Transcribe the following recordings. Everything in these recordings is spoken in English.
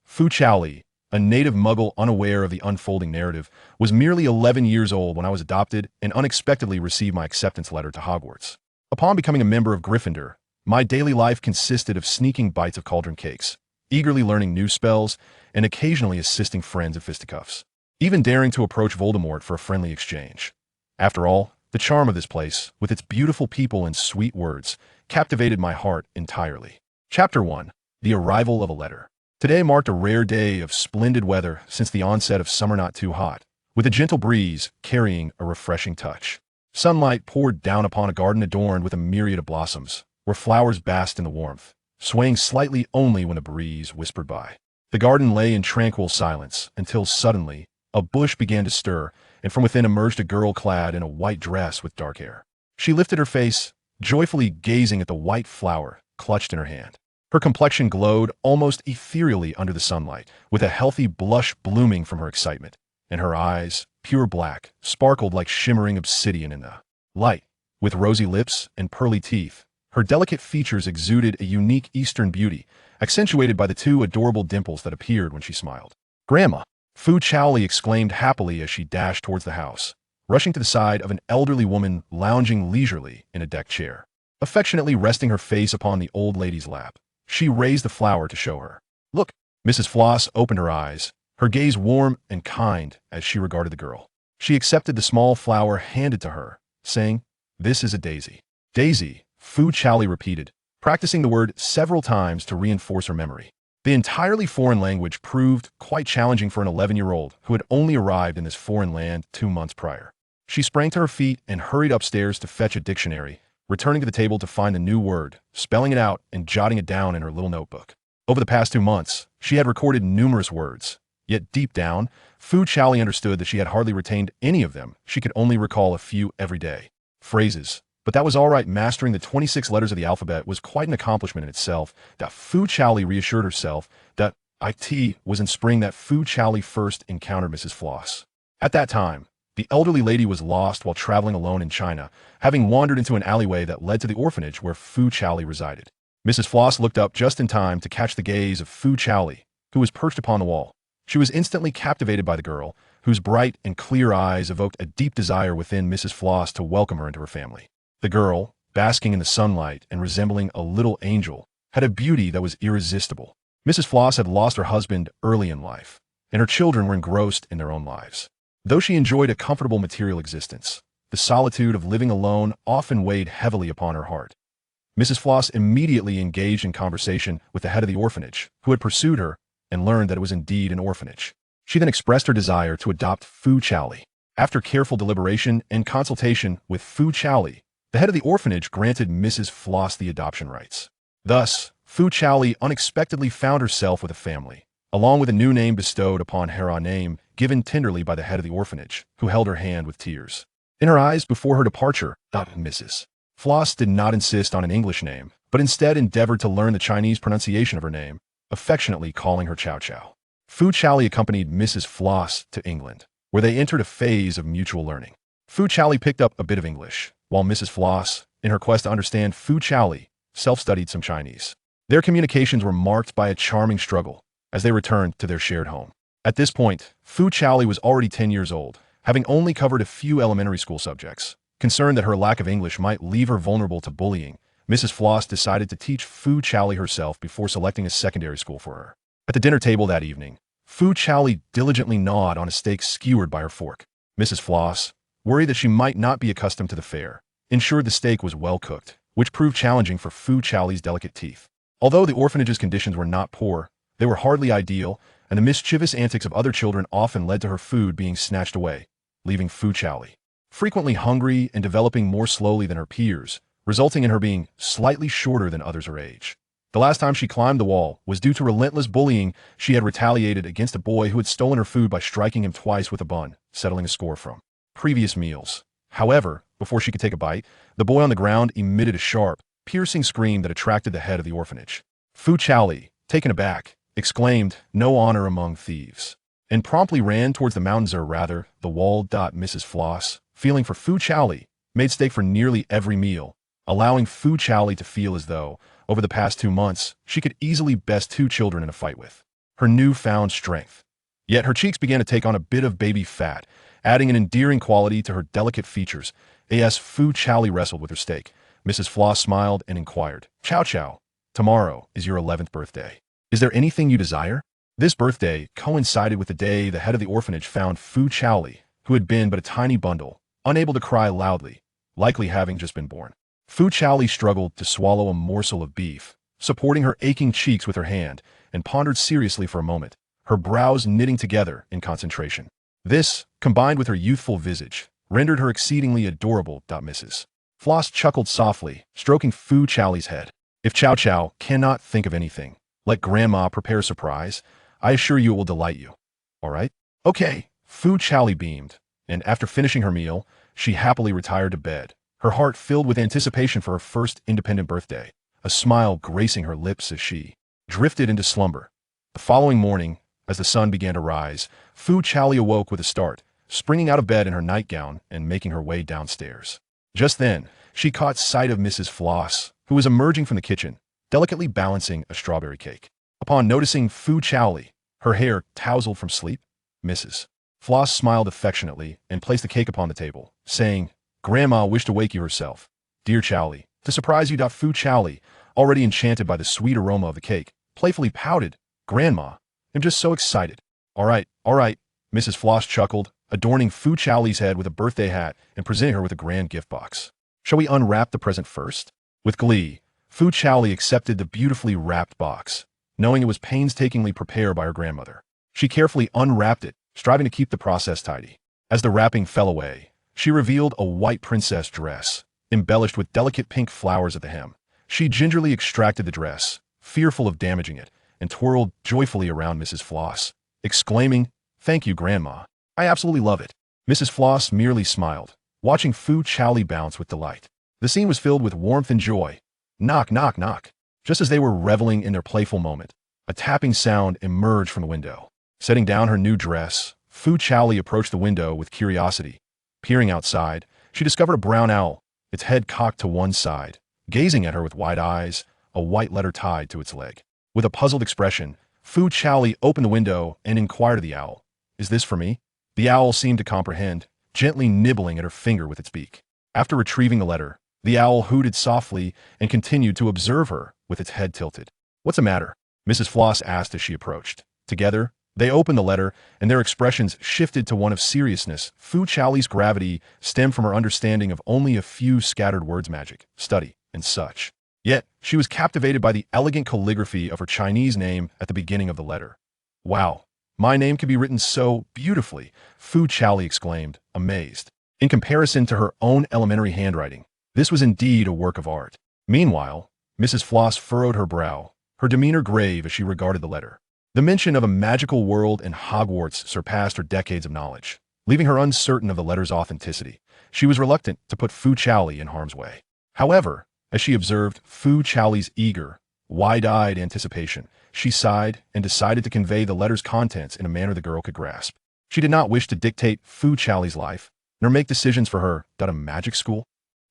Fu Chaoli, a native Muggle unaware of the unfolding narrative, was merely 11 years old when I was adopted and unexpectedly received my acceptance letter to Hogwarts. Upon becoming a member of Gryffindor, my daily life consisted of sneaking bites of cauldron cakes, eagerly learning new spells, and occasionally assisting friends in fisticuffs, even daring to approach Voldemort for a friendly exchange. After all, the charm of this place, with its beautiful people and sweet words, captivated my heart entirely. Chapter 1. The Arrival of a Letter. Today marked a rare day of splendid weather since the onset of summer not too hot, with a gentle breeze carrying a refreshing touch. Sunlight poured down upon a garden adorned with a myriad of blossoms, where flowers basked in the warmth, swaying slightly only when a breeze whispered by. The garden lay in tranquil silence until suddenly a bush began to stir, and from within emerged a girl clad in a white dress with dark hair. She lifted her face, joyfully gazing at the white flower clutched in her hand. Her complexion glowed almost ethereally under the sunlight, with a healthy blush blooming from her excitement, and her eyes, pure black, sparkled like shimmering obsidian in the light. With rosy lips and pearly teeth, her delicate features exuded a unique Eastern beauty, accentuated by the two adorable dimples that appeared when she smiled. "Grandma!" Fu Chaoli exclaimed happily as she dashed towards the house, rushing to the side of an elderly woman lounging leisurely in a deck chair. Affectionately resting her face upon the old lady's lap, she raised the flower to show her. "Look!" Mrs. Floss opened her eyes, her gaze warm and kind as she regarded the girl. She accepted the small flower handed to her, saying, "This is a daisy." "Daisy," Fu Chaoli repeated, practicing the word several times to reinforce her memory. The entirely foreign language proved quite challenging for an 11-year-old who had only arrived in this foreign land 2 months prior. She sprang to her feet and hurried upstairs to fetch a dictionary, returning to the table to find the new word, spelling it out and jotting it down in her little notebook. Over the past 2 months, she had recorded numerous words, yet deep down, Fu Chaoli understood that she had hardly retained any of them. She could only recall a few every day. Phrases. But that was all right. Mastering the 26 letters of the alphabet was quite an accomplishment in itself. That Fu Chaoli reassured herself that it was in spring that Fu Chaoli first encountered Mrs. Floss. At that time, the elderly lady was lost while traveling alone in China, having wandered into an alleyway that led to the orphanage where Fu Chaoli resided. Mrs. Floss looked up just in time to catch the gaze of Fu Chaoli, who was perched upon the wall. She was instantly captivated by the girl, whose bright and clear eyes evoked a deep desire within Mrs. Floss to welcome her into her family. The girl, basking in the sunlight and resembling a little angel, had a beauty that was irresistible. Mrs. Floss had lost her husband early in life, and her children were engrossed in their own lives. Though she enjoyed a comfortable material existence, the solitude of living alone often weighed heavily upon her heart. Mrs. Floss immediately engaged in conversation with the head of the orphanage, who had pursued her and learned that it was indeed an orphanage. She then expressed her desire to adopt Fu Chaoli. After careful deliberation and consultation with Fu Chaoli, the head of the orphanage granted Mrs. Floss the adoption rights. Thus, Fu Chaoli unexpectedly found herself with a family, along with a new name bestowed upon her, a name given tenderly by the head of the orphanage, who held her hand with tears in her eyes before her departure. Mrs. Floss did not insist on an English name, but instead endeavored to learn the Chinese pronunciation of her name, affectionately calling her Chow Chow. Fu Chaoli accompanied Mrs. Floss to England, where they entered a phase of mutual learning. Fu Chaoli picked up a bit of English, while Mrs. Floss, in her quest to understand Fu Chaoli, self-studied some Chinese. Their communications were marked by a charming struggle as they returned to their shared home. At this point, Fu Chaoli was already 10 years old, having only covered a few elementary school subjects. Concerned that her lack of English might leave her vulnerable to bullying, Mrs. Floss decided to teach Fu Chaoli herself before selecting a secondary school for her. At the dinner table that evening, Fu Chaoli diligently gnawed on a steak skewered by her fork. Mrs. Floss, worried that she might not be accustomed to the fare, ensured the steak was well cooked, which proved challenging for Fu Chaoli's delicate teeth. Although the orphanage's conditions were not poor, they were hardly ideal, and the mischievous antics of other children often led to her food being snatched away, leaving Fu Chaoli frequently hungry and developing more slowly than her peers, resulting in her being slightly shorter than others her age. The last time she climbed the wall was due to relentless bullying. She had retaliated against a boy who had stolen her food by striking him twice with a bun, settling a score from previous meals. However, before she could take a bite, the boy on the ground emitted a sharp, piercing scream that attracted the head of the orphanage. Fu Chaoli, taken aback, exclaimed, "No honor among thieves," and promptly ran towards the mountains, or rather, the wall. Mrs. Floss, feeling for Fu Chaoli, made steak for nearly every meal, allowing Fu Chaoli to feel as though, over the past 2 months, she could easily best 2 children in a fight with. her newfound strength. Yet her cheeks began to take on a bit of baby fat, adding an endearing quality to her delicate features. As Fu Chaoli wrestled with her steak, Mrs. Floss smiled and inquired, "Chow Chow, tomorrow is your 11th birthday. Is there anything you desire?" This birthday coincided with the day the head of the orphanage found Fu Chaoli, who had been but a tiny bundle, unable to cry loudly, likely having just been born. Fu Chaoli struggled to swallow a morsel of beef, supporting her aching cheeks with her hand, and pondered seriously for a moment, her brows knitting together in concentration. This, combined with her youthful visage, rendered her exceedingly adorable. Mrs. Floss chuckled softly, stroking Fu Chaoli's head. "If Chow Chow cannot think of anything, let Grandma prepare a surprise. I assure you it will delight you. All right?" "Okay." Fu Chaoli beamed, and after finishing her meal, she happily retired to bed, her heart filled with anticipation for her first independent birthday, a smile gracing her lips as she drifted into slumber. The following morning, as the sun began to rise, Fu Chaoli awoke with a start, springing out of bed in her nightgown and making her way downstairs. Just then, she caught sight of Mrs. Floss, who was emerging from the kitchen, delicately balancing a strawberry cake. Upon noticing Fu Chaoli, her hair tousled from sleep, Mrs. Floss smiled affectionately and placed the cake upon the table, saying, "Grandma wished to wake you herself. Dear Chaoli, to surprise you." Fu Chaoli, already enchanted by the sweet aroma of the cake, playfully pouted, "Grandma, I'm just so excited." All right, Mrs. Floss chuckled, adorning Fu Chaoli's head with a birthday hat and presenting her with a grand gift box. "Shall we unwrap the present first?" With glee, Fu Chaoli accepted the beautifully wrapped box, knowing it was painstakingly prepared by her grandmother. She carefully unwrapped it, striving to keep the process tidy. As the wrapping fell away, she revealed a white princess dress, embellished with delicate pink flowers at the hem. She gingerly extracted the dress, fearful of damaging it, and twirled joyfully around Mrs. Floss, exclaiming, "Thank you, Grandma. I absolutely love it." Mrs. Floss merely smiled, watching Fu Chaoli bounce with delight. The scene was filled with warmth and joy. Knock, knock, knock. Just as they were reveling in their playful moment, a tapping sound emerged from the window. Setting down her new dress, Fu Chaoli approached the window with curiosity. Peering outside, she discovered a brown owl, its head cocked to one side, gazing at her with wide eyes, a white letter tied to its leg. With a puzzled expression, Fu Chaoli opened the window and inquired of the owl, "Is this for me?" The owl seemed to comprehend, gently nibbling at her finger with its beak. After retrieving the letter, the owl hooted softly and continued to observe her with its head tilted. "What's the matter?" Mrs. Floss asked as she approached. Together, they opened the letter, and their expressions shifted to one of seriousness. Fu Chaoli's gravity stemmed from her understanding of only a few scattered words, magic, study, and such. Yet, she was captivated by the elegant calligraphy of her Chinese name at the beginning of the letter. "Wow, my name can be written so beautifully," Fu Chaoli exclaimed, amazed. In comparison to her own elementary handwriting, this was indeed a work of art. Meanwhile, Mrs. Floss furrowed her brow, her demeanor grave as she regarded the letter. The mention of a magical world in Hogwarts surpassed her decades of knowledge, leaving her uncertain of the letter's authenticity. She was reluctant to put Fu Chaoli in harm's way. However, as she observed Fu Chaoli's eager, wide-eyed anticipation, she sighed and decided to convey the letter's contents in a manner the girl could grasp. She did not wish to dictate Fu Chaoli's life, nor make decisions for her. A magic school?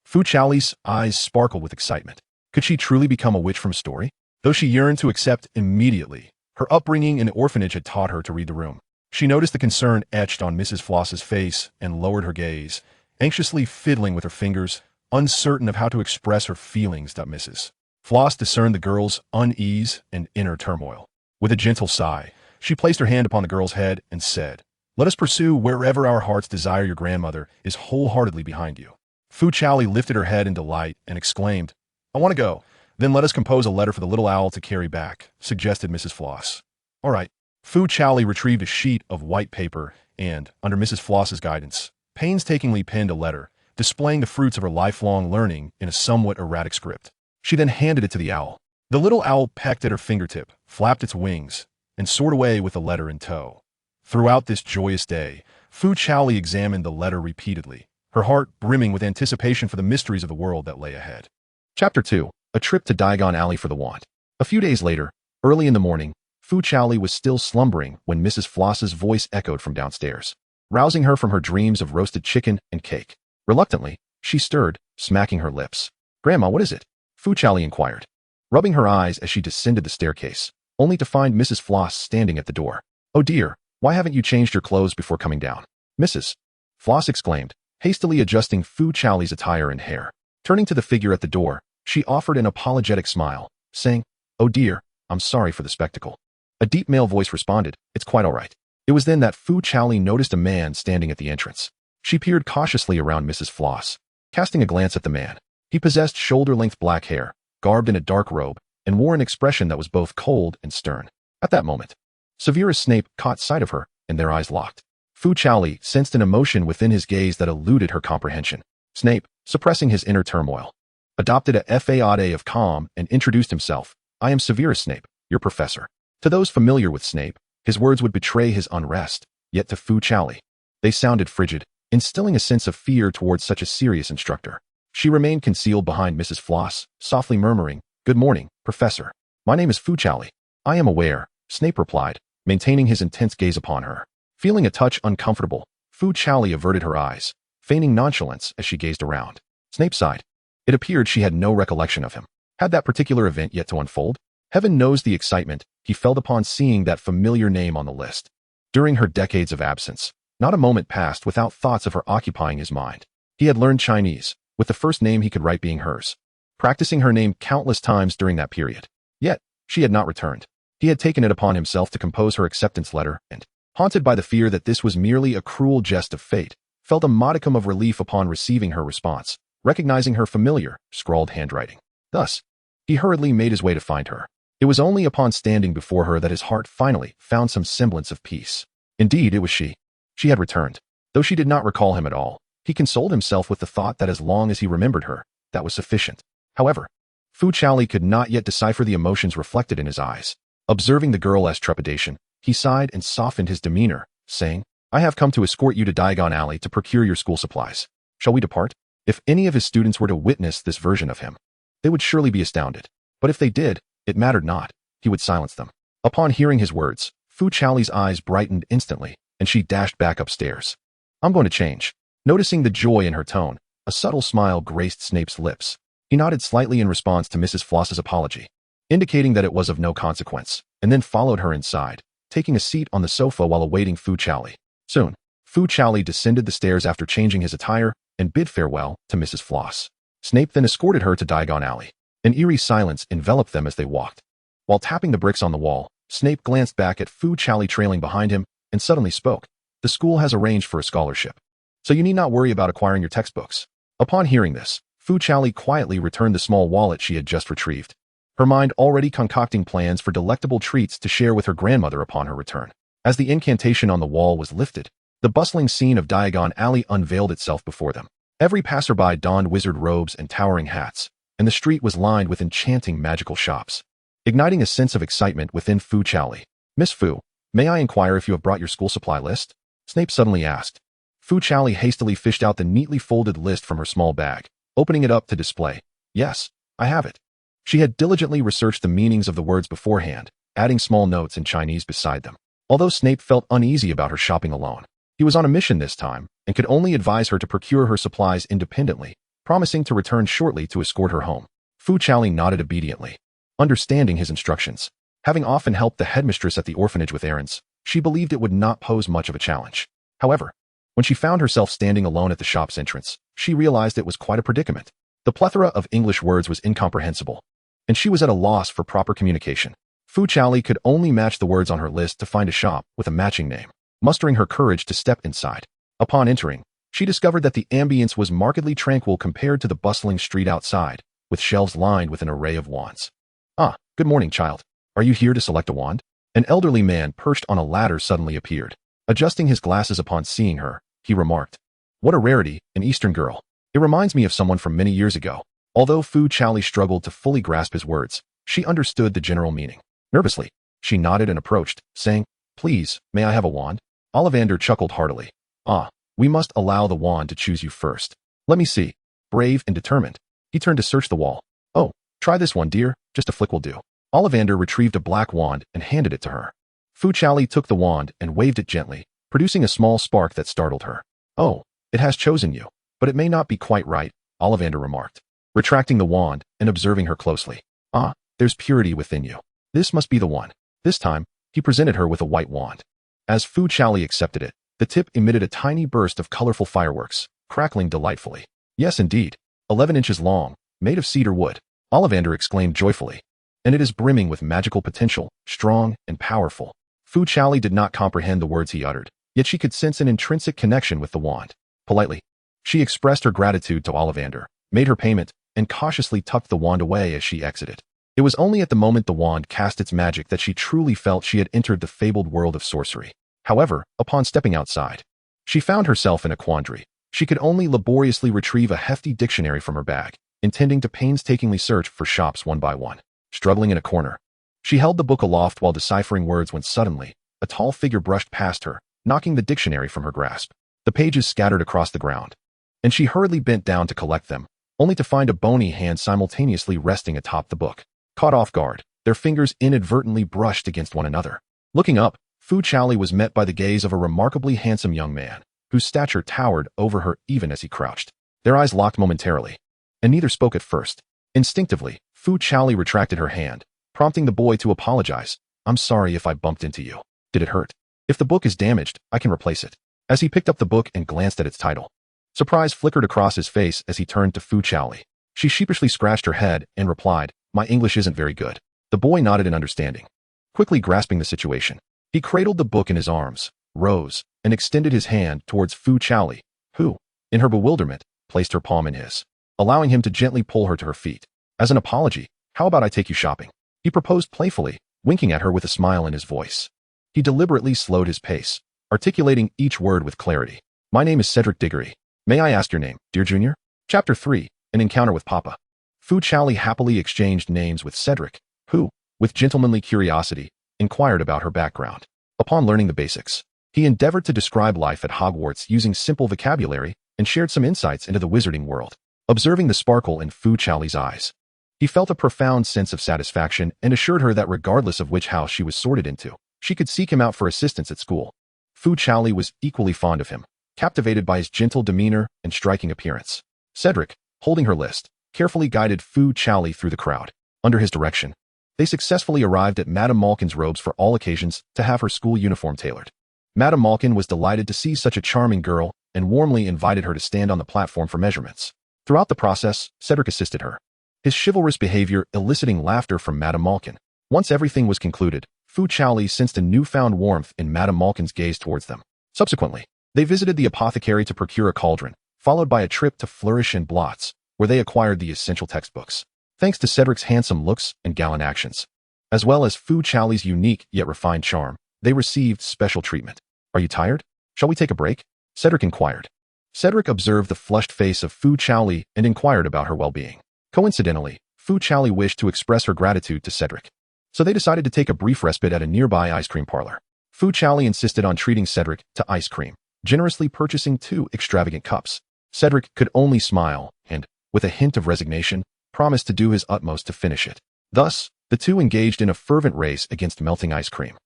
Fu Chaoli's eyes sparkled with excitement. Could she truly become a witch from a story? Though she yearned to accept immediately, her upbringing in the orphanage had taught her to read the room. She noticed the concern etched on Mrs. Floss's face and lowered her gaze, anxiously fiddling with her fingers, uncertain of how to express her feelings. Mrs. Floss discerned the girl's unease and inner turmoil. With a gentle sigh, she placed her hand upon the girl's head and said, "Let us pursue wherever our hearts desire. Your grandmother is wholeheartedly behind you." Fu Chaoli lifted her head in delight and exclaimed, "I want to go. Then let us compose a letter for the little owl to carry back," suggested Mrs. Floss. "All right." Fu Chaoli retrieved a sheet of white paper and, under Mrs. Floss's guidance, painstakingly penned a letter, displaying the fruits of her lifelong learning in a somewhat erratic script. She then handed it to the owl. The little owl pecked at her fingertip, flapped its wings, and soared away with the letter in tow. Throughout this joyous day, Fu Chaoli examined the letter repeatedly, her heart brimming with anticipation for the mysteries of the world that lay ahead. Chapter 2. A trip to Diagon Alley for the want. A few days later, early in the morning, Fu Chaoli was still slumbering when Mrs. Floss's voice echoed from downstairs, rousing her from her dreams of roasted chicken and cake. Reluctantly, she stirred, smacking her lips. "Grandma, what is it?" Fu Chaoli inquired, rubbing her eyes as she descended the staircase. only to find Mrs. Floss standing at the door. "Oh dear, why haven't you changed your clothes before coming down?" Mrs. Floss exclaimed, hastily adjusting Fu Chaoli's attire and hair. Turning to the figure at the door, she offered an apologetic smile, saying, "Oh dear, I'm sorry for the spectacle." A deep male voice responded, "It's quite all right." It was then that Fu Chaoli noticed a man standing at the entrance. She peered cautiously around Mrs. Floss, casting a glance at the man. He possessed shoulder-length black hair, garbed in a dark robe, and wore an expression that was both cold and stern. At that moment, Severus Snape caught sight of her, and their eyes locked. Fu Chaoli sensed an emotion within his gaze that eluded her comprehension. Snape, suppressing his inner turmoil, adopted a facade of calm and introduced himself. "I am Severus Snape, your professor." To those familiar with Snape, his words would betray his unrest, yet to Fu Chaoli, they sounded frigid, instilling a sense of fear towards such a serious instructor. She remained concealed behind Mrs. Floss, softly murmuring, "Good morning, Professor. My name is Fu Chaoli." "I am aware," Snape replied, maintaining his intense gaze upon her. Feeling a touch uncomfortable, Fu Chaoli averted her eyes, feigning nonchalance as she gazed around. Snape sighed. It appeared she had no recollection of him. Had that particular event yet to unfold? Heaven knows the excitement he felt upon seeing that familiar name on the list. During her decades of absence, not a moment passed without thoughts of her occupying his mind. He had learned Chinese, with the first name he could write being hers, practicing her name countless times during that period. Yet, she had not returned. He had taken it upon himself to compose her acceptance letter and, haunted by the fear that this was merely a cruel jest of fate, felt a modicum of relief upon receiving her response, recognizing her familiar, scrawled handwriting. Thus, he hurriedly made his way to find her. It was only upon standing before her that his heart finally found some semblance of peace. Indeed, it was she. She had returned. Though she did not recall him at all, he consoled himself with the thought that as long as he remembered her, that was sufficient. However, Fu Chaoli could not yet decipher the emotions reflected in his eyes. Observing the girl as trepidation, he sighed and softened his demeanor, saying, "I have come to escort you to Diagon Alley to procure your school supplies. Shall we depart?" If any of his students were to witness this version of him, they would surely be astounded. But if they did, it mattered not. He would silence them. Upon hearing his words, Fu Chaoli's eyes brightened instantly, and she dashed back upstairs. "I'm going to change." Noticing the joy in her tone, a subtle smile graced Snape's lips. He nodded slightly in response to Mrs. Floss's apology, indicating that it was of no consequence, and then followed her inside, taking a seat on the sofa while awaiting Fu Chaoli. Soon, Fu Chaoli descended the stairs after changing his attire and bid farewell to Mrs. Floss. Snape then escorted her to Diagon Alley. An eerie silence enveloped them as they walked. While tapping the bricks on the wall, Snape glanced back at Fu Chaoli trailing behind him and suddenly spoke. "The school has arranged for a scholarship, so you need not worry about acquiring your textbooks." Upon hearing this, Fu Chaoli quietly returned the small wallet she had just retrieved, her mind already concocting plans for delectable treats to share with her grandmother upon her return. As the incantation on the wall was lifted, the bustling scene of Diagon Alley unveiled itself before them. Every passerby donned wizard robes and towering hats, and the street was lined with enchanting magical shops, igniting a sense of excitement within Fu Chaoli. "Miss Fu, may I inquire if you have brought your school supply list?" Snape suddenly asked. Fu Chaoli hastily fished out the neatly folded list from her small bag, opening it up to display. "Yes, I have it." She had diligently researched the meanings of the words beforehand, adding small notes in Chinese beside them. Although Snape felt uneasy about her shopping alone, he was on a mission this time and could only advise her to procure her supplies independently, promising to return shortly to escort her home. Fu Chaoli nodded obediently, understanding his instructions. Having often helped the headmistress at the orphanage with errands, she believed it would not pose much of a challenge. However, when she found herself standing alone at the shop's entrance, she realized it was quite a predicament. The plethora of English words was incomprehensible, and she was at a loss for proper communication. Fu Chaoli could only match the words on her list to find a shop with a matching name, mustering her courage to step inside. Upon entering, she discovered that the ambience was markedly tranquil compared to the bustling street outside, with shelves lined with an array of wands. "Ah, good morning, child. Are you here to select a wand?" An elderly man perched on a ladder suddenly appeared. Adjusting his glasses upon seeing her, he remarked, "What a rarity, an Eastern girl. It reminds me of someone from many years ago." Although Fu Chaoli struggled to fully grasp his words, she understood the general meaning. Nervously, she nodded and approached, saying, "Please, may I have a wand?" Ollivander chuckled heartily. "Ah, we must allow the wand to choose you first. Let me see." Brave and determined, he turned to search the wall. "Oh, try this one, dear, just a flick will do." Ollivander retrieved a black wand and handed it to her. Fu Chaoli took the wand and waved it gently, producing a small spark that startled her. "Oh, it has chosen you, but it may not be quite right," Ollivander remarked, retracting the wand and observing her closely. "Ah, there's purity within you. This must be the one." This time, he presented her with a white wand. As Fu Chaoli accepted it, the tip emitted a tiny burst of colorful fireworks, crackling delightfully. Yes, indeed. 11 inches long, made of cedar wood. Ollivander exclaimed joyfully. And it is brimming with magical potential, strong and powerful. Fu Chaoli did not comprehend the words he uttered, yet she could sense an intrinsic connection with the wand. Politely, she expressed her gratitude to Ollivander, made her payment, and cautiously tucked the wand away as she exited. It was only at the moment the wand cast its magic that she truly felt she had entered the fabled world of sorcery. However, upon stepping outside, she found herself in a quandary. She could only laboriously retrieve a hefty dictionary from her bag, intending to painstakingly search for shops one by one. Struggling in a corner, she held the book aloft while deciphering words when suddenly, a tall figure brushed past her, knocking the dictionary from her grasp. The pages scattered across the ground, and she hurriedly bent down to collect them, only to find a bony hand simultaneously resting atop the book. Caught off guard, their fingers inadvertently brushed against one another. Looking up, Fu Chaoli was met by the gaze of a remarkably handsome young man, whose stature towered over her even as he crouched. Their eyes locked momentarily, and neither spoke at first. Instinctively, Fu Chaoli retracted her hand, prompting the boy to apologize. I'm sorry if I bumped into you. Did it hurt? If the book is damaged, I can replace it. As he picked up the book and glanced at its title, surprise flickered across his face as he turned to Fu Chaoli. She sheepishly scratched her head and replied, My English isn't very good. The boy nodded in understanding. Quickly grasping the situation, he cradled the book in his arms, rose, and extended his hand towards Fu Chaoli, who, in her bewilderment, placed her palm in his, allowing him to gently pull her to her feet. As an apology, how about I take you shopping? He proposed playfully, winking at her with a smile in his voice. He deliberately slowed his pace, articulating each word with clarity. My name is Cedric Diggory. May I ask your name, dear Junior? Chapter 3, An Encounter with Papa. Fu Chaoli happily exchanged names with Cedric, who, with gentlemanly curiosity, inquired about her background. Upon learning the basics, he endeavored to describe life at Hogwarts using simple vocabulary and shared some insights into the wizarding world. Observing the sparkle in Fu Chaoli's eyes, he felt a profound sense of satisfaction and assured her that regardless of which house she was sorted into, she could seek him out for assistance at school. Fu Chaoli was equally fond of him, captivated by his gentle demeanor and striking appearance. Cedric, holding her list, carefully guided Fu Chaoli through the crowd. Under his direction, they successfully arrived at Madame Malkin's robes for all occasions to have her school uniform tailored. Madame Malkin was delighted to see such a charming girl and warmly invited her to stand on the platform for measurements. Throughout the process, Cedric assisted her, his chivalrous behavior eliciting laughter from Madame Malkin. Once everything was concluded, Fu Chaoli sensed a newfound warmth in Madame Malkin's gaze towards them. Subsequently, they visited the apothecary to procure a cauldron, followed by a trip to Flourish and Blots, where they acquired the essential textbooks. Thanks to Cedric's handsome looks and gallant actions, as well as Fu Chaoli's unique yet refined charm, they received special treatment. Are you tired? Shall we take a break? Cedric inquired. Cedric observed the flushed face of Fu Chaoli and inquired about her well-being. Coincidentally, Fu Chaoli wished to express her gratitude to Cedric, so they decided to take a brief respite at a nearby ice cream parlor. Fu Chaoli insisted on treating Cedric to ice cream, generously purchasing 2 extravagant cups. Cedric could only smile and, with a hint of resignation, promised to do his utmost to finish it. Thus, the two engaged in a fervent race against melting ice cream.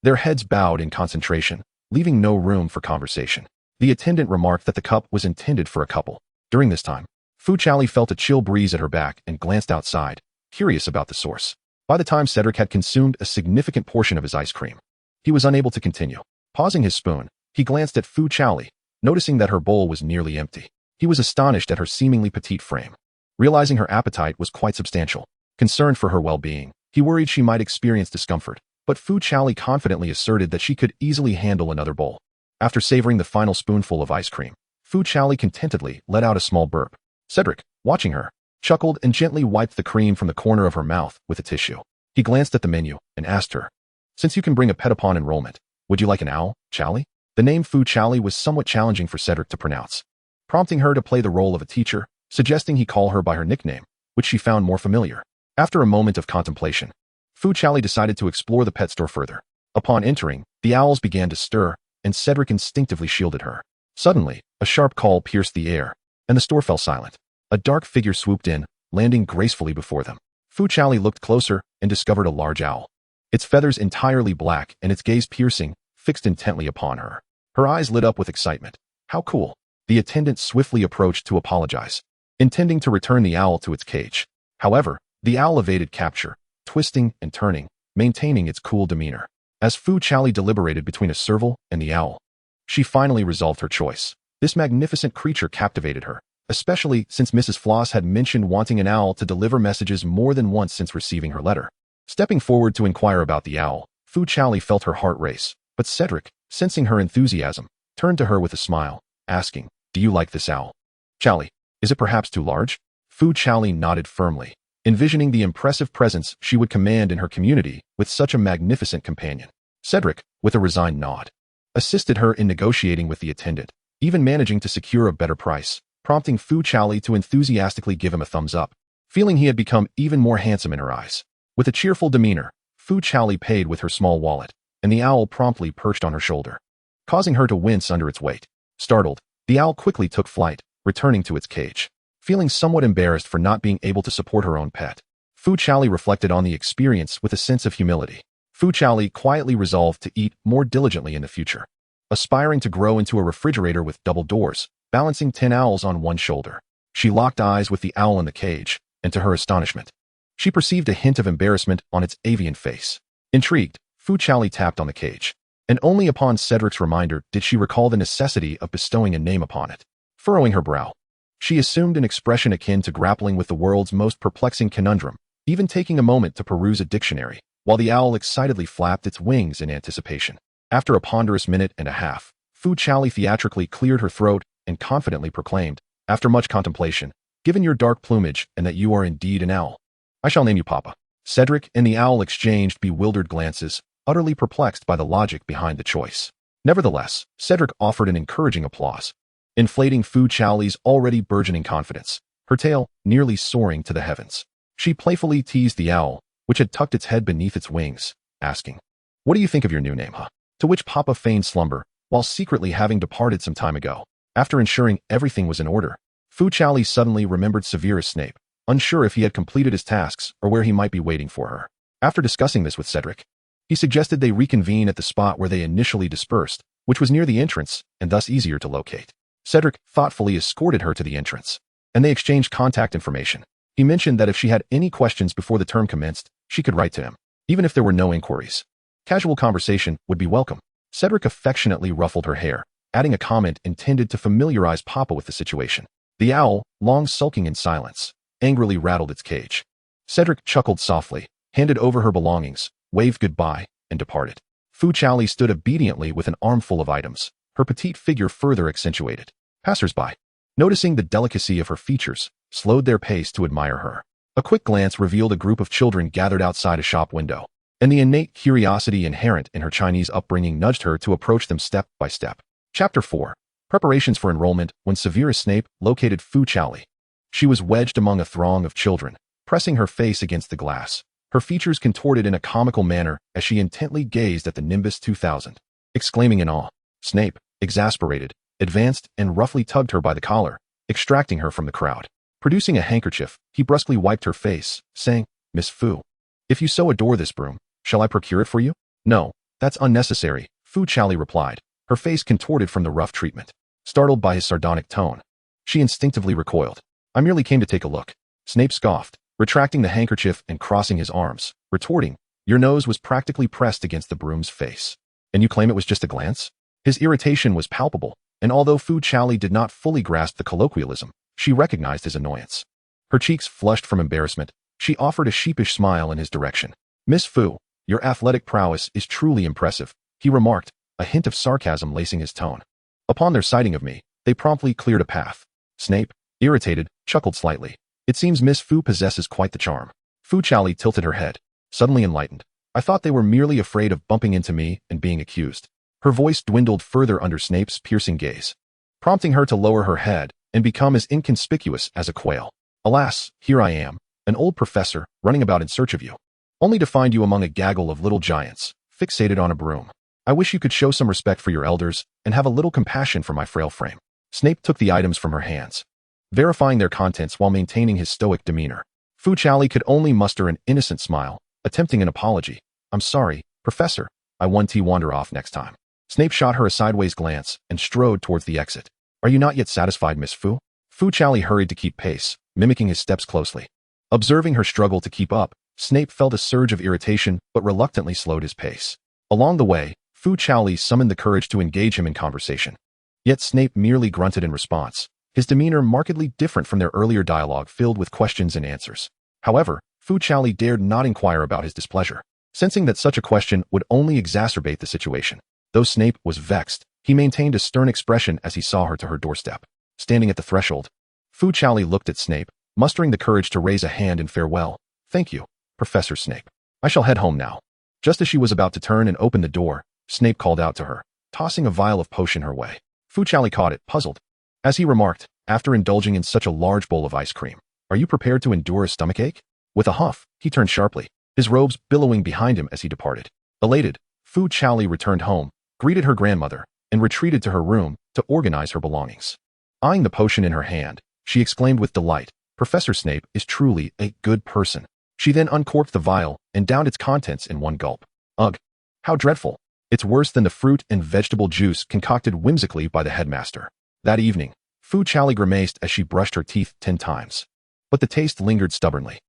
Their heads bowed in concentration, leaving no room for conversation. The attendant remarked that the cup was intended for a couple. During this time, Fu Chaoli felt a chill breeze at her back and glanced outside, curious about the source. By the time Cedric had consumed a significant portion of his ice cream, he was unable to continue. Pausing his spoon, he glanced at Fu Chaoli, noticing that her bowl was nearly empty. He was astonished at her seemingly petite frame. Realizing her appetite was quite substantial, concerned for her well-being, he worried she might experience discomfort, but Fu Chaoli confidently asserted that she could easily handle another bowl. After savoring the final spoonful of ice cream, Fu Chaoli contentedly let out a small burp. Cedric, watching her, chuckled and gently wiped the cream from the corner of her mouth with a tissue. He glanced at the menu and asked her, Since you can bring a pet upon enrollment, would you like an owl, Chaoli? The name Fu Chaoli was somewhat challenging for Cedric to pronounce, prompting her to play the role of a teacher, suggesting he call her by her nickname, which she found more familiar. After a moment of contemplation, Fu Chaoli decided to explore the pet store further. Upon entering, the owls began to stir, and Cedric instinctively shielded her. Suddenly, a sharp call pierced the air, and the store fell silent. A dark figure swooped in, landing gracefully before them. Fu Chaoli looked closer and discovered a large owl. Its feathers entirely black and its gaze piercing, fixed intently upon her. Her eyes lit up with excitement. How cool. The attendant swiftly approached to apologize, intending to return the owl to its cage. However, the owl evaded capture, twisting and turning, maintaining its cool demeanor. As Fu Chaoli deliberated between a serval and the owl, she finally resolved her choice. This magnificent creature captivated her, especially since Mrs. Floss had mentioned wanting an owl to deliver messages more than once since receiving her letter. Stepping forward to inquire about the owl, Fu Chaoli felt her heart race, but Cedric, sensing her enthusiasm, turned to her with a smile, asking, "Do you like this owl? Chaoli, is it perhaps too large?" Fu Chaoli nodded firmly, envisioning the impressive presence she would command in her community with such a magnificent companion. Cedric, with a resigned nod, assisted her in negotiating with the attendant, even managing to secure a better price, prompting Fu Chaoli to enthusiastically give him a thumbs up, feeling he had become even more handsome in her eyes. With a cheerful demeanor, Fu Chaoli paid with her small wallet, and the owl promptly perched on her shoulder, causing her to wince under its weight. Startled, the owl quickly took flight, returning to its cage. Feeling somewhat embarrassed for not being able to support her own pet, Fu Chaoli reflected on the experience with a sense of humility. Fu Chaoli quietly resolved to eat more diligently in the future, aspiring to grow into a refrigerator with double doors, balancing 10 owls on one shoulder. She locked eyes with the owl in the cage, and to her astonishment, she perceived a hint of embarrassment on its avian face. Intrigued, Fu Chaoli tapped on the cage, and only upon Cedric's reminder did she recall the necessity of bestowing a name upon it. Furrowing her brow, she assumed an expression akin to grappling with the world's most perplexing conundrum, even taking a moment to peruse a dictionary, while the owl excitedly flapped its wings in anticipation. After a ponderous minute and a half, Fu Chaoli theatrically cleared her throat and confidently proclaimed, after much contemplation, "Given your dark plumage and that you are indeed an owl, I shall name you Papa." Cedric and the owl exchanged bewildered glances, utterly perplexed by the logic behind the choice. Nevertheless, Cedric offered an encouraging applause, inflating Fu Chaoli's already burgeoning confidence, her tail nearly soaring to the heavens. She playfully teased the owl, which had tucked its head beneath its wings, asking, "What do you think of your new name, huh?" To which Papa feigned slumber, while secretly having departed some time ago. After ensuring everything was in order, Fu Chaoli suddenly remembered Severus Snape, unsure if he had completed his tasks or where he might be waiting for her. After discussing this with Cedric, he suggested they reconvene at the spot where they initially dispersed, which was near the entrance and thus easier to locate. Cedric thoughtfully escorted her to the entrance, and they exchanged contact information. He mentioned that if she had any questions before the term commenced, she could write to him, even if there were no inquiries. Casual conversation would be welcome. Cedric affectionately ruffled her hair, adding a comment intended to familiarize Papa with the situation. The owl, long sulking in silence, angrily rattled its cage. Cedric chuckled softly, handed over her belongings, waved goodbye, and departed. Fu Chaoli stood obediently with an armful of items, her petite figure further accentuated. Passers-by, noticing the delicacy of her features, slowed their pace to admire her. A quick glance revealed a group of children gathered outside a shop window, and the innate curiosity inherent in her Chinese upbringing nudged her to approach them step by step. Chapter 4. Preparations for enrollment. When Severus Snape located Fu Chaoli, she was wedged among a throng of children, pressing her face against the glass, her features contorted in a comical manner as she intently gazed at the Nimbus 2000, exclaiming in awe. Snape, exasperated, advanced and roughly tugged her by the collar, extracting her from the crowd. Producing a handkerchief, he brusquely wiped her face, saying, "Miss Fu, if you so adore this broom, shall I procure it for you?" "No, that's unnecessary," Fu Chaoli replied, her face contorted from the rough treatment. Startled by his sardonic tone, she instinctively recoiled. "I merely came to take a look." Snape scoffed, retracting the handkerchief and crossing his arms, retorting, "Your nose was practically pressed against the broom's face. And you claim it was just a glance?" His irritation was palpable, and although Fu Chaoli did not fully grasp the colloquialism, she recognized his annoyance. Her cheeks flushed from embarrassment, she offered a sheepish smile in his direction. "Miss Fu, your athletic prowess is truly impressive," he remarked, a hint of sarcasm lacing his tone. Upon their sighting of me, they promptly cleared a path. Snape, irritated, chuckled slightly. "It seems Miss Fu possesses quite the charm." Fu Chaoli tilted her head, suddenly enlightened. "I thought they were merely afraid of bumping into me and being accused." Her voice dwindled further under Snape's piercing gaze, prompting her to lower her head and become as inconspicuous as a quail. "Alas, here I am, an old professor, running about in search of you, only to find you among a gaggle of little giants, fixated on a broom. I wish you could show some respect for your elders and have a little compassion for my frail frame." Snape took the items from her hands, verifying their contents while maintaining his stoic demeanor. Fu Chaoli could only muster an innocent smile, attempting an apology. "I'm sorry, Professor, I won't wander off next time." Snape shot her a sideways glance and strode towards the exit. "Are you not yet satisfied, Miss Fu?" Fu Chaoli hurried to keep pace, mimicking his steps closely. Observing her struggle to keep up, Snape felt a surge of irritation but reluctantly slowed his pace. Along the way, Fu Chaoli summoned the courage to engage him in conversation. Yet Snape merely grunted in response, his demeanor markedly different from their earlier dialogue filled with questions and answers. However, Fu Chaoli dared not inquire about his displeasure, sensing that such a question would only exacerbate the situation. Though Snape was vexed, he maintained a stern expression as he saw her to her doorstep. Standing at the threshold, Fu Chaoli looked at Snape, mustering the courage to raise a hand in farewell. "Thank you, Professor Snape. I shall head home now." Just as she was about to turn and open the door, Snape called out to her, tossing a vial of potion her way. Fu Chaoli caught it, puzzled. As he remarked, after indulging in such a large bowl of ice cream, "Are you prepared to endure a stomachache?" With a huff, he turned sharply, his robes billowing behind him as he departed. Elated, Fu Chaoli returned home, greeted her grandmother, and retreated to her room to organize her belongings. Eyeing the potion in her hand, she exclaimed with delight, "Professor Snape is truly a good person." She then uncorked the vial and downed its contents in one gulp. Ugh! How dreadful! It's worse than the fruit and vegetable juice concocted whimsically by the headmaster. That evening, Fu Chaoli grimaced as she brushed her teeth 10 times. But the taste lingered stubbornly.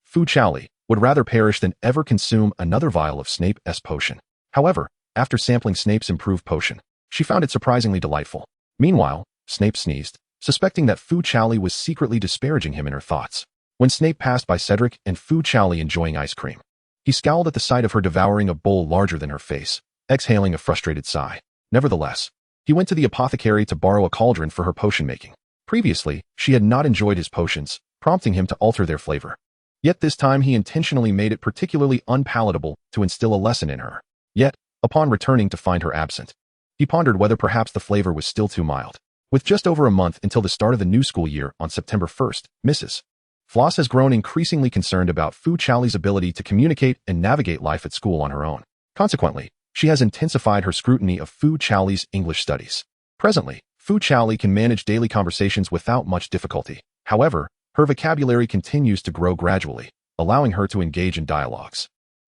Fu Chaoli, would rather perish than ever consume another vial of Snape's potion. However, after sampling Snape's improved potion, she found it surprisingly delightful. Meanwhile, Snape sneezed, suspecting that Fu Chaoli was secretly disparaging him in her thoughts. When Snape passed by Cedric and Fu Chaoli enjoying ice cream, he scowled at the sight of her devouring a bowl larger than her face, exhaling a frustrated sigh. Nevertheless, he went to the apothecary to borrow a cauldron for her potion making. Previously, she had not enjoyed his potions, prompting him to alter their flavor. Yet this time he intentionally made it particularly unpalatable to instill a lesson in her. Yet, upon returning to find her absent, he pondered whether perhaps the flavor was still too mild. With just over a month until the start of the new school year on September 1st, Mrs. Floss has grown increasingly concerned about Fu Chaoli's ability to communicate and navigate life at school on her own. Consequently, she has intensified her scrutiny of Fu Chaoli's English studies. Presently, Fu Chaoli can manage daily conversations without much difficulty. However, her vocabulary continues to grow gradually, allowing her to engage in dialogues,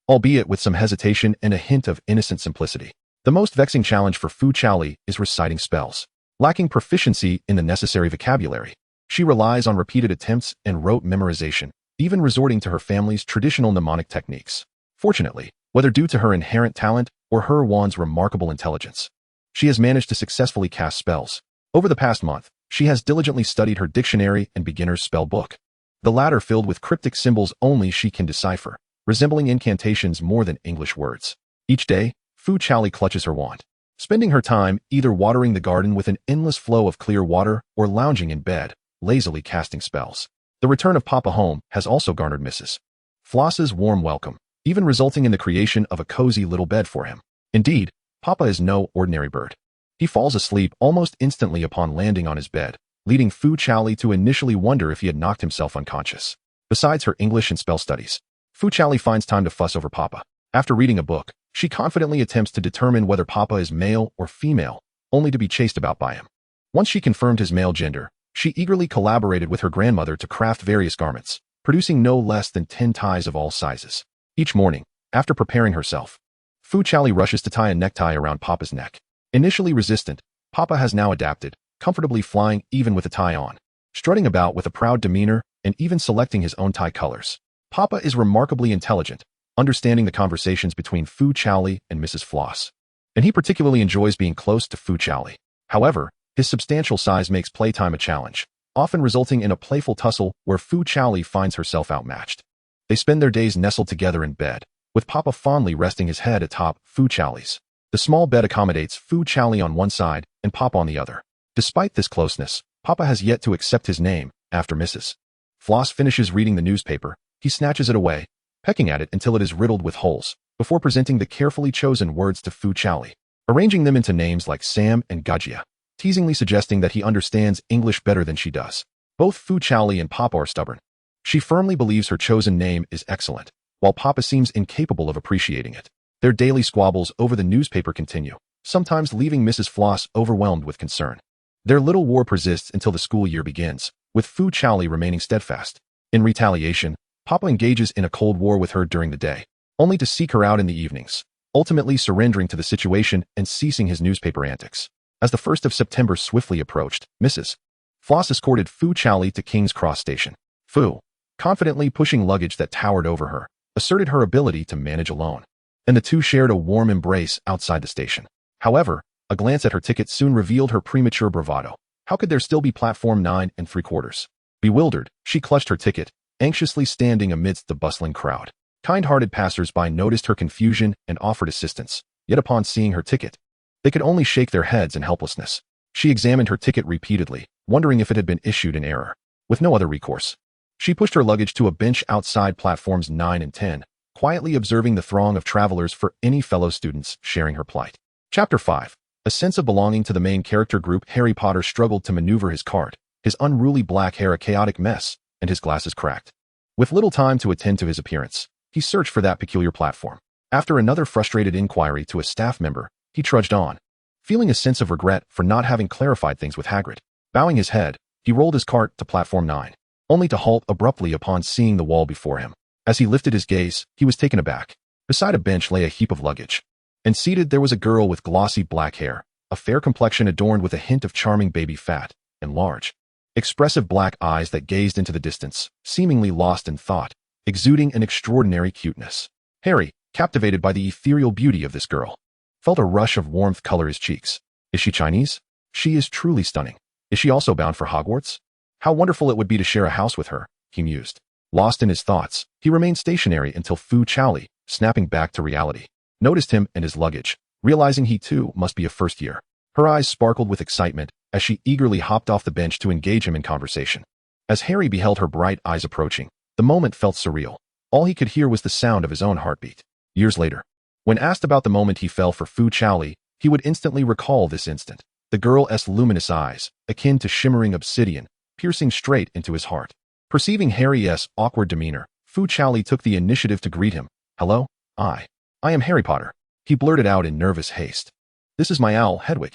albeit with some hesitation and a hint of innocent simplicity. The most vexing challenge for Fu Chaoli is reciting spells. Lacking proficiency in the necessary vocabulary, she relies on repeated attempts and rote memorization, even resorting to her family's traditional mnemonic techniques. Fortunately, whether due to her inherent talent or her wand's remarkable intelligence, she has managed to successfully cast spells. Over the past month, she has diligently studied her dictionary and beginner's spell book, the latter filled with cryptic symbols only she can decipher, resembling incantations more than English words. Each day, Fu Chaoli clutches her wand, spending her time either watering the garden with an endless flow of clear water or lounging in bed, lazily casting spells. The return of Papa home has also garnered Mrs. Floss's warm welcome, even resulting in the creation of a cozy little bed for him. Indeed, Papa is no ordinary bird. He falls asleep almost instantly upon landing on his bed, leading Fu Chaoli to initially wonder if he had knocked himself unconscious. Besides her English and spell studies, Fu Chaoli finds time to fuss over Papa. After reading a book, she confidently attempts to determine whether Papa is male or female, only to be chased about by him. Once she confirmed his male gender, she eagerly collaborated with her grandmother to craft various garments, producing no less than 10 ties of all sizes. Each morning, after preparing herself, Fu Chaoli rushes to tie a necktie around Papa's neck. Initially resistant, Papa has now adapted, comfortably flying even with a tie on, strutting about with a proud demeanor and even selecting his own tie colors. Papa is remarkably intelligent, understanding the conversations between Fu Chaoli and Mrs. Floss, and he particularly enjoys being close to Fu Chaoli. However, his substantial size makes playtime a challenge, often resulting in a playful tussle where Fu Chaoli finds herself outmatched. They spend their days nestled together in bed, with Papa fondly resting his head atop Fu Chaoli's. The small bed accommodates Fu Chaoli on one side and Papa on the other. Despite this closeness, Papa has yet to accept his name. After Mrs. Floss finishes reading the newspaper, he snatches it away, pecking at it until it is riddled with holes, before presenting the carefully chosen words to Fu Chaoli, arranging them into names like Sam and Gajia, teasingly suggesting that he understands English better than she does. Both Fu Chaoli and Papa are stubborn. She firmly believes her chosen name is excellent, while Papa seems incapable of appreciating it. Their daily squabbles over the newspaper continue, sometimes leaving Mrs. Floss overwhelmed with concern. Their little war persists until the school year begins, with Fu Chaoli remaining steadfast. In retaliation, Papa engages in a cold war with her during the day, only to seek her out in the evenings, ultimately surrendering to the situation and ceasing his newspaper antics. As the 1st of September swiftly approached, Mrs. Floss escorted Fu Chaoli to King's Cross Station. "Fu, confidently pushing luggage that towered over her, asserted her ability to manage alone. And the two shared a warm embrace outside the station. However, a glance at her ticket soon revealed her premature bravado. How could there still be platform 9 3/4? Bewildered, she clutched her ticket, anxiously standing amidst the bustling crowd. Kind-hearted passers-by noticed her confusion and offered assistance, yet upon seeing her ticket, they could only shake their heads in helplessness. She examined her ticket repeatedly, wondering if it had been issued in error. With no other recourse, she pushed her luggage to a bench outside platforms 9 and 10, quietly observing the throng of travelers for any fellow students sharing her plight. Chapter 5. A sense of belonging to the main character group. Harry Potter struggled to maneuver his cart, his unruly black hair a chaotic mess, and his glasses cracked. With little time to attend to his appearance, he searched for that peculiar platform. After another frustrated inquiry to a staff member, he trudged on, feeling a sense of regret for not having clarified things with Hagrid. Bowing his head, he rolled his cart to platform 9, only to halt abruptly upon seeing the wall before him. As he lifted his gaze, he was taken aback. Beside a bench lay a heap of luggage, and seated there was a girl with glossy black hair, a fair complexion adorned with a hint of charming baby fat, and large, expressive black eyes that gazed into the distance, seemingly lost in thought, exuding an extraordinary cuteness. Harry, captivated by the ethereal beauty of this girl, felt a rush of warmth color his cheeks. Is she Chinese? She is truly stunning. Is she also bound for Hogwarts? How wonderful it would be to share a house with her, he mused. Lost in his thoughts, he remained stationary until Fu Chaoli, snapping back to reality, noticed him and his luggage, realizing he too must be a first year. Her eyes sparkled with excitement as she eagerly hopped off the bench to engage him in conversation. As Harry beheld her bright eyes approaching, the moment felt surreal. All he could hear was the sound of his own heartbeat. Years later, when asked about the moment he fell for Fu Chaoli, he would instantly recall this instant. The girl's luminous eyes, akin to shimmering obsidian, piercing straight into his heart. Perceiving Harry's awkward demeanor, Fu Chaoli took the initiative to greet him. Hello, I am Harry Potter, he blurted out in nervous haste. This is my owl, Hedwig.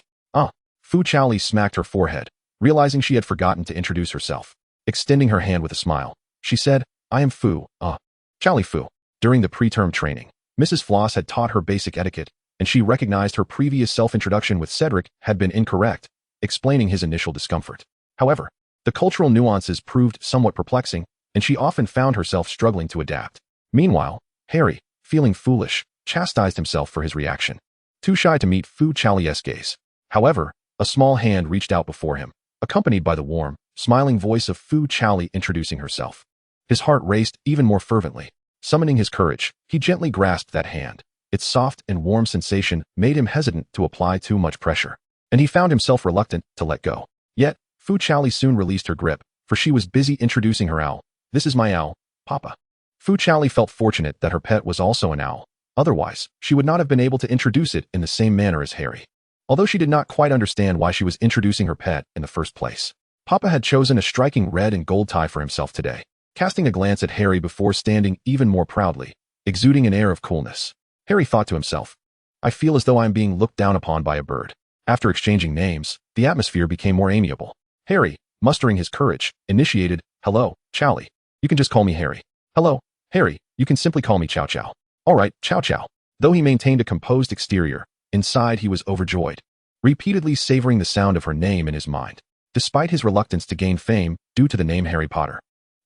Fu Chaoli smacked her forehead, realizing she had forgotten to introduce herself. Extending her hand with a smile, she said, I am Fu, Chaoli Fu. During the preterm training, Mrs. Floss had taught her basic etiquette, and she recognized her previous self-introduction with Cedric had been incorrect, explaining his initial discomfort. However, the cultural nuances proved somewhat perplexing, and she often found herself struggling to adapt. Meanwhile, Harry, feeling foolish, chastised himself for his reaction. Too shy to meet Fu Chaoli's gaze. However, a small hand reached out before him, accompanied by the warm, smiling voice of Fu Chaoli introducing herself. His heart raced even more fervently. Summoning his courage, he gently grasped that hand. Its soft and warm sensation made him hesitant to apply too much pressure, and he found himself reluctant to let go. Yet, Fu Chaoli soon released her grip, for she was busy introducing her owl. This is my owl, Papa. Fu Chaoli felt fortunate that her pet was also an owl. Otherwise, she would not have been able to introduce it in the same manner as Harry. Although she did not quite understand why she was introducing her pet in the first place. Papa had chosen a striking red and gold tie for himself today, casting a glance at Harry before standing even more proudly, exuding an air of coolness. Harry thought to himself, I feel as though I am being looked down upon by a bird. After exchanging names, the atmosphere became more amiable. Harry, mustering his courage, initiated, Hello, Chaoli. You can just call me Harry. Hello, Harry, you can simply call me Chow Chow. All right, Chow Chow. Though he maintained a composed exterior, inside he was overjoyed, repeatedly savoring the sound of her name in his mind. Despite his reluctance to gain fame due to the name Harry Potter,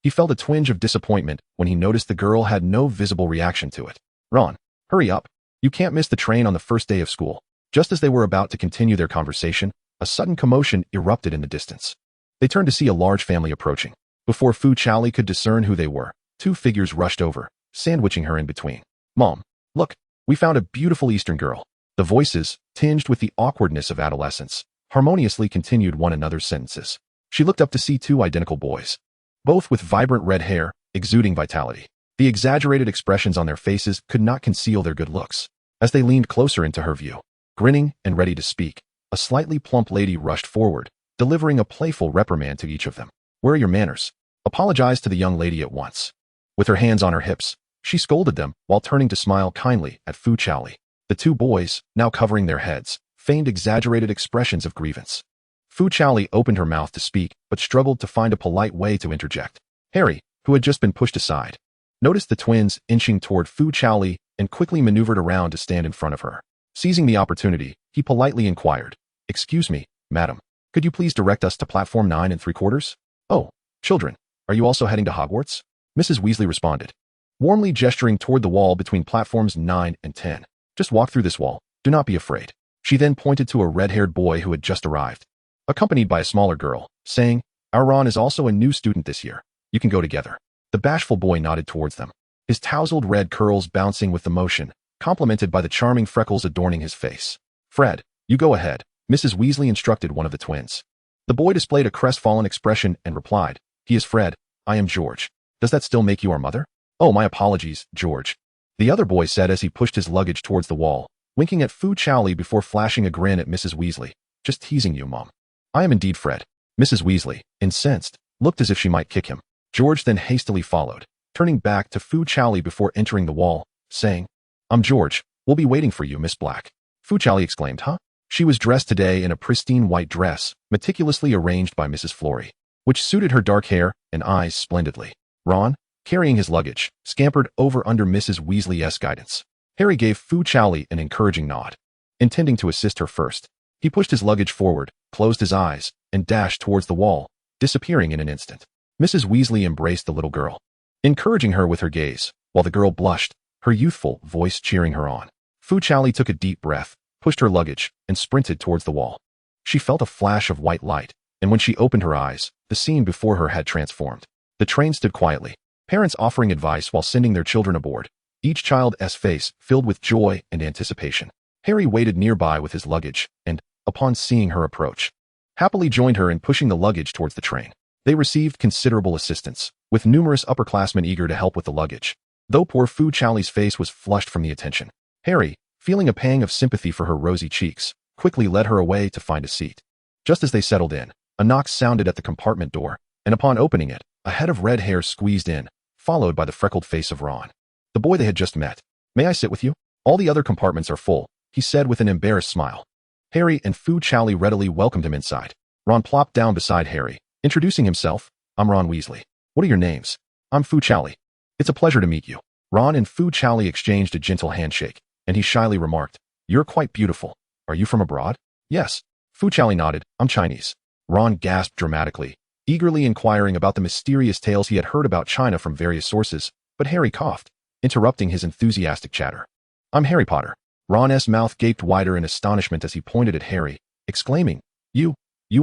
he felt a twinge of disappointment when he noticed the girl had no visible reaction to it. Ron, hurry up. You can't miss the train on the first day of school. Just as they were about to continue their conversation, a sudden commotion erupted in the distance. They turned to see a large family approaching. Before Fu Chaoli could discern who they were, two figures rushed over, sandwiching her in between. Mom, look, we found a beautiful Eastern girl. The voices, tinged with the awkwardness of adolescence, harmoniously continued one another's sentences. She looked up to see two identical boys, both with vibrant red hair, exuding vitality. The exaggerated expressions on their faces could not conceal their good looks. As they leaned closer into her view, grinning and ready to speak, a slightly plump lady rushed forward, delivering a playful reprimand to each of them. Where are your manners? Apologize to the young lady at once. With her hands on her hips, she scolded them while turning to smile kindly at Fu Chaoli. The two boys, now covering their heads, feigned exaggerated expressions of grievance. Fu Chaoli opened her mouth to speak, but struggled to find a polite way to interject. Harry, who had just been pushed aside, noticed the twins inching toward Fu Chaoli and quickly maneuvered around to stand in front of her. Seizing the opportunity, he politely inquired, Excuse me, madam, could you please direct us to platform 9 3/4? Oh, children, are you also heading to Hogwarts? Mrs. Weasley responded, warmly gesturing toward the wall between platforms 9 and 10. Just walk through this wall. Do not be afraid. She then pointed to a red-haired boy who had just arrived, accompanied by a smaller girl, saying, our Ron is also a new student this year. You can go together. The bashful boy nodded towards them, his tousled red curls bouncing with the motion, complemented by the charming freckles adorning his face. Fred, you go ahead, Mrs. Weasley instructed one of the twins. The boy displayed a crestfallen expression and replied, he is Fred, I am George. Does that still make you our mother? Oh, my apologies, George. The other boy said as he pushed his luggage towards the wall, winking at Fu Chaoli before flashing a grin at Mrs. Weasley. Just teasing you, Mom. I am indeed Fred. Mrs. Weasley, incensed, looked as if she might kick him. George then hastily followed, turning back to Fu Chaoli before entering the wall, saying, I'm George. We'll be waiting for you, Miss Black. Fu Chaoli exclaimed, huh? She was dressed today in a pristine white dress, meticulously arranged by Mrs. Florey, which suited her dark hair and eyes splendidly. Ron, carrying his luggage, scampered over under Mrs. Weasley's guidance. Harry gave Fu Chaoli an encouraging nod, intending to assist her first. He pushed his luggage forward, closed his eyes, and dashed towards the wall, disappearing in an instant. Mrs. Weasley embraced the little girl, encouraging her with her gaze, while the girl blushed, her youthful voice cheering her on. Fu Chaoli took a deep breath, pushed her luggage, and sprinted towards the wall. She felt a flash of white light, and when she opened her eyes, the scene before her had transformed. The train stood quietly, parents offering advice while sending their children aboard, each child's face filled with joy and anticipation. Harry waited nearby with his luggage, and, upon seeing her approach, happily joined her in pushing the luggage towards the train. They received considerable assistance, with numerous upperclassmen eager to help with the luggage, though poor Fu Chaoli's face was flushed from the attention. Harry, feeling a pang of sympathy for her rosy cheeks, quickly led her away to find a seat. Just as they settled in, a knock sounded at the compartment door, and upon opening it, a head of red hair squeezed in, followed by the freckled face of Ron, the boy they had just met. May I sit with you? All the other compartments are full, he said with an embarrassed smile. Harry and Fu Chaoli readily welcomed him inside. Ron plopped down beside Harry, introducing himself. I'm Ron Weasley. What are your names? I'm Fu Chaoli. It's a pleasure to meet you. Ron and Fu Chaoli exchanged a gentle handshake, and he shyly remarked, you're quite beautiful. Are you from abroad? Yes. Fu Chaoli nodded. I'm Chinese. Ron gasped dramatically, eagerly inquiring about the mysterious tales he had heard about China from various sources, but Harry coughed, interrupting his enthusiastic chatter. I'm Harry Potter. Ron's mouth gaped wider in astonishment as he pointed at Harry, exclaiming, You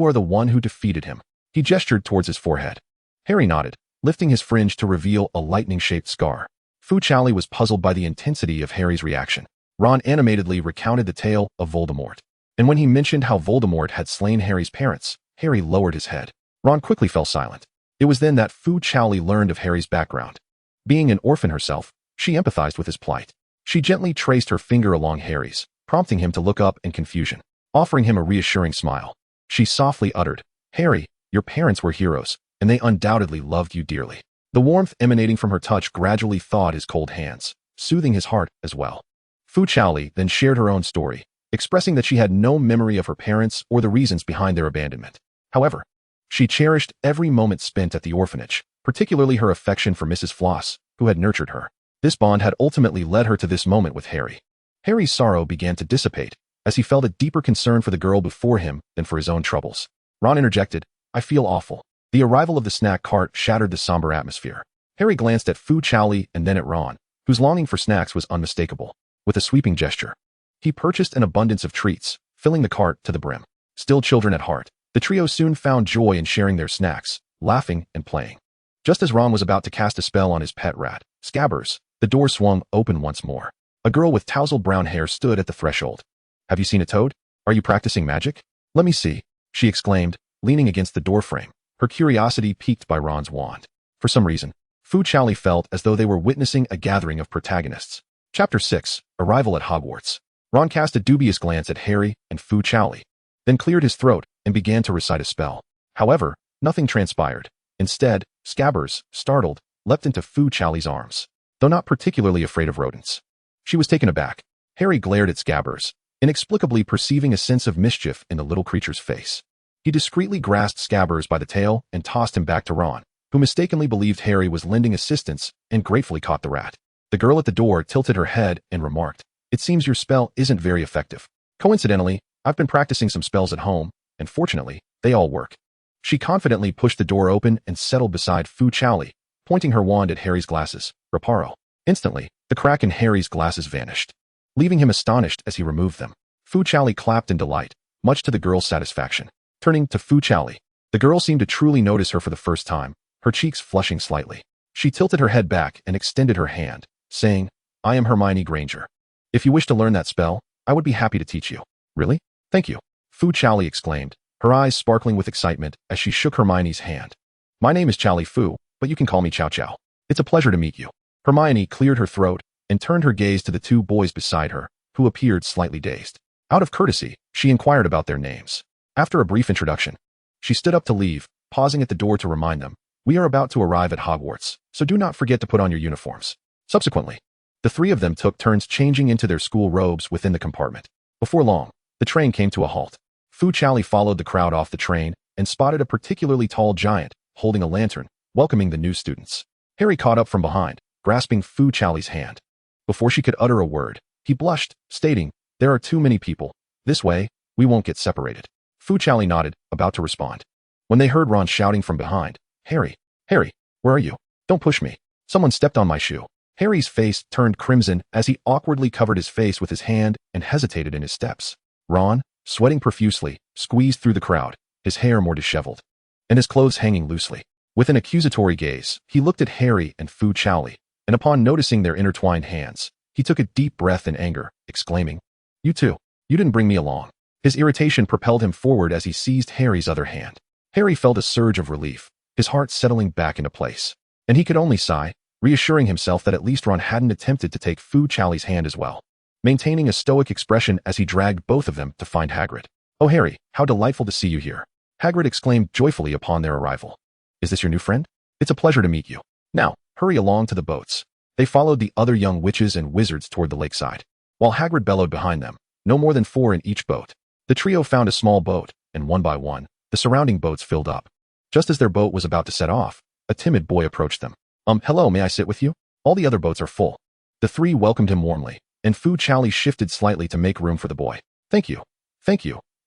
are the one who defeated him. He gestured towards his forehead. Harry nodded, lifting his fringe to reveal a lightning-shaped scar. Fu Chaoli was puzzled by the intensity of Harry's reaction. Ron animatedly recounted the tale of Voldemort, and when he mentioned how Voldemort had slain Harry's parents, Harry lowered his head. Ron quickly fell silent. It was then that Fu Chaoli learned of Harry's background. Being an orphan herself, she empathized with his plight. She gently traced her finger along Harry's, prompting him to look up in confusion, offering him a reassuring smile. She softly uttered, Harry, your parents were heroes, and they undoubtedly loved you dearly. The warmth emanating from her touch gradually thawed his cold hands, soothing his heart as well. Fu Chaoli then shared her own story, expressing that she had no memory of her parents or the reasons behind their abandonment. However, she cherished every moment spent at the orphanage, particularly her affection for Mrs. Floss, who had nurtured her. This bond had ultimately led her to this moment with Harry. Harry's sorrow began to dissipate, as he felt a deeper concern for the girl before him than for his own troubles. Ron interjected, I feel awful. The arrival of the snack cart shattered the somber atmosphere. Harry glanced at Fu Chaoli and then at Ron, whose longing for snacks was unmistakable. With a sweeping gesture, he purchased an abundance of treats, filling the cart to the brim. Still children at heart, the trio soon found joy in sharing their snacks, laughing and playing. Just as Ron was about to cast a spell on his pet rat, Scabbers, the door swung open once more. A girl with tousled brown hair stood at the threshold. Have you seen a toad? Are you practicing magic? Let me see, she exclaimed, leaning against the doorframe, her curiosity piqued by Ron's wand. For some reason, Fu Chaoli felt as though they were witnessing a gathering of protagonists. Chapter 6, Arrival at Hogwarts. Ron cast a dubious glance at Harry and Fu Chaoli, then cleared his throat and began to recite a spell. However, nothing transpired. Instead, Scabbers, startled, leapt into Fu Chaoli's arms, though not particularly afraid of rodents. She was taken aback. Harry glared at Scabbers, inexplicably perceiving a sense of mischief in the little creature's face. He discreetly grasped Scabbers by the tail and tossed him back to Ron, who mistakenly believed Harry was lending assistance and gratefully caught the rat. The girl at the door tilted her head and remarked, It seems your spell isn't very effective. Coincidentally, I've been practicing some spells at home, and fortunately, they all work. She confidently pushed the door open and settled beside Fu Chaoli, pointing her wand at Harry's glasses. Reparo. Instantly, the crack in Harry's glasses vanished, leaving him astonished as he removed them. Fu Chaoli clapped in delight, much to the girl's satisfaction. Turning to Fu Chaoli, the girl seemed to truly notice her for the first time, her cheeks flushing slightly. She tilted her head back and extended her hand, saying, I am Hermione Granger. If you wish to learn that spell, I would be happy to teach you. Really? Thank you. Fu Chaoli exclaimed, her eyes sparkling with excitement as she shook Hermione's hand. My name is Chaoli Fu, but you can call me Chow Chow. It's a pleasure to meet you. Hermione cleared her throat and turned her gaze to the two boys beside her, who appeared slightly dazed. Out of courtesy, she inquired about their names. After a brief introduction, she stood up to leave, pausing at the door to remind them, we are about to arrive at Hogwarts, so do not forget to put on your uniforms. Subsequently, the three of them took turns changing into their school robes within the compartment. Before long, the train came to a halt. Fu Chaoli followed the crowd off the train and spotted a particularly tall giant holding a lantern, welcoming the new students. Harry caught up from behind, grasping Fu Chaoli's hand. Before she could utter a word, he blushed, stating, there are too many people. This way, we won't get separated. Fu Chaoli nodded, about to respond, when they heard Ron shouting from behind, Harry, where are you? Don't push me. Someone stepped on my shoe. Harry's face turned crimson as he awkwardly covered his face with his hand and hesitated in his steps. Ron, sweating profusely, squeezed through the crowd, his hair more disheveled, and his clothes hanging loosely. With an accusatory gaze, he looked at Harry and Fu Chaoli, and upon noticing their intertwined hands, he took a deep breath in anger, exclaiming, You two, you didn't bring me along. His irritation propelled him forward as he seized Harry's other hand. Harry felt a surge of relief, his heart settling back into place, and he could only sigh, reassuring himself that at least Ron hadn't attempted to take Fu Chaoli's hand as well, maintaining a stoic expression as he dragged both of them to find Hagrid. Oh Harry, how delightful to see you here. Hagrid exclaimed joyfully upon their arrival. Is this your new friend? It's a pleasure to meet you. Now, hurry along to the boats. They followed the other young witches and wizards toward the lakeside, while Hagrid bellowed behind them, no more than 4 in each boat. The trio found a small boat, and one by one, the surrounding boats filled up. Just as their boat was about to set off, a timid boy approached them. Hello, may I sit with you? All the other boats are full. The three welcomed him warmly, and Fu Chaoli shifted slightly to make room for the boy. Thank you,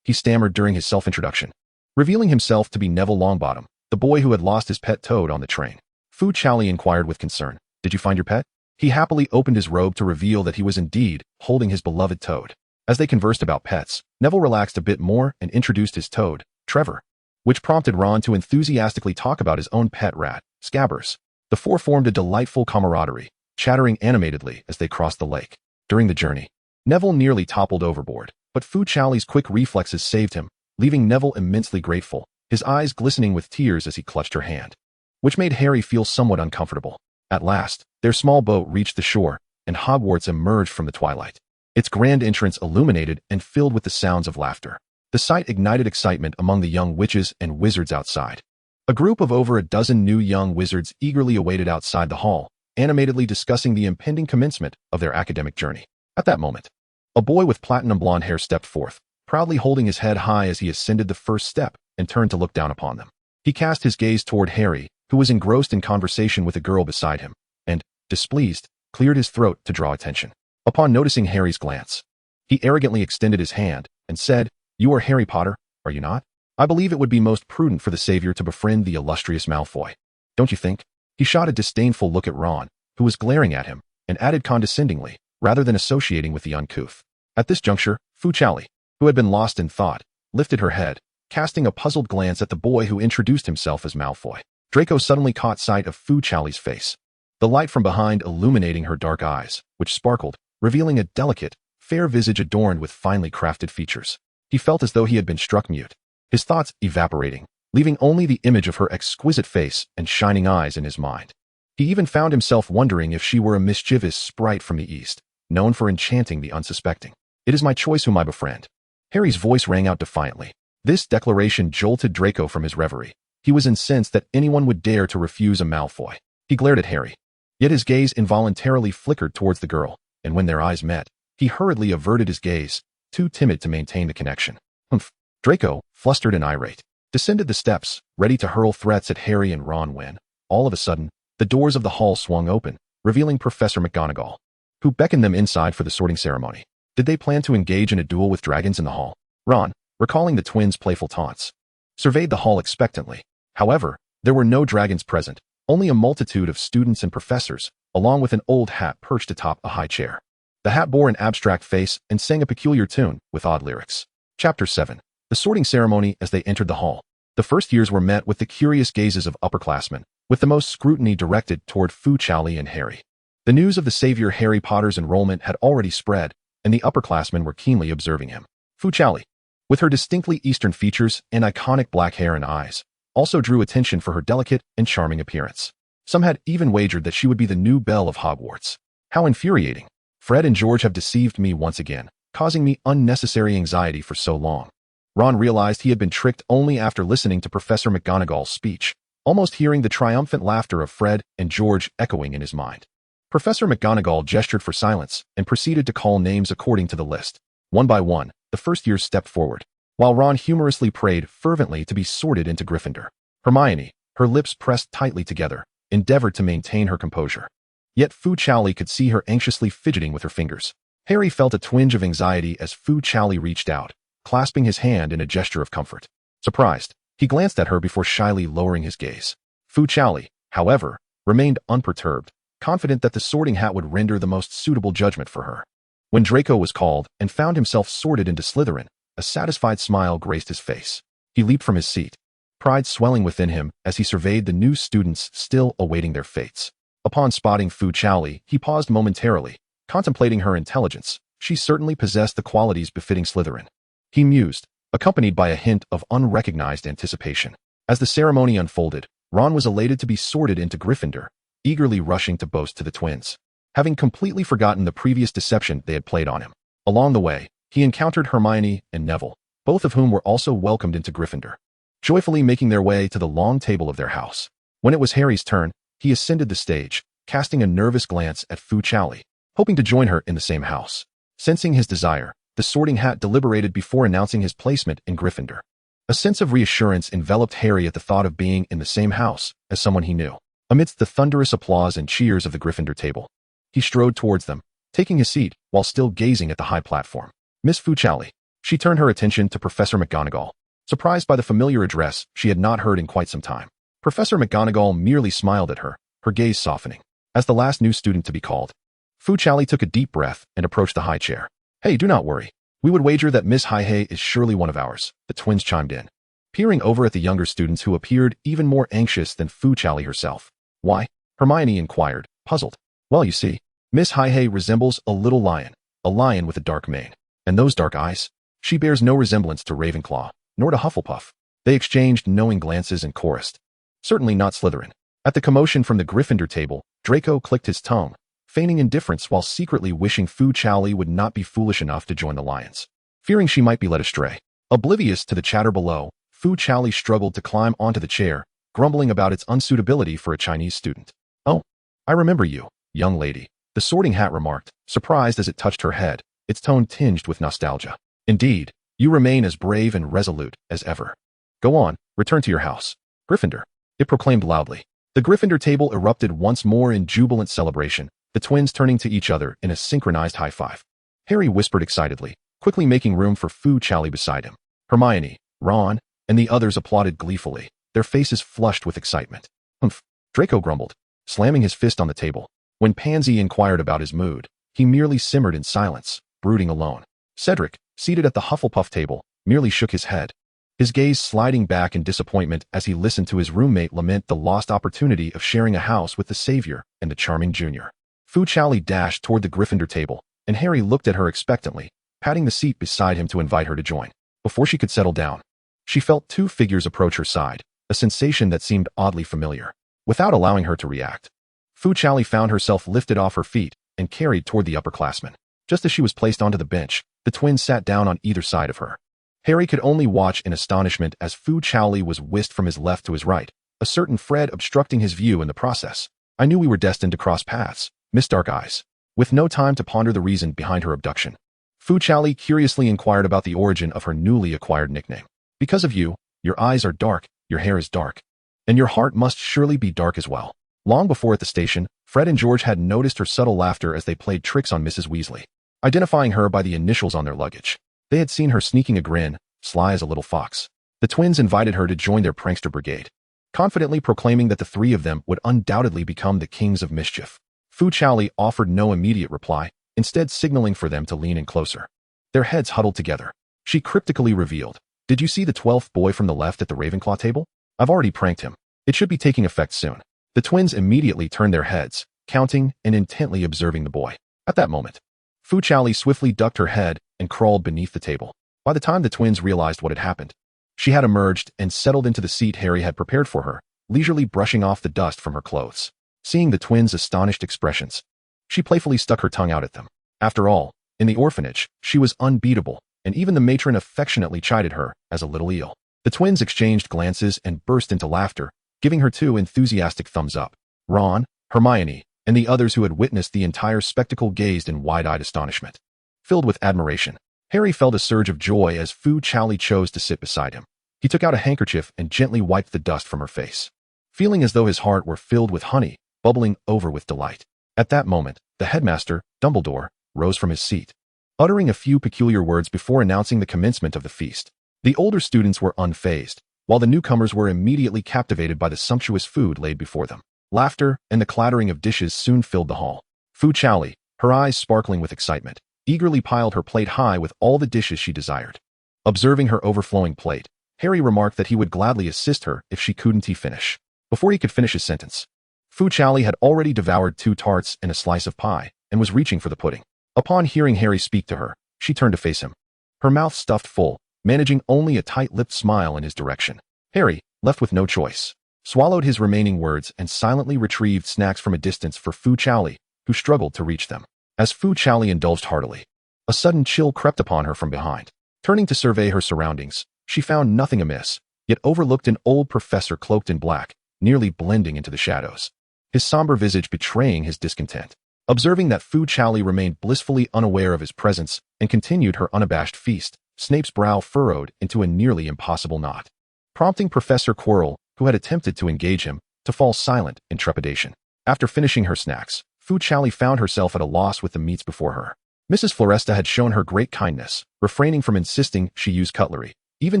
he stammered during his self-introduction, revealing himself to be Neville Longbottom, the boy who had lost his pet toad on the train. Fu Chaoli inquired with concern, Did you find your pet? He happily opened his robe to reveal that he was indeed holding his beloved toad. As they conversed about pets, Neville relaxed a bit more and introduced his toad, Trevor, which prompted Ron to enthusiastically talk about his own pet rat, Scabbers. The four formed a delightful camaraderie, chattering animatedly as they crossed the lake. During the journey, Neville nearly toppled overboard, but Fu Chaoli's quick reflexes saved him, leaving Neville immensely grateful, his eyes glistening with tears as he clutched her hand, which made Harry feel somewhat uncomfortable. At last, their small boat reached the shore, and Hogwarts emerged from the twilight, its grand entrance illuminated and filled with the sounds of laughter. The sight ignited excitement among the young witches and wizards outside. A group of over a dozen new young wizards eagerly awaited outside the hall, animatedly discussing the impending commencement of their academic journey. At that moment, a boy with platinum blonde hair stepped forth, proudly holding his head high as he ascended the first step and turned to look down upon them. He cast his gaze toward Harry, who was engrossed in conversation with a girl beside him, and, displeased, cleared his throat to draw attention. Upon noticing Harry's glance, he arrogantly extended his hand and said, You are Harry Potter, are you not? I believe it would be most prudent for the Savior to befriend the illustrious Malfoy. Don't you think? He shot a disdainful look at Ron, who was glaring at him, and added condescendingly, rather than associating with the uncouth. At this juncture, Fu Chaoli, who had been lost in thought, lifted her head, casting a puzzled glance at the boy who introduced himself as Malfoy. Draco suddenly caught sight of Fu Chaoli's face, the light from behind illuminating her dark eyes, which sparkled, revealing a delicate, fair visage adorned with finely crafted features. He felt as though he had been struck mute, his thoughts evaporating, leaving only the image of her exquisite face and shining eyes in his mind. He even found himself wondering if she were a mischievous sprite from the East, known for enchanting the unsuspecting. It is my choice whom I befriend. Harry's voice rang out defiantly. This declaration jolted Draco from his reverie. He was incensed that anyone would dare to refuse a Malfoy. He glared at Harry, yet his gaze involuntarily flickered towards the girl, and when their eyes met, he hurriedly averted his gaze, too timid to maintain the connection. Humph! Draco, flustered and irate, descended the steps, ready to hurl threats at Harry and Ron when, all of a sudden, the doors of the hall swung open, revealing Professor McGonagall, who beckoned them inside for the sorting ceremony. Did they plan to engage in a duel with dragons in the hall? Ron, recalling the twins' playful taunts, surveyed the hall expectantly. However, there were no dragons present, only a multitude of students and professors, along with an old hat perched atop a high chair. The hat bore an abstract face and sang a peculiar tune with odd lyrics. Chapter 7. The sorting ceremony. As they entered the hall, the first years were met with the curious gazes of upperclassmen, with the most scrutiny directed toward Fu Chaoli and Harry. The news of the savior Harry Potter's enrollment had already spread, and the upperclassmen were keenly observing him. Fu Chaoli, with her distinctly Eastern features and iconic black hair and eyes, also drew attention for her delicate and charming appearance. Some had even wagered that she would be the new belle of Hogwarts. How infuriating. Fred and George have deceived me once again, causing me unnecessary anxiety for so long. Ron realized he had been tricked only after listening to Professor McGonagall's speech, almost hearing the triumphant laughter of Fred and George echoing in his mind. Professor McGonagall gestured for silence and proceeded to call names according to the list. One by one, the first years stepped forward, while Ron humorously prayed fervently to be sorted into Gryffindor. Hermione, her lips pressed tightly together, endeavored to maintain her composure. Yet Fu Chaoli could see her anxiously fidgeting with her fingers. Harry felt a twinge of anxiety as Fu Chaoli reached out, clasping his hand in a gesture of comfort. Surprised, he glanced at her before shyly lowering his gaze. Fu Chaoli, however, remained unperturbed, confident that the sorting hat would render the most suitable judgment for her. When Draco was called and found himself sorted into Slytherin, a satisfied smile graced his face. He leaped from his seat, pride swelling within him as he surveyed the new students still awaiting their fates. Upon spotting Fu Chaoli, he paused momentarily, contemplating her intelligence. She certainly possessed the qualities befitting Slytherin. He mused, accompanied by a hint of unrecognized anticipation. As the ceremony unfolded, Ron was elated to be sorted into Gryffindor, eagerly rushing to boast to the twins, having completely forgotten the previous deception they had played on him. Along the way, he encountered Hermione and Neville, both of whom were also welcomed into Gryffindor, joyfully making their way to the long table of their house. When it was Harry's turn, he ascended the stage, casting a nervous glance at Fu Chaoli, hoping to join her in the same house. Sensing his desire, the sorting hat deliberated before announcing his placement in Gryffindor. A sense of reassurance enveloped Harry at the thought of being in the same house as someone he knew. Amidst the thunderous applause and cheers of the Gryffindor table, he strode towards them, taking his seat while still gazing at the high platform. Miss Fu Chaoli. She turned her attention to Professor McGonagall, surprised by the familiar address she had not heard in quite some time. Professor McGonagall merely smiled at her, her gaze softening. As the last new student to be called, Fu Chaoli took a deep breath and approached the high chair. Hey, do not worry. We would wager that Miss Highhay is surely one of ours, the twins chimed in, peering over at the younger students who appeared even more anxious than Fu Chaoli herself. Why? Hermione inquired, puzzled. Well, you see, Miss Highhay resembles a little lion, a lion with a dark mane. And those dark eyes? She bears no resemblance to Ravenclaw, nor to Hufflepuff. They exchanged knowing glances and chorused. Certainly not Slytherin. At the commotion from the Gryffindor table, Draco clicked his tongue, feigning indifference while secretly wishing Fu Chaoli would not be foolish enough to join the lions, fearing she might be led astray. Oblivious to the chatter below, Fu Chaoli struggled to climb onto the chair, grumbling about its unsuitability for a Chinese student. Oh, I remember you, young lady, the sorting hat remarked, surprised as it touched her head, its tone tinged with nostalgia. Indeed, you remain as brave and resolute as ever. Go on, return to your house. Gryffindor, it proclaimed loudly. The Gryffindor table erupted once more in jubilant celebration, the twins turning to each other in a synchronized high five. Harry whispered excitedly, quickly making room for Fu Chaoli beside him. Hermione, Ron, and the others applauded gleefully, their faces flushed with excitement. Humph, Draco grumbled, slamming his fist on the table. When Pansy inquired about his mood, he merely simmered in silence, brooding alone. Cedric, seated at the Hufflepuff table, merely shook his head, his gaze sliding back in disappointment as he listened to his roommate lament the lost opportunity of sharing a house with the savior and the charming junior. Fu Chaoli dashed toward the Gryffindor table, and Harry looked at her expectantly, patting the seat beside him to invite her to join. Before she could settle down, she felt two figures approach her side, a sensation that seemed oddly familiar. Without allowing her to react, Fu Chaoli found herself lifted off her feet and carried toward the upperclassmen. Just as she was placed onto the bench, the twins sat down on either side of her. Harry could only watch in astonishment as Fu Chaoli was whisked from his left to his right, a certain Fred obstructing his view in the process. I knew we were destined to cross paths, Miss Dark Eyes. With no time to ponder the reason behind her abduction, Fu Chaoli curiously inquired about the origin of her newly acquired nickname. Because of you, your eyes are dark, your hair is dark, and your heart must surely be dark as well. Long before at the station, Fred and George had noticed her subtle laughter as they played tricks on Mrs. Weasley, identifying her by the initials on their luggage. They had seen her sneaking a grin, sly as a little fox. The twins invited her to join their prankster brigade. confidently proclaiming that the three of them would undoubtedly become the kings of mischief. Fu Chaoli offered no immediate reply, instead signaling for them to lean in closer. Their heads huddled together. She cryptically revealed, "Did you see the 12th boy from the left at the Ravenclaw table? I've already pranked him. It should be taking effect soon." The twins immediately turned their heads, counting and intently observing the boy. At that moment, Fu Chaoli swiftly ducked her head and crawled beneath the table. By the time the twins realized what had happened, she had emerged and settled into the seat Harry had prepared for her, leisurely brushing off the dust from her clothes. Seeing the twins' astonished expressions, she playfully stuck her tongue out at them. After all, in the orphanage, she was unbeatable, and even the matron affectionately chided her as a little eel. The twins exchanged glances and burst into laughter, giving her two enthusiastic thumbs up. Ron, Hermione, and the others who had witnessed the entire spectacle gazed in wide-eyed astonishment. Filled with admiration, Harry felt a surge of joy as Fu Chaoli chose to sit beside him. He took out a handkerchief and gently wiped the dust from her face, feeling as though his heart were filled with honey, bubbling over with delight. At that moment, the headmaster, Dumbledore, rose from his seat, uttering a few peculiar words before announcing the commencement of the feast. The older students were unfazed, while the newcomers were immediately captivated by the sumptuous food laid before them. Laughter and the clattering of dishes soon filled the hall. Fu Chaoli, her eyes sparkling with excitement, eagerly piled her plate high with all the dishes she desired. Observing her overflowing plate, Harry remarked that he would gladly assist her if she couldn't finish. Before he could finish his sentence, Fu Chaoli had already devoured 2 tarts and a slice of pie, and was reaching for the pudding. Upon hearing Harry speak to her, she turned to face him, her mouth stuffed full, managing only a tight-lipped smile in his direction. Harry, left with no choice, swallowed his remaining words and silently retrieved snacks from a distance for Fu Chaoli, who struggled to reach them. As Fu Chaoli indulged heartily, a sudden chill crept upon her from behind. Turning to survey her surroundings, she found nothing amiss, yet overlooked an old professor cloaked in black, nearly blending into the shadows, his somber visage betraying his discontent. Observing that Fu Chaoli remained blissfully unaware of his presence and continued her unabashed feast, Snape's brow furrowed into a nearly impossible knot, prompting Professor Quirrell, who had attempted to engage him, to fall silent in trepidation. After finishing her snacks, Fu Chaoli found herself at a loss with the meats before her. Mrs. Floresta had shown her great kindness, refraining from insisting she use cutlery, even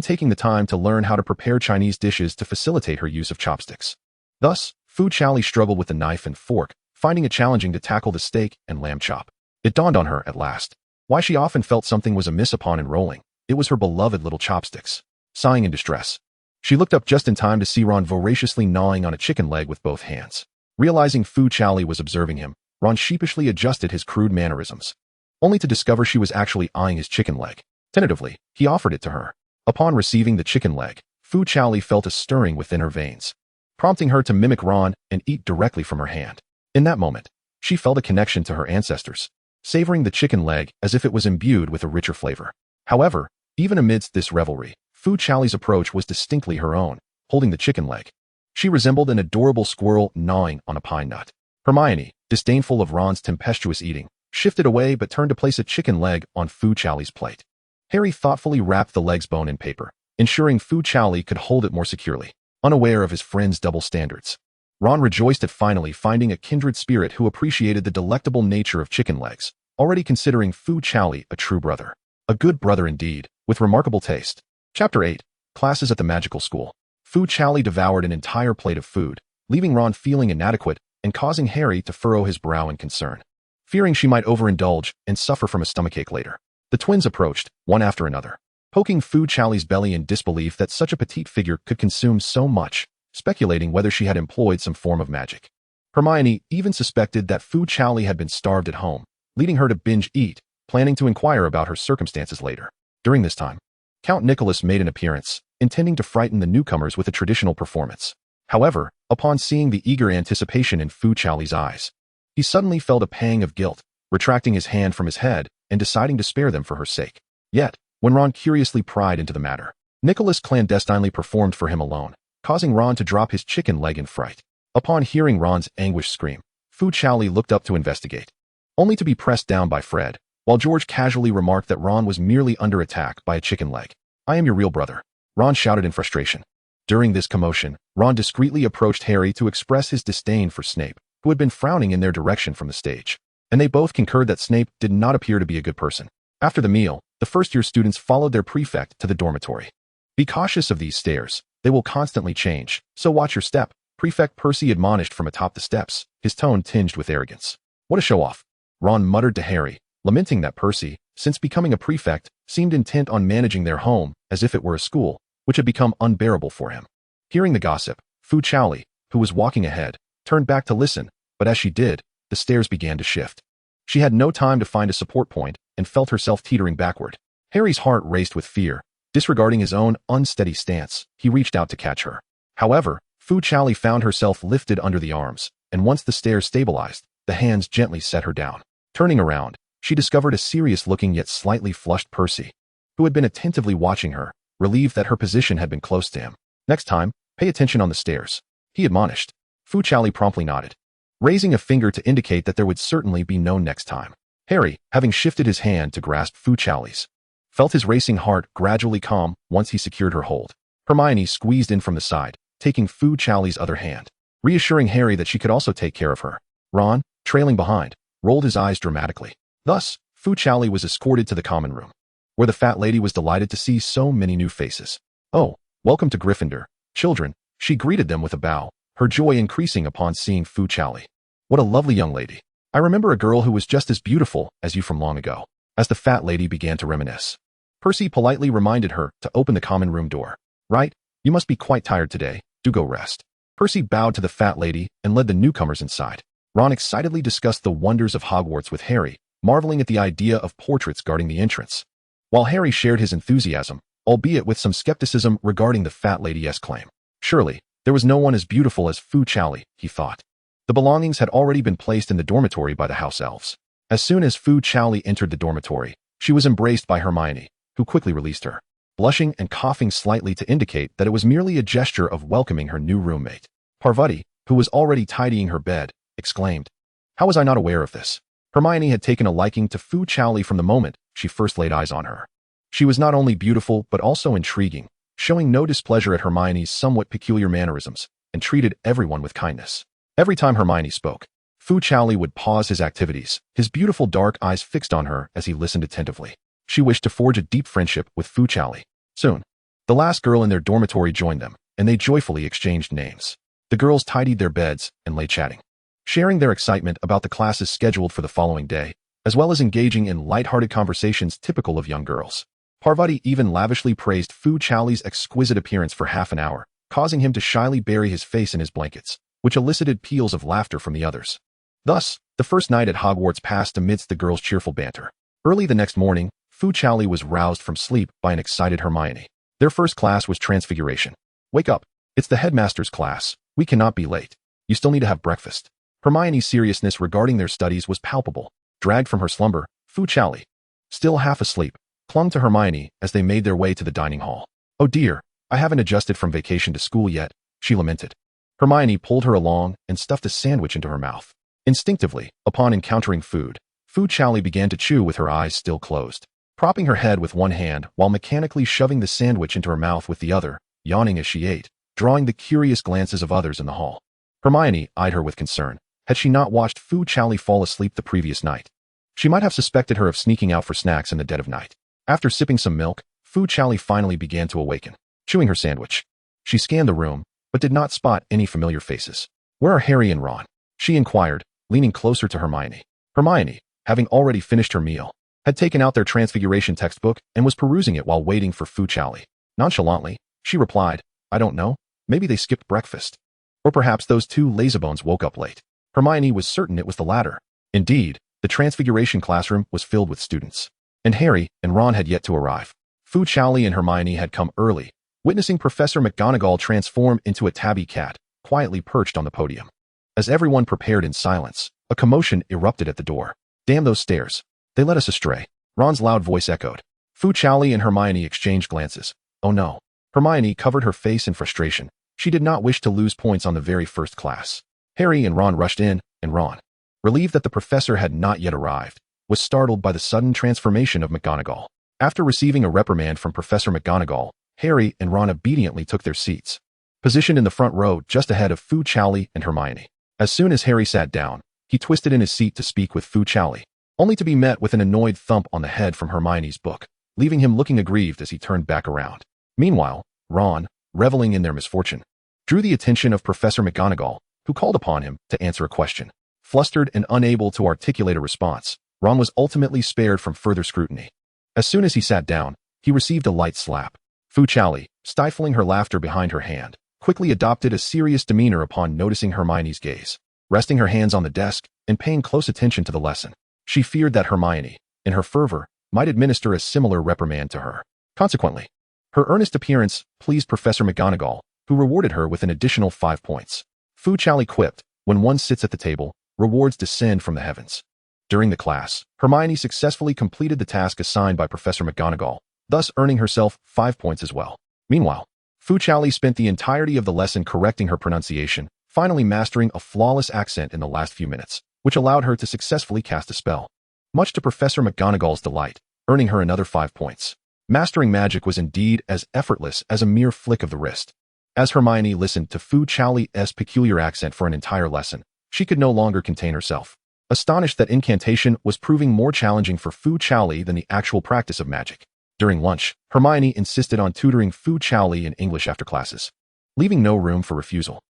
taking the time to learn how to prepare Chinese dishes to facilitate her use of chopsticks. Thus, Fu Chaoli struggled with the knife and fork, finding it challenging to tackle the steak and lamb chop. It dawned on her, at last, why she often felt something was amiss upon enrolling. It was her beloved little chopsticks. Sighing in distress, she looked up just in time to see Ron voraciously gnawing on a chicken leg with both hands. Realizing Fu Chaoli was observing him, Ron sheepishly adjusted his crude mannerisms, only to discover she was actually eyeing his chicken leg. Tentatively, he offered it to her. Upon receiving the chicken leg, Fu Chaoli felt a stirring within her veins, prompting her to mimic Ron and eat directly from her hand. In that moment, she felt a connection to her ancestors, savoring the chicken leg as if it was imbued with a richer flavor. However, even amidst this revelry, Fu Chaoli's approach was distinctly her own, holding the chicken leg. She resembled an adorable squirrel gnawing on a pine nut. Hermione, disdainful of Ron's tempestuous eating, shifted away but turned to place a chicken leg on Fu Chaoli's plate. Harry thoughtfully wrapped the leg's bone in paper, ensuring Fu Chaoli could hold it more securely, unaware of his friend's double standards. Ron rejoiced at finally finding a kindred spirit who appreciated the delectable nature of chicken legs, already considering Fu Chaoli a true brother. A good brother indeed, with remarkable taste. Chapter 8. Classes at the Magical School. Fu Chaoli devoured an entire plate of food, leaving Ron feeling inadequate and causing Harry to furrow his brow in concern, fearing she might overindulge and suffer from a stomachache later. The twins approached, one after another, poking Fu Chaoli's belly in disbelief that such a petite figure could consume so much, speculating whether she had employed some form of magic. Hermione even suspected that Fu Chaoli had been starved at home, leading her to binge eat, planning to inquire about her circumstances later. During this time, Count Nicholas made an appearance, intending to frighten the newcomers with a traditional performance. However, upon seeing the eager anticipation in Fu Chaoli's eyes, he suddenly felt a pang of guilt, retracting his hand from his head and deciding to spare them for her sake. Yet, when Ron curiously pried into the matter, Nicholas clandestinely performed for him alone, causing Ron to drop his chicken leg in fright. Upon hearing Ron's anguished scream, Fu Chaoli looked up to investigate, only to be pressed down by Fred, while George casually remarked that Ron was merely under attack by a chicken leg. "I am your real brother," Ron shouted in frustration. During this commotion, Ron discreetly approached Harry to express his disdain for Snape, who had been frowning in their direction from the stage, and they both concurred that Snape did not appear to be a good person. After the meal, the first-year students followed their prefect to the dormitory. "Be cautious of these stairs," They will constantly change, so watch your step, Prefect Percy admonished from atop the steps, his tone tinged with arrogance. What a show-off, Ron muttered to Harry, lamenting that Percy, since becoming a prefect, seemed intent on managing their home as if it were a school, which had become unbearable for him. Hearing the gossip, Fu Chaoli, who was walking ahead, turned back to listen, but as she did, the stairs began to shift. She had no time to find a support point and felt herself teetering backward. Harry's heart raced with fear. Disregarding his own unsteady stance, he reached out to catch her. However, Fu Chaoli found herself lifted under the arms, and once the stairs stabilized, the hands gently set her down. Turning around, she discovered a serious-looking yet slightly flushed Percy, who had been attentively watching her, relieved that her position had been close to him. Next time, pay attention on the stairs, he admonished. Fu Chaoli promptly nodded, raising a finger to indicate that there would certainly be no next time. Harry, having shifted his hand to grasp Fu Chaoli's, felt his racing heart gradually calm once he secured her hold. Hermione squeezed in from the side, taking Fu Chaoli's other hand, reassuring Harry that she could also take care of her. Ron, trailing behind, rolled his eyes dramatically. Thus, Fu Chaoli was escorted to the common room, where the fat lady was delighted to see so many new faces. Oh, welcome to Gryffindor, children, she greeted them with a bow, her joy increasing upon seeing Fu Chaoli. What a lovely young lady. I remember a girl who was just as beautiful as you from long ago. As the fat lady began to reminisce, Percy politely reminded her to open the common room door. Right, you must be quite tired today, do go rest. Percy bowed to the fat lady and led the newcomers inside. Ron excitedly discussed the wonders of Hogwarts with Harry, marveling at the idea of portraits guarding the entrance, while Harry shared his enthusiasm, albeit with some skepticism regarding the fat lady's claim. Surely, there was no one as beautiful as Fu Chaoli, he thought. The belongings had already been placed in the dormitory by the house elves. As soon as Fu Chaoli entered the dormitory, she was embraced by Hermione, who quickly released her, blushing and coughing slightly to indicate that it was merely a gesture of welcoming her new roommate. Parvati, who was already tidying her bed, exclaimed, "How was I not aware of this?" Hermione had taken a liking to Fu Chaoli from the moment she first laid eyes on her. She was not only beautiful but also intriguing, showing no displeasure at Hermione's somewhat peculiar mannerisms, and treated everyone with kindness. Every time Hermione spoke, Fu Chaoli would pause his activities, his beautiful dark eyes fixed on her as he listened attentively. She wished to forge a deep friendship with Fu Chaoli. Soon, the last girl in their dormitory joined them, and they joyfully exchanged names. The girls tidied their beds and lay chatting, sharing their excitement about the classes scheduled for the following day, as well as engaging in light-hearted conversations typical of young girls. Parvati even lavishly praised Fu Chaoli's exquisite appearance for half an hour, causing him to shyly bury his face in his blankets, which elicited peals of laughter from the others. Thus, the first night at Hogwarts passed amidst the girls' cheerful banter. Early the next morning, Fu Chaoli was roused from sleep by an excited Hermione. Their first class was Transfiguration. "Wake up, it's the headmaster's class, we cannot be late. You still need to have breakfast." Hermione's seriousness regarding their studies was palpable. Dragged from her slumber, Fu Chaoli, still half asleep, clung to Hermione as they made their way to the dining hall. "Oh dear, I haven't adjusted from vacation to school yet," she lamented. Hermione pulled her along and stuffed a sandwich into her mouth. Instinctively, upon encountering food, Fu Chaoli began to chew with her eyes still closed, propping her head with one hand while mechanically shoving the sandwich into her mouth with the other, yawning as she ate, drawing the curious glances of others in the hall. Hermione eyed her with concern. Had she not watched Fu Chaoli fall asleep the previous night, she might have suspected her of sneaking out for snacks in the dead of night. After sipping some milk, Fu Chaoli finally began to awaken. Chewing her sandwich, she scanned the room, but did not spot any familiar faces. "Where are Harry and Ron?" she inquired, leaning closer to Hermione. Hermione, having already finished her meal, had taken out their Transfiguration textbook and was perusing it while waiting for Fu Chaoli. Nonchalantly, she replied, "I don't know, maybe they skipped breakfast. Or perhaps those two lazybones woke up late." Hermione was certain it was the latter. Indeed, the Transfiguration classroom was filled with students, and Harry and Ron had yet to arrive. Fu Chaoli and Hermione had come early, witnessing Professor McGonagall transform into a tabby cat, quietly perched on the podium. As everyone prepared in silence, a commotion erupted at the door. "Damn those stairs. They led us astray," Ron's loud voice echoed. Fu Chaoli and Hermione exchanged glances. "Oh no." Hermione covered her face in frustration. She did not wish to lose points on the very first class. Harry and Ron rushed in, and Ron, relieved that the professor had not yet arrived, was startled by the sudden transformation of McGonagall. After receiving a reprimand from Professor McGonagall, Harry and Ron obediently took their seats, positioned in the front row just ahead of Fu Chaoli and Hermione. As soon as Harry sat down, he twisted in his seat to speak with Fu Chaoli, only to be met with an annoyed thump on the head from Hermione's book, leaving him looking aggrieved as he turned back around. Meanwhile, Ron, reveling in their misfortune, drew the attention of Professor McGonagall, who called upon him to answer a question. Flustered and unable to articulate a response, Ron was ultimately spared from further scrutiny. As soon as he sat down, he received a light slap. Fu Chaoli, stifling her laughter behind her hand, quickly adopted a serious demeanor upon noticing Hermione's gaze. Resting her hands on the desk and paying close attention to the lesson, she feared that Hermione, in her fervor, might administer a similar reprimand to her. Consequently, her earnest appearance pleased Professor McGonagall, who rewarded her with an additional 5 points. Fu Chaoli quipped, "When one sits at the table, rewards descend from the heavens." During the class, Hermione successfully completed the task assigned by Professor McGonagall, thus earning herself 5 points as well. Meanwhile, Fu Chaoli spent the entirety of the lesson correcting her pronunciation, finally mastering a flawless accent in the last few minutes, which allowed her to successfully cast a spell. Much to Professor McGonagall's delight, earning her another 5 points. Mastering magic was indeed as effortless as a mere flick of the wrist. As Hermione listened to Fu Chaoli's peculiar accent for an entire lesson, she could no longer contain herself. Astonished that incantation was proving more challenging for Fu Chaoli than the actual practice of magic. During lunch, Hermione insisted on tutoring Fu Chaoli in English after classes, leaving no room for refusal.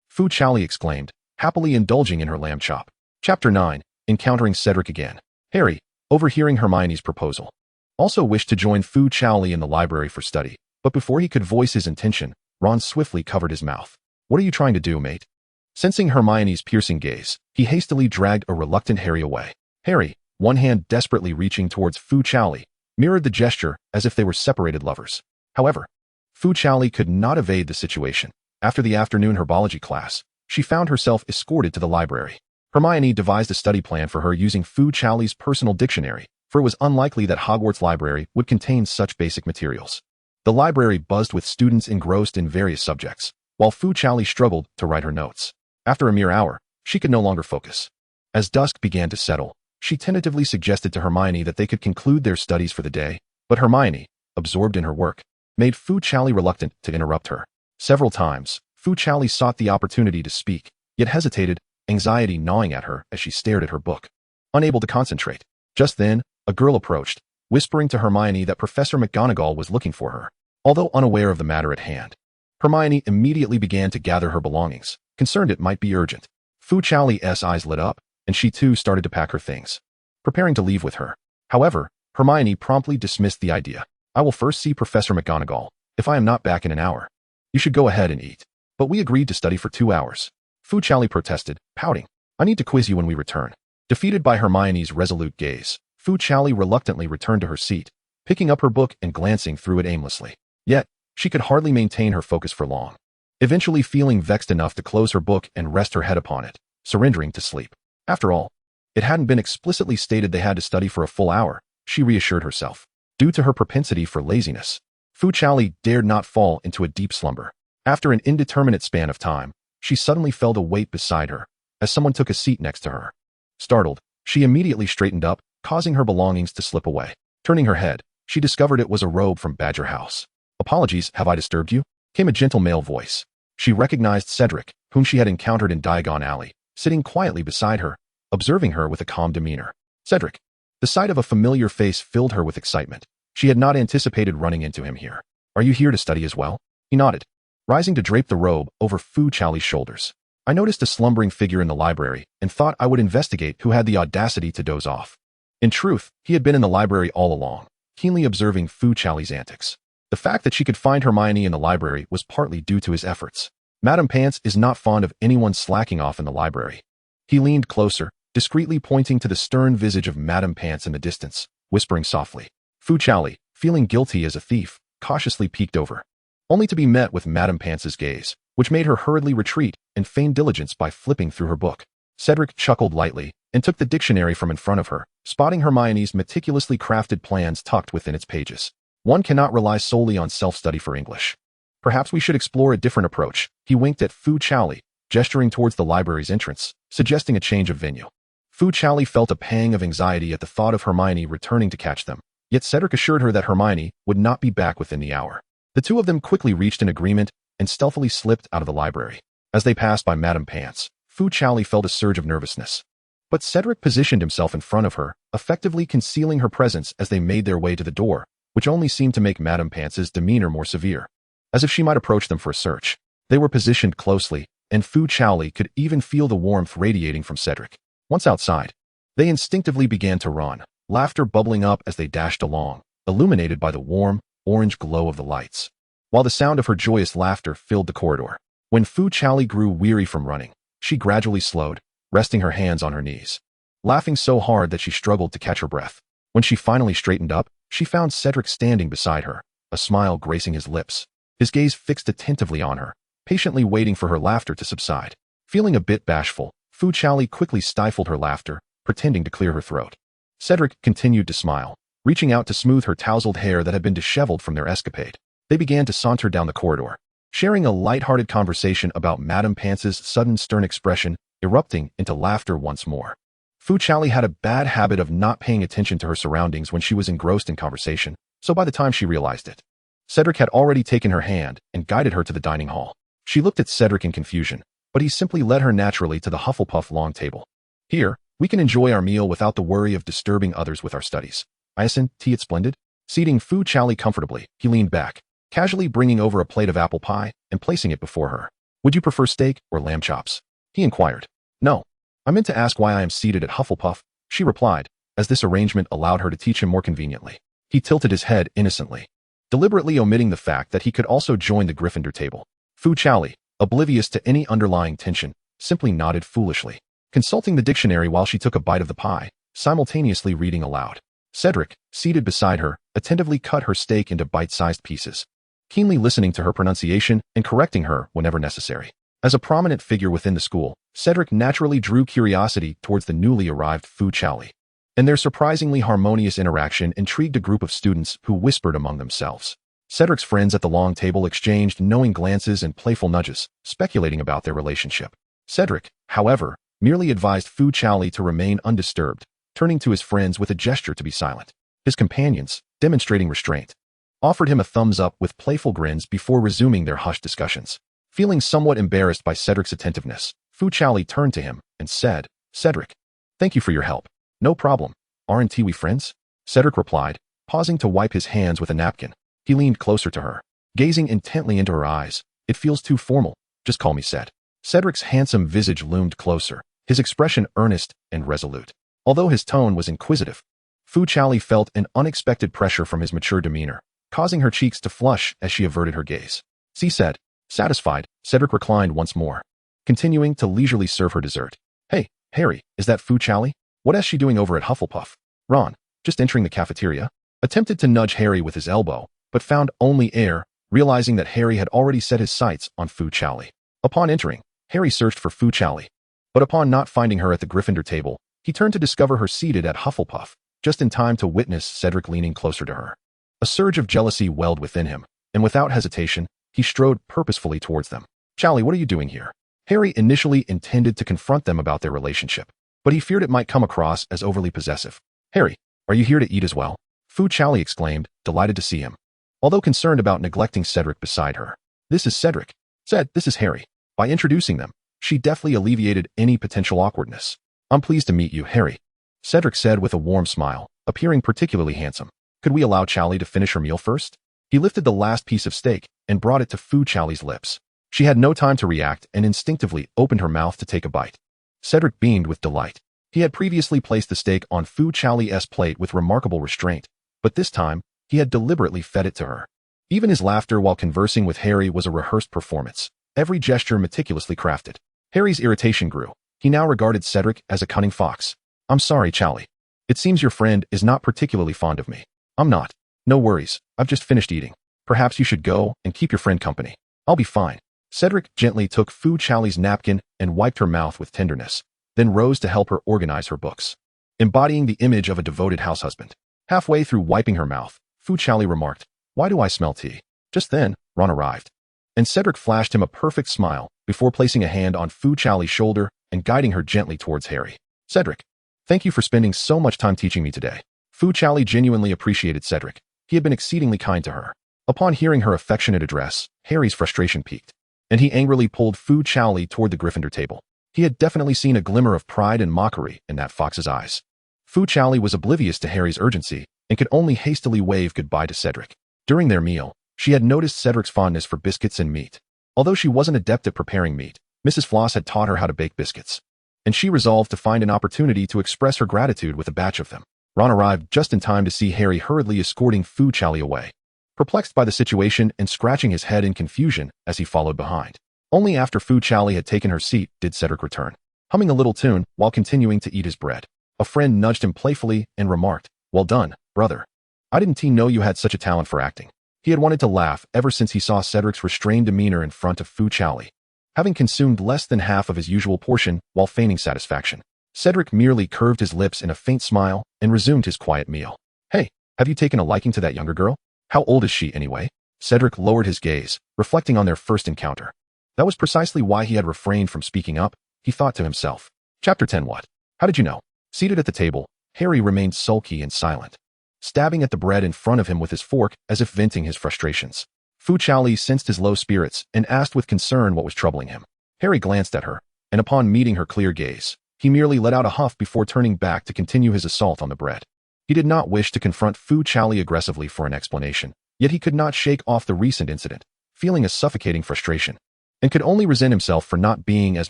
Fu Chaoli exclaimed, happily indulging in her lamb chop. Chapter 9, Encountering Cedric again. Harry, overhearing Hermione's proposal, also wished to join Fu Chaoli in the library for study, but before he could voice his intention, Ron swiftly covered his mouth. "What are you trying to do, mate?" Sensing Hermione's piercing gaze, he hastily dragged a reluctant Harry away. Harry, one hand desperately reaching towards Fu Chaoli, mirrored the gesture as if they were separated lovers. However, Fu Chaoli could not evade the situation. After the afternoon herbology class, she found herself escorted to the library. Hermione devised a study plan for her using Fu Chaoli's personal dictionary, for it was unlikely that Hogwarts library would contain such basic materials. The library buzzed with students engrossed in various subjects, while Fu Chaoli struggled to write her notes. After a mere hour, she could no longer focus. As dusk began to settle, she tentatively suggested to Hermione that they could conclude their studies for the day, but Hermione, absorbed in her work, made Fu Chaoli reluctant to interrupt her. Several times, Fu Chaoli sought the opportunity to speak, yet hesitated, anxiety gnawing at her as she stared at her book. Unable to concentrate. Just then, a girl approached, whispering to Hermione that Professor McGonagall was looking for her. Although unaware of the matter at hand, Hermione immediately began to gather her belongings, concerned it might be urgent. Fu Chaoli's eyes lit up, and she too started to pack her things, preparing to leave with her. However, Hermione promptly dismissed the idea. "I will first see Professor McGonagall. If I am not back in an hour, you should go ahead and eat." "But we agreed to study for 2 hours. Fu Chaoli protested, pouting. "I need to quiz you when we return." Defeated by Hermione's resolute gaze, Fu Chaoli reluctantly returned to her seat, picking up her book and glancing through it aimlessly. Yet, she could hardly maintain her focus for long, eventually feeling vexed enough to close her book and rest her head upon it, surrendering to sleep. After all, it hadn't been explicitly stated they had to study for a full hour, she reassured herself. Due to her propensity for laziness, Fu Chaoli dared not fall into a deep slumber. After an indeterminate span of time, she suddenly felt a weight beside her, as someone took a seat next to her. Startled, she immediately straightened up, causing her belongings to slip away. Turning her head, she discovered it was a robe from Badger House. "Apologies, have I disturbed you?" came a gentle male voice. She recognized Cedric, whom she had encountered in Diagon Alley, sitting quietly beside her, observing her with a calm demeanor. Cedric. The sight of a familiar face filled her with excitement. She had not anticipated running into him here. "Are you here to study as well?" He nodded, rising to drape the robe over Fu Chaoli's shoulders. "I noticed a slumbering figure in the library and thought I would investigate who had the audacity to doze off." In truth, he had been in the library all along, keenly observing Fu Chaoli's antics. The fact that she could find Hermione in the library was partly due to his efforts. Madame Pants is not fond of anyone slacking off in the library. He leaned closer, discreetly pointing to the stern visage of Madame Pants in the distance, whispering softly. Fu Chaoli, feeling guilty as a thief, cautiously peeked over, only to be met with Madame Pants's gaze, which made her hurriedly retreat and feign diligence by flipping through her book. Cedric chuckled lightly and took the dictionary from in front of her, spotting Hermione's meticulously crafted plans tucked within its pages. "One cannot rely solely on self-study for English. Perhaps we should explore a different approach." He winked at Fu Chaoli, gesturing towards the library's entrance, suggesting a change of venue. Fu Chaoli felt a pang of anxiety at the thought of Hermione returning to catch them, yet Cedric assured her that Hermione would not be back within the hour. The two of them quickly reached an agreement and stealthily slipped out of the library. As they passed by Madame Pants, Fu Chaoli felt a surge of nervousness. But Cedric positioned himself in front of her, effectively concealing her presence as they made their way to the door, which only seemed to make Madame Pants's demeanor more severe. as if she might approach them for a search. They were positioned closely, and Fu Chaoli could even feel the warmth radiating from Cedric. Once outside, they instinctively began to run, laughter bubbling up as they dashed along, illuminated by the warm, orange glow of the lights, while the sound of her joyous laughter filled the corridor. When Fu Chaoli grew weary from running, she gradually slowed, resting her hands on her knees, laughing so hard that she struggled to catch her breath. When she finally straightened up, she found Cedric standing beside her, a smile gracing his lips, his gaze fixed attentively on her, patiently waiting for her laughter to subside. Feeling a bit bashful, Fu Chaoli quickly stifled her laughter, pretending to clear her throat. Cedric continued to smile, reaching out to smooth her tousled hair that had been disheveled from their escapade. They began to saunter down the corridor, sharing a light-hearted conversation about Madame Pance's sudden stern expression, erupting into laughter once more. Fu Chaoli had a bad habit of not paying attention to her surroundings when she was engrossed in conversation, so by the time she realized it, Cedric had already taken her hand and guided her to the dining hall. She looked at Cedric in confusion, but he simply led her naturally to the Hufflepuff long table. Here, we can enjoy our meal without the worry of disturbing others with our studies. Hyacinth, tea it's splendid. Seating Fu Chaoli comfortably, he leaned back, casually bringing over a plate of apple pie and placing it before her. Would you prefer steak or lamb chops? He inquired. No. I meant to ask why I am seated at Hufflepuff, she replied, as this arrangement allowed her to teach him more conveniently. He tilted his head innocently, deliberately omitting the fact that he could also join the Gryffindor table. Fu Chaoli, oblivious to any underlying tension, simply nodded foolishly, consulting the dictionary while she took a bite of the pie, simultaneously reading aloud. Cedric, seated beside her, attentively cut her steak into bite-sized pieces, keenly listening to her pronunciation and correcting her whenever necessary. As a prominent figure within the school, Cedric naturally drew curiosity towards the newly arrived Fu Chaoli, and their surprisingly harmonious interaction intrigued a group of students who whispered among themselves. Cedric's friends at the long table exchanged knowing glances and playful nudges, speculating about their relationship. Cedric, however, merely advised Fu Chaoli to remain undisturbed, turning to his friends with a gesture to be silent. His companions, demonstrating restraint, offered him a thumbs up with playful grins before resuming their hushed discussions. Feeling somewhat embarrassed by Cedric's attentiveness, Fu Chaoli turned to him and said, Cedric, thank you for your help. No problem. Aren't we friends? Cedric replied, pausing to wipe his hands with a napkin. He leaned closer to her, gazing intently into her eyes. It feels too formal. Just call me Ced. Cedric's handsome visage loomed closer, his expression earnest and resolute. Although his tone was inquisitive, Fu Chaoli felt an unexpected pressure from his mature demeanor, causing her cheeks to flush as she averted her gaze. See Ced. Satisfied, Cedric reclined once more, continuing to leisurely serve her dessert. Hey, Harry, is that Fu Chaoli? What is she doing over at Hufflepuff? Ron, just entering the cafeteria, attempted to nudge Harry with his elbow, but found only air, realizing that Harry had already set his sights on Fu Chaoli. Upon entering, Harry searched for Fu Chaoli, but upon not finding her at the Gryffindor table, he turned to discover her seated at Hufflepuff, just in time to witness Cedric leaning closer to her. A surge of jealousy welled within him, and without hesitation, he strode purposefully towards them. Chaoli, what are you doing here? Harry initially intended to confront them about their relationship, but he feared it might come across as overly possessive. Harry, are you here to eat as well? Fu Chaoli exclaimed, delighted to see him, although concerned about neglecting Cedric beside her. This is Cedric. Ced, this is Harry. By introducing them, she deftly alleviated any potential awkwardness. I'm pleased to meet you, Harry, Cedric said with a warm smile, appearing particularly handsome. Could we allow Chaoli to finish her meal first? He lifted the last piece of steak and brought it to Fu Chaoli's lips. She had no time to react and instinctively opened her mouth to take a bite. Cedric beamed with delight. He had previously placed the steak on Fu Chaoli's plate with remarkable restraint, but this time, he had deliberately fed it to her. Even his laughter while conversing with Harry was a rehearsed performance, every gesture meticulously crafted. Harry's irritation grew. He now regarded Cedric as a cunning fox. I'm sorry, Chaoli. It seems your friend is not particularly fond of me. I'm not. No worries, I've just finished eating. Perhaps you should go and keep your friend company. I'll be fine. Cedric gently took Fu Chaoli's napkin and wiped her mouth with tenderness, then rose to help her organize her books, embodying the image of a devoted house husband. Halfway through wiping her mouth, Fu Chaoli remarked, Why do I smell tea? Just then, Ron arrived, and Cedric flashed him a perfect smile before placing a hand on Fu Chaoli's shoulder and guiding her gently towards Harry. Cedric, thank you for spending so much time teaching me today. Fu Chaoli genuinely appreciated Cedric. He had been exceedingly kind to her. Upon hearing her affectionate address, Harry's frustration peaked, and he angrily pulled Fu Chaoli toward the Gryffindor table. He had definitely seen a glimmer of pride and mockery in that fox's eyes. Fu Chaoli was oblivious to Harry's urgency and could only hastily wave goodbye to Cedric. During their meal, She had noticed Cedric's fondness for biscuits and meat. Although she wasn't adept at preparing meat, Mrs. Floss had taught her how to bake biscuits, and she resolved to find an opportunity to express her gratitude with a batch of them. Ron arrived just in time to see Harry hurriedly escorting Fu Chaoli away, perplexed by the situation and scratching his head in confusion as he followed behind. Only after Fu Chaoli had taken her seat did Cedric return, humming a little tune while continuing to eat his bread. A friend nudged him playfully and remarked, "Well done, brother. I didn't know you had such a talent for acting." He had wanted to laugh ever since he saw Cedric's restrained demeanor in front of Fu Chaoli. Having consumed less than half of his usual portion while feigning satisfaction, Cedric merely curved his lips in a faint smile and resumed his quiet meal. "Hey, have you taken a liking to that younger girl? How old is she, anyway?" Cedric lowered his gaze, reflecting on their first encounter. That was precisely why he had refrained from speaking up, he thought to himself. Chapter 10. What? How did you know? Seated at the table, Harry remained sulky and silent, stabbing at the bread in front of him with his fork as if venting his frustrations. Fu Chaoli sensed his low spirits and asked with concern what was troubling him. Harry glanced at her, and upon meeting her clear gaze, he merely let out a huff before turning back to continue his assault on the bread. He did not wish to confront Fu Chaoli aggressively for an explanation, yet he could not shake off the recent incident, feeling a suffocating frustration, and could only resent himself for not being as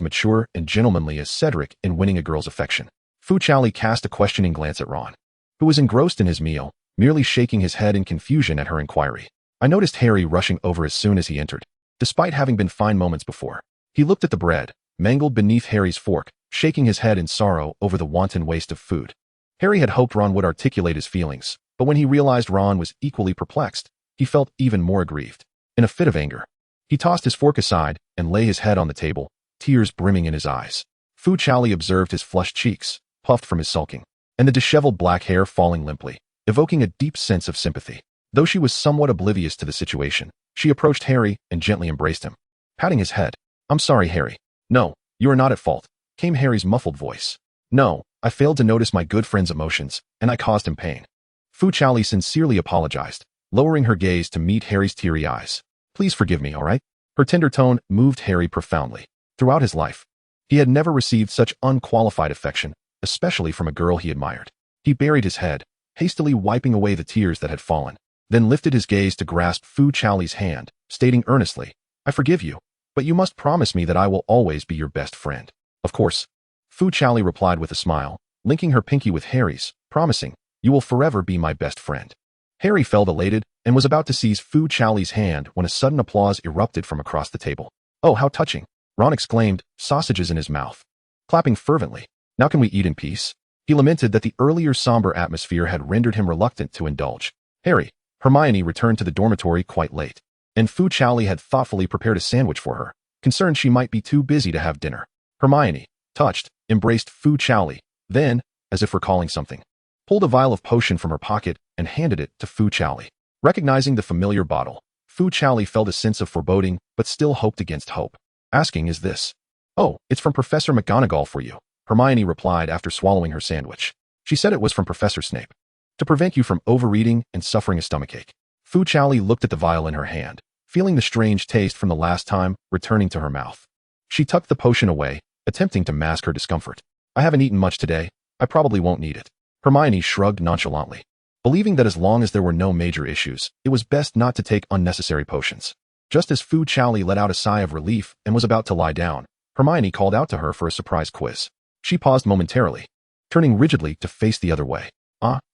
mature and gentlemanly as Cedric in winning a girl's affection. Fu Chaoli cast a questioning glance at Ron, who was engrossed in his meal, merely shaking his head in confusion at her inquiry. I noticed Harry rushing over as soon as he entered, despite having been fine moments before. He looked at the bread, mangled beneath Harry's fork, shaking his head in sorrow over the wanton waste of food. Harry had hoped Ron would articulate his feelings, but when he realized Ron was equally perplexed, he felt even more aggrieved. In a fit of anger, he tossed his fork aside and lay his head on the table, tears brimming in his eyes. Fu Chaoli observed his flushed cheeks, puffed from his sulking, and the disheveled black hair falling limply, evoking a deep sense of sympathy. Though she was somewhat oblivious to the situation, she approached Harry and gently embraced him, patting his head. "I'm sorry, Harry. No, you are not at fault," came Harry's muffled voice. "No, I failed to notice my good friend's emotions, and I caused him pain." Fu Chaoli sincerely apologized, lowering her gaze to meet Harry's teary eyes. "Please forgive me, all right?" Her tender tone moved Harry profoundly. Throughout his life, he had never received such unqualified affection, especially from a girl he admired. He buried his head, hastily wiping away the tears that had fallen, then lifted his gaze to grasp Fu Chaoli's hand, stating earnestly, "I forgive you, but you must promise me that I will always be your best friend." "Of course," Fu Chaoli replied with a smile, linking her pinky with Harry's, promising, "You will forever be my best friend." Harry felt elated and was about to seize Fu Chaoli's hand when a sudden applause erupted from across the table. "Oh, how touching!" Ron exclaimed, sausages in his mouth, clapping fervently. "Now can we eat in peace?" He lamented that the earlier somber atmosphere had rendered him reluctant to indulge. Hermione returned to the dormitory quite late, and Fu Chaoli had thoughtfully prepared a sandwich for her, concerned she might be too busy to have dinner. Hermione, touched, embraced Fu Chaoli, then, as if recalling something, pulled a vial of potion from her pocket and handed it to Fu Chaoli. Recognizing the familiar bottle, Fu Chaoli felt a sense of foreboding but still hoped against hope, asking, "Is this?" "Oh, it's from Professor McGonagall for you," Hermione replied after swallowing her sandwich. "She said it was from Professor Snape, to prevent you from overeating and suffering a stomachache." Fu Chaoli looked at the vial in her hand, feeling the strange taste from the last time returning to her mouth. She tucked the potion away, attempting to mask her discomfort. "I haven't eaten much today. I probably won't need it." Hermione shrugged nonchalantly, believing that as long as there were no major issues, it was best not to take unnecessary potions. Just as Fu Chaoli let out a sigh of relief and was about to lie down, Hermione called out to her for a surprise quiz. She paused momentarily, turning rigidly to face the other way.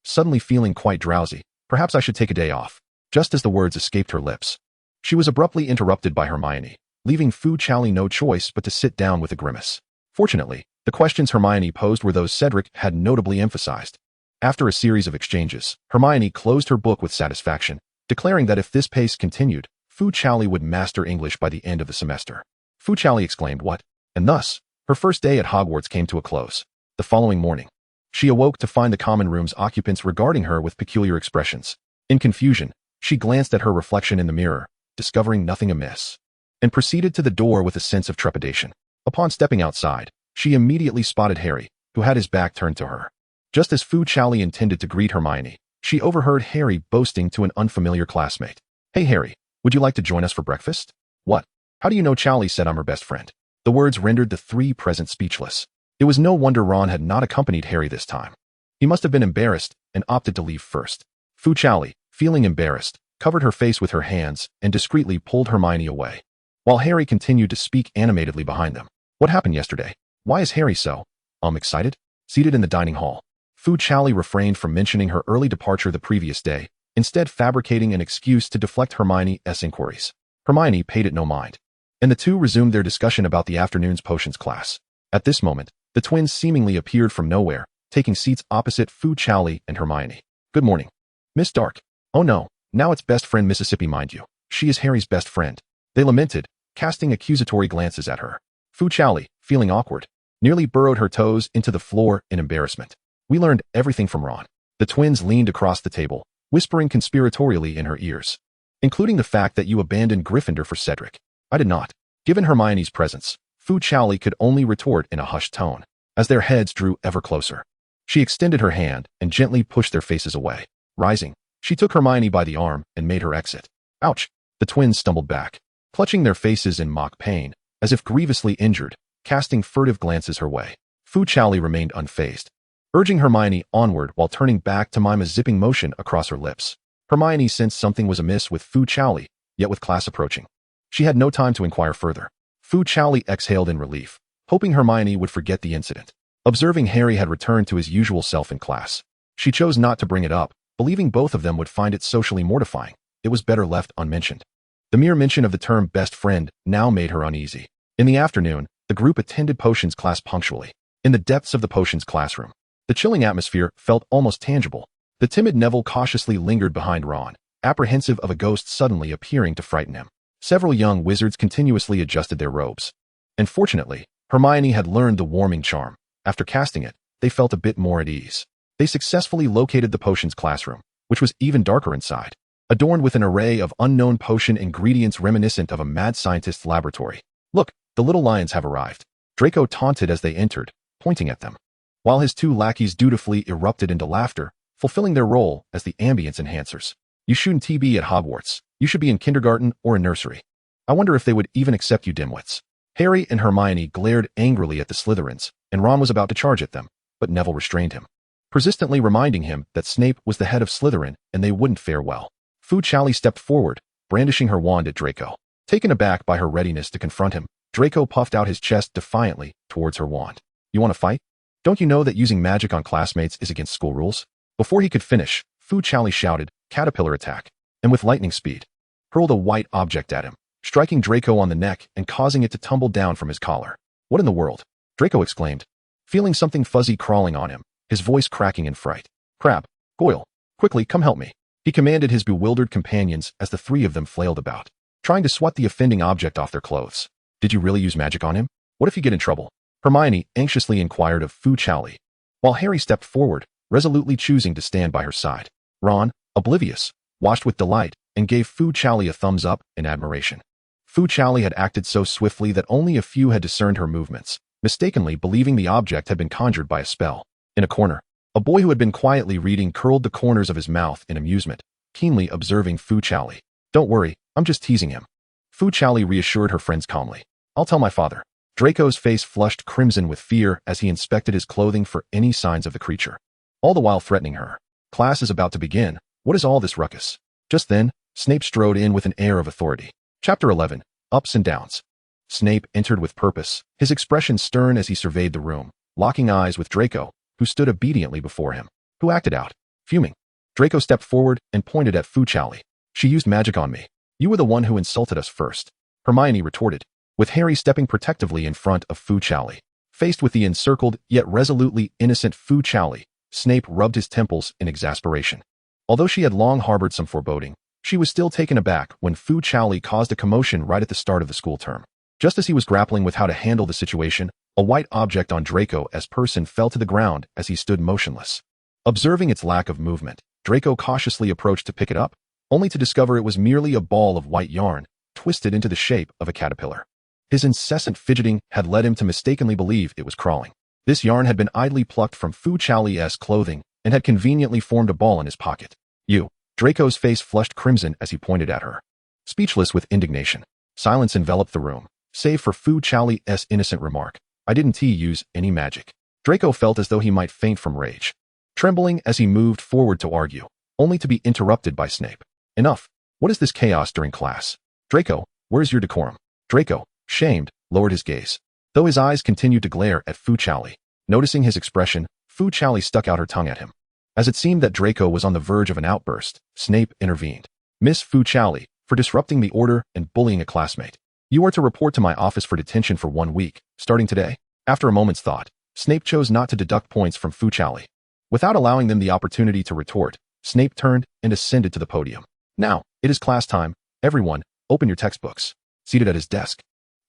Suddenly feeling quite drowsy. "Perhaps I should take a day off." Just as the words escaped her lips, she was abruptly interrupted by Hermione, leaving Fu Chaoli no choice but to sit down with a grimace. Fortunately, the questions Hermione posed were those Cedric had notably emphasized. After a series of exchanges, Hermione closed her book with satisfaction, declaring that if this pace continued, Fu Chaoli would master English by the end of the semester. Fu Chaoli exclaimed, "What?" And thus, her first day at Hogwarts came to a close. The following morning, she awoke to find the common room's occupants regarding her with peculiar expressions. In confusion, she glanced at her reflection in the mirror, discovering nothing amiss, and proceeded to the door with a sense of trepidation. Upon stepping outside, she immediately spotted Harry, who had his back turned to her. Just as Fu Chaoli intended to greet Hermione, she overheard Harry boasting to an unfamiliar classmate. "Hey Harry, would you like to join us for breakfast?" "What? How do you know Chaoli said I'm her best friend?" The words rendered the three present speechless. It was no wonder Ron had not accompanied Harry this time. He must have been embarrassed and opted to leave first. Fu Chaoli, feeling embarrassed, covered her face with her hands, and discreetly pulled Hermione away, while Harry continued to speak animatedly behind them. What happened yesterday? Why is Harry so excited? Seated in the dining hall, Fu Chaoli refrained from mentioning her early departure the previous day, instead fabricating an excuse to deflect Hermione's inquiries. Hermione paid it no mind, and the two resumed their discussion about the afternoon's potions class. At this moment, the twins seemingly appeared from nowhere, taking seats opposite Fu Chaoli and Hermione. Good morning, Miss Dark. Oh no, now it's best friend Mississippi, mind you. She is Harry's best friend. They lamented, casting accusatory glances at her. Fu Chaoli, feeling awkward, nearly burrowed her toes into the floor in embarrassment. We learned everything from Ron. The twins leaned across the table, whispering conspiratorially in her ears, including the fact that you abandoned Gryffindor for Cedric. I did not. Given Hermione's presence, Fu Chaoli could only retort in a hushed tone, as their heads drew ever closer. She extended her hand and gently pushed their faces away. Rising, she took Hermione by the arm and made her exit. Ouch! The twins stumbled back, clutching their faces in mock pain, as if grievously injured, casting furtive glances her way. Fu Chaoli remained unfazed, urging Hermione onward while turning back to mime a zipping motion across her lips. Hermione sensed something was amiss with Fu Chaoli, yet with class approaching, she had no time to inquire further. Fu Chaoli exhaled in relief, hoping Hermione would forget the incident. Observing Harry had returned to his usual self in class, she chose not to bring it up, believing both of them would find it socially mortifying. It was better left unmentioned. The mere mention of the term best friend now made her uneasy. In the afternoon, the group attended potions class punctually. In the depths of the potions classroom, the chilling atmosphere felt almost tangible. The timid Neville cautiously lingered behind Ron, apprehensive of a ghost suddenly appearing to frighten him. Several young wizards continuously adjusted their robes, and fortunately, Hermione had learned the warming charm. After casting it, they felt a bit more at ease. They successfully located the potions classroom, which was even darker inside, adorned with an array of unknown potion ingredients reminiscent of a mad scientist's laboratory. Look, the little lions have arrived, Draco taunted as they entered, pointing at them, while his two lackeys dutifully erupted into laughter, fulfilling their role as the ambience enhancers. You shouldn't be at Hogwarts. You should be in kindergarten or a nursery. I wonder if they would even accept you dimwits. Harry and Hermione glared angrily at the Slytherins, and Ron was about to charge at them, but Neville restrained him, persistently reminding him that Snape was the head of Slytherin and they wouldn't fare well. Fu Chaoli stepped forward, brandishing her wand at Draco. Taken aback by her readiness to confront him, Draco puffed out his chest defiantly towards her wand. You want to fight? Don't you know that using magic on classmates is against school rules? Before he could finish, Fu Chaoli shouted, Caterpillar attack, and with lightning speed, hurled a white object at him, striking Draco on the neck and causing it to tumble down from his collar. What in the world? Draco exclaimed, feeling something fuzzy crawling on him, his voice cracking in fright. Crab, Goyle, quickly come help me, he commanded his bewildered companions as the three of them flailed about, trying to swat the offending object off their clothes. Did you really use magic on him? What if you get in trouble? Hermione anxiously inquired of Fu Chaoli, while Harry stepped forward, resolutely choosing to stand by her side. Ron, oblivious, watched with delight and gave Fu Chaoli a thumbs up in admiration. Fu Chaoli had acted so swiftly that only a few had discerned her movements, mistakenly believing the object had been conjured by a spell. In a corner, a boy who had been quietly reading curled the corners of his mouth in amusement, keenly observing Fu Chaoli. Don't worry, I'm just teasing him. Fu Chaoli reassured her friends calmly. I'll tell my father. Draco's face flushed crimson with fear as he inspected his clothing for any signs of the creature, all the while threatening her. Class is about to begin. What is all this ruckus? Just then, Snape strode in with an air of authority. Chapter 11. Ups and Downs. Snape entered with purpose, his expression stern as he surveyed the room, locking eyes with Draco, who stood obediently before him, who acted out, fuming. Draco stepped forward and pointed at Fu Chaoli. She used magic on me. You were the one who insulted us first, Hermione retorted, with Harry stepping protectively in front of Fu Chaoli. Faced with the encircled yet resolutely innocent Fu Chaoli, Snape rubbed his temples in exasperation. Although she had long harbored some foreboding, she was still taken aback when Fu Chaoli caused a commotion right at the start of the school term. Just as he was grappling with how to handle the situation, a white object on Draco's person fell to the ground as he stood motionless. Observing its lack of movement, Draco cautiously approached to pick it up, only to discover it was merely a ball of white yarn, twisted into the shape of a caterpillar. His incessant fidgeting had led him to mistakenly believe it was crawling. This yarn had been idly plucked from Fu Chaoli's clothing and had conveniently formed a ball in his pocket. You. Draco's face flushed crimson as he pointed at her. Speechless with indignation, silence enveloped the room, save for Fu Chaoli's innocent remark. I didn't use any magic. Draco felt as though he might faint from rage, trembling as he moved forward to argue, only to be interrupted by Snape. Enough. What is this chaos during class? Draco, where's your decorum? Draco, shamed, lowered his gaze, though his eyes continued to glare at Fu Chaoli. Noticing his expression, Fu Chaoli stuck out her tongue at him. As it seemed that Draco was on the verge of an outburst, Snape intervened. Miss Fu Chaoli, for disrupting the order and bullying a classmate. You are to report to my office for detention for 1 week, starting today. After a moment's thought, Snape chose not to deduct points from Fu Chaoli. Without allowing them the opportunity to retort, Snape turned and ascended to the podium. Now, it is class time. Everyone, open your textbooks. Seated at his desk,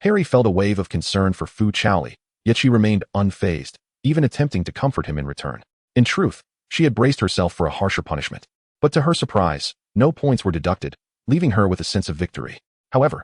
Harry felt a wave of concern for Fu Chaoli, yet she remained unfazed, even attempting to comfort him in return. In truth, she had braced herself for a harsher punishment. But to her surprise, no points were deducted, leaving her with a sense of victory. However,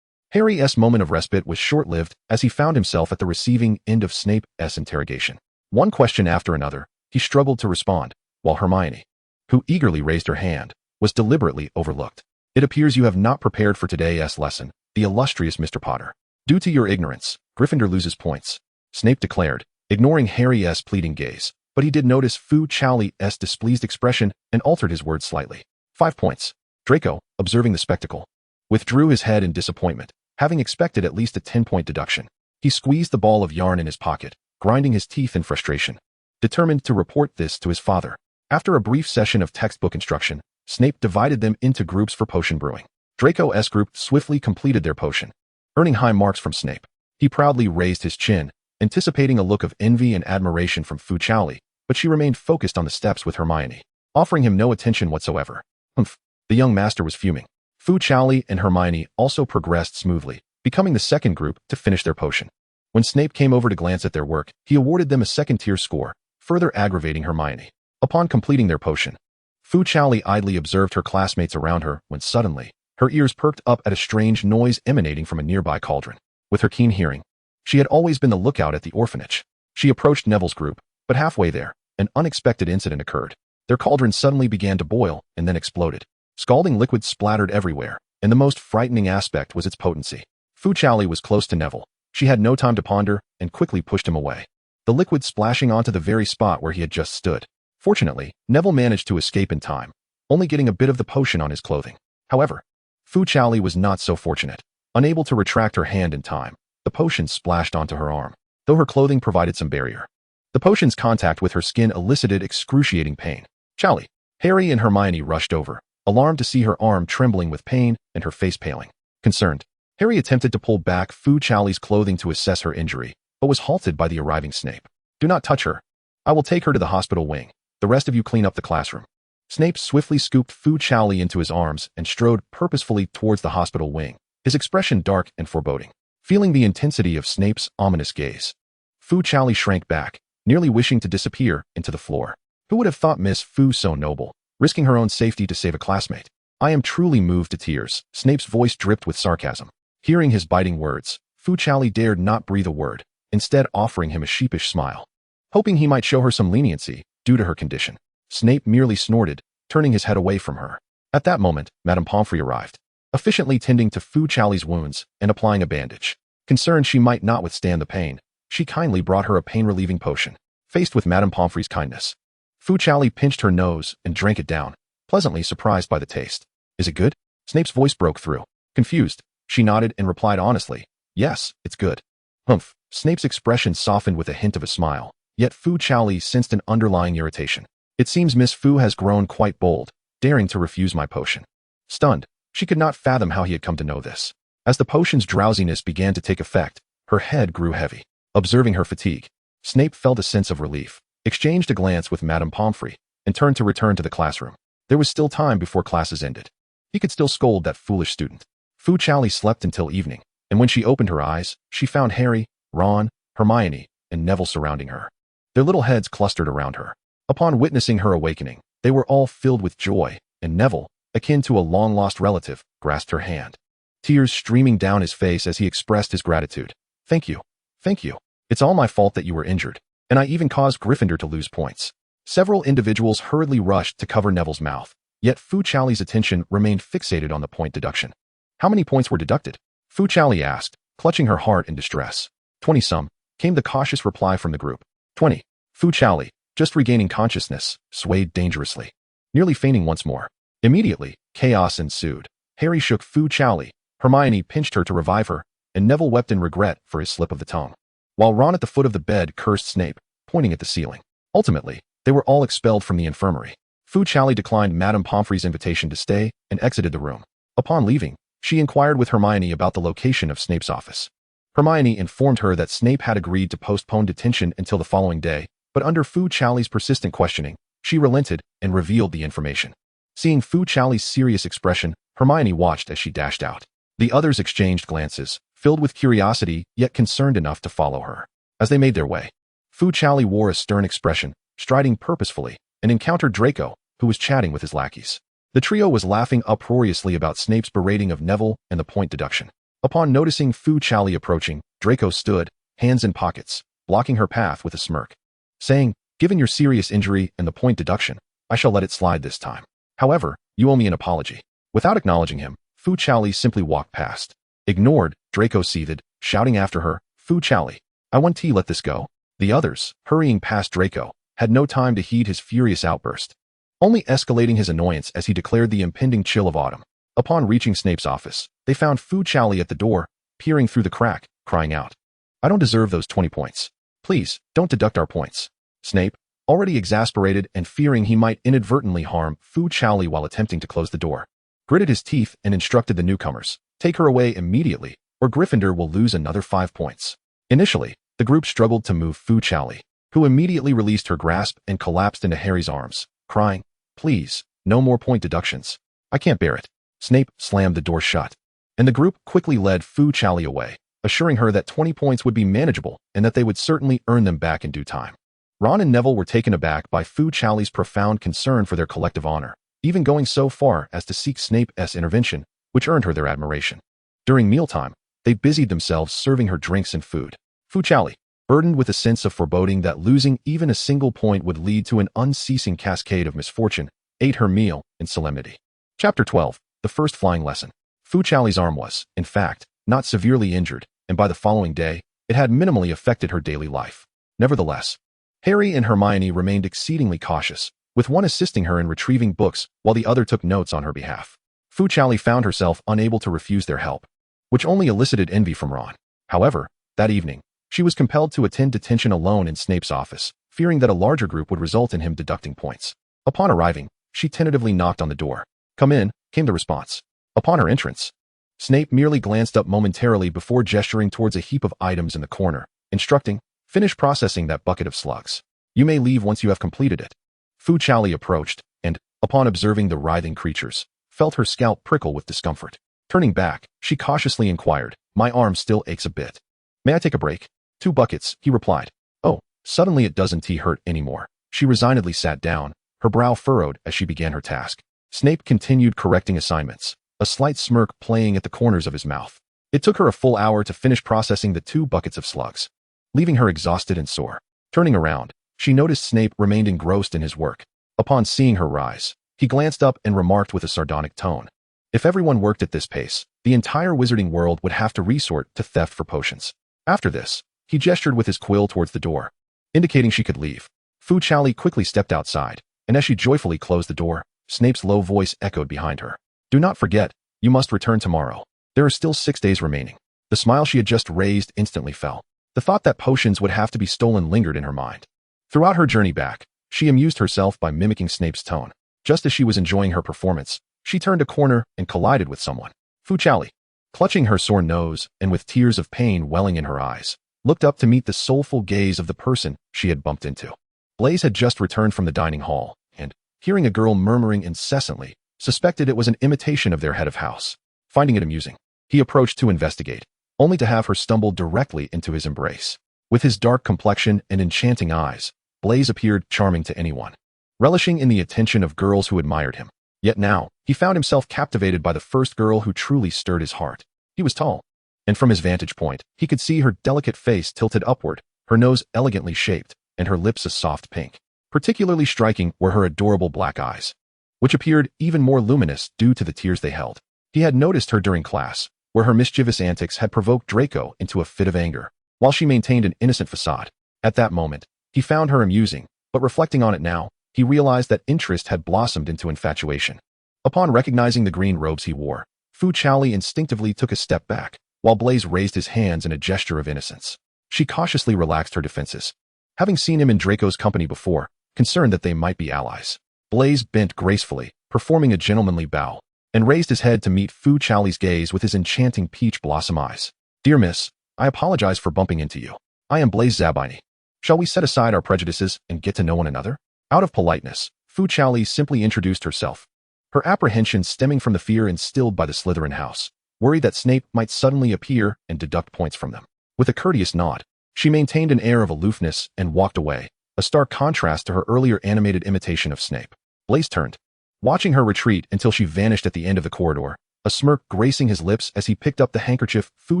Harry's moment of respite was short-lived as he found himself at the receiving end of Snape's interrogation. One question after another, he struggled to respond, while Hermione, who eagerly raised her hand, was deliberately overlooked. It appears you have not prepared for today's lesson, the illustrious Mr. Potter. Due to your ignorance, Gryffindor loses points, Snape declared, ignoring Harry's pleading gaze. But he did notice Fu Chaoli's displeased expression and altered his words slightly. 5 points. Draco, observing the spectacle, withdrew his head in disappointment, having expected at least a 10-point deduction. He squeezed the ball of yarn in his pocket, grinding his teeth in frustration, determined to report this to his father. After a brief session of textbook instruction, Snape divided them into groups for potion brewing. Draco's group swiftly completed their potion, earning high marks from Snape. He proudly raised his chin, anticipating a look of envy and admiration from Fu Chaoli, but she remained focused on the steps with Hermione, offering him no attention whatsoever. Humph, the young master was fuming. Fu Chaoli and Hermione also progressed smoothly, becoming the second group to finish their potion. When Snape came over to glance at their work, he awarded them a second-tier score, further aggravating Hermione. Upon completing their potion, Fu Chaoli idly observed her classmates around her when suddenly, her ears perked up at a strange noise emanating from a nearby cauldron. With her keen hearing, she had always been the lookout at the orphanage. She approached Neville's group, but halfway there, an unexpected incident occurred. Their cauldron suddenly began to boil and then exploded. Scalding liquid splattered everywhere, and the most frightening aspect was its potency. Fu Chaoli was close to Neville. She had no time to ponder and quickly pushed him away, the liquid splashing onto the very spot where he had just stood. Fortunately, Neville managed to escape in time, only getting a bit of the potion on his clothing. However, Fu Chaoli was not so fortunate. Unable to retract her hand in time, the potion splashed onto her arm, though her clothing provided some barrier. The potion's contact with her skin elicited excruciating pain. Chaoli. Harry and Hermione rushed over, alarmed to see her arm trembling with pain and her face paling. Concerned, Harry attempted to pull back Fu Chaoli's clothing to assess her injury, but was halted by the arriving Snape. Do not touch her. I will take her to the hospital wing. The rest of you clean up the classroom. Snape swiftly scooped Fu Chaoli into his arms and strode purposefully towards the hospital wing, his expression dark and foreboding. Feeling the intensity of Snape's ominous gaze, Fu Chaoli shrank back, nearly wishing to disappear into the floor. Who would have thought Miss Fu so noble, risking her own safety to save a classmate? I am truly moved to tears. Snape's voice dripped with sarcasm. Hearing his biting words, Fu Chaoli dared not breathe a word, instead offering him a sheepish smile, hoping he might show her some leniency due to her condition. Snape merely snorted, turning his head away from her. At that moment, Madame Pomfrey arrived, efficiently tending to Fu Chaoli's wounds and applying a bandage. Concerned she might not withstand the pain, she kindly brought her a pain-relieving potion. Faced with Madame Pomfrey's kindness, Fu Chaoli pinched her nose and drank it down, pleasantly surprised by the taste. Is it good? Snape's voice broke through. Confused, she nodded and replied honestly, yes, it's good. Humph. Snape's expression softened with a hint of a smile, yet Fu Chaoli sensed an underlying irritation. It seems Miss Fu has grown quite bold, daring to refuse my potion. Stunned, she could not fathom how he had come to know this. As the potion's drowsiness began to take effect, her head grew heavy. Observing her fatigue, Snape felt a sense of relief, exchanged a glance with Madame Pomfrey, and turned to return to the classroom. There was still time before classes ended. He could still scold that foolish student. Fu Chaoli slept until evening, and when she opened her eyes, she found Harry, Ron, Hermione, and Neville surrounding her. Their little heads clustered around her. Upon witnessing her awakening, they were all filled with joy, and Neville, akin to a long-lost relative, grasped her hand, tears streaming down his face as he expressed his gratitude. Thank you. Thank you. It's all my fault that you were injured, and I even caused Gryffindor to lose points. Several individuals hurriedly rushed to cover Neville's mouth, yet Fu Chaoli's attention remained fixated on the point deduction. How many points were deducted? Fu Chaoli asked, clutching her heart in distress. 20-some, came the cautious reply from the group. 20. Fu Chaoli, just regaining consciousness, swayed dangerously, nearly fainting once more. Immediately, chaos ensued. Harry shook Fu Chaoli, Hermione pinched her to revive her, and Neville wept in regret for his slip of the tongue. While Ron at the foot of the bed cursed Snape, pointing at the ceiling. Ultimately, they were all expelled from the infirmary. Fu Chaoli declined Madame Pomfrey's invitation to stay and exited the room. Upon leaving, she inquired with Hermione about the location of Snape's office. Hermione informed her that Snape had agreed to postpone detention until the following day, but under Fu Chaoli's persistent questioning, she relented and revealed the information. Seeing Fu Chaoli's serious expression, Hermione watched as she dashed out. The others exchanged glances, filled with curiosity yet concerned enough to follow her. As they made their way, Fu Chaoli wore a stern expression, striding purposefully, and encountered Draco, who was chatting with his lackeys. The trio was laughing uproariously about Snape's berating of Neville and the point deduction. Upon noticing Fu Chaoli approaching, Draco stood, hands in pockets, blocking her path with a smirk, saying, "Given your serious injury and the point deduction, I shall let it slide this time. However, you owe me an apology." Without acknowledging him, Fu Chaoli simply walked past. Ignored, Draco seethed, shouting after her, "Fu Chaoli, I want to let this go." The others, hurrying past Draco, had no time to heed his furious outburst, only escalating his annoyance as he declared the impending chill of autumn. Upon reaching Snape's office, they found Fu Chaoli at the door, peering through the crack, crying out, "I don't deserve those 20 points. Please, don't deduct our points." Snape, already exasperated and fearing he might inadvertently harm Fu Chaoli while attempting to close the door, gritted his teeth and instructed the newcomers, "Take her away immediately, or Gryffindor will lose another 5 points." Initially, the group struggled to move Fu Chaoli, who immediately released her grasp and collapsed into Harry's arms, crying, "Please, no more point deductions. I can't bear it." Snape slammed the door shut, and the group quickly led Fu Chaoli away, assuring her that 20 points would be manageable and that they would certainly earn them back in due time. Ron and Neville were taken aback by Fu Chaoli's profound concern for their collective honor, even going so far as to seek Snape's intervention, which earned her their admiration. During mealtime, they busied themselves serving her drinks and food. Fu Chaoli, burdened with a sense of foreboding that losing even a single point would lead to an unceasing cascade of misfortune, ate her meal in solemnity. Chapter 12, The First Flying Lesson. Fu Chaoli's arm was, in fact, not severely injured, and by the following day, it had minimally affected her daily life. Nevertheless, Harry and Hermione remained exceedingly cautious, with one assisting her in retrieving books while the other took notes on her behalf. Fu Chaoli found herself unable to refuse their help, which only elicited envy from Ron. However, that evening, she was compelled to attend detention alone in Snape's office, fearing that a larger group would result in him deducting points. Upon arriving, she tentatively knocked on the door. "Come in," came the response. Upon her entrance, Snape merely glanced up momentarily before gesturing towards a heap of items in the corner, instructing, "Finish processing that bucket of slugs. You may leave once you have completed it." Fu Chaoli approached, and, upon observing the writhing creatures, felt her scalp prickle with discomfort. Turning back, she cautiously inquired, "My arm still aches a bit. May I take a break?" "2 buckets," he replied. "Oh, suddenly it doesn't hurt anymore." She resignedly sat down, her brow furrowed as she began her task. Snape continued correcting assignments, a slight smirk playing at the corners of his mouth. It took her a full hour to finish processing the 2 buckets of slugs, leaving her exhausted and sore. Turning around, she noticed Snape remained engrossed in his work. Upon seeing her rise, he glanced up and remarked with a sardonic tone, "If everyone worked at this pace, the entire wizarding world would have to resort to theft for potions." After this, he gestured with his quill towards the door, indicating she could leave. Fu Chaoli quickly stepped outside, and as she joyfully closed the door, Snape's low voice echoed behind her. "Do not forget, you must return tomorrow. There are still 6 days remaining." The smile she had just raised instantly fell. The thought that potions would have to be stolen lingered in her mind. Throughout her journey back, she amused herself by mimicking Snape's tone. Just as she was enjoying her performance, she turned a corner and collided with someone. Fu Chaoli, clutching her sore nose and with tears of pain welling in her eyes, looked up to meet the soulful gaze of the person she had bumped into. Blaise had just returned from the dining hall, and, hearing a girl murmuring incessantly, suspected it was an imitation of their head of house. Finding it amusing, he approached to investigate, only to have her stumble directly into his embrace. With his dark complexion and enchanting eyes, Blaise appeared charming to anyone, relishing in the attention of girls who admired him. Yet now, he found himself captivated by the first girl who truly stirred his heart. He was tall, and from his vantage point, he could see her delicate face tilted upward, her nose elegantly shaped, and her lips a soft pink. Particularly striking were her adorable black eyes, which appeared even more luminous due to the tears they held. He had noticed her during class, where her mischievous antics had provoked Draco into a fit of anger, while she maintained an innocent facade. At that moment, he found her amusing, but reflecting on it now, he realized that interest had blossomed into infatuation. Upon recognizing the green robes he wore, Fu Chaoli instinctively took a step back, while Blaze raised his hands in a gesture of innocence. She cautiously relaxed her defenses. Having seen him in Draco's company before, concerned that they might be allies, Blaze bent gracefully, performing a gentlemanly bow, and raised his head to meet Fu Chaoli's gaze with his enchanting peach blossom eyes. "Dear miss, I apologize for bumping into you. I am Blaze Zabini. Shall we set aside our prejudices and get to know one another?" Out of politeness, Fu Chaoli simply introduced herself, her apprehension stemming from the fear instilled by the Slytherin house, worried that Snape might suddenly appear and deduct points from them. With a courteous nod, she maintained an air of aloofness and walked away, a stark contrast to her earlier animated imitation of Snape. Blaze turned, watching her retreat until she vanished at the end of the corridor, a smirk gracing his lips as he picked up the handkerchief Fu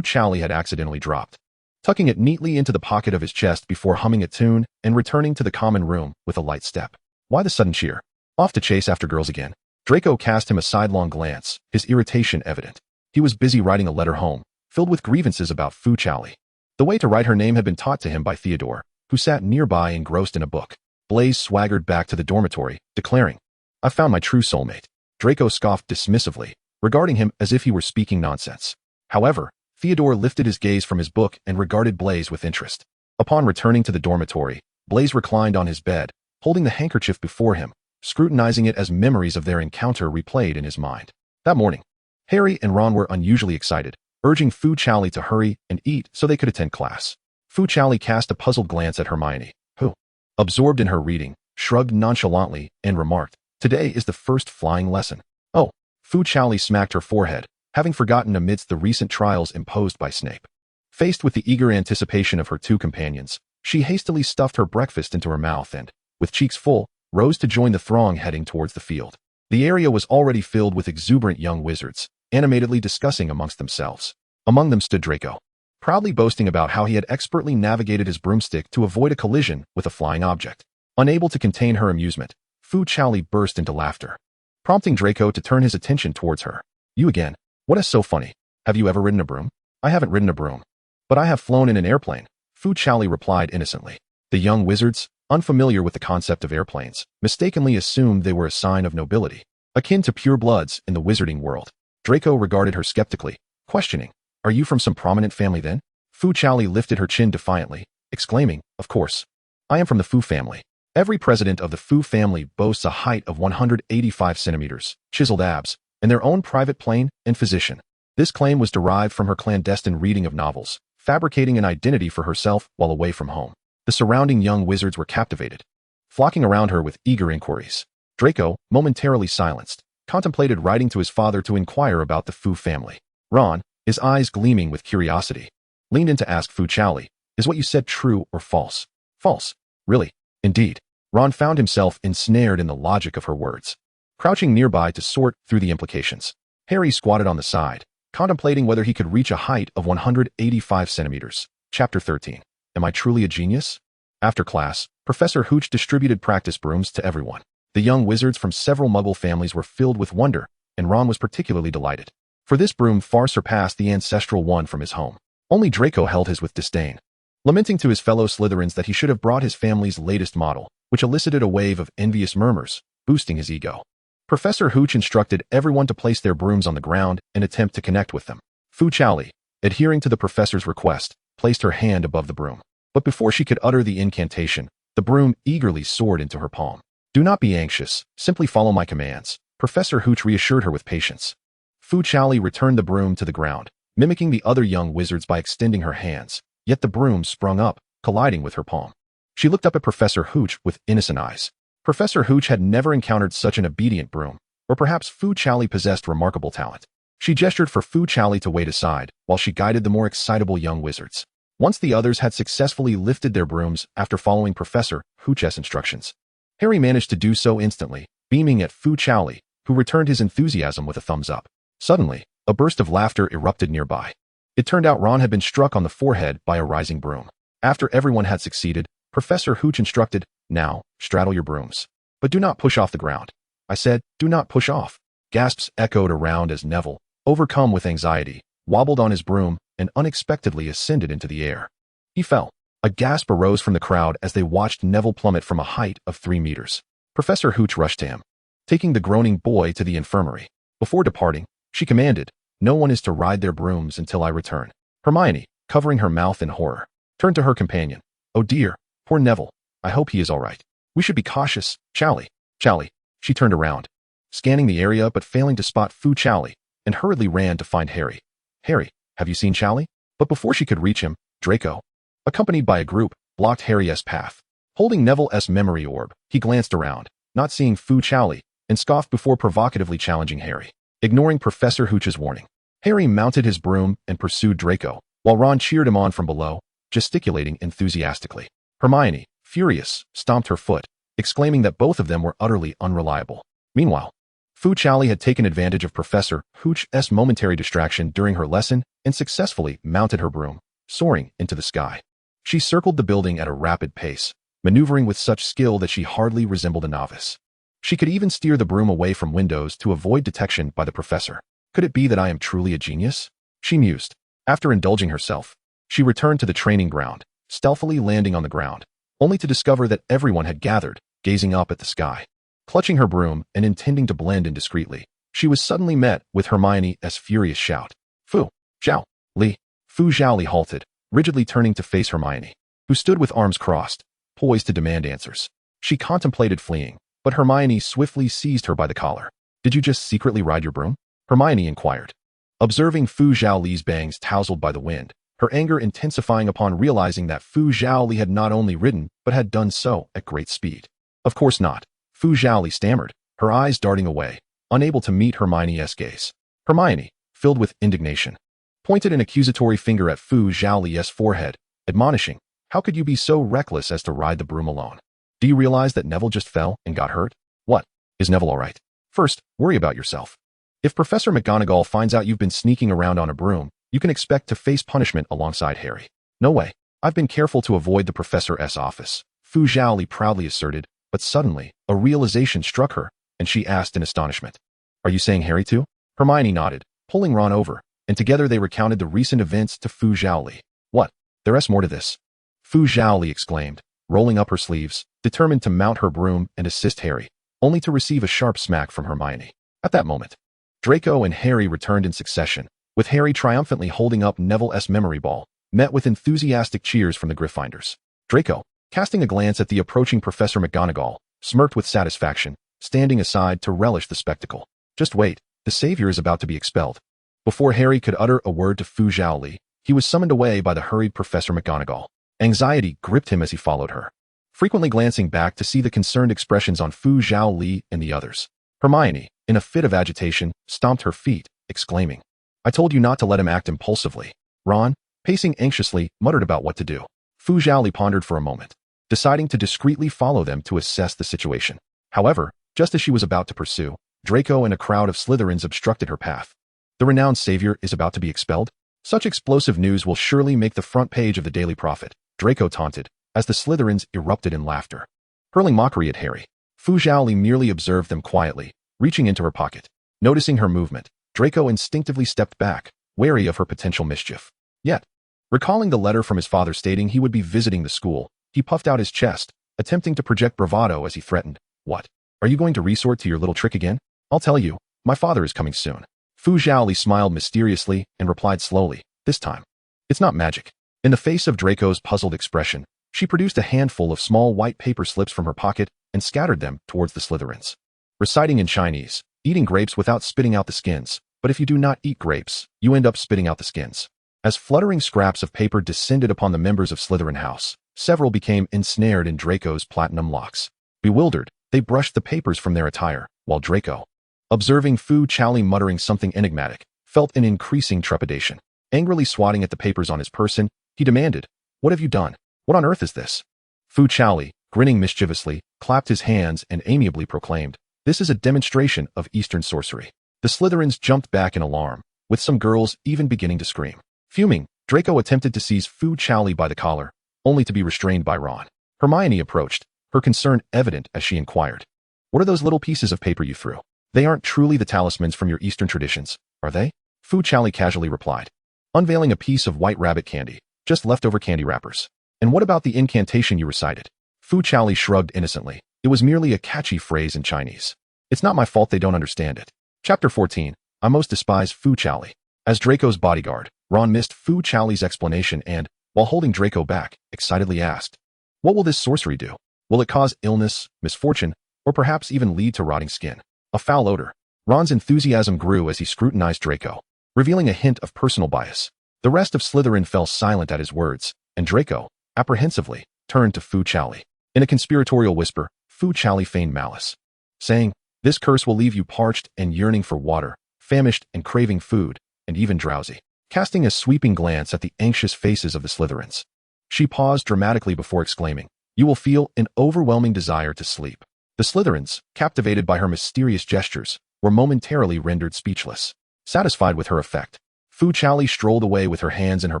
Chaoli had accidentally dropped, tucking it neatly into the pocket of his chest before humming a tune and returning to the common room with a light step. Why the sudden cheer? Off to chase after girls again? Draco cast him a sidelong glance, his irritation evident. He was busy writing a letter home, filled with grievances about Fu Chaoli. The way to write her name had been taught to him by Theodore, who sat nearby engrossed in a book. Blaze swaggered back to the dormitory, declaring, "I found my true soulmate." Draco scoffed dismissively, regarding him as if he were speaking nonsense. However, Theodore lifted his gaze from his book and regarded Blaze with interest. Upon returning to the dormitory, Blaze reclined on his bed, holding the handkerchief before him, scrutinizing it as memories of their encounter replayed in his mind. That morning, Harry and Ron were unusually excited, urging Fu Chaoli to hurry and eat so they could attend class. Fu Chaoli cast a puzzled glance at Hermione, who, absorbed in her reading, shrugged nonchalantly and remarked, "Today is the first flying lesson." "Oh." Fu Chaoli smacked her forehead, having forgotten amidst the recent trials imposed by Snape. Faced with the eager anticipation of her two companions, she hastily stuffed her breakfast into her mouth and, with cheeks full, rose to join the throng heading towards the field. The area was already filled with exuberant young wizards, animatedly discussing amongst themselves. Among them stood Draco, proudly boasting about how he had expertly navigated his broomstick to avoid a collision with a flying object. Unable to contain her amusement, Fu Chaoli burst into laughter, prompting Draco to turn his attention towards her. "You again? What is so funny? Have you ever ridden a broom?" "I haven't ridden a broom, but I have flown in an airplane," Fu Chaoli replied innocently. The young wizards, unfamiliar with the concept of airplanes, mistakenly assumed they were a sign of nobility, akin to purebloods in the wizarding world. Draco regarded her skeptically, questioning, "Are you from some prominent family then?" Fu Chaoli lifted her chin defiantly, exclaiming, "Of course. I am from the Fu family. Every president of the Fu family boasts a height of 185 centimeters, chiseled abs, and their own private plane and physician." This claim was derived from her clandestine reading of novels, fabricating an identity for herself while away from home. The surrounding young wizards were captivated, flocking around her with eager inquiries. Draco, momentarily silenced, contemplated writing to his father to inquire about the Fu family. Ron, his eyes gleaming with curiosity, leaned in to ask Fu Chaoli, "Is what you said true or false?" "False. Really? Indeed." Ron found himself ensnared in the logic of her words, crouching nearby to sort through the implications. Harry squatted on the side, contemplating whether he could reach a height of 185 centimeters. Chapter 13. Am I truly a genius? After class, Professor Hooch distributed practice brooms to everyone. The young wizards from several Muggle families were filled with wonder, and Ron was particularly delighted, for this broom far surpassed the ancestral one from his home. Only Draco held his with disdain, lamenting to his fellow Slytherins that he should have brought his family's latest model, which elicited a wave of envious murmurs, boosting his ego. Professor Hooch instructed everyone to place their brooms on the ground and attempt to connect with them. Fu Chaoli, adhering to the professor's request, placed her hand above the broom. But before she could utter the incantation, the broom eagerly soared into her palm. "Do not be anxious, simply follow my commands," Professor Hooch reassured her with patience. Fu Chaoli returned the broom to the ground, mimicking the other young wizards by extending her hands, yet the broom sprung up, colliding with her palm. She looked up at Professor Hooch with innocent eyes. Professor Hooch had never encountered such an obedient broom, or perhaps Fu Chaoli possessed remarkable talent. She gestured for Fu Chaoli to wait aside while she guided the more excitable young wizards. Once the others had successfully lifted their brooms after following Professor Hooch's instructions, Harry managed to do so instantly, beaming at Fu Chaoli, who returned his enthusiasm with a thumbs up. Suddenly, a burst of laughter erupted nearby. It turned out Ron had been struck on the forehead by a rising broom. After everyone had succeeded, Professor Hooch instructed, "Now, straddle your brooms. But do not push off the ground." "I said, do not push off." Gasps echoed around as Neville, overcome with anxiety, wobbled on his broom and unexpectedly ascended into the air. He fell. A gasp arose from the crowd as they watched Neville plummet from a height of 3 meters. Professor Hooch rushed to him, taking the groaning boy to the infirmary. Before departing, she commanded, No one is to ride their brooms until I return. Hermione, covering her mouth in horror, turned to her companion. Oh dear, poor Neville. I hope he is all right. We should be cautious. Chaoli. Chaoli. She turned around, scanning the area but failing to spot Fu Chaoli, and hurriedly ran to find Harry. Harry, have you seen Chaoli? But before she could reach him, Draco, accompanied by a group, blocked Harry's path. Holding Neville's memory orb, he glanced around, not seeing Fu Chaoli, and scoffed before provocatively challenging Harry. Ignoring Professor Hooch's warning, Harry mounted his broom and pursued Draco, while Ron cheered him on from below, gesticulating enthusiastically. Hermione, furious, stomped her foot, exclaiming that both of them were utterly unreliable. Meanwhile, Fu Chaoli had taken advantage of Professor Hooch's momentary distraction during her lesson and successfully mounted her broom, soaring into the sky. She circled the building at a rapid pace, maneuvering with such skill that she hardly resembled a novice. She could even steer the broom away from windows to avoid detection by the professor. Could it be that I am truly a genius? She mused. After indulging herself, she returned to the training ground, stealthily landing on the ground, only to discover that everyone had gathered, gazing up at the sky. Clutching her broom and intending to blend in discreetly, she was suddenly met with Hermione's furious shout. Fu Chaoli. Fu Chaoli halted, rigidly turning to face Hermione, who stood with arms crossed, poised to demand answers. She contemplated fleeing, but Hermione swiftly seized her by the collar. Did you just secretly ride your broom? Hermione inquired. Observing Fu Chaoli's bangs tousled by the wind, her anger intensifying upon realizing that Fu Chaoli had not only ridden, but had done so at great speed. Of course not, Fu Chaoli stammered, her eyes darting away, unable to meet Hermione's gaze. Hermione, filled with indignation, pointed an accusatory finger at Fu Chaoli's forehead, admonishing, how could you be so reckless as to ride the broom alone? Do you realize that Neville just fell and got hurt? What? Is Neville all right? First, worry about yourself. If Professor McGonagall finds out you've been sneaking around on a broom, you can expect to face punishment alongside Harry. No way. I've been careful to avoid the professor's office, Fu Chaoli proudly asserted, but suddenly, a realization struck her, and she asked in astonishment. Are you saying Harry too? Hermione nodded, pulling Ron over, and together they recounted the recent events to Fu Chaoli. What? There's more to this. Fu Chaoli exclaimed, rolling up her sleeves, determined to mount her broom and assist Harry, only to receive a sharp smack from Hermione. At that moment, Draco and Harry returned in succession, with Harry triumphantly holding up Neville's memory ball, met with enthusiastic cheers from the Gryffindors. Draco, casting a glance at the approaching Professor McGonagall, smirked with satisfaction, standing aside to relish the spectacle. Just wait, the savior is about to be expelled. Before Harry could utter a word to Fu Chaoli, he was summoned away by the hurried Professor McGonagall. Anxiety gripped him as he followed her, frequently glancing back to see the concerned expressions on Fu Chaoli and the others. Hermione, in a fit of agitation, stomped her feet, exclaiming, I told you not to let him act impulsively. Ron, pacing anxiously, muttered about what to do. Fu Chaoli pondered for a moment, deciding to discreetly follow them to assess the situation. However, just as she was about to pursue, Draco and a crowd of Slytherins obstructed her path. The renowned savior is about to be expelled? Such explosive news will surely make the front page of the Daily Prophet, Draco taunted, as the Slytherins erupted in laughter. Hurling mockery at Harry, Fu Chaoli merely observed them quietly, reaching into her pocket. Noticing her movement, Draco instinctively stepped back, wary of her potential mischief. Yet, recalling the letter from his father stating he would be visiting the school, he puffed out his chest, attempting to project bravado as he threatened, What? Are you going to resort to your little trick again? I'll tell you, my father is coming soon. Fu Chaoli smiled mysteriously and replied slowly, This time, it's not magic. In the face of Draco's puzzled expression, she produced a handful of small white paper slips from her pocket and scattered them towards the Slytherins. Reciting in Chinese, eating grapes without spitting out the skins, but if you do not eat grapes, you end up spitting out the skins. As fluttering scraps of paper descended upon the members of Slytherin House, several became ensnared in Draco's platinum locks. Bewildered, they brushed the papers from their attire, while Draco, observing Fu Chaoli muttering something enigmatic, felt an increasing trepidation. Angrily swatting at the papers on his person, he demanded, What have you done? What on earth is this? Fu Chaoli, grinning mischievously, clapped his hands and amiably proclaimed, This is a demonstration of Eastern sorcery. The Slytherins jumped back in alarm, with some girls even beginning to scream. Fuming, Draco attempted to seize Fu Chaoli by the collar, only to be restrained by Ron. Hermione approached, her concern evident as she inquired, What are those little pieces of paper you threw? They aren't truly the talismans from your Eastern traditions, are they? Fu Chaoli casually replied, unveiling a piece of white rabbit candy, just leftover candy wrappers. And what about the incantation you recited? Fu Chaoli shrugged innocently. It was merely a catchy phrase in Chinese. It's not my fault they don't understand it. Chapter 14. I most despise Fu Chaoli. As Draco's bodyguard, Ron missed Fu Chaoli's explanation and, while holding Draco back, excitedly asked, "What will this sorcery do? Will it cause illness, misfortune, or perhaps even lead to rotting skin? A foul odor?" Ron's enthusiasm grew as he scrutinized Draco, revealing a hint of personal bias. The rest of Slytherin fell silent at his words, and Draco, apprehensively, turned to Fu Chaoli. In a conspiratorial whisper, Fu Chaoli feigned malice, saying, "This curse will leave you parched and yearning for water, famished and craving food, and even drowsy." Casting a sweeping glance at the anxious faces of the Slytherins, she paused dramatically before exclaiming, "You will feel an overwhelming desire to sleep." The Slytherins, captivated by her mysterious gestures, were momentarily rendered speechless. Satisfied with her effect, Fu Chaoli strolled away with her hands in her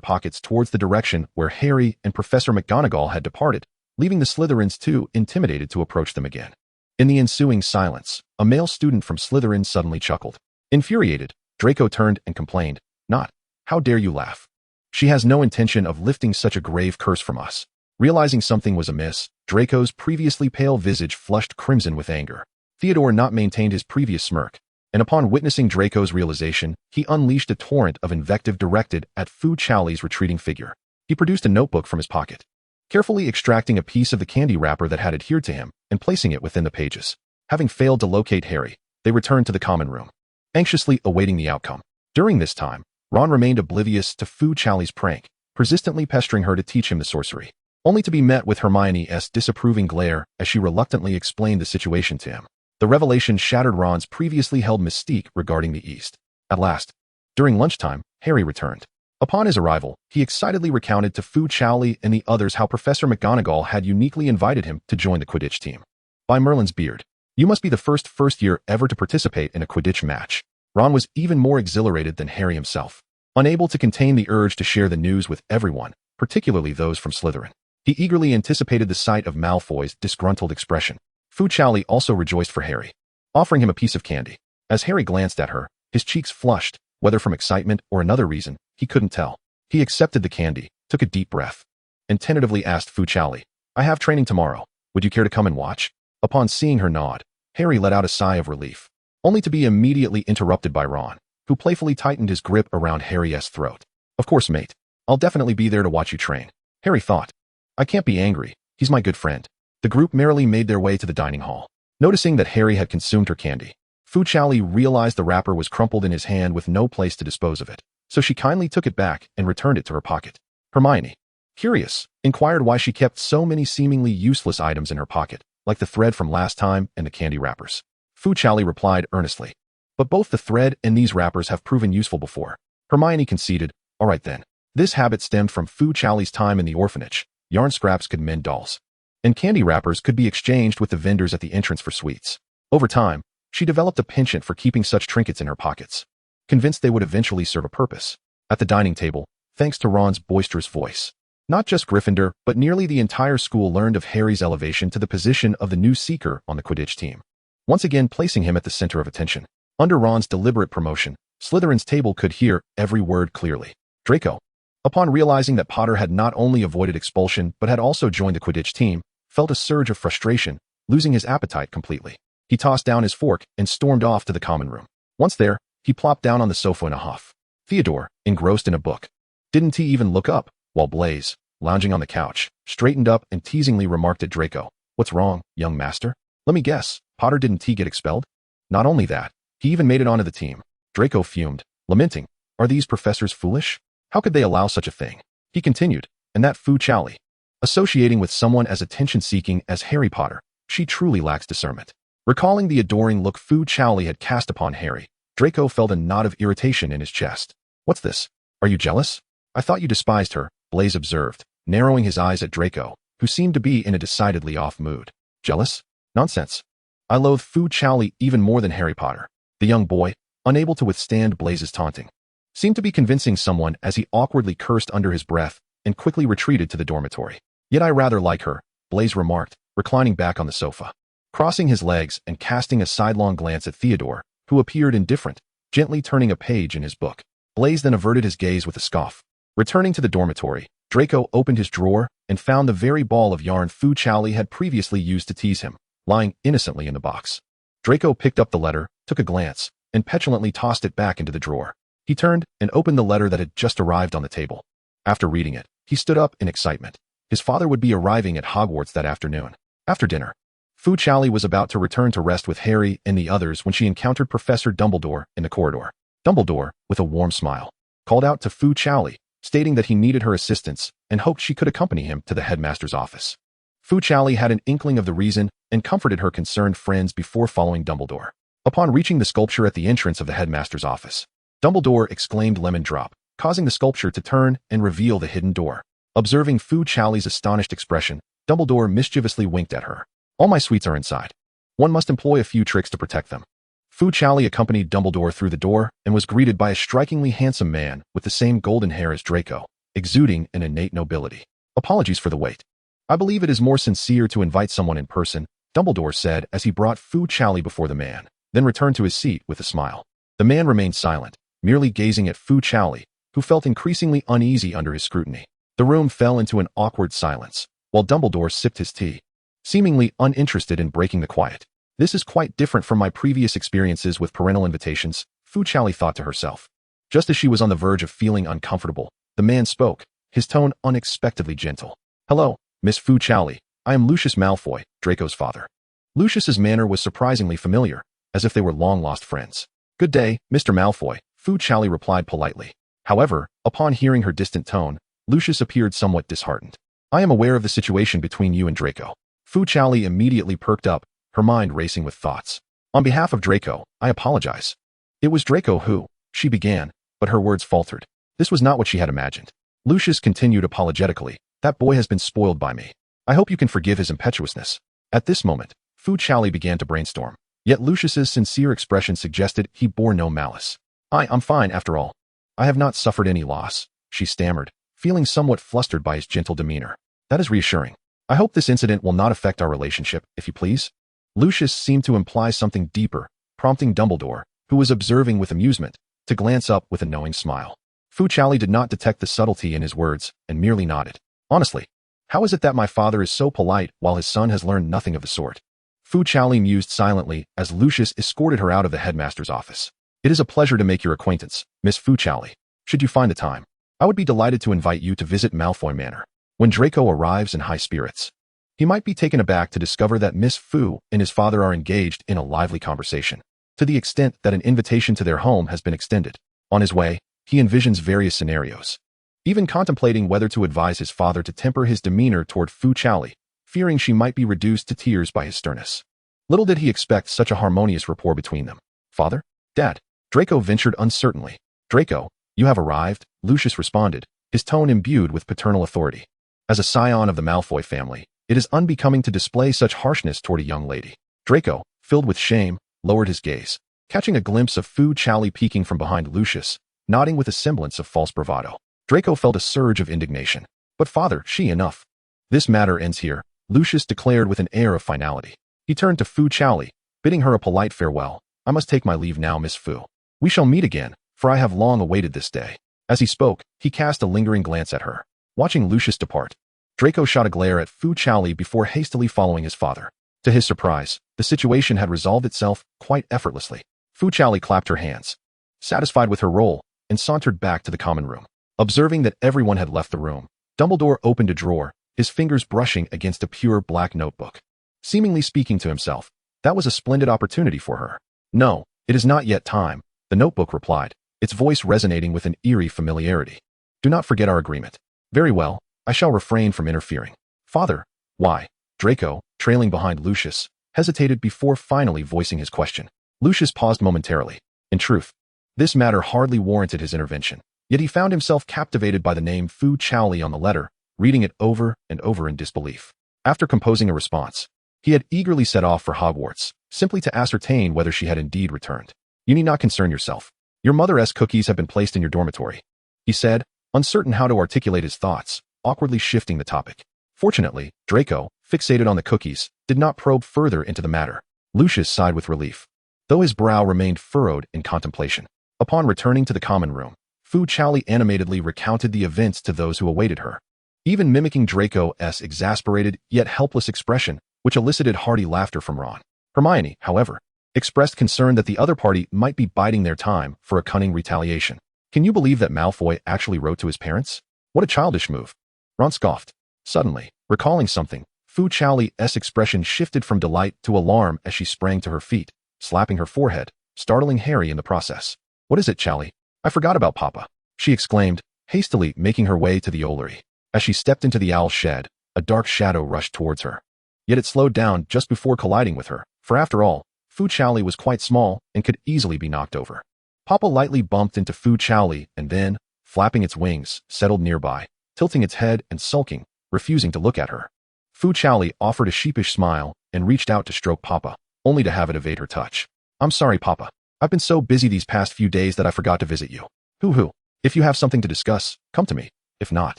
pockets towards the direction where Harry and Professor McGonagall had departed, leaving the Slytherins too intimidated to approach them again. In the ensuing silence, a male student from Slytherin suddenly chuckled. Infuriated, Draco turned and complained, "Not, how dare you laugh? She has no intention of lifting such a grave curse from us." Realizing something was amiss, Draco's previously pale visage flushed crimson with anger. Theodore not maintained his previous smirk, and upon witnessing Draco's realization, he unleashed a torrent of invective directed at Fu Chaoli's retreating figure. He produced a notebook from his pocket, carefully extracting a piece of the candy wrapper that had adhered to him and placing it within the pages. Having failed to locate Harry, they returned to the common room, anxiously awaiting the outcome. During this time, Ron remained oblivious to Fu Chaoli's prank, persistently pestering her to teach him the sorcery, only to be met with Hermione's disapproving glare as she reluctantly explained the situation to him. The revelation shattered Ron's previously held mystique regarding the East. At last, during lunchtime, Harry returned. Upon his arrival, he excitedly recounted to Fu Chaoli and the others how Professor McGonagall had uniquely invited him to join the Quidditch team. By Merlin's beard, you must be the first year ever to participate in a Quidditch match. Ron was even more exhilarated than Harry himself, unable to contain the urge to share the news with everyone, particularly those from Slytherin. He eagerly anticipated the sight of Malfoy's disgruntled expression. Fu Chaoli also rejoiced for Harry, offering him a piece of candy. As Harry glanced at her, his cheeks flushed, whether from excitement or another reason, he couldn't tell. He accepted the candy, took a deep breath, and tentatively asked Fu Chaoli, "I have training tomorrow. Would you care to come and watch?" Upon seeing her nod, Harry let out a sigh of relief, only to be immediately interrupted by Ron, who playfully tightened his grip around Harry's throat. "Of course, mate. I'll definitely be there to watch you train." Harry thought, "I can't be angry. He's my good friend." The group merrily made their way to the dining hall. Noticing that Harry had consumed her candy, Fu Chaoli realized the wrapper was crumpled in his hand with no place to dispose of it, so she kindly took it back and returned it to her pocket. Hermione, curious, inquired why she kept so many seemingly useless items in her pocket, like the thread from last time and the candy wrappers. Fu Chaoli replied earnestly, "But both the thread and these wrappers have proven useful before." Hermione conceded, "All right then. This habit stemmed from Fu Chaoli's time in the orphanage. Yarn scraps could mend dolls, and candy wrappers could be exchanged with the vendors at the entrance for sweets." Over time, she developed a penchant for keeping such trinkets in her pockets, convinced they would eventually serve a purpose. At the dining table, thanks to Ron's boisterous voice, not just Gryffindor, but nearly the entire school learned of Harry's elevation to the position of the new seeker on the Quidditch team, once again placing him at the center of attention. Under Ron's deliberate promotion, Slytherin's table could hear every word clearly. Draco, upon realizing that Potter had not only avoided expulsion but had also joined the Quidditch team, felt a surge of frustration, losing his appetite completely. He tossed down his fork and stormed off to the common room. Once there, he plopped down on the sofa in a huff. Theodore, engrossed in a book, didn't he even look up, while Blaise, lounging on the couch, straightened up and teasingly remarked at Draco, "What's wrong, young master? Let me guess, Potter didn't he get expelled?" Not only that, he even made it onto the team. Draco fumed, lamenting, "Are these professors foolish? How could they allow such a thing?" He continued, "And that Fu Chaoli, associating with someone as attention-seeking as Harry Potter, she truly lacks discernment." Recalling the adoring look Fu Chaoli had cast upon Harry, Draco felt a knot of irritation in his chest. "What's this? Are you jealous? I thought you despised her," Blaise observed, narrowing his eyes at Draco, who seemed to be in a decidedly off mood. "Jealous? Nonsense. I loathe Fu Chaoli even more than Harry Potter." The young boy, unable to withstand Blaise's taunting, seemed to be convincing someone as he awkwardly cursed under his breath and quickly retreated to the dormitory. "Yet I rather like her," Blaise remarked, reclining back on the sofa. Crossing his legs and casting a sidelong glance at Theodore, who appeared indifferent, gently turning a page in his book. Blaise then averted his gaze with a scoff. Returning to the dormitory, Draco opened his drawer and found the very ball of yarn Fu Chaoli had previously used to tease him, lying innocently in the box. Draco picked up the letter, took a glance, and petulantly tossed it back into the drawer. He turned and opened the letter that had just arrived on the table. After reading it, he stood up in excitement. His father would be arriving at Hogwarts that afternoon. After dinner, Fu Chaoli was about to return to rest with Harry and the others when she encountered Professor Dumbledore in the corridor. Dumbledore, with a warm smile, called out to Fu Chaoli, stating that he needed her assistance and hoped she could accompany him to the headmaster's office. Fu Chaoli had an inkling of the reason and comforted her concerned friends before following Dumbledore. Upon reaching the sculpture at the entrance of the headmaster's office, Dumbledore exclaimed "Lemon drop," causing the sculpture to turn and reveal the hidden door. Observing Fu Chaoli's astonished expression, Dumbledore mischievously winked at her. "All my sweets are inside. One must employ a few tricks to protect them." Fu Chaoli accompanied Dumbledore through the door and was greeted by a strikingly handsome man with the same golden hair as Draco, exuding an innate nobility. "Apologies for the wait. I believe it is more sincere to invite someone in person," Dumbledore said as he brought Fu Chaoli before the man, then returned to his seat with a smile. The man remained silent, merely gazing at Fu Chaoli, who felt increasingly uneasy under his scrutiny. The room fell into an awkward silence, while Dumbledore sipped his tea, seemingly uninterested in breaking the quiet. "This is quite different from my previous experiences with parental invitations," Fu Chaoli thought to herself. Just as she was on the verge of feeling uncomfortable, the man spoke, his tone unexpectedly gentle. "Hello, Miss Fu Chaoli. I am Lucius Malfoy, Draco's father." Lucius's manner was surprisingly familiar, as if they were long-lost friends. "Good day, Mr. Malfoy," Fu Chaoli replied politely. However, upon hearing her distant tone, Lucius appeared somewhat disheartened. "I am aware of the situation between you and Draco." Fu Chaoli immediately perked up, her mind racing with thoughts. "On behalf of Draco, I apologize." "It was Draco who," she began, but her words faltered. This was not what she had imagined. Lucius continued apologetically, "That boy has been spoiled by me. I hope you can forgive his impetuousness." At this moment, Fu Chaoli began to brainstorm, yet Lucius's sincere expression suggested he bore no malice. I'm fine after all. I have not suffered any loss," she stammered, feeling somewhat flustered by his gentle demeanor. "That is reassuring. I hope this incident will not affect our relationship, if you please." Lucius seemed to imply something deeper, prompting Dumbledore, who was observing with amusement, to glance up with a knowing smile. Fu Chaoli did not detect the subtlety in his words and merely nodded. "Honestly, how is it that my father is so polite while his son has learned nothing of the sort?" Fu Chaoli mused silently as Lucius escorted her out of the headmaster's office. "It is a pleasure to make your acquaintance, Miss Fu Chaoli. Should you find the time, I would be delighted to invite you to visit Malfoy Manor. When Draco arrives in high spirits, he might be taken aback to discover that Miss Fu and his father are engaged in a lively conversation, to the extent that an invitation to their home has been extended. On his way, he envisions various scenarios, even contemplating whether to advise his father to temper his demeanor toward Fu Chaoli, fearing she might be reduced to tears by his sternness. Little did he expect such a harmonious rapport between them. "Father? Dad?" Draco ventured uncertainly. "Draco, you have arrived," Lucius responded, his tone imbued with paternal authority. As a scion of the Malfoy family, it is unbecoming to display such harshness toward a young lady. Draco, filled with shame, lowered his gaze, catching a glimpse of Fu Chaoli peeking from behind Lucius, nodding with a semblance of false bravado. Draco felt a surge of indignation. "But father, she enough. This matter ends here," Lucius declared with an air of finality. He turned to Fu Chaoli, bidding her a polite farewell. "I must take my leave now, Miss Fu. We shall meet again, for I have long awaited this day." As he spoke, he cast a lingering glance at her. Watching Lucius depart, Draco shot a glare at Fu Chaoli before hastily following his father. To his surprise, the situation had resolved itself quite effortlessly. Fu Chaoli clapped her hands, satisfied with her role, and sauntered back to the common room. Observing that everyone had left the room, Dumbledore opened a drawer, his fingers brushing against a pure black notebook. Seemingly speaking to himself, that was a splendid opportunity for her. "No, it is not yet time," the notebook replied, its voice resonating with an eerie familiarity. "Do not forget our agreement." "Very well, I shall refrain from interfering." "Father, why?" Draco, trailing behind Lucius, hesitated before finally voicing his question. Lucius paused momentarily. In truth, this matter hardly warranted his intervention, yet he found himself captivated by the name Fu Chaoli on the letter, reading it over and over in disbelief. After composing a response, he had eagerly set off for Hogwarts, simply to ascertain whether she had indeed returned. "You need not concern yourself. Your mother's cookies have been placed in your dormitory," he said, uncertain how to articulate his thoughts, awkwardly shifting the topic. Fortunately, Draco, fixated on the cookies, did not probe further into the matter. Lucius sighed with relief, though his brow remained furrowed in contemplation. Upon returning to the common room, Fu Chaoli animatedly recounted the events to those who awaited her, even mimicking Draco's exasperated yet helpless expression, which elicited hearty laughter from Ron. Hermione, however, expressed concern that the other party might be biding their time for a cunning retaliation. Can you believe that Malfoy actually wrote to his parents? What a childish move. Ron scoffed. Suddenly, recalling something, Fu Chaoli's expression shifted from delight to alarm as she sprang to her feet, slapping her forehead, startling Harry in the process. What is it, Chaoli? I forgot about Papa, she exclaimed, hastily making her way to the Ollery. As she stepped into the owl's shed, a dark shadow rushed towards her. Yet it slowed down just before colliding with her, for after all, Fu Chaoli was quite small and could easily be knocked over. Papa lightly bumped into Fu Chaoli and then, flapping its wings, settled nearby, tilting its head and sulking, refusing to look at her. Fu Chaoli offered a sheepish smile and reached out to stroke Papa, only to have it evade her touch. I'm sorry, Papa. I've been so busy these past few days that I forgot to visit you. Hoo-hoo. If you have something to discuss, come to me. If not,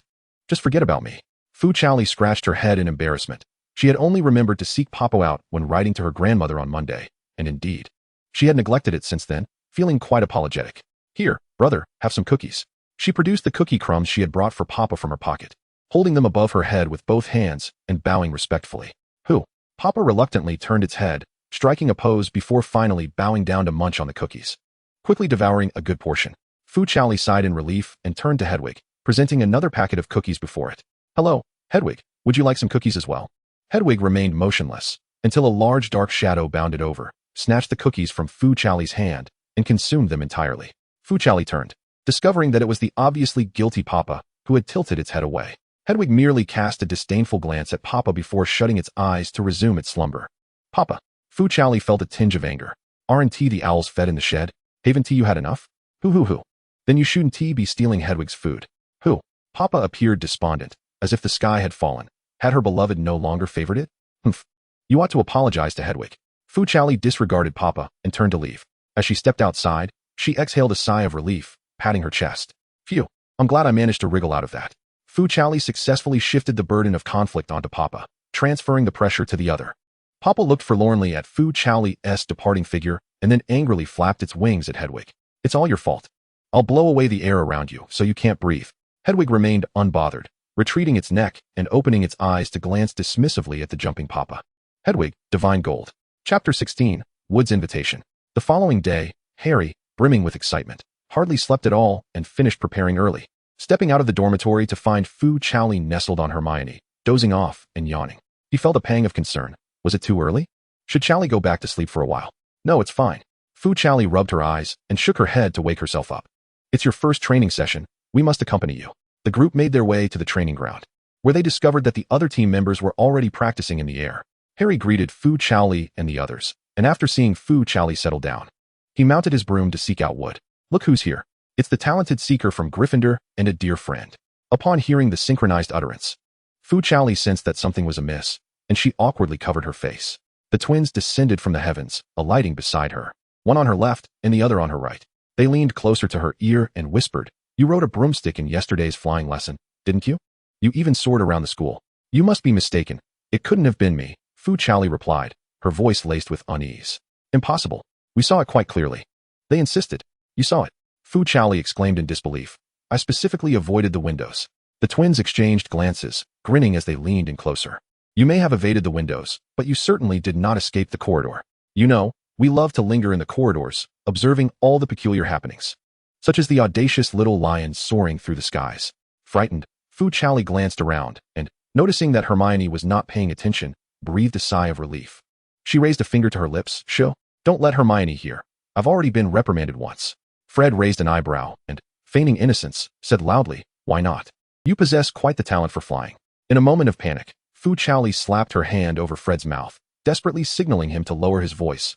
just forget about me. Fu Chaoli scratched her head in embarrassment. She had only remembered to seek Papa out when writing to her grandmother on Monday, and indeed, she had neglected it since then, feeling quite apologetic. Here, brother, have some cookies. She produced the cookie crumbs she had brought for Papa from her pocket, holding them above her head with both hands and bowing respectfully. Who? Papa reluctantly turned its head, striking a pose before finally bowing down to munch on the cookies. Quickly devouring a good portion, Fu Chaoli sighed in relief and turned to Hedwig, presenting another packet of cookies before it. Hello, Hedwig, would you like some cookies as well? Hedwig remained motionless until a large dark shadow bounded over, snatched the cookies from Fu Chaoli's hand, and consumed them entirely. Fu Chaoli turned, discovering that it was the obviously guilty Papa who had tilted its head away. Hedwig merely cast a disdainful glance at Papa before shutting its eyes to resume its slumber. Papa. Fu Chaoli felt a tinge of anger. Aren't the owls fed in the shed? Haven't you had enough? Hoo. Then you shouldn't be stealing Hedwig's food. Who? Papa appeared despondent, as if the sky had fallen. Had her beloved no longer favored it? Humph. You ought to apologize to Hedwig. Fu Chaoli disregarded Papa and turned to leave. As she stepped outside, she exhaled a sigh of relief, patting her chest. Phew, I'm glad I managed to wriggle out of that. Fu Chaoli successfully shifted the burden of conflict onto Papa, transferring the pressure to the other. Papa looked forlornly at Fu Chaoli's departing figure and then angrily flapped its wings at Hedwig. It's all your fault. I'll blow away the air around you so you can't breathe. Hedwig remained unbothered, retreating its neck and opening its eyes to glance dismissively at the jumping Papa. Hedwig, Divine Gold. Chapter 16, Wood's Invitation. The following day, Harry, brimming with excitement, hardly slept at all and finished preparing early, stepping out of the dormitory to find Fu Chaoli nestled on Hermione, dozing off and yawning. He felt a pang of concern. Was it too early? Should Chaoli go back to sleep for a while? No, it's fine. Fu Chaoli rubbed her eyes and shook her head to wake herself up. It's your first training session. We must accompany you. The group made their way to the training ground, where they discovered that the other team members were already practicing in the air. Harry greeted Fu Chaoli and the others, and after seeing Fu Chaoli settle down, he mounted his broom to seek out Wood. Look who's here. It's the talented seeker from Gryffindor and a dear friend. Upon hearing the synchronized utterance, Fu Chaoli sensed that something was amiss, and she awkwardly covered her face. The twins descended from the heavens, alighting beside her, one on her left and the other on her right. They leaned closer to her ear and whispered, You rode a broomstick in yesterday's flying lesson, didn't you? You even soared around the school. You must be mistaken. It couldn't have been me, Fu Chaoli replied, her voice laced with unease. Impossible. We saw it quite clearly. They insisted. You saw it. Fu Chaoli exclaimed in disbelief. I specifically avoided the windows. The twins exchanged glances, grinning as they leaned in closer. You may have evaded the windows, but you certainly did not escape the corridor. You know, we love to linger in the corridors, observing all the peculiar happenings, such as the audacious little lion soaring through the skies. Frightened, Fu Chaoli glanced around and, noticing that Hermione was not paying attention, breathed a sigh of relief. She raised a finger to her lips. Don't let Hermione hear. I've already been reprimanded once. Fred raised an eyebrow and, feigning innocence, said loudly, Why not? You possess quite the talent for flying. In a moment of panic, Fu Chaoli slapped her hand over Fred's mouth, desperately signaling him to lower his voice.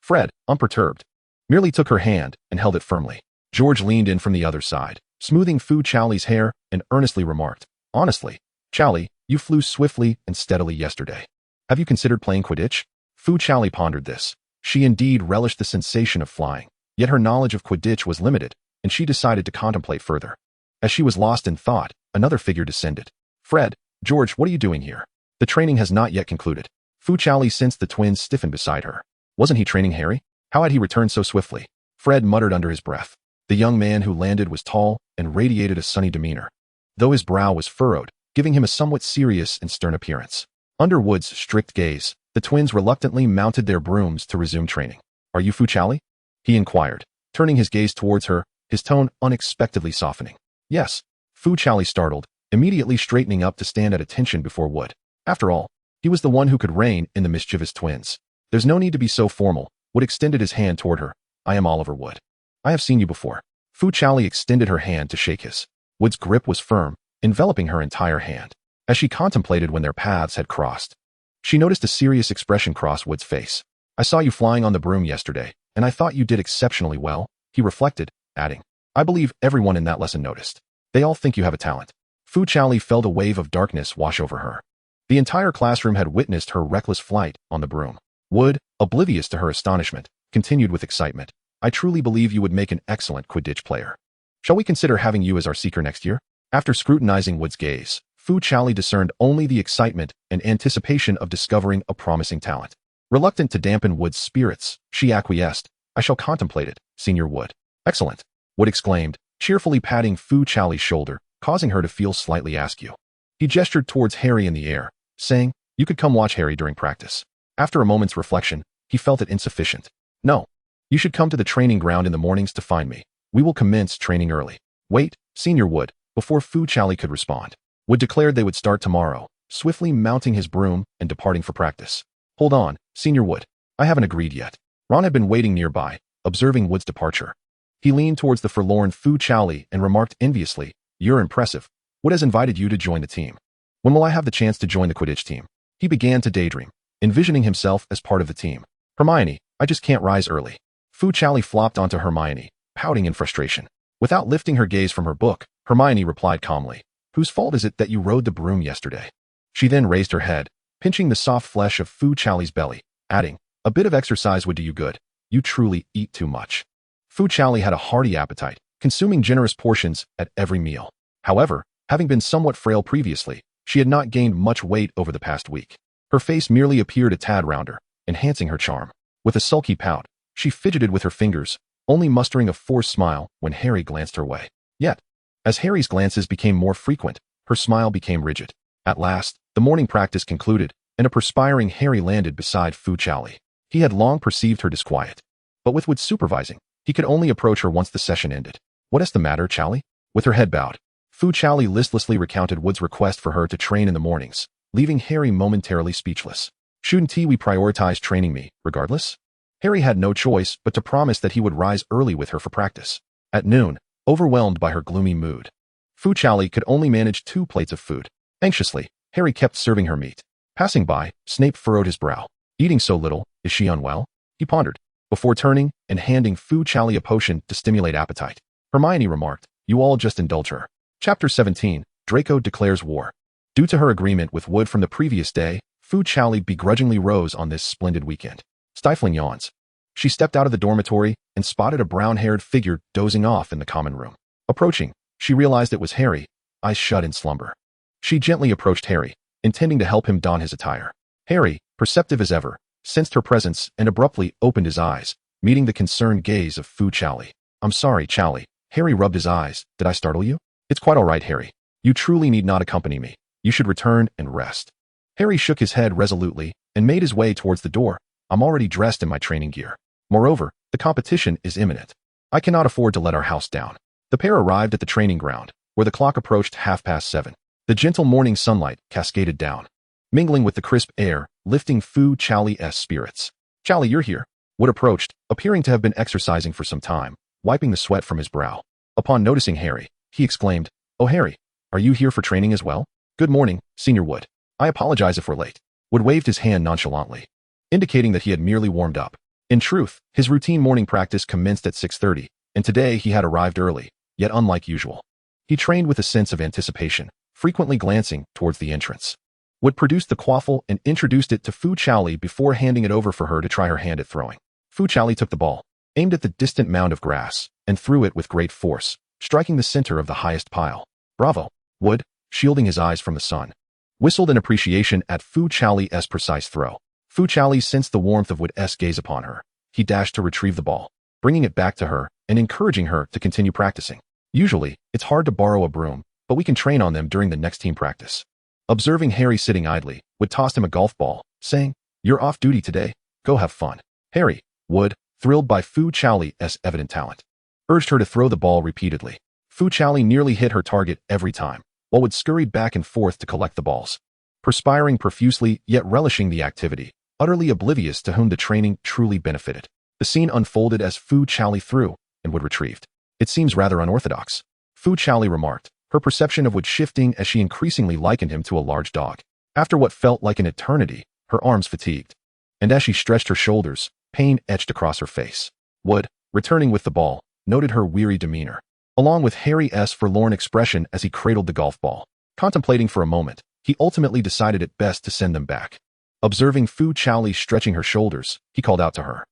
Fred, unperturbed, merely took her hand and held it firmly. George leaned in from the other side, smoothing Fu Chaoli's hair, and earnestly remarked, Honestly, Chaoli, you flew swiftly and steadily yesterday. Have you considered playing Quidditch? Fu Chaoli pondered this. She indeed relished the sensation of flying, yet her knowledge of Quidditch was limited, and she decided to contemplate further. As she was lost in thought, another figure descended. Fred, George, what are you doing here? The training has not yet concluded. Fu Chaoli sensed the twins stiffen beside her. Wasn't he training Harry? How had he returned so swiftly? Fred muttered under his breath. The young man who landed was tall and radiated a sunny demeanor, though his brow was furrowed, giving him a somewhat serious and stern appearance. Under Wood's strict gaze, the twins reluctantly mounted their brooms to resume training. Are you Fu Chaoli? He inquired, turning his gaze towards her his tone unexpectedly softening. Yes. Fu Chaoli startled, immediately straightening up to stand at attention before Wood. After all, he was the one who could rein in the mischievous twins. There's no need to be so formal. Wood extended his hand toward her. I am Oliver Wood. I have seen you before. Fu Chaoli extended her hand to shake his. Wood's grip was firm, enveloping her entire hand. As she contemplated when their paths had crossed, she noticed a serious expression cross Wood's face. I saw you flying on the broom yesterday, and I thought you did exceptionally well, he reflected, adding. I believe everyone in that lesson noticed. They all think you have a talent. Fu Chaoli felt a wave of darkness wash over her. The entire classroom had witnessed her reckless flight on the broom. Wood, oblivious to her astonishment, continued with excitement. I truly believe you would make an excellent Quidditch player. Shall we consider having you as our seeker next year? After scrutinizing Wood's gaze, Fu Chaoli discerned only the excitement and anticipation of discovering a promising talent. Reluctant to dampen Wood's spirits, she acquiesced. I shall contemplate it, Senior Wood. Excellent, Wood exclaimed, cheerfully patting Fu Chaoli's shoulder, causing her to feel slightly askew. He gestured towards Harry in the air, saying, you could come watch Harry during practice. After a moment's reflection, he felt it insufficient. No. You should come to the training ground in the mornings to find me. We will commence training early. Wait, Senior Wood, before Fu Chaoli could respond. Wood declared they would start tomorrow, swiftly mounting his broom and departing for practice. Hold on, Senior Wood. I haven't agreed yet. Ron had been waiting nearby, observing Wood's departure. He leaned towards the forlorn Fu Chaoli and remarked enviously, you're impressive. Wood has invited you to join the team. When will I have the chance to join the Quidditch team? He began to daydream, envisioning himself as part of the team. Hermione, I just can't rise early. Fu Chaoli flopped onto Hermione, pouting in frustration. Without lifting her gaze from her book, Hermione replied calmly, whose fault is it that you rode the broom yesterday? She then raised her head, pinching the soft flesh of Fu Chaoli's belly, adding, a bit of exercise would do you good. You truly eat too much. Fu Chaoli had a hearty appetite, consuming generous portions at every meal. However, having been somewhat frail previously, she had not gained much weight over the past week. Her face merely appeared a tad rounder, enhancing her charm. With a sulky pout, she fidgeted with her fingers, only mustering a forced smile when Harry glanced her way. Yet, as Harry's glances became more frequent, her smile became rigid. At last, the morning practice concluded, and a perspiring Harry landed beside Fu Chaoli. He had long perceived her disquiet, but with Wood supervising, he could only approach her once the session ended. What is the matter, Chaoli? With her head bowed, Fu Chaoli listlessly recounted Wood's request for her to train in the mornings, leaving Harry momentarily speechless. Shouldn't we prioritize training me, regardless? Harry had no choice but to promise that he would rise early with her for practice. At noon, overwhelmed by her gloomy mood, Fu Chaoli could only manage 2 plates of food. Anxiously, Harry kept serving her meat. Passing by, Snape furrowed his brow. Eating so little, is she unwell? He pondered, before turning and handing Fu Chaoli a potion to stimulate appetite. Hermione remarked, you all just indulge her. Chapter 17, Draco declares war. Due to her agreement with Wood from the previous day, Fu Chaoli begrudgingly rose on this splendid weekend. Stifling yawns, she stepped out of the dormitory and spotted a brown-haired figure dozing off in the common room. Approaching, she realized it was Harry, eyes shut in slumber. She gently approached Harry, intending to help him don his attire. Harry, perceptive as ever, sensed her presence and abruptly opened his eyes, meeting the concerned gaze of Fu Chaoli. I'm sorry, Chaoli. Harry rubbed his eyes. Did I startle you? It's quite all right, Harry. You truly need not accompany me. You should return and rest. Harry shook his head resolutely and made his way towards the door. I'm already dressed in my training gear. Moreover, the competition is imminent. I cannot afford to let our house down. The pair arrived at the training ground, where the clock approached 7:30. The gentle morning sunlight cascaded down, mingling with the crisp air, lifting Fu Chaoli's spirits. Chaoli, you're here. Wood approached, appearing to have been exercising for some time, wiping the sweat from his brow. Upon noticing Harry, he exclaimed, Oh Harry, are you here for training as well? Good morning, Senior Wood. I apologize if we're late. Wood waved his hand nonchalantly, indicating that he had merely warmed up. In truth, his routine morning practice commenced at 6:30, and today he had arrived early, yet unlike usual. He trained with a sense of anticipation, frequently glancing towards the entrance. Wood produced the quaffle and introduced it to Fu Chaoli before handing it over for her to try her hand at throwing. Fu Chaoli took the ball, aimed at the distant mound of grass, and threw it with great force, striking the center of the highest pile. Bravo! Wood, shielding his eyes from the sun, whistled in appreciation at Fu Chaoli's precise throw. Fu Chaoli sensed the warmth of Wood's gaze upon her. He dashed to retrieve the ball, bringing it back to her and encouraging her to continue practicing. Usually, it's hard to borrow a broom, but we can train on them during the next team practice. Observing Harry sitting idly, Wood tossed him a golf ball, saying, You're off duty today. Go have fun. Harry, Wood, thrilled by Fu Chaoli's evident talent, urged her to throw the ball repeatedly. Fu Chaoli nearly hit her target every time, while would scurry back and forth to collect the balls, perspiring profusely yet relishing the activity, utterly oblivious to whom the training truly benefited. The scene unfolded as Fu Chaoli threw and would retrieved. It seems rather unorthodox, Fu Chaoli remarked, her perception of Wood shifting as she increasingly likened him to a large dog. After what felt like an eternity, her arms fatigued, and as she stretched her shoulders, pain etched across her face. Wood, returning with the ball, noted her weary demeanor, along with Harry's forlorn expression as he cradled the golf ball. Contemplating for a moment, he ultimately decided it best to send them back. Observing Fu Chaoli stretching her shoulders, he called out to her.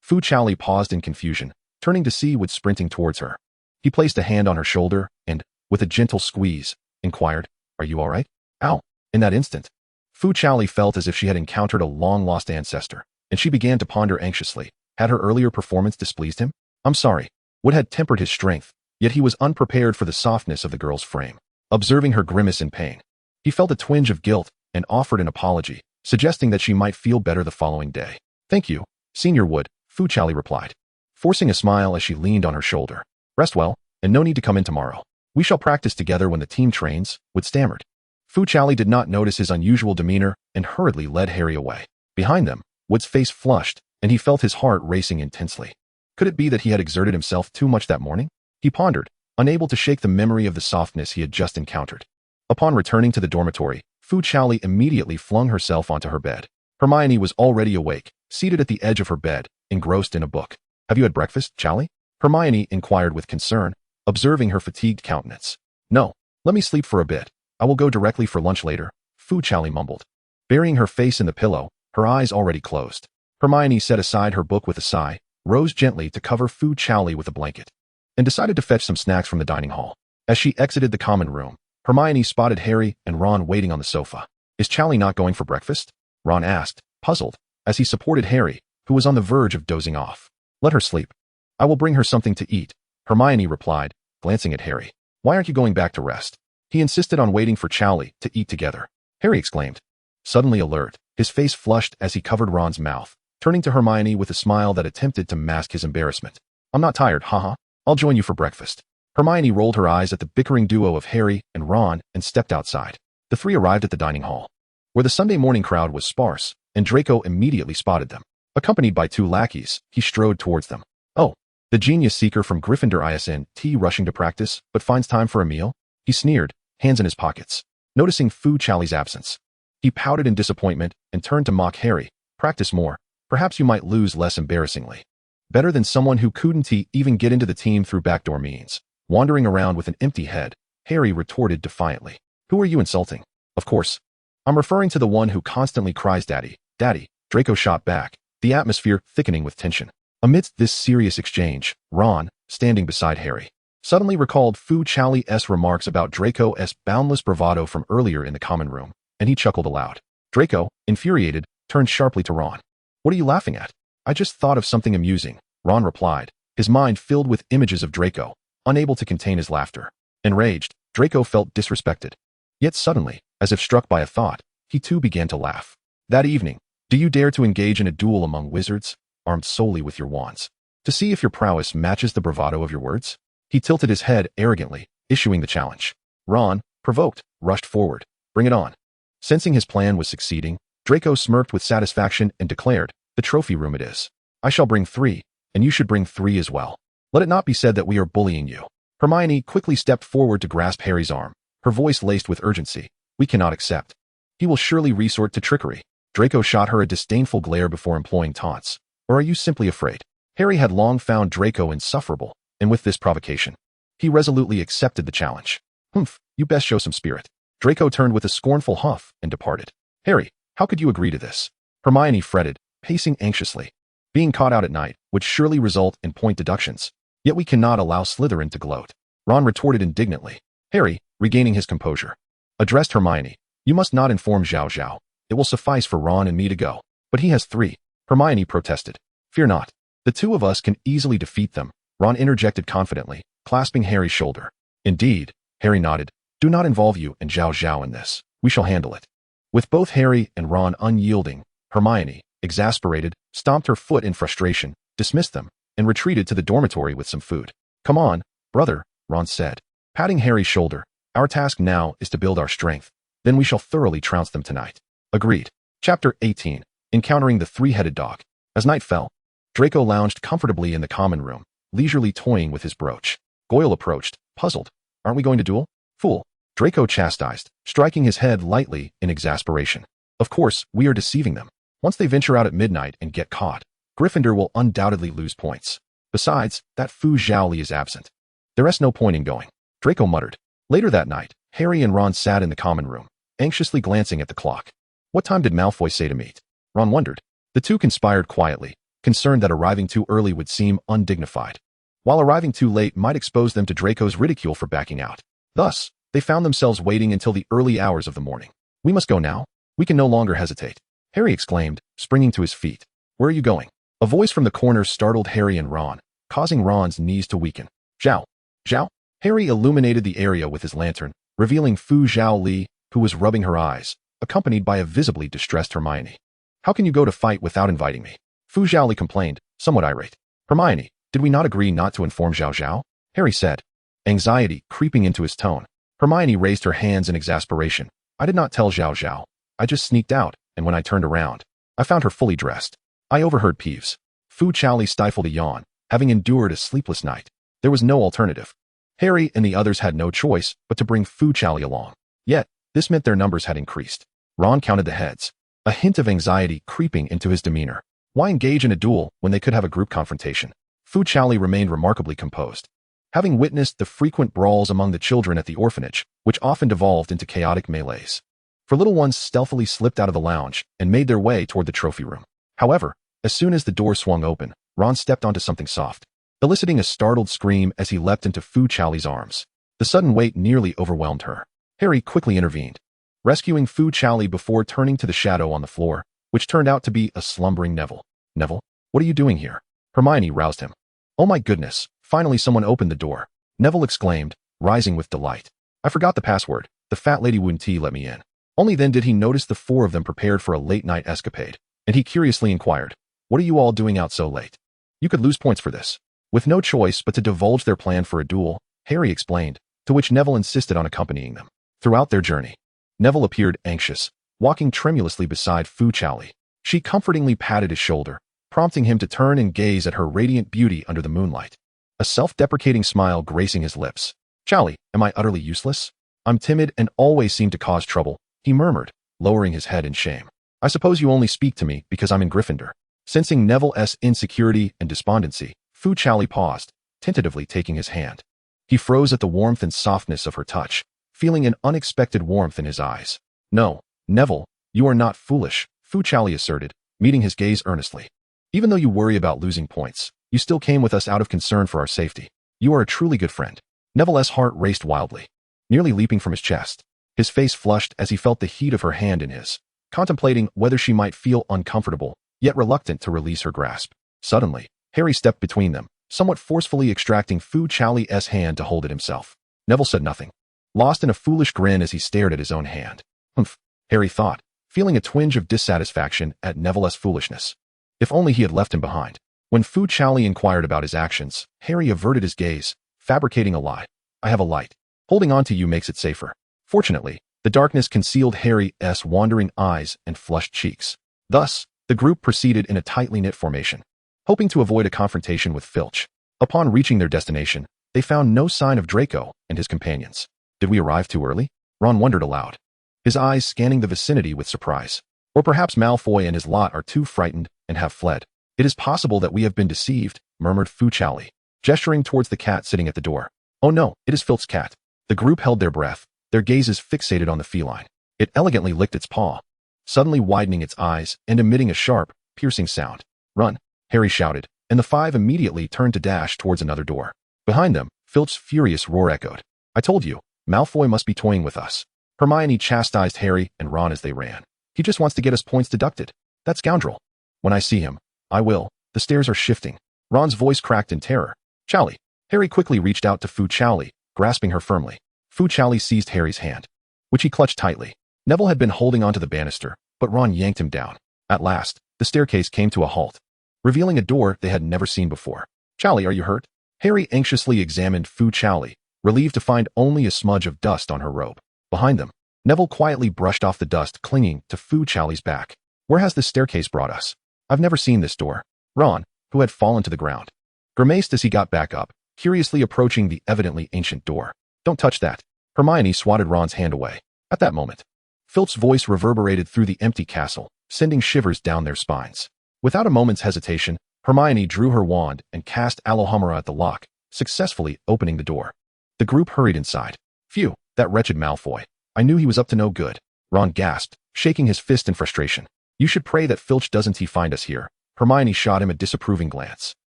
Fu Chaoli paused in confusion, turning to see Wood sprinting towards her. He placed a hand on her shoulder and, with a gentle squeeze, inquired, "Are you all right?" "Ow." In that instant, Fu Chaoli felt as if she had encountered a long-lost ancestor, and she began to ponder anxiously. Had her earlier performance displeased him? "I'm sorry." Wood had tempered his strength, yet he was unprepared for the softness of the girl's frame. Observing her grimace in pain, he felt a twinge of guilt and offered an apology, suggesting that she might feel better the following day. "Thank you, Senior Wood," Fu Chaoli replied, forcing a smile as she leaned on her shoulder. "Rest well, and no need to come in tomorrow. We shall practice together when the team trains," Wood stammered. Fu Chaoli did not notice his unusual demeanor and hurriedly led Harry away. Behind them, Wood's face flushed, and he felt his heart racing intensely. Could it be that he had exerted himself too much that morning? He pondered, unable to shake the memory of the softness he had just encountered. Upon returning to the dormitory, Fu Chaoli immediately flung herself onto her bed. Hermione was already awake, seated at the edge of her bed, engrossed in a book. "Have you had breakfast, Chaoli?" Hermione inquired with concern, observing her fatigued countenance. "No, let me sleep for a bit. I will go directly for lunch later," Fu Chaoli mumbled. Burying her face in the pillow, her eyes already closed, Hermione set aside her book with a sigh, rose gently to cover Fu Chaoli with a blanket, and decided to fetch some snacks from the dining hall. As she exited the common room, Hermione spotted Harry and Ron waiting on the sofa. "Is Chaoli not going for breakfast?" Ron asked, puzzled, as he supported Harry, who was on the verge of dozing off. "Let her sleep. I will bring her something to eat," Hermione replied, glancing at Harry. "Why aren't you going back to rest?" He insisted on waiting for Chaoli to eat together, Harry exclaimed. Suddenly alert, his face flushed as he covered Ron's mouth, turning to Hermione with a smile that attempted to mask his embarrassment. "I'm not tired, haha. I'll join you for breakfast." Hermione rolled her eyes at the bickering duo of Harry and Ron and stepped outside. The three arrived at the dining hall, where the Sunday morning crowd was sparse, and Draco immediately spotted them. Accompanied by two lackeys, he strode towards them. "Oh, the genius seeker from Gryffindor isn't rushing to practice, but finds time for a meal?" He sneered, hands in his pockets. Noticing Fu Chaoli's absence, he pouted in disappointment and turned to mock Harry. "Practice more. Perhaps you might lose less embarrassingly. Better than someone who couldn't even get into the team through backdoor means." Wandering around with an empty head, Harry retorted defiantly. "Who are you insulting?" "Of course, I'm referring to the one who constantly cries 'Daddy, Daddy,'" Draco shot back, the atmosphere thickening with tension. Amidst this serious exchange, Ron, standing beside Harry, suddenly recalled Fu Chaoli's remarks about Draco's boundless bravado from earlier in the common room, and he chuckled aloud. Draco, infuriated, turned sharply to Ron. "What are you laughing at?" "I just thought of something amusing," Ron replied, his mind filled with images of Draco, unable to contain his laughter. Enraged, Draco felt disrespected. Yet suddenly, as if struck by a thought, he too began to laugh. "That evening, do you dare to engage in a duel among wizards, armed solely with your wands, to see if your prowess matches the bravado of your words?" He tilted his head arrogantly, issuing the challenge. Ron, provoked, rushed forward. "Bring it on." Sensing his plan was succeeding, Draco smirked with satisfaction and declared, "The trophy room it is. I shall bring 3, and you should bring 3 as well. Let it not be said that we are bullying you." Hermione quickly stepped forward to grasp Harry's arm, her voice laced with urgency. "We cannot accept. He will surely resort to trickery." Draco shot her a disdainful glare before employing taunts. "Or are you simply afraid?" Harry had long found Draco insufferable, and with this provocation, he resolutely accepted the challenge. "Humph, you best show some spirit." Draco turned with a scornful huff and departed. "Harry, how could you agree to this?" Hermione fretted, pacing anxiously. "Being caught out at night would surely result in point deductions. Yet we cannot allow Slytherin to gloat." Ron retorted indignantly. Harry, regaining his composure, addressed Hermione. "You must not inform Zhao Zhao. It will suffice for Ron and me to go." "But he has 3. Hermione protested. "Fear not. The 2 of us can easily defeat them," Ron interjected confidently, clasping Harry's shoulder. "Indeed," Harry nodded. "Do not involve you and Zhao Zhao in this. We shall handle it." With both Harry and Ron unyielding, Hermione, exasperated, stomped her foot in frustration, dismissed them, and retreated to the dormitory with some food. Come on, brother, Ron said, patting Harry's shoulder. Our task now is to build our strength. Then we shall thoroughly trounce them tonight. Agreed. Chapter 18. Encountering the Three-Headed Dog. As night fell, Draco lounged comfortably in the common room, leisurely toying with his brooch. Goyle approached, puzzled. Aren't we going to duel? Fool, Draco chastised, striking his head lightly in exasperation. Of course, we are deceiving them. Once they venture out at midnight and get caught, Gryffindor will undoubtedly lose points. Besides, that Fu Chaoli is absent. There is no point in going, Draco muttered. Later that night, Harry and Ron sat in the common room, anxiously glancing at the clock. What time did Malfoy say to meet? Ron wondered. The two conspired quietly, concerned that arriving too early would seem undignified, while arriving too late might expose them to Draco's ridicule for backing out. Thus, they found themselves waiting until the early hours of the morning. We must go now. We can no longer hesitate, Harry exclaimed, springing to his feet. Where are you going? A voice from the corner startled Harry and Ron, causing Ron's knees to weaken. Zhao. Zhao? Harry illuminated the area with his lantern, revealing Fu Chaoli, who was rubbing her eyes, accompanied by a visibly distressed Hermione. How can you go to fight without inviting me? Fu Chaoli complained, somewhat irate. Hermione, did we not agree not to inform Zhao Zhao? Harry said, anxiety creeping into his tone. Hermione raised her hands in exasperation. I did not tell Zhao Zhao. I just sneaked out, and when I turned around, I found her fully dressed. I overheard Peeves. Fu Chaoli stifled a yawn, having endured a sleepless night. There was no alternative. Harry and the others had no choice but to bring Fu Chaoli along. Yet, this meant their numbers had increased. Ron counted the heads, a hint of anxiety creeping into his demeanor. Why engage in a duel when they could have a group confrontation? Fu Chaoli remained remarkably composed. Having witnessed the frequent brawls among the children at the orphanage, which often devolved into chaotic melees, for little ones stealthily slipped out of the lounge and made their way toward the trophy room. However, as soon as the door swung open, Ron stepped onto something soft, eliciting a startled scream as he leapt into Fu Chaoli's arms. The sudden weight nearly overwhelmed her. Harry quickly intervened, rescuing Fu Chaoli before turning to the shadow on the floor, which turned out to be a slumbering Neville. Neville, what are you doing here? Hermione roused him. Oh my goodness, finally someone opened the door, Neville exclaimed, rising with delight. I forgot the password. The fat lady wouldn't let me in. Only then did he notice the four of them prepared for a late-night escapade, and he curiously inquired, what are you all doing out so late? You could lose points for this. With no choice but to divulge their plan for a duel, Harry explained, to which Neville insisted on accompanying them. Throughout their journey, Neville appeared anxious, walking tremulously beside Fu Chaoli. She comfortingly patted his shoulder, prompting him to turn and gaze at her radiant beauty under the moonlight, a self-deprecating smile gracing his lips. Chaoli, am I utterly useless? I'm timid and always seem to cause trouble, he murmured, lowering his head in shame. I suppose you only speak to me because I'm in Gryffindor. Sensing Neville's insecurity and despondency, Fu Chaoli paused, tentatively taking his hand. He froze at the warmth and softness of her touch, feeling an unexpected warmth in his eyes. No, Neville, you are not foolish, Fu Chaoli asserted, meeting his gaze earnestly. Even though you worry about losing points, you still came with us out of concern for our safety. You are a truly good friend. Neville's heart raced wildly, nearly leaping from his chest. His face flushed as he felt the heat of her hand in his, contemplating whether she might feel uncomfortable, yet reluctant to release her grasp. Suddenly, Harry stepped between them, somewhat forcefully extracting Fu Chaoli's hand to hold it himself. Neville said nothing, lost in a foolish grin as he stared at his own hand. Humph, Harry thought, feeling a twinge of dissatisfaction at Neville's foolishness. If only he had left him behind. When Fu Chaoli inquired about his actions, Harry averted his gaze, fabricating a lie. I have a light. Holding on to you makes it safer. Fortunately, the darkness concealed Harry's wandering eyes and flushed cheeks. Thus, the group proceeded in a tightly knit formation, hoping to avoid a confrontation with Filch. Upon reaching their destination, they found no sign of Draco and his companions. Did we arrive too early? Ron wondered aloud, his eyes scanning the vicinity with surprise. Or perhaps Malfoy and his lot are too frightened and have fled. It is possible that we have been deceived, murmured Fu Chaoli, gesturing towards the cat sitting at the door. Oh no, it is Filch's cat. The group held their breath, their gazes fixated on the feline. It elegantly licked its paw, suddenly widening its eyes and emitting a sharp, piercing sound. Run, Harry shouted, and the five immediately turned to dash towards another door. Behind them, Filch's furious roar echoed. I told you, Malfoy must be toying with us. Hermione chastised Harry and Ron as they ran. He just wants to get us points deducted. That scoundrel. When I see him, I will. The stairs are shifting. Ron's voice cracked in terror. Chaoli. Harry quickly reached out to Fu Chaoli, grasping her firmly. Fu Chaoli seized Harry's hand, which he clutched tightly. Neville had been holding onto the banister, but Ron yanked him down. At last, the staircase came to a halt, revealing a door they had never seen before. Chaoli, are you hurt? Harry anxiously examined Fu Chaoli, relieved to find only a smudge of dust on her robe. Behind them, Neville quietly brushed off the dust clinging to Fu Chaoli's back. Where has this staircase brought us? I've never seen this door. Ron, who had fallen to the ground, grimaced as he got back up, curiously approaching the evidently ancient door. Don't touch that. Hermione swatted Ron's hand away. At that moment, Filch's voice reverberated through the empty castle, sending shivers down their spines. Without a moment's hesitation, Hermione drew her wand and cast Alohomora at the lock, successfully opening the door. The group hurried inside. Phew, that wretched Malfoy. I knew he was up to no good. Ron gasped, shaking his fist in frustration. You should pray that Filch doesn't find us here. Hermione shot him a disapproving glance.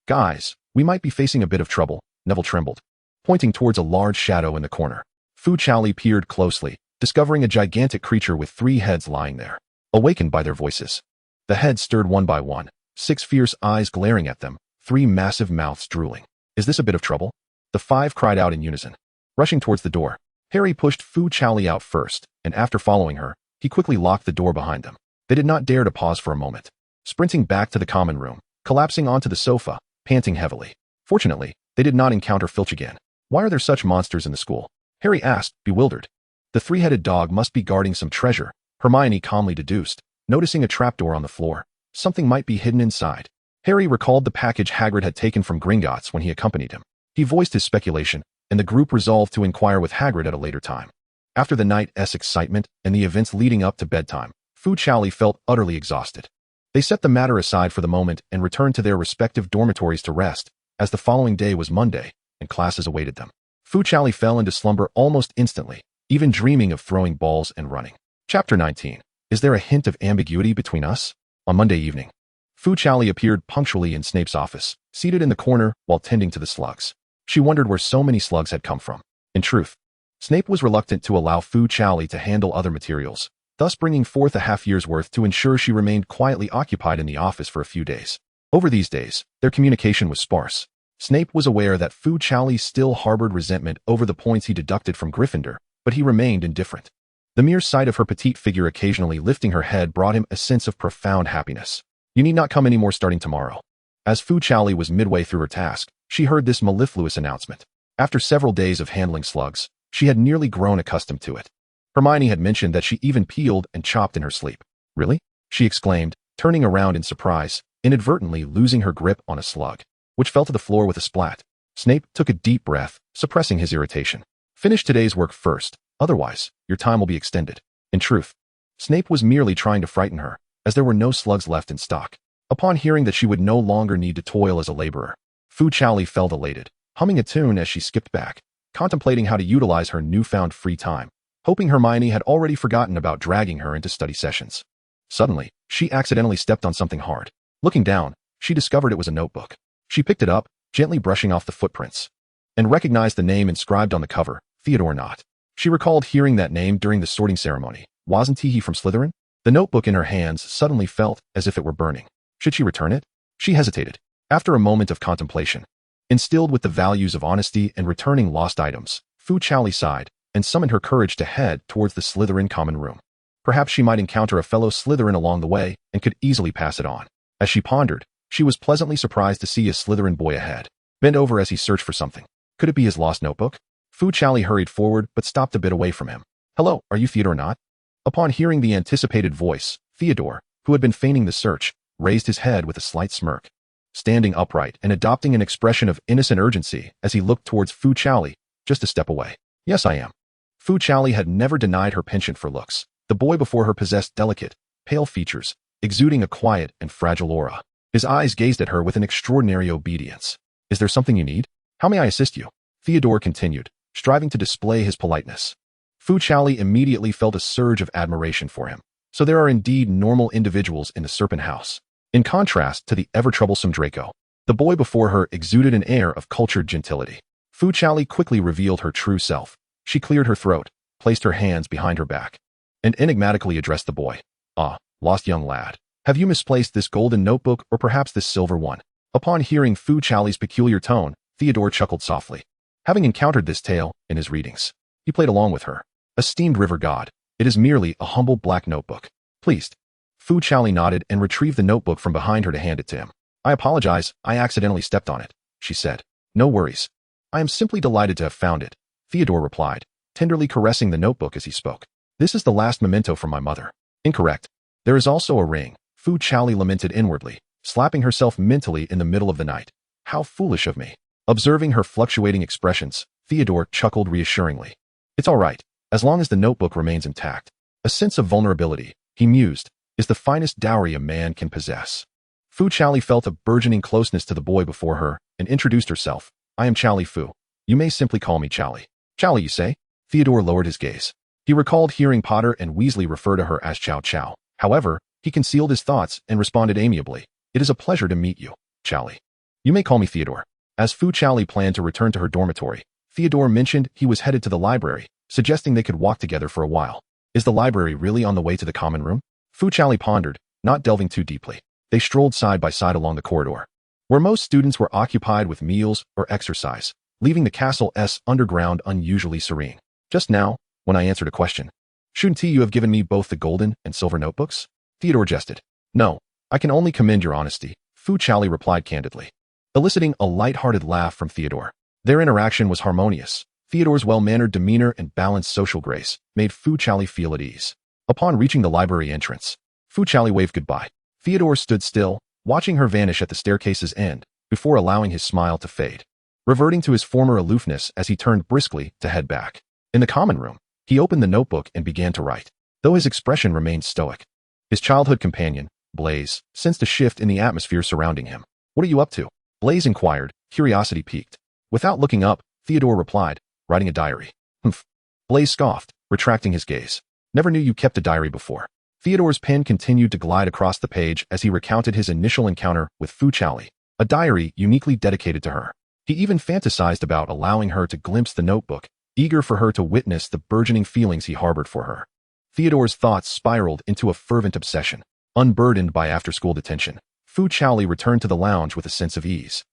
Guys, we might be facing a bit of trouble, Neville trembled, pointing towards a large shadow in the corner. Fu Chaoli peered closely, discovering a gigantic creature with 3 heads lying there. Awakened by their voices, the heads stirred one by one, 6 fierce eyes glaring at them, 3 massive mouths drooling. Is this a bit of trouble? The 5 cried out in unison. Rushing towards the door, Harry pushed Fu Chaoli out first, and after following her, he quickly locked the door behind them. They did not dare to pause for a moment. Sprinting back to the common room, collapsing onto the sofa, panting heavily. Fortunately, they did not encounter Filch again. Why are there such monsters in the school? Harry asked, bewildered. The 3-headed dog must be guarding some treasure, Hermione calmly deduced, noticing a trapdoor on the floor. Something might be hidden inside. Harry recalled the package Hagrid had taken from Gringotts when he accompanied him. He voiced his speculation, and the group resolved to inquire with Hagrid at a later time. After the night's excitement and the events leading up to bedtime, Fu Chaoli felt utterly exhausted. They set the matter aside for the moment and returned to their respective dormitories to rest, as the following day was Monday, and classes awaited them. Fu Chaoli fell into slumber almost instantly, even dreaming of throwing balls and running. Chapter 19. Is there a hint of ambiguity between us? On Monday evening, Fu Chaoli appeared punctually in Snape's office, seated in the corner while tending to the slugs. She wondered where so many slugs had come from. In truth, Snape was reluctant to allow Fu Chaoli to handle other materials, thus bringing forth a half-year's worth to ensure she remained quietly occupied in the office for a few days. Over these days, their communication was sparse. Snape was aware that Fu Chaoli still harbored resentment over the points he deducted from Gryffindor, but he remained indifferent. The mere sight of her petite figure occasionally lifting her head brought him a sense of profound happiness. You need not come any more starting tomorrow. As Fu Chaoli was midway through her task, she heard this mellifluous announcement. After several days of handling slugs, she had nearly grown accustomed to it. Hermione had mentioned that she even peeled and chopped in her sleep. Really? She exclaimed, turning around in surprise, inadvertently losing her grip on a slug, which fell to the floor with a splat. Snape took a deep breath, suppressing his irritation. Finish today's work first, otherwise, your time will be extended. In truth, Snape was merely trying to frighten her, as there were no slugs left in stock. Upon hearing that she would no longer need to toil as a laborer, Fu Chaoli felt elated, humming a tune as she skipped back, contemplating how to utilize her newfound free time, hoping Hermione had already forgotten about dragging her into study sessions. Suddenly, she accidentally stepped on something hard. Looking down, she discovered it was a notebook. She picked it up, gently brushing off the footprints, and recognized the name inscribed on the cover, Theodore Nott. She recalled hearing that name during the sorting ceremony. Wasn't he from Slytherin? The notebook in her hands suddenly felt as if it were burning. Should she return it? She hesitated. After a moment of contemplation, instilled with the values of honesty and returning lost items, Fu Chaoli sighed and summoned her courage to head towards the Slytherin common room. Perhaps she might encounter a fellow Slytherin along the way and could easily pass it on. As she pondered, she was pleasantly surprised to see a Slytherin boy ahead, bent over as he searched for something. Could it be his lost notebook? Fu Chaoli hurried forward but stopped a bit away from him. Hello, are you Theodore Nott? Upon hearing the anticipated voice, Theodore, who had been feigning the search, raised his head with a slight smirk. Standing upright and adopting an expression of innocent urgency as he looked towards Fu Chaoli, just a step away. Yes, I am. Fu Chaoli had never denied her penchant for looks. The boy before her possessed delicate, pale features, exuding a quiet and fragile aura. His eyes gazed at her with an extraordinary obedience. Is there something you need? How may I assist you? Theodore continued, striving to display his politeness. Fu Chaoli immediately felt a surge of admiration for him. So there are indeed normal individuals in the Serpent House. In contrast to the ever-troublesome Draco, the boy before her exuded an air of cultured gentility. Fu Chaoli quickly revealed her true self. She cleared her throat, placed her hands behind her back, and enigmatically addressed the boy. Ah, lost young lad. Have you misplaced this golden notebook or perhaps this silver one? Upon hearing Fu Chaoli's peculiar tone, Theodore chuckled softly. Having encountered this tale in his readings, he played along with her. Esteemed river god, it is merely a humble black notebook. Pleased. Fu Chaoli nodded and retrieved the notebook from behind her to hand it to him. I apologize, I accidentally stepped on it. she said. No worries. I am simply delighted to have found it, Theodore replied, tenderly caressing the notebook as he spoke. This is the last memento from my mother. Incorrect. There is also a ring, Fu Chaoli lamented inwardly, slapping herself mentally in the middle of the night. How foolish of me. Observing her fluctuating expressions, Theodore chuckled reassuringly. It's all right, as long as the notebook remains intact. A sense of vulnerability, he mused, is the finest dowry a man can possess. Fu Chaoli felt a burgeoning closeness to the boy before her and introduced herself. I am Chaoli Fu. You may simply call me Chaoli. Chaoli, you say? Theodore lowered his gaze. He recalled hearing Potter and Weasley refer to her as Chow Chow. However, he concealed his thoughts and responded amiably. It is a pleasure to meet you, Chaoli. You may call me Theodore. As Fu Chaoli planned to return to her dormitory, Theodore mentioned he was headed to the library, suggesting they could walk together for a while. Is the library really on the way to the common room? Fu Chaoli pondered, not delving too deeply. They strolled side by side along the corridor, where most students were occupied with meals or exercise, leaving the castle's underground unusually serene. Just now, when I answered a question, shouldn't you have given me both the golden and silver notebooks? Theodore jested. No, I can only commend your honesty, Fu Chaoli replied candidly, eliciting a light-hearted laugh from Theodore. Their interaction was harmonious. Theodore's well-mannered demeanor and balanced social grace made Fu Chaoli feel at ease. Upon reaching the library entrance, Fu Chaoli waved goodbye. Theodore stood still, watching her vanish at the staircase's end, before allowing his smile to fade, reverting to his former aloofness as he turned briskly to head back. In the common room, he opened the notebook and began to write, though his expression remained stoic. His childhood companion, Blaise, sensed a shift in the atmosphere surrounding him. What are you up to? Blaise inquired, curiosity piqued. Without looking up, Theodore replied, writing a diary. Humph. Blaise scoffed, retracting his gaze. Never knew you kept a diary before. Theodore's pen continued to glide across the page as he recounted his initial encounter with Fu Chaoli, a diary uniquely dedicated to her. He even fantasized about allowing her to glimpse the notebook, eager for her to witness the burgeoning feelings he harbored for her. Theodore's thoughts spiraled into a fervent obsession. Unburdened by after-school detention, Fu Chaoli returned to the lounge with a sense of ease.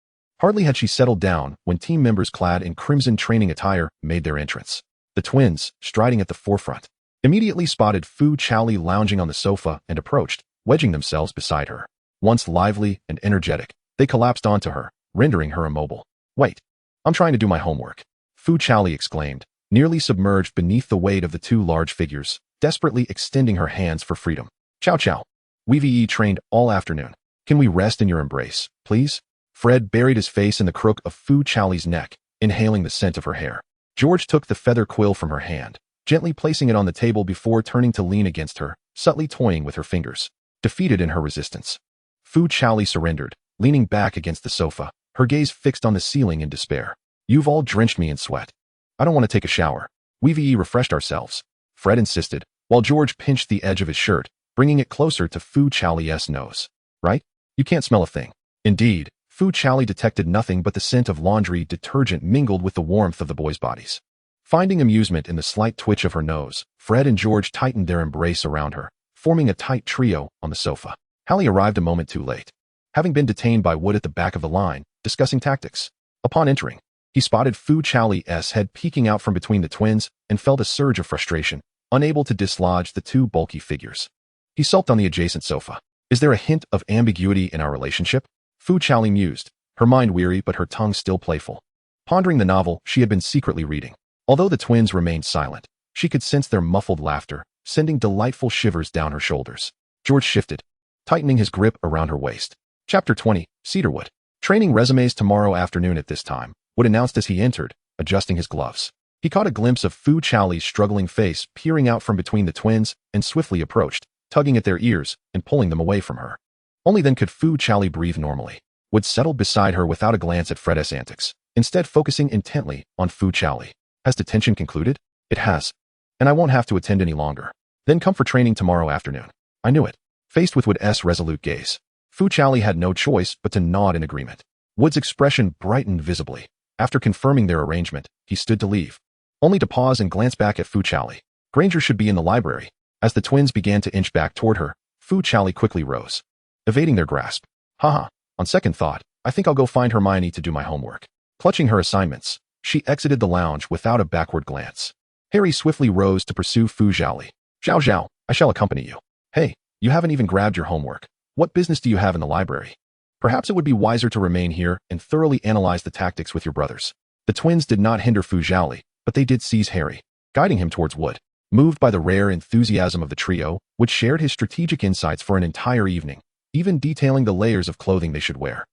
Hardly had she settled down when team members clad in crimson training attire made their entrance. The twins, striding at the forefront, immediately spotted Fu Chaoli lounging on the sofa and approached, wedging themselves beside her. Once lively and energetic, they collapsed onto her, rendering her immobile. Wait, I'm trying to do my homework, Fu Chaoli exclaimed, nearly submerged beneath the weight of the two large figures, desperately extending her hands for freedom. Chow Chow. We've trained all afternoon. Can we rest in your embrace, please? Fred buried his face in the crook of Fu Chaoli's neck, inhaling the scent of her hair. George took the feather quill from her hand, gently placing it on the table before turning to lean against her, subtly toying with her fingers. Defeated in her resistance, Fu Chaoli surrendered, leaning back against the sofa, her gaze fixed on the ceiling in despair. You've all drenched me in sweat. I don't want to take a shower. We've refreshed ourselves, Fred insisted, while George pinched the edge of his shirt, bringing it closer to Fu Chaoli's nose. Right? You can't smell a thing. Indeed, Fu Chaoli detected nothing but the scent of laundry detergent mingled with the warmth of the boys' bodies. Finding amusement in the slight twitch of her nose, Fred and George tightened their embrace around her, forming a tight trio on the sofa. Hallie arrived a moment too late, having been detained by Wood at the back of the line, discussing tactics. Upon entering, he spotted Fu Chaoli's head peeking out from between the twins and felt a surge of frustration, unable to dislodge the two bulky figures. He sulked on the adjacent sofa. Is there a hint of ambiguity in our relationship? Fu Chaoli mused, her mind weary but her tongue still playful, pondering the novel she had been secretly reading. Although the twins remained silent, she could sense their muffled laughter, sending delightful shivers down her shoulders. George shifted, tightening his grip around her waist. Chapter 20, Cedarwood. Training resumes tomorrow afternoon at this time, Wood announced as he entered, adjusting his gloves. He caught a glimpse of Fu Chaoli's struggling face peering out from between the twins and swiftly approached, tugging at their ears and pulling them away from her. Only then could Fu Chaoli breathe normally. Wood settled beside her without a glance at Fred's antics, instead focusing intently on Fu Chaoli. Has detention concluded? It has. And I won't have to attend any longer. Then come for training tomorrow afternoon. I knew it. Faced with Wood's resolute gaze, Fu Chaoli had no choice but to nod in agreement. Wood's expression brightened visibly. After confirming their arrangement, he stood to leave, only to pause and glance back at Fu Chaoli. Granger should be in the library. As the twins began to inch back toward her, Fu Chaoli quickly rose, evading their grasp. Haha, on second thought, I think I'll go find Hermione to do my homework. Clutching her assignments, she exited the lounge without a backward glance. Harry swiftly rose to pursue Fu Chaoli. Zhao Zhao, I shall accompany you. Hey, you haven't even grabbed your homework. What business do you have in the library? Perhaps it would be wiser to remain here and thoroughly analyze the tactics with your brothers. The twins did not hinder Fu Chaoli, but they did seize Harry, guiding him towards Wood. Moved by the rare enthusiasm of the trio, Wood shared his strategic insights for an entire evening, even detailing the layers of clothing they should wear.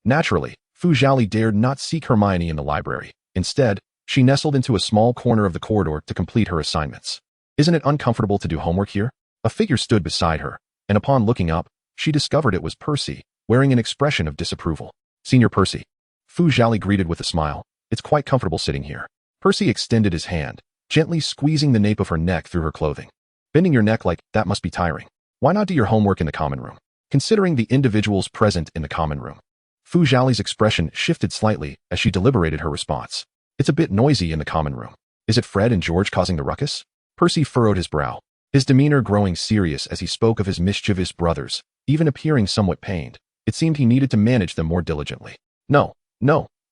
Naturally, Fu Chaoli dared not seek Hermione in the library. Instead, she nestled into a small corner of the corridor to complete her assignments. Isn't it uncomfortable to do homework here? A figure stood beside her, and upon looking up, she discovered it was Percy, wearing an expression of disapproval. Senior Percy. Fu Chaoli greeted with a smile. It's quite comfortable sitting here. Percy extended his hand, gently squeezing the nape of her neck through her clothing. Bending your neck like that must be tiring. Why not do your homework in the common room? Considering the individuals present in the common room, Fu Chaoli's expression shifted slightly as she deliberated her response. It's a bit noisy in the common room. Is it Fred and George causing the ruckus? Percy furrowed his brow, his demeanor growing serious as he spoke of his mischievous brothers, even appearing somewhat pained. It seemed he needed to manage them more diligently. No,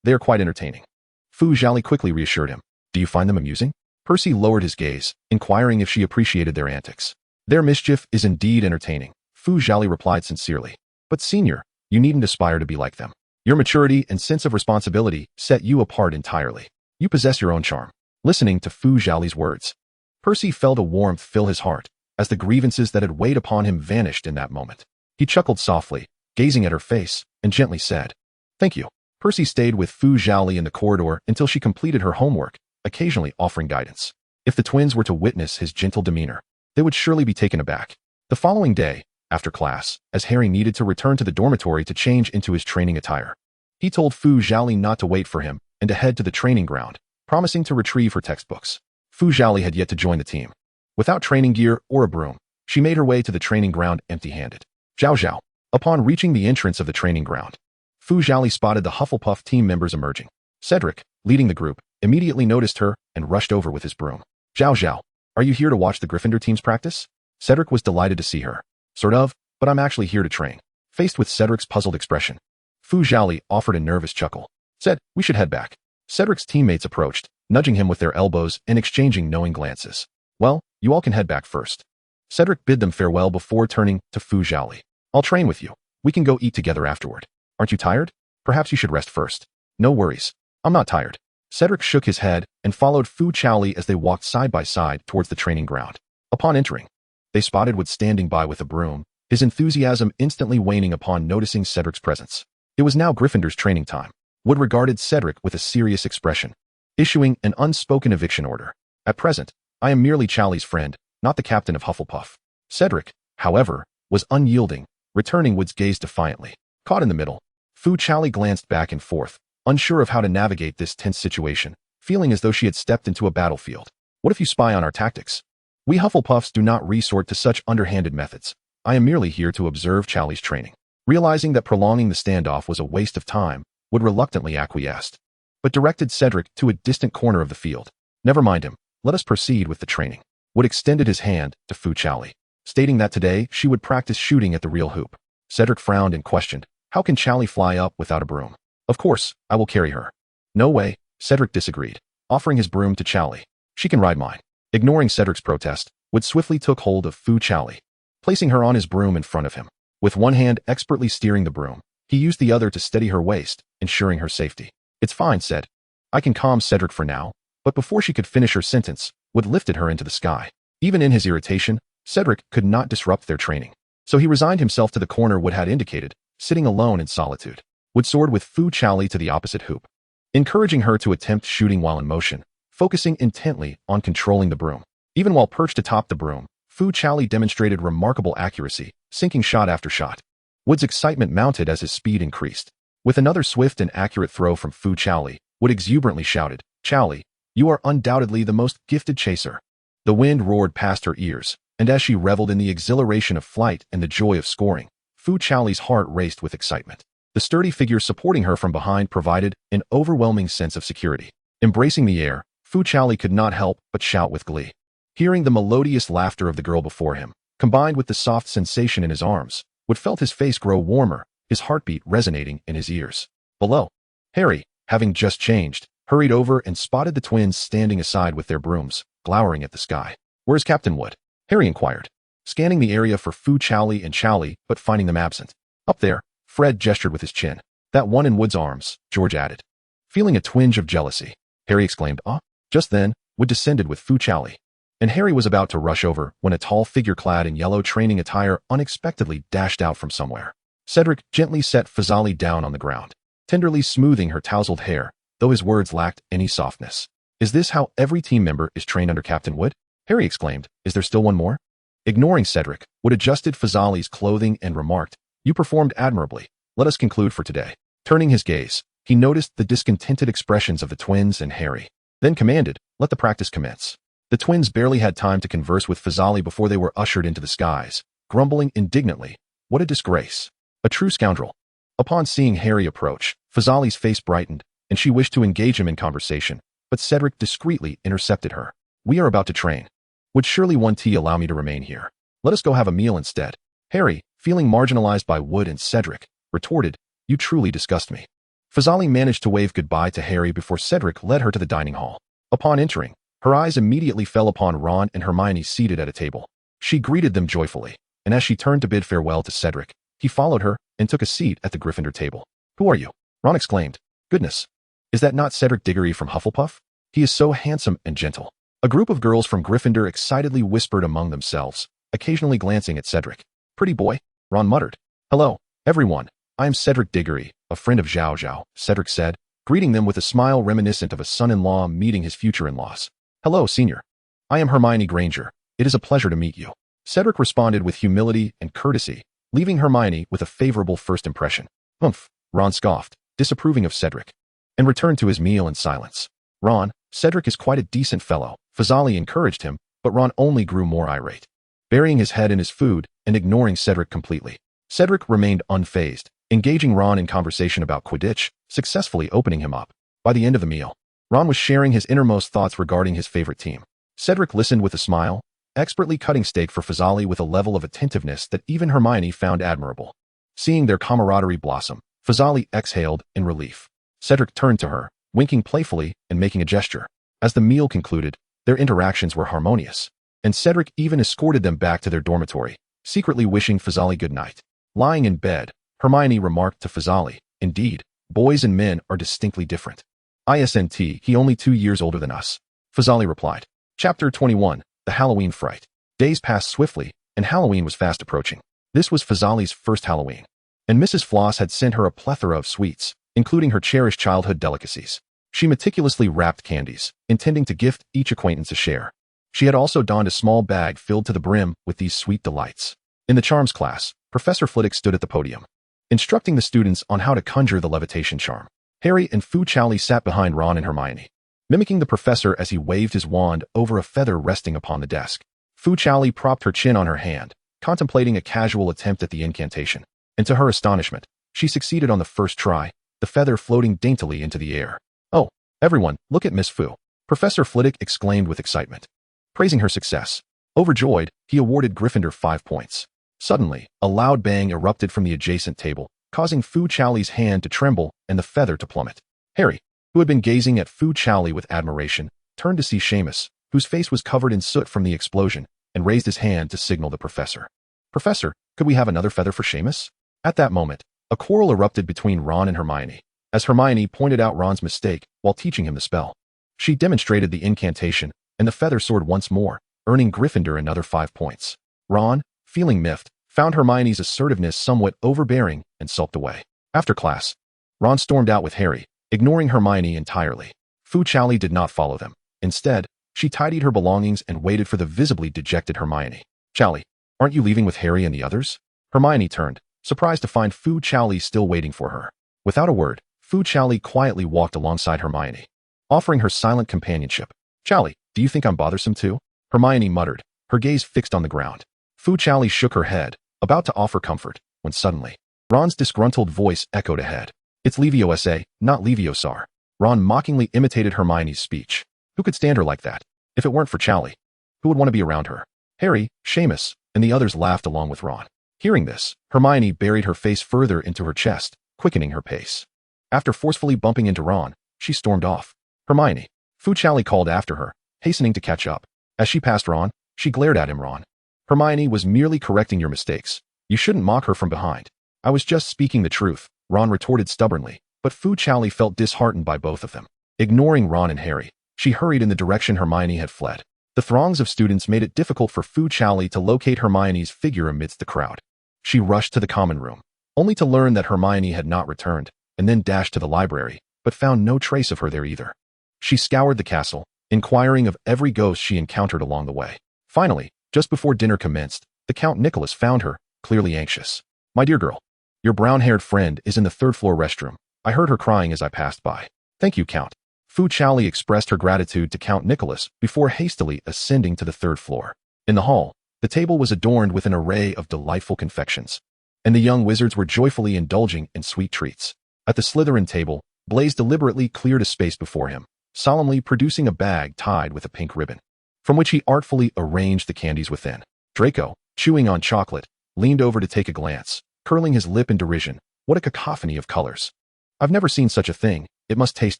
they are quite entertaining. Fu Chaoli quickly reassured him. Do you find them amusing? Percy lowered his gaze, inquiring if she appreciated their antics. Their mischief is indeed entertaining, Fu Chaoli replied sincerely. But senior, you needn't aspire to be like them. Your maturity and sense of responsibility set you apart entirely. You possess your own charm. Listening to Fu Chaoli's words, Percy felt a warmth fill his heart, as the grievances that had weighed upon him vanished in that moment. He chuckled softly, gazing at her face, and gently said, Thank you. Percy stayed with Fu Chaoli in the corridor until she completed her homework, occasionally offering guidance. If the twins were to witness his gentle demeanor, they would surely be taken aback. The following day, after class, as Harry needed to return to the dormitory to change into his training attire, he told Fu Chaoli not to wait for him and to head to the training ground, promising to retrieve her textbooks. Fu Chaoli had yet to join the team. Without training gear or a broom, she made her way to the training ground empty-handed. Zhao. Upon reaching the entrance of the training ground, Fu Chaoli spotted the Hufflepuff team members emerging. Cedric, leading the group, immediately noticed her and rushed over with his broom. Zhao, are you here to watch the Gryffindor team's practice? Cedric was delighted to see her. Sort of, but I'm actually here to train. Faced with Cedric's puzzled expression, Fu Chaoli offered a nervous chuckle. Said, we should head back. Cedric's teammates approached, nudging him with their elbows and exchanging knowing glances. Well, you all can head back first. Cedric bid them farewell before turning to Fu Chaoli. I'll train with you. We can go eat together afterward. Aren't you tired? Perhaps you should rest first. No worries. I'm not tired. Cedric shook his head and followed Fu Chaoli as they walked side by side towards the training ground. Upon entering, they spotted Wood standing by with a broom, his enthusiasm instantly waning upon noticing Cedric's presence. It was now Gryffindor's training time. Wood regarded Cedric with a serious expression, issuing an unspoken eviction order. At present, I am merely Chaoli's friend, not the captain of Hufflepuff. Cedric, however, was unyielding, returning Wood's gaze defiantly. Caught in the middle, Fu Chaoli glanced back and forth, unsure of how to navigate this tense situation, feeling as though she had stepped into a battlefield. What if you spy on our tactics? We Hufflepuffs do not resort to such underhanded methods. I am merely here to observe Chaoli's training. Realizing that prolonging the standoff was a waste of time, Wood reluctantly acquiesced, but directed Cedric to a distant corner of the field. Never mind him. Let us proceed with the training. Wood extended his hand to Fu Chaoli, stating that today she would practice shooting at the real hoop. Cedric frowned and questioned, how can Chaoli fly up without a broom? Of course, I will carry her. No way, Cedric disagreed, offering his broom to Chaoli. She can ride mine. Ignoring Cedric's protest, Wood swiftly took hold of Fu Chaoli, placing her on his broom in front of him. With one hand expertly steering the broom, he used the other to steady her waist, ensuring her safety. It's fine, said. I can calm Cedric for now, but before she could finish her sentence, Wood lifted her into the sky. Even in his irritation, Cedric could not disrupt their training, so he resigned himself to the corner Wood had indicated, sitting alone in solitude. Wood soared with Fu Chaoli to the opposite hoop, encouraging her to attempt shooting while in motion, focusing intently on controlling the broom. Even while perched atop the broom, Fu Chaoli demonstrated remarkable accuracy, sinking shot after shot. Wood's excitement mounted as his speed increased. With another swift and accurate throw from Fu Chaoli, Wood exuberantly shouted, Chaoli, you are undoubtedly the most gifted chaser. The wind roared past her ears, and as she reveled in the exhilaration of flight and the joy of scoring, Fu Chaoli's heart raced with excitement. The sturdy figure supporting her from behind provided an overwhelming sense of security. Embracing the air, Fu Chaoli could not help but shout with glee. Hearing the melodious laughter of the girl before him, combined with the soft sensation in his arms, Wood felt his face grow warmer, his heartbeat resonating in his ears. Below, Harry, having just changed, hurried over and spotted the twins standing aside with their brooms, glowering at the sky. Where's Captain Wood? Harry inquired, scanning the area for Fu Chaoli and Chaoli but finding them absent. Up there, Fred gestured with his chin. That one in Wood's arms, George added. Feeling a twinge of jealousy, Harry exclaimed, "Ah!" Just then, Wood descended with Fu Chaoli, and Harry was about to rush over when a tall figure clad in yellow training attire unexpectedly dashed out from somewhere. Cedric gently set Fazali down on the ground, tenderly smoothing her tousled hair, though his words lacked any softness. "Is this how every team member is trained under Captain Wood?" Harry exclaimed. "Is there still one more?" Ignoring Cedric, Wood adjusted Fazali's clothing and remarked, "You performed admirably. Let us conclude for today." Turning his gaze, he noticed the discontented expressions of the twins and Harry, then commanded, "Let the practice commence." The twins barely had time to converse with Fazali before they were ushered into the skies, grumbling indignantly, "What a disgrace. A true scoundrel." Upon seeing Harry approach, Fazali's face brightened, and she wished to engage him in conversation, but Cedric discreetly intercepted her. "We are about to train. Would surely 1T allow me to remain here? Let us go have a meal instead." Harry, feeling marginalized by Wood and Cedric, retorted, "You truly disgust me." Fazali managed to wave goodbye to Harry before Cedric led her to the dining hall. Upon entering, her eyes immediately fell upon Ron and Hermione seated at a table. She greeted them joyfully, and as she turned to bid farewell to Cedric, he followed her and took a seat at the Gryffindor table. "Who are you?" Ron exclaimed. "Goodness, is that not Cedric Diggory from Hufflepuff? He is so handsome and gentle." A group of girls from Gryffindor excitedly whispered among themselves, occasionally glancing at Cedric. "Pretty boy," Ron muttered. "Hello, everyone. I am Cedric Diggory, a friend of Zhao Zhao," Cedric said, greeting them with a smile reminiscent of a son-in-law meeting his future in-laws. "Hello, senior. I am Hermione Granger. It is a pleasure to meet you." Cedric responded with humility and courtesy, leaving Hermione with a favorable first impression. "Humph," Ron scoffed, disapproving of Cedric, and returned to his meal in silence. "Ron, Cedric is quite a decent fellow," Fazali encouraged him, but Ron only grew more irate. Burying his head in his food and ignoring Cedric completely, Cedric remained unfazed, engaging Ron in conversation about Quidditch, successfully opening him up. By the end of the meal, Ron was sharing his innermost thoughts regarding his favorite team. Cedric listened with a smile, expertly cutting steak for Fazali with a level of attentiveness that even Hermione found admirable. Seeing their camaraderie blossom, Fazali exhaled in relief. Cedric turned to her, winking playfully and making a gesture. As the meal concluded, their interactions were harmonious, and Cedric even escorted them back to their dormitory, secretly wishing Fazali good night. Lying in bed, Hermione remarked to Fazali, "Indeed, boys and men are distinctly different. ISNT, he only 2 years older than us." Fazali replied. Chapter 21, The Halloween Fright. Days passed swiftly, and Halloween was fast approaching. This was Fazali's first Halloween, and Mrs. Floss had sent her a plethora of sweets, including her cherished childhood delicacies. She meticulously wrapped candies, intending to gift each acquaintance a share. She had also donned a small bag filled to the brim with these sweet delights. In the charms class, Professor Flitwick stood at the podium, instructing the students on how to conjure the levitation charm. Harry and Fu Chaoli sat behind Ron and Hermione, mimicking the professor as he waved his wand over a feather resting upon the desk. Fu Chaoli propped her chin on her hand, contemplating a casual attempt at the incantation, and to her astonishment, she succeeded on the first try, the feather floating daintily into the air. "Oh, everyone, look at Miss Fu," Professor Flitwick exclaimed with excitement. Praising her success, overjoyed, he awarded Gryffindor 5 points. Suddenly, a loud bang erupted from the adjacent table, causing Fu Chaoli's hand to tremble and the feather to plummet. Harry, who had been gazing at Fu Chaoli with admiration, turned to see Seamus, whose face was covered in soot from the explosion, and raised his hand to signal the professor. "Professor, could we have another feather for Seamus?" At that moment, a quarrel erupted between Ron and Hermione, as Hermione pointed out Ron's mistake while teaching him the spell. She demonstrated the incantation, and the feather soared once more, earning Gryffindor another 5 points. Ron, feeling miffed, found Hermione's assertiveness somewhat overbearing and sulked away. After class, Ron stormed out with Harry, ignoring Hermione entirely. Fu Chaoli did not follow them. Instead, she tidied her belongings and waited for the visibly dejected Hermione. "Chaoli, aren't you leaving with Harry and the others?" Hermione turned, surprised to find Fu Chaoli still waiting for her. Without a word, Fu Chaoli quietly walked alongside Hermione, offering her silent companionship. "Chaoli, do you think I'm bothersome too?" Hermione muttered, her gaze fixed on the ground. Fu Chaoli shook her head, about to offer comfort, when suddenly, Ron's disgruntled voice echoed ahead. "It's Leviosa, not Leviosar." Ron mockingly imitated Hermione's speech. Who could stand her like that? If it weren't for Chaoli, who would want to be around her? Harry, Seamus, and the others laughed along with Ron. Hearing this, Hermione buried her face further into her chest, quickening her pace. After forcefully bumping into Ron, she stormed off. "Hermione," Fu Chaoli called after her, hastening to catch up. As she passed Ron, she glared at him. "Ron, Hermione was merely correcting your mistakes. You shouldn't mock her from behind." I was just speaking the truth, Ron retorted stubbornly, but Fu Chaoli felt disheartened by both of them. Ignoring Ron and Harry, she hurried in the direction Hermione had fled. The throngs of students made it difficult for Fu Chaoli to locate Hermione's figure amidst the crowd. She rushed to the common room, only to learn that Hermione had not returned, and then dashed to the library, but found no trace of her there either. She scoured the castle, inquiring of every ghost she encountered along the way. Finally, just before dinner commenced, the Count Nicholas found her, clearly anxious. "My dear girl, your brown-haired friend is in the third-floor restroom. I heard her crying as I passed by." "Thank you, Count." Fu Chaoli expressed her gratitude to Count Nicholas before hastily ascending to the third floor. In the hall, the table was adorned with an array of delightful confections, and the young wizards were joyfully indulging in sweet treats. At the Slytherin table, Blaise deliberately cleared a space before him, solemnly producing a bag tied with a pink ribbon, from which he artfully arranged the candies within. Draco, chewing on chocolate, leaned over to take a glance, curling his lip in derision. "What a cacophony of colors. I've never seen such a thing. It must taste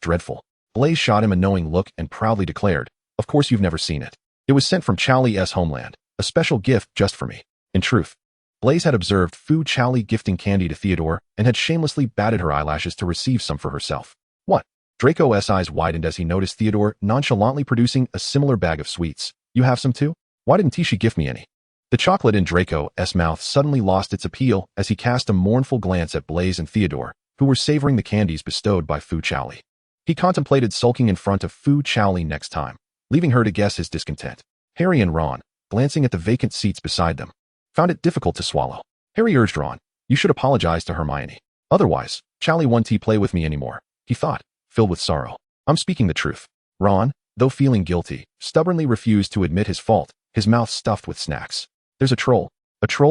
dreadful." Blaise shot him a knowing look and proudly declared, "Of course you've never seen it. It was sent from Chaoli's homeland, a special gift just for me." In truth, Blaise had observed Fu Chaoli gifting candy to Theodore and had shamelessly batted her eyelashes to receive some for herself. "What?" Draco's eyes widened as he noticed Theodore nonchalantly producing a similar bag of sweets. "You have some too? Why didn't Tishy gift me any?" The chocolate in Draco's mouth suddenly lost its appeal as he cast a mournful glance at Blaise and Theodore, who were savoring the candies bestowed by Fu Chaoli. He contemplated sulking in front of Fu Chaoli next time, leaving her to guess his discontent. Harry and Ron, glancing at the vacant seats beside them, found it difficult to swallow. Harry urged Ron, "You should apologize to Hermione. Otherwise, Chaoli won't play with me anymore," he thought, filled with sorrow. "I'm speaking the truth." Ron, though feeling guilty, stubbornly refused to admit his fault, his mouth stuffed with snacks. "There's a troll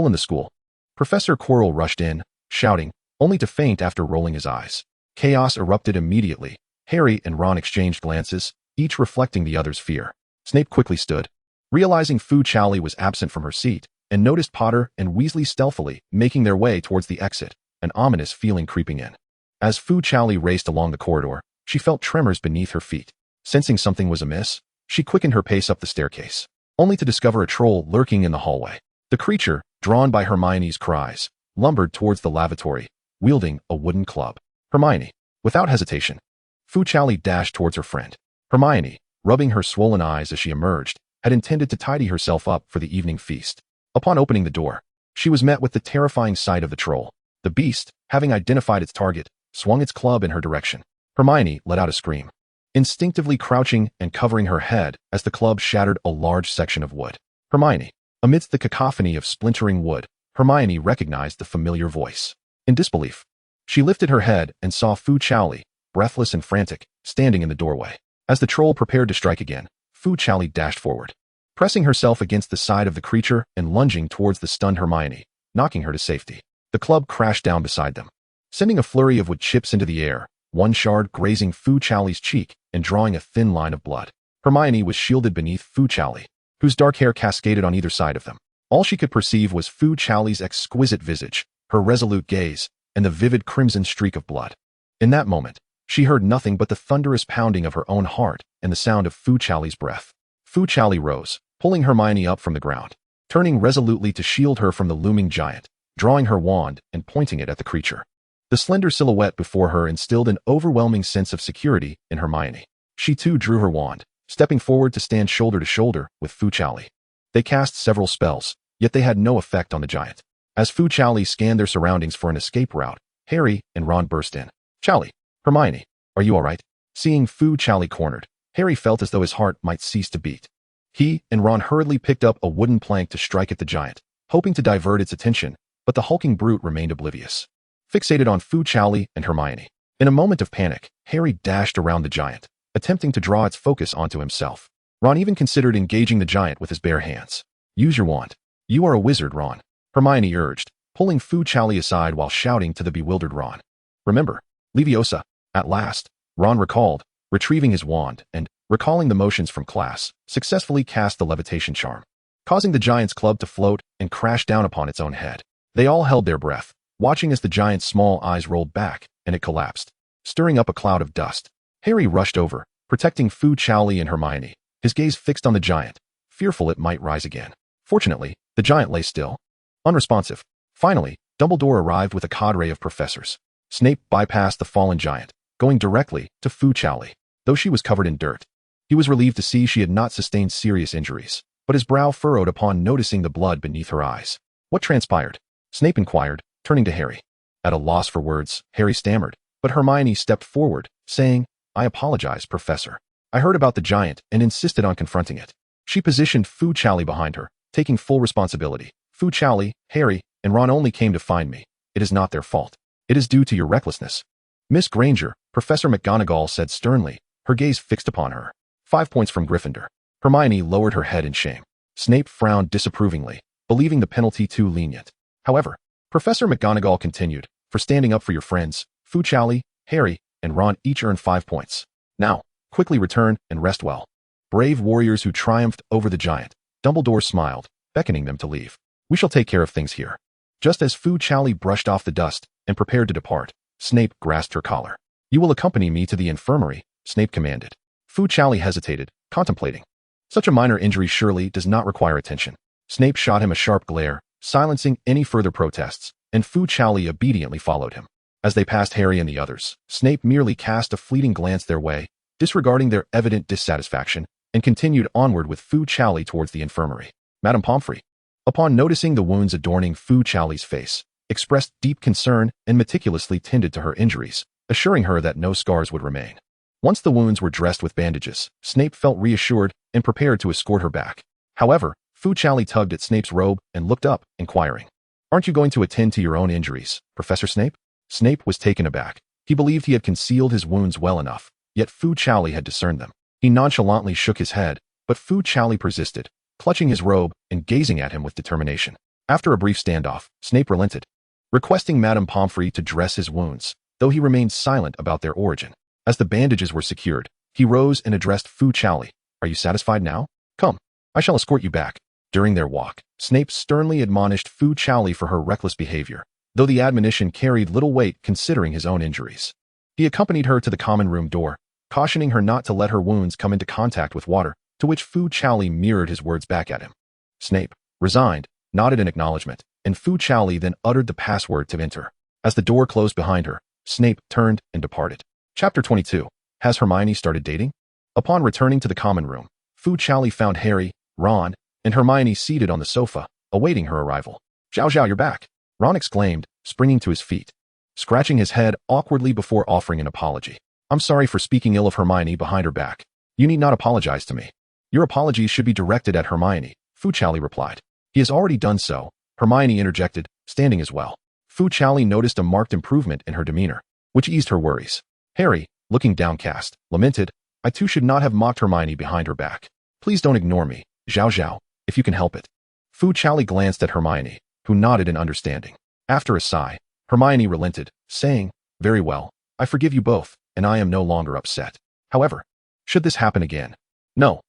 in the school." Professor Quirrell rushed in, shouting, only to faint after rolling his eyes. Chaos erupted immediately. Harry and Ron exchanged glances, each reflecting the other's fear. Snape quickly stood, realizing Fu Chaoli was absent from her seat, and noticed Potter and Weasley stealthily making their way towards the exit, an ominous feeling creeping in. As Fu Chaoli raced along the corridor, she felt tremors beneath her feet. Sensing something was amiss, she quickened her pace up the staircase, only to discover a troll lurking in the hallway. The creature, drawn by Hermione's cries, lumbered towards the lavatory, wielding a wooden club. "Hermione." Without hesitation, Fu Chaoli dashed towards her friend. Hermione, rubbing her swollen eyes as she emerged, had intended to tidy herself up for the evening feast. Upon opening the door, she was met with the terrifying sight of the troll. The beast, having identified its target, swung its club in her direction. Hermione let out a scream, instinctively crouching and covering her head as the club shattered a large section of wood. Hermione. Amidst the cacophony of splintering wood, Hermione recognized the familiar voice. In disbelief, she lifted her head and saw Fu Chaoli, breathless and frantic, standing in the doorway. As the troll prepared to strike again, Fu Chaoli dashed forward, pressing herself against the side of the creature and lunging towards the stunned Hermione, knocking her to safety. The club crashed down beside them, sending a flurry of wood chips into the air, one shard grazing Fu Chaoli's cheek and drawing a thin line of blood. Hermione was shielded beneath Fu Chaoli, whose dark hair cascaded on either side of them. All she could perceive was Fu Chaoli's exquisite visage, her resolute gaze, and the vivid crimson streak of blood. In that moment, she heard nothing but the thunderous pounding of her own heart and the sound of Fu Chaoli's breath. Fu Chaoli rose, pulling Hermione up from the ground, turning resolutely to shield her from the looming giant, drawing her wand and pointing it at the creature. The slender silhouette before her instilled an overwhelming sense of security in Hermione. She too drew her wand, stepping forward to stand shoulder to shoulder with Fu Chaoli. They cast several spells, yet they had no effect on the giant. As Fu Chaoli scanned their surroundings for an escape route, Harry and Ron burst in. "Chaoli, Hermione, are you all right?" Seeing Fu Chaoli cornered, Harry felt as though his heart might cease to beat. He and Ron hurriedly picked up a wooden plank to strike at the giant, hoping to divert its attention, but the hulking brute remained oblivious, fixated on Fu Chaoli and Hermione. In a moment of panic, Harry dashed around the giant, attempting to draw its focus onto himself. Ron even considered engaging the giant with his bare hands. "Use your wand. You are a wizard, Ron," Hermione urged, pulling Fu Chaoli aside while shouting to the bewildered Ron. "Remember, Leviosa." At last, Ron recalled, retrieving his wand and, recalling the motions from class, successfully cast the levitation charm, causing the giant's club to float and crash down upon its own head. They all held their breath, watching as the giant's small eyes rolled back and it collapsed, stirring up a cloud of dust. Harry rushed over, protecting Fu Chaoli and Hermione, his gaze fixed on the giant, fearful it might rise again. Fortunately, the giant lay still, unresponsive. Finally, Dumbledore arrived with a cadre of professors. Snape bypassed the fallen giant, going directly to Fu Chaoli. Though she was covered in dirt, he was relieved to see she had not sustained serious injuries, but his brow furrowed upon noticing the blood beneath her eyes. What transpired? Snape inquired, turning to Harry. At a loss for words, Harry stammered, but Hermione stepped forward, saying, "I apologize, Professor. I heard about the giant and insisted on confronting it." She positioned Fu Chaoli behind her, taking full responsibility. "Fu Chaoli, Harry, and Ron only came to find me. It is not their fault. It is due to your recklessness." "Miss Granger," Professor McGonagall said sternly, her gaze fixed upon her. 5 points from Gryffindor. Hermione lowered her head in shame. Snape frowned disapprovingly, believing the penalty too lenient. However, Professor McGonagall continued, "For standing up for your friends, Fu Chaoli, Harry, and Ron each earn 5 points. Now, quickly return and rest well." Brave warriors who triumphed over the giant. Dumbledore smiled, beckoning them to leave. "We shall take care of things here." Just as Fu Chaoli brushed off the dust and prepared to depart, Snape grasped her collar. "You will accompany me to the infirmary," Snape commanded. Fu Chaoli hesitated, contemplating. Such a minor injury surely does not require attention. Snape shot him a sharp glare, silencing any further protests, and Fu Chaoli obediently followed him. As they passed Harry and the others, Snape merely cast a fleeting glance their way, disregarding their evident dissatisfaction, and continued onward with Fu Chaoli towards the infirmary. Madame Pomfrey, upon noticing the wounds adorning Fu Chaoli's face, expressed deep concern and meticulously tended to her injuries, assuring her that no scars would remain. Once the wounds were dressed with bandages, Snape felt reassured and prepared to escort her back. However, Fu Chaoli tugged at Snape's robe and looked up, inquiring, "Aren't you going to attend to your own injuries, Professor Snape?" Snape was taken aback. He believed he had concealed his wounds well enough, yet Fu Chaoli had discerned them. He nonchalantly shook his head, but Fu Chaoli persisted, clutching his robe and gazing at him with determination. After a brief standoff, Snape relented, requesting Madame Pomfrey to dress his wounds, though he remained silent about their origin. As the bandages were secured, he rose and addressed Fu Chaoli. "Are you satisfied now? Come, I shall escort you back." During their walk, Snape sternly admonished Fu Chaoli for her reckless behavior, though the admonition carried little weight considering his own injuries. He accompanied her to the common room door, cautioning her not to let her wounds come into contact with water, to which Fu Chaoli mirrored his words back at him. Snape, resigned, nodded in acknowledgement, and Fu Chaoli then uttered the password to enter. As the door closed behind her, Snape turned and departed. Chapter 22. Has Hermione started dating? Upon returning to the common room, Fu Chaoli found Harry, Ron, and Hermione seated on the sofa, awaiting her arrival. "Zhao Zhao, you're back," Ron exclaimed, springing to his feet, scratching his head awkwardly before offering an apology. "I'm sorry for speaking ill of Hermione behind her back. You need not apologize to me. Your apologies should be directed at Hermione," Fu Chaoli replied. "He has already done so," Hermione interjected, standing as well. Fu Chaoli noticed a marked improvement in her demeanor, which eased her worries. Harry, looking downcast, lamented, "I too should not have mocked Hermione behind her back. Please don't ignore me, Zhao Zhao, if you can help it." Fu Chaoli glanced at Hermione, who nodded in understanding. After a sigh, Hermione relented, saying, "Very well, I forgive you both, and I am no longer upset. However, should this happen again—" No,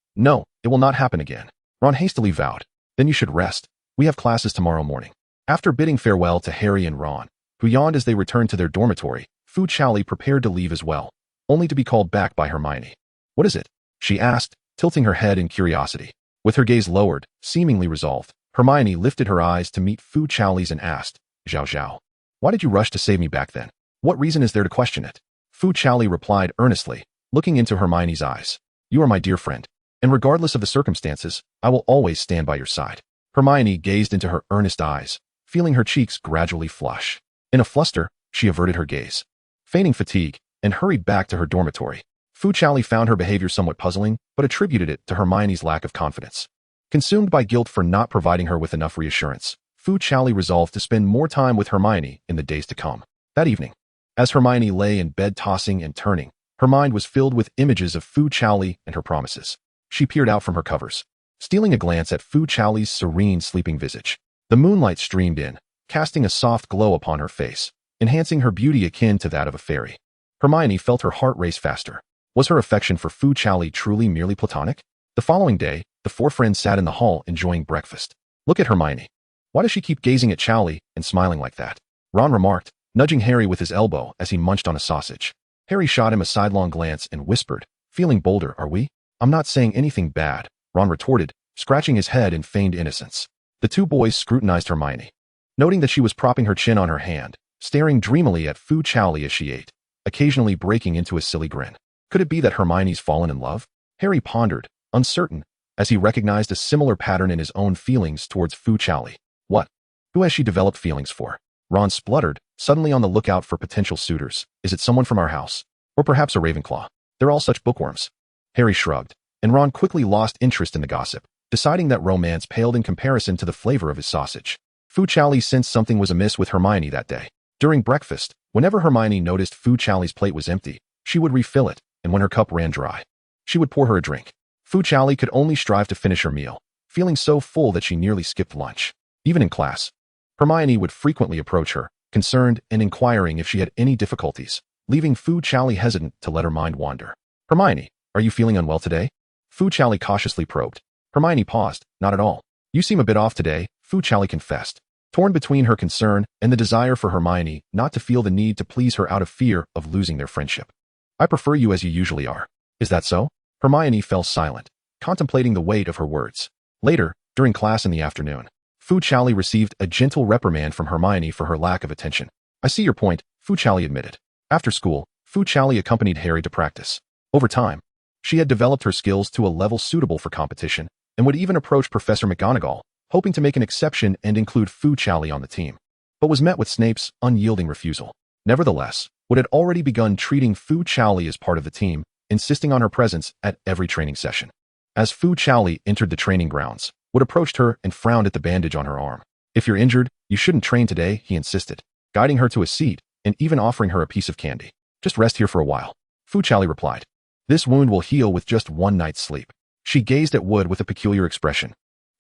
it will not happen again," Ron hastily vowed. "Then you should rest. We have classes tomorrow morning." After bidding farewell to Harry and Ron, who yawned as they returned to their dormitory, Fu Chaoli prepared to leave as well, only to be called back by Hermione. "What is it?" she asked, tilting her head in curiosity. With her gaze lowered, seemingly resolved, Hermione lifted her eyes to meet Fu Chaoli's and asked, "Zhao Zhao, why did you rush to save me back then? What reason is there to question it?" Fu Chaoli replied earnestly, looking into Hermione's eyes. "You are my dear friend, and regardless of the circumstances, I will always stand by your side." Hermione gazed into her earnest eyes, feeling her cheeks gradually flush. In a fluster, she averted her gaze, feigning fatigue, and hurried back to her dormitory. Fu Chaoli found her behavior somewhat puzzling, but attributed it to Hermione's lack of confidence. Consumed by guilt for not providing her with enough reassurance, Fu Chaoli resolved to spend more time with Hermione in the days to come. That evening, as Hermione lay in bed tossing and turning, her mind was filled with images of Fu Chaoli and her promises. She peered out from her covers, stealing a glance at Fu Chaoli's serene sleeping visage. The moonlight streamed in, casting a soft glow upon her face, enhancing her beauty akin to that of a fairy. Hermione felt her heart race faster. Was her affection for Fu Chaoli truly merely platonic? The following day, the four friends sat in the hall enjoying breakfast. "Look at Hermione. Why does she keep gazing at Chaoli and smiling like that?" Ron remarked, nudging Harry with his elbow as he munched on a sausage. Harry shot him a sidelong glance and whispered, "Feeling bolder, are we?" "I'm not saying anything bad," Ron retorted, scratching his head in feigned innocence. The two boys scrutinized Hermione. noting that she was propping her chin on her hand, staring dreamily at Fu Chaoli as she ate, occasionally breaking into a silly grin. Could it be that Hermione's fallen in love? Harry pondered, uncertain, as he recognized a similar pattern in his own feelings towards Fu Chaoli. What? Who has she developed feelings for? Ron spluttered, suddenly on the lookout for potential suitors. Is it someone from our house? Or perhaps a Ravenclaw? They're all such bookworms. Harry shrugged, and Ron quickly lost interest in the gossip, deciding that romance paled in comparison to the flavor of his sausage. Fu Chaoli sensed something was amiss with Hermione that day. During breakfast, whenever Hermione noticed Fu Chaoli's plate was empty, she would refill it, and when her cup ran dry, she would pour her a drink. Fu Chaoli could only strive to finish her meal, feeling so full that she nearly skipped lunch. Even in class, Hermione would frequently approach her, concerned and inquiring if she had any difficulties, leaving Fu Chaoli hesitant to let her mind wander. Hermione, are you feeling unwell today? Fu Chaoli cautiously probed. Hermione paused. Not at all. You seem a bit off today, Fu Chaoli confessed, torn between her concern and the desire for Hermione not to feel the need to please her out of fear of losing their friendship. I prefer you as you usually are. Is that so? Hermione fell silent, contemplating the weight of her words. Later, during class in the afternoon, Fu Chaoli received a gentle reprimand from Hermione for her lack of attention. I see your point, Fu Chaoli admitted. After school, Fu Chaoli accompanied Harry to practice. Over time, she had developed her skills to a level suitable for competition, and would even approach Professor McGonagall, hoping to make an exception and include Fu Chaoli on the team, but was met with Snape's unyielding refusal. Nevertheless, Wood had already begun treating Fu Chaoli as part of the team, insisting on her presence at every training session. As Fu Chaoli entered the training grounds, Wood approached her and frowned at the bandage on her arm. If you're injured, you shouldn't train today, he insisted, guiding her to a seat and even offering her a piece of candy. Just rest here for a while. Fu Chaoli replied. This wound will heal with just one night's sleep. She gazed at Wood with a peculiar expression,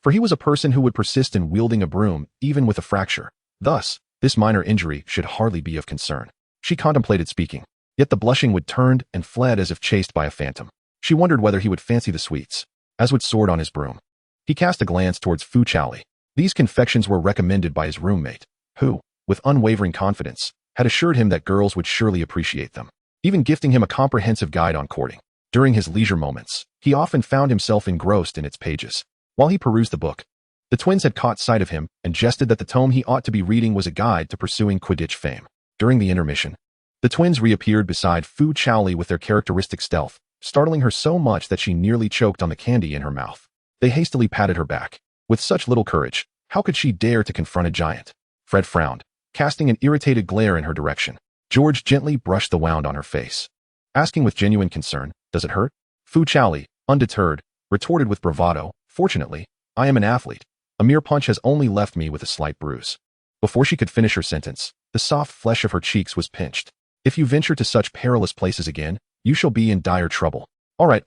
for he was a person who would persist in wielding a broom even with a fracture. Thus, this minor injury should hardly be of concern. She contemplated speaking, yet the blushing Wood turned and fled as if chased by a phantom. She wondered whether he would fancy the sweets, as Wood soared on his broom. He cast a glance towards Fu Chaoli. These confections were recommended by his roommate, who, with unwavering confidence, had assured him that girls would surely appreciate them, even gifting him a comprehensive guide on courting. During his leisure moments, he often found himself engrossed in its pages. While he perused the book, the twins had caught sight of him and jested that the tome he ought to be reading was a guide to pursuing Quidditch fame. During the intermission, the twins reappeared beside Fu Chaoli with their characteristic stealth, startling her so much that she nearly choked on the candy in her mouth. They hastily patted her back. With such little courage, how could she dare to confront a giant? Fred frowned, casting an irritated glare in her direction. George gently brushed the wound on her face, asking with genuine concern, does it hurt? Fu Chaoli, undeterred, retorted with bravado, fortunately, I am an athlete. A mere punch has only left me with a slight bruise. Before she could finish her sentence, the soft flesh of her cheeks was pinched. If you venture to such perilous places again, you shall be in dire trouble. All right,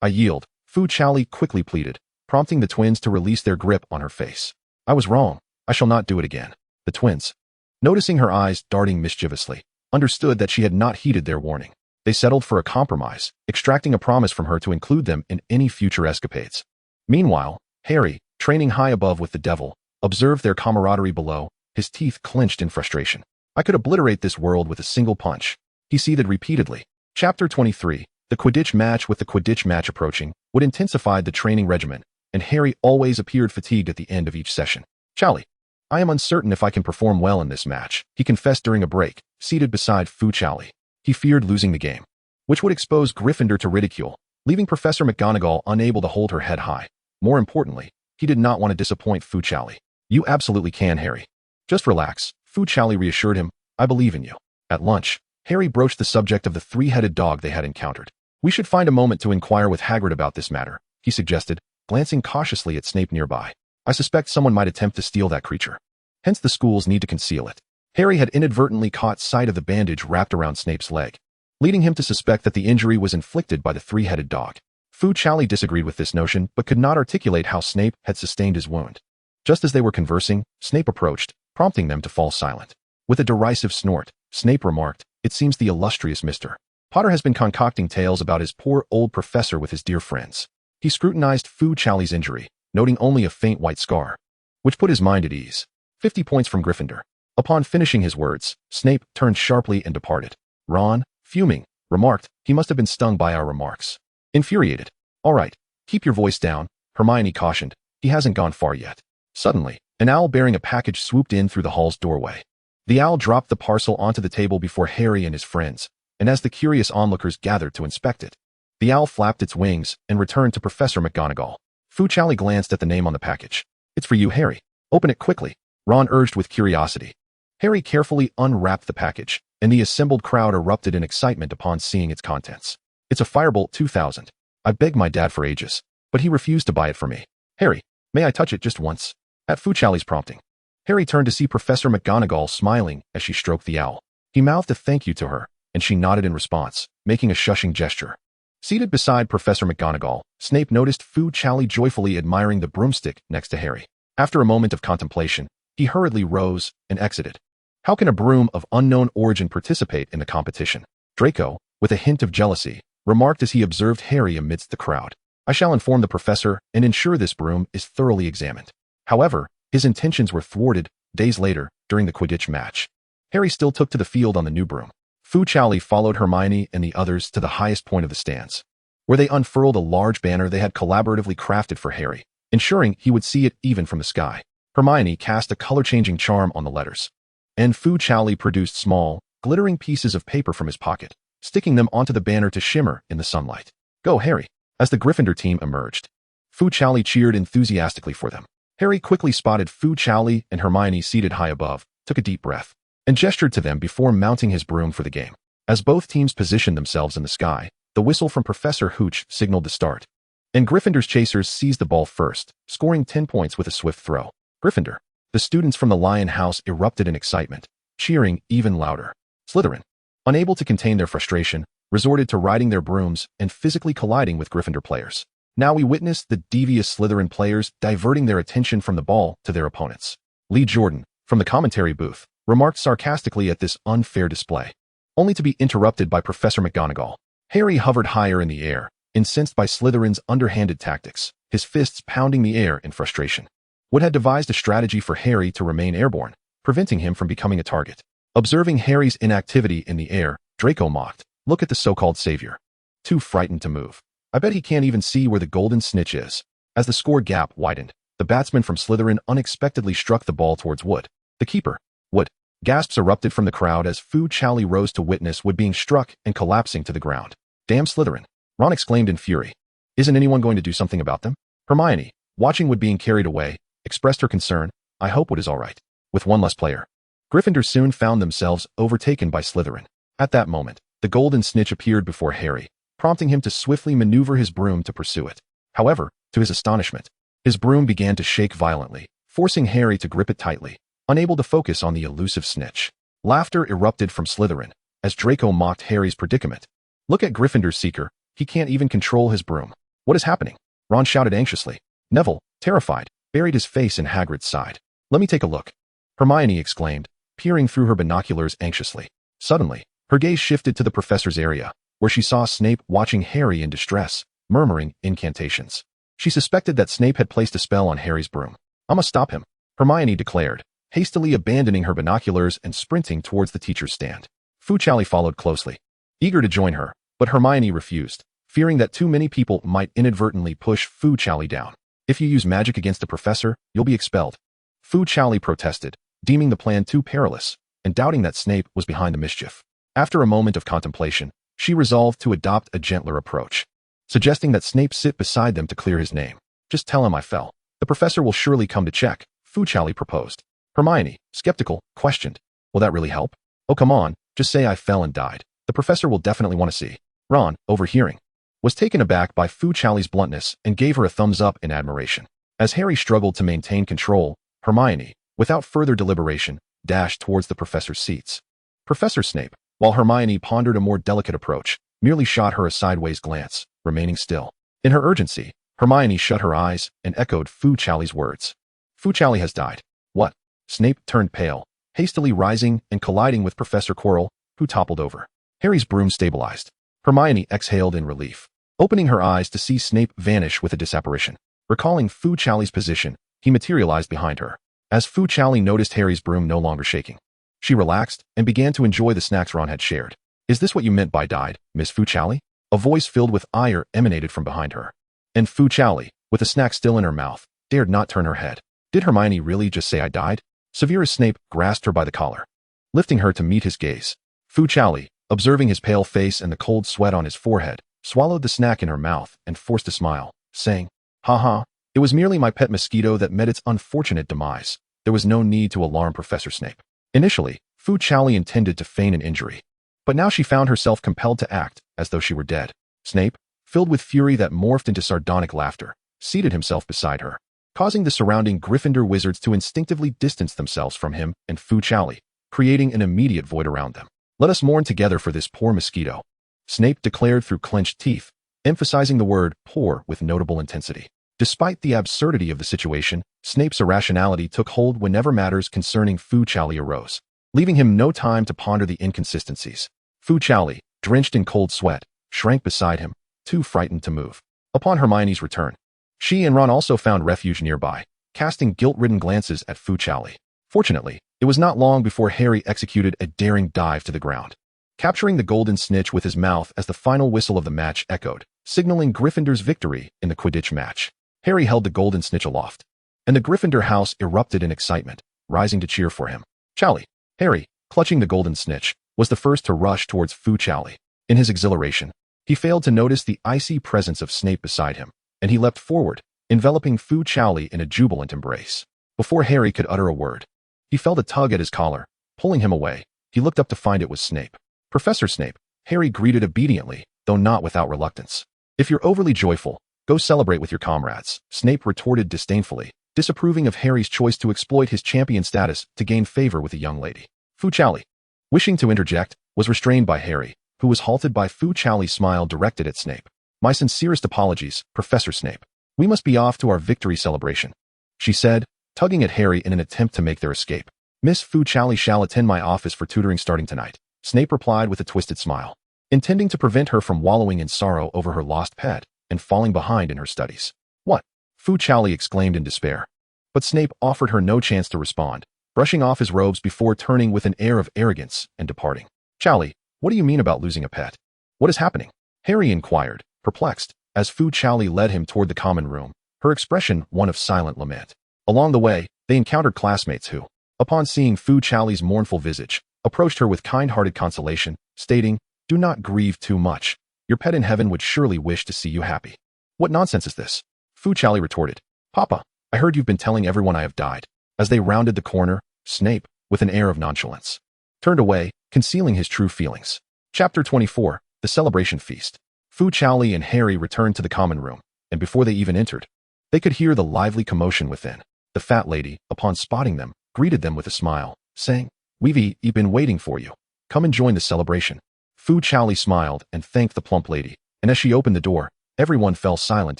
I yield, Fu Chaoli quickly pleaded, prompting the twins to release their grip on her face. I was wrong. I shall not do it again. The twins, noticing her eyes darting mischievously, understood that she had not heeded their warning. They settled for a compromise, extracting a promise from her to include them in any future escapades. Meanwhile, Harry, training high above with the devil, observed their camaraderie below, his teeth clenched in frustration. I could obliterate this world with a single punch, he seethed repeatedly. Chapter 23. The Quidditch match. With the Quidditch match approaching, Wood intensified the training regimen, and Harry always appeared fatigued at the end of each session. Chaoli, I am uncertain if I can perform well in this match, he confessed during a break, seated beside Fu Chaoli. He feared losing the game, which would expose Gryffindor to ridicule, leaving Professor McGonagall unable to hold her head high. More importantly, he did not want to disappoint Fu Chaoli. You absolutely can, Harry. Just relax, Fu Chaoli reassured him. I believe in you. At lunch, Harry broached the subject of the three-headed dog they had encountered. We should find a moment to inquire with Hagrid about this matter, he suggested, glancing cautiously at Snape nearby. I suspect someone might attempt to steal that creature. Hence the schools need to conceal it. Harry had inadvertently caught sight of the bandage wrapped around Snape's leg, leading him to suspect that the injury was inflicted by the three-headed dog. Fu Chaoli disagreed with this notion but could not articulate how Snape had sustained his wound. Just as they were conversing, Snape approached, prompting them to fall silent. With a derisive snort, Snape remarked, It seems the illustrious Mr. Potter has been concocting tales about his poor old professor with his dear friends. He scrutinized Fu Chaoli's injury, noting only a faint white scar, which put his mind at ease. 50 points from Gryffindor. Upon finishing his words, Snape turned sharply and departed. Ron, fuming, remarked, he must have been stung by our remarks. Infuriated. All right, keep your voice down, Hermione cautioned. He hasn't gone far yet. Suddenly, An owl bearing a package swooped in through the hall's doorway. The owl dropped the parcel onto the table before Harry and his friends, and as the curious onlookers gathered to inspect it, the owl flapped its wings and returned to Professor McGonagall. Fu Chaoli glanced at the name on the package. "It's for you, Harry. Open it quickly," Ron urged with curiosity. Harry carefully unwrapped the package, and the assembled crowd erupted in excitement upon seeing its contents. "It's a Firebolt 2000. I begged my dad for ages, but he refused to buy it for me. Harry, may I touch it just once?" At Fu Chaoli's prompting, Harry turned to see Professor McGonagall smiling as she stroked the owl. He mouthed a thank you to her, and she nodded in response, making a shushing gesture. Seated beside Professor McGonagall, Snape noticed Fu Chaoli joyfully admiring the broomstick next to Harry. After a moment of contemplation, he hurriedly rose and exited. How can a broom of unknown origin participate in the competition? Draco, with a hint of jealousy, remarked as he observed Harry amidst the crowd. "I shall inform the professor and ensure this broom is thoroughly examined." However, his intentions were thwarted days later during the Quidditch match. Harry still took to the field on the new broom. Fu Chaoli followed Hermione and the others to the highest point of the stands, where they unfurled a large banner they had collaboratively crafted for Harry, ensuring he would see it even from the sky. Hermione cast a color-changing charm on the letters, and Fu Chaoli produced small, glittering pieces of paper from his pocket, sticking them onto the banner to shimmer in the sunlight. "Go, Harry!" As the Gryffindor team emerged, Fu Chaoli cheered enthusiastically for them. Harry quickly spotted Fu Chaoli and Hermione seated high above, took a deep breath, and gestured to them before mounting his broom for the game. As both teams positioned themselves in the sky, the whistle from Professor Hooch signaled the start, and Gryffindor's chasers seized the ball first, scoring 10 points with a swift throw. Gryffindor. The students from the Lion House erupted in excitement, cheering even louder. Slytherin, unable to contain their frustration, resorted to riding their brooms and physically colliding with Gryffindor players. Now we witnessed the devious Slytherin players diverting their attention from the ball to their opponents. Lee Jordan, from the commentary booth, remarked sarcastically at this unfair display, only to be interrupted by Professor McGonagall. Harry hovered higher in the air, incensed by Slytherin's underhanded tactics, his fists pounding the air in frustration. Wood had devised a strategy for Harry to remain airborne, preventing him from becoming a target. Observing Harry's inactivity in the air, Draco mocked, "Look at the so-called savior. Too frightened to move. I bet he can't even see where the golden snitch is." As the score gap widened, the batsman from Slytherin unexpectedly struck the ball towards Wood. The keeper, Wood. Gasps erupted from the crowd as Fu Chaoli rose to witness Wood being struck and collapsing to the ground. "Damn Slytherin!" Ron exclaimed in fury. "Isn't anyone going to do something about them?" Hermione, watching Wood being carried away, expressed her concern. "I hope Wood is all right. With one less player." Gryffindor soon found themselves overtaken by Slytherin. At that moment, the golden snitch appeared before Harry, prompting him to swiftly maneuver his broom to pursue it. However, to his astonishment, his broom began to shake violently, forcing Harry to grip it tightly, unable to focus on the elusive snitch. Laughter erupted from Slytherin, as Draco mocked Harry's predicament. "Look at Gryffindor's seeker, he can't even control his broom. What is happening?" Ron shouted anxiously. Neville, terrified, buried his face in Hagrid's side. "Let me take a look," Hermione exclaimed, peering through her binoculars anxiously. Suddenly, her gaze shifted to the professor's area, where she saw Snape watching Harry in distress, murmuring incantations. She suspected that Snape had placed a spell on Harry's broom. "I must stop him," Hermione declared, hastily abandoning her binoculars and sprinting towards the teacher's stand. Fu Chaoli followed closely, eager to join her, but Hermione refused, fearing that too many people might inadvertently push Fu Chaoli down. "If you use magic against the professor, you'll be expelled," Fu Chaoli protested, deeming the plan too perilous, and doubting that Snape was behind the mischief. After a moment of contemplation, she resolved to adopt a gentler approach, suggesting that Snape sit beside them to clear his name. "Just tell him I fell. The professor will surely come to check," Fu Chaoli proposed. Hermione, skeptical, questioned, "Will that really help?" "Oh, come on, just say I fell and died. The professor will definitely want to see." Ron, overhearing, was taken aback by Fu Chaoli's bluntness and gave her a thumbs up in admiration. As Harry struggled to maintain control, Hermione, without further deliberation, dashed towards the professor's seats. Professor Snape, while Hermione pondered a more delicate approach, merely shot her a sideways glance, remaining still. In her urgency, Hermione shut her eyes and echoed Fu Chaoli's words. "Fu Chaoli has died." "What?" Snape turned pale, hastily rising and colliding with Professor Quirrell, who toppled over. Harry's broom stabilized. Hermione exhaled in relief, opening her eyes to see Snape vanish with a disapparition. Recalling Fu Chaoli's position, he materialized behind her. As Fu Chaoli noticed Harry's broom no longer shaking, she relaxed and began to enjoy the snacks Ron had shared. "Is this what you meant by died, Miss Fu Chaoli?" A voice filled with ire emanated from behind her. And Fu Chaoli, with the snack still in her mouth, dared not turn her head. Did Hermione really just say I died? Severus Snape grasped her by the collar, lifting her to meet his gaze. Fu Chaoli, observing his pale face and the cold sweat on his forehead, swallowed the snack in her mouth and forced a smile, saying, "Ha ha, it was merely my pet mosquito that met its unfortunate demise. There was no need to alarm Professor Snape." Initially, Fu Chaoli intended to feign an injury, but now she found herself compelled to act as though she were dead. Snape, filled with fury that morphed into sardonic laughter, seated himself beside her, causing the surrounding Gryffindor wizards to instinctively distance themselves from him and Fu Chaoli, creating an immediate void around them. "Let us mourn together for this poor mosquito," Snape declared through clenched teeth, emphasizing the word poor with notable intensity. Despite the absurdity of the situation, Snape's irrationality took hold whenever matters concerning Fu Chaoli arose, leaving him no time to ponder the inconsistencies. Fu Chaoli, drenched in cold sweat, shrank beside him, too frightened to move. Upon Hermione's return, she and Ron also found refuge nearby, casting guilt-ridden glances at Fu Chaoli. Fortunately, it was not long before Harry executed a daring dive to the ground, capturing the golden snitch with his mouth as the final whistle of the match echoed, signaling Gryffindor's victory in the Quidditch match. Harry held the golden snitch aloft, and the Gryffindor house erupted in excitement, rising to cheer for him. Chaoli, Harry, clutching the golden snitch, was the first to rush towards Fu Chaoli. In his exhilaration, he failed to notice the icy presence of Snape beside him, and he leapt forward, enveloping Fu Chaoli in a jubilant embrace. Before Harry could utter a word, he felt a tug at his collar, pulling him away. He looked up to find it was Snape. "Professor Snape," Harry greeted obediently, though not without reluctance. "If you're overly joyful, go celebrate with your comrades," Snape retorted disdainfully, disapproving of Harry's choice to exploit his champion status to gain favor with a young lady. Fu Chaoli, wishing to interject, was restrained by Harry, who was halted by Fu Chaoli's smile directed at Snape. "My sincerest apologies, Professor Snape. We must be off to our victory celebration," she said, tugging at Harry in an attempt to make their escape. "Miss Fu Chaoli shall attend my office for tutoring starting tonight," Snape replied with a twisted smile, intending to prevent her from wallowing in sorrow over her lost pet and falling behind in her studies. "What?" Fu Chaoli exclaimed in despair. But Snape offered her no chance to respond, brushing off his robes before turning with an air of arrogance and departing. "Chaoli, what do you mean about losing a pet? What is happening?" Harry inquired, perplexed, as Fu Chaoli led him toward the common room, her expression one of silent lament. Along the way, they encountered classmates who, upon seeing Fu Chaoli's mournful visage, approached her with kind-hearted consolation, stating, "Do not grieve too much. Your pet in heaven would surely wish to see you happy." "What nonsense is this?" Fu Chaoli retorted. "Papa, I heard you've been telling everyone I have died." As they rounded the corner, Snape, with an air of nonchalance, turned away, concealing his true feelings. Chapter 24, The Celebration Feast. Fu Chaoli and Harry returned to the common room, and before they even entered, they could hear the lively commotion within. The fat lady, upon spotting them, greeted them with a smile, saying, "We've been waiting for you. Come and join the celebration." Fu Chaoli smiled and thanked the plump lady, and as she opened the door, everyone fell silent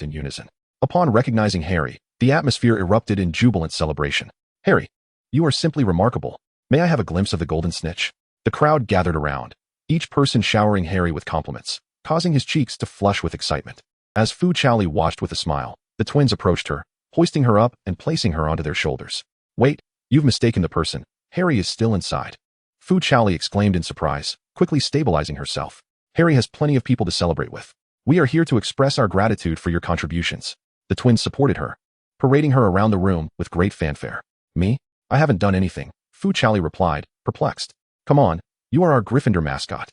in unison. Upon recognizing Harry, the atmosphere erupted in jubilant celebration. "Harry, you are simply remarkable. May I have a glimpse of the golden snitch?" The crowd gathered around, each person showering Harry with compliments, causing his cheeks to flush with excitement. As Fu Chaoli watched with a smile, the twins approached her, hoisting her up and placing her onto their shoulders. "Wait, you've mistaken the person. Harry is still inside," Fu Chaoli exclaimed in surprise, quickly stabilizing herself. "Harry has plenty of people to celebrate with. We are here to express our gratitude for your contributions." The twins supported her, parading her around the room with great fanfare. "Me? I haven't done anything," Fu Chaoli replied, perplexed. "Come on, you are our Gryffindor mascot.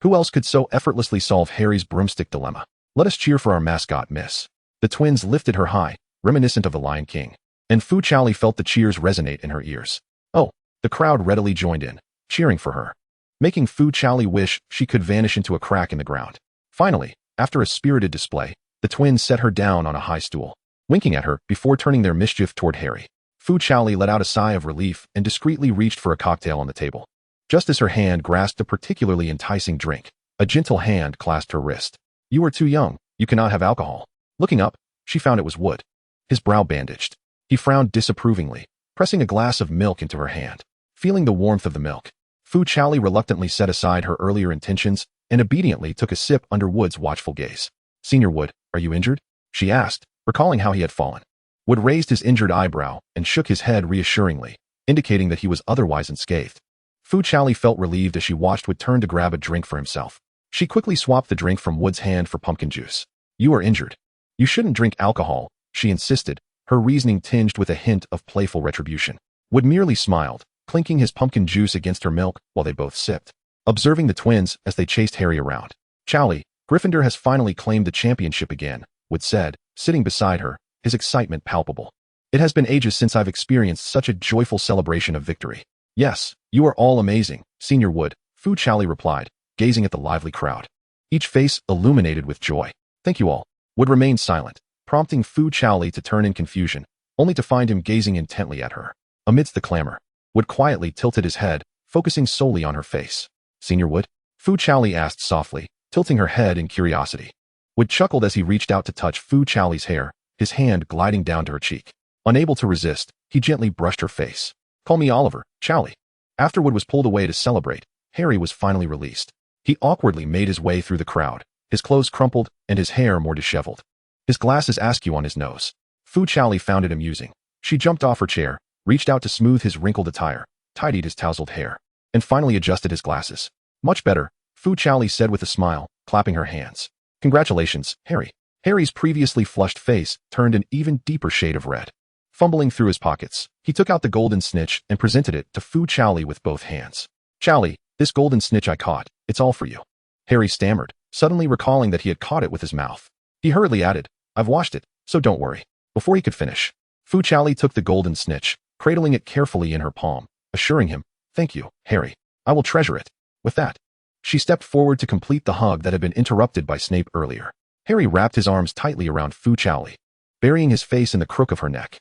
Who else could so effortlessly solve Harry's broomstick dilemma? Let us cheer for our mascot, miss." The twins lifted her high, reminiscent of the Lion King, and Fu Chaoli felt the cheers resonate in her ears. "Oh," the crowd readily joined in, cheering for her, making Fu Chaoli wish she could vanish into a crack in the ground. Finally, after a spirited display, the twins set her down on a high stool, winking at her before turning their mischief toward Harry. Fu Chaoli let out a sigh of relief and discreetly reached for a cocktail on the table. Just as her hand grasped a particularly enticing drink, a gentle hand clasped her wrist. "You are too young. You cannot have alcohol." Looking up, she found it was Wood, his brow bandaged. He frowned disapprovingly, pressing a glass of milk into her hand. Feeling the warmth of the milk, Fu Chaoli reluctantly set aside her earlier intentions and obediently took a sip under Wood's watchful gaze. "Senior Wood, are you injured?" she asked, recalling how he had fallen. Wood raised his injured eyebrow and shook his head reassuringly, indicating that he was otherwise unscathed. Fu Chaoli felt relieved as she watched Wood turn to grab a drink for himself. She quickly swapped the drink from Wood's hand for pumpkin juice. "You are injured. You shouldn't drink alcohol," she insisted, her reasoning tinged with a hint of playful retribution. Wood merely smiled, clinking his pumpkin juice against her milk while they both sipped, observing the twins as they chased Harry around. Chaoli, Gryffindor has finally claimed the championship again, Wood said, sitting beside her, his excitement palpable. It has been ages since I've experienced such a joyful celebration of victory. Yes, you are all amazing, Senior Wood, Fu Chaoli replied, gazing at the lively crowd, each face illuminated with joy. Thank you all. Wood remained silent, prompting Fu Chaoli to turn in confusion, only to find him gazing intently at her. Amidst the clamor, Wood quietly tilted his head, focusing solely on her face. Senior Wood? Fu Chaoli asked softly, tilting her head in curiosity. Wood chuckled as he reached out to touch Fu Chaoli's hair, his hand gliding down to her cheek. Unable to resist, he gently brushed her face. Call me Oliver, Chaoli. After Wood was pulled away to celebrate, Harry was finally released. He awkwardly made his way through the crowd, his clothes crumpled and his hair more disheveled. His glasses askew on his nose. Fu Chaoli found it amusing. She jumped off her chair, reached out to smooth his wrinkled attire, tidied his tousled hair, and finally adjusted his glasses. Much better, Fu Chaoli said with a smile, clapping her hands. Congratulations, Harry. Harry's previously flushed face turned an even deeper shade of red. Fumbling through his pockets, he took out the golden snitch and presented it to Fu Chaoli with both hands. Chaoli, this golden snitch I caught, it's all for you. Harry stammered, suddenly recalling that he had caught it with his mouth. He hurriedly added, I've washed it, so don't worry. Before he could finish, Fu Chaoli took the golden snitch, cradling it carefully in her palm, assuring him, Thank you, Harry. I will treasure it. With that, she stepped forward to complete the hug that had been interrupted by Snape earlier. Harry wrapped his arms tightly around Fu Chaoli, burying his face in the crook of her neck.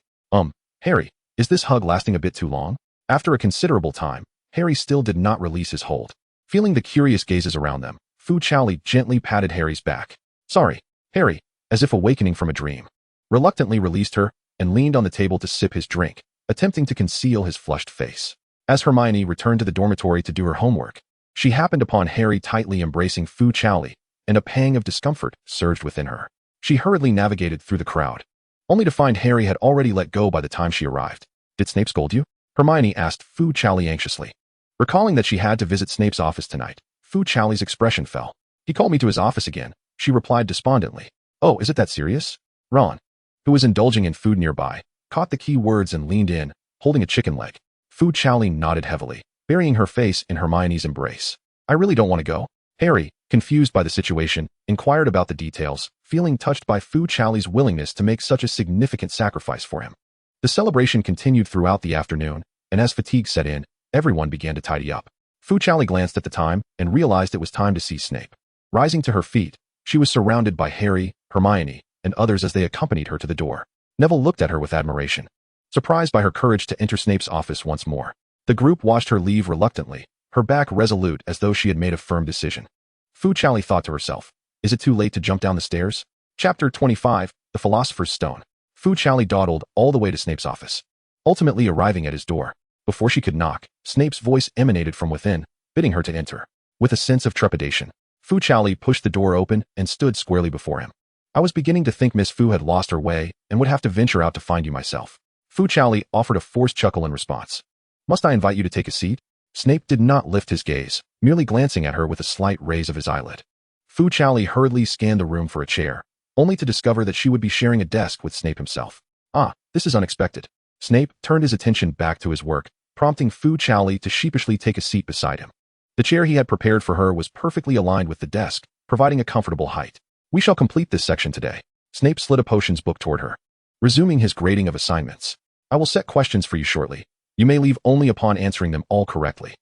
Harry, is this hug lasting a bit too long? After a considerable time, Harry still did not release his hold. Feeling the curious gazes around them, Fu Chaoli gently patted Harry's back. Sorry, Harry, as if awakening from a dream, reluctantly released her and leaned on the table to sip his drink, attempting to conceal his flushed face. As Hermione returned to the dormitory to do her homework, she happened upon Harry tightly embracing Fu Chaoli, and a pang of discomfort surged within her. She hurriedly navigated through the crowd, only to find Harry had already let go by the time she arrived. Did Snape scold you? Hermione asked Fu Chaoli anxiously. Recalling that she had to visit Snape's office tonight, Fu Chaoli's expression fell. He called me to his office again, she replied despondently. Oh, is it that serious? Ron, who was indulging in food nearby, caught the key words and leaned in, holding a chicken leg. Fu Chaoli nodded heavily, burying her face in Hermione's embrace. I really don't want to go. Harry, confused by the situation, inquired about the details, feeling touched by Fu Chaoli's willingness to make such a significant sacrifice for him. The celebration continued throughout the afternoon, and as fatigue set in, everyone began to tidy up. Fu Chaoli glanced at the time and realized it was time to see Snape. Rising to her feet, she was surrounded by Harry, Hermione, and others as they accompanied her to the door. Neville looked at her with admiration, surprised by her courage to enter Snape's office once more. The group watched her leave reluctantly, her back resolute as though she had made a firm decision. Fu Chaoli thought to herself, is it too late to jump down the stairs? Chapter 25, The Philosopher's Stone. Fu Chaoli dawdled all the way to Snape's office, ultimately arriving at his door. Before she could knock, Snape's voice emanated from within, bidding her to enter. With a sense of trepidation, Fu Chaoli pushed the door open and stood squarely before him. I was beginning to think Miss Fu had lost her way and would have to venture out to find you myself. Fu Chaoli offered a forced chuckle in response. Must I invite you to take a seat? Snape did not lift his gaze, merely glancing at her with a slight raise of his eyelid. Fu Chaoli hurriedly scanned the room for a chair, only to discover that she would be sharing a desk with Snape himself. Ah, this is unexpected. Snape turned his attention back to his work, prompting Fu Chaoli to sheepishly take a seat beside him. The chair he had prepared for her was perfectly aligned with the desk, providing a comfortable height. We shall complete this section today. Snape slid a potions book toward her, resuming his grading of assignments. I will set questions for you shortly. You may leave only upon answering them all correctly.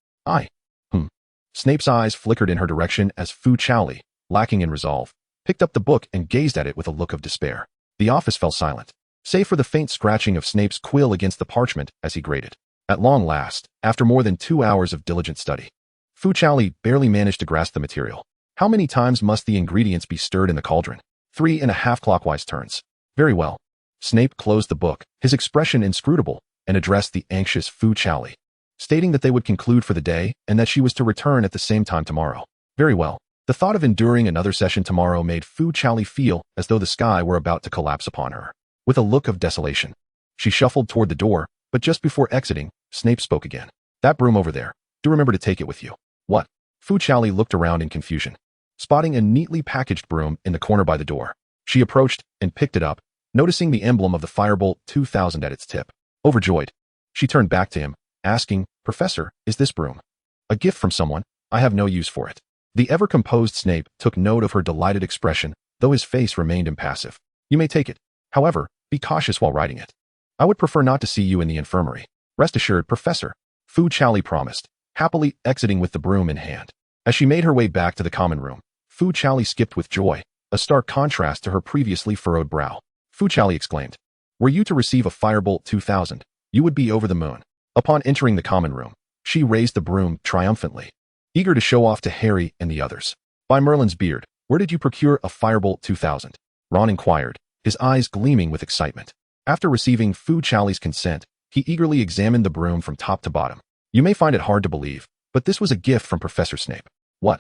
Snape's eyes flickered in her direction as Fu Chaoli, lacking in resolve, picked up the book and gazed at it with a look of despair. The office fell silent, save for the faint scratching of Snape's quill against the parchment as he graded. At long last, after more than 2 hours of diligent study, Fu Chaoli barely managed to grasp the material. How many times must the ingredients be stirred in the cauldron? 3.5 clockwise turns. Very well. Snape closed the book, his expression inscrutable, and addressed the anxious Fu Chaoli, stating that they would conclude for the day and that she was to return at the same time tomorrow. Very well. The thought of enduring another session tomorrow made Fu Chaoli feel as though the sky were about to collapse upon her. With a look of desolation, she shuffled toward the door, but just before exiting, Snape spoke again. That broom over there. Do remember to take it with you. What? Fu Chaoli looked around in confusion, spotting a neatly packaged broom in the corner by the door. She approached and picked it up, noticing the emblem of the Firebolt 2000 at its tip. Overjoyed, she turned back to him, asking, "Professor, is this broom a gift from someone? I have no use for it." The ever-composed Snape took note of her delighted expression, though his face remained impassive. "You may take it. However, be cautious while riding it. I would prefer not to see you in the infirmary." "Rest assured, Professor," Fu Chaoli promised, happily exiting with the broom in hand. As she made her way back to the common room, Fu Chaoli skipped with joy, a stark contrast to her previously furrowed brow. Fu Chaoli exclaimed, "Were you to receive a Firebolt 2000, you would be over the moon." Upon entering the common room, she raised the broom triumphantly, eager to show off to Harry and the others. "By Merlin's beard, where did you procure a Firebolt 2000? Ron inquired, his eyes gleaming with excitement. After receiving Fu Chaoli's consent, he eagerly examined the broom from top to bottom. "You may find it hard to believe, but this was a gift from Professor Snape." "What?"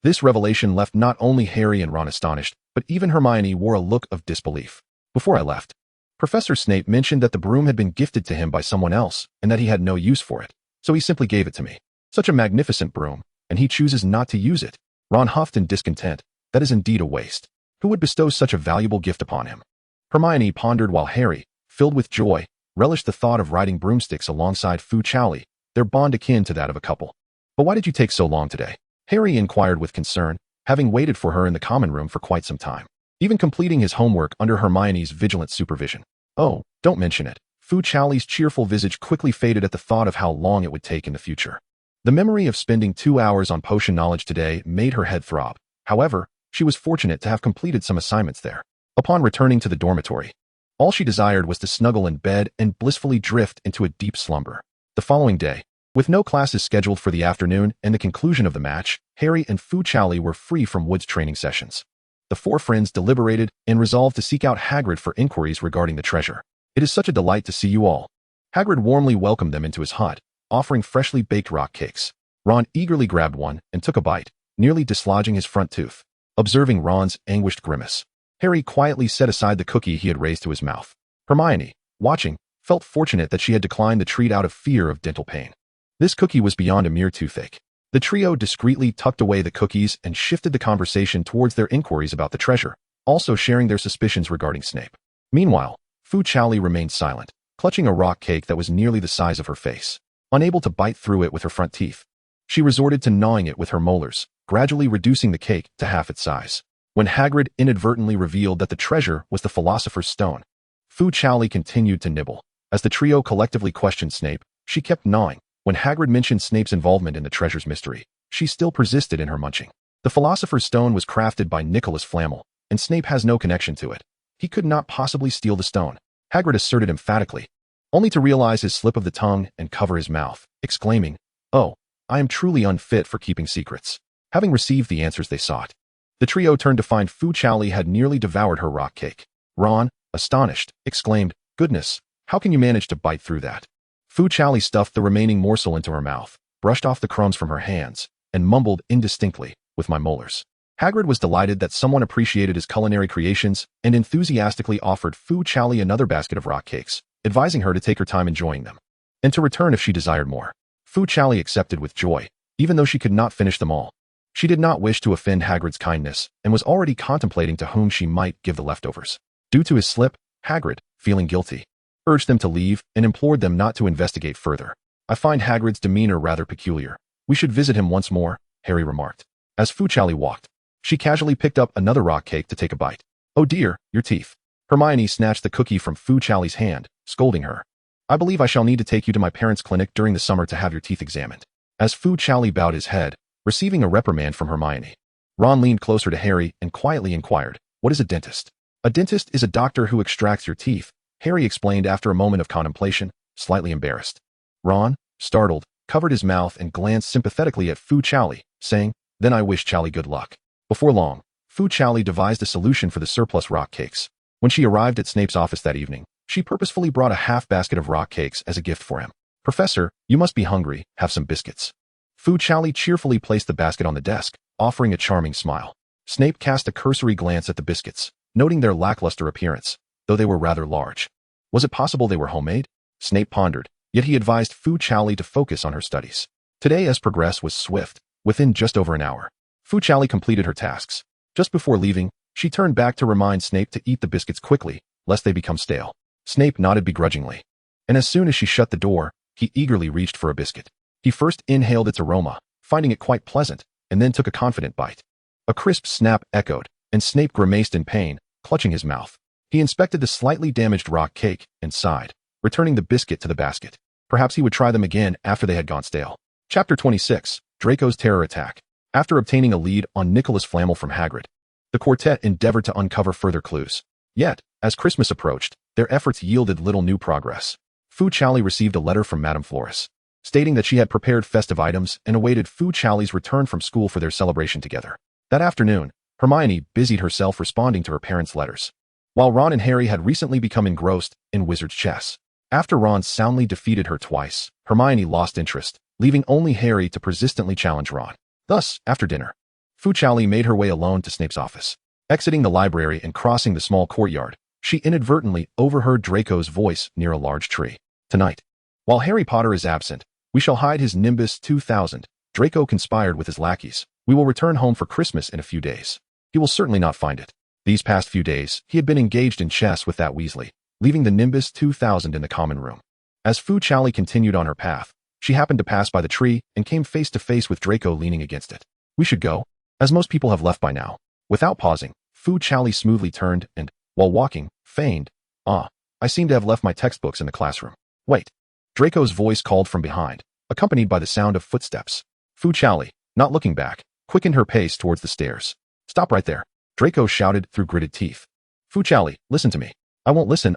This revelation left not only Harry and Ron astonished, but even Hermione wore a look of disbelief. "Before I left, Professor Snape mentioned that the broom had been gifted to him by someone else and that he had no use for it, so he simply gave it to me. Such a magnificent broom, and he chooses not to use it." Ron huffed in discontent. "That is indeed a waste. Who would bestow such a valuable gift upon him?" Hermione pondered while Harry, filled with joy, relished the thought of riding broomsticks alongside Fu Chaoli, their bond akin to that of a couple. "But why did you take so long today?" Harry inquired with concern, having waited for her in the common room for quite some time, even completing his homework under Hermione's vigilant supervision. "Oh, don't mention it." Fu Chaoli's cheerful visage quickly faded at the thought of how long it would take in the future. The memory of spending 2 hours on potion knowledge today made her head throb. However, she was fortunate to have completed some assignments there. Upon returning to the dormitory, all she desired was to snuggle in bed and blissfully drift into a deep slumber. The following day, with no classes scheduled for the afternoon and the conclusion of the match, Harry and Fu Chaoli were free from Wood's training sessions. The four friends deliberated and resolved to seek out Hagrid for inquiries regarding the treasure. "It is such a delight to see you all." Hagrid warmly welcomed them into his hut, offering freshly baked rock cakes. Ron eagerly grabbed one and took a bite, nearly dislodging his front tooth. Observing Ron's anguished grimace, Harry quietly set aside the cookie he had raised to his mouth. Hermione, watching, felt fortunate that she had declined the treat out of fear of dental pain. This cookie was beyond a mere toothache. The trio discreetly tucked away the cookies and shifted the conversation towards their inquiries about the treasure, also sharing their suspicions regarding Snape. Meanwhile, Fu Chaoli remained silent, clutching a rock cake that was nearly the size of her face. Unable to bite through it with her front teeth, she resorted to gnawing it with her molars, gradually reducing the cake to half its size. When Hagrid inadvertently revealed that the treasure was the Philosopher's Stone, Fu Chaoli continued to nibble. As the trio collectively questioned Snape, she kept gnawing. When Hagrid mentioned Snape's involvement in the treasure's mystery, she still persisted in her munching. The Philosopher's Stone was crafted by Nicholas Flamel, and Snape has no connection to it. He could not possibly steal the stone, Hagrid asserted emphatically, only to realize his slip of the tongue and cover his mouth, exclaiming, "Oh, I am truly unfit for keeping secrets." Having received the answers they sought, the trio turned to find Fu Chaoli had nearly devoured her rock cake. Ron, astonished, exclaimed, "Goodness, how can you manage to bite through that?" Fu Chaoli stuffed the remaining morsel into her mouth, brushed off the crumbs from her hands, and mumbled indistinctly, "With my molars." Hagrid was delighted that someone appreciated his culinary creations and enthusiastically offered Fu Chaoli another basket of rock cakes, advising her to take her time enjoying them, and to return if she desired more. Fu Chaoli accepted with joy, even though she could not finish them all. She did not wish to offend Hagrid's kindness and was already contemplating to whom she might give the leftovers. Due to his slip, Hagrid, feeling guilty, urged them to leave and implored them not to investigate further. "I find Hagrid's demeanor rather peculiar. We should visit him once more," Harry remarked. As Fu Chaoli walked, she casually picked up another rock cake to take a bite. "Oh dear, your teeth." Hermione snatched the cookie from Fu Chaoli's hand, scolding her. "I believe I shall need to take you to my parents' clinic during the summer to have your teeth examined." As Fu Chaoli bowed his head, receiving a reprimand from Hermione, Ron leaned closer to Harry and quietly inquired, "What is a dentist?" "A dentist is a doctor who extracts your teeth," Harry explained after a moment of contemplation, slightly embarrassed. Ron, startled, covered his mouth and glanced sympathetically at Fu Chaoli, saying, "Then I wish Chaoli good luck." Before long, Fu Chaoli devised a solution for the surplus rock cakes. When she arrived at Snape's office that evening, she purposefully brought a half basket of rock cakes as a gift for him. "Professor, you must be hungry, have some biscuits." Fu Chaoli cheerfully placed the basket on the desk, offering a charming smile. Snape cast a cursory glance at the biscuits, noting their lackluster appearance, though they were rather large. Was it possible they were homemade? Snape pondered, yet he advised Fu Chaoli to focus on her studies. Today's progress was swift. Within just over an hour, Fu Chaoli completed her tasks. Just before leaving, she turned back to remind Snape to eat the biscuits quickly, lest they become stale. Snape nodded begrudgingly. And as soon as she shut the door, he eagerly reached for a biscuit. He first inhaled its aroma, finding it quite pleasant, and then took a confident bite. A crisp snap echoed, and Snape grimaced in pain, clutching his mouth. He inspected the slightly damaged rock cake and sighed, returning the biscuit to the basket. Perhaps he would try them again after they had gone stale. Chapter 26, Draco's Terror Attack. After obtaining a lead on Nicholas Flamel from Hagrid, the quartet endeavored to uncover further clues. Yet, as Christmas approached, their efforts yielded little new progress. Fu Chaoli received a letter from Madame Flores, stating that she had prepared festive items and awaited Fu Chaoli's return from school for their celebration together. That afternoon, Hermione busied herself responding to her parents' letters, while Ron and Harry had recently become engrossed in wizard's chess. After Ron soundly defeated her twice, Hermione lost interest, leaving only Harry to persistently challenge Ron. Thus, after dinner, Fu Chaoli made her way alone to Snape's office. Exiting the library and crossing the small courtyard, she inadvertently overheard Draco's voice near a large tree. Tonight, while Harry Potter is absent, we shall hide his Nimbus 2000. Draco conspired with his lackeys. We will return home for Christmas in a few days. He will certainly not find it. These past few days, he had been engaged in chess with that Weasley, leaving the Nimbus 2000 in the common room. As Fu Chaoli continued on her path, she happened to pass by the tree and came face to face with Draco leaning against it. We should go, as most people have left by now. Without pausing, Fu Chaoli smoothly turned and, while walking, feigned, I seem to have left my textbooks in the classroom. Wait. Draco's voice called from behind, accompanied by the sound of footsteps. Fu Chaoli, not looking back, quickened her pace towards the stairs. Stop right there, Draco shouted through gritted teeth. Fu Chaoli, listen to me. I won't listen.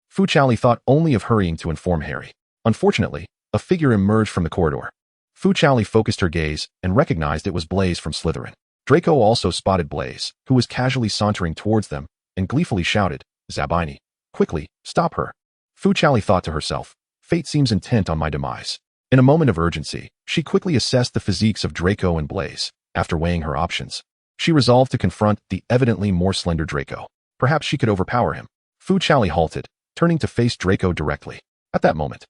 Fu Chaoli thought only of hurrying to inform Harry. Unfortunately, a figure emerged from the corridor. Fu Chaoli focused her gaze and recognized it was Blaise from Slytherin. Draco also spotted Blaise, who was casually sauntering towards them, and gleefully shouted, Zabini, quickly, stop her. Fu Chaoli thought to herself, fate seems intent on my demise. In a moment of urgency, she quickly assessed the physiques of Draco and Blaise. After weighing her options, she resolved to confront the evidently more slender Draco. Perhaps she could overpower him. Fu Chaoli halted, turning to face Draco directly. At that moment,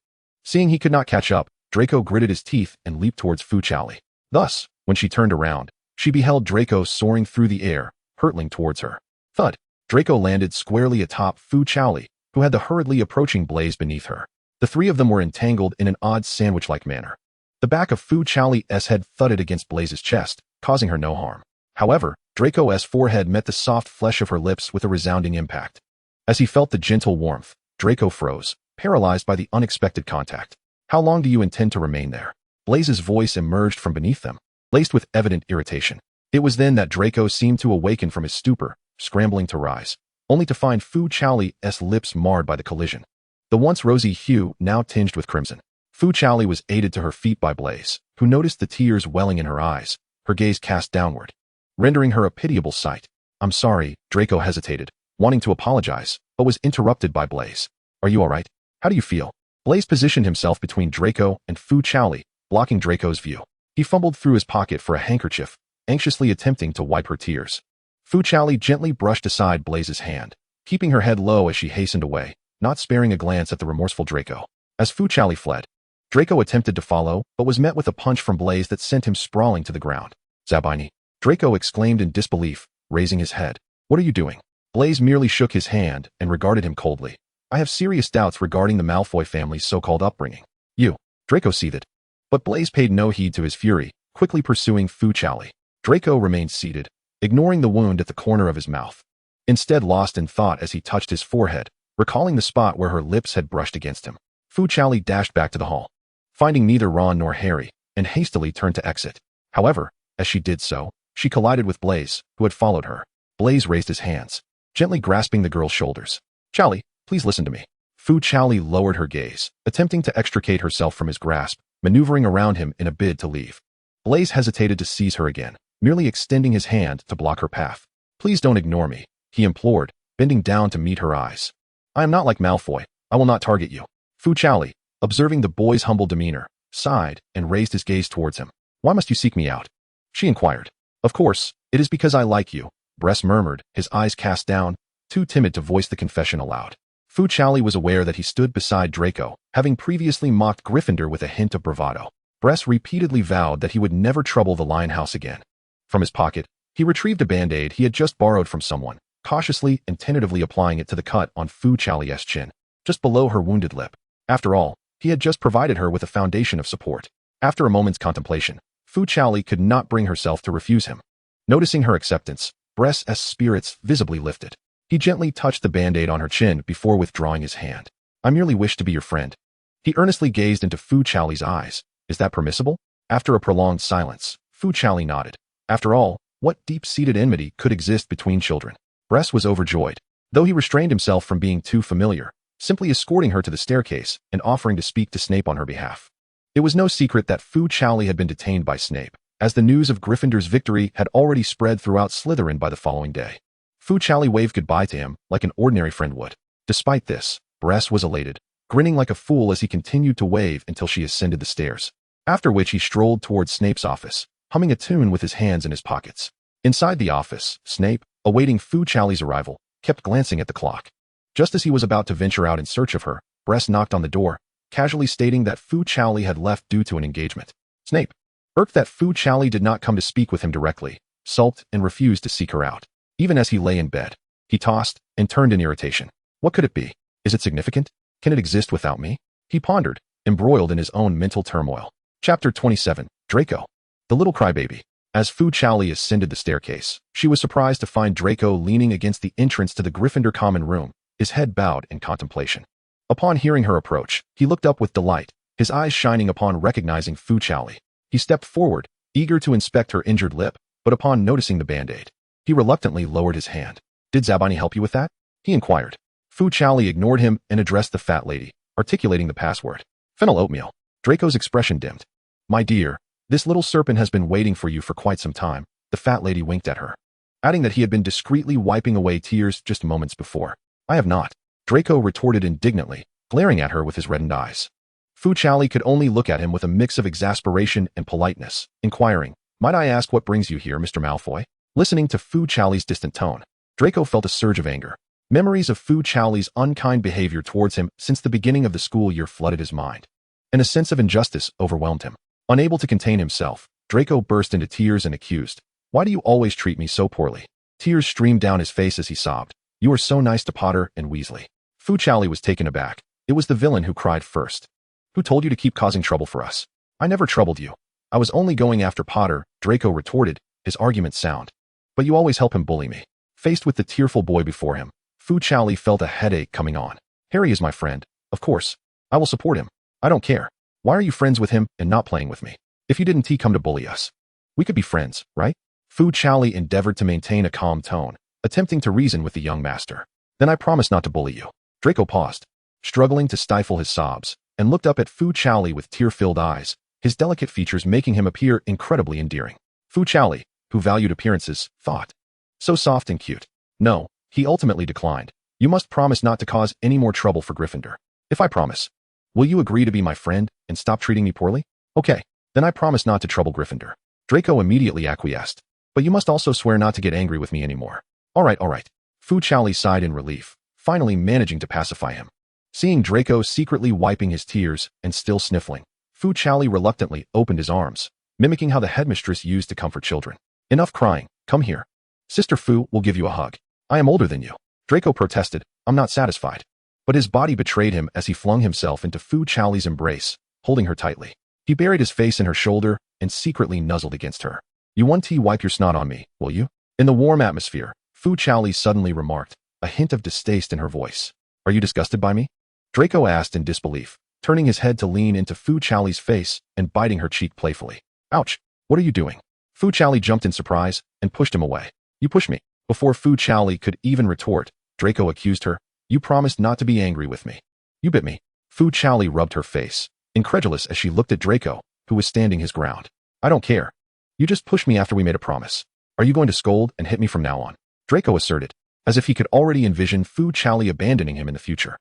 seeing he could not catch up, Draco gritted his teeth and leaped towards Fu Chaoli. Thus, when she turned around, she beheld Draco soaring through the air, hurtling towards her. Thud! Draco landed squarely atop Fu Chaoli, who had the hurriedly approaching Blaise beneath her. The three of them were entangled in an odd sandwich-like manner. The back of Fu Chaoli's head thudded against Blaise's chest, causing her no harm. However, Draco's forehead met the soft flesh of her lips with a resounding impact. As he felt the gentle warmth, Draco froze, paralyzed by the unexpected contact. How long do you intend to remain there? Blaise's voice emerged from beneath them, laced with evident irritation. It was then that Draco seemed to awaken from his stupor, scrambling to rise, only to find Fu Chaoli's lips marred by the collision. The once rosy hue now tinged with crimson. Fu Chaoli was aided to her feet by Blaise, who noticed the tears welling in her eyes, her gaze cast downward, rendering her a pitiable sight. I'm sorry, Draco hesitated, wanting to apologize, but was interrupted by Blaise. Are you all right? How do you feel? Blaise positioned himself between Draco and Fu Chaoli, blocking Draco's view. He fumbled through his pocket for a handkerchief, anxiously attempting to wipe her tears. Fu Chaoli gently brushed aside Blaise's hand, keeping her head low as she hastened away, not sparing a glance at the remorseful Draco. As Fu Chaoli fled, Draco attempted to follow, but was met with a punch from Blaise that sent him sprawling to the ground. Zabini, Draco exclaimed in disbelief, raising his head. What are you doing? Blaise merely shook his hand and regarded him coldly. I have serious doubts regarding the Malfoy family's so-called upbringing. You, Draco seethed. But Blaise paid no heed to his fury, quickly pursuing Fu Chaoli. Draco remained seated, ignoring the wound at the corner of his mouth, instead lost in thought as he touched his forehead, recalling the spot where her lips had brushed against him. Fu Chaoli dashed back to the hall, finding neither Ron nor Harry, and hastily turned to exit. However, as she did so, she collided with Blaise, who had followed her. Blaise raised his hands, gently grasping the girl's shoulders. Chaoli, please listen to me. Fu Chaoli lowered her gaze, attempting to extricate herself from his grasp, maneuvering around him in a bid to leave. Blaise hesitated to seize her again, merely extending his hand to block her path. Please don't ignore me, he implored, bending down to meet her eyes. I am not like Malfoy. I will not target you. Fu Chaoli, observing the boy's humble demeanor, sighed and raised his gaze towards him. Why must you seek me out? She inquired. Of course, it is because I like you, Bress murmured, his eyes cast down, too timid to voice the confession aloud. Fu Chaoli was aware that he stood beside Draco, having previously mocked Gryffindor with a hint of bravado. Bress repeatedly vowed that he would never trouble the Lionhouse again. From his pocket, he retrieved a band-aid he had just borrowed from someone, cautiously and tentatively applying it to the cut on Fu Chaoli's chin, just below her wounded lip. After all, he had just provided her with a foundation of support. After a moment's contemplation, Fu Chaoli could not bring herself to refuse him. Noticing her acceptance, Bress's spirits visibly lifted. He gently touched the band-aid on her chin before withdrawing his hand. I merely wish to be your friend. He earnestly gazed into Fu Chaoli's eyes. Is that permissible? After a prolonged silence, Fu Chaoli nodded. After all, what deep-seated enmity could exist between children? Bress was overjoyed, though he restrained himself from being too familiar, simply escorting her to the staircase and offering to speak to Snape on her behalf. It was no secret that Fu Chaoli had been detained by Snape, as the news of Gryffindor's victory had already spread throughout Slytherin by the following day. Fu Chaoli waved goodbye to him like an ordinary friend would. Despite this, Bress was elated, grinning like a fool as he continued to wave until she ascended the stairs, after which he strolled towards Snape's office, humming a tune with his hands in his pockets. Inside the office, Snape, awaiting Fu Chaoli's arrival, kept glancing at the clock. Just as he was about to venture out in search of her, Bress knocked on the door, casually stating that Fu Chaoli had left due to an engagement. Snape, irked that Fu Chaoli did not come to speak with him directly, sulked and refused to seek her out. Even as he lay in bed, he tossed and turned in irritation. What could it be? Is it significant? Can it exist without me? He pondered, embroiled in his own mental turmoil. Chapter 27, Draco. The little crybaby. As Fu Chaoli ascended the staircase, she was surprised to find Draco leaning against the entrance to the Gryffindor common room, his head bowed in contemplation. Upon hearing her approach, he looked up with delight, his eyes shining upon recognizing Fu Chaoli. He stepped forward, eager to inspect her injured lip, but upon noticing the band-aid, he reluctantly lowered his hand. Did Zabani help you with that? He inquired. Fu Chaoli ignored him and addressed the fat lady, articulating the password. Fennel oatmeal. Draco's expression dimmed. My dear, this little serpent has been waiting for you for quite some time, the fat lady winked at her, adding that he had been discreetly wiping away tears just moments before. I have not, Draco retorted indignantly, glaring at her with his reddened eyes. Fu Chaoli could only look at him with a mix of exasperation and politeness, inquiring, might I ask what brings you here, Mr. Malfoy? Listening to Fu Chaoli's distant tone, Draco felt a surge of anger. Memories of Fu Chaoli's unkind behavior towards him since the beginning of the school year flooded his mind, and a sense of injustice overwhelmed him. Unable to contain himself, Draco burst into tears and accused, why do you always treat me so poorly? Tears streamed down his face as he sobbed. You are so nice to Potter and Weasley. Fu Chaoli was taken aback. It was the villain who cried first. Who told you to keep causing trouble for us? I never troubled you. I was only going after Potter, Draco retorted, his argument sound. But you always help him bully me. Faced with the tearful boy before him, Fu Chaoli felt a headache coming on. Harry is my friend. Of course. I will support him. I don't care. Why are you friends with him and not playing with me? If you didn't come to bully us, we could be friends, right? Fu Chaoli endeavored to maintain a calm tone, attempting to reason with the young master. Then I promise not to bully you. Draco paused, struggling to stifle his sobs, and looked up at Fu Chaoli with tear-filled eyes, his delicate features making him appear incredibly endearing. Fu Chaoli, who valued appearances, thought. So soft and cute. No, he ultimately declined. You must promise not to cause any more trouble for Gryffindor. If I promise, will you agree to be my friend and stop treating me poorly? Okay, then I promise not to trouble Gryffindor. Draco immediately acquiesced. But you must also swear not to get angry with me anymore. All right. Fu Chaoli sighed in relief, finally managing to pacify him. Seeing Draco secretly wiping his tears and still sniffling, Fu Chaoli reluctantly opened his arms, mimicking how the headmistress used to comfort children. Enough crying, come here. Sister Fu will give you a hug. I am older than you. Draco protested, I'm not satisfied. But his body betrayed him as he flung himself into Fu Chaoli's embrace, holding her tightly. He buried his face in her shoulder and secretly nuzzled against her. You want to wipe your snot on me, will you? In the warm atmosphere, Fu Chaoli suddenly remarked, a hint of distaste in her voice. Are you disgusted by me? Draco asked in disbelief, turning his head to lean into Fu Chaoli's face and biting her cheek playfully. Ouch! What are you doing? Fu Chaoli jumped in surprise and pushed him away. You pushed me. Before Fu Chaoli could even retort, Draco accused her. You promised not to be angry with me. You bit me. Fu Chaoli rubbed her face, incredulous as she looked at Draco, who was standing his ground. I don't care. You just pushed me after we made a promise. Are you going to scold and hit me from now on? Draco asserted, as if he could already envision Fu Chaoli abandoning him in the future.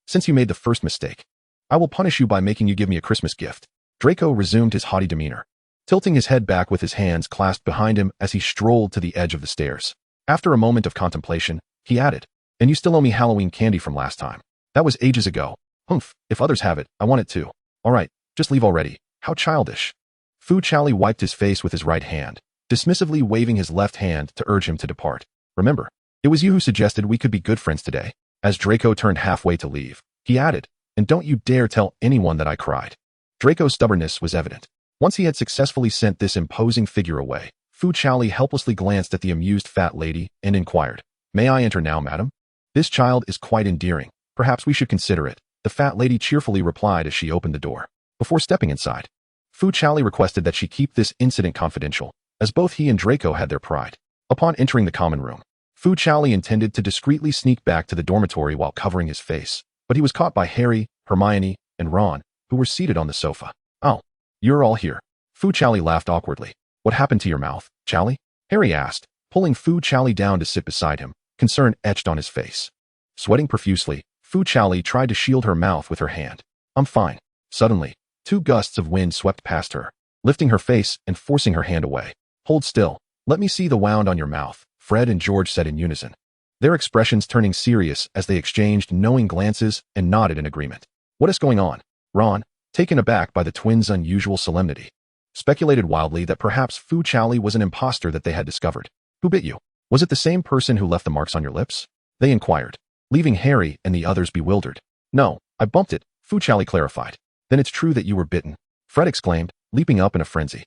Since you made the first mistake, I will punish you by making you give me a Christmas gift. Draco resumed his haughty demeanor, tilting his head back with his hands clasped behind him as he strolled to the edge of the stairs. After a moment of contemplation, he added, and you still owe me Halloween candy from last time. That was ages ago. Humph, if others have it, I want it too. All right, just leave already. How childish. Fu Chaoli wiped his face with his right hand, dismissively waving his left hand to urge him to depart. Remember, It was you who suggested we could be good friends today. As Draco turned halfway to leave, he added, and don't you dare tell anyone that I cried. Draco's stubbornness was evident. Once he had successfully sent this imposing figure away, Fu Chaoli helplessly glanced at the amused fat lady and inquired, "May I enter now, madam? This child is quite endearing. Perhaps we should consider it," the fat lady cheerfully replied as she opened the door. Before stepping inside, Fu Chaoli requested that she keep this incident confidential, as both he and Draco had their pride. Upon entering the common room, Fu Chaoli intended to discreetly sneak back to the dormitory while covering his face, but he was caught by Harry, Hermione, and Ron, who were seated on the sofa. "Oh, you're all here." Fu Chaoli laughed awkwardly. "What happened to your mouth, Chaoli?" Harry asked, pulling Fu Chaoli down to sit beside him, concern etched on his face. Sweating profusely, Fu Chaoli tried to shield her mouth with her hand. "I'm fine." Suddenly, 2 gusts of wind swept past her, lifting her face and forcing her hand away. "Hold still. Let me see the wound on your mouth," Fred and George said in unison, their expressions turning serious as they exchanged knowing glances and nodded in agreement. "What is going on?" Ron, taken aback by the twins' unusual solemnity, speculated wildly that perhaps Fu Chaoli was an imposter that they had discovered. "Who bit you? Was it the same person who left the marks on your lips?" they inquired, leaving Harry and the others bewildered. "No, I bumped it," Fu Chaoli clarified. "Then it's true that you were bitten," Fred exclaimed, leaping up in a frenzy.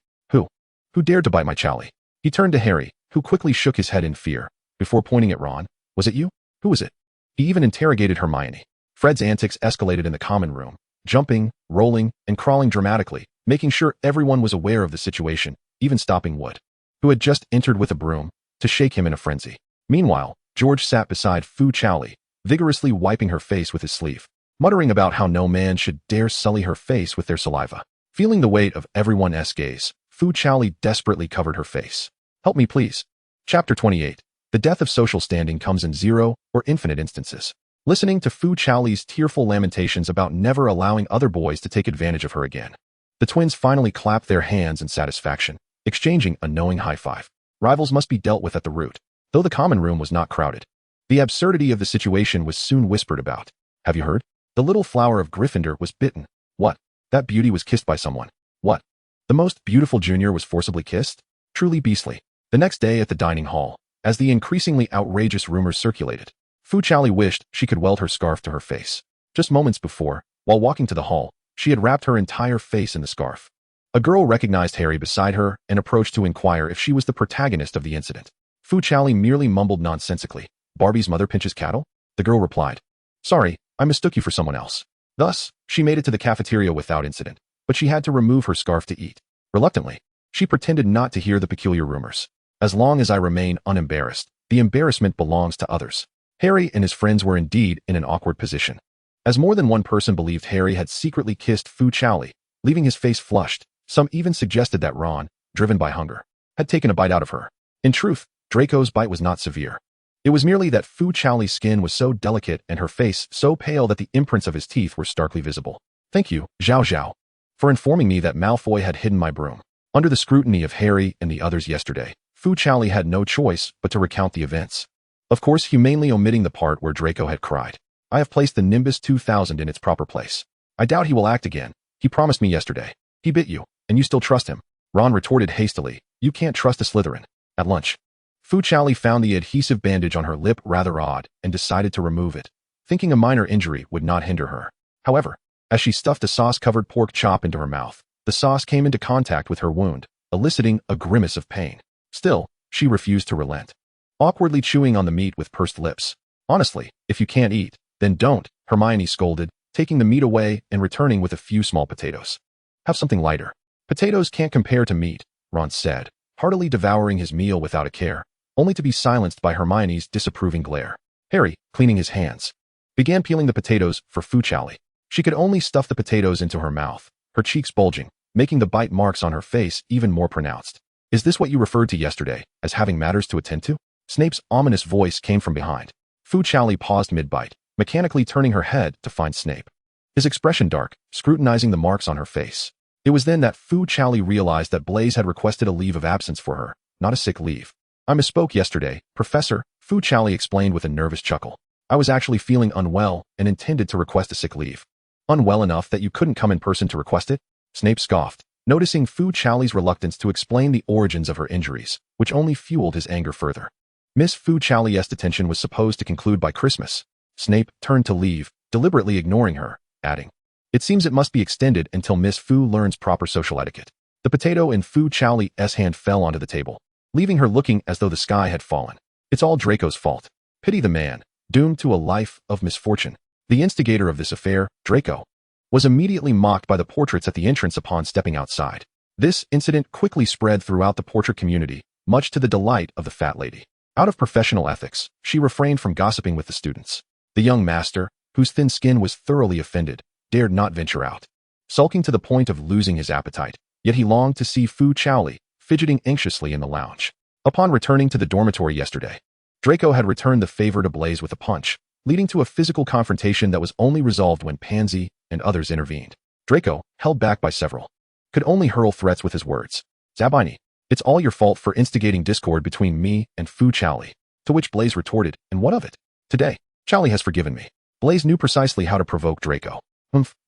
Who dared to bite my Chaoli?" He turned to Harry, who quickly shook his head in fear, before pointing at Ron. "Was it you? Who was it?" He even interrogated Hermione. Fred's antics escalated in the common room, jumping, rolling, and crawling dramatically, making sure everyone was aware of the situation, even stopping Wood, who had just entered with a broom, to shake him in a frenzy. Meanwhile, George sat beside Fu Chaoli, vigorously wiping her face with his sleeve, muttering about how no man should dare sully her face with their saliva. Feeling the weight of everyone's gaze, Fu Chaoli desperately covered her face. "Help me, please." Chapter 28. The death of social standing comes in 0 or infinite instances. Listening to Fu Chaoli's tearful lamentations about never allowing other boys to take advantage of her again, the twins finally clapped their hands in satisfaction, exchanging a knowing high five. Rivals must be dealt with at the root, though the common room was not crowded. The absurdity of the situation was soon whispered about. "Have you heard? The little flower of Gryffindor was bitten." "What? That beauty was kissed by someone." "What? The most beautiful junior was forcibly kissed?" Truly beastly. The next day at the dining hall, as the increasingly outrageous rumors circulated, Fu Chaoli wished she could weld her scarf to her face. Just moments before, while walking to the hall, she had wrapped her entire face in the scarf. A girl recognized Harry beside her and approached to inquire if she was the protagonist of the incident. Fu Chaoli merely mumbled nonsensically, "Barbie's mother pinches cattle?" The girl replied, "Sorry, I mistook you for someone else." Thus, she made it to the cafeteria without incident, but she had to remove her scarf to eat. Reluctantly, she pretended not to hear the peculiar rumors. "As long as I remain unembarrassed, the embarrassment belongs to others." Harry and his friends were indeed in an awkward position, as more than one person believed Harry had secretly kissed Fu Chaoli, leaving his face flushed. Some even suggested that Ron, driven by hunger, had taken a bite out of her. In truth, Draco's bite was not severe. It was merely that Fu Chaoli's skin was so delicate and her face so pale that the imprints of his teeth were starkly visible. "Thank you, Zhao Zhao, for informing me that Malfoy had hidden my broom." Under the scrutiny of Harry and the others yesterday, Fu Chaoli had no choice but to recount the events. Of course, humanely omitting the part where Draco had cried. "I have placed the Nimbus 2000 in its proper place. I doubt he will act again. He promised me yesterday. He bit you, and you still trust him." Ron retorted hastily, "You can't trust a Slytherin." At lunch, Fu Chaoli found the adhesive bandage on her lip rather odd and decided to remove it, thinking a minor injury would not hinder her. However, as she stuffed a sauce-covered pork chop into her mouth, the sauce came into contact with her wound, eliciting a grimace of pain. Still, she refused to relent, awkwardly chewing on the meat with pursed lips. "Honestly, if you can't eat, then don't," Hermione scolded, taking the meat away and returning with a few small potatoes. "Have something lighter." "Potatoes can't compare to meat," Ron said, heartily devouring his meal without a care, only to be silenced by Hermione's disapproving glare. Harry, cleaning his hands, began peeling the potatoes for Fu Chaoli. She could only stuff the potatoes into her mouth, her cheeks bulging, making the bite marks on her face even more pronounced. "Is this what you referred to yesterday, as having matters to attend to?" Snape's ominous voice came from behind. Fu Chaoli paused mid-bite, mechanically turning her head to find Snape, his expression dark, scrutinizing the marks on her face. It was then that Fu Chaoli realized that Blaise had requested a leave of absence for her, not a sick leave. "I misspoke yesterday, Professor," Fu Chaoli explained with a nervous chuckle. "I was actually feeling unwell and intended to request a sick leave." "Unwell enough that you couldn't come in person to request it?" Snape scoffed, noticing Fu Chaoli's reluctance to explain the origins of her injuries, which only fueled his anger further. Miss Fu Chaoli's detention was supposed to conclude by Christmas. Snape turned to leave, deliberately ignoring her, adding, "It seems it must be extended until Miss Fu learns proper social etiquette." The potato in Fu Chaoli's hand fell onto the table, leaving her looking as though the sky had fallen. It's all Draco's fault. Pity the man, doomed to a life of misfortune. The instigator of this affair, Draco, was immediately mocked by the portraits at the entrance upon stepping outside. This incident quickly spread throughout the portrait community, much to the delight of the fat lady. Out of professional ethics, she refrained from gossiping with the students. The young master, whose thin skin was thoroughly offended, dared not venture out, sulking to the point of losing his appetite, yet he longed to see Fu Chaoli, fidgeting anxiously in the lounge. Upon returning to the dormitory yesterday, Draco had returned the favor to Blaise with a punch, leading to a physical confrontation that was only resolved when Pansy and others intervened. Draco, held back by several, could only hurl threats with his words. "Zabini, it's all your fault for instigating discord between me and Fu Chaoli." To which Blaise retorted, "And what of it? Today, Chaoli has forgiven me." Blaise knew precisely how to provoke Draco.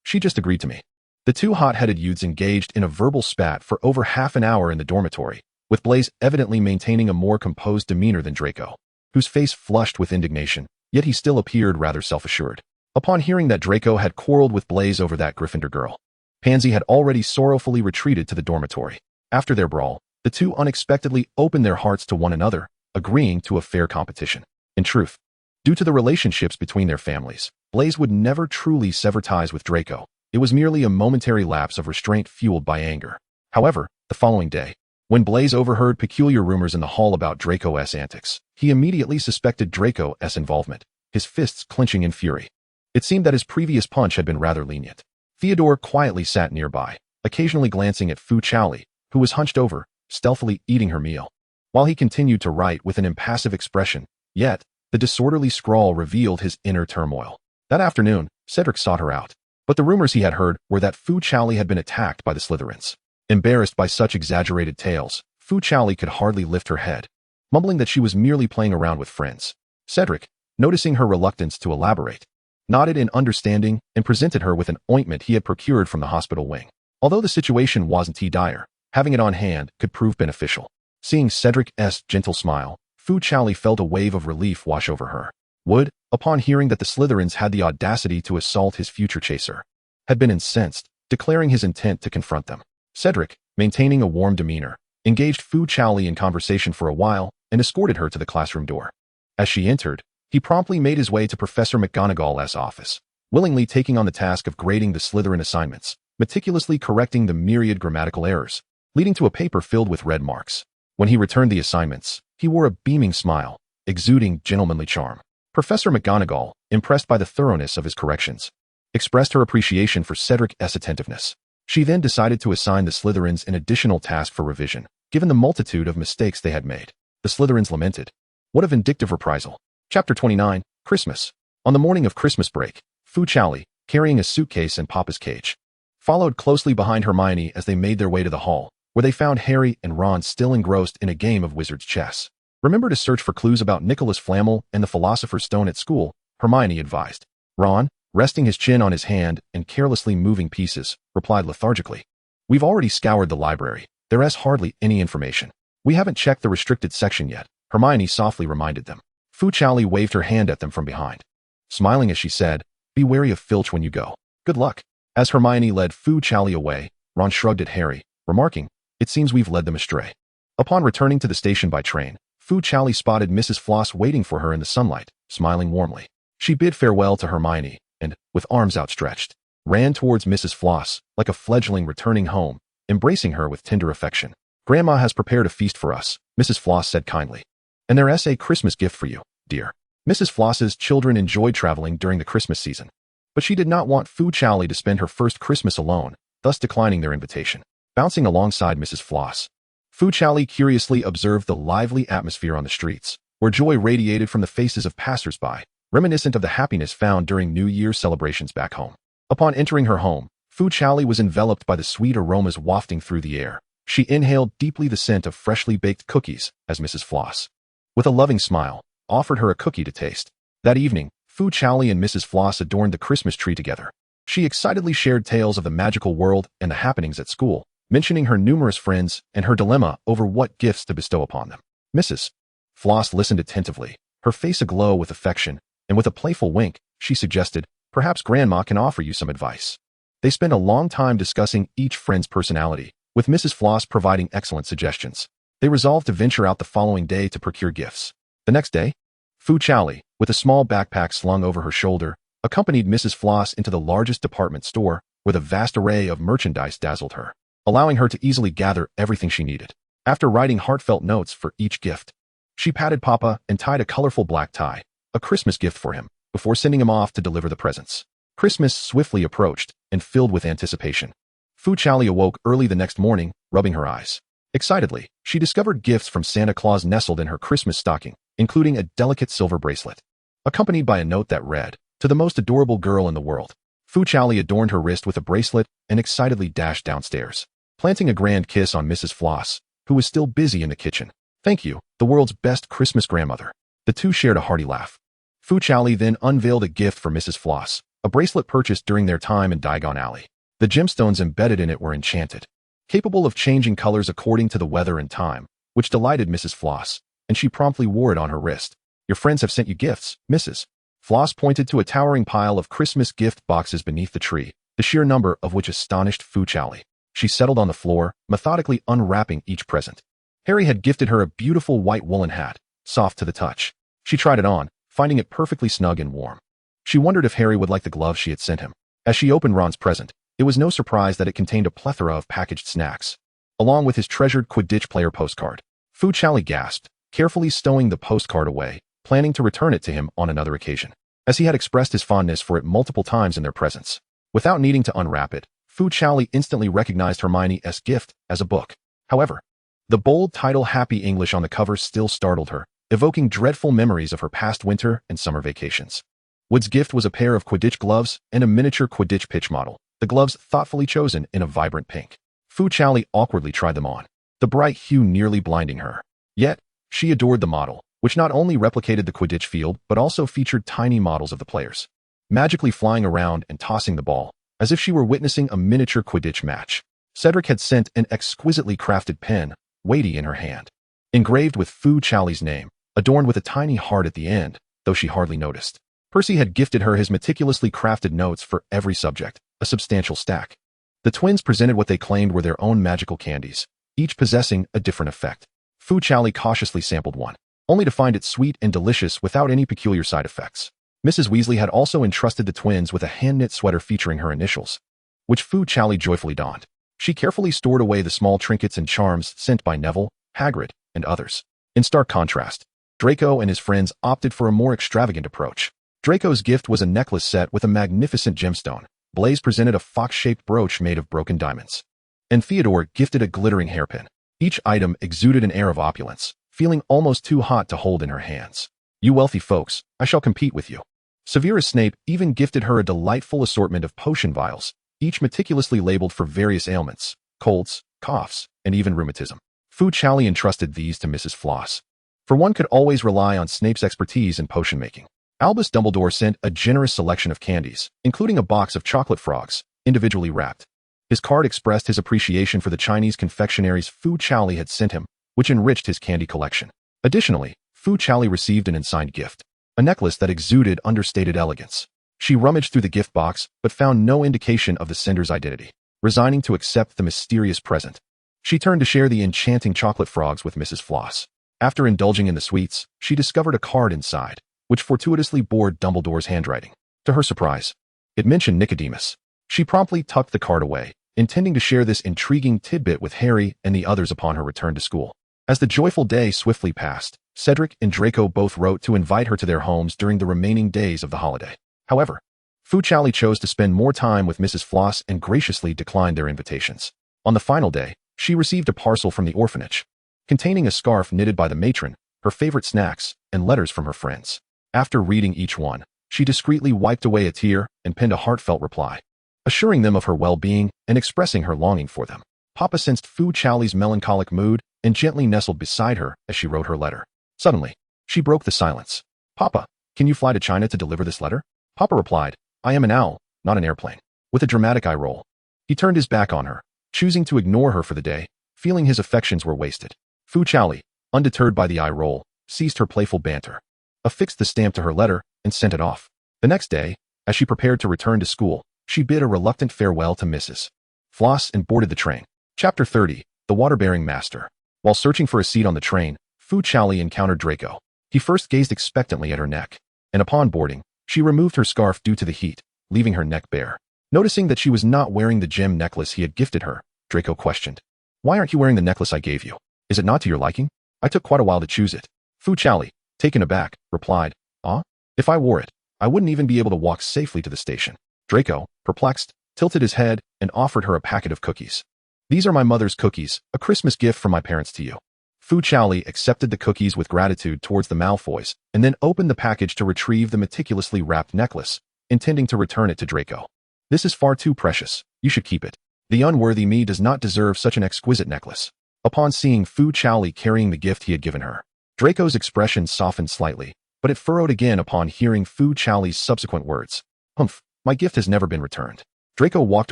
She just agreed to me." The two hot-headed youths engaged in a verbal spat for over half an hour in the dormitory, with Blaise evidently maintaining a more composed demeanor than Draco, whose face flushed with indignation, yet he still appeared rather self-assured. Upon hearing that Draco had quarreled with Blaise over that Gryffindor girl, Pansy had already sorrowfully retreated to the dormitory. After their brawl, the two unexpectedly opened their hearts to one another, agreeing to a fair competition. In truth, due to the relationships between their families, Blaise would never truly sever ties with Draco. It was merely a momentary lapse of restraint fueled by anger. However, the following day, when Blaise overheard peculiar rumors in the hall about Draco's antics, he immediately suspected Draco's involvement, his fists clenching in fury. It seemed that his previous punch had been rather lenient. Theodore quietly sat nearby, occasionally glancing at Fu Chaoli, who was hunched over, stealthily eating her meal, while he continued to write with an impassive expression. Yet, the disorderly scrawl revealed his inner turmoil. That afternoon, Cedric sought her out, but the rumors he had heard were that Fu Chaoli had been attacked by the Slytherins. Embarrassed by such exaggerated tales, Fu Chaoli could hardly lift her head, mumbling that she was merely playing around with friends. Cedric, noticing her reluctance to elaborate, nodded in understanding and presented her with an ointment he had procured from the hospital wing. Although the situation wasn't too dire, having it on hand could prove beneficial. Seeing Cedric's gentle smile, Fu Chaoli felt a wave of relief wash over her. Wood, upon hearing that the Slytherins had the audacity to assault his future chaser, had been incensed, declaring his intent to confront them. Cedric, maintaining a warm demeanor, engaged Fu Chaoli in conversation for a while and escorted her to the classroom door. As she entered, he promptly made his way to Professor McGonagall's office, willingly taking on the task of grading the Slytherin assignments, meticulously correcting the myriad grammatical errors, leading to a paper filled with red marks. When he returned the assignments, he wore a beaming smile, exuding gentlemanly charm. Professor McGonagall, impressed by the thoroughness of his corrections, expressed her appreciation for Cedric's attentiveness. She then decided to assign the Slytherins an additional task for revision, given the multitude of mistakes they had made. The Slytherins lamented. What a vindictive reprisal. Chapter 29, Christmas. On the morning of Christmas break, Fu Chaoli, carrying a suitcase and Papa's cage, followed closely behind Hermione as they made their way to the hall, where they found Harry and Ron still engrossed in a game of wizard's chess. Remember to search for clues about Nicholas Flamel and the Philosopher's Stone at school, Hermione advised. Ron, resting his chin on his hand and carelessly moving pieces, replied lethargically. We've already scoured the library. There's hardly any information. We haven't checked the restricted section yet, Hermione softly reminded them. Fu Chaoli waved her hand at them from behind, smiling as she said, Be wary of Filch when you go. Good luck. As Hermione led Fu Chaoli away, Ron shrugged at Harry, remarking, It seems we've led them astray. Upon returning to the station by train, Fu Chaoli spotted Mrs. Floss waiting for her in the sunlight, smiling warmly. She bid farewell to Hermione and, with arms outstretched, ran towards Mrs. Floss, like a fledgling returning home, embracing her with tender affection. Grandma has prepared a feast for us, Mrs. Floss said kindly. And there's a Christmas gift for you, dear. Mrs. Floss's children enjoyed traveling during the Christmas season, but she did not want Fu Chaoli to spend her first Christmas alone, thus declining their invitation. Bouncing alongside Mrs. Floss, Fu Chaoli curiously observed the lively atmosphere on the streets, where joy radiated from the faces of passers-by, reminiscent of the happiness found during New Year's celebrations back home. Upon entering her home, Fu Chaoli was enveloped by the sweet aromas wafting through the air. She inhaled deeply the scent of freshly baked cookies as Mrs. Floss, with a loving smile, offered her a cookie to taste. That evening, Fu Chaoli and Mrs. Floss adorned the Christmas tree together. She excitedly shared tales of the magical world and the happenings at school, mentioning her numerous friends and her dilemma over what gifts to bestow upon them. Mrs. Floss listened attentively, her face aglow with affection, and with a playful wink, she suggested, "Perhaps Grandma can offer you some advice." They spent a long time discussing each friend's personality, with Mrs. Floss providing excellent suggestions. They resolved to venture out the following day to procure gifts. The next day, Fu Chaoli, with a small backpack slung over her shoulder, accompanied Mrs. Floss into the largest department store, where the vast array of merchandise dazzled her, allowing her to easily gather everything she needed. After writing heartfelt notes for each gift, she patted Papa and tied a colorful black tie, a Christmas gift for him, before sending him off to deliver the presents. Christmas swiftly approached and filled with anticipation. Fu Chaoli awoke early the next morning, rubbing her eyes. Excitedly, she discovered gifts from Santa Claus nestled in her Christmas stocking, including a delicate silver bracelet, accompanied by a note that read, "To the most adorable girl in the world." Fu Chaoli adorned her wrist with a bracelet and excitedly dashed downstairs, planting a grand kiss on Mrs. Floss, who was still busy in the kitchen. "Thank you, the world's best Christmas grandmother." The two shared a hearty laugh. Fu Chaoli then unveiled a gift for Mrs. Floss, a bracelet purchased during their time in Diagon Alley. The gemstones embedded in it were enchanted, capable of changing colors according to the weather and time, which delighted Mrs. Floss, and she promptly wore it on her wrist. "Your friends have sent you gifts, Mrs." Floss pointed to a towering pile of Christmas gift boxes beneath the tree, the sheer number of which astonished Fu Chaoli. She settled on the floor, methodically unwrapping each present. Harry had gifted her a beautiful white woolen hat, soft to the touch. She tried it on, finding it perfectly snug and warm. She wondered if Harry would like the gloves she had sent him. As she opened Ron's present, it was no surprise that it contained a plethora of packaged snacks, along with his treasured Quidditch player postcard. Fu Chaoli gasped, carefully stowing the postcard away, planning to return it to him on another occasion, as he had expressed his fondness for it multiple times in their presence. Without needing to unwrap it, Fu Chaoli instantly recognized Hermione's gift as a book. However, the bold title Happy English on the cover still startled her, evoking dreadful memories of her past winter and summer vacations. Wood's gift was a pair of Quidditch gloves and a miniature Quidditch pitch model, the gloves thoughtfully chosen in a vibrant pink. Fu Chaoli awkwardly tried them on, the bright hue nearly blinding her. Yet, she adored the model, which not only replicated the Quidditch field but also featured tiny models of the players, magically flying around and tossing the ball, as if she were witnessing a miniature Quidditch match. Cedric had sent an exquisitely crafted pen, weighty in her hand, engraved with Fu Chaoli's name, adorned with a tiny heart at the end, though she hardly noticed. Percy had gifted her his meticulously crafted notes for every subject, a substantial stack. The twins presented what they claimed were their own magical candies, each possessing a different effect. Fu Chaoli cautiously sampled one, only to find it sweet and delicious without any peculiar side effects. Mrs. Weasley had also entrusted the twins with a hand-knit sweater featuring her initials, which Fu Chaoli joyfully donned. She carefully stored away the small trinkets and charms sent by Neville, Hagrid, and others. In stark contrast, Draco and his friends opted for a more extravagant approach. Draco's gift was a necklace set with a magnificent gemstone. Blaise presented a fox-shaped brooch made of broken diamonds, and Theodore gifted a glittering hairpin. Each item exuded an air of opulence, feeling almost too hot to hold in her hands. "You wealthy folks, I shall compete with you." Severus Snape even gifted her a delightful assortment of potion vials, each meticulously labeled for various ailments, colds, coughs, and even rheumatism. Fu Chaoli entrusted these to Mrs. Floss, for one could always rely on Snape's expertise in potion making. Albus Dumbledore sent a generous selection of candies, including a box of chocolate frogs, individually wrapped. His card expressed his appreciation for the Chinese confectionaries Fu Chaoli had sent him, which enriched his candy collection. Additionally, Fu Chaoli received an unsigned gift, a necklace that exuded understated elegance. She rummaged through the gift box, but found no indication of the sender's identity. Resigning to accept the mysterious present, she turned to share the enchanting chocolate frogs with Mrs. Floss. After indulging in the sweets, she discovered a card inside, which fortuitously bore Dumbledore's handwriting. To her surprise, it mentioned Nicodemus. She promptly tucked the card away, intending to share this intriguing tidbit with Harry and the others upon her return to school. As the joyful day swiftly passed, Cedric and Draco both wrote to invite her to their homes during the remaining days of the holiday. However, Fu Chaoli chose to spend more time with Mrs. Floss and graciously declined their invitations. On the final day, she received a parcel from the orphanage, containing a scarf knitted by the matron, her favorite snacks, and letters from her friends. After reading each one, she discreetly wiped away a tear and penned a heartfelt reply, assuring them of her well-being and expressing her longing for them. Papa sensed Fu Chaoli's melancholic mood and gently nestled beside her as she wrote her letter. Suddenly, she broke the silence. "Papa, can you fly to China to deliver this letter?" Papa replied, "I am an owl, not an airplane." With a dramatic eye roll, he turned his back on her, choosing to ignore her for the day, feeling his affections were wasted. Fu Chaoli, undeterred by the eye roll, seized her playful banter, affixed the stamp to her letter, and sent it off. The next day, as she prepared to return to school, she bid a reluctant farewell to Mrs. Floss and boarded the train. Chapter 30. The Water-Bearing Master. While searching for a seat on the train, Fu Chaoli encountered Draco. He first gazed expectantly at her neck, and upon boarding, she removed her scarf due to the heat, leaving her neck bare. Noticing that she was not wearing the gem necklace he had gifted her, Draco questioned, "Why aren't you wearing the necklace I gave you? Is it not to your liking? I took quite a while to choose it." Fu Chaoli, taken aback, replied, "Ah? If I wore it, I wouldn't even be able to walk safely to the station." Draco, perplexed, tilted his head and offered her a packet of cookies. "These are my mother's cookies, a Christmas gift from my parents to you." Fu Chaoli accepted the cookies with gratitude towards the Malfoys and then opened the package to retrieve the meticulously wrapped necklace, intending to return it to Draco. "This is far too precious. You should keep it. The unworthy me does not deserve such an exquisite necklace." Upon seeing Fu Chaoli carrying the gift he had given her, Draco's expression softened slightly, but it furrowed again upon hearing Fu Chaoli's subsequent words. "Humph, my gift has never been returned." Draco walked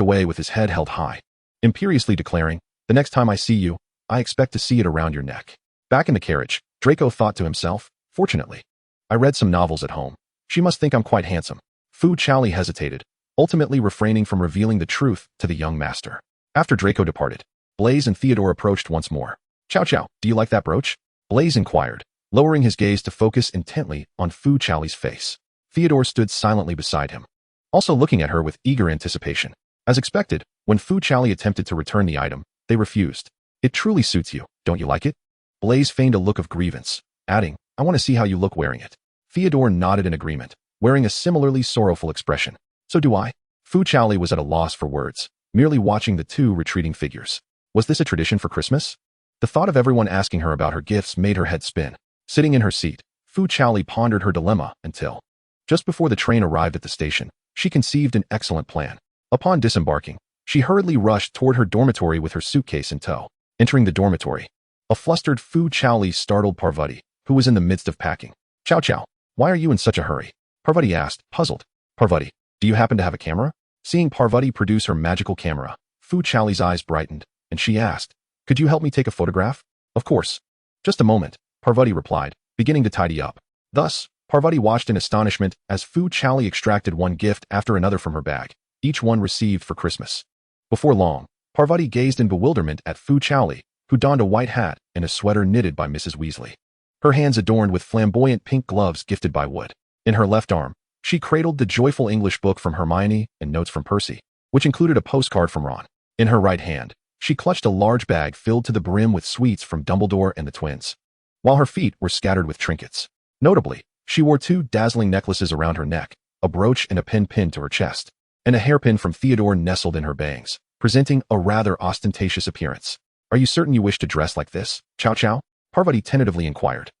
away with his head held high, imperiously declaring, "The next time I see you, I expect to see it around your neck." Back in the carriage, Draco thought to himself, "Fortunately, I read some novels at home. She must think I'm quite handsome." Fu Chaoli hesitated, ultimately refraining from revealing the truth to the young master. After Draco departed, Blaise and Theodore approached once more. "Chow Chow, do you like that brooch?" Blaise inquired, lowering his gaze to focus intently on Fu Chaoli's face. Theodore stood silently beside him, also looking at her with eager anticipation. As expected, when Fu Chaoli attempted to return the item, they refused. "It truly suits you, don't you like it?" Blaise feigned a look of grievance, adding, "I want to see how you look wearing it." Theodore nodded in agreement, wearing a similarly sorrowful expression. "So do I." Fu Chaoli was at a loss for words, merely watching the two retreating figures. Was this a tradition for Christmas? The thought of everyone asking her about her gifts made her head spin. Sitting in her seat, Fu Chaoli pondered her dilemma until, just before the train arrived at the station, she conceived an excellent plan. Upon disembarking, she hurriedly rushed toward her dormitory with her suitcase in tow. Entering the dormitory, a flustered Fu Chaoli startled Parvati, who was in the midst of packing. "Chow Chow, why are you in such a hurry?" Parvati asked, puzzled. "Parvati, do you happen to have a camera?" Seeing Parvati produce her magical camera, Fu Chaoli's eyes brightened, and she asked, "Could you help me take a photograph?" "Of course." "Just a moment," Parvati replied, beginning to tidy up. Thus, Parvati watched in astonishment as Fu Chaoli extracted one gift after another from her bag, each one received for Christmas. Before long, Parvati gazed in bewilderment at Fu Chaoli, who donned a white hat and a sweater knitted by Mrs. Weasley. Her hands adorned with flamboyant pink gloves gifted by Wood. In her left arm, she cradled the joyful English book from Hermione and notes from Percy, which included a postcard from Ron. In her right hand, she clutched a large bag filled to the brim with sweets from Dumbledore and the twins, while her feet were scattered with trinkets. Notably, she wore two dazzling necklaces around her neck, a brooch and a pin pinned to her chest, and a hairpin from Theodore nestled in her bangs, presenting a rather ostentatious appearance. "Are you certain you wish to dress like this, Chow Chow?" Parvati tentatively inquired.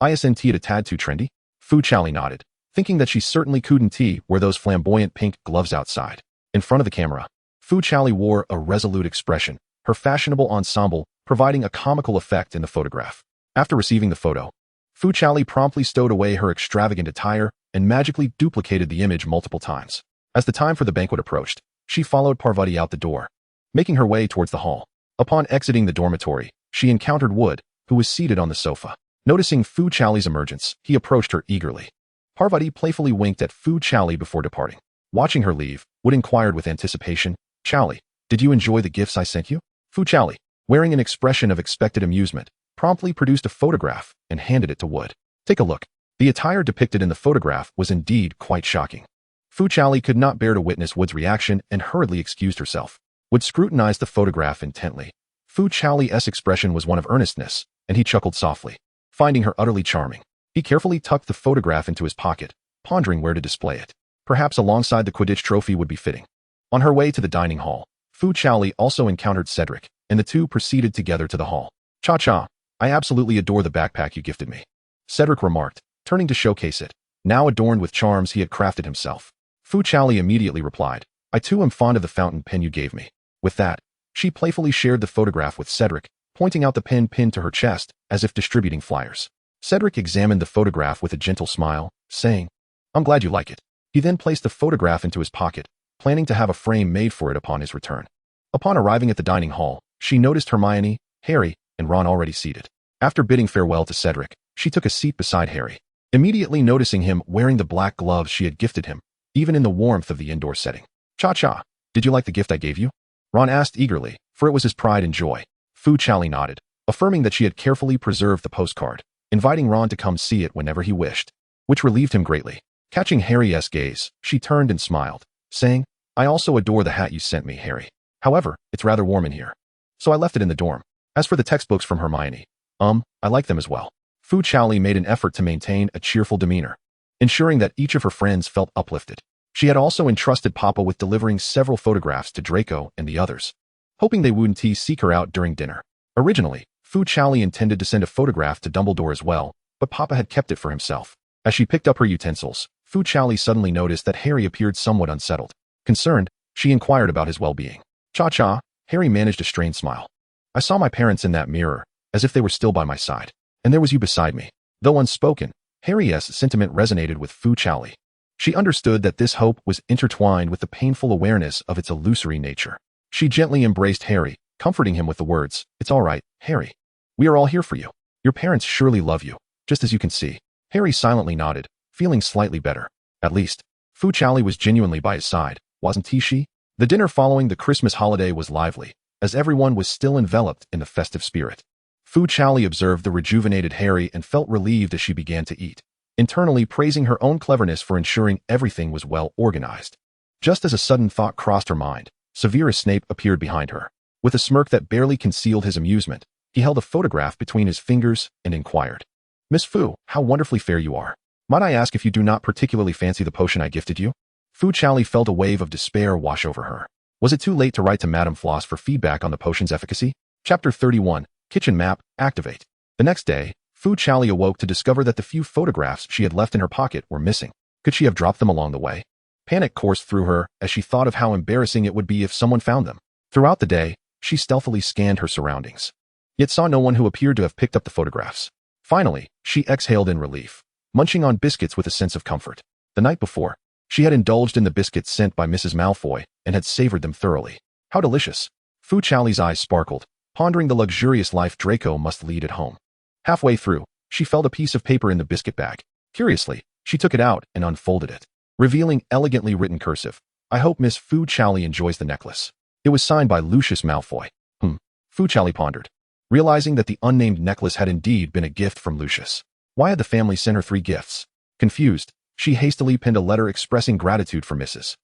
"Isn't it a tad too trendy?" Fu Chaoli nodded, thinking that she certainly couldn't wear those flamboyant pink gloves outside. In front of the camera, Fu Chaoli wore a resolute expression, her fashionable ensemble providing a comical effect in the photograph. After receiving the photo, Fu Chaoli promptly stowed away her extravagant attire and magically duplicated the image multiple times. As the time for the banquet approached, she followed Parvati out the door, making her way towards the hall. Upon exiting the dormitory, she encountered Wood, who was seated on the sofa. Noticing Fu Chaoli's emergence, he approached her eagerly. Parvati playfully winked at Fu Chaoli before departing. Watching her leave, Wood inquired with anticipation, "Chaoli, did you enjoy the gifts I sent you?" Fu Chaoli, wearing an expression of expected amusement, promptly produced a photograph and handed it to Wood. "Take a look." The attire depicted in the photograph was indeed quite shocking. Fu Chaoli could not bear to witness Wood's reaction and hurriedly excused herself. Wood scrutinized the photograph intently. Fu Chaoli's expression was one of earnestness, and he chuckled softly. Finding her utterly charming, he carefully tucked the photograph into his pocket, pondering where to display it. Perhaps alongside the Quidditch trophy would be fitting. On her way to the dining hall, Fu Chaoli also encountered Cedric, and the two proceeded together to the hall. "Cha-cha, I absolutely adore the backpack you gifted me," Cedric remarked, turning to showcase it, now adorned with charms he had crafted himself. Fu Chaoli immediately replied, "I too am fond of the fountain pen you gave me." With that, she playfully shared the photograph with Cedric, pointing out the pen pinned to her chest as if distributing flyers. Cedric examined the photograph with a gentle smile, saying, "I'm glad you like it." He then placed the photograph into his pocket, planning to have a frame made for it upon his return. Upon arriving at the dining hall, she noticed Hermione, Harry, and Ron already seated. After bidding farewell to Cedric, she took a seat beside Harry, immediately noticing him wearing the black gloves she had gifted him, even in the warmth of the indoor setting. Cha-cha, did you like the gift I gave you? Ron asked eagerly, for it was his pride and joy. Fu Chaoli nodded, affirming that she had carefully preserved the postcard, inviting Ron to come see it whenever he wished, which relieved him greatly. Catching Harry's gaze, she turned and smiled, saying, I also adore the hat you sent me, Harry. However, it's rather warm in here, so I left it in the dorm. As for the textbooks from Hermione, I like them as well. Fu Chaoli made an effort to maintain a cheerful demeanor, ensuring that each of her friends felt uplifted. She had also entrusted Papa with delivering several photographs to Draco and the others, hoping they wouldn't seek her out during dinner. Originally, Fu Chaoli intended to send a photograph to Dumbledore as well, but Papa had kept it for himself. As she picked up her utensils, Fu Chaoli suddenly noticed that Harry appeared somewhat unsettled. Concerned, she inquired about his well-being. Cha-cha, Harry managed a strained smile. I saw my parents in that mirror, as if they were still by my side. And there was you beside me. Though unspoken, Harry's sentiment resonated with Fu Chaoli. She understood that this hope was intertwined with the painful awareness of its illusory nature. She gently embraced Harry, comforting him with the words, It's all right, Harry. We are all here for you. Your parents surely love you, just as you can see. Harry silently nodded, feeling slightly better. At least, Fu Chaoli was genuinely by his side, wasn't she? The dinner following the Christmas holiday was lively, as everyone was still enveloped in the festive spirit. Fu Chaoli observed the rejuvenated Harry and felt relieved as she began to eat, internally praising her own cleverness for ensuring everything was well organized. Just as a sudden thought crossed her mind, Severus Snape appeared behind her. With a smirk that barely concealed his amusement, he held a photograph between his fingers and inquired, Miss Fu, how wonderfully fair you are. Might I ask if you do not particularly fancy the potion I gifted you? Fu Chaoli felt a wave of despair wash over her. Was it too late to write to Madame Floss for feedback on the potion's efficacy? Chapter 31, Kitchen Map, Activate. The next day, Fu Chaoli awoke to discover that the few photographs she had left in her pocket were missing. Could she have dropped them along the way? Panic coursed through her as she thought of how embarrassing it would be if someone found them. Throughout the day, she stealthily scanned her surroundings, yet saw no one who appeared to have picked up the photographs. Finally, she exhaled in relief, munching on biscuits with a sense of comfort. The night before, she had indulged in the biscuits sent by Mrs. Malfoy and had savored them thoroughly. How delicious! Fu Chaoli's eyes sparkled, pondering the luxurious life Draco must lead at home. Halfway through, she felt a piece of paper in the biscuit bag. Curiously, she took it out and unfolded it, revealing elegantly written cursive, I hope Miss Fu Chaoli enjoys the necklace. It was signed by Lucius Malfoy. Fu Chaoli pondered, realizing that the unnamed necklace had indeed been a gift from Lucius. Why had the family sent her 3 gifts? Confused, she hastily penned a letter expressing gratitude for Mrs.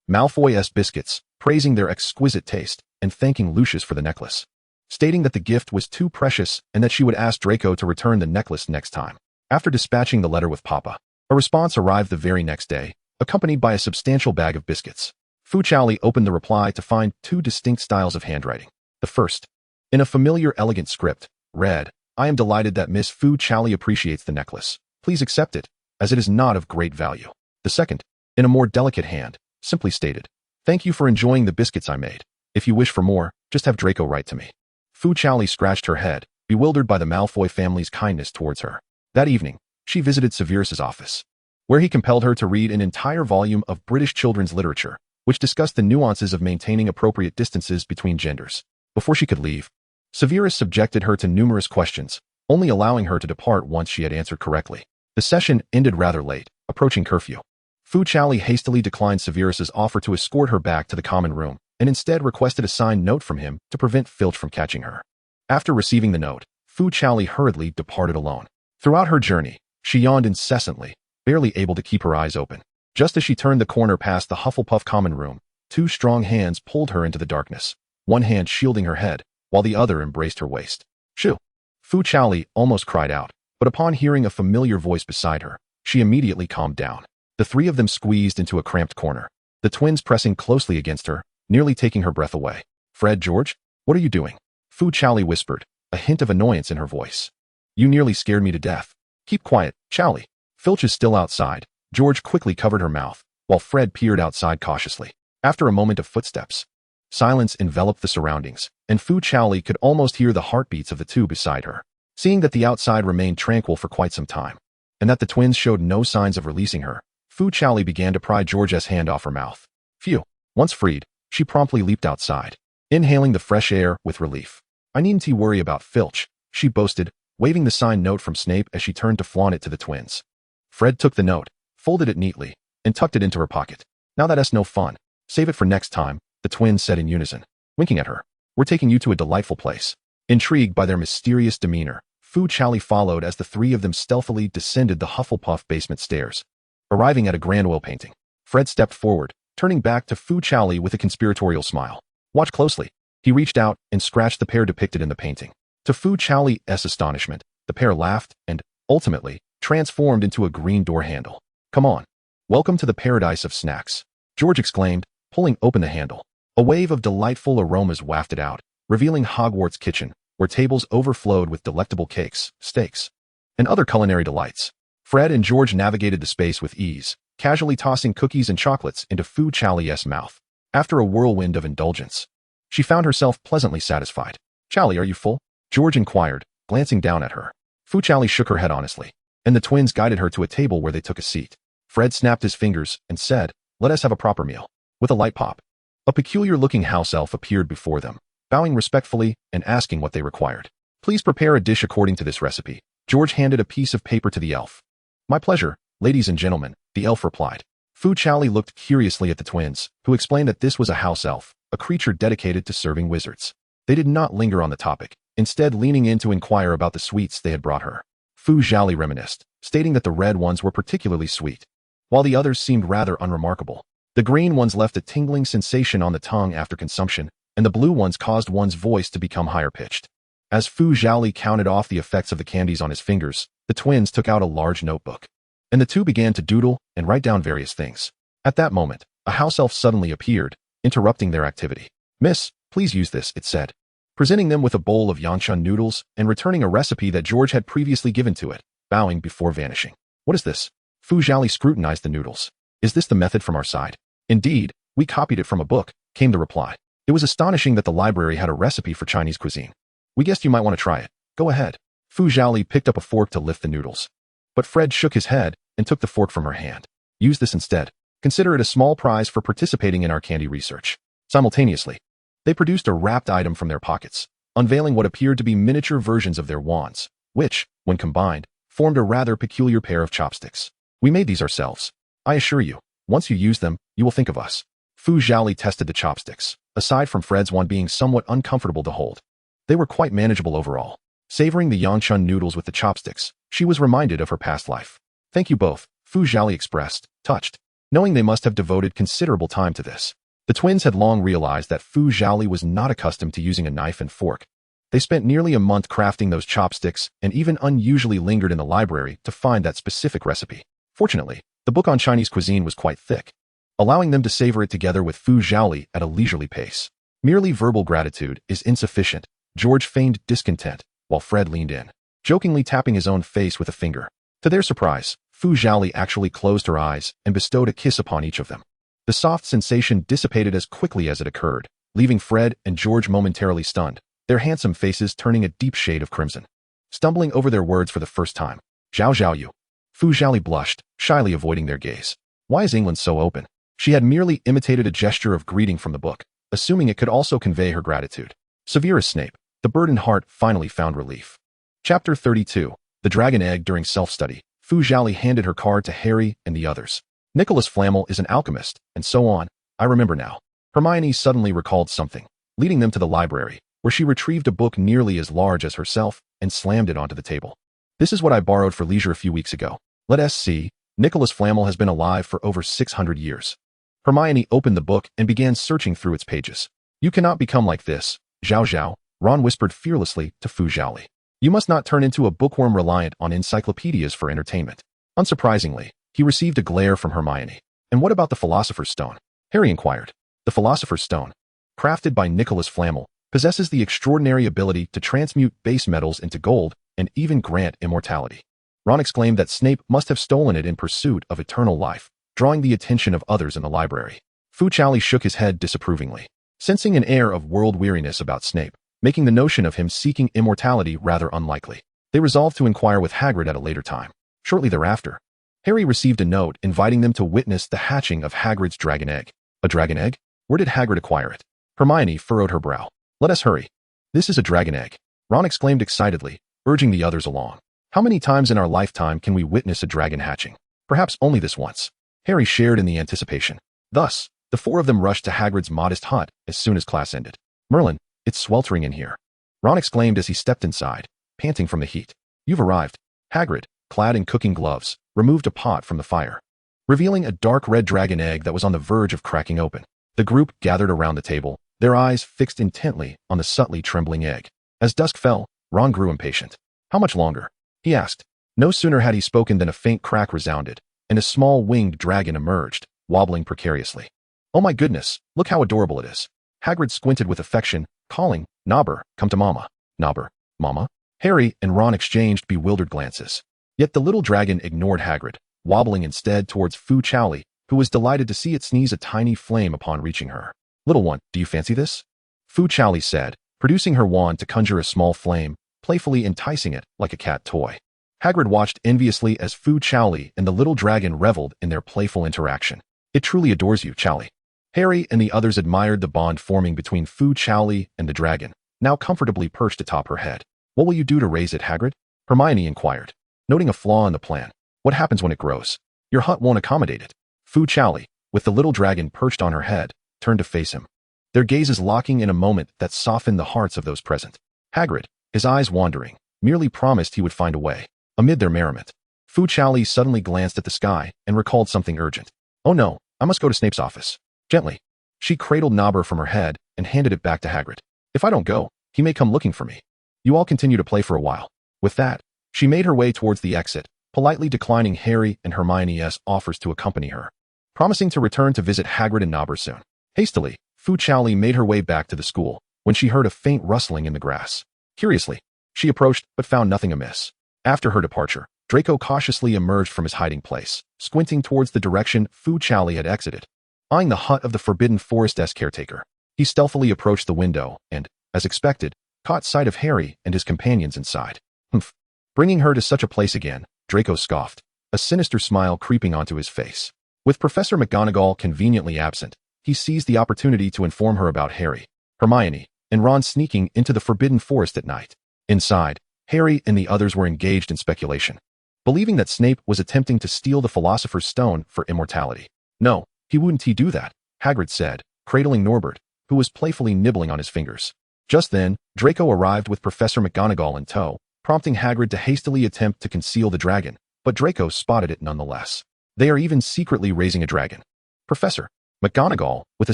Malfoy's biscuits, praising their exquisite taste, and thanking Lucius for the necklace, stating that the gift was too precious and that she would ask Draco to return the necklace next time. After dispatching the letter with Papa, a response arrived the very next day, accompanied by a substantial bag of biscuits. Fu Chaoli opened the reply to find 2 distinct styles of handwriting. The first, in a familiar elegant script, read, I am delighted that Miss Fu Chaoli appreciates the necklace. Please accept it, as it is not of great value. The second, in a more delicate hand, simply stated, Thank you for enjoying the biscuits I made. If you wish for more, just have Draco write to me. Fu Chaoli scratched her head, bewildered by the Malfoy family's kindness towards her. That evening, she visited Severus's office, where he compelled her to read an entire volume of British children's literature, which discussed the nuances of maintaining appropriate distances between genders. Before she could leave, Severus subjected her to numerous questions, only allowing her to depart once she had answered correctly. The session ended rather late, approaching curfew. Fu Chaoli hastily declined Severus's offer to escort her back to the common room, and instead requested a signed note from him to prevent Filch from catching her. After receiving the note, Fu Chaoli hurriedly departed alone. Throughout her journey, she yawned incessantly, barely able to keep her eyes open. Just as she turned the corner past the Hufflepuff common room, 2 strong hands pulled her into the darkness, one hand shielding her head, while the other embraced her waist. Shoo! Fu Chaoli almost cried out, but upon hearing a familiar voice beside her, she immediately calmed down. The 3 of them squeezed into a cramped corner, the twins pressing closely against her, nearly taking her breath away. Fred, George, what are you doing? Fu Chaoli whispered, a hint of annoyance in her voice. You nearly scared me to death. Keep quiet, Chaoli. Filch is still outside. George quickly covered her mouth, while Fred peered outside cautiously. After a moment of footsteps, silence enveloped the surroundings, and Fu Chaoli could almost hear the heartbeats of the 2 beside her. Seeing that the outside remained tranquil for quite some time, and that the twins showed no signs of releasing her, Fu Chaoli began to pry George's hand off her mouth. Phew! Once freed, she promptly leaped outside, inhaling the fresh air with relief. I needn't worry about Filch, she boasted, waving the signed note from Snape as she turned to flaunt it to the twins. Fred took the note, folded it neatly, and tucked it into her pocket. Now that's no fun. Save it for next time, the twins said in unison, winking at her. We're taking you to a delightful place. Intrigued by their mysterious demeanor, Fu Chaoli followed as the three of them stealthily descended the Hufflepuff basement stairs. Arriving at a grand oil painting, Fred stepped forward, turning back to Fu Chaoli with a conspiratorial smile. Watch closely. He reached out and scratched the pair depicted in the painting. To Fu Chaoli's astonishment, the pair laughed and, ultimately, transformed into a green door handle. Come on. Welcome to the paradise of snacks, George exclaimed, pulling open the handle. A wave of delightful aromas wafted out, revealing Hogwarts' kitchen, where tables overflowed with delectable cakes, steaks, and other culinary delights. Fred and George navigated the space with ease, casually tossing cookies and chocolates into Fu Chaoli's mouth. After a whirlwind of indulgence, she found herself pleasantly satisfied. Chaoli, are you full? George inquired, glancing down at her. Fu Chaoli shook her head honestly, and the twins guided her to a table where they took a seat. Fred snapped his fingers and said, let us have a proper meal. With a light pop, a peculiar-looking house elf appeared before them, bowing respectfully and asking what they required. Please prepare a dish according to this recipe. George handed a piece of paper to the elf. My pleasure, ladies and gentlemen, the elf replied. Fu Chaoli looked curiously at the twins, who explained that this was a house elf, a creature dedicated to serving wizards. They did not linger on the topic, instead leaning in to inquire about the sweets they had brought her. Fu Chaoli reminisced, stating that the red ones were particularly sweet, while the others seemed rather unremarkable. The green ones left a tingling sensation on the tongue after consumption, and the blue ones caused one's voice to become higher-pitched. As Fu Chaoli counted off the effects of the candies on his fingers, the twins took out a large notebook, and the two began to doodle and write down various things. At that moment, a house elf suddenly appeared, interrupting their activity. Miss, please use this, it said, presenting them with a bowl of Yangchun noodles and returning a recipe that George had previously given to it, bowing before vanishing. What is this? Fu Chaoli scrutinized the noodles. Is this the method from our side? Indeed, we copied it from a book, came the reply. It was astonishing that the library had a recipe for Chinese cuisine. We guessed you might want to try it. Go ahead. Fu Chaoli picked up a fork to lift the noodles. But Fred shook his head and took the fork from her hand. Use this instead. Consider it a small prize for participating in our candy research. Simultaneously, they produced a wrapped item from their pockets, unveiling what appeared to be miniature versions of their wands, which, when combined, formed a rather peculiar pair of chopsticks. We made these ourselves. I assure you, once you use them, you will think of us. Fu Chaoli tested the chopsticks, aside from Fred's one being somewhat uncomfortable to hold. They were quite manageable overall. Savoring the Yangchun noodles with the chopsticks, she was reminded of her past life. Thank you both, Fu Chaoli expressed, touched, knowing they must have devoted considerable time to this. The twins had long realized that Fu Chaoli was not accustomed to using a knife and fork. They spent nearly a month crafting those chopsticks and even unusually lingered in the library to find that specific recipe. Fortunately, the book on Chinese cuisine was quite thick, allowing them to savor it together with Fu Chaoli at a leisurely pace. Merely verbal gratitude is insufficient, George feigned discontent, while Fred leaned in, jokingly tapping his own face with a finger. To their surprise, Fu Chaoli actually closed her eyes and bestowed a kiss upon each of them. The soft sensation dissipated as quickly as it occurred, leaving Fred and George momentarily stunned, their handsome faces turning a deep shade of crimson. Stumbling over their words for the first time, Zhao Zhao you. Fu Chaoli blushed, shyly avoiding their gaze. Why is England so open? She had merely imitated a gesture of greeting from the book, assuming it could also convey her gratitude. Severe as Snape, the burdened heart finally found relief. Chapter 32, The Dragon Egg. During self-study, Fu Chaoli handed her card to Harry and the others. Nicholas Flamel is an alchemist, and so on. I remember now. Hermione suddenly recalled something, leading them to the library, where she retrieved a book nearly as large as herself and slammed it onto the table. This is what I borrowed for leisure a few weeks ago. Let us see. Nicholas Flamel has been alive for over 600 years. Hermione opened the book and began searching through its pages. You cannot become like this, Zhao Zhao, Ron whispered fearlessly to Fu Chaoli. You must not turn into a bookworm reliant on encyclopedias for entertainment. Unsurprisingly, he received a glare from Hermione. And what about the Philosopher's Stone? Harry inquired. The Philosopher's Stone, crafted by Nicholas Flamel, possesses the extraordinary ability to transmute base metals into gold and even grant immortality. Ron exclaimed that Snape must have stolen it in pursuit of eternal life, drawing the attention of others in the library. Fu Chaoli shook his head disapprovingly, sensing an air of world weariness about Snape, making the notion of him seeking immortality rather unlikely. They resolved to inquire with Hagrid at a later time. Shortly thereafter, Harry received a note inviting them to witness the hatching of Hagrid's dragon egg. A dragon egg? Where did Hagrid acquire it? Hermione furrowed her brow. Let us hurry. This is a dragon egg, Ron exclaimed excitedly, urging the others along. How many times in our lifetime can we witness a dragon hatching? Perhaps only this once. Harry shared in the anticipation. Thus, the four of them rushed to Hagrid's modest hut as soon as class ended. Merlin, it's sweltering in here, Ron exclaimed as he stepped inside, panting from the heat. You've arrived. Hagrid, clad in cooking gloves, removed a pot from the fire, revealing a dark red dragon egg that was on the verge of cracking open. The group gathered around the table, their eyes fixed intently on the subtly trembling egg. As dusk fell, Ron grew impatient. How much longer? He asked. No sooner had he spoken than a faint crack resounded, and a small winged dragon emerged, wobbling precariously. Oh my goodness, look how adorable it is. Hagrid squinted with affection, calling, Nobber, come to Mama. Nobber, Mama? Harry and Ron exchanged bewildered glances. Yet the little dragon ignored Hagrid, wobbling instead towards Fu Chaoli, who was delighted to see it sneeze a tiny flame upon reaching her. Little one, do you fancy this? Fu Chaoli said, producing her wand to conjure a small flame, playfully enticing it like a cat toy. Hagrid watched enviously as Fu Chaoli and the little dragon reveled in their playful interaction. It truly adores you, Chaoli. Harry and the others admired the bond forming between Fu Chaoli and the dragon, now comfortably perched atop her head. What will you do to raise it, Hagrid? Hermione inquired, noting a flaw in the plan. What happens when it grows? Your hut won't accommodate it. Fu Chaoli, with the little dragon perched on her head, turned to face him, their gazes locking in a moment that softened the hearts of those present. Hagrid, his eyes wandering, merely promised he would find a way. Amid their merriment, Fu Chaoli suddenly glanced at the sky and recalled something urgent. Oh no, I must go to Snape's office. Gently, she cradled Nobber from her head and handed it back to Hagrid. If I don't go, he may come looking for me. You all continue to play for a while. With that, she made her way towards the exit, politely declining Harry and Hermione's offers to accompany her, promising to return to visit Hagrid and Nobber soon. Hastily, Fu Chaoli made her way back to the school when she heard a faint rustling in the grass. Curiously, she approached but found nothing amiss. After her departure, Draco cautiously emerged from his hiding place, squinting towards the direction Fu Chaoli had exited. Eyeing the hut of the Forbidden Forest's caretaker, he stealthily approached the window and, as expected, caught sight of Harry and his companions inside. Humph. Bringing her to such a place again, Draco scoffed, a sinister smile creeping onto his face. With Professor McGonagall conveniently absent, he seized the opportunity to inform her about Harry, Hermione, and Ron sneaking into the Forbidden Forest at night. Inside, Harry and the others were engaged in speculation, believing that Snape was attempting to steal the Philosopher's Stone for immortality. No, he wouldn't do that, Hagrid said, cradling Norbert, who was playfully nibbling on his fingers. Just then, Draco arrived with Professor McGonagall in tow, prompting Hagrid to hastily attempt to conceal the dragon, but Draco spotted it nonetheless. They are even secretly raising a dragon. Professor McGonagall, with a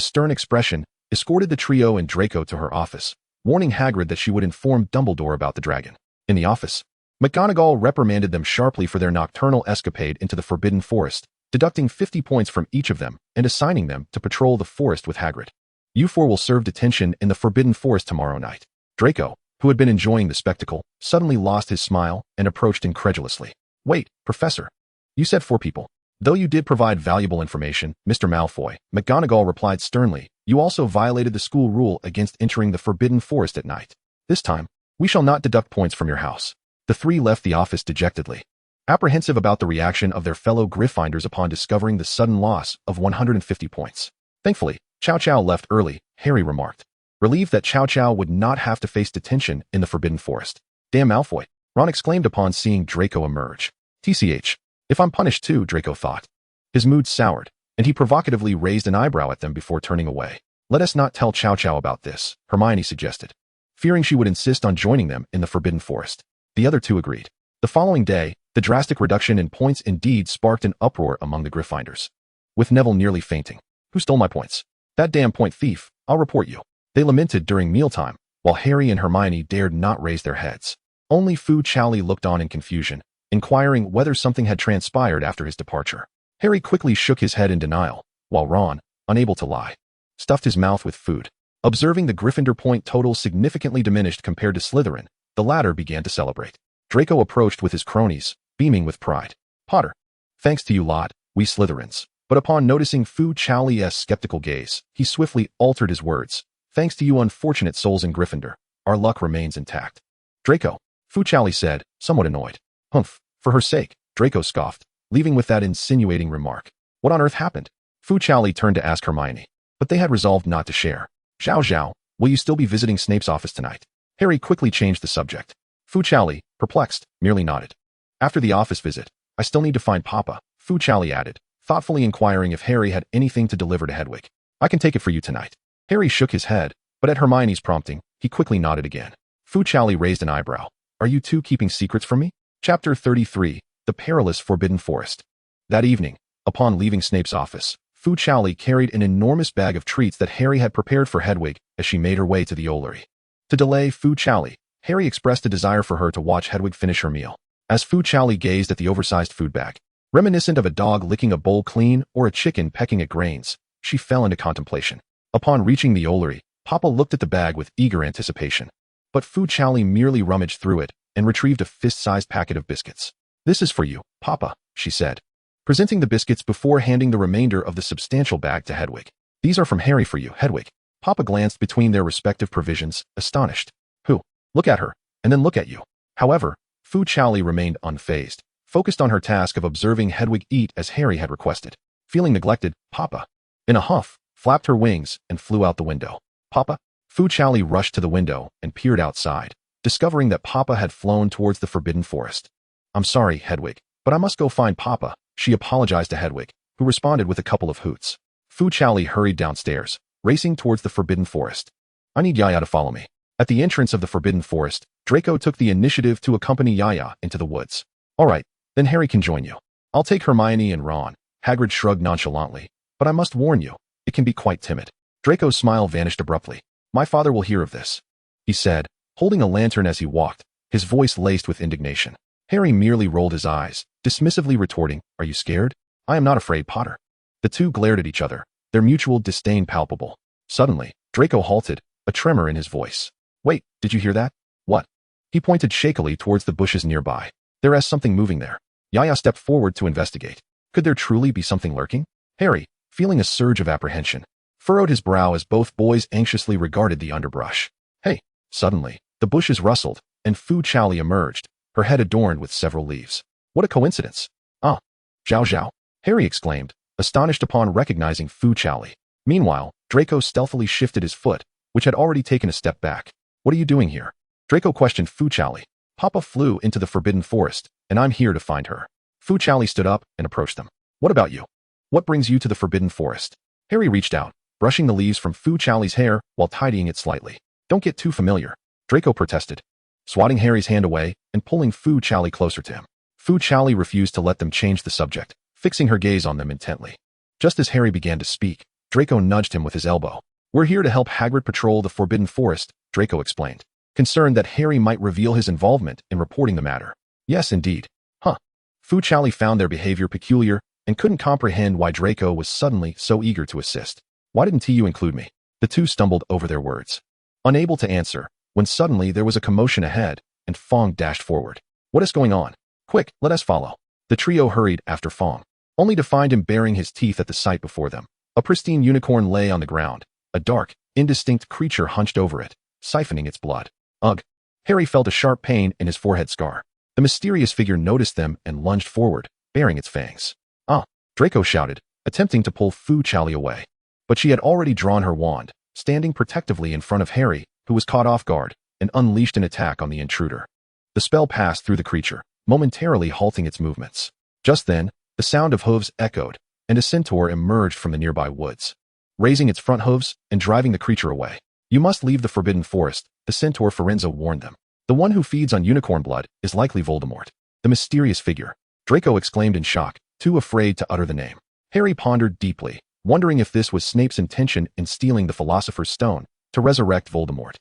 stern expression, escorted the trio and Draco to her office, warning Hagrid that she would inform Dumbledore about the dragon. In the office, McGonagall reprimanded them sharply for their nocturnal escapade into the Forbidden Forest, deducting 50 points from each of them and assigning them to patrol the forest with Hagrid. You four will serve detention in the Forbidden Forest tomorrow night. Draco, who had been enjoying the spectacle, suddenly lost his smile and approached incredulously. Wait, Professor. You said 4 people. Though you did provide valuable information, Mr. Malfoy, McGonagall replied sternly, you also violated the school rule against entering the Forbidden Forest at night. This time, we shall not deduct points from your house. The 3 left the office dejectedly, apprehensive about the reaction of their fellow Gryffindors upon discovering the sudden loss of 150 points. Thankfully, Chow Chow left early, Harry remarked, relieved that Chow Chow would not have to face detention in the Forbidden Forest. Damn Malfoy, Ron exclaimed upon seeing Draco emerge. TCH, if I'm punished too, Draco thought. His mood soured, and he provocatively raised an eyebrow at them before turning away. Let us not tell Chow Chow about this, Hermione suggested, fearing she would insist on joining them in the Forbidden Forest. The other 2 agreed. The following day, the drastic reduction in points indeed sparked an uproar among the Gryffindors, with Neville nearly fainting. Who stole my points? That damn point thief, I'll report you. They lamented during mealtime, while Harry and Hermione dared not raise their heads. Only Fu Chaoli looked on in confusion, inquiring whether something had transpired after his departure. Harry quickly shook his head in denial, while Ron, unable to lie, stuffed his mouth with food. Observing the Gryffindor point total significantly diminished compared to Slytherin, the latter began to celebrate. Draco approached with his cronies, beaming with pride. Potter, thanks to you lot, we Slytherins. But upon noticing Fu Chaoli's skeptical gaze, he swiftly altered his words. Thanks to you unfortunate souls in Gryffindor, our luck remains intact. Draco, Fu Chaoli said, somewhat annoyed. Humph, for her sake, Draco scoffed, leaving with that insinuating remark. What on earth happened? Fu Chaoli turned to ask Hermione, but they had resolved not to share. Zhao Zhao, will you still be visiting Snape's office tonight? Harry quickly changed the subject. Fu Chaoli, Perplexed, merely nodded. After the office visit, I still need to find Papa, Fu Chaoli added, thoughtfully inquiring if Harry had anything to deliver to Hedwig. I can take it for you tonight. Harry shook his head, but at Hermione's prompting, he quickly nodded again. Fu Chaoli raised an eyebrow. Are you two keeping secrets from me? Chapter 33, The Perilous Forbidden Forest. That evening, upon leaving Snape's office, Fu Chaoli carried an enormous bag of treats that Harry had prepared for Hedwig as she made her way to the Ollery. To delay Fu Chaoli, Harry expressed a desire for her to watch Hedwig finish her meal. As Fu Chaoli gazed at the oversized food bag, reminiscent of a dog licking a bowl clean or a chicken pecking at grains, she fell into contemplation. Upon reaching the Ollery, Papa looked at the bag with eager anticipation. But Fu Chaoli merely rummaged through it and retrieved a fist-sized packet of biscuits. This is for you, Papa, she said, presenting the biscuits before handing the remainder of the substantial bag to Hedwig. These are from Harry for you, Hedwig. Papa glanced between their respective provisions, astonished. Who? Look at her, and then look at you. However, Fu Chaoli remained unfazed, focused on her task of observing Hedwig eat as Harry had requested. Feeling neglected, Papa, in a huff, flapped her wings and flew out the window. Papa? Fu Chaoli rushed to the window and peered outside, discovering that Papa had flown towards the Forbidden Forest. I'm sorry, Hedwig, but I must go find Papa, she apologized to Hedwig, who responded with a couple of hoots. Fu Chaoli hurried downstairs, racing towards the Forbidden Forest. I need Yaya to follow me. At the entrance of the Forbidden Forest, Draco took the initiative to accompany Yaya into the woods. All right, then Harry can join you. I'll take Hermione and Ron. Hagrid shrugged nonchalantly, but I must warn you, it can be quite timid. Draco's smile vanished abruptly. My father will hear of this, he said, holding a lantern as he walked, his voice laced with indignation. Harry merely rolled his eyes, dismissively retorting, Are you scared? I am not afraid, Potter. The two glared at each other, their mutual disdain palpable. Suddenly, Draco halted, a tremor in his voice. Wait, did you hear that? What? He pointed shakily towards the bushes nearby. There is something moving there. Yaya stepped forward to investigate. Could there truly be something lurking? Harry, feeling a surge of apprehension, furrowed his brow as both boys anxiously regarded the underbrush. Hey! Suddenly, the bushes rustled, and Fu Chaoli emerged, her head adorned with several leaves. What a coincidence! Ah! Zhao Zhao! Harry exclaimed, astonished upon recognizing Fu Chaoli. Meanwhile, Draco stealthily shifted his foot, which had already taken a step back. What are you doing here? Draco questioned Fu Chaoli. Papa flew into the Forbidden Forest, and I'm here to find her. Fu Chaoli stood up and approached them. What about you? What brings you to the Forbidden Forest? Harry reached out, brushing the leaves from Fu Chaoli's hair while tidying it slightly. Don't get too familiar, Draco protested, swatting Harry's hand away and pulling Fu Chaoli closer to him. Fu Chaoli refused to let them change the subject, fixing her gaze on them intently. Just as Harry began to speak, Draco nudged him with his elbow. We're here to help Hagrid patrol the Forbidden Forest, Draco explained, concerned that Harry might reveal his involvement in reporting the matter. Yes, indeed. Huh. Fu Chaoli found their behavior peculiar and couldn't comprehend why Draco was suddenly so eager to assist. Why didn't you include me? The two stumbled over their words, unable to answer, when suddenly there was a commotion ahead, and Fong dashed forward. What is going on? Quick, let us follow. The trio hurried after Fong, only to find him baring his teeth at the sight before them. A pristine unicorn lay on the ground, a dark, indistinct creature hunched over it, siphoning its blood. Ugh! Harry felt a sharp pain in his forehead scar. The mysterious figure noticed them and lunged forward, baring its fangs. Ah! Draco shouted, attempting to pull Fu Chaoli away. But she had already drawn her wand, standing protectively in front of Harry, who was caught off guard, and unleashed an attack on the intruder. The spell passed through the creature, momentarily halting its movements. Just then, the sound of hooves echoed, and a centaur emerged from the nearby woods, raising its front hooves and driving the creature away. You must leave the Forbidden Forest, the centaur Firenze warned them. The one who feeds on unicorn blood is likely Voldemort. The mysterious figure, Draco exclaimed in shock, too afraid to utter the name. Harry pondered deeply, wondering if this was Snape's intention in stealing the Philosopher's Stone to resurrect Voldemort.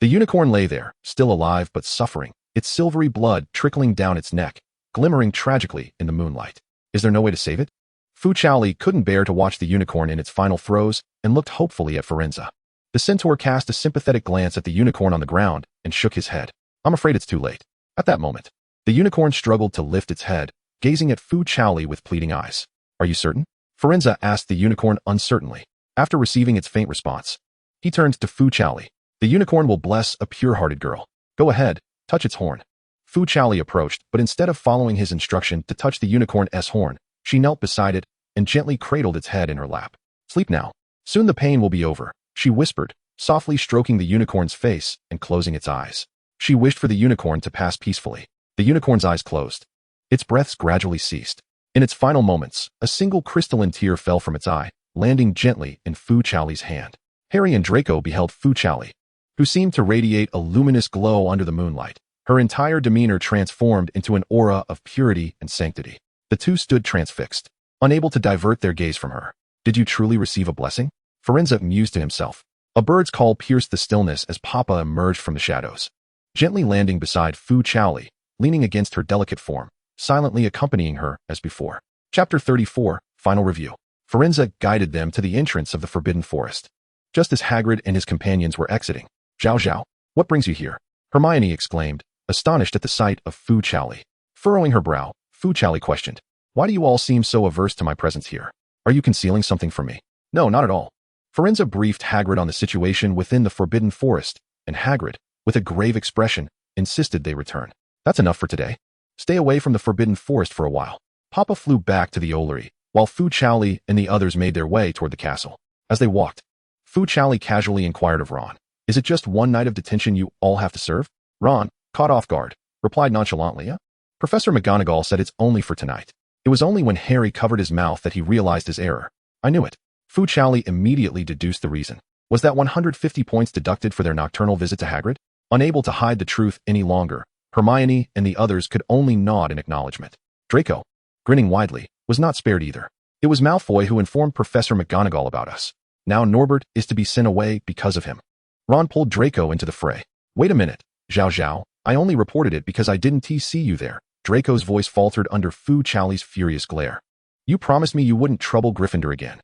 The unicorn lay there, still alive but suffering, its silvery blood trickling down its neck, glimmering tragically in the moonlight. Is there no way to save it? Fu Chaoli couldn't bear to watch the unicorn in its final throes and looked hopefully at Firenze. The centaur cast a sympathetic glance at the unicorn on the ground and shook his head. I'm afraid it's too late. At that moment, the unicorn struggled to lift its head, gazing at Fu Chaoli with pleading eyes. Are you certain? Firenze asked the unicorn uncertainly, after receiving its faint response. He turned to Fu Chaoli. The unicorn will bless a pure-hearted girl. Go ahead, touch its horn. Fu Chaoli approached, but instead of following his instruction to touch the unicorn's horn, she knelt beside it and gently cradled its head in her lap. Sleep now. Soon the pain will be over, she whispered, softly stroking the unicorn's face and closing its eyes. She wished for the unicorn to pass peacefully. The unicorn's eyes closed. Its breaths gradually ceased. In its final moments, a single crystalline tear fell from its eye, landing gently in Fu Chaoli's hand. Harry and Draco beheld Fu Chaoli, who seemed to radiate a luminous glow under the moonlight. Her entire demeanor transformed into an aura of purity and sanctity. The two stood transfixed, unable to divert their gaze from her. Did you truly receive a blessing? Firenze mused to himself. A bird's call pierced the stillness as Papa emerged from the shadows, gently landing beside Fu Chaoli, leaning against her delicate form, silently accompanying her as before. Chapter 34, Final Review. Firenze guided them to the entrance of the Forbidden Forest. Just as Hagrid and his companions were exiting, "Zhao Zhao, what brings you here?" Hermione exclaimed, astonished at the sight of Fu Chaoli. Furrowing her brow, Fu Chaoli questioned, "Why do you all seem so averse to my presence here? Are you concealing something from me?" "No, not at all." Firenze briefed Hagrid on the situation within the Forbidden Forest, and Hagrid, with a grave expression, insisted they return. "That's enough for today. Stay away from the Forbidden Forest for a while." Papa flew back to the Ollery, while Fu Chaoli and the others made their way toward the castle. As they walked, Fu Chaoli casually inquired of Ron, "Is it just one night of detention you all have to serve?" Ron, caught off guard, replied nonchalantly, "Professor McGonagall said it's only for tonight." It was only when Harry covered his mouth that he realized his error. "I knew it." Fu Chaoli immediately deduced the reason. Was that 150 points deducted for their nocturnal visit to Hagrid? Unable to hide the truth any longer, Hermione and the others could only nod in acknowledgement. Draco, grinning widely, was not spared either. "It was Malfoy who informed Professor McGonagall about us. Now Norbert is to be sent away because of him." Ron pulled Draco into the fray. "Wait a minute, Zhao Zhao, I only reported it because I didn't see you there." Draco's voice faltered under Fu Chaoli's furious glare. "You promised me you wouldn't trouble Gryffindor again."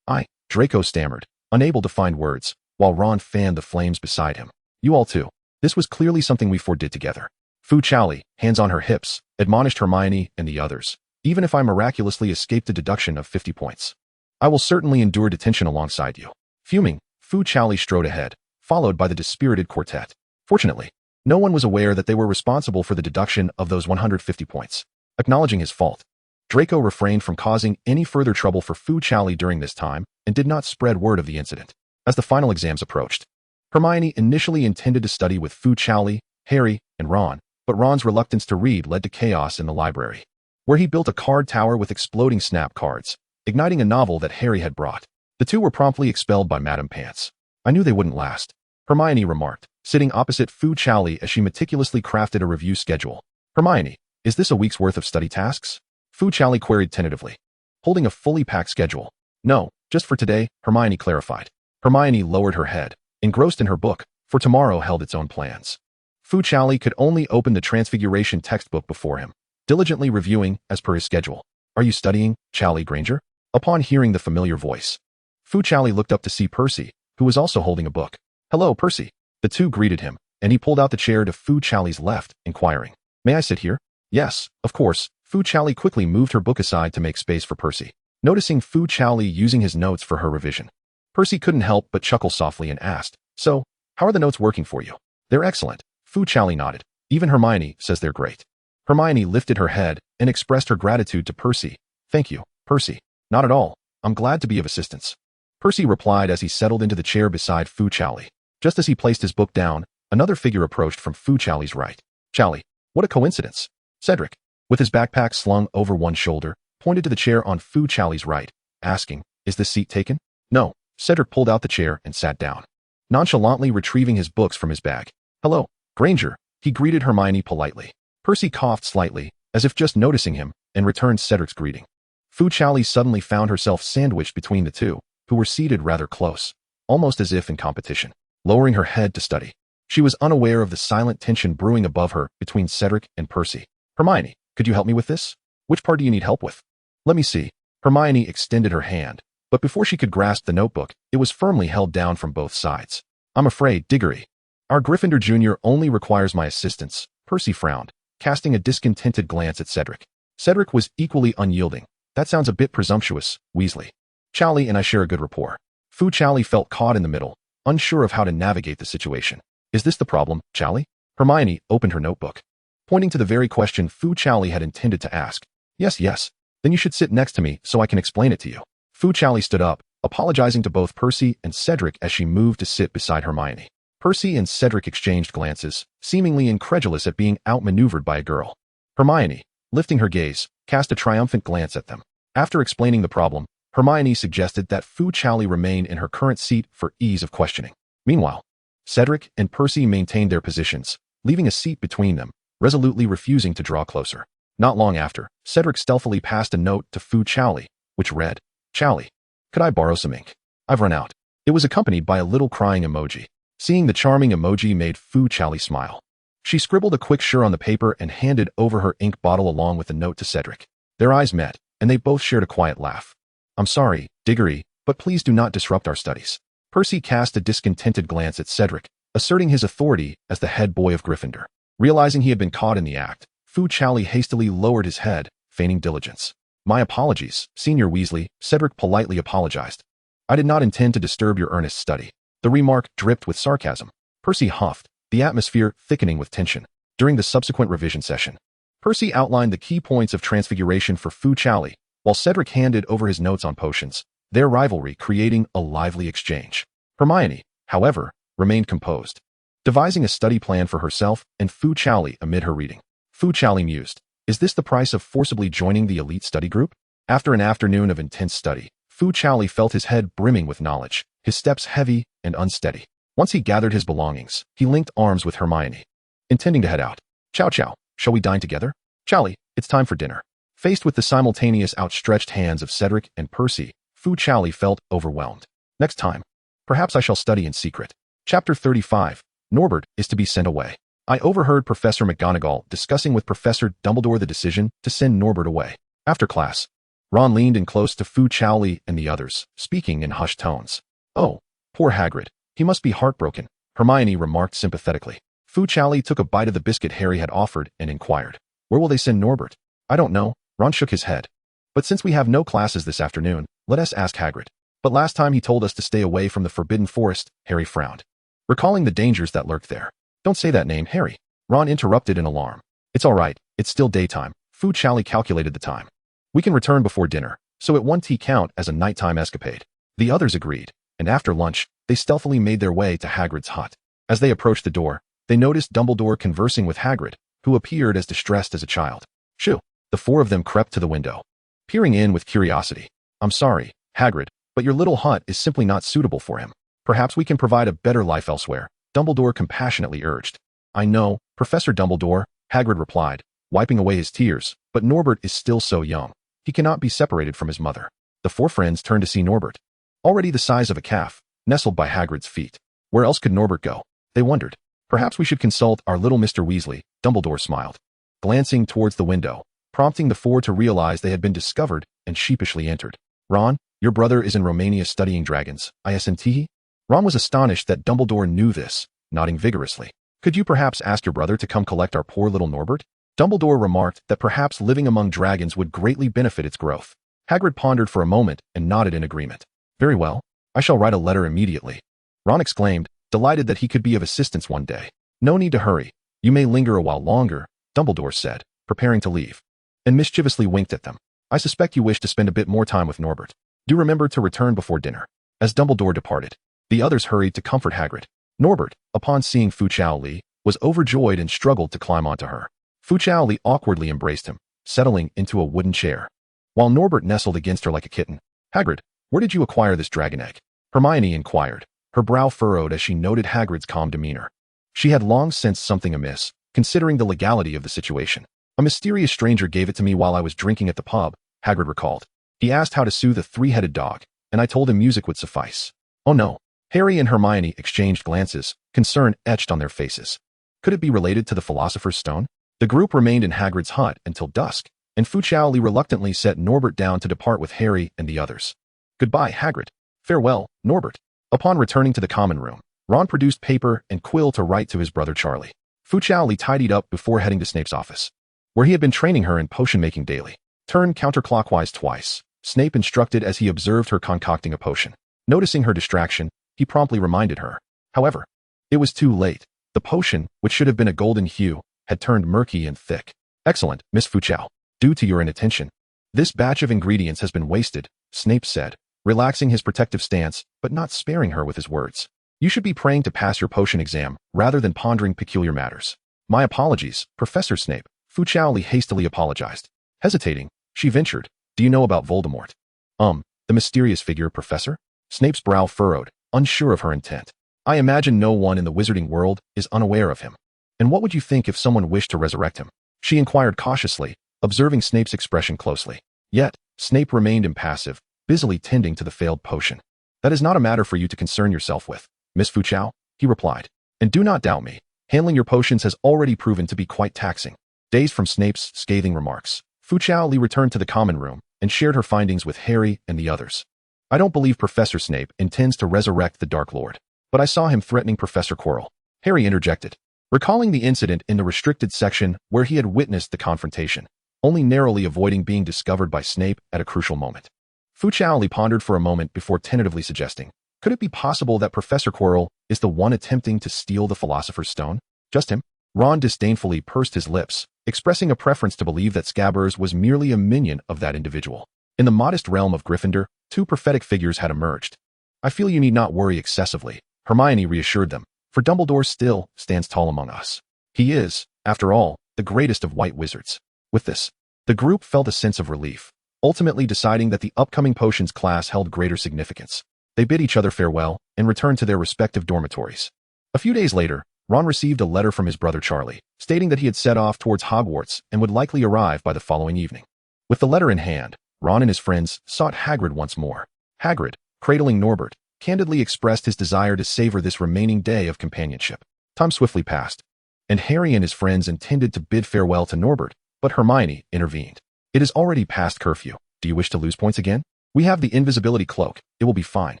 Draco stammered, unable to find words, while Ron fanned the flames beside him. "You all too. This was clearly something we four did together." Fu Chaoli, hands on her hips, admonished Hermione and the others. "Even if I miraculously escaped a deduction of 50 points, I will certainly endure detention alongside you." Fuming, Fu Chaoli strode ahead, followed by the dispirited quartet. Fortunately, no one was aware that they were responsible for the deduction of those 150 points. Acknowledging his fault, Draco refrained from causing any further trouble for Fu Chaoli during this time and did not spread word of the incident. As the final exams approached, Hermione initially intended to study with Fu Chaoli, Harry, and Ron, but Ron's reluctance to read led to chaos in the library, where he built a card tower with exploding snap cards, igniting a novel that Harry had brought. The two were promptly expelled by Madame Pants. "I knew they wouldn't last," Hermione remarked, sitting opposite Fu Chaoli as she meticulously crafted a review schedule. "Hermione, is this a week's worth of study tasks?" Fu Chaoli queried tentatively, holding a fully packed schedule. "No, just for today," Hermione clarified. Hermione lowered her head, engrossed in her book, for tomorrow held its own plans. Fu Chaoli could only open the Transfiguration textbook before him, diligently reviewing as per his schedule. "Are you studying, Chaoli Granger?" Upon hearing the familiar voice, Fu Chaoli looked up to see Percy, who was also holding a book. "Hello, Percy." The two greeted him, and he pulled out the chair to Fu Chaoli's left, inquiring, "May I sit here?" "Yes, of course." Fu Chaoli quickly moved her book aside to make space for Percy, noticing Fu Chaoli using his notes for her revision. Percy couldn't help but chuckle softly and asked, "So, how are the notes working for you?" "They're excellent." Fu Chaoli nodded. "Even Hermione says they're great." Hermione lifted her head and expressed her gratitude to Percy. "Thank you, Percy." "Not at all. I'm glad to be of assistance," Percy replied as he settled into the chair beside Fu Chaoli. Just as he placed his book down, another figure approached from Fu Chaoli's right. "Chaoli, what a coincidence." Cedric, with his backpack slung over one shoulder, pointed to the chair on Fu Chaoli's right, asking, "Is this seat taken?" "No." Cedric pulled out the chair and sat down, nonchalantly retrieving his books from his bag. "Hello, Granger," he greeted Hermione politely. Percy coughed slightly, as if just noticing him, and returned Cedric's greeting. Fu Chaoli suddenly found herself sandwiched between the two, who were seated rather close, almost as if in competition. Lowering her head to study, she was unaware of the silent tension brewing above her between Cedric and Percy. "Hermione, could you help me with this? Which part do you need help with?" "Let me see." Hermione extended her hand, but before she could grasp the notebook, it was firmly held down from both sides. "I'm afraid, Diggory, our Gryffindor Jr. only requires my assistance." Percy frowned, casting a discontented glance at Cedric. Cedric was equally unyielding. "That sounds a bit presumptuous, Weasley. Chaoli and I share a good rapport." Fu Chaoli felt caught in the middle, unsure of how to navigate the situation. "Is this the problem, Chaoli?" Hermione opened her notebook, pointing to the very question Fu Chaoli had intended to ask. Yes. Then you should sit next to me so I can explain it to you." Fu Chaoli stood up, apologizing to both Percy and Cedric as she moved to sit beside Hermione. Percy and Cedric exchanged glances, seemingly incredulous at being outmaneuvered by a girl. Hermione, lifting her gaze, cast a triumphant glance at them. After explaining the problem, Hermione suggested that Fu Chaoli remain in her current seat for ease of questioning. Meanwhile, Cedric and Percy maintained their positions, leaving a seat between them, resolutely refusing to draw closer. Not long after, Cedric stealthily passed a note to Fu Chaoli, which read, "Chaoli, could I borrow some ink? I've run out." It was accompanied by a little crying emoji. Seeing the charming emoji made Fu Chaoli smile. She scribbled a quick sure on the paper and handed over her ink bottle along with the note to Cedric. Their eyes met, and they both shared a quiet laugh. "I'm sorry, Diggory, but please do not disrupt our studies." Percy cast a discontented glance at Cedric, asserting his authority as the head boy of Gryffindor. Realizing he had been caught in the act, Fu Chaoli hastily lowered his head, feigning diligence. "My apologies, Senior Weasley," Cedric politely apologized. "I did not intend to disturb your earnest study." The remark dripped with sarcasm. Percy huffed, the atmosphere thickening with tension. During the subsequent revision session, Percy outlined the key points of transfiguration for Fu Chaoli, while Cedric handed over his notes on potions, their rivalry creating a lively exchange. Hermione, however, remained composed, devising a study plan for herself and Fu Chaoli amid her reading. Fu Chaoli mused, "Is this the price of forcibly joining the elite study group?" After an afternoon of intense study, Fu Chaoli felt his head brimming with knowledge, his steps heavy and unsteady. Once he gathered his belongings, he linked arms with Hermione, intending to head out. "Chow chow, shall we dine together? Chaoli, it's time for dinner." Faced with the simultaneous outstretched hands of Cedric and Percy, Fu Chaoli felt overwhelmed. "Next time, perhaps I shall study in secret." Chapter 35. Norbert is to be sent away. I overheard Professor McGonagall discussing with Professor Dumbledore the decision to send Norbert away. After class, Ron leaned in close to Fu Chaoli and the others, speaking in hushed tones. "Oh, poor Hagrid. He must be heartbroken," Hermione remarked sympathetically. Fu Chaoli took a bite of the biscuit Harry had offered and inquired, "Where will they send Norbert?" "I don't know," Ron shook his head. "But since we have no classes this afternoon, let us ask Hagrid." "But last time he told us to stay away from the Forbidden Forest," Harry frowned, recalling the dangers that lurked there. "Don't say that name, Harry," Ron interrupted in alarm. "It's all right, it's still daytime." Fu Chaoli calculated the time. "We can return before dinner, so it won't count as a nighttime escapade." The others agreed, and after lunch, they stealthily made their way to Hagrid's hut. As they approached the door, they noticed Dumbledore conversing with Hagrid, who appeared as distressed as a child. "Shoo!" The four of them crept to the window, peering in with curiosity. "I'm sorry, Hagrid, but your little hut is simply not suitable for him. Perhaps we can provide a better life elsewhere," Dumbledore compassionately urged. "I know, Professor Dumbledore," Hagrid replied, wiping away his tears, "but Norbert is still so young. He cannot be separated from his mother." The four friends turned to see Norbert, already the size of a calf, nestled by Hagrid's feet. Where else could Norbert go? They wondered. "Perhaps we should consult our little Mr. Weasley," Dumbledore smiled, glancing towards the window, prompting the four to realize they had been discovered and sheepishly entered. "Ron, your brother is in Romania studying dragons, isn't he?" Ron was astonished that Dumbledore knew this, nodding vigorously. "Could you perhaps ask your brother to come collect our poor little Norbert?" Dumbledore remarked that perhaps living among dragons would greatly benefit its growth. Hagrid pondered for a moment and nodded in agreement. "Very well, I shall write a letter immediately," Ron exclaimed, delighted that he could be of assistance one day. "No need to hurry. You may linger a while longer," Dumbledore said, preparing to leave, and mischievously winked at them. "I suspect you wish to spend a bit more time with Norbert. Do remember to return before dinner." As Dumbledore departed, the others hurried to comfort Hagrid. Norbert, upon seeing Fu Chaoli, was overjoyed and struggled to climb onto her. Fu Chaoli awkwardly embraced him, settling into a wooden chair, while Norbert nestled against her like a kitten. "Hagrid, where did you acquire this dragon egg?" Hermione inquired, her brow furrowed as she noted Hagrid's calm demeanor. She had long sensed something amiss, considering the legality of the situation. "A mysterious stranger gave it to me while I was drinking at the pub," Hagrid recalled. "He asked how to soothe a three-headed dog, and I told him music would suffice." "Oh no." Harry and Hermione exchanged glances, concern etched on their faces. Could it be related to the Philosopher's Stone? The group remained in Hagrid's hut until dusk, and Fu Chaoli reluctantly set Norbert down to depart with Harry and the others. "Goodbye, Hagrid." "Farewell, Norbert." Upon returning to the common room, Ron produced paper and quill to write to his brother Charlie. Fu Chaoli tidied up before heading to Snape's office, where he had been training her in potion-making daily. "Turn counterclockwise twice," Snape instructed as he observed her concocting a potion. Noticing her distraction, he promptly reminded her. However, it was too late. The potion, which should have been a golden hue, had turned murky and thick. "Excellent, Miss Fu Chaoli. Due to your inattention, this batch of ingredients has been wasted," Snape said, relaxing his protective stance, but not sparing her with his words. "You should be praying to pass your potion exam, rather than pondering peculiar matters." "My apologies, Professor Snape," Fu Fu Chaoli hastily apologized. Hesitating, she ventured, "Do you know about Voldemort?" The mysterious figure, Professor? Snape's brow furrowed, unsure of her intent. "I imagine no one in the wizarding world is unaware of him. And what would you think if someone wished to resurrect him?" She inquired cautiously, observing Snape's expression closely. Yet, Snape remained impassive, busily tending to the failed potion. "That is not a matter for you to concern yourself with, Miss Fu Chao," he replied. "And do not doubt me. Handling your potions has already proven to be quite taxing." Dazed from Snape's scathing remarks, Fu Chaoli returned to the common room and shared her findings with Harry and the others. "I don't believe Professor Snape intends to resurrect the Dark Lord, but I saw him threatening Professor Quirrell," Harry interjected, recalling the incident in the restricted section where he had witnessed the confrontation, only narrowly avoiding being discovered by Snape at a crucial moment. Fu Chaoli pondered for a moment before tentatively suggesting, "Could it be possible that Professor Quirrell is the one attempting to steal the Philosopher's Stone? Just him?" Ron disdainfully pursed his lips, expressing a preference to believe that Scabbers was merely a minion of that individual. In the modest realm of Gryffindor, two prophetic figures had emerged. "I feel you need not worry excessively," Hermione reassured them, "for Dumbledore still stands tall among us. He is, after all, the greatest of white wizards." With this, the group felt a sense of relief, ultimately deciding that the upcoming potions class held greater significance. They bid each other farewell and returned to their respective dormitories. A few days later, Ron received a letter from his brother Charlie, stating that he had set off towards Hogwarts and would likely arrive by the following evening. With the letter in hand, Ron and his friends sought Hagrid once more. Hagrid, cradling Norbert, candidly expressed his desire to savor this remaining day of companionship. Time swiftly passed, and Harry and his friends intended to bid farewell to Norbert, but Hermione intervened. "It is already past curfew. Do you wish to lose points again? We have the invisibility cloak. It will be fine."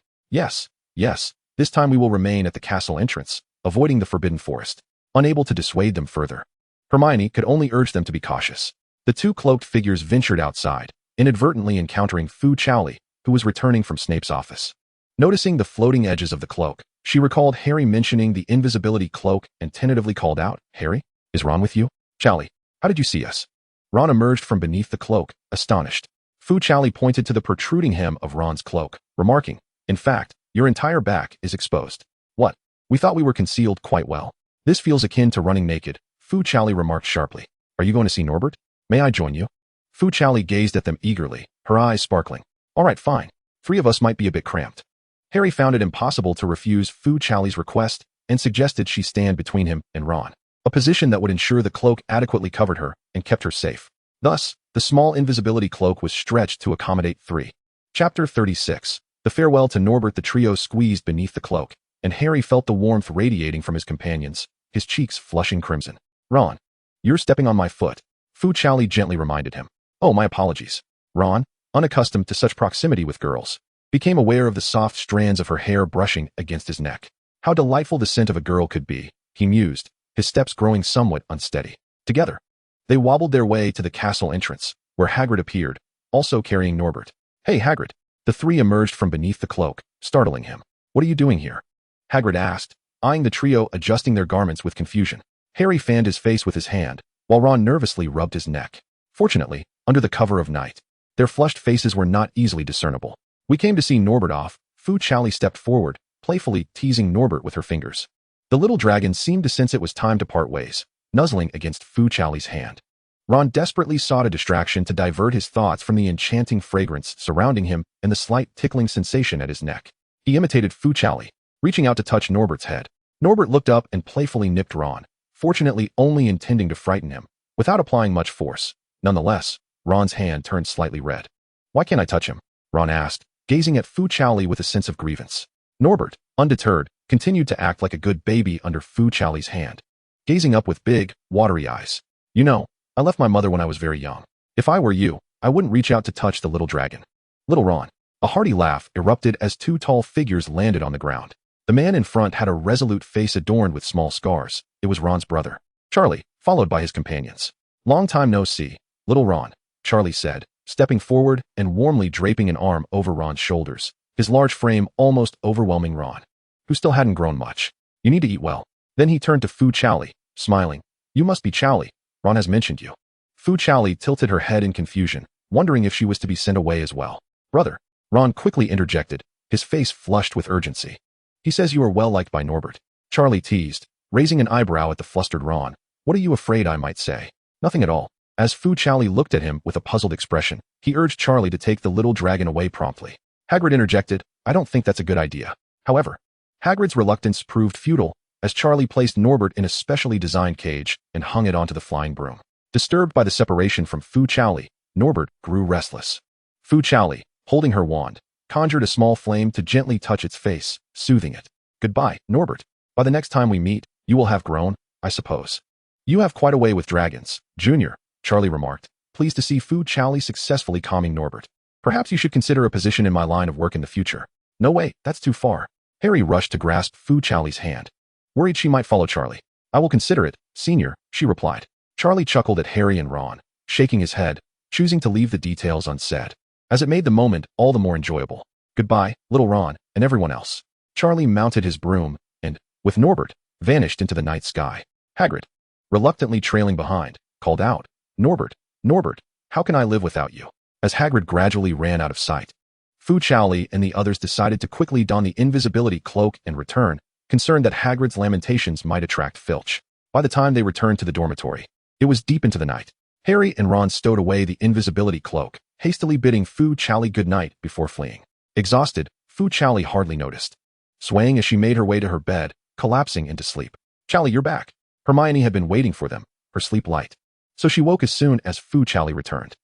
Yes. This time we will remain at the castle entrance, avoiding the Forbidden Forest." Unable to dissuade them further, Hermione could only urge them to be cautious. The two cloaked figures ventured outside, inadvertently encountering Fu Chaoli, who was returning from Snape's office. Noticing the floating edges of the cloak, she recalled Harry mentioning the invisibility cloak and tentatively called out, "Harry, is Ron with you?" "Chaoli, how did you see us?" Ron emerged from beneath the cloak, astonished. Fu Chaoli pointed to the protruding hem of Ron's cloak, remarking, "In fact, your entire back is exposed." "What? We thought we were concealed quite well." "This feels akin to running naked," Fu Chaoli remarked sharply. "Are you going to see Norbert? May I join you?" Fu Chaoli gazed at them eagerly, her eyes sparkling. "All right, fine. 3 of us might be a bit cramped." Harry found it impossible to refuse Fu Chaoli's request and suggested she stand between him and Ron, a position that would ensure the cloak adequately covered her and kept her safe. Thus, the small invisibility cloak was stretched to accommodate 3. Chapter 36. The farewell to Norbert. The trio squeezed beneath the cloak, and Harry felt the warmth radiating from his companions, his cheeks flushing crimson. "Ron, you're stepping on my foot," Fu Chaoli gently reminded him. "Oh, my apologies." Ron, unaccustomed to such proximity with girls, became aware of the soft strands of her hair brushing against his neck. How delightful the scent of a girl could be, he mused, his steps growing somewhat unsteady. Together, they wobbled their way to the castle entrance, where Hagrid appeared, also carrying Norbert. "Hey, Hagrid." The 3 emerged from beneath the cloak, startling him. "What are you doing here?" Hagrid asked, eyeing the trio adjusting their garments with confusion. Harry fanned his face with his hand, while Ron nervously rubbed his neck. Fortunately, under the cover of night, their flushed faces were not easily discernible. "We came to see Norbert off." Fu Chaoli stepped forward, playfully teasing Norbert with her fingers. The little dragon seemed to sense it was time to part ways, nuzzling against Fu Chaoli's hand. Ron desperately sought a distraction to divert his thoughts from the enchanting fragrance surrounding him and the slight tickling sensation at his neck. He imitated Fu Chaoli, reaching out to touch Norbert's head. Norbert looked up and playfully nipped Ron, fortunately only intending to frighten him, without applying much force. Nonetheless, Ron's hand turned slightly red. "Why can't I touch him?" Ron asked, gazing at Fu Chaoli with a sense of grievance. Norbert, undeterred, continued to act like a good baby under Fu Chaoli's hand, gazing up with big, watery eyes. "You know, I left my mother when I was very young. If I were you, I wouldn't reach out to touch the little dragon." Little Ron. A hearty laugh erupted as 2 tall figures landed on the ground. The man in front had a resolute face adorned with small scars. It was Ron's brother, Charlie, followed by his companions. "Long time no see, little Ron," Charlie said, stepping forward and warmly draping an arm over Ron's shoulders, his large frame almost overwhelming Ron, who still hadn't grown much. "You need to eat well." Then he turned to Fu Chaoli, smiling. "You must be Chaoli. Ron has mentioned you." Fu Chaoli tilted her head in confusion, wondering if she was to be sent away as well. "Brother," Ron quickly interjected, his face flushed with urgency. "He says you are well liked by Norbert," Charlie teased, raising an eyebrow at the flustered Ron. "What are you afraid I might say?" Nothing at all. As Fu Chaoli looked at him with a puzzled expression, he urged Charlie to take the little dragon away promptly. Hagrid interjected, I don't think that's a good idea. However, Hagrid's reluctance proved futile, as Charlie placed Norbert in a specially designed cage and hung it onto the flying broom. Disturbed by the separation from Fu Chaoli, Norbert grew restless. Fu Chaoli, holding her wand, conjured a small flame to gently touch its face, soothing it. Goodbye, Norbert. By the next time we meet, you will have grown, I suppose. You have quite a way with dragons, Junior, Charlie remarked, pleased to see Fu Chaoli successfully calming Norbert. Perhaps you should consider a position in my line of work in the future. No way, that's too far. Harry rushed to grasp Fu Chaoli's hand. Worried she might follow Charlie. I will consider it, Senior, she replied. Charlie chuckled at Harry and Ron, shaking his head, choosing to leave the details unsaid, as it made the moment all the more enjoyable. Goodbye, little Ron, and everyone else. Charlie mounted his broom and, with Norbert, vanished into the night sky. Hagrid, reluctantly trailing behind, called out, Norbert, Norbert, how can I live without you? As Hagrid gradually ran out of sight. Fu Chaoli and the others decided to quickly don the invisibility cloak and return, concerned that Hagrid's lamentations might attract Filch. By the time they returned to the dormitory, it was deep into the night. Harry and Ron stowed away the invisibility cloak, hastily bidding Fu Chaoli good night before fleeing. Exhausted, Fu Chaoli hardly noticed, swaying as she made her way to her bed, collapsing into sleep. Chaoli, you're back. Hermione had been waiting for them, her sleep light. So she woke as soon as Fu Chaoli returned.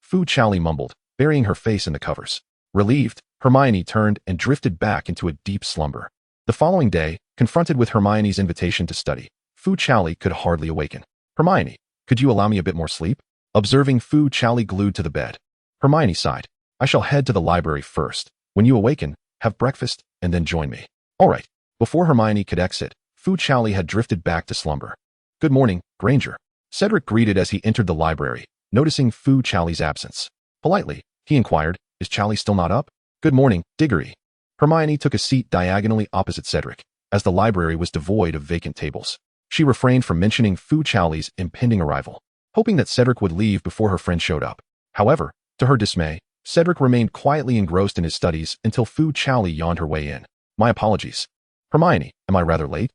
Fu Chaoli mumbled, burying her face in the covers. Relieved, Hermione turned and drifted back into a deep slumber. The following day, confronted with Hermione's invitation to study, Fu Chaoli could hardly awaken. Hermione, could you allow me a bit more sleep? Observing Fu Chaoli glued to the bed, Hermione sighed. I shall head to the library first. When you awaken, have breakfast, and then join me. All right. Before Hermione could exit, Fu Chaoli had drifted back to slumber. Good morning, Granger. Cedric greeted as he entered the library, noticing Fu Chaoli's absence. Politely, he inquired, is Chaoli still not up? Good morning, Diggory. Hermione took a seat diagonally opposite Cedric, as the library was devoid of vacant tables. She refrained from mentioning Fu Chaoli's impending arrival, hoping that Cedric would leave before her friend showed up. However, to her dismay, Cedric remained quietly engrossed in his studies until Fu Chaoli yawned her way in. My apologies. Hermione, am I rather late?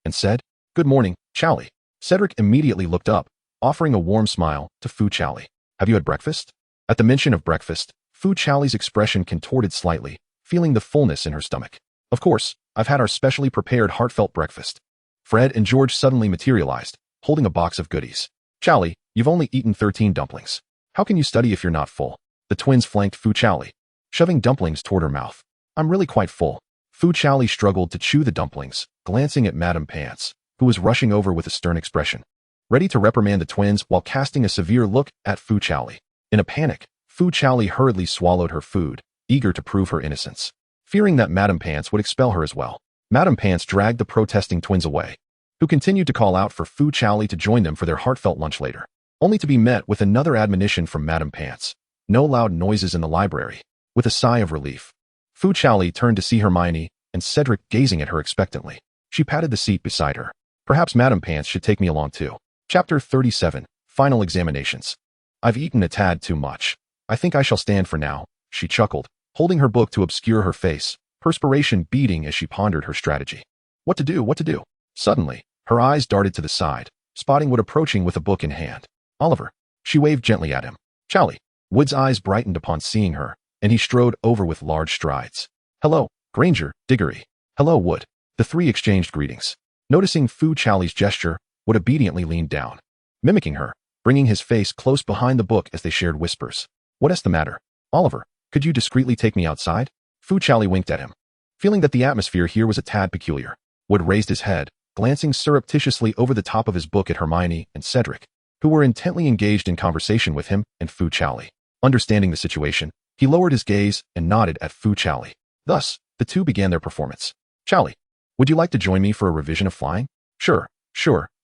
And said, Good morning, Chaoli. Cedric immediately looked up, offering a warm smile to Fu Chaoli. Have you had breakfast? At the mention of breakfast, Fu Chaoli's expression contorted slightly, feeling the fullness in her stomach. Of course, I've had our specially prepared heartfelt breakfast. Fred and George suddenly materialized, holding a box of goodies. Chaoli, you've only eaten 13 dumplings. How can you study if you're not full? The twins flanked Fu Chaoli, shoving dumplings toward her mouth. I'm really quite full. Fu Chaoli struggled to chew the dumplings, glancing at Madame Pants, who was rushing over with a stern expression, ready to reprimand the twins while casting a severe look at Fu Chaoli. In a panic, Fu Chaoli hurriedly swallowed her food, eager to prove her innocence, fearing that Madame Pants would expel her as well. Madame Pants dragged the protesting twins away, who continued to call out for Fu Chaoli to join them for their heartfelt lunch later, only to be met with another admonition from Madame Pants. No loud noises in the library. With a sigh of relief, Fu Chaoli turned to see Hermione and Cedric gazing at her expectantly. She patted the seat beside her. Perhaps Madame Pants should take me along too. Chapter 37, Final Examinations. I've eaten a tad too much. I think I shall stand for now, she chuckled, holding her book to obscure her face, perspiration beading as she pondered her strategy. What to do? Suddenly, her eyes darted to the side, spotting Wood approaching with a book in hand. Oliver. She waved gently at him. Chaoli. Wood's eyes brightened upon seeing her, and he strode over with large strides. Hello, Granger, Diggory. Hello, Wood. The three exchanged greetings. Noticing Fu Chaoli's gesture, Wood obediently leaned down, mimicking her, bringing his face close behind the book as they shared whispers. What's the matter? Oliver, could you discreetly take me outside? Fu Chaoli winked at him. Feeling that the atmosphere here was a tad peculiar, Wood raised his head, glancing surreptitiously over the top of his book at Hermione and Cedric, who were intently engaged in conversation with him and Fu Chaoli. Understanding the situation, he lowered his gaze and nodded at Fu Chaoli. Thus, the two began their performance. Chaoli, would you like to join me for a revision of flying? Sure,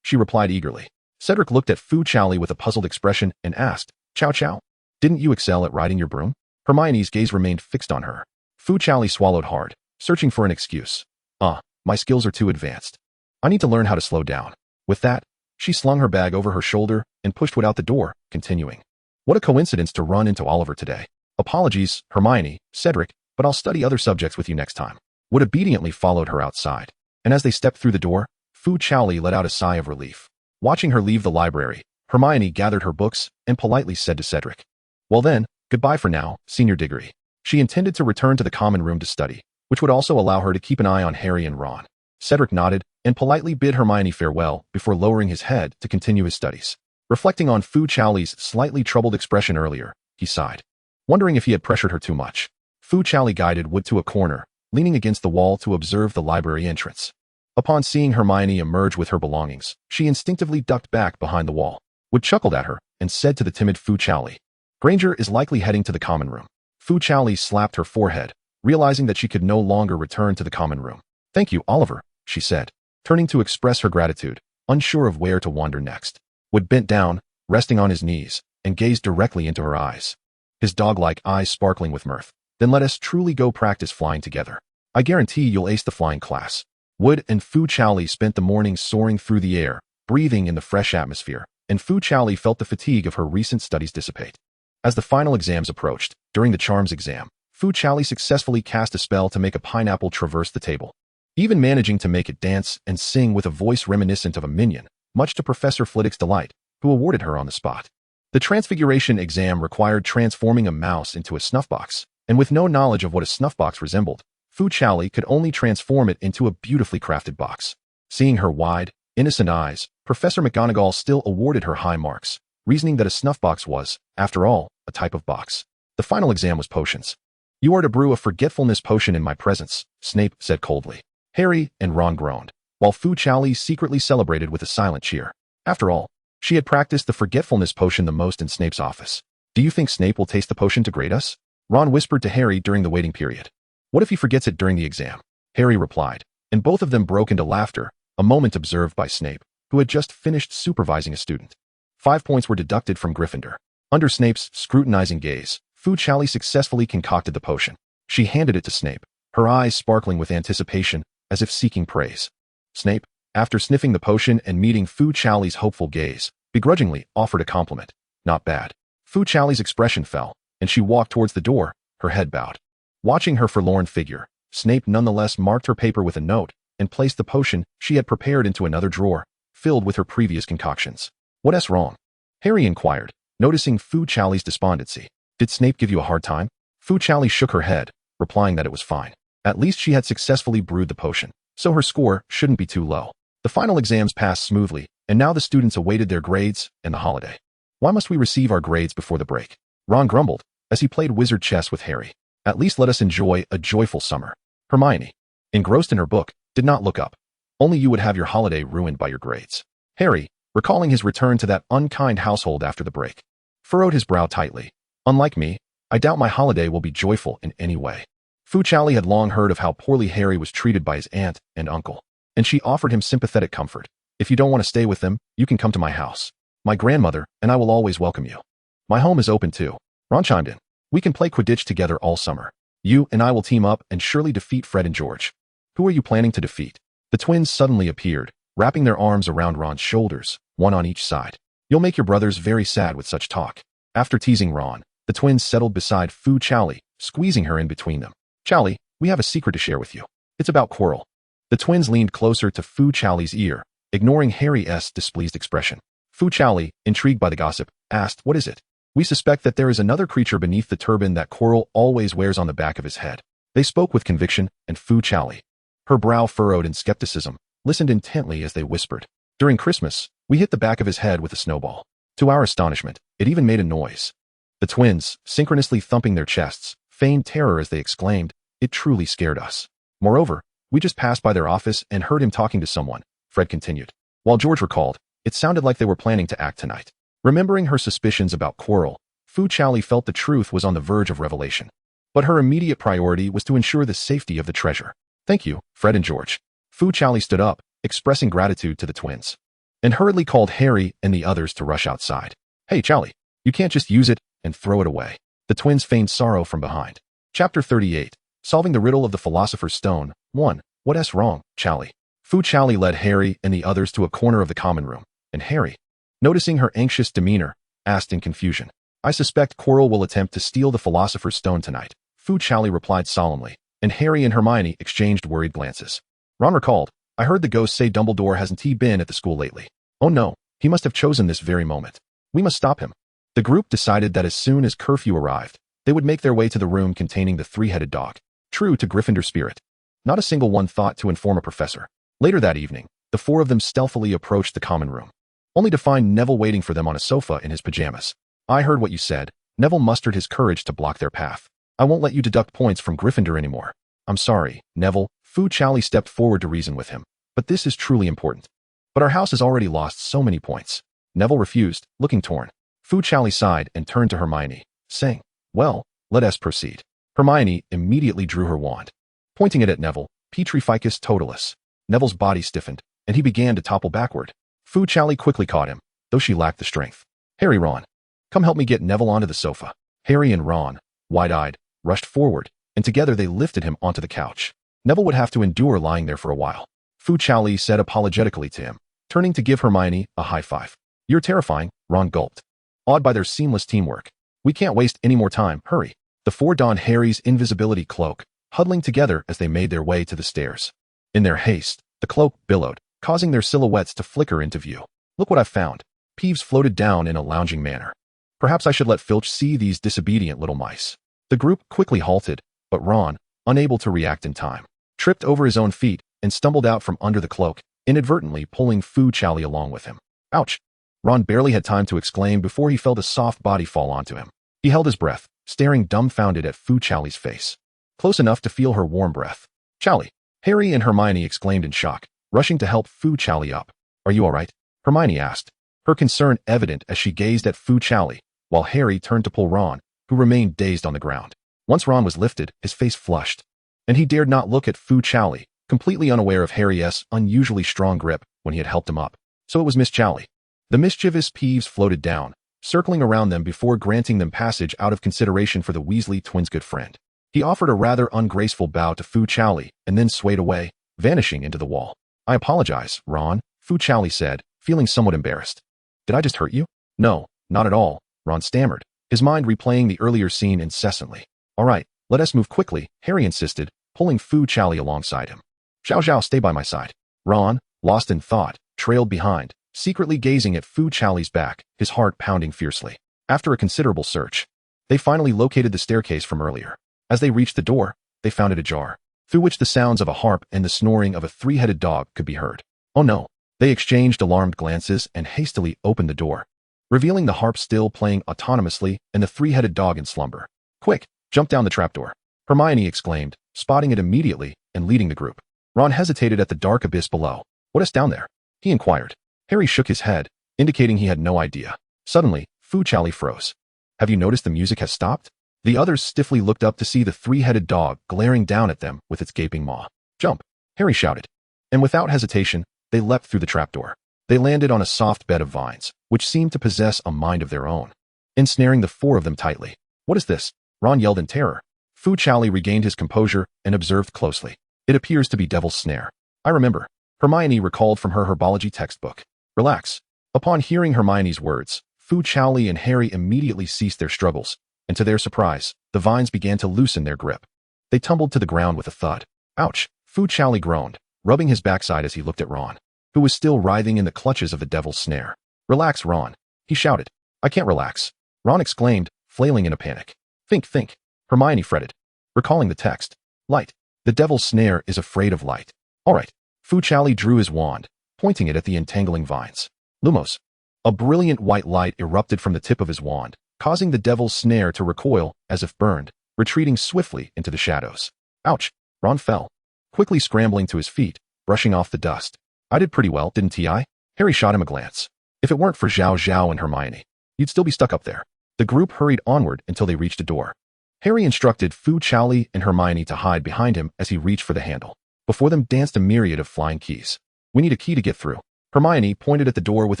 she replied eagerly. Cedric looked at Fu Chaoli with a puzzled expression and asked, Chow, didn't you excel at riding your broom? Hermione's gaze remained fixed on her. Fu Chaoli swallowed hard, searching for an excuse. My skills are too advanced. I need to learn how to slow down. With that, she slung her bag over her shoulder and pushed Wood out the door, continuing. What a coincidence to run into Oliver today. Apologies, Hermione, Cedric, but I'll study other subjects with you next time. Wood obediently followed her outside, and as they stepped through the door, Fu Chaoli let out a sigh of relief. Watching her leave the library, Hermione gathered her books and politely said to Cedric, "Well then, goodbye for now, senior degree." She intended to return to the common room to study, which would also allow her to keep an eye on Harry and Ron. Cedric nodded and politely bid Hermione farewell before lowering his head to continue his studies. Reflecting on Fu Chaoli's slightly troubled expression earlier, he sighed, wondering if he had pressured her too much. Fu Chaoli guided Wood to a corner, leaning against the wall to observe the library entrance. Upon seeing Hermione emerge with her belongings, she instinctively ducked back behind the wall. Wood chuckled at her and said to the timid Fu Chaoli, "Granger is likely heading to the common room." Fu Chaoli slapped her forehead, realizing that she could no longer return to the common room. "Thank you, Oliver," she said, turning to express her gratitude, unsure of where to wander next. Wood bent down, resting on his knees, and gazed directly into her eyes, his dog-like eyes sparkling with mirth. "Then let us truly go practice flying together. I guarantee you'll ace the flying class." Wood and Fu Chaoli spent the morning soaring through the air, breathing in the fresh atmosphere, and Fu Chaoli felt the fatigue of her recent studies dissipate. As the final exams approached, during the charms exam, Fu Chaoli successfully cast a spell to make a pineapple traverse the table, even managing to make it dance and sing with a voice reminiscent of a minion, much to Professor Flitwick's delight, who awarded her on the spot. The transfiguration exam required transforming a mouse into a snuffbox, and with no knowledge of what a snuffbox resembled, Fu Chaoli could only transform it into a beautifully crafted box. Seeing her wide, innocent eyes, Professor McGonagall still awarded her high marks, reasoning that a snuffbox was, after all, a type of box. The final exam was potions. "You are to brew a forgetfulness potion in my presence," Snape said coldly. Harry and Ron groaned, while Fu Chaoli secretly celebrated with a silent cheer. After all, she had practiced the forgetfulness potion the most in Snape's office. "Do you think Snape will taste the potion to grade us?" Ron whispered to Harry during the waiting period. "What if he forgets it during the exam?" Harry replied, and both of them broke into laughter, a moment observed by Snape, who had just finished supervising a student. 5 points were deducted from Gryffindor. Under Snape's scrutinizing gaze, Fu Chaoli successfully concocted the potion. She handed it to Snape, her eyes sparkling with anticipation, as if seeking praise. Snape, after sniffing the potion and meeting Fu Chaoli's hopeful gaze, begrudgingly offered a compliment. "Not bad." Fu Chaoli's expression fell, and she walked towards the door, her head bowed. Watching her forlorn figure, Snape nonetheless marked her paper with a note and placed the potion she had prepared into another drawer, filled with her previous concoctions. "What's wrong?" Harry inquired, noticing Fu Chaoli's despondency. "Did Snape give you a hard time?" Fu Chaoli shook her head, replying that it was fine. At least she had successfully brewed the potion, so her score shouldn't be too low. The final exams passed smoothly, and now the students awaited their grades and the holiday. "Why must we receive our grades before the break?" Ron grumbled, as he played wizard chess with Harry. "At least let us enjoy a joyful summer." Hermione, engrossed in her book, did not look up. "Only you would have your holiday ruined by your grades." Harry, recalling his return to that unkind household after the break, furrowed his brow tightly. "Unlike me, I doubt my holiday will be joyful in any way." Fu Chaoli had long heard of how poorly Harry was treated by his aunt and uncle, and she offered him sympathetic comfort. "If you don't want to stay with them, you can come to my house. My grandmother and I will always welcome you. My home is open too." Ron chimed in. "We can play Quidditch together all summer. You and I will team up and surely defeat Fred and George." "Who are you planning to defeat?" The twins suddenly appeared, wrapping their arms around Ron's shoulders, one on each side. "You'll make your brothers very sad with such talk." After teasing Ron, the twins settled beside Fu Chaoli, squeezing her in between them. "Chaoli, we have a secret to share with you. It's about Quirrell." The twins leaned closer to Fu Chaoli's ear, ignoring Harry's displeased expression. Fu Chaoli, intrigued by the gossip, asked, "What is it?" "We suspect that there is another creature beneath the turban that Quirrell always wears on the back of his head." They spoke with conviction, and Fu Chaoli, her brow furrowed in skepticism, listened intently as they whispered. "During Christmas, we hit the back of his head with a snowball. To our astonishment, it even made a noise." The twins, synchronously thumping their chests, feigned terror as they exclaimed, "It truly scared us. Moreover, we just passed by their office and heard him talking to someone," Fred continued. While George recalled, "It sounded like they were planning to act tonight." Remembering her suspicions about Quirrell, Fu Chaoli felt the truth was on the verge of revelation. But her immediate priority was to ensure the safety of the treasure. "Thank you, Fred and George." Fu Chaoli stood up, expressing gratitude to the twins, and hurriedly called Harry and the others to rush outside. "Hey, Chaoli, you can't just use it and throw it away." The twins feigned sorrow from behind. Chapter 38, Solving the Riddle of the Philosopher's Stone. 1. What's wrong, Chaoli? Fu Chaoli led Harry and the others to a corner of the common room, and Harry, noticing her anxious demeanor, asked in confusion, "I suspect Quirrell will attempt to steal the Philosopher's Stone tonight." Fu Chaoli replied solemnly, and Harry and Hermione exchanged worried glances. Ron recalled, "I heard the ghost say Dumbledore hasn't been at the school lately." "Oh no, He must have chosen this very moment. We must stop him. The group decided that as soon as curfew arrived, they would make their way to the room containing the three-headed dog. True to Gryffindor spirit, not a single one thought to inform a professor. Later that evening, the four of them stealthily approached the common room, only to find Neville waiting for them on a sofa in his pajamas. I heard what you said. Neville mustered his courage to block their path. I won't let you deduct points from Gryffindor anymore. I'm sorry, Neville. Fu Chaoli stepped forward to reason with him. But this is truly important. But our house has already lost so many points. Neville refused, looking torn. Fu Chaoli sighed and turned to Hermione, saying, well, let us proceed. Hermione immediately drew her wand, pointing it at Neville, Petrificus Totalis. Neville's body stiffened, and he began to topple backward. Fu Chaoli quickly caught him, though she lacked the strength. Harry, Ron, come help me get Neville onto the sofa. Harry and Ron, wide-eyed, rushed forward, and together they lifted him onto the couch. Neville would have to endure lying there for a while. Fu Chaoli said apologetically to him, turning to give Hermione a high five. You're terrifying, Ron gulped, awed by their seamless teamwork. We can't waste any more time, hurry. The four donned Harry's invisibility cloak, huddling together as they made their way to the stairs. In their haste, the cloak billowed, causing their silhouettes to flicker into view. Look what I've found. Peeves floated down in a lounging manner. Perhaps I should let Filch see these disobedient little mice. The group quickly halted, but Ron, unable to react in time, tripped over his own feet and stumbled out from under the cloak, inadvertently pulling Fu Chaoli along with him. Ouch! Ron barely had time to exclaim before he felt a soft body fall onto him. He held his breath, staring dumbfounded at Fu Chaoli's face, close enough to feel her warm breath. Chaoli! Harry and Hermione exclaimed in shock, rushing to help Fu Chaoli up. Are you all right? Hermione asked, her concern evident as she gazed at Fu Chaoli, while Harry turned to pull Ron, who remained dazed on the ground. Once Ron was lifted, his face flushed, and he dared not look at Fu Chaoli, completely unaware of Harry's unusually strong grip when he had helped him up. So it was Miss Chaoli. The mischievous Peeves floated down, circling around them before granting them passage out of consideration for the Weasley twins' good friend. He offered a rather ungraceful bow to Fu Chaoli and then swayed away, vanishing into the wall. I apologize, Ron, Fu Chaoli said, feeling somewhat embarrassed. Did I just hurt you? No, not at all, Ron stammered, his mind replaying the earlier scene incessantly. All right, let us move quickly, Harry insisted, pulling Fu Chaoli alongside him. Zhao Zhao, stay by my side. Ron, lost in thought, trailed behind, secretly gazing at Fu Chaoli's back, his heart pounding fiercely. After a considerable search, they finally located the staircase from earlier. As they reached the door, they found it ajar, through which the sounds of a harp and the snoring of a three-headed dog could be heard. Oh no! They exchanged alarmed glances and hastily opened the door, revealing the harp still playing autonomously and the three-headed dog in slumber. Quick, jump down the trapdoor, Hermione exclaimed, spotting it immediately and leading the group. Ron hesitated at the dark abyss below. What is down there? He inquired. Harry shook his head, indicating he had no idea. Suddenly, Fu Chaoli froze. Have you noticed the music has stopped? The others stiffly looked up to see the three-headed dog glaring down at them with its gaping maw. Jump! Harry shouted. And without hesitation, they leapt through the trapdoor. They landed on a soft bed of vines, which seemed to possess a mind of their own, ensnaring the four of them tightly. What is this? Ron yelled in terror. Fu Chaoli regained his composure and observed closely. It appears to be Devil's Snare. I remember. Hermione recalled from her herbology textbook. Relax. Upon hearing Hermione's words, Fu Chaoli and Harry immediately ceased their struggles, and to their surprise, the vines began to loosen their grip. They tumbled to the ground with a thud. Ouch! Fu Chaoli groaned, rubbing his backside as he looked at Ron, who was still writhing in the clutches of the Devil's Snare. Relax, Ron, he shouted. I can't relax, Ron exclaimed, flailing in a panic. Think, Hermione fretted, recalling the text. Light. The Devil's Snare is afraid of light. All right. Fu Chaoli drew his wand, pointing it at the entangling vines. Lumos. A brilliant white light erupted from the tip of his wand, causing the Devil's Snare to recoil as if burned, retreating swiftly into the shadows. Ouch! Ron fell, quickly scrambling to his feet, brushing off the dust. I did pretty well, didn't I? Harry shot him a glance. If it weren't for Zhao Zhao and Hermione, you'd still be stuck up there. The group hurried onward until they reached a door. Harry instructed Fu Chaoli and Hermione to hide behind him as he reached for the handle. Before them danced a myriad of flying keys. We need a key to get through. Hermione pointed at the door with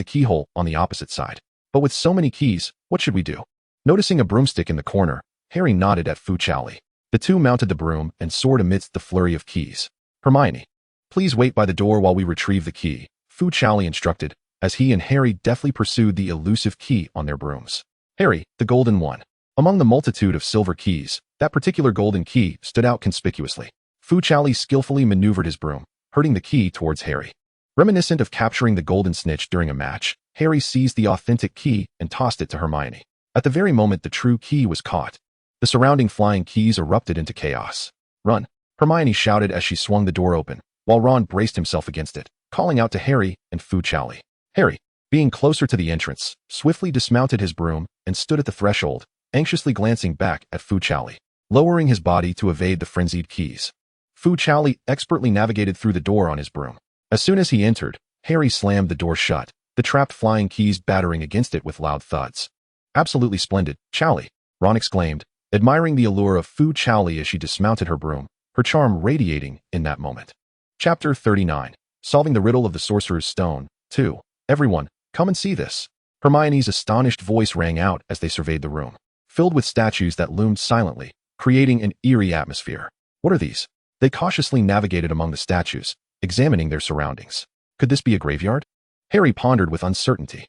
a keyhole on the opposite side. But with so many keys, what should we do? Noticing a broomstick in the corner, Harry nodded at Fu Chaoli. The two mounted the broom and soared amidst the flurry of keys. Hermione, please wait by the door while we retrieve the key, Fu Chaoli instructed, as he and Harry deftly pursued the elusive key on their brooms. Harry, the golden one. Among the multitude of silver keys, that particular golden key stood out conspicuously. Fu Chaoli skillfully maneuvered his broom, hurting the key towards Harry. Reminiscent of capturing the golden snitch during a match, Harry seized the authentic key and tossed it to Hermione. At the very moment the true key was caught, the surrounding flying keys erupted into chaos. "Run!" Hermione shouted as she swung the door open, while Ron braced himself against it, calling out to Harry and Fu Chaoli. Harry, being closer to the entrance, swiftly dismounted his broom and stood at the threshold, anxiously glancing back at Fu Chaoli, lowering his body to evade the frenzied keys. Fu Chaoli expertly navigated through the door on his broom. As soon as he entered, Harry slammed the door shut, the trapped flying keys battering against it with loud thuds. "Absolutely splendid, Chaoli," Ron exclaimed, admiring the allure of Fu Chaoli as she dismounted her broom, her charm radiating in that moment. Chapter 39. Solving the Riddle of the Sorcerer's Stone, 2. "Everyone, come and see this." Hermione's astonished voice rang out as they surveyed the room, filled with statues that loomed silently, creating an eerie atmosphere. "What are these?" They cautiously navigated among the statues, examining their surroundings. Could this be a graveyard? Harry pondered with uncertainty.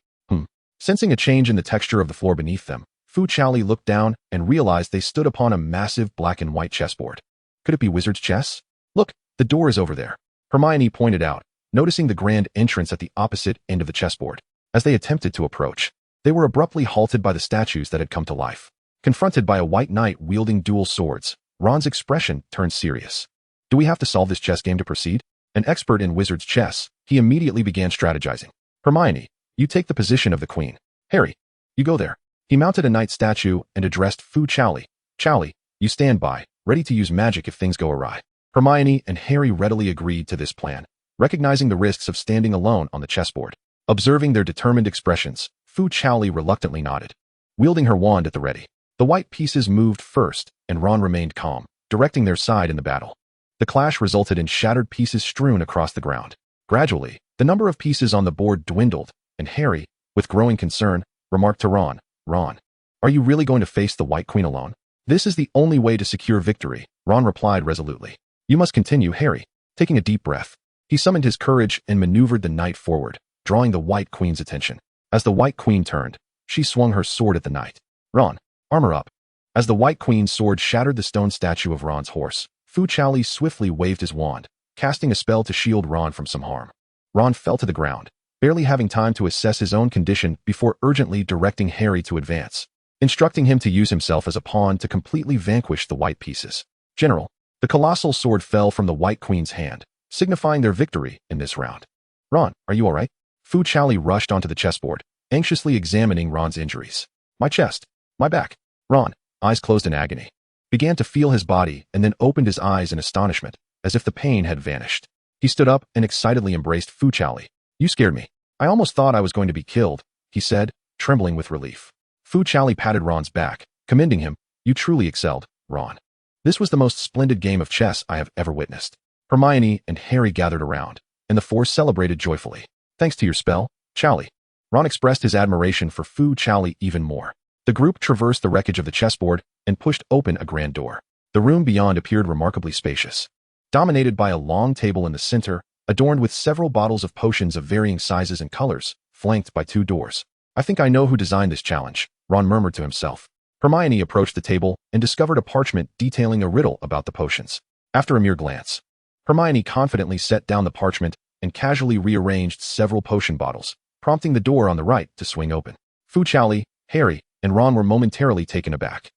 Sensing a change in the texture of the floor beneath them, Fu Chaoli looked down and realized they stood upon a massive black and white chessboard. Could it be wizard's chess? "Look, the door is over there," Hermione pointed out, noticing the grand entrance at the opposite end of the chessboard. As they attempted to approach, they were abruptly halted by the statues that had come to life. Confronted by a white knight wielding dual swords, Ron's expression turned serious. "Do we have to solve this chess game to proceed?" An expert in wizard's chess, he immediately began strategizing. "Hermione, you take the position of the queen. Harry, you go there." He mounted a knight statue and addressed Fu Chaoli. "Chaoli, you stand by, ready to use magic if things go awry." Hermione and Harry readily agreed to this plan, recognizing the risks of standing alone on the chessboard. Observing their determined expressions, Fu Chaoli reluctantly nodded, wielding her wand at the ready. The white pieces moved first, and Ron remained calm, directing their side in the battle. The clash resulted in shattered pieces strewn across the ground. Gradually, the number of pieces on the board dwindled, and Harry, with growing concern, remarked to Ron, "Ron, are you really going to face the White Queen alone?" "This is the only way to secure victory," Ron replied resolutely. "You must continue, Harry." Taking a deep breath, he summoned his courage and maneuvered the knight forward, drawing the White Queen's attention. As the White Queen turned, she swung her sword at the knight. "Ron, armor up." As the White Queen's sword shattered the stone statue of Ron's horse, Fu Chaoli swiftly waved his wand, casting a spell to shield Ron from some harm. Ron fell to the ground, barely having time to assess his own condition before urgently directing Harry to advance, instructing him to use himself as a pawn to completely vanquish the white pieces. "General," the colossal sword fell from the White Queen's hand, signifying their victory in this round. "Ron, are you all right?" Fu Chaoli rushed onto the chessboard, anxiously examining Ron's injuries. "My chest, my back." Ron, eyes closed in agony, began to feel his body and then opened his eyes in astonishment, as if the pain had vanished. He stood up and excitedly embraced Fu Chaoli. "You scared me. I almost thought I was going to be killed," he said, trembling with relief. Fu Chaoli patted Ron's back, commending him. "You truly excelled, Ron. This was the most splendid game of chess I have ever witnessed." Hermione and Harry gathered around, and the four celebrated joyfully. "Thanks to your spell, Chaoli." Ron expressed his admiration for Fu Chaoli even more. The group traversed the wreckage of the chessboard and pushed open a grand door. The room beyond appeared remarkably spacious, dominated by a long table in the center, adorned with several bottles of potions of varying sizes and colors, flanked by two doors. "I think I know who designed this challenge," Ron murmured to himself. Hermione approached the table and discovered a parchment detailing a riddle about the potions. After a mere glance, Hermione confidently set down the parchment and casually rearranged several potion bottles, prompting the door on the right to swing open. Fu Chaoli, Harry, and Ron were momentarily taken aback.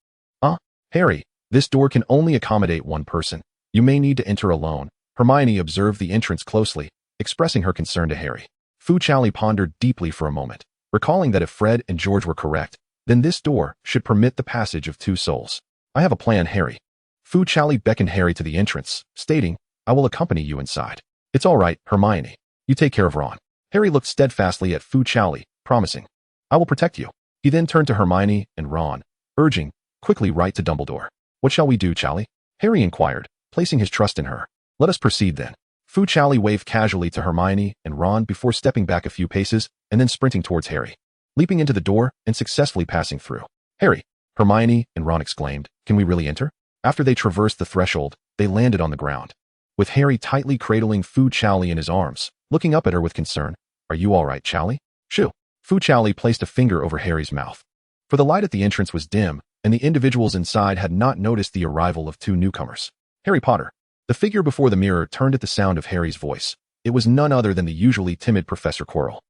Harry, this door can only accommodate one person. You may need to enter alone." Hermione observed the entrance closely, expressing her concern to Harry. Fu Chaoli pondered deeply for a moment, recalling that if Fred and George were correct, then this door should permit the passage of two souls. "I have a plan, Harry." Fu Chaoli beckoned Harry to the entrance, stating, "I will accompany you inside." "It's all right, Hermione. You take care of Ron." Harry looked steadfastly at Fu Chaoli, promising, "I will protect you." He then turned to Hermione and Ron, urging, "Quickly write to Dumbledore." "What shall we do, Chaoli?" Harry inquired, placing his trust in her. "Let us proceed then." Fu Chaoli waved casually to Hermione and Ron before stepping back a few paces and then sprinting towards Harry, leaping into the door and successfully passing through. "Harry," Hermione and Ron exclaimed, "can we really enter?" After they traversed the threshold, they landed on the ground, with Harry tightly cradling Fu Chaoli in his arms, looking up at her with concern. "Are you all right, Chaoli?" "Shoo." Fu Chaoli placed a finger over Harry's mouth. For the light at the entrance was dim, and the individuals inside had not noticed the arrival of two newcomers. "Harry Potter." The figure before the mirror turned at the sound of Harry's voice. It was none other than the usually timid Professor Quirrell.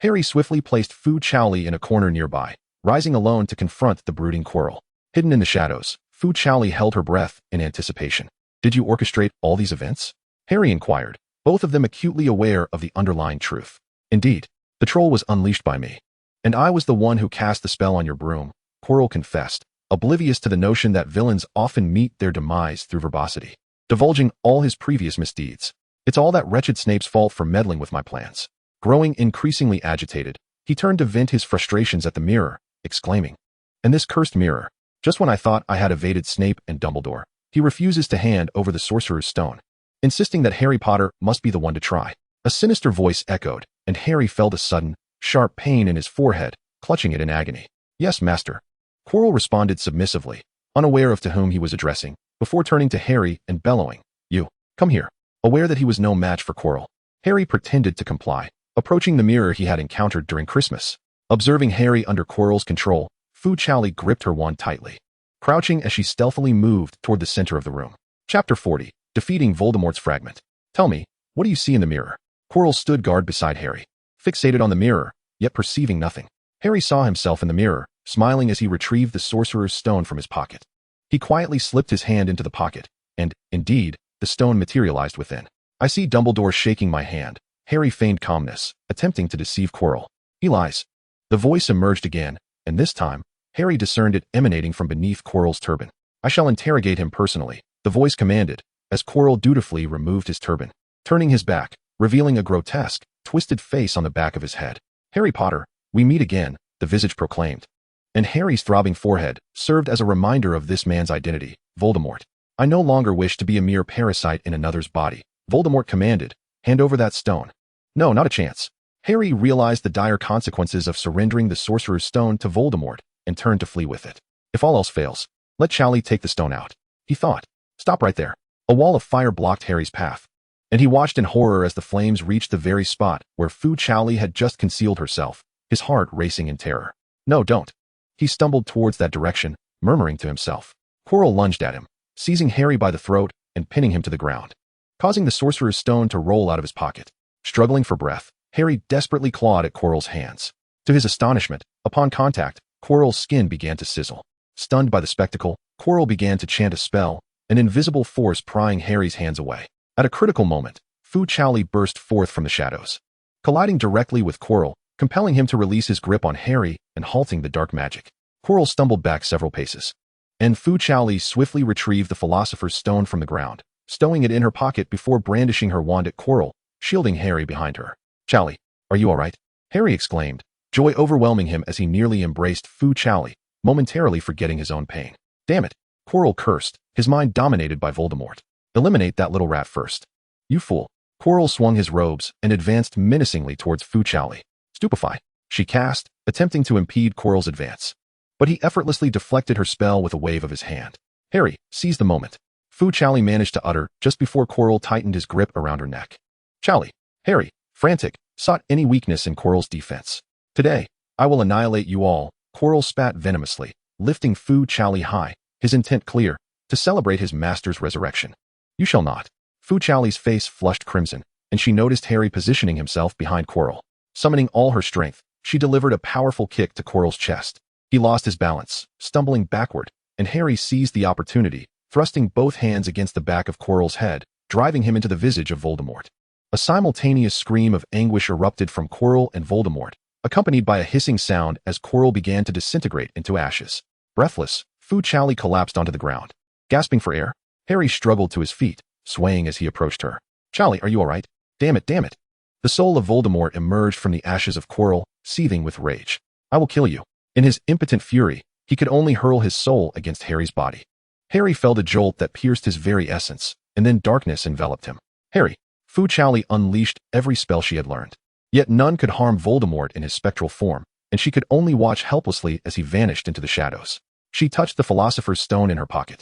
Harry swiftly placed Fu Chaoli in a corner nearby, rising alone to confront the brooding Quirrell. Hidden in the shadows, Fu Chaoli held her breath in anticipation. Did you orchestrate all these events? Harry inquired, both of them acutely aware of the underlying truth. Indeed, the troll was unleashed by me. And I was the one who cast the spell on your broom, Quirrell confessed, oblivious to the notion that villains often meet their demise through verbosity, divulging all his previous misdeeds. It's all that wretched Snape's fault for meddling with my plans. Growing increasingly agitated, he turned to vent his frustrations at the mirror, exclaiming, "And this cursed mirror, just when I thought I had evaded Snape and Dumbledore, he refuses to hand over the Sorcerer's Stone, insisting that Harry Potter must be the one to try." A sinister voice echoed, and Harry felt a sudden, sharp pain in his forehead, clutching it in agony. "Yes, master." Quirrell responded submissively, unaware of to whom he was addressing, before turning to Harry and bellowing, "You, come here." Aware that he was no match for Quirrell, Harry pretended to comply, approaching the mirror he had encountered during Christmas. Observing Harry under Quirrell's control, Fu Chaoli gripped her wand tightly, crouching as she stealthily moved toward the center of the room. Chapter 40, Defeating Voldemort's Fragment. "Tell me, what do you see in the mirror?" Quirrell stood guard beside Harry, fixated on the mirror, yet perceiving nothing. Harry saw himself in the mirror, smiling as he retrieved the Sorcerer's Stone from his pocket. He quietly slipped his hand into the pocket, and, indeed, the stone materialized within. "I see Dumbledore shaking my hand." Harry feigned calmness, attempting to deceive Quirrell. "He lies." The voice emerged again, and this time, Harry discerned it emanating from beneath Quirrell's turban. "I shall interrogate him personally," the voice commanded, as Quirrell dutifully removed his turban, turning his back, revealing a grotesque, twisted face on the back of his head. "Harry Potter, we meet again," the visage proclaimed. And Harry's throbbing forehead served as a reminder of this man's identity, Voldemort. "I no longer wish to be a mere parasite in another's body," Voldemort commanded. "Hand over that stone." "No, not a chance." Harry realized the dire consequences of surrendering the Sorcerer's Stone to Voldemort and turned to flee with it. "If all else fails, let Chaoli take the stone out," he thought. "Stop right there." A wall of fire blocked Harry's path, and he watched in horror as the flames reached the very spot where Fu Chaoli had just concealed herself, his heart racing in terror. "No, don't." He stumbled towards that direction, murmuring to himself. Quirrell lunged at him, seizing Harry by the throat and pinning him to the ground, causing the Sorcerer's Stone to roll out of his pocket. Struggling for breath, Harry desperately clawed at Quirrell's hands. To his astonishment, upon contact, Quirrell's skin began to sizzle. Stunned by the spectacle, Quirrell began to chant a spell, an invisible force prying Harry's hands away. At a critical moment, Fu Chaoli burst forth from the shadows, colliding directly with Quirrell, compelling him to release his grip on Harry and halting the dark magic. Quirrell stumbled back several paces, and Fu Chaoli swiftly retrieved the Philosopher's Stone from the ground, stowing it in her pocket before brandishing her wand at Quirrell, shielding Harry behind her. "Chaoli, are you all right?" Harry exclaimed, joy overwhelming him as he nearly embraced Fu Chaoli, momentarily forgetting his own pain. "Damn it," Quirrell cursed, his mind dominated by Voldemort. "Eliminate that little rat first." "You fool." Quirrell swung his robes and advanced menacingly towards Fu Chaoli. "Stupefy," she cast, attempting to impede Quirrell's advance. But he effortlessly deflected her spell with a wave of his hand. "Harry, seize the moment," Fu Chaoli managed to utter just before Quirrell tightened his grip around her neck. Chaoli, Harry, frantic, sought any weakness in Quirrell's defense. "Today, I will annihilate you all," Quirrell spat venomously, lifting Fu Chaoli high, his intent clear, to celebrate his master's resurrection. "You shall not." Fu Chaoli's face flushed crimson, and she noticed Harry positioning himself behind Quirrell. Summoning all her strength, she delivered a powerful kick to Quirrell's chest. He lost his balance, stumbling backward, and Harry seized the opportunity, thrusting both hands against the back of Quirrell's head, driving him into the visage of Voldemort. A simultaneous scream of anguish erupted from Quirrell and Voldemort, accompanied by a hissing sound as Quirrell began to disintegrate into ashes. Breathless, Fu Chaoli collapsed onto the ground. Gasping for air, Harry struggled to his feet, swaying as he approached her. "Chaoli, are you all right?" Damn it, damn it." The soul of Voldemort emerged from the ashes of Quirrell, seething with rage. "I will kill you." In his impotent fury, he could only hurl his soul against Harry's body. Harry felt a jolt that pierced his very essence, and then darkness enveloped him. "Harry." Fu Chaoli unleashed every spell she had learned. Yet none could harm Voldemort in his spectral form, and she could only watch helplessly as he vanished into the shadows. She touched the Philosopher's Stone in her pocket,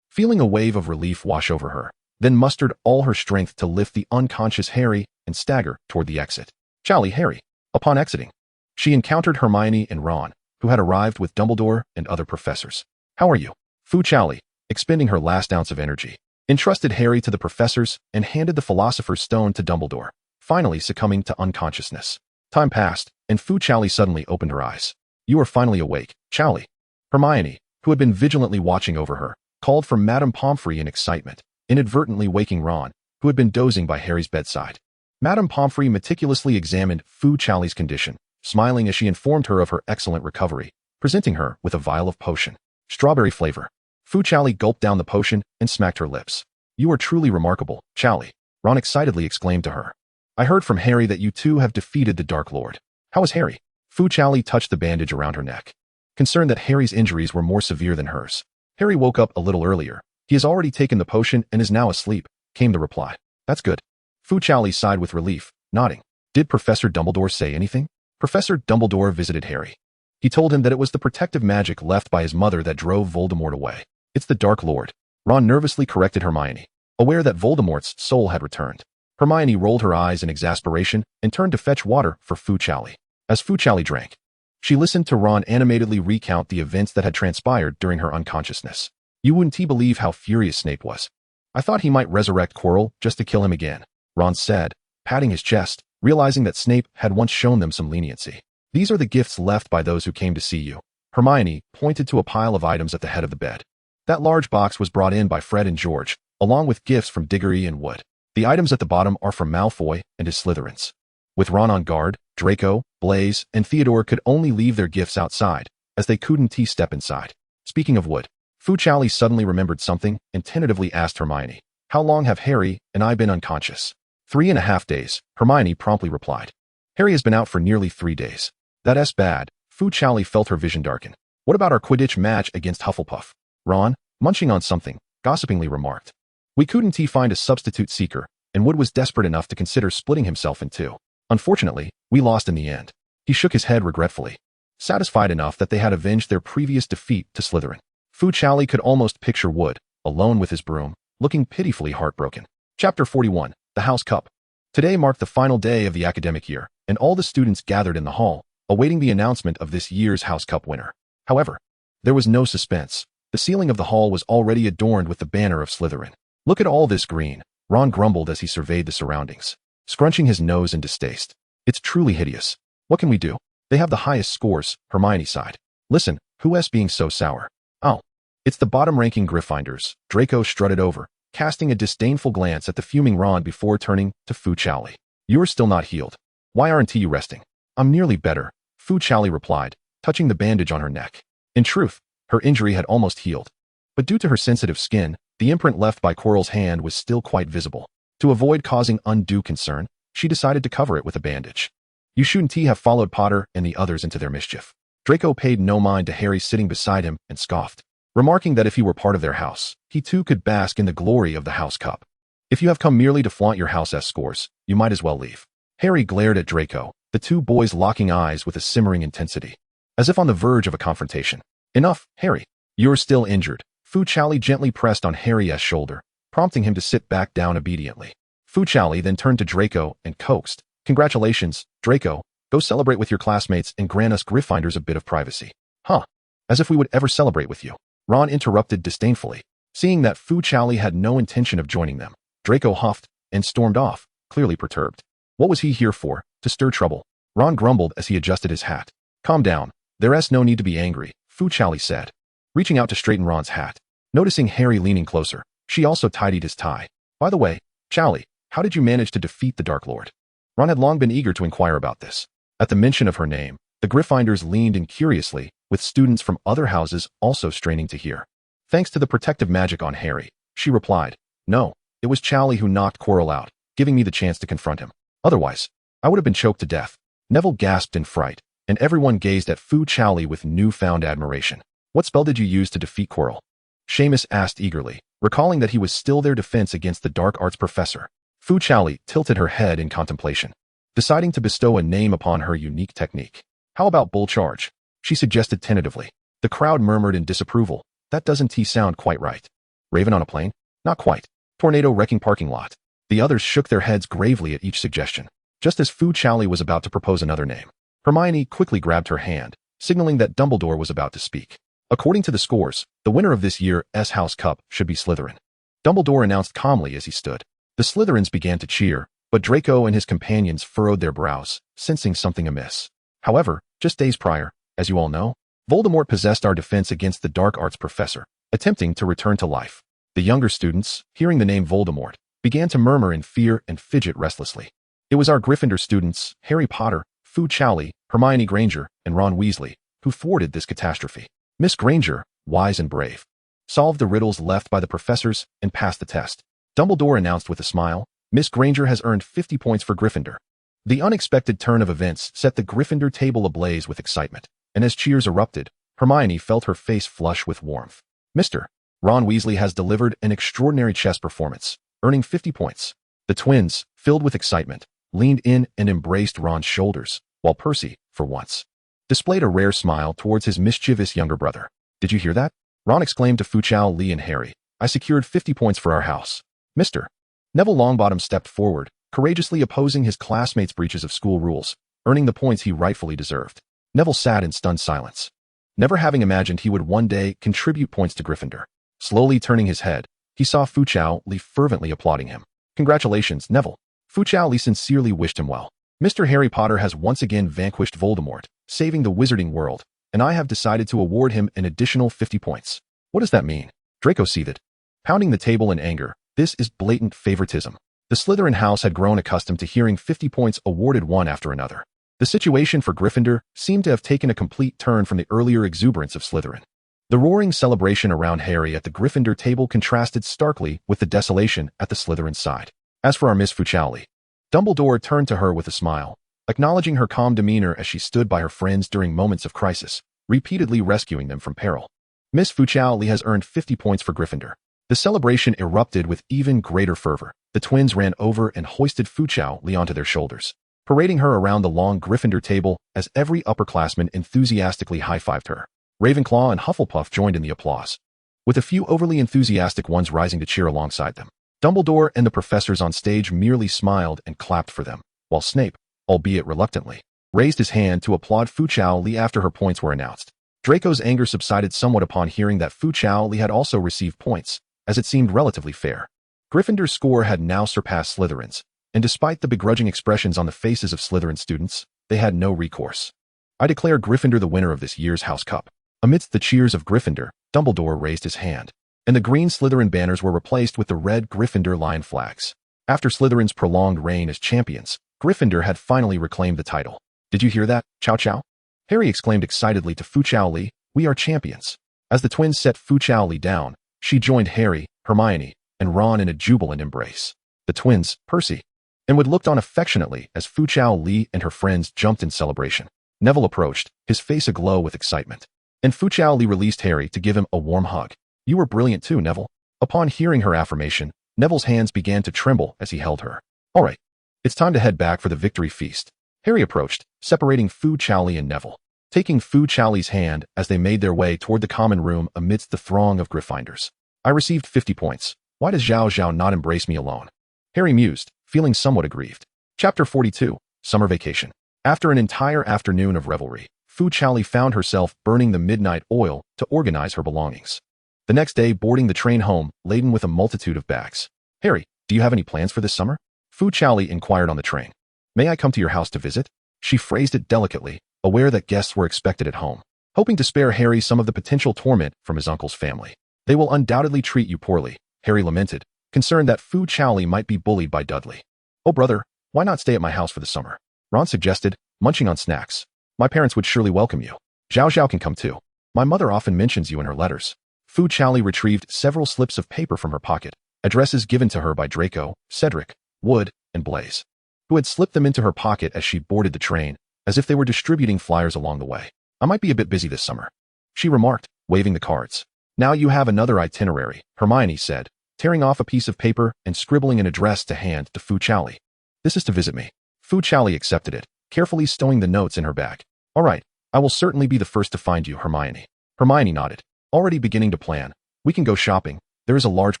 feeling a wave of relief wash over her, then mustered all her strength to lift the unconscious Harry and stagger toward the exit. "Chaoli, Harry." Upon exiting, she encountered Hermione and Ron, who had arrived with Dumbledore and other professors. "How are you?" Fu Chaoli, expending her last ounce of energy, entrusted Harry to the professors and handed the Philosopher's Stone to Dumbledore, finally succumbing to unconsciousness. Time passed, and Fu Chaoli suddenly opened her eyes. "You are finally awake, Chaoli." Hermione, who had been vigilantly watching over her, called for Madame Pomfrey in excitement, inadvertently waking Ron, who had been dozing by Harry's bedside. Madame Pomfrey meticulously examined Fu Chaoli's condition, smiling as she informed her of her excellent recovery, presenting her with a vial of potion. Strawberry flavor. Fu Chaoli gulped down the potion and smacked her lips. "You are truly remarkable, Chaoli," Ron excitedly exclaimed to her. "I heard from Harry that you two have defeated the Dark Lord. How is Harry?" Fu Chaoli touched the bandage around her neck, concerned that Harry's injuries were more severe than hers. "Harry woke up a little earlier. He has already taken the potion and is now asleep," came the reply. "That's good." Fu Chaoli sighed with relief, nodding. "Did Professor Dumbledore say anything?" Professor Dumbledore visited Harry. He told him that it was the protective magic left by his mother that drove Voldemort away. "It's the Dark Lord," Ron nervously corrected Hermione, aware that Voldemort's soul had returned. Hermione rolled her eyes in exasperation and turned to fetch water for Fu Chaoli. As Fu Chaoli drank, she listened to Ron animatedly recount the events that had transpired during her unconsciousness. "You wouldn't believe how furious Snape was. I thought he might resurrect Quirrell just to kill him again," Ron said, patting his chest, realizing that Snape had once shown them some leniency. "These are the gifts left by those who came to see you." Hermione pointed to a pile of items at the head of the bed. That large box was brought in by Fred and George, along with gifts from Diggory and Wood. The items at the bottom are from Malfoy and his Slytherins. With Ron on guard, Draco, Blaise, and Theodore could only leave their gifts outside, as they couldn't step inside. Speaking of Wood, Fu Chaoli suddenly remembered something and tentatively asked Hermione, "How long have Harry and I been unconscious?" 3.5 days, Hermione promptly replied. "Harry has been out for nearly 3 days. That's bad." Fu Chaoli felt her vision darken. "What about our Quidditch match against Hufflepuff?" Ron, munching on something, gossipingly remarked. "We couldn't find a substitute seeker, and Wood was desperate enough to consider splitting himself in two. Unfortunately, we lost in the end." He shook his head regretfully, satisfied enough that they had avenged their previous defeat to Slytherin. Fu Chaoli could almost picture Wood, alone with his broom, looking pitifully heartbroken. Chapter 41, The House Cup. Today marked the final day of the academic year, and all the students gathered in the hall, awaiting the announcement of this year's House Cup winner. However, there was no suspense. The ceiling of the hall was already adorned with the banner of Slytherin. "Look at all this green," Ron grumbled as he surveyed the surroundings, scrunching his nose in distaste. "It's truly hideous. What can we do?" "They have the highest scores," Hermione sighed. "Listen, who's being so sour?" "Oh, it's the bottom-ranking Gryffindors," Draco strutted over, casting a disdainful glance at the fuming Ron before turning to Fu Chaoli. "You're still not healed. Why aren't you resting?" "I'm nearly better," Fu Chaoli replied, touching the bandage on her neck. In truth, her injury had almost healed, but due to her sensitive skin, the imprint left by Quirrell's hand was still quite visible. To avoid causing undue concern, she decided to cover it with a bandage. "You shouldn't have followed Potter and the others into their mischief." Draco paid no mind to Harry sitting beside him and scoffed, remarking that if he were part of their house, he too could bask in the glory of the House Cup. "If you have come merely to flaunt your house's scores, you might as well leave." Harry glared at Draco, the two boys locking eyes with a simmering intensity, as if on the verge of a confrontation. "Enough, Harry. You're still injured." Fu Chaoli gently pressed on Harry's shoulder, prompting him to sit back down obediently. Fu Chaoli then turned to Draco and coaxed, "Congratulations, Draco. Go celebrate with your classmates and grant us Gryffindors a bit of privacy." "Huh. As if we would ever celebrate with you," Ron interrupted disdainfully. Seeing that Fu Chaoli had no intention of joining them, Draco huffed and stormed off, clearly perturbed. What was he here for? To stir trouble? Ron grumbled as he adjusted his hat. "Calm down. There's no need to be angry," Fu Chaoli said, reaching out to straighten Ron's hat. Noticing Harry leaning closer, she also tidied his tie. "By the way, Chaoli, how did you manage to defeat the Dark Lord?" Ron had long been eager to inquire about this. At the mention of her name, the Gryffindors leaned in curiously, with students from other houses also straining to hear. "Thanks to the protective magic on Harry," she replied. "No, it was Chaoli who knocked Quirrell out, giving me the chance to confront him. Otherwise, I would have been choked to death." Neville gasped in fright, and everyone gazed at Fu Chaoli with newfound admiration. "What spell did you use to defeat Quirrell?" Seamus asked eagerly, recalling that he was still their defense against the dark arts professor. Fu Chaoli tilted her head in contemplation, deciding to bestow a name upon her unique technique. "How about bull charge?" she suggested tentatively. The crowd murmured in disapproval. "That doesn't sound quite right." "Raven on a plane?" "Not quite." "Tornado wrecking parking lot?" The others shook their heads gravely at each suggestion. Just as Fu Chaoli was about to propose another name, Hermione quickly grabbed her hand, signaling that Dumbledore was about to speak. "According to the scores, the winner of this year's House Cup should be Slytherin," Dumbledore announced calmly as he stood. The Slytherins began to cheer, but Draco and his companions furrowed their brows, sensing something amiss. However, just days prior, as you all know, Voldemort possessed our defense against the dark arts professor, attempting to return to life. The younger students, hearing the name Voldemort, began to murmur in fear and fidget restlessly. It was our Gryffindor students, Harry Potter, Fu Chaoli, Hermione Granger, and Ron Weasley, who thwarted this catastrophe. Miss Granger, wise and brave, solved the riddles left by the professors and passed the test. Dumbledore announced with a smile, Miss Granger has earned 50 points for Gryffindor. The unexpected turn of events set the Gryffindor table ablaze with excitement, and as cheers erupted, Hermione felt her face flush with warmth. Mr. Ron Weasley has delivered an extraordinary chess performance, earning 50 points. The twins, filled with excitement, leaned in and embraced Ron's shoulders, while Percy, for once, displayed a rare smile towards his mischievous younger brother. Did you hear that? Ron exclaimed to Fu Chaoli and Harry. I secured 50 points for our house. Mr. Neville Longbottom stepped forward, courageously opposing his classmates' breaches of school rules, earning the points he rightfully deserved. Neville sat in stunned silence, never having imagined he would one day contribute points to Gryffindor. Slowly turning his head, he saw Fu Chaoli fervently applauding him. Congratulations, Neville. Fu Chaoli sincerely wished him well. Mr. Harry Potter has once again vanquished Voldemort, saving the Wizarding World, and I have decided to award him an additional 50 points. What does that mean? Draco seethed, pounding the table in anger. This is blatant favoritism. The Slytherin house had grown accustomed to hearing 50 points awarded one after another. The situation for Gryffindor seemed to have taken a complete turn from the earlier exuberance of Slytherin. The roaring celebration around Harry at the Gryffindor table contrasted starkly with the desolation at the Slytherin side. As for our Miss Fu Chaoli, Dumbledore turned to her with a smile, acknowledging her calm demeanor as she stood by her friends during moments of crisis, repeatedly rescuing them from peril. Miss Fu Chaoli has earned 50 points for Gryffindor. The celebration erupted with even greater fervor. The twins ran over and hoisted Fu Chaoli onto their shoulders, parading her around the long Gryffindor table as every upperclassman enthusiastically high-fived her. Ravenclaw and Hufflepuff joined in the applause, with a few overly enthusiastic ones rising to cheer alongside them. Dumbledore and the professors on stage merely smiled and clapped for them, while Snape, albeit reluctantly, raised his hand to applaud Fu Chaoli after her points were announced. Draco's anger subsided somewhat upon hearing that Fu Chaoli had also received points, as it seemed relatively fair. Gryffindor's score had now surpassed Slytherin's, and despite the begrudging expressions on the faces of Slytherin students, they had no recourse. I declare Gryffindor the winner of this year's House Cup. Amidst the cheers of Gryffindor, Dumbledore raised his hand, and the green Slytherin banners were replaced with the red Gryffindor lion flags. After Slytherin's prolonged reign as champions, Gryffindor had finally reclaimed the title. Did you hear that, Chow Chow? Harry exclaimed excitedly to Fu Chaoli, we are champions. As the twins set Fu Chaoli down, she joined Harry, Hermione, and Ron in a jubilant embrace. The twins, Percy, and Wood looked on affectionately as Fu Chaoli and her friends jumped in celebration. Neville approached, his face aglow with excitement, and Fu Chaoli released Harry to give him a warm hug. You were brilliant too, Neville. Upon hearing her affirmation, Neville's hands began to tremble as he held her. All right, it's time to head back for the victory feast. Harry approached, separating Fu Chaoli and Neville, taking Fu Chaoli's hand as they made their way toward the common room amidst the throng of Gryffindors. I received 50 points. Why does Zhao Zhao not embrace me alone? Harry mused, feeling somewhat aggrieved. Chapter 42, Summer Vacation. After an entire afternoon of revelry, Fu Chaoli found herself burning the midnight oil to organize her belongings. The next day, boarding the train home, laden with a multitude of bags. Harry, do you have any plans for this summer? Fu Chaoli inquired on the train. May I come to your house to visit? She phrased it delicately, aware that guests were expected at home, hoping to spare Harry some of the potential torment from his uncle's family. They will undoubtedly treat you poorly, Harry lamented, concerned that Fu Chaoli might be bullied by Dudley. Oh brother, why not stay at my house for the summer? Ron suggested, munching on snacks. My parents would surely welcome you. Zhao Zhao can come too. My mother often mentions you in her letters. Fu Chaoli retrieved several slips of paper from her pocket, addresses given to her by Draco, Cedric, Wood, and Blaze, who had slipped them into her pocket as she boarded the train, as if they were distributing flyers along the way. I might be a bit busy this summer, she remarked, waving the cards. Now you have another itinerary, Hermione said, tearing off a piece of paper and scribbling an address to hand to Fu Chaoli. This is to visit me. Fu Chaoli accepted it, carefully stowing the notes in her bag. All right, I will certainly be the first to find you, Hermione. Hermione nodded, already beginning to plan. We can go shopping. There is a large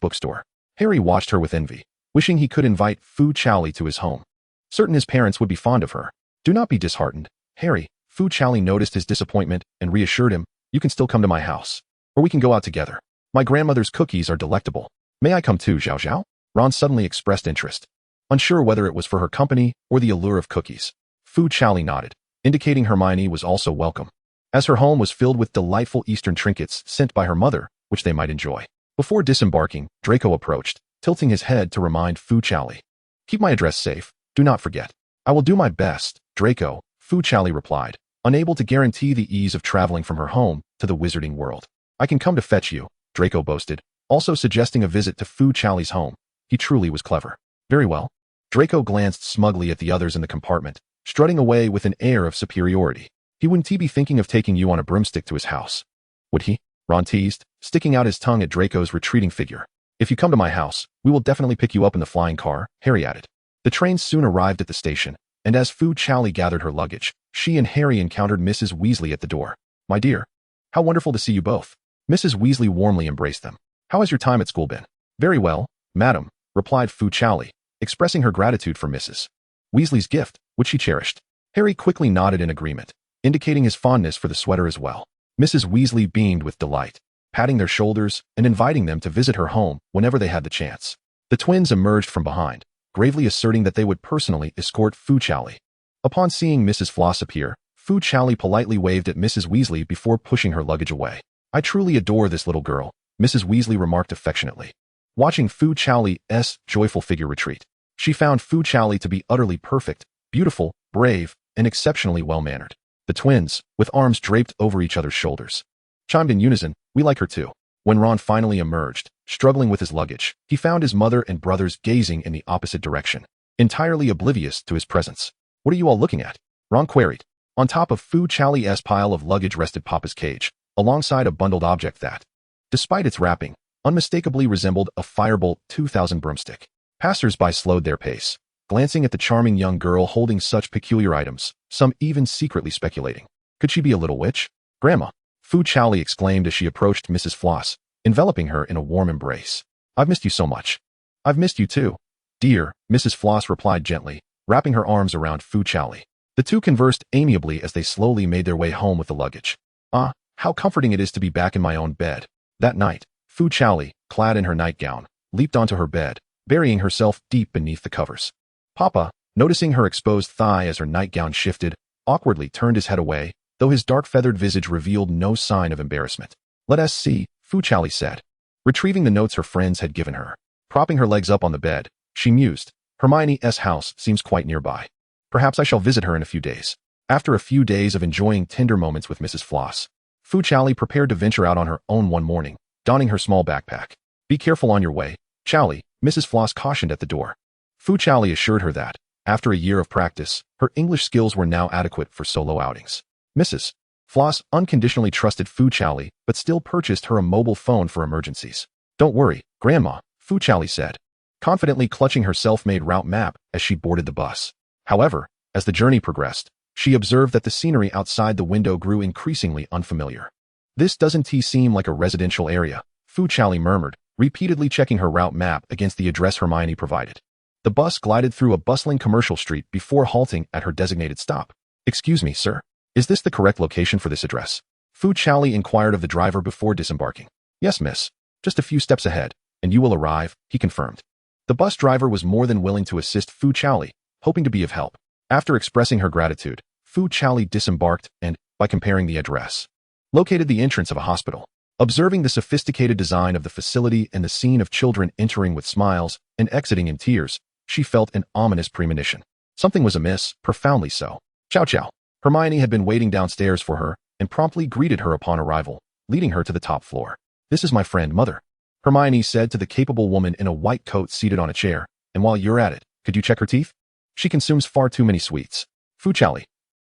bookstore. Harry watched her with envy, wishing he could invite Fu Chaoli to his home. Certain his parents would be fond of her. Do not be disheartened, Harry. Fu Chaoli noticed his disappointment and reassured him, you can still come to my house. Or we can go out together. My grandmother's cookies are delectable. May I come too, Zhao Zhao? Ron suddenly expressed interest, unsure whether it was for her company or the allure of cookies. Fu Chaoli nodded, indicating Hermione was also welcome, as her home was filled with delightful Eastern trinkets sent by her mother, which they might enjoy. Before disembarking, Draco approached, tilting his head to remind Fu Chaoli. "Keep my address safe, do not forget." "I will do my best, Draco," Fu Chaoli replied, unable to guarantee the ease of traveling from her home to the Wizarding World. "I can come to fetch you," Draco boasted, also suggesting a visit to Fu Chaoli's home. He truly was clever. "Very well." Draco glanced smugly at the others in the compartment, strutting away with an air of superiority. Wouldn't he be thinking of taking you on a broomstick to his house? Would he? Ron teased, sticking out his tongue at Draco's retreating figure. "If you come to my house, we will definitely pick you up in the flying car," Harry added. The train soon arrived at the station, and as Fu Chaoli gathered her luggage, she and Harry encountered Mrs. Weasley at the door. "My dear, how wonderful to see you both." Mrs. Weasley warmly embraced them. "How has your time at school been?" "Very well, madam," replied Fu Chaoli, expressing her gratitude for Mrs. Weasley's gift, which she cherished. Harry quickly nodded in agreement, indicating his fondness for the sweater as well. Mrs. Weasley beamed with delight, patting their shoulders and inviting them to visit her home whenever they had the chance. The twins emerged from behind, gravely asserting that they would personally escort Fu Chaoli. Upon seeing Mrs. Floss appear, Fu Chaoli politely waved at Mrs. Weasley before pushing her luggage away. "I truly adore this little girl," Mrs. Weasley remarked affectionately, watching Fu Chaoli's joyful figure retreat. She found Fu Chaoli to be utterly perfect, beautiful, brave, and exceptionally well-mannered. The twins, with arms draped over each other's shoulders, chimed in unison, "We like her too." When Ron finally emerged, struggling with his luggage, he found his mother and brothers gazing in the opposite direction, entirely oblivious to his presence. "What are you all looking at?" Ron queried. On top of Fu Chaoli's pile of luggage rested Papa's cage, alongside a bundled object that, despite its wrapping, unmistakably resembled a Firebolt 2000 broomstick. Passers-by slowed their pace, glancing at the charming young girl holding such peculiar items, some even secretly speculating. Could she be a little witch? "Grandma," Fu Chaoli exclaimed as she approached Mrs. Floss, enveloping her in a warm embrace. "I've missed you so much." "I've missed you too, dear," Mrs. Floss replied gently, wrapping her arms around Fu Chaoli. The two conversed amiably as they slowly made their way home with the luggage. "Ah, how comforting it is to be back in my own bed." That night, Fu Chaoli, clad in her nightgown, leaped onto her bed, burying herself deep beneath the covers. Papa, noticing her exposed thigh as her nightgown shifted, awkwardly turned his head away, though his dark feathered visage revealed no sign of embarrassment. "Let us see," Fu Chaoli said, retrieving the notes her friends had given her. Propping her legs up on the bed, she mused, "Hermione's house seems quite nearby. Perhaps I shall visit her in a few days." After a few days of enjoying tender moments with Mrs. Floss, Fu Chaoli prepared to venture out on her own one morning, donning her small backpack. "Be careful on your way, Chaoli," Mrs. Floss cautioned at the door. Fu Chaoli assured her that, after a year of practice, her English skills were now adequate for solo outings. Mrs. Floss unconditionally trusted Fu Chaoli, but still purchased her a mobile phone for emergencies. "Don't worry, Grandma," Fu Chaoli said, confidently clutching her self-made route map as she boarded the bus. However, as the journey progressed, she observed that the scenery outside the window grew increasingly unfamiliar. "This doesn't seem like a residential area," Fu Chaoli murmured, repeatedly checking her route map against the address Hermione provided. The bus glided through a bustling commercial street before halting at her designated stop. "Excuse me, sir. Is this the correct location for this address?" Fu Chaoli inquired of the driver before disembarking. "Yes, miss. Just a few steps ahead, and you will arrive," he confirmed. The bus driver was more than willing to assist Fu Chaoli, hoping to be of help. After expressing her gratitude, Fu Chaoli disembarked and, by comparing the address, located the entrance of a hospital. Observing the sophisticated design of the facility and the scene of children entering with smiles and exiting in tears, she felt an ominous premonition. Something was amiss, profoundly so. "Chow chow." Hermione had been waiting downstairs for her and promptly greeted her upon arrival, leading her to the top floor. "This is my friend, Mother," Hermione said to the capable woman in a white coat seated on a chair, "and while you're at it, could you check her teeth? She consumes far too many sweets." Fu Chaoli.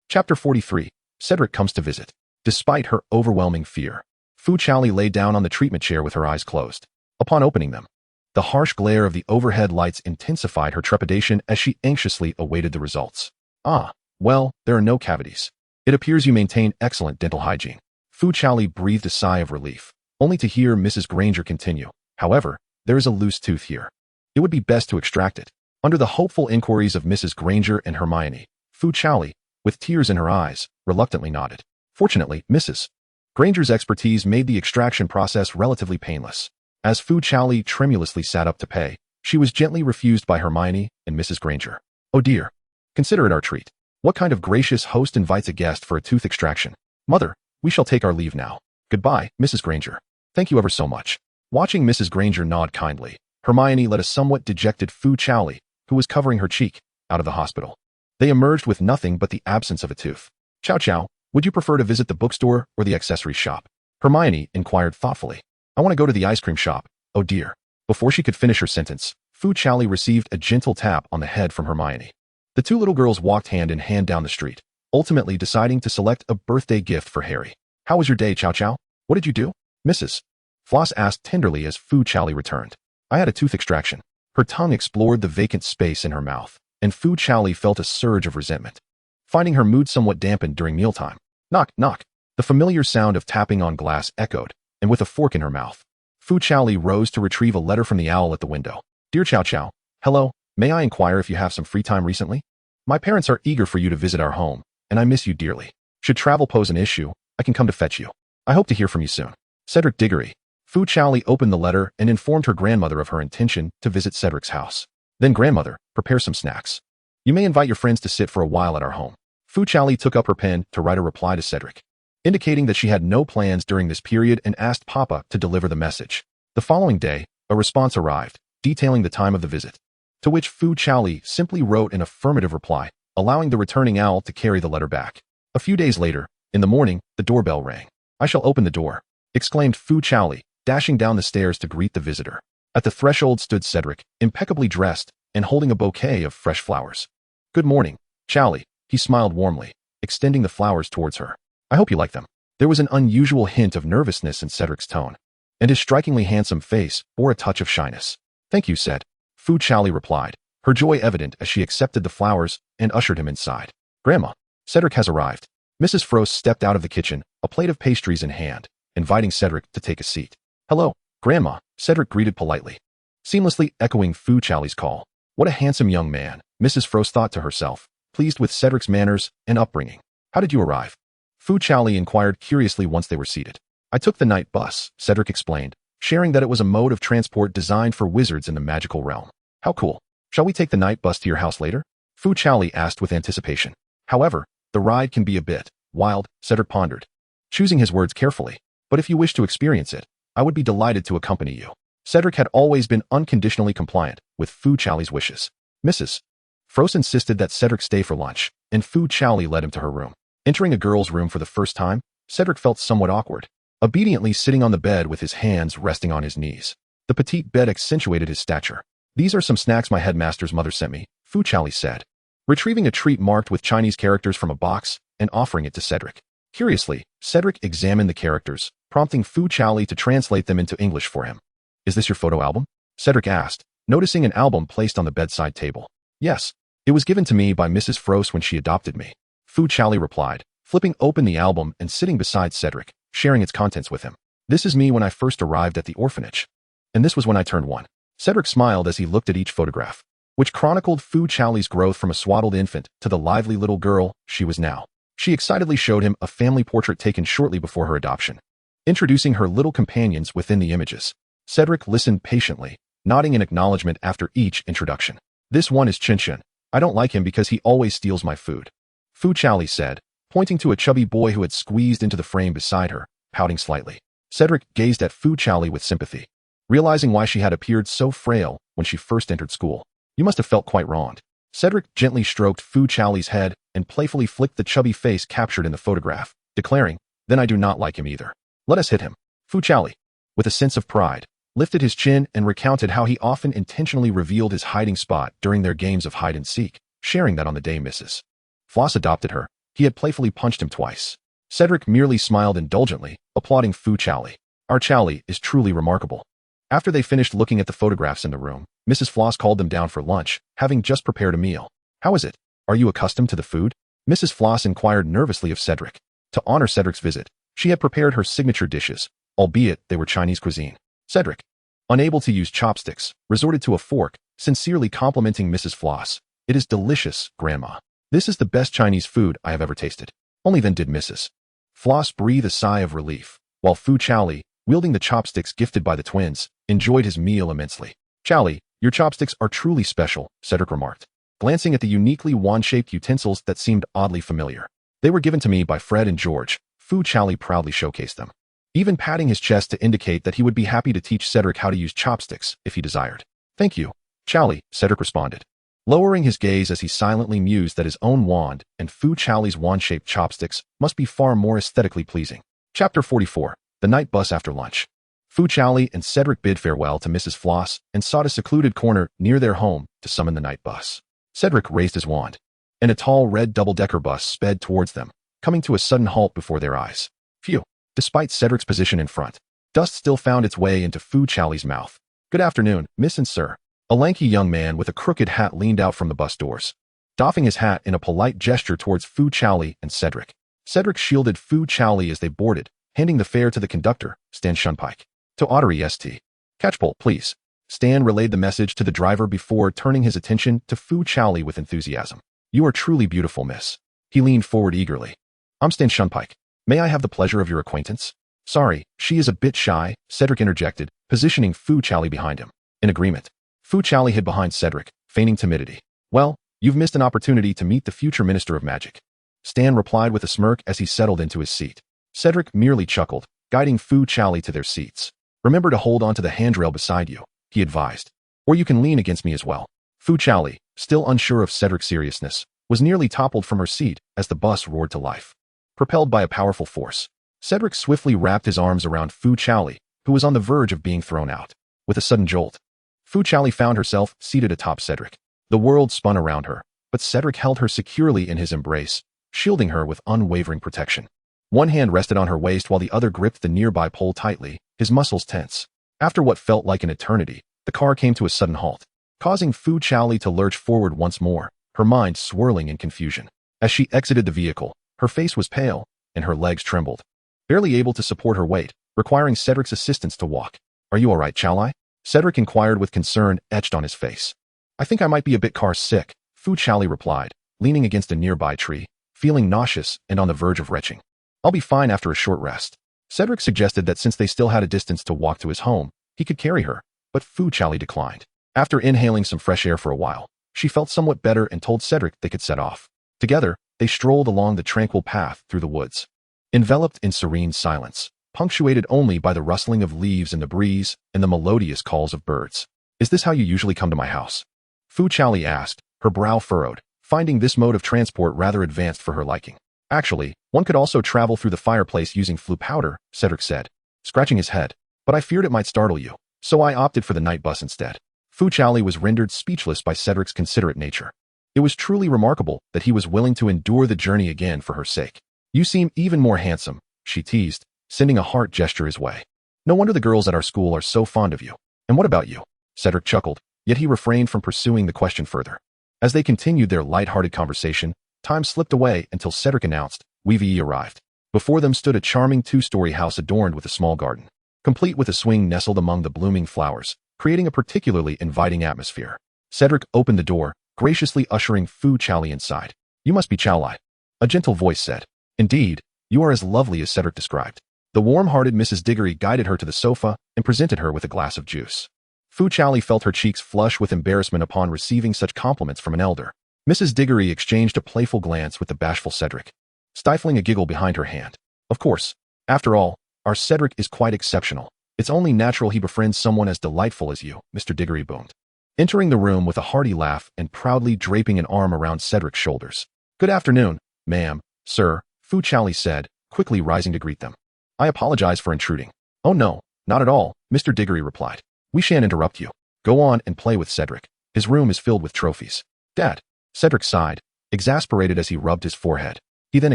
Chapter 43. Cedric comes to visit. Despite her overwhelming fear, Fu Chaoli lay down on the treatment chair with her eyes closed. Upon opening them, the harsh glare of the overhead lights intensified her trepidation as she anxiously awaited the results. "Ah, well, there are no cavities. It appears you maintain excellent dental hygiene." Fu Chaoli breathed a sigh of relief, only to hear Mrs. Granger continue. "However, there is a loose tooth here. It would be best to extract it." Under the hopeful inquiries of Mrs. Granger and Hermione, Fu Chaoli, with tears in her eyes, reluctantly nodded. Fortunately, Mrs. Granger's expertise made the extraction process relatively painless. As Fu Chaoli tremulously sat up to pay, she was gently refused by Hermione and Mrs. Granger. "Oh dear. Consider it our treat. What kind of gracious host invites a guest for a tooth extraction? Mother, we shall take our leave now. Goodbye, Mrs. Granger. Thank you ever so much. Watching Mrs. Granger nod kindly, Hermione led a somewhat dejected Fu Chaoli, who was covering her cheek, out of the hospital. They emerged with nothing but the absence of a tooth. Chow Chow, would you prefer to visit the bookstore or the accessory shop? Hermione inquired thoughtfully. I want to go to the ice cream shop. Oh dear. Before she could finish her sentence, Fu Chaoli received a gentle tap on the head from Hermione. The two little girls walked hand in hand down the street, ultimately deciding to select a birthday gift for Harry. How was your day, Chow Chow? What did you do? Mrs. Floss asked tenderly as Fu Chaoli returned. I had a tooth extraction. Her tongue explored the vacant space in her mouth, and Fu Chaoli felt a surge of resentment. Finding her mood somewhat dampened during mealtime. Knock, knock. The familiar sound of tapping on glass echoed, and with a fork in her mouth, Fu Chaoli rose to retrieve a letter from the owl at the window. Dear Chow Chow, hello, may I inquire if you have some free time recently? My parents are eager for you to visit our home, and I miss you dearly. Should travel pose an issue, I can come to fetch you. I hope to hear from you soon. Cedric Diggory. Fu Chaoli opened the letter and informed her grandmother of her intention to visit Cedric's house. Then grandmother, prepare some snacks. You may invite your friends to sit for a while at our home. Fu Chaoli took up her pen to write a reply to Cedric, indicating that she had no plans during this period and asked Papa to deliver the message. The following day, a response arrived, detailing the time of the visit, to which Fu Chaoli simply wrote an affirmative reply, allowing the returning owl to carry the letter back. A few days later, in the morning, the doorbell rang. I shall open the door, exclaimed Fu Chaoli, dashing down the stairs to greet the visitor. At the threshold stood Cedric, impeccably dressed and holding a bouquet of fresh flowers. Good morning, Chaoli, he smiled warmly, extending the flowers towards her. I hope you like them. There was an unusual hint of nervousness in Cedric's tone, and his strikingly handsome face bore a touch of shyness. Thank you, said. Fu Chaoli replied, her joy evident as she accepted the flowers and ushered him inside. Grandma, Cedric has arrived. Mrs. Frost stepped out of the kitchen, a plate of pastries in hand, inviting Cedric to take a seat. Hello, Grandma, Cedric greeted politely, seamlessly echoing Fu Chaoli's call. What a handsome young man, Mrs. Frost thought to herself, pleased with Cedric's manners and upbringing. How did you arrive? Fu Chaoli inquired curiously once they were seated. I took the night bus, Cedric explained, sharing that it was a mode of transport designed for wizards in the magical realm. How cool. Shall we take the night bus to your house later? Fu Chaoli asked with anticipation. However, the ride can be a bit wild, Cedric pondered, choosing his words carefully. But if you wish to experience it, I would be delighted to accompany you. Cedric had always been unconditionally compliant with Fu Chaoli's wishes. Mrs. Frost insisted that Cedric stay for lunch, and Fu Chaoli led him to her room. Entering a girl's room for the first time, Cedric felt somewhat awkward, obediently sitting on the bed with his hands resting on his knees. The petite bed accentuated his stature. These are some snacks my headmaster's mother sent me, Fu Chaoli said, retrieving a treat marked with Chinese characters from a box and offering it to Cedric. Curiously, Cedric examined the characters, prompting Fu Chaoli to translate them into English for him. Is this your photo album? Cedric asked, noticing an album placed on the bedside table. Yes. It was given to me by Mrs. Frost when she adopted me. Fu Chaoli replied, flipping open the album and sitting beside Cedric, sharing its contents with him. This is me when I first arrived at the orphanage. And this was when I turned 1. Cedric smiled as he looked at each photograph, which chronicled Fu Chaoli's growth from a swaddled infant to the lively little girl she was now. She excitedly showed him a family portrait taken shortly before her adoption, introducing her little companions within the images. Cedric listened patiently, nodding in acknowledgement after each introduction. This one is Chin Chin. I don't like him because he always steals my food, Fu Chaoli said, pointing to a chubby boy who had squeezed into the frame beside her, pouting slightly. Cedric gazed at Fu Chaoli with sympathy, realizing why she had appeared so frail when she first entered school. You must have felt quite wronged. Cedric gently stroked Fu Chaoli's head and playfully flicked the chubby face captured in the photograph, declaring, then I do not like him either. Let us hit him. Fu Chaoli, with a sense of pride, lifted his chin and recounted how he often intentionally revealed his hiding spot during their games of hide and seek, sharing that on the day Mrs. Floss adopted her, he had playfully punched him twice. Cedric merely smiled indulgently, applauding Fu Chaoli. Our Chaoli is truly remarkable. After they finished looking at the photographs in the room, Mrs. Floss called them down for lunch, having just prepared a meal. How is it? Are you accustomed to the food? Mrs. Floss inquired nervously of Cedric. To honor Cedric's visit, she had prepared her signature dishes, albeit they were Chinese cuisine. Cedric, unable to use chopsticks, resorted to a fork, sincerely complimenting Mrs. Floss. It is delicious, Grandma. This is the best Chinese food I have ever tasted. Only then did Mrs. Floss breathe a sigh of relief, while Fu Chaoli, wielding the chopsticks gifted by the twins, enjoyed his meal immensely. Chaoli, your chopsticks are truly special, Cedric remarked, glancing at the uniquely wand-shaped utensils that seemed oddly familiar. They were given to me by Fred and George. Fu Chaoli proudly showcased them, even patting his chest to indicate that he would be happy to teach Cedric how to use chopsticks if he desired. Thank you, Chaoli, Cedric responded, lowering his gaze as he silently mused that his own wand and Fu Chaoli's wand-shaped chopsticks must be far more aesthetically pleasing. Chapter 44. The Night Bus After Lunch. Fu Chaoli and Cedric bid farewell to Mrs. Floss and sought a secluded corner near their home to summon the night bus. Cedric raised his wand, and a tall red double-decker bus sped towards them, coming to a sudden halt before their eyes. Phew! Despite Cedric's position in front, dust still found its way into Fu Chaoli's mouth. Good afternoon, Miss and Sir. A lanky young man with a crooked hat leaned out from the bus doors, doffing his hat in a polite gesture towards Fu Chaoli and Cedric. Cedric shielded Fu Chaoli as they boarded, handing the fare to the conductor, Stan Shunpike. To Ottery St. Catchpole, please. Stan relayed the message to the driver before turning his attention to Fu Chaoli with enthusiasm. You are truly beautiful, miss. He leaned forward eagerly. I'm Stan Shunpike. May I have the pleasure of your acquaintance? Sorry, she is a bit shy, Cedric interjected, positioning Fu Chaoli behind him. In agreement. Fu Chaoli hid behind Cedric, feigning timidity. Well, you've missed an opportunity to meet the future Minister of Magic. Stan replied with a smirk as he settled into his seat. Cedric merely chuckled, guiding Fu Chaoli to their seats. Remember to hold on to the handrail beside you, he advised. Or you can lean against me as well. Fu Chaoli, still unsure of Cedric's seriousness, was nearly toppled from her seat as the bus roared to life. Propelled by a powerful force, Cedric swiftly wrapped his arms around Fu Chaoli, who was on the verge of being thrown out. With a sudden jolt, Fu Chaoli found herself seated atop Cedric. The world spun around her, but Cedric held her securely in his embrace, shielding her with unwavering protection. One hand rested on her waist while the other gripped the nearby pole tightly, his muscles tense. After what felt like an eternity, the car came to a sudden halt, causing Fu Chaoli to lurch forward once more, her mind swirling in confusion. As she exited the vehicle, her face was pale, and her legs trembled, barely able to support her weight, requiring Cedric's assistance to walk. Are you all right, Chaoli? Cedric inquired with concern etched on his face. I think I might be a bit car sick, Fu Chaoli replied, leaning against a nearby tree, feeling nauseous and on the verge of retching. I'll be fine after a short rest. Cedric suggested that since they still had a distance to walk to his home, he could carry her, but Fu Chaoli declined. After inhaling some fresh air for a while, she felt somewhat better and told Cedric they could set off. Together, they strolled along the tranquil path through the woods, enveloped in serene silence, punctuated only by the rustling of leaves in the breeze and the melodious calls of birds. Is this how you usually come to my house? Fu Chaoli asked, her brow furrowed, finding this mode of transport rather advanced for her liking. Actually, one could also travel through the fireplace using flue powder, Cedric said, scratching his head, but I feared it might startle you, so I opted for the night bus instead. Fu Chaoli was rendered speechless by Cedric's considerate nature. It was truly remarkable that he was willing to endure the journey again for her sake. You seem even more handsome, she teased, sending a heart gesture his way. No wonder the girls at our school are so fond of you. And what about you? Cedric chuckled, yet he refrained from pursuing the question further. As they continued their light-hearted conversation, time slipped away until Cedric announced, Weevee arrived. Before them stood a charming two-story house adorned with a small garden, complete with a swing nestled among the blooming flowers, creating a particularly inviting atmosphere. Cedric opened the door, graciously ushering Fu Chaoli inside. You must be Chaoli, a gentle voice said. Indeed, you are as lovely as Cedric described. The warm-hearted Mrs. Diggory guided her to the sofa and presented her with a glass of juice. Fu Chaoli felt her cheeks flush with embarrassment upon receiving such compliments from an elder. Mrs. Diggory exchanged a playful glance with the bashful Cedric, stifling a giggle behind her hand. Of course, after all, our Cedric is quite exceptional. It's only natural he befriends someone as delightful as you, Mr. Diggory boomed, entering the room with a hearty laugh and proudly draping an arm around Cedric's shoulders. Good afternoon, ma'am, sir, Fu Chaoli said, quickly rising to greet them. I apologize for intruding. Oh no, not at all, Mr. Diggory replied. We shan't interrupt you. Go on and play with Cedric. His room is filled with trophies. Dad. Cedric sighed, exasperated as he rubbed his forehead. He then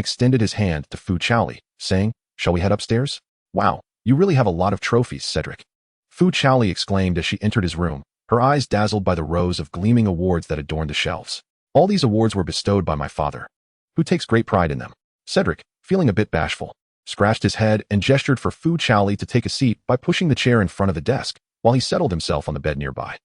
extended his hand to Fu Chaoli, saying, Shall we head upstairs? Wow, you really have a lot of trophies, Cedric. Fu Chaoli exclaimed as she entered his room, her eyes dazzled by the rows of gleaming awards that adorned the shelves. All these awards were bestowed by my father, who takes great pride in them. Cedric, feeling a bit bashful, scratched his head and gestured for Fu Chaoli to take a seat by pushing the chair in front of the desk, while he settled himself on the bed nearby.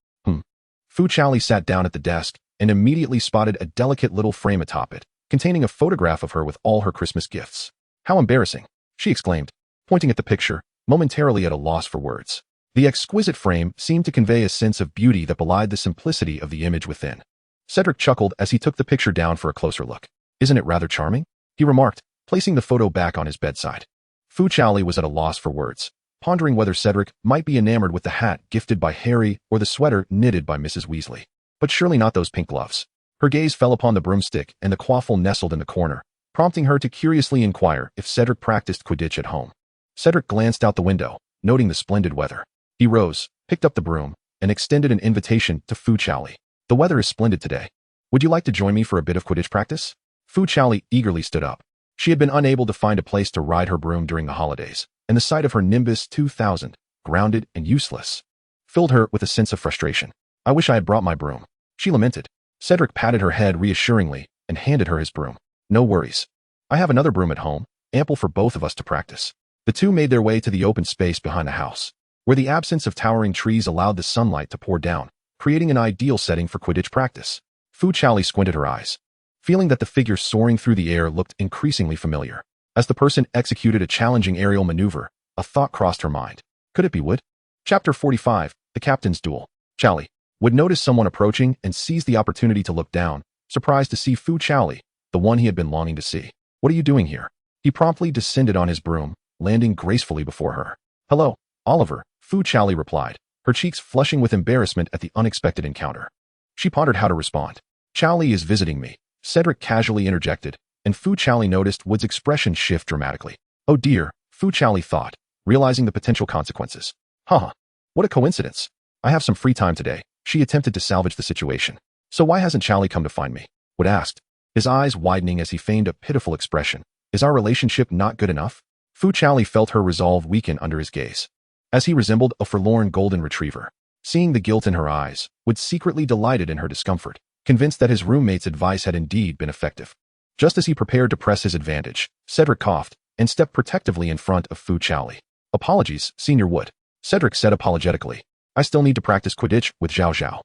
Fu Chaoli sat down at the desk and immediately spotted a delicate little frame atop it, containing a photograph of her with all her Christmas gifts. How embarrassing, she exclaimed, pointing at the picture, momentarily at a loss for words. The exquisite frame seemed to convey a sense of beauty that belied the simplicity of the image within. Cedric chuckled as he took the picture down for a closer look. Isn't it rather charming? He remarked, placing the photo back on his bedside. Fu Chaoli was at a loss for words, pondering whether Cedric might be enamored with the hat gifted by Harry or the sweater knitted by Mrs. Weasley. But surely not those pink gloves. Her gaze fell upon the broomstick and the quaffle nestled in the corner, prompting her to curiously inquire if Cedric practiced Quidditch at home. Cedric glanced out the window, noting the splendid weather. He rose, picked up the broom, and extended an invitation to Fu Chaoli. The weather is splendid today. Would you like to join me for a bit of Quidditch practice? Fu Chaoli eagerly stood up. She had been unable to find a place to ride her broom during the holidays, and the sight of her Nimbus 2000, grounded and useless, filled her with a sense of frustration. I wish I had brought my broom, she lamented. Cedric patted her head reassuringly and handed her his broom. No worries. I have another broom at home, ample for both of us to practice. The two made their way to the open space behind the house, where the absence of towering trees allowed the sunlight to pour down, creating an ideal setting for Quidditch practice. Fu Chaoli squinted her eyes, feeling that the figure soaring through the air looked increasingly familiar. As the person executed a challenging aerial maneuver, a thought crossed her mind. Could it be Wood? Chapter 45, The Captain's Duel. Chaoli would notice someone approaching and seize the opportunity to look down, surprised to see Fu Chaoli, the one he had been longing to see. What are you doing here? He promptly descended on his broom, landing gracefully before her. Hello, Oliver, Fu Chaoli replied, her cheeks flushing with embarrassment at the unexpected encounter. She pondered how to respond. Chaoli is visiting me, Cedric casually interjected, and Fu Chaoli noticed Wood's expression shift dramatically. Oh dear, Fu Chaoli thought, realizing the potential consequences. Haha, what a coincidence. I have some free time today. She attempted to salvage the situation. So why hasn't Chaoli come to find me? Wood asked, his eyes widening as he feigned a pitiful expression. Is our relationship not good enough? Fu Chaoli felt her resolve weaken under his gaze, as he resembled a forlorn golden retriever. Seeing the guilt in her eyes, Wood secretly delighted in her discomfort, convinced that his roommate's advice had indeed been effective. Just as he prepared to press his advantage, Cedric coughed and stepped protectively in front of Fu Chaoli. Apologies, Senior Wood, Cedric said apologetically. I still need to practice Quidditch with Zhao Zhao.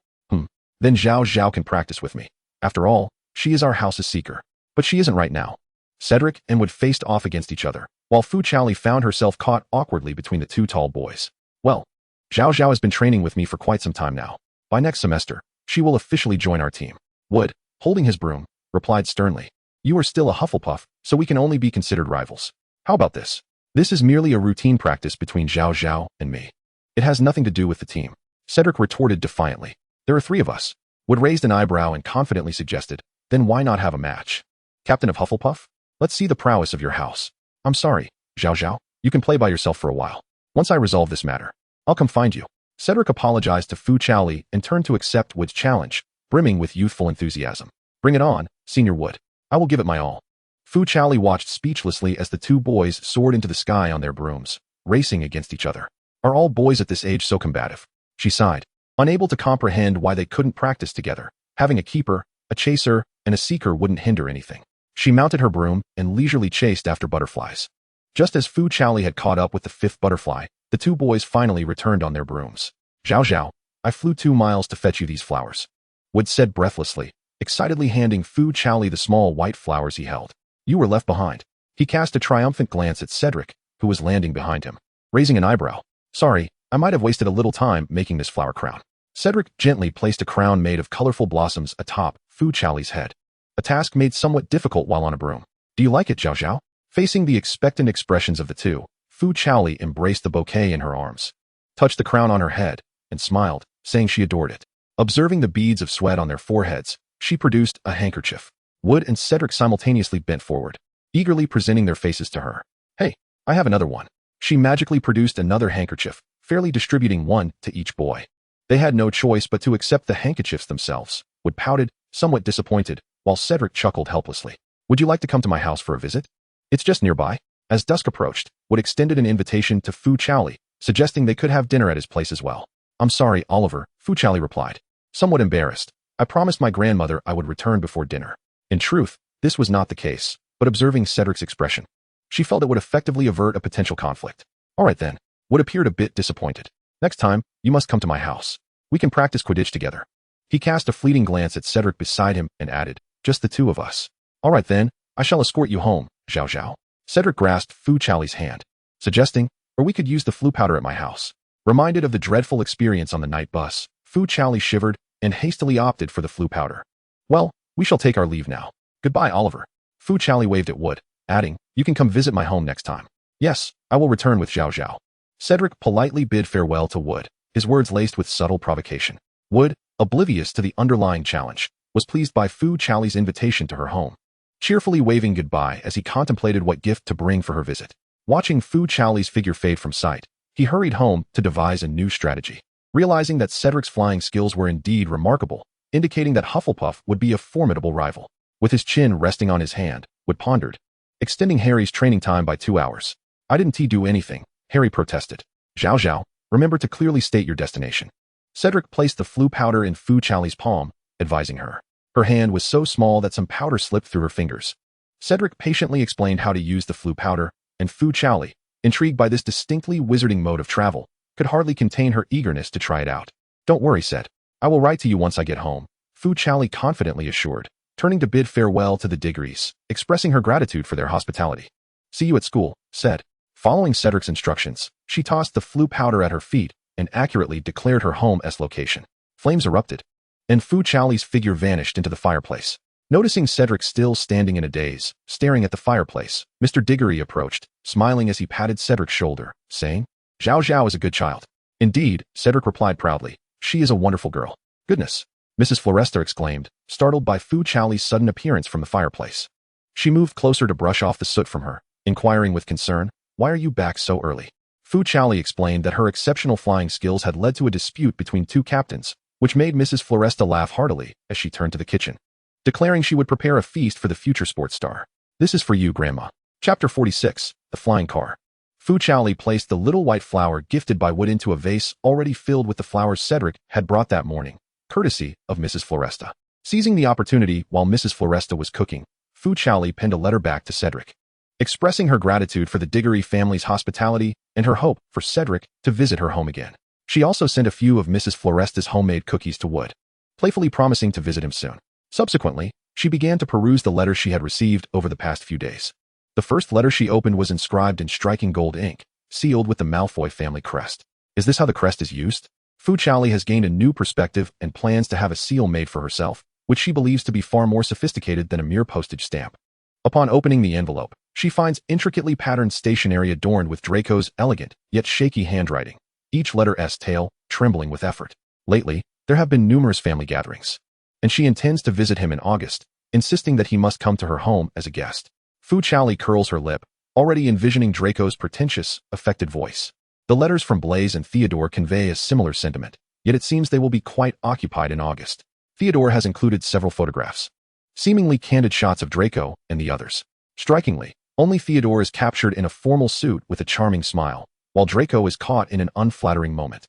Then Zhao Zhao can practice with me. After all, she is our house's seeker. But she isn't right now. Cedric and Wood faced off against each other, while Fu Chaoli found herself caught awkwardly between the two tall boys. Well, Zhao Zhao has been training with me for quite some time now. By next semester, she will officially join our team. Wood, holding his broom, replied sternly. You are still a Hufflepuff, so we can only be considered rivals. How about this? This is merely a routine practice between Zhao Zhao and me. It has nothing to do with the team. Cedric retorted defiantly. There are three of us. Wood raised an eyebrow and confidently suggested, then why not have a match? Captain of Hufflepuff? Let's see the prowess of your house. I'm sorry, Zhao Zhao. You can play by yourself for a while. Once I resolve this matter, I'll come find you. Cedric apologized to Fu Chaoli and turned to accept Wood's challenge, brimming with youthful enthusiasm. Bring it on, Senior Wood. I will give it my all. Fu Chaoli watched speechlessly as the two boys soared into the sky on their brooms, racing against each other. Are all boys at this age so combative? She sighed, unable to comprehend why they couldn't practice together. Having a keeper, a chaser, and a seeker wouldn't hinder anything. She mounted her broom and leisurely chased after butterflies. Just as Fu Chaoli had caught up with the fifth butterfly, the two boys finally returned on their brooms. Zhao Zhao, I flew 2 miles to fetch you these flowers, Wood said breathlessly, excitedly handing Fu Chaoli the small white flowers he held. You were left behind. He cast a triumphant glance at Cedric, who was landing behind him, raising an eyebrow. Sorry, I might have wasted a little time making this flower crown. Cedric gently placed a crown made of colorful blossoms atop Fu Chaoli's head, a task made somewhat difficult while on a broom. Do you like it, Zhao Zhao? Facing the expectant expressions of the two, Fu Chaoli embraced the bouquet in her arms, touched the crown on her head, and smiled, saying she adored it. Observing the beads of sweat on their foreheads, she produced a handkerchief. Wood and Cedric simultaneously bent forward, eagerly presenting their faces to her. Hey, I have another one. She magically produced another handkerchief, fairly distributing one to each boy. They had no choice but to accept the handkerchiefs themselves. Wood pouted, somewhat disappointed, while Cedric chuckled helplessly. Would you like to come to my house for a visit? It's just nearby. As dusk approached, Wood extended an invitation to Fu Chaoli, suggesting they could have dinner at his place as well. I'm sorry, Oliver, Fu Chaoli replied, somewhat embarrassed. I promised my grandmother I would return before dinner. In truth, this was not the case, but observing Cedric's expression, she felt it would effectively avert a potential conflict. All right then, Wood appeared a bit disappointed. Next time, you must come to my house. We can practice Quidditch together. He cast a fleeting glance at Cedric beside him and added, just the two of us. All right then, I shall escort you home, Zhao Zhao. Cedric grasped Fu Chaoli's hand, suggesting, or we could use the flu powder at my house. Reminded of the dreadful experience on the night bus, Fu Chaoli shivered and hastily opted for the flu powder. Well, we shall take our leave now. Goodbye, Oliver. Fu Chaoli waved at Wood, adding, you can come visit my home next time. Yes, I will return with Zhao Zhao. Cedric politely bid farewell to Wood, his words laced with subtle provocation. Wood, oblivious to the underlying challenge, was pleased by Fu Chaoli's invitation to her home, cheerfully waving goodbye as he contemplated what gift to bring for her visit. Watching Fu Chaoli's figure fade from sight, he hurried home to devise a new strategy. Realizing that Cedric's flying skills were indeed remarkable, indicating that Hufflepuff would be a formidable rival. With his chin resting on his hand, Wood pondered, extending Harry's training time by 2 hours. I didn't do anything, Harry protested. Zhao Zhao, remember to clearly state your destination. Cedric placed the flu powder in Fu Chaoli's palm, advising her. Her hand was so small that some powder slipped through her fingers. Cedric patiently explained how to use the flu powder, and Fu Chaoli, intrigued by this distinctly wizarding mode of travel, could hardly contain her eagerness to try it out. Don't worry, said. I will write to you once I get home, Fu Chaoli confidently assured, turning to bid farewell to the Diggories, expressing her gratitude for their hospitality. See you at school, said. Following Cedric's instructions, she tossed the flu powder at her feet and accurately declared her home's location. Flames erupted, and Fu Chaoli's figure vanished into the fireplace. Noticing Cedric still standing in a daze, staring at the fireplace, Mr. Diggory approached, smiling as he patted Cedric's shoulder, saying, Zhao Zhao is a good child. Indeed, Cedric replied proudly. She is a wonderful girl. Goodness, Mrs. Floresta exclaimed, startled by Fu Chaoli's sudden appearance from the fireplace. She moved closer to brush off the soot from her, inquiring with concern, why are you back so early? Fu Chaoli explained that her exceptional flying skills had led to a dispute between 2 captains, which made Mrs. Floresta laugh heartily as she turned to the kitchen, declaring she would prepare a feast for the future sports star. This is for you, Grandma. Chapter 46, The Flying Car. Fu Chaoli placed the little white flower gifted by Wood into a vase already filled with the flowers Cedric had brought that morning, courtesy of Mrs. Floresta. Seizing the opportunity while Mrs. Floresta was cooking, Fu Chaoli penned a letter back to Cedric, expressing her gratitude for the Diggory family's hospitality and her hope for Cedric to visit her home again. She also sent a few of Mrs. Floresta's homemade cookies to Wood, playfully promising to visit him soon. Subsequently, she began to peruse the letters she had received over the past few days. The first letter she opened was inscribed in striking gold ink, sealed with the Malfoy family crest. Is this how the crest is used? Fu Chaoli has gained a new perspective and plans to have a seal made for herself, which she believes to be far more sophisticated than a mere postage stamp. Upon opening the envelope, she finds intricately patterned stationery adorned with Draco's elegant, yet shaky handwriting, each letter's tail trembling with effort. Lately, there have been numerous family gatherings, and she intends to visit him in August, insisting that he must come to her home as a guest. Fu Chaoli curls her lip, already envisioning Draco's pretentious, affected voice. The letters from Blaise and Theodore convey a similar sentiment, yet it seems they will be quite occupied in August. Theodore has included several photographs, seemingly candid shots of Draco and the others. Strikingly, only Theodore is captured in a formal suit with a charming smile, while Draco is caught in an unflattering moment,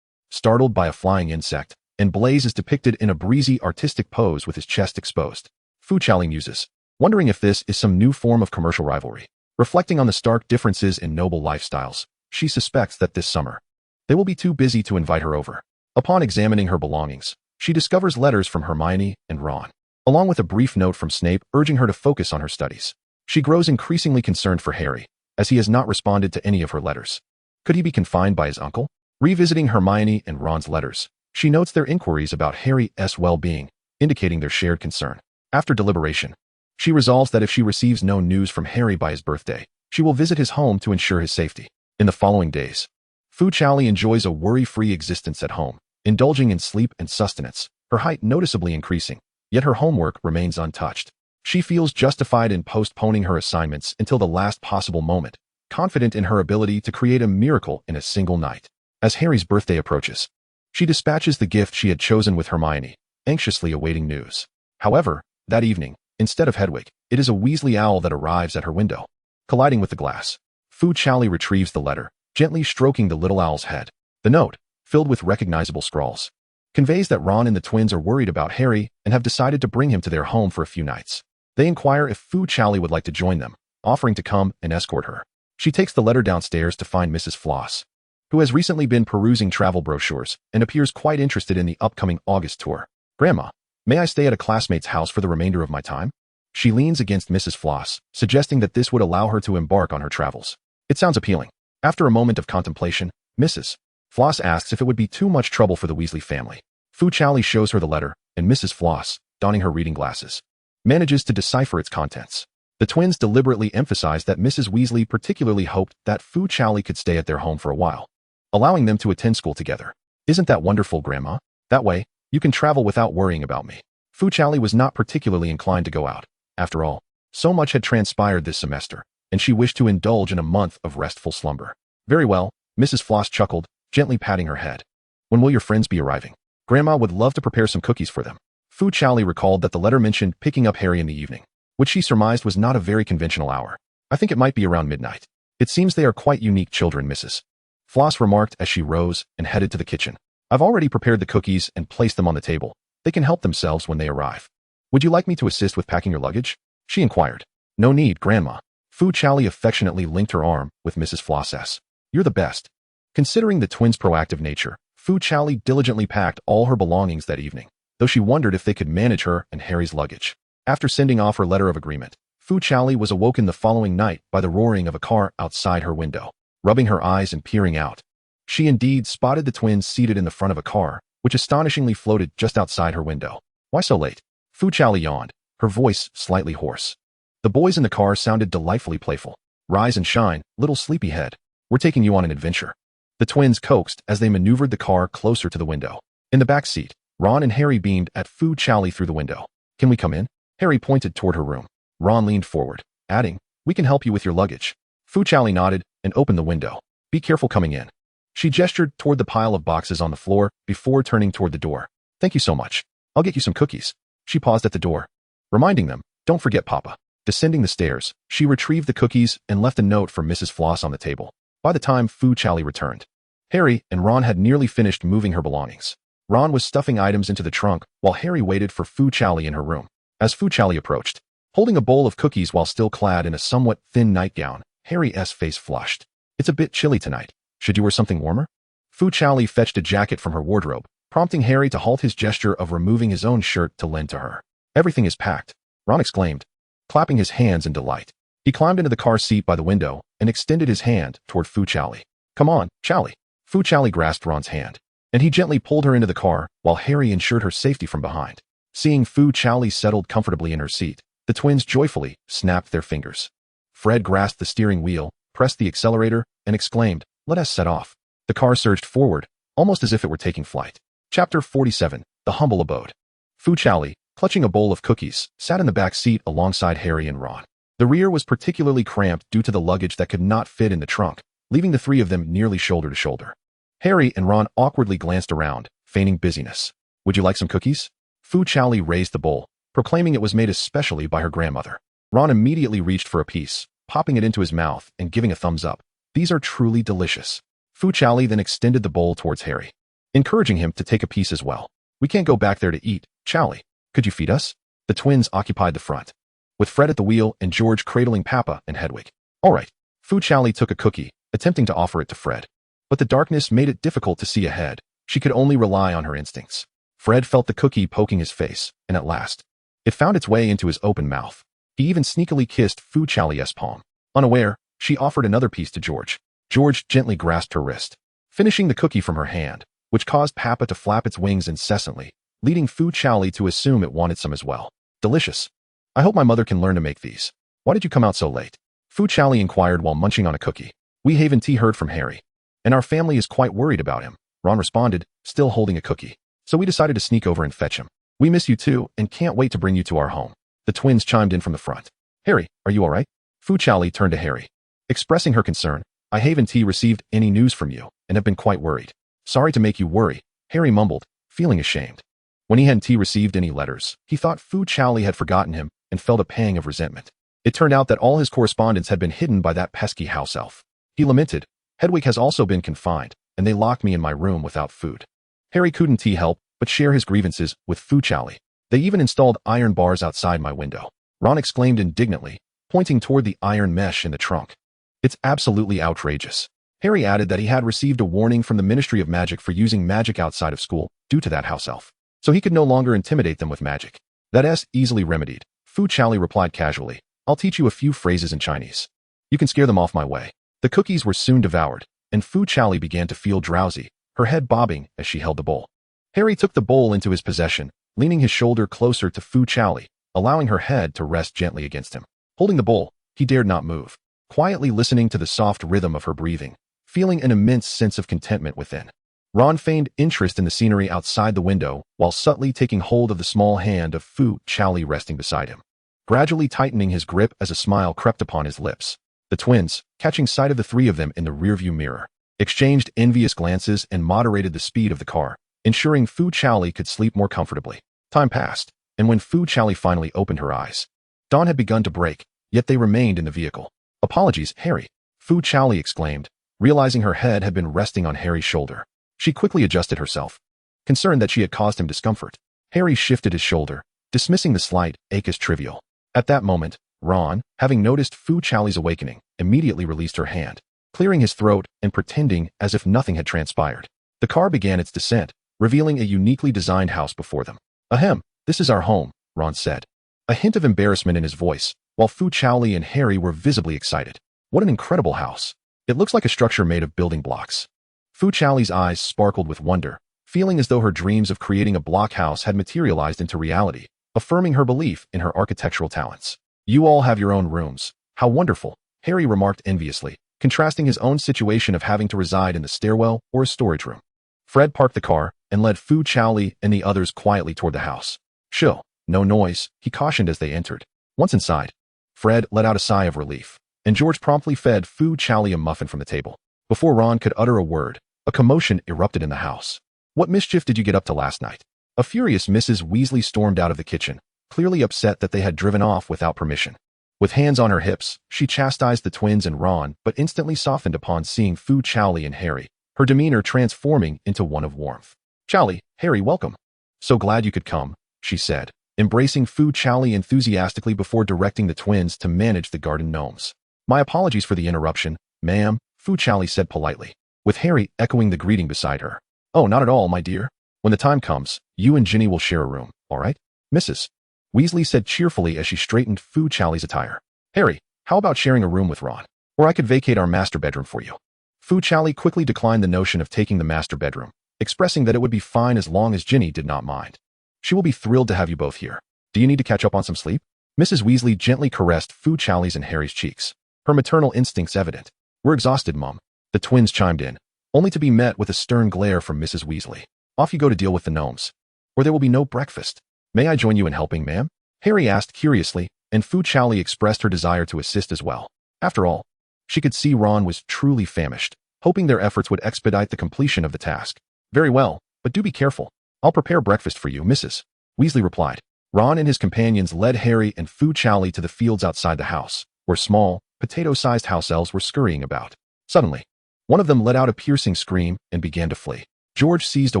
startled by a flying insect, and Blaise is depicted in a breezy artistic pose with his chest exposed. Fu Chaoli muses, wondering if this is some new form of commercial rivalry. Reflecting on the stark differences in noble lifestyles, she suspects that this summer, they will be too busy to invite her over. Upon examining her belongings, she discovers letters from Hermione and Ron, along with a brief note from Snape urging her to focus on her studies. She grows increasingly concerned for Harry, as he has not responded to any of her letters. Could he be confined by his uncle? Revisiting Hermione and Ron's letters, she notes their inquiries about Harry's well-being, indicating their shared concern. After deliberation, she resolves that if she receives no news from Harry by his birthday, she will visit his home to ensure his safety. In the following days, Fu Chaoli enjoys a worry-free existence at home, indulging in sleep and sustenance, her height noticeably increasing, yet her homework remains untouched. She feels justified in postponing her assignments until the last possible moment, confident in her ability to create a miracle in a single night. As Harry's birthday approaches, she dispatches the gift she had chosen with Hermione, anxiously awaiting news. However, that evening, instead of Hedwig, it is a Weasley owl that arrives at her window. Colliding with the glass, Fu Chaoli retrieves the letter, gently stroking the little owl's head. The note, filled with recognizable scrawls, conveys that Ron and the twins are worried about Harry and have decided to bring him to their home for a few nights. They inquire if Fu Chaoli would like to join them, offering to come and escort her. She takes the letter downstairs to find Mrs. Floss, who has recently been perusing travel brochures and appears quite interested in the upcoming August tour. Grandma, may I stay at a classmate's house for the remainder of my time? She leans against Mrs. Floss, suggesting that this would allow her to embark on her travels. It sounds appealing. After a moment of contemplation, Mrs. Floss asks if it would be too much trouble for the Weasley family. Fu Chaoli shows her the letter, and Mrs. Floss, donning her reading glasses, manages to decipher its contents. The twins deliberately emphasized that Mrs. Weasley particularly hoped that Fu Chaoli could stay at their home for a while, allowing them to attend school together. Isn't that wonderful, Grandma? That way, you can travel without worrying about me. Fu Chaoli was not particularly inclined to go out. After all, so much had transpired this semester, and she wished to indulge in a month of restful slumber. Very well, Mrs. Floss chuckled, gently patting her head. When will your friends be arriving? Grandma would love to prepare some cookies for them. Fu Chaoli recalled that the letter mentioned picking up Harry in the evening, which she surmised was not a very conventional hour. I think it might be around midnight. It seems they are quite unique children, Mrs. Floss remarked as she rose and headed to the kitchen. I've already prepared the cookies and placed them on the table. They can help themselves when they arrive. Would you like me to assist with packing your luggage? She inquired. No need, Grandma. Fu Chaoli affectionately linked her arm with Mrs. Floss's. You're the best. Considering the twins' proactive nature, Fu Chaoli diligently packed all her belongings that evening, though she wondered if they could manage her and Harry's luggage. After sending off her letter of agreement, Fu Chaoli was awoken the following night by the roaring of a car outside her window. Rubbing her eyes and peering out, she indeed spotted the twins seated in the front of a car, which astonishingly floated just outside her window. Why so late? Fu Chaoli yawned, her voice slightly hoarse. The boys in the car sounded delightfully playful. Rise and shine, little sleepyhead. We're taking you on an adventure. The twins coaxed as they maneuvered the car closer to the window. In the back seat, Ron and Harry beamed at Fu Chaoli through the window. Can we come in? Harry pointed toward her room. Ron leaned forward, adding, we can help you with your luggage. Fu Chaoli nodded and opened the window. Be careful coming in. She gestured toward the pile of boxes on the floor before turning toward the door. Thank you so much. I'll get you some cookies. She paused at the door, reminding them, don't forget Papa. Descending the stairs, she retrieved the cookies and left a note for Mrs. Floss on the table. By the time Fu Chaoli returned, Harry and Ron had nearly finished moving her belongings. Ron was stuffing items into the trunk while Harry waited for Fu Chaoli in her room. As Fu Chaoli approached, holding a bowl of cookies while still clad in a somewhat thin nightgown, Harry's face flushed. It's a bit chilly tonight. Should you wear something warmer? Fu Chaoli fetched a jacket from her wardrobe, prompting Harry to halt his gesture of removing his own shirt to lend to her. Everything is packed, Ron exclaimed, clapping his hands in delight. He climbed into the car seat by the window and extended his hand toward Fu Chaoli. Come on, Chaoli. Fu Chaoli grasped Ron's hand, and he gently pulled her into the car while Harry ensured her safety from behind. Seeing Fu Chaoli settled comfortably in her seat, the twins joyfully snapped their fingers. Fred grasped the steering wheel, pressed the accelerator, and exclaimed, let us set off. The car surged forward, almost as if it were taking flight. Chapter 47, The Humble Abode. Fu Chaoli, clutching a bowl of cookies, sat in the back seat alongside Harry and Ron. The rear was particularly cramped due to the luggage that could not fit in the trunk, leaving the three of them nearly shoulder to shoulder. Harry and Ron awkwardly glanced around, feigning busyness. Would you like some cookies? Fu Chaoli raised the bowl, proclaiming it was made especially by her grandmother. Ron immediately reached for a piece, popping it into his mouth and giving a thumbs up. These are truly delicious. Fu Chaoli then extended the bowl towards Harry, encouraging him to take a piece as well. We can't go back there to eat, Chaoli. Could you feed us? The twins occupied the front, with Fred at the wheel and George cradling Papa and Hedwig. All right. Fu Chaoli took a cookie, attempting to offer it to Fred. But the darkness made it difficult to see ahead. She could only rely on her instincts. Fred felt the cookie poking his face, and at last, it found its way into his open mouth. He even sneakily kissed Fu Chaoli's palm. Unaware, she offered another piece to George. George gently grasped her wrist, finishing the cookie from her hand, which caused Papa to flap its wings incessantly, leading Fu Chaoli to assume it wanted some as well. Delicious. I hope my mother can learn to make these. Why did you come out so late? Fu Chaoli inquired while munching on a cookie. We haven't heard from Harry, and our family is quite worried about him, Ron responded, still holding a cookie. So we decided to sneak over and fetch him. We miss you too and can't wait to bring you to our home. The twins chimed in from the front. Harry, are you all right? Fu Chaoli turned to Harry, expressing her concern. I haven't received any news from you and have been quite worried. Sorry to make you worry, Harry mumbled, feeling ashamed. When he hadn't received any letters, he thought Fu Chaoli had forgotten him and felt a pang of resentment. It turned out that all his correspondence had been hidden by that pesky house elf. He lamented, Hedwig has also been confined, and they locked me in my room without food. Harry couldn't help but share his grievances with Fu Chaoli. They even installed iron bars outside my window. Ron exclaimed indignantly, pointing toward the iron mesh in the trunk. It's absolutely outrageous. Harry added that he had received a warning from the Ministry of Magic for using magic outside of school due to that house elf, so he could no longer intimidate them with magic. That's easily remedied. Fu Chaoli replied casually, I'll teach you a few phrases in Chinese. You can scare them off my way. The cookies were soon devoured, and Fu Chaoli began to feel drowsy, her head bobbing as she held the bowl. Harry took the bowl into his possession, leaning his shoulder closer to Fu Chaoli, allowing her head to rest gently against him. Holding the bowl, he dared not move, quietly listening to the soft rhythm of her breathing, feeling an immense sense of contentment within. Ron feigned interest in the scenery outside the window while subtly taking hold of the small hand of Fu Chaoli resting beside him, gradually tightening his grip as a smile crept upon his lips. The twins, catching sight of the three of them in the rearview mirror, exchanged envious glances and moderated the speed of the car, ensuring Fu Chaoli could sleep more comfortably. Time passed, and when Fu Chaoli finally opened her eyes, dawn had begun to break, yet they remained in the vehicle. "Apologies, Harry," Fu Chaoli exclaimed, realizing her head had been resting on Harry's shoulder. She quickly adjusted herself, concerned that she had caused him discomfort. Harry shifted his shoulder, dismissing the slight ache as trivial. At that moment, Ron, having noticed Fu Chaoli's awakening, immediately released her hand, clearing his throat and pretending as if nothing had transpired. The car began its descent, revealing a uniquely designed house before them. "Ahem, this is our home," Ron said, a hint of embarrassment in his voice, while Fu Chaoli and Harry were visibly excited. "What an incredible house. It looks like a structure made of building blocks." Fu Chaoli's eyes sparkled with wonder, feeling as though her dreams of creating a block house had materialized into reality, affirming her belief in her architectural talents. "You all have your own rooms. How wonderful," Harry remarked enviously, contrasting his own situation of having to reside in the stairwell or a storage room. Fred parked the car and led Fu Chaoli and the others quietly toward the house. "Shh, no noise," he cautioned as they entered. Once inside, Fred let out a sigh of relief, and George promptly fed Fu Chaoli a muffin from the table. Before Ron could utter a word, a commotion erupted in the house. "What mischief did you get up to last night?" A furious Mrs. Weasley stormed out of the kitchen, clearly upset that they had driven off without permission. With hands on her hips, she chastised the twins and Ron, but instantly softened upon seeing Fu Chaoli and Harry, her demeanor transforming into one of warmth. "Chaoli, Harry, welcome. So glad you could come," she said, embracing Fu Chaoli enthusiastically before directing the twins to manage the garden gnomes. "My apologies for the interruption, ma'am," Fu Chaoli said politely, with Harry echoing the greeting beside her. "Oh, not at all, my dear. When the time comes, you and Ginny will share a room, all right, Mrs. Weasley said cheerfully as she straightened Fu Chaoli's attire. "Harry, how about sharing a room with Ron? Or I could vacate our master bedroom for you." Fu Chaoli quickly declined the notion of taking the master bedroom, expressing that it would be fine as long as Ginny did not mind. "She will be thrilled to have you both here. Do you need to catch up on some sleep?" Mrs. Weasley gently caressed Fu Chaoli's and Harry's cheeks, her maternal instincts evident. "We're exhausted, Mum," the twins chimed in, only to be met with a stern glare from Mrs. Weasley. "Off you go to deal with the gnomes, or there will be no breakfast." "May I join you in helping, ma'am?" Harry asked curiously, and Fu Chaoli expressed her desire to assist as well. After all, she could see Ron was truly famished, hoping their efforts would expedite the completion of the task. "Very well, but do be careful. I'll prepare breakfast for you, Mrs. Weasley replied. Ron and his companions led Harry and Fu Chaoli to the fields outside the house, where small, potato-sized house elves were scurrying about. Suddenly, one of them let out a piercing scream and began to flee. George seized a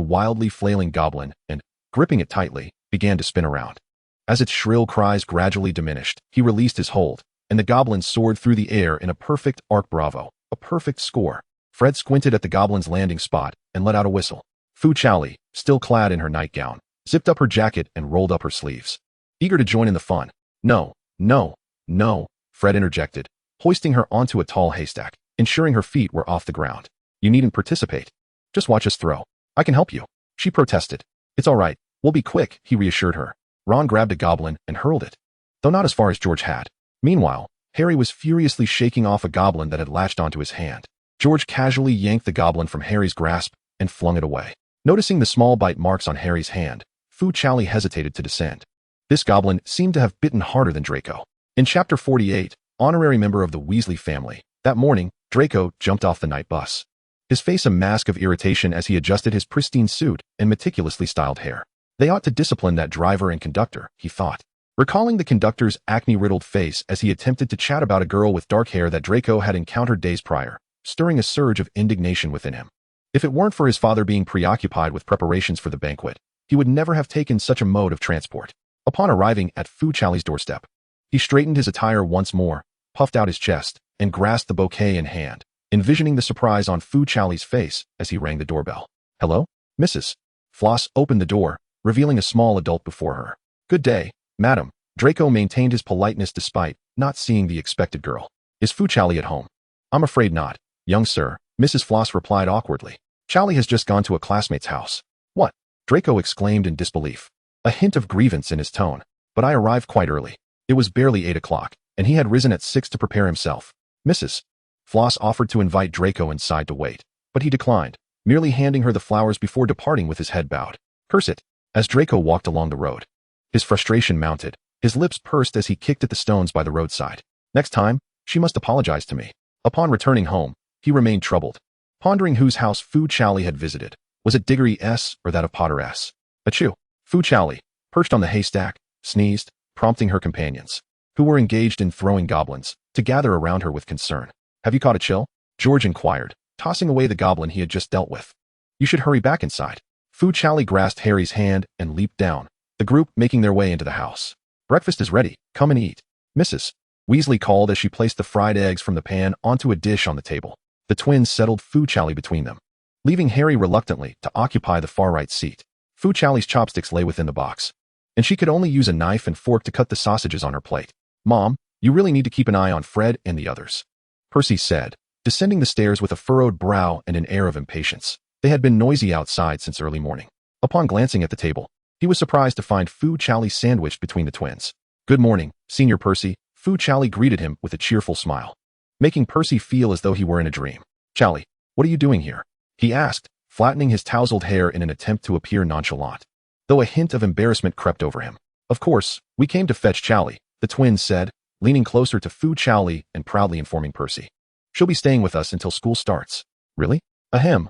wildly flailing goblin and, gripping it tightly, began to spin around. As its shrill cries gradually diminished, he released his hold, and the goblin soared through the air in a perfect arc. Bravo, a perfect score. Fred squinted at the goblin's landing spot and let out a whistle. Fu Chaoli, still clad in her nightgown, zipped up her jacket and rolled up her sleeves, eager to join in the fun. "No, no, no," Fred interjected, hoisting her onto a tall haystack, ensuring her feet were off the ground. "You needn't participate. Just watch us throw. I can help you," she protested. "It's all right. We'll be quick," he reassured her. Ron grabbed a goblin and hurled it, though not as far as George had. Meanwhile, Harry was furiously shaking off a goblin that had latched onto his hand. George casually yanked the goblin from Harry's grasp and flung it away. Noticing the small bite marks on Harry's hand, Fu Chaoli hesitated to descend. This goblin seemed to have bitten harder than Draco. In Chapter 48, honorary member of the Weasley family, that morning, Draco jumped off the night bus, his face a mask of irritation as he adjusted his pristine suit and meticulously styled hair. They ought to discipline that driver and conductor, he thought, recalling the conductor's acne-riddled face as he attempted to chat about a girl with dark hair that Draco had encountered days prior, stirring a surge of indignation within him. If it weren't for his father being preoccupied with preparations for the banquet, he would never have taken such a mode of transport. Upon arriving at Fu Chaoli's doorstep, he straightened his attire once more, puffed out his chest, and grasped the bouquet in hand, envisioning the surprise on Fu Chaoli's face as he rang the doorbell. "Hello, Mrs. Floss opened the door, revealing a small adult before her. "Good day, madam." Draco maintained his politeness despite not seeing the expected girl. "Is Fu Chaoli at home?" "I'm afraid not, young sir," Mrs. Floss replied awkwardly. "Chaoli has just gone to a classmate's house." "What?" Draco exclaimed in disbelief. a hint of grievance in his tone, but I arrived quite early. It was barely 8 o'clock, and he had risen at 6 to prepare himself. Mrs. Floss offered to invite Draco inside to wait, but he declined, merely handing her the flowers before departing with his head bowed. Curse it! As Draco walked along the road, his frustration mounted. His lips pursed as he kicked at the stones by the roadside. Next time, she must apologize to me. Upon returning home, he remained troubled, pondering whose house Fu Chaoli had visited. Was it Diggory S or that of Potter S? Achoo! Fu Chaoli, perched on the haystack, sneezed, prompting her companions, who were engaged in throwing goblins, to gather around her with concern. Have you caught a chill? George inquired, tossing away the goblin he had just dealt with. You should hurry back inside. Fu Chaoli grasped Harry's hand and leaped down, the group making their way into the house. Breakfast is ready. Come and eat. Mrs. Weasley called as she placed the fried eggs from the pan onto a dish on the table. The twins settled Fu Chaoli between them, leaving Harry reluctantly to occupy the far right seat. Fu Chaoli's chopsticks lay within the box, and she could only use a knife and fork to cut the sausages on her plate. Mom, you really need to keep an eye on Fred and the others, Percy said, descending the stairs with a furrowed brow and an air of impatience. They had been noisy outside since early morning. Upon glancing at the table, he was surprised to find Fu Chaoli sandwiched between the twins. Good morning, Senior Percy. Fu Chaoli greeted him with a cheerful smile, making Percy feel as though he were in a dream. Chaoli, what are you doing here? He asked, flattening his tousled hair in an attempt to appear nonchalant, though a hint of embarrassment crept over him. Of course, we came to fetch Chaoli, the twins said, leaning closer to Fu Chaoli and proudly informing Percy. She'll be staying with us until school starts. Really? Ahem.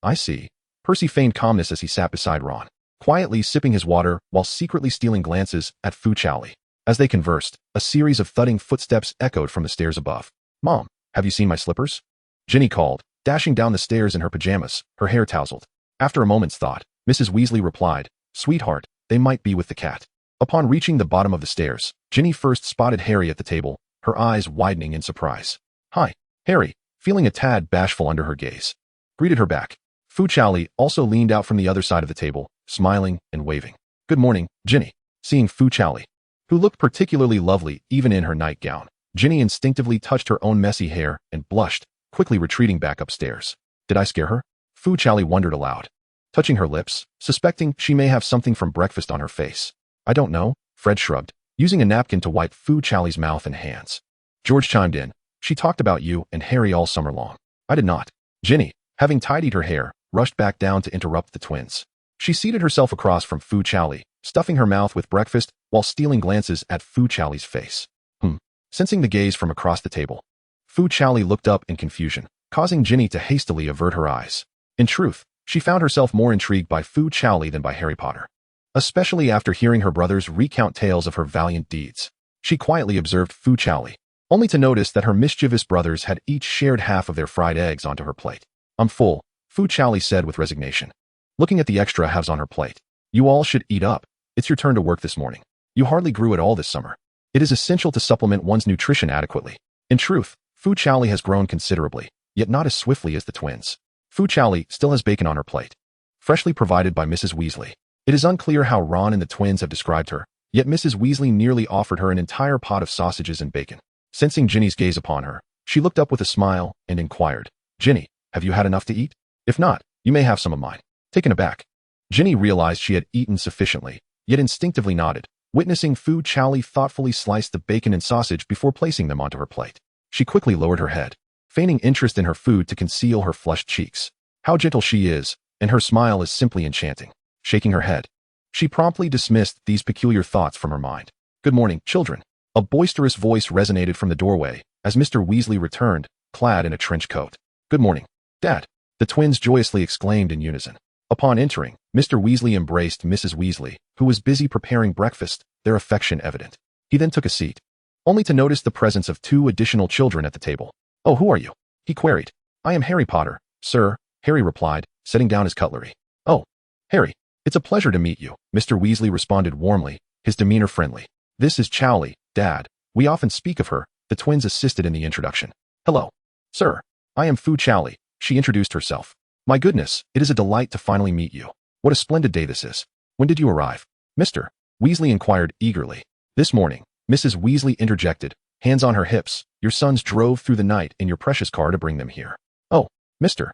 I see. Percy feigned calmness as he sat beside Ron, quietly sipping his water while secretly stealing glances at Fu Chaoli. As they conversed, a series of thudding footsteps echoed from the stairs above. Mom, have you seen my slippers? Ginny called, dashing down the stairs in her pajamas, her hair tousled. After a moment's thought, Mrs. Weasley replied, Sweetheart, they might be with the cat. Upon reaching the bottom of the stairs, Ginny first spotted Harry at the table, her eyes widening in surprise. Hi, Harry, feeling a tad bashful under her gaze, greeted her back. Fu Chaoli also leaned out from the other side of the table, smiling and waving. Good morning, Ginny. Seeing Fu Chaoli, who looked particularly lovely even in her nightgown, Ginny instinctively touched her own messy hair and blushed, quickly retreating back upstairs. Did I scare her? Fu Chaoli wondered aloud, touching her lips, suspecting she may have something from breakfast on her face. I don't know, Fred shrugged, using a napkin to wipe Fu Chaoli's mouth and hands. George chimed in. She talked about you and Harry all summer long. I did not. Ginny, having tidied her hair, rushed back down to interrupt the twins. She seated herself across from Fu Chaoli, stuffing her mouth with breakfast while stealing glances at Fu Chaoli's face. Sensing the gaze from across the table, Fu Chaoli looked up in confusion, causing Ginny to hastily avert her eyes. In truth, she found herself more intrigued by Fu Chaoli than by Harry Potter, especially after hearing her brothers recount tales of her valiant deeds. She quietly observed Fu Chaoli, only to notice that her mischievous brothers had each shared half of their fried eggs onto her plate. I'm full, Fu Chaoli said with resignation, looking at the extra halves on her plate. You all should eat up. It's your turn to work this morning. You hardly grew at all this summer. It is essential to supplement one's nutrition adequately. In truth, Fu Chaoli has grown considerably, yet not as swiftly as the twins. Fu Chaoli still has bacon on her plate, freshly provided by Mrs. Weasley. It is unclear how Ron and the twins have described her, yet Mrs. Weasley nearly offered her an entire pot of sausages and bacon. Sensing Ginny's gaze upon her, she looked up with a smile and inquired, Ginny, have you had enough to eat? If not, you may have some of mine. Taken aback, Ginny realized she had eaten sufficiently, yet instinctively nodded, witnessing Fu Chaoli thoughtfully slice the bacon and sausage before placing them onto her plate. She quickly lowered her head, feigning interest in her food to conceal her flushed cheeks. How gentle she is, and her smile is simply enchanting. Shaking her head, she promptly dismissed these peculiar thoughts from her mind. Good morning, children. A boisterous voice resonated from the doorway as Mr. Weasley returned, clad in a trench coat. Good morning, Dad, the twins joyously exclaimed in unison. Upon entering, Mr. Weasley embraced Mrs. Weasley, who was busy preparing breakfast, their affection evident. He then took a seat, only to notice the presence of 2 additional children at the table. Oh, who are you? He queried. I am Harry Potter, sir, Harry replied, setting down his cutlery. Oh, Harry, it's a pleasure to meet you, Mr. Weasley responded warmly, his demeanor friendly. This is Chaoli, Dad. We often speak of her. The twins assisted in the introduction. Hello, sir. I am Fu Chaoli, she introduced herself. My goodness, it is a delight to finally meet you. What a splendid day this is. When did you arrive? Mr. Weasley inquired eagerly. This morning, Mrs. Weasley interjected, hands on her hips. Your sons drove through the night in your precious car to bring them here. Oh, Mr.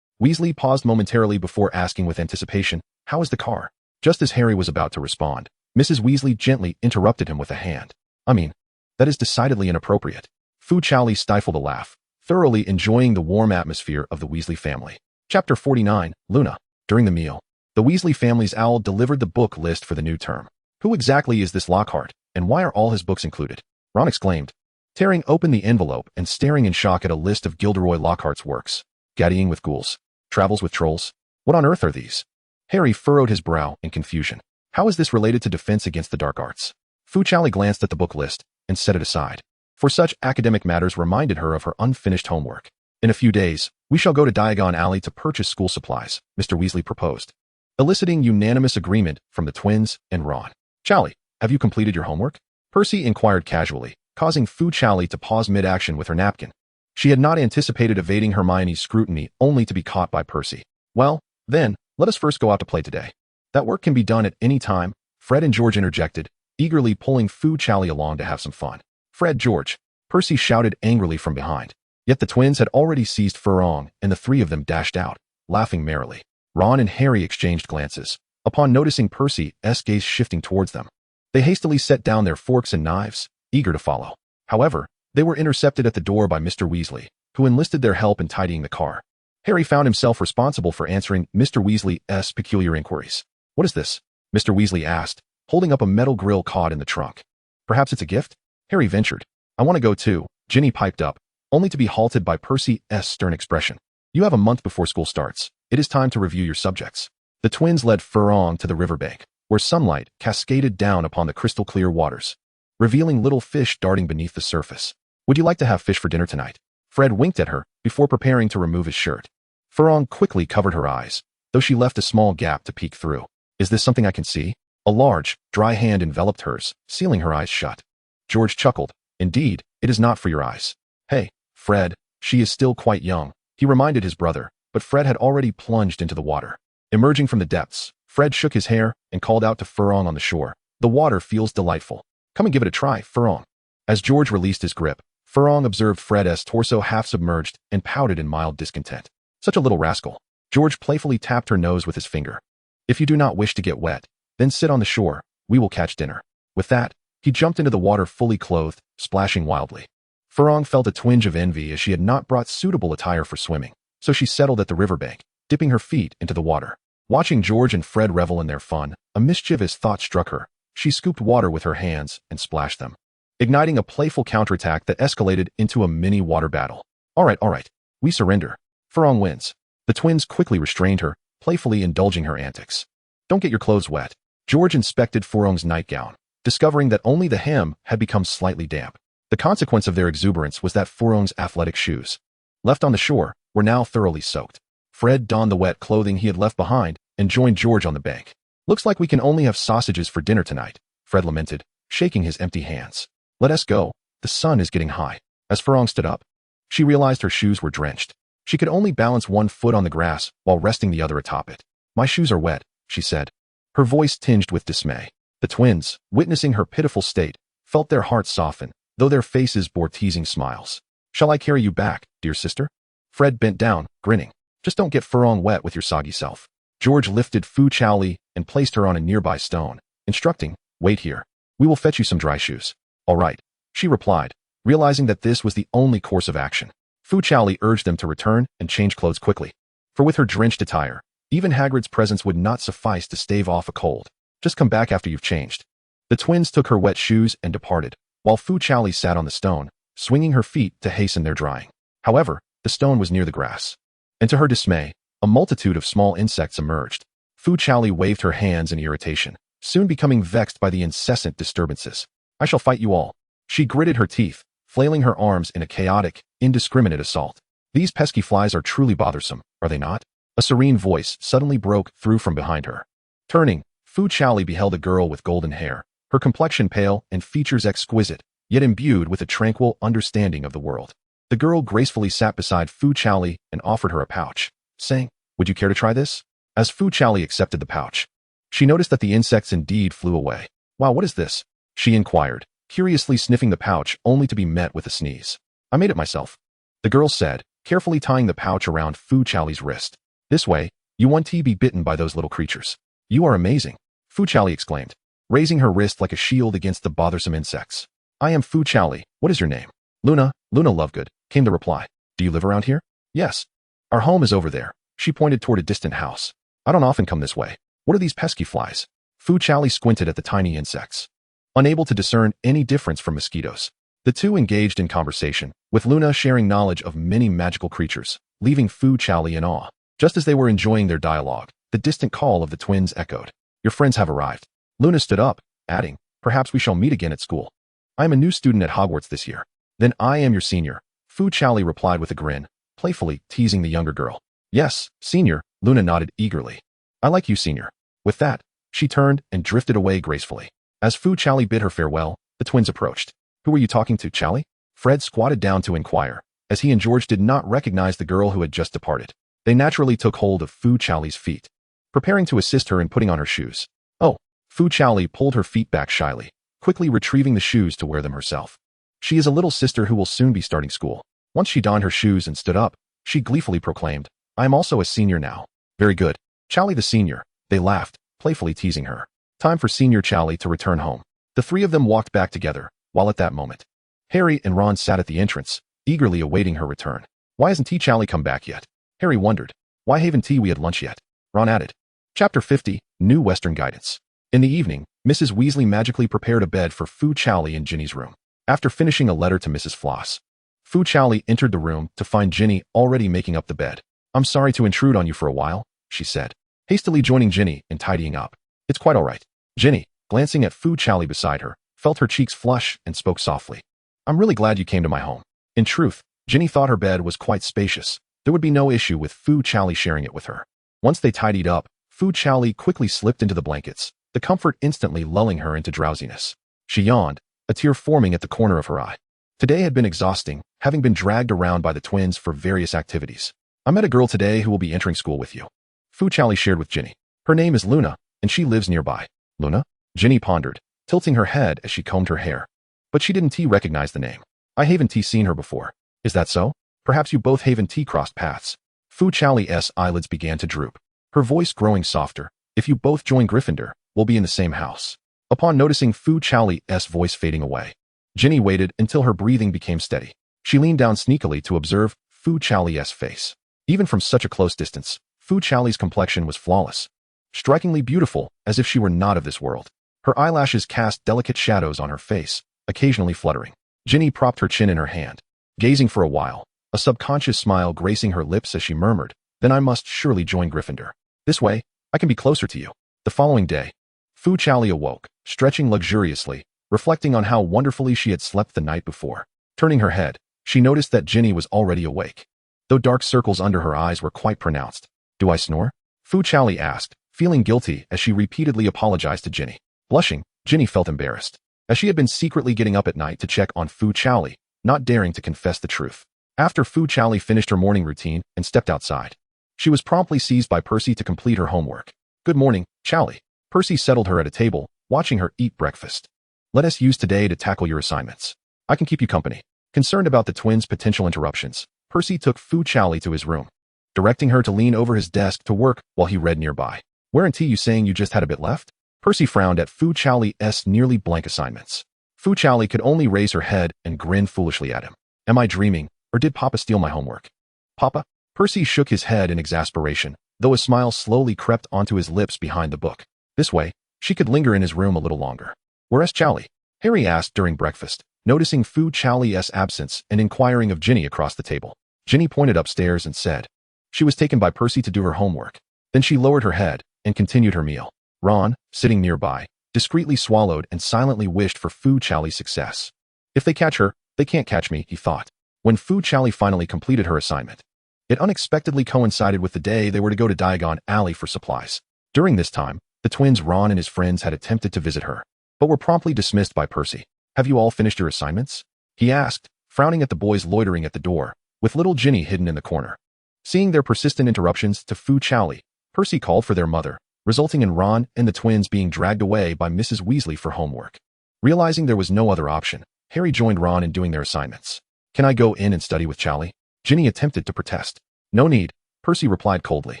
Weasley paused momentarily before asking with anticipation, how is the car? Just as Harry was about to respond, Mrs. Weasley gently interrupted him with a hand. That is decidedly inappropriate. Fu Chaoli stifled a laugh, thoroughly enjoying the warm atmosphere of the Weasley family. Chapter 49, Luna. During the meal, the Weasley family's owl delivered the book list for the new term. Who exactly is this Lockhart, and why are all his books included? Ron exclaimed, tearing open the envelope and staring in shock at a list of Gilderoy Lockhart's works. Gaddying with ghouls. Travels with trolls. What on earth are these? Harry furrowed his brow in confusion. How is this related to defense against the dark arts? Fu Chaoli glanced at the book list and set it aside, for such academic matters reminded her of her unfinished homework. In a few days, we shall go to Diagon Alley to purchase school supplies, Mr. Weasley proposed, eliciting unanimous agreement from the twins and Ron. Chaoli, have you completed your homework? Percy inquired casually, causing Fu Chaoli to pause mid-action with her napkin. She had not anticipated evading Hermione's scrutiny only to be caught by Percy. Well, then, let us first go out to play today. That work can be done at any time, Fred and George interjected, eagerly pulling Fu Chaoli along to have some fun. Fred, George, Percy shouted angrily from behind. Yet the twins had already seized Furong, and the three of them dashed out, laughing merrily. Ron and Harry exchanged glances, upon noticing Percy's gaze shifting towards them. They hastily set down their forks and knives, eager to follow. However, they were intercepted at the door by Mr. Weasley, who enlisted their help in tidying the car. Harry found himself responsible for answering Mr. Weasley's peculiar inquiries. What is this? Mr. Weasley asked, holding up a metal grill caught in the trunk. Perhaps it's a gift? Harry ventured. I want to go too, Ginny piped up, only to be halted by Percy's stern expression. You have a month before school starts. It is time to review your subjects. The twins led Furong to the riverbank, where sunlight cascaded down upon the crystal-clear waters, revealing little fish darting beneath the surface. Would you like to have fish for dinner tonight? Fred winked at her before preparing to remove his shirt. Furong quickly covered her eyes, though she left a small gap to peek through. Is this something I can see? A large, dry hand enveloped hers, sealing her eyes shut. George chuckled. Indeed, it is not for your eyes. Hey, Fred, she is still quite young, he reminded his brother, but Fred had already plunged into the water. Emerging from the depths, Fred shook his hair and called out to Furong on the shore. The water feels delightful. Come and give it a try, Furong. As George released his grip, Furong observed Fred's torso half submerged and pouted in mild discontent. Such a little rascal. George playfully tapped her nose with his finger. If you do not wish to get wet, then sit on the shore. We will catch dinner. With that, he jumped into the water fully clothed, splashing wildly. Furong felt a twinge of envy as she had not brought suitable attire for swimming, so she settled at the riverbank, dipping her feet into the water. Watching George and Fred revel in their fun, a mischievous thought struck her. She scooped water with her hands and splashed them, igniting a playful counterattack that escalated into a mini water battle. All right, we surrender. Furong wins. The twins quickly restrained her, playfully indulging her antics. Don't get your clothes wet. George inspected Furong's nightgown, discovering that only the hem had become slightly damp. The consequence of their exuberance was that Furong's athletic shoes, left on the shore, were now thoroughly soaked. Fred donned the wet clothing he had left behind and joined George on the bank. Looks like we can only have sausages for dinner tonight, Fred lamented, shaking his empty hands. Let us go. The sun is getting high. As Furong stood up, she realized her shoes were drenched. She could only balance one foot on the grass while resting the other atop it. My shoes are wet, she said, her voice tinged with dismay. The twins, witnessing her pitiful state, felt their hearts soften, though their faces bore teasing smiles. Shall I carry you back, dear sister? Fred bent down, grinning. Just don't get Furong wet with your soggy self. George lifted Fu Chaoli and placed her on a nearby stone, instructing, wait here. We will fetch you some dry shoes. All right, she replied, realizing that this was the only course of action. Fu Chaoli urged them to return and change clothes quickly, for with her drenched attire, even Hagrid's presence would not suffice to stave off a cold. Just come back after you've changed. The twins took her wet shoes and departed, while Fu Chaoli sat on the stone, swinging her feet to hasten their drying. However, the stone was near the grass, and to her dismay, a multitude of small insects emerged. Fu Chaoli waved her hands in irritation, soon becoming vexed by the incessant disturbances. I shall fight you all. She gritted her teeth, flailing her arms in a chaotic, indiscriminate assault. These pesky flies are truly bothersome, are they not? A serene voice suddenly broke through from behind her. Turning, Fu Chaoli beheld a girl with golden hair, her complexion pale and features exquisite, yet imbued with a tranquil understanding of the world. The girl gracefully sat beside Fu Chaoli and offered her a pouch, saying, would you care to try this? As Fu Chaoli accepted the pouch, she noticed that the insects indeed flew away. Wow, what is this? She inquired, curiously sniffing the pouch only to be met with a sneeze. I made it myself, the girl said, carefully tying the pouch around Fu Chaoli's wrist. This way, you won't be bitten by those little creatures. You are amazing. Fu Chaoli exclaimed, raising her wrist like a shield against the bothersome insects. I am Fu Chaoli. What is your name? Luna Lovegood, came the reply. Do you live around here? Yes. Our home is over there. She pointed toward a distant house. I don't often come this way. What are these pesky flies? Fu Chaoli squinted at the tiny insects, unable to discern any difference from mosquitoes. The two engaged in conversation, with Luna sharing knowledge of many magical creatures, leaving Fu Chaoli in awe. Just as they were enjoying their dialogue, the distant call of the twins echoed. Your friends have arrived. Luna stood up, adding, perhaps we shall meet again at school. I am a new student at Hogwarts this year. Then I am your senior, Fu Chaoli replied with a grin, playfully teasing the younger girl. Yes, senior, Luna nodded eagerly. I like you, senior. With that, she turned and drifted away gracefully. As Fu Chaoli bid her farewell, the twins approached. Who were you talking to, Chaoli? Fred squatted down to inquire, as he and George did not recognize the girl who had just departed. They naturally took hold of Fu Chaoli's feet, preparing to assist her in putting on her shoes. Oh, Fu Chaoli pulled her feet back shyly, quickly retrieving the shoes to wear them herself. She is a little sister who will soon be starting school. Once she donned her shoes and stood up, she gleefully proclaimed, I am also a senior now. Very good. Chaoli the senior. They laughed, playfully teasing her. Time for senior Chaoli to return home. The three of them walked back together, while at that moment, Harry and Ron sat at the entrance, eagerly awaiting her return. Why hasn't Chaoli come back yet? Harry wondered. Why haven't we had lunch yet? Ron added. Chapter 50, New Western Guidance. In the evening, Mrs. Weasley magically prepared a bed for Fu Chaoli in Ginny's room. After finishing a letter to Mrs. Floss, Fu Chaoli entered the room to find Ginny already making up the bed. I'm sorry to intrude on you for a while, she said, hastily joining Ginny and tidying up. It's quite all right. Ginny, glancing at Fu Chaoli beside her, felt her cheeks flush and spoke softly. I'm really glad you came to my home. In truth, Ginny thought her bed was quite spacious. There would be no issue with Fu Chaoli sharing it with her. Once they tidied up, Fu Chaoli quickly slipped into the blankets, the comfort instantly lulling her into drowsiness. She yawned, a tear forming at the corner of her eye. Today had been exhausting, having been dragged around by the twins for various activities. I met a girl today who will be entering school with you, Fu Chaoli shared with Ginny. Her name is Luna, and she lives nearby. Luna? Ginny pondered, tilting her head as she combed her hair. But she didn't recognize the name. I haven't seen her before. Is that so? Perhaps you both haven't crossed paths. Fu Chaoli's eyelids began to droop, her voice growing softer. If you both join Gryffindor, we'll be in the same house. Upon noticing Fu Chaoli's voice fading away, Ginny waited until her breathing became steady. She leaned down sneakily to observe Fu Chaoli's face. Even from such a close distance, Fu Chaoli's complexion was flawless, strikingly beautiful, as if she were not of this world. Her eyelashes cast delicate shadows on her face, occasionally fluttering. Ginny propped her chin in her hand, gazing for a while, a subconscious smile gracing her lips as she murmured, then I must surely join Gryffindor. This way, I can be closer to you. The following day, Fu Chaoli awoke, stretching luxuriously, reflecting on how wonderfully she had slept the night before. Turning her head, she noticed that Ginny was already awake, though dark circles under her eyes were quite pronounced. Do I snore? Fu Chaoli asked, feeling guilty as she repeatedly apologized to Ginny. Blushing, Ginny felt embarrassed, as she had been secretly getting up at night to check on Fu Chaoli, not daring to confess the truth. After Fu Chaoli finished her morning routine and stepped outside, she was promptly seized by Percy to complete her homework. Good morning, Chaoli. Percy settled her at a table, watching her eat breakfast. Let us use today to tackle your assignments. I can keep you company. Concerned about the twins' potential interruptions, Percy took Fu Chaoli to his room, directing her to lean over his desk to work while he read nearby. Weren't you saying you just had a bit left? Percy frowned at Fu Chaoli's nearly blank assignments. Fu Chaoli could only raise her head and grin foolishly at him. Am I dreaming, or did Papa steal my homework? Papa? Percy shook his head in exasperation, though a smile slowly crept onto his lips behind the book. This way, she could linger in his room a little longer. Where's Chaoli? Harry asked during breakfast, noticing Fu Chaoli's absence and inquiring of Ginny across the table. Ginny pointed upstairs and said, she was taken by Percy to do her homework. Then she lowered her head and continued her meal. Ron, sitting nearby, discreetly swallowed and silently wished for Fu Chaoli's success. If they catch her, they can't catch me, he thought. When Fu Chaoli finally completed her assignment, it unexpectedly coincided with the day they were to go to Diagon Alley for supplies. During this time, the twins Ron and his friends had attempted to visit her, but were promptly dismissed by Percy. Have you all finished your assignments? He asked, frowning at the boys loitering at the door, with little Ginny hidden in the corner. Seeing their persistent interruptions to Fu Chaoli, Percy called for their mother, resulting in Ron and the twins being dragged away by Mrs. Weasley for homework. Realizing there was no other option, Harry joined Ron in doing their assignments. Can I go in and study with Chaoli? Ginny attempted to protest. No need, Percy replied coldly,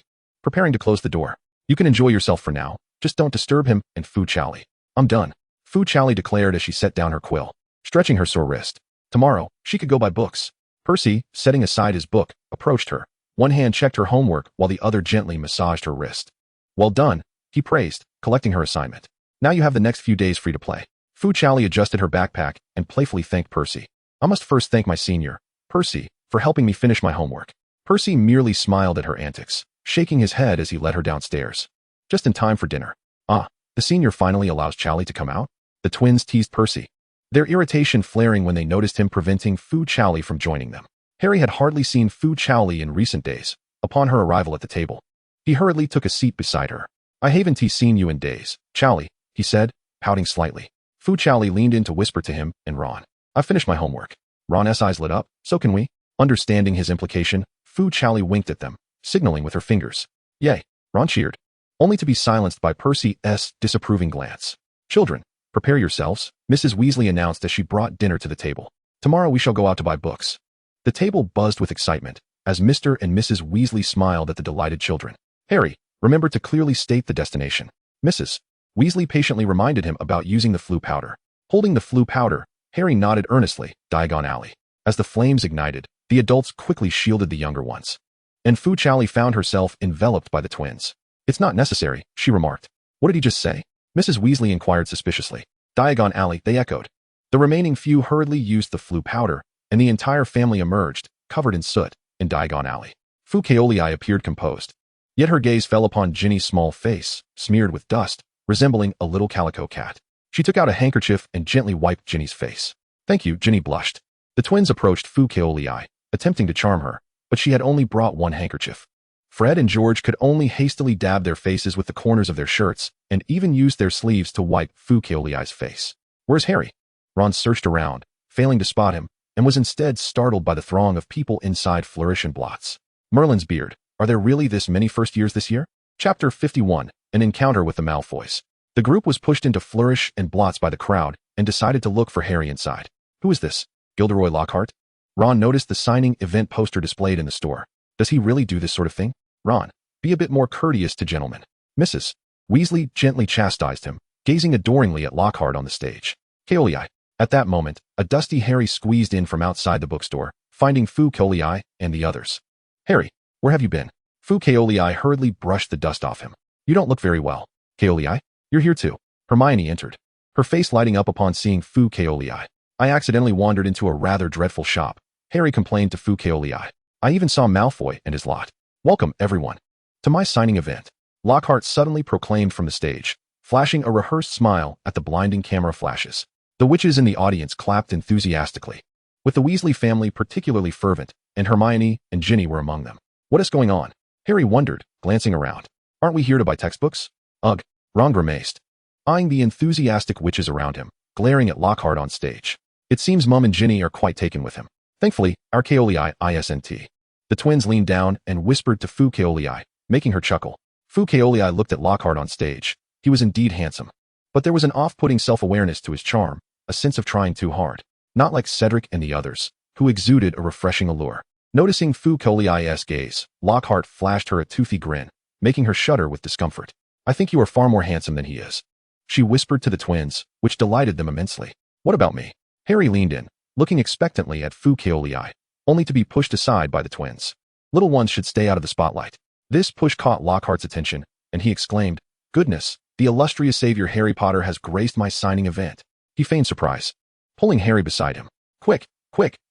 preparing to close the door. You can enjoy yourself for now. Just don't disturb him and Fu Chaoli. I'm done, Fu Chaoli declared as she set down her quill, stretching her sore wrist. Tomorrow, she could go buy books. Percy, setting aside his book, approached her. One hand checked her homework while the other gently massaged her wrist. Well done, he praised, collecting her assignment. Now you have the next few days free to play. Fu Chaoli adjusted her backpack and playfully thanked Percy. I must first thank my senior, Percy, for helping me finish my homework. Percy merely smiled at her antics, shaking his head as he led her downstairs. Just in time for dinner. Ah, the senior finally allows Chaoli to come out? The twins teased Percy, their irritation flaring when they noticed him preventing Fu Chaoli from joining them. Harry had hardly seen Fu Chaoli in recent days. Upon her arrival at the table, he hurriedly took a seat beside her. I haven't seen you in days, Chaoli, he said, pouting slightly. Fu Chaoli leaned in to whisper to him and Ron. I've finished my homework. Ron's eyes lit up. So can we? Understanding his implication, Fu Chaoli winked at them, signaling with her fingers. Yay, Ron cheered, only to be silenced by Percy's disapproving glance. Children, prepare yourselves, Mrs. Weasley announced as she brought dinner to the table. Tomorrow we shall go out to buy books. The table buzzed with excitement as Mr. and Mrs. Weasley smiled at the delighted children. Harry, remember to clearly state the destination. Mrs. Weasley patiently reminded him about using the Floo powder. Holding the Floo powder, Harry nodded earnestly. Diagon Alley. As the flames ignited, the adults quickly shielded the younger ones. And Fu Chaoli found herself enveloped by the twins. It's not necessary, she remarked. What did he just say? Mrs. Weasley inquired suspiciously. Diagon Alley, they echoed. The remaining few hurriedly used the Floo powder, and the entire family emerged, covered in soot, in Diagon Alley. Fu Chaoli appeared composed. Yet her gaze fell upon Ginny's small face, smeared with dust, resembling a little calico cat. She took out a handkerchief and gently wiped Ginny's face. Thank you, Ginny blushed. The twins approached Fu Chaoli, attempting to charm her, but she had only brought one handkerchief. Fred and George could only hastily dab their faces with the corners of their shirts and even used their sleeves to wipe Fu Chaoli's face. Where's Harry? Ron searched around, failing to spot him, and was instead startled by the throng of people inside Flourish and Blots. Merlin's beard. Are there really this many first years this year? Chapter 51, An Encounter with the Malfoys. The group was pushed into Flourish and Blots by the crowd and decided to look for Harry inside. Who is this? Gilderoy Lockhart? Ron noticed the signing event poster displayed in the store. Does he really do this sort of thing? Ron, be a bit more courteous to gentlemen. Mrs. Weasley gently chastised him, gazing adoringly at Lockhart on the stage. Chaoli. At that moment, a dusty Harry squeezed in from outside the bookstore, finding Fu Chaoli and the others. Harry, where have you been? Fu Chaoli hurriedly brushed the dust off him. You don't look very well. Chaoli, you're here too. Hermione entered, her face lighting up upon seeing Fu Chaoli. I accidentally wandered into a rather dreadful shop, Harry complained to Fu Chaoli. I even saw Malfoy and his lot. Welcome, everyone, to my signing event. Lockhart suddenly proclaimed from the stage, flashing a rehearsed smile at the blinding camera flashes. The witches in the audience clapped enthusiastically, with the Weasley family particularly fervent, and Hermione and Ginny were among them. What is going on? Harry wondered, glancing around. Aren't we here to buy textbooks? Ugh, Ron grimaced, eyeing the enthusiastic witches around him, glaring at Lockhart on stage. It seems Mum and Ginny are quite taken with him. Thankfully, our Chaoli isn't. The twins leaned down and whispered to Fu Chaoli, making her chuckle. Fu Chaoli looked at Lockhart on stage. He was indeed handsome, but there was an off-putting self-awareness to his charm, a sense of trying too hard. Not like Cedric and the others, who exuded a refreshing allure. Noticing Fu Chaoli's gaze, Lockhart flashed her a toothy grin, making her shudder with discomfort. I think you are far more handsome than he is, she whispered to the twins, which delighted them immensely. What about me? Harry leaned in, looking expectantly at Fu Chaoli, only to be pushed aside by the twins. Little ones should stay out of the spotlight. This push caught Lockhart's attention, and he exclaimed, Goodness, the illustrious savior Harry Potter has graced my signing event. He feigned surprise, pulling Harry beside him. Quick,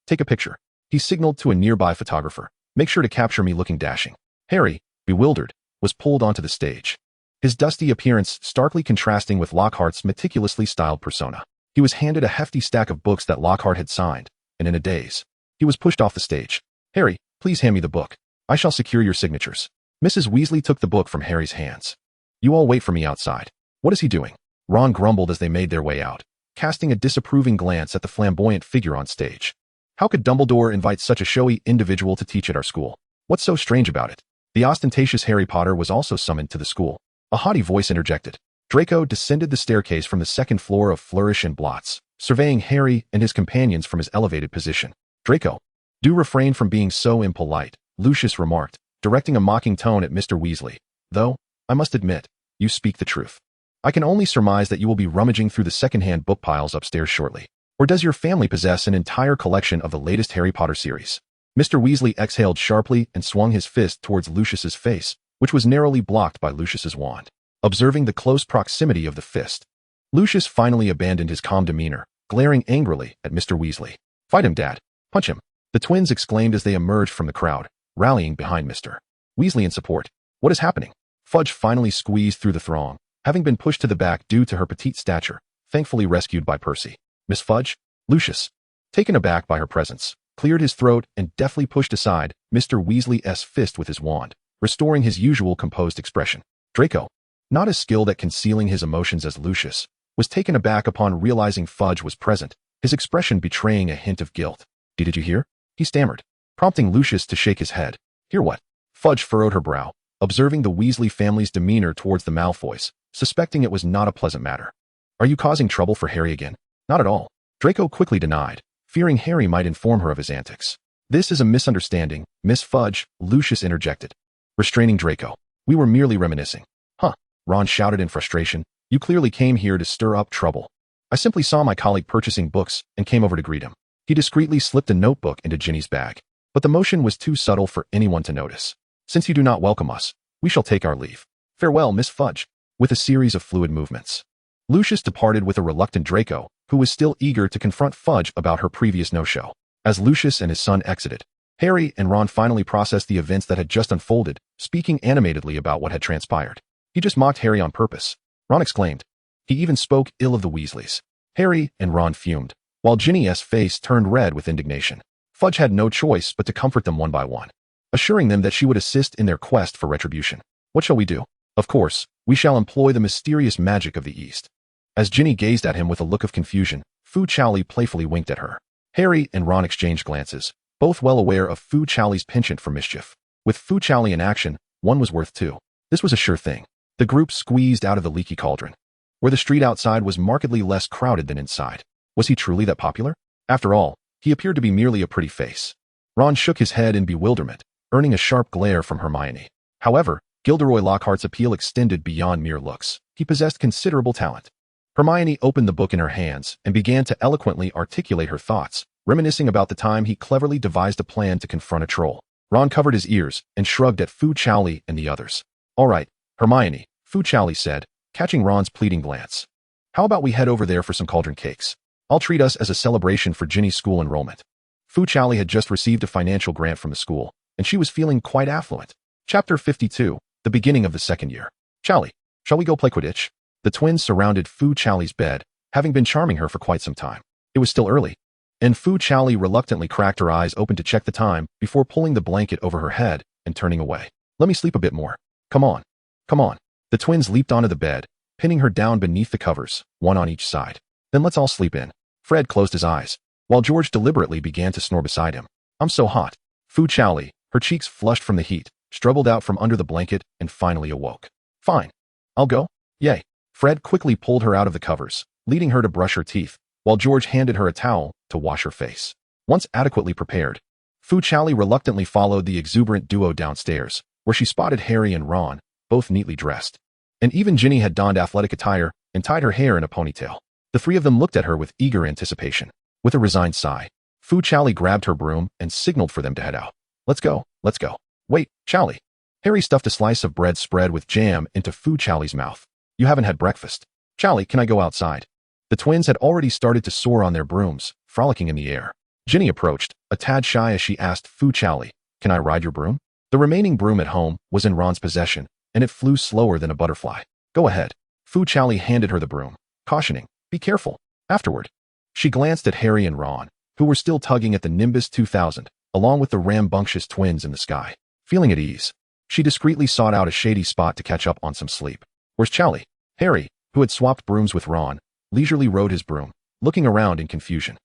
take a picture. He signaled to a nearby photographer. Make sure to capture me looking dashing. Harry, bewildered, was pulled onto the stage, his dusty appearance starkly contrasting with Lockhart's meticulously styled persona. He was handed a hefty stack of books that Lockhart had signed, and in a daze, he was pushed off the stage. Harry, please hand me the book. I shall secure your signatures. Mrs. Weasley took the book from Harry's hands. You all wait for me outside. What is he doing? Ron grumbled as they made their way out, casting a disapproving glance at the flamboyant figure on stage. How could Dumbledore invite such a showy individual to teach at our school? What's so strange about it? The ostentatious Harry Potter was also summoned to the school. A haughty voice interjected. Draco descended the staircase from the second floor of Flourish and Blots, surveying Harry and his companions from his elevated position. Draco, do refrain from being so impolite, Lucius remarked, directing a mocking tone at Mr. Weasley. Though, I must admit, you speak the truth. I can only surmise that you will be rummaging through the second-hand book piles upstairs shortly. Or does your family possess an entire collection of the latest Harry Potter series? Mr. Weasley exhaled sharply and swung his fist towards Lucius's face, which was narrowly blocked by Lucius's wand. Observing the close proximity of the fist, Lucius finally abandoned his calm demeanor, glaring angrily at Mr. Weasley. Fight him, Dad. Punch him. The twins exclaimed as they emerged from the crowd, rallying behind Mr. Weasley in support. What is happening? Fudge finally squeezed through the throng, having been pushed to the back due to her petite stature, thankfully rescued by Percy. Miss Fudge? Lucius, taken aback by her presence, cleared his throat and deftly pushed aside Mr. Weasley's fist with his wand, restoring his usual composed expression. Draco, not as skilled at concealing his emotions as Lucius, was taken aback upon realizing Fudge was present, his expression betraying a hint of guilt. Did you hear? He stammered, prompting Lucius to shake his head. Hear what? Fudge furrowed her brow, observing the Weasley family's demeanor towards the Malfoys, suspecting it was not a pleasant matter. Are you causing trouble for Harry again? Not at all. Draco quickly denied, fearing Harry might inform her of his antics. This is a misunderstanding, Miss Fudge, Lucius interjected, restraining Draco. We were merely reminiscing. Huh, Ron shouted in frustration. You clearly came here to stir up trouble. I simply saw my colleague purchasing books and came over to greet him. He discreetly slipped a notebook into Ginny's bag, but the motion was too subtle for anyone to notice. Since you do not welcome us, we shall take our leave. Farewell, Miss Fudge. With a series of fluid movements, Lucius departed with a reluctant Draco, who was still eager to confront Fudge about her previous no-show. As Lucius and his son exited, Harry and Ron finally processed the events that had just unfolded, speaking animatedly about what had transpired. He just mocked Harry on purpose, Ron exclaimed. He even spoke ill of the Weasleys. Harry and Ron fumed, while Ginny's face turned red with indignation. Fudge had no choice but to comfort them one by one, assuring them that she would assist in their quest for retribution. What shall we do? Of course, we shall employ the mysterious magic of the East. As Ginny gazed at him with a look of confusion, Fu Chaoli playfully winked at her. Harry and Ron exchanged glances, both well aware of Fu Chaoli's penchant for mischief. With Fu Chaoli in action, one was worth two. This was a sure thing. The group squeezed out of the leaky cauldron, where the street outside was markedly less crowded than inside. Was he truly that popular? After all, he appeared to be merely a pretty face. Ron shook his head in bewilderment, earning a sharp glare from Hermione. However, Gilderoy Lockhart's appeal extended beyond mere looks. He possessed considerable talent. Hermione opened the book in her hands and began to eloquently articulate her thoughts, reminiscing about the time he cleverly devised a plan to confront a troll. Ron covered his ears and shrugged at Fu Chaoli and the others. All right, Hermione, Fu Chaoli said, catching Ron's pleading glance. How about we head over there for some cauldron cakes? I'll treat us as a celebration for Ginny's school enrollment. Fu Chaoli had just received a financial grant from the school, and she was feeling quite affluent. Chapter 52, the beginning of the second year. Chaoli, shall we go play Quidditch? The twins surrounded Fu Chaoli's bed, having been charming her for quite some time. It was still early, and Fu Chaoli reluctantly cracked her eyes open to check the time before pulling the blanket over her head and turning away. Let me sleep a bit more. Come on. Come on. The twins leaped onto the bed, pinning her down beneath the covers, one on each side. Then let's all sleep in. Fred closed his eyes, while George deliberately began to snore beside him. I'm so hot. Fu Chaoli, her cheeks flushed from the heat, struggled out from under the blanket and finally awoke. Fine. I'll go. Yay. Fred quickly pulled her out of the covers, leading her to brush her teeth, while George handed her a towel to wash her face. Once adequately prepared, Fu Chaoli reluctantly followed the exuberant duo downstairs, where she spotted Harry and Ron, both neatly dressed. And even Ginny had donned athletic attire and tied her hair in a ponytail. The three of them looked at her with eager anticipation. With a resigned sigh, Fu Chaoli grabbed her broom and signaled for them to head out. Let's go, let's go. Wait, Chaoli. Harry stuffed a slice of bread spread with jam into Fu Chaoli's mouth. You haven't had breakfast. Chaoli, can I go outside? The twins had already started to soar on their brooms, frolicking in the air. Ginny approached, a tad shy as she asked Fu Chaoli, can I ride your broom? The remaining broom at home was in Ron's possession, and it flew slower than a butterfly. Go ahead. Fu Chaoli handed her the broom, cautioning, be careful. Afterward, she glanced at Harry and Ron, who were still tugging at the Nimbus 2000, along with the rambunctious twins in the sky. Feeling at ease, she discreetly sought out a shady spot to catch up on some sleep. Where's Chaoli? Harry, who had swapped brooms with Ron, leisurely rode his broom, looking around in confusion.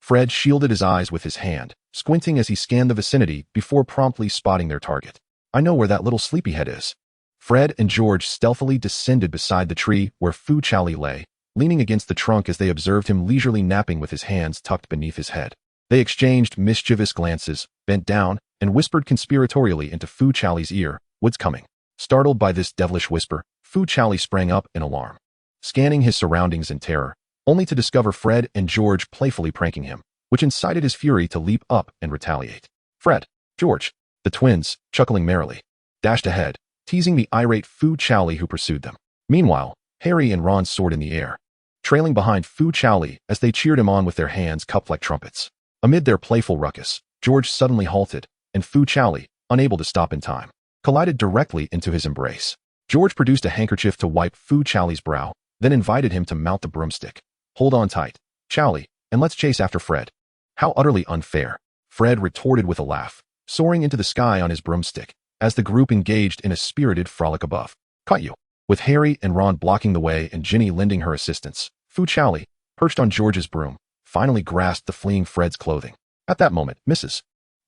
Fred shielded his eyes with his hand, squinting as he scanned the vicinity before promptly spotting their target. I know where that little sleepyhead is. Fred and George stealthily descended beside the tree where Fu Chaoli lay, leaning against the trunk as they observed him leisurely napping with his hands tucked beneath his head. They exchanged mischievous glances, bent down, and whispered conspiratorially into Fu Chaoli's ear, What's coming? Startled by this devilish whisper, Fu Chaoli sprang up in alarm, scanning his surroundings in terror, only to discover Fred and George playfully pranking him, which incited his fury to leap up and retaliate. Fred, George, the twins, chuckling merrily, dashed ahead, teasing the irate Fu Chaoli who pursued them. Meanwhile, Harry and Ron soared in the air, trailing behind Fu Chaoli as they cheered him on with their hands cupped like trumpets. Amid their playful ruckus, George suddenly halted, and Fu Chaoli, unable to stop in time, collided directly into his embrace. George produced a handkerchief to wipe Fu Chaoli's brow, then invited him to mount the broomstick. Hold on tight, Chaoli, and let's chase after Fred. How utterly unfair, Fred retorted with a laugh, soaring into the sky on his broomstick, as the group engaged in a spirited frolic above. Caught you. With Harry and Ron blocking the way and Ginny lending her assistance, Fu Chaoli, perched on George's broom, finally grasped the fleeing Fred's clothing. At that moment, Mrs.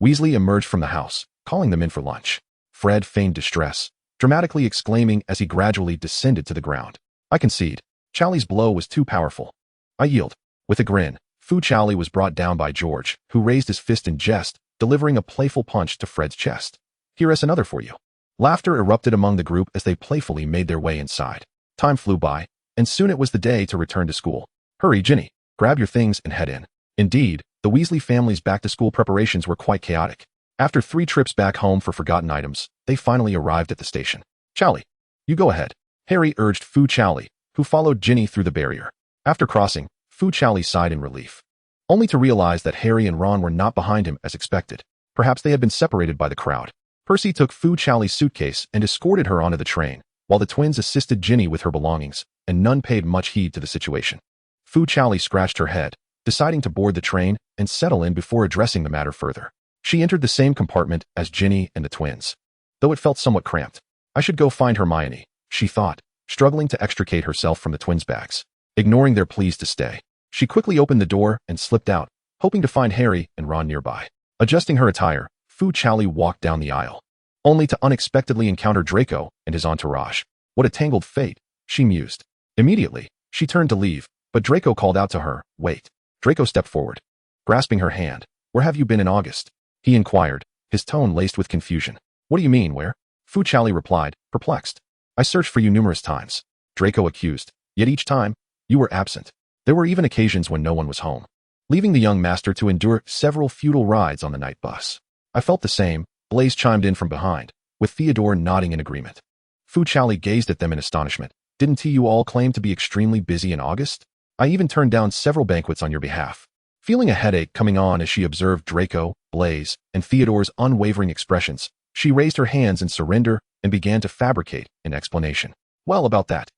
Weasley emerged from the house, calling them in for lunch. Fred feigned distress, dramatically exclaiming as he gradually descended to the ground. I concede. Chaoli's blow was too powerful. I yield. With a grin, Fu Chaoli was brought down by George, who raised his fist in jest, delivering a playful punch to Fred's chest. Here's another for you. Laughter erupted among the group as they playfully made their way inside. Time flew by, and soon it was the day to return to school. Hurry, Ginny, grab your things and head in. Indeed, the Weasley family's back-to-school preparations were quite chaotic. After 3 trips back home for forgotten items, they finally arrived at the station. Chaoli, you go ahead, Harry urged Fu Chaoli, who followed Ginny through the barrier. After crossing, Fu Chaoli sighed in relief, only to realize that Harry and Ron were not behind him as expected. Perhaps they had been separated by the crowd. Percy took Fu Chaoli's suitcase and escorted her onto the train, while the twins assisted Ginny with her belongings, and none paid much heed to the situation. Fu Chaoli scratched her head, deciding to board the train and settle in before addressing the matter further. She entered the same compartment as Ginny and the twins, though it felt somewhat cramped. I should go find Hermione, she thought, struggling to extricate herself from the twins' bags. Ignoring their pleas to stay, she quickly opened the door and slipped out, hoping to find Harry and Ron nearby. Adjusting her attire, Fu Chaoli walked down the aisle, only to unexpectedly encounter Draco and his entourage. What a tangled fate, she mused. Immediately, she turned to leave, but Draco called out to her, wait. Draco stepped forward, grasping her hand. Where have you been in August? He inquired, his tone laced with confusion. What do you mean, where? Fu Chaoli replied, perplexed. I searched for you numerous times, Draco accused, yet each time, you were absent. There were even occasions when no one was home, leaving the young master to endure several futile rides on the night bus. I felt the same, Blaise chimed in from behind, with Theodore nodding in agreement. Fu Chaoli gazed at them in astonishment. Didn't you all claim to be extremely busy in August? I even turned down several banquets on your behalf. Feeling a headache coming on as she observed Draco, Blaise, and Theodore's unwavering expressions, she raised her hands in surrender and began to fabricate an explanation. Well, about that.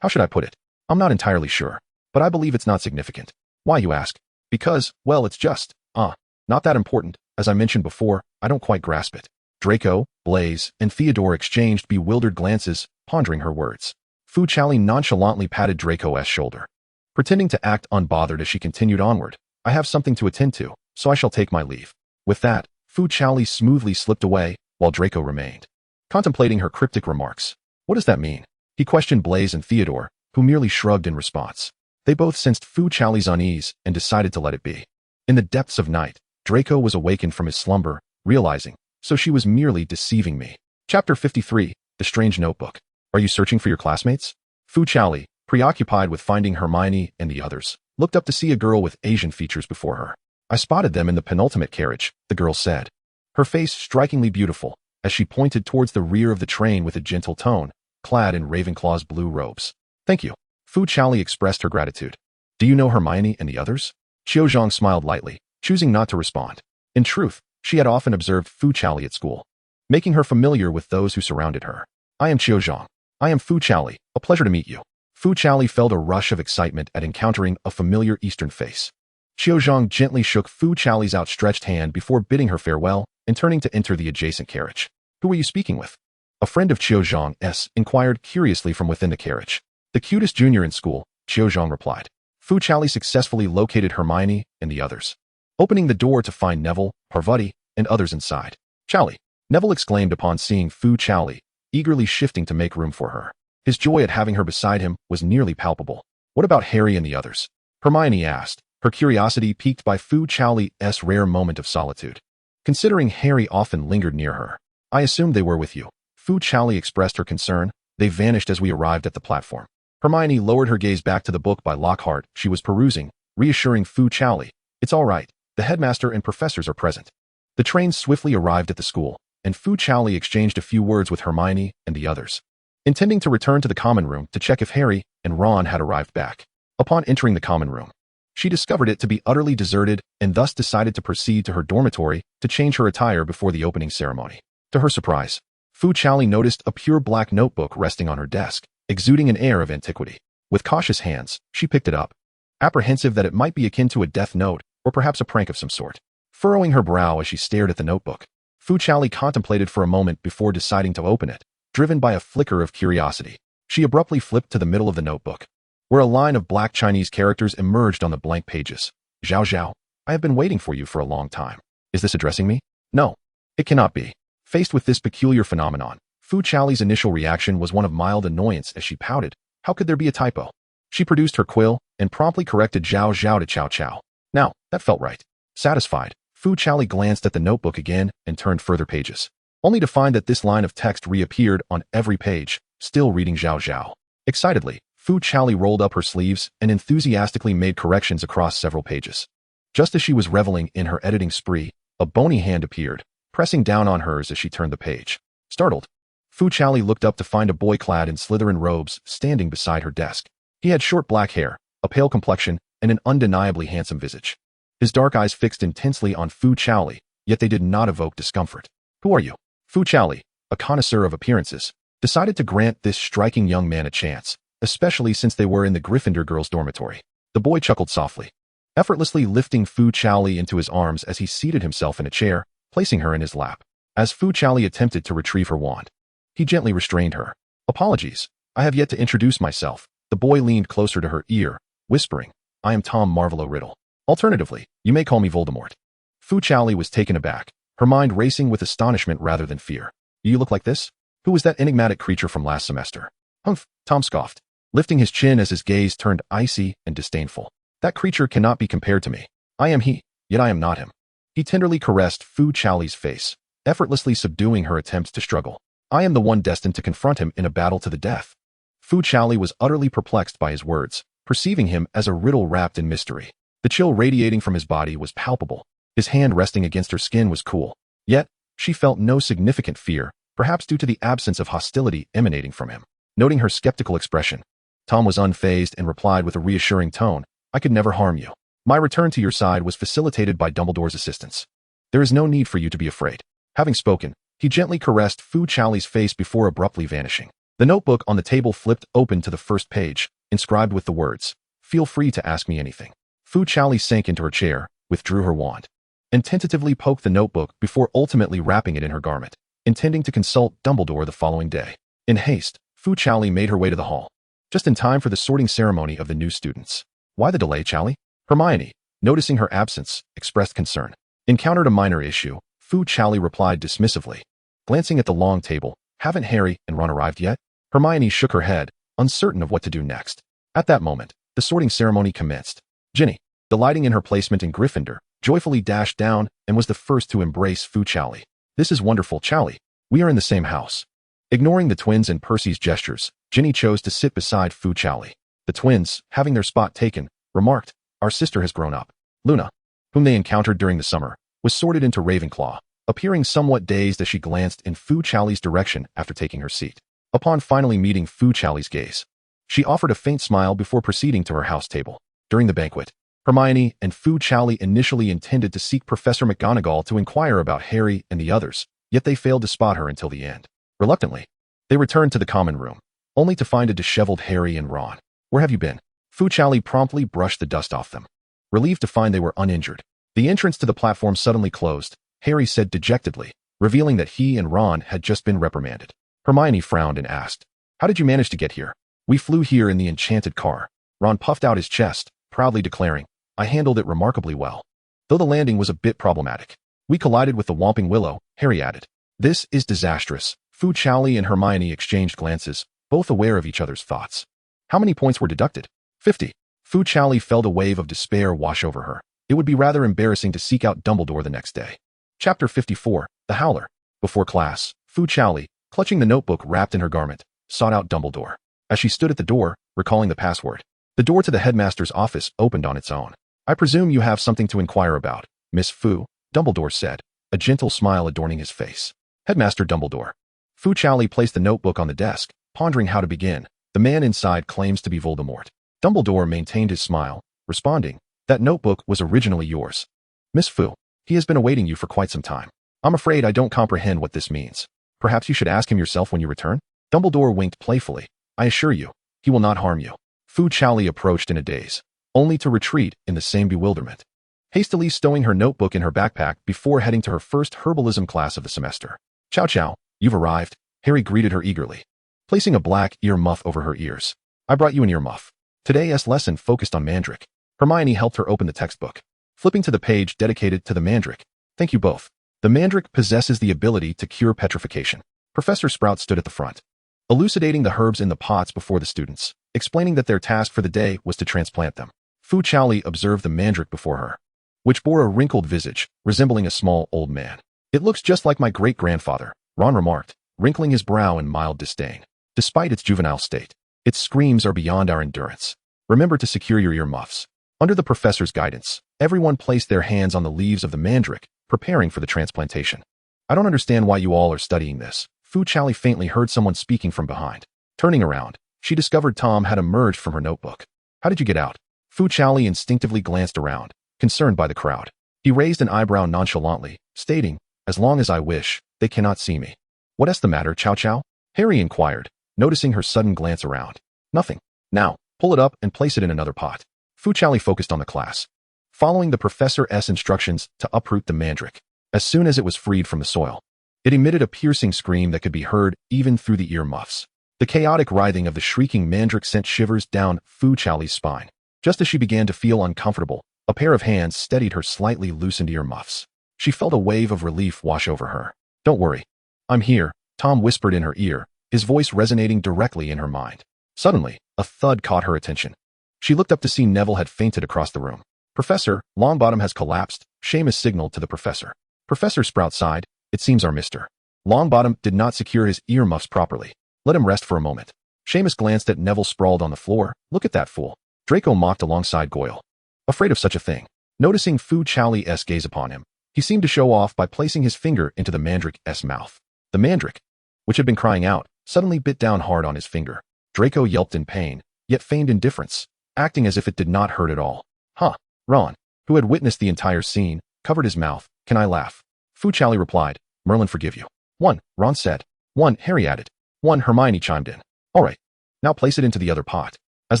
How should I put it? I'm not entirely sure, but I believe it's not significant. Why, you ask? Because, well, it's just, not that important. As I mentioned before, I don't quite grasp it. Draco, Blaise, and Theodore exchanged bewildered glances, pondering her words. Fu Chaoli nonchalantly patted Draco's shoulder, pretending to act unbothered as she continued onward. I have something to attend to, so I shall take my leave. With that, Fu Chaoli smoothly slipped away, while Draco remained, contemplating her cryptic remarks. What does that mean? He questioned Blaise and Theodore, who merely shrugged in response. They both sensed Fu Chaoli's unease and decided to let it be. In the depths of night, Draco was awakened from his slumber, realizing, so she was merely deceiving me. Chapter 53, The Strange Notebook. Are you searching for your classmates? Fu Chaoli, preoccupied with finding Hermione and the others, looked up to see a girl with Asian features before her. I spotted them in the penultimate carriage, the girl said, her face strikingly beautiful, as she pointed towards the rear of the train with a gentle tone, clad in Ravenclaw's blue robes. Thank you. Fu Chaoli expressed her gratitude. Do you know Hermione and the others? Xiaozhong smiled lightly, choosing not to respond. In truth, she had often observed Fu Chaoli at school, making her familiar with those who surrounded her. I am Xiaozhong. I am Fu Chaoli. A pleasure to meet you. Fu Chaoli felt a rush of excitement at encountering a familiar Eastern face. Xiaozhong gently shook Fu Chaoli's outstretched hand before bidding her farewell and turning to enter the adjacent carriage. Who were you speaking with? A friend of Xiaozhong's inquired curiously from within the carriage. The cutest junior in school, Xiaozhong replied. Fu Chaoli successfully located Hermione and the others, opening the door to find Neville, Parvati, and others inside. Chaoli, Neville exclaimed upon seeing Fu Chaoli, eagerly shifting to make room for her. His joy at having her beside him was nearly palpable. What about Harry and the others? Hermione asked, her curiosity piqued by Fu Chaoli's rare moment of solitude. Considering Harry often lingered near her, I assumed they were with you, Fu Chaoli expressed her concern. They vanished as we arrived at the platform. Hermione lowered her gaze back to the book by Lockhart she was perusing, reassuring Fu Chaoli. It's all right. The headmaster and professors are present. The train swiftly arrived at the school, and Fu Chaoli exchanged a few words with Hermione and the others, intending to return to the common room to check if Harry and Ron had arrived back. Upon entering the common room, she discovered it to be utterly deserted and thus decided to proceed to her dormitory to change her attire before the opening ceremony. To her surprise, Fu Chaoli noticed a pure black notebook resting on her desk, exuding an air of antiquity. With cautious hands, she picked it up, apprehensive that it might be akin to a death note or perhaps a prank of some sort. Furrowing her brow as she stared at the notebook, Fu Chaoli contemplated for a moment before deciding to open it, driven by a flicker of curiosity. She abruptly flipped to the middle of the notebook, where a line of black Chinese characters emerged on the blank pages. Zhao Zhao, I have been waiting for you for a long time. Is this addressing me? No, it cannot be. Faced with this peculiar phenomenon, Fu Chaoli's initial reaction was one of mild annoyance as she pouted. How could there be a typo? She produced her quill and promptly corrected Zhao Zhao to Chow Chow. Now, that felt right. Satisfied, Fu Chaoli glanced at the notebook again and turned further pages, only to find that this line of text reappeared on every page, still reading Zhao Zhao. Excitedly, Fu Chaoli rolled up her sleeves and enthusiastically made corrections across several pages. Just as she was reveling in her editing spree, a bony hand appeared, pressing down on hers as she turned the page. Startled, Fu Chaoli looked up to find a boy clad in Slytherin robes standing beside her desk. He had short black hair, a pale complexion, and an undeniably handsome visage. His dark eyes fixed intensely on Fu Chaoli, yet they did not evoke discomfort. Who are you? Fu Chaoli, a connoisseur of appearances, decided to grant this striking young man a chance, especially since they were in the Gryffindor girls' dormitory. The boy chuckled softly, effortlessly lifting Fu Chaoli into his arms as he seated himself in a chair, placing her in his lap. As Fu Chaoli attempted to retrieve her wand, he gently restrained her. Apologies, I have yet to introduce myself. The boy leaned closer to her ear, whispering, I am Tom Marvolo Riddle. Alternatively, you may call me Voldemort. Fu Chaoli was taken aback, her mind racing with astonishment rather than fear. You look like this? Who was that enigmatic creature from last semester? Humph, Tom scoffed, lifting his chin as his gaze turned icy and disdainful. That creature cannot be compared to me. I am he, yet I am not him. He tenderly caressed Fu Chaoli's face, effortlessly subduing her attempts to struggle. I am the one destined to confront him in a battle to the death. Fu Chaoli was utterly perplexed by his words, perceiving him as a riddle wrapped in mystery. The chill radiating from his body was palpable. His hand resting against her skin was cool. Yet, she felt no significant fear, perhaps due to the absence of hostility emanating from him. Noting her skeptical expression, Tom was unfazed and replied with a reassuring tone, I could never harm you. My return to your side was facilitated by Dumbledore's assistance. There is no need for you to be afraid. Having spoken, he gently caressed Fu Chaoli's face before abruptly vanishing. The notebook on the table flipped open to the first page, inscribed with the words, Feel free to ask me anything. Fu Chaoli sank into her chair, withdrew her wand, and tentatively poked the notebook before ultimately wrapping it in her garment, intending to consult Dumbledore the following day. In haste, Fu Chaoli made her way to the hall, just in time for the sorting ceremony of the new students. Why the delay, Chaoli? Hermione, noticing her absence, expressed concern. Encountered a minor issue, Fu Chaoli replied dismissively. Glancing at the long table, haven't Harry and Ron arrived yet? Hermione shook her head, uncertain of what to do next. At that moment, the sorting ceremony commenced. Ginny, delighting in her placement in Gryffindor, joyfully dashed down and was the first to embrace Fu Chaoli. This is wonderful, Chaoli. We are in the same house. Ignoring the twins and Percy's gestures, Ginny chose to sit beside Fu Chaoli. The twins, having their spot taken, remarked, Our sister has grown up. Luna, whom they encountered during the summer, was sorted into Ravenclaw, appearing somewhat dazed as she glanced in Fu Chaoli's direction after taking her seat. Upon finally meeting Fu Chaoli's gaze, she offered a faint smile before proceeding to her house table. During the banquet, Hermione and Fu Chaoli initially intended to seek Professor McGonagall to inquire about Harry and the others, yet they failed to spot her until the end. Reluctantly, they returned to the common room, only to find a disheveled Harry and Ron. Where have you been? Fu Chaoli promptly brushed the dust off them, relieved to find they were uninjured. The entrance to the platform suddenly closed, Harry said dejectedly, revealing that he and Ron had just been reprimanded. Hermione frowned and asked, How did you manage to get here? We flew here in the enchanted car. Ron puffed out his chest, proudly declaring, I handled it remarkably well. Though the landing was a bit problematic. We collided with the Whomping Willow, Harry added. This is disastrous. Fu Chaoli and Hermione exchanged glances, both aware of each other's thoughts. How many points were deducted? 50. Fu Chaoli felt a wave of despair wash over her. It would be rather embarrassing to seek out Dumbledore the next day. Chapter 54, The Howler. Before class, Fu Chaoli, Clutching the notebook wrapped in her garment, sought out Dumbledore. As she stood at the door, recalling the password, the door to the headmaster's office opened on its own. "I presume you have something to inquire about, Miss Fu," Dumbledore said, a gentle smile adorning his face. "Headmaster Dumbledore." Fu Chaoli placed the notebook on the desk, pondering how to begin. "The man inside claims to be Voldemort." Dumbledore maintained his smile, responding, "That notebook was originally yours. Miss Fu, he has been awaiting you for quite some time. I'm afraid I don't comprehend what this means. Perhaps you should ask him yourself when you return?" Dumbledore winked playfully. "I assure you, he will not harm you." Fu Chaoli approached in a daze, only to retreat in the same bewilderment, hastily stowing her notebook in her backpack before heading to her first herbalism class of the semester. "Chow Chow, you've arrived," Harry greeted her eagerly, placing a black ear muff over her ears. "I brought you an ear muff." Today's lesson focused on Mandrake. Hermione helped her open the textbook, flipping to the page dedicated to the Mandrake. "Thank you both. The Mandrake possesses the ability to cure petrification." Professor Sprout stood at the front, elucidating the herbs in the pots before the students, explaining that their task for the day was to transplant them. Fu Chaoli observed the Mandrake before her, which bore a wrinkled visage, resembling a small old man. "It looks just like my great-grandfather," Ron remarked, wrinkling his brow in mild disdain. "Despite its juvenile state, its screams are beyond our endurance. Remember to secure your ear muffs." Under the professor's guidance, everyone placed their hands on the leaves of the Mandrake, preparing for the transplantation. "I don't understand why you all are studying this." Fu Chaoli faintly heard someone speaking from behind. Turning around, she discovered Tom had emerged from her notebook. "How did you get out?" Fu Chaoli instinctively glanced around, concerned by the crowd. He raised an eyebrow nonchalantly, stating, "As long as I wish, they cannot see me." "What's the matter, Chow Chow?" Harry inquired, noticing her sudden glance around. "Nothing. Now, pull it up and place it in another pot." Fu Chaoli focused on the class, following the professor's instructions to uproot the Mandrake. As soon as it was freed from the soil, it emitted a piercing scream that could be heard even through the ear muffs. The chaotic writhing of the shrieking Mandrake sent shivers down Fu Chaoli's spine. Just as she began to feel uncomfortable, a pair of hands steadied her slightly loosened ear muffs. She felt a wave of relief wash over her. "Don't worry. I'm here," Tom whispered in her ear, his voice resonating directly in her mind. Suddenly, a thud caught her attention. She looked up to see Neville had fainted across the room. "Professor, Longbottom has collapsed," Seamus signaled to the professor. Professor Sprout sighed. "It seems our Mr. Longbottom did not secure his ear muffs properly. Let him rest for a moment." Seamus glanced at Neville sprawled on the floor. "Look at that fool." Draco mocked alongside Goyle, afraid of such a thing. Noticing Fu Chaoli's gaze upon him, he seemed to show off by placing his finger into the Mandrake's mouth. The Mandrake, which had been crying out, suddenly bit down hard on his finger. Draco yelped in pain, yet feigned indifference, acting as if it did not hurt at all. "Huh." Ron, who had witnessed the entire scene, covered his mouth. "Can I laugh?" Fu Chaoli replied, "Merlin forgive you." "One," Ron said. "One," Harry added. "One," Hermione chimed in. "All right. Now place it into the other pot." As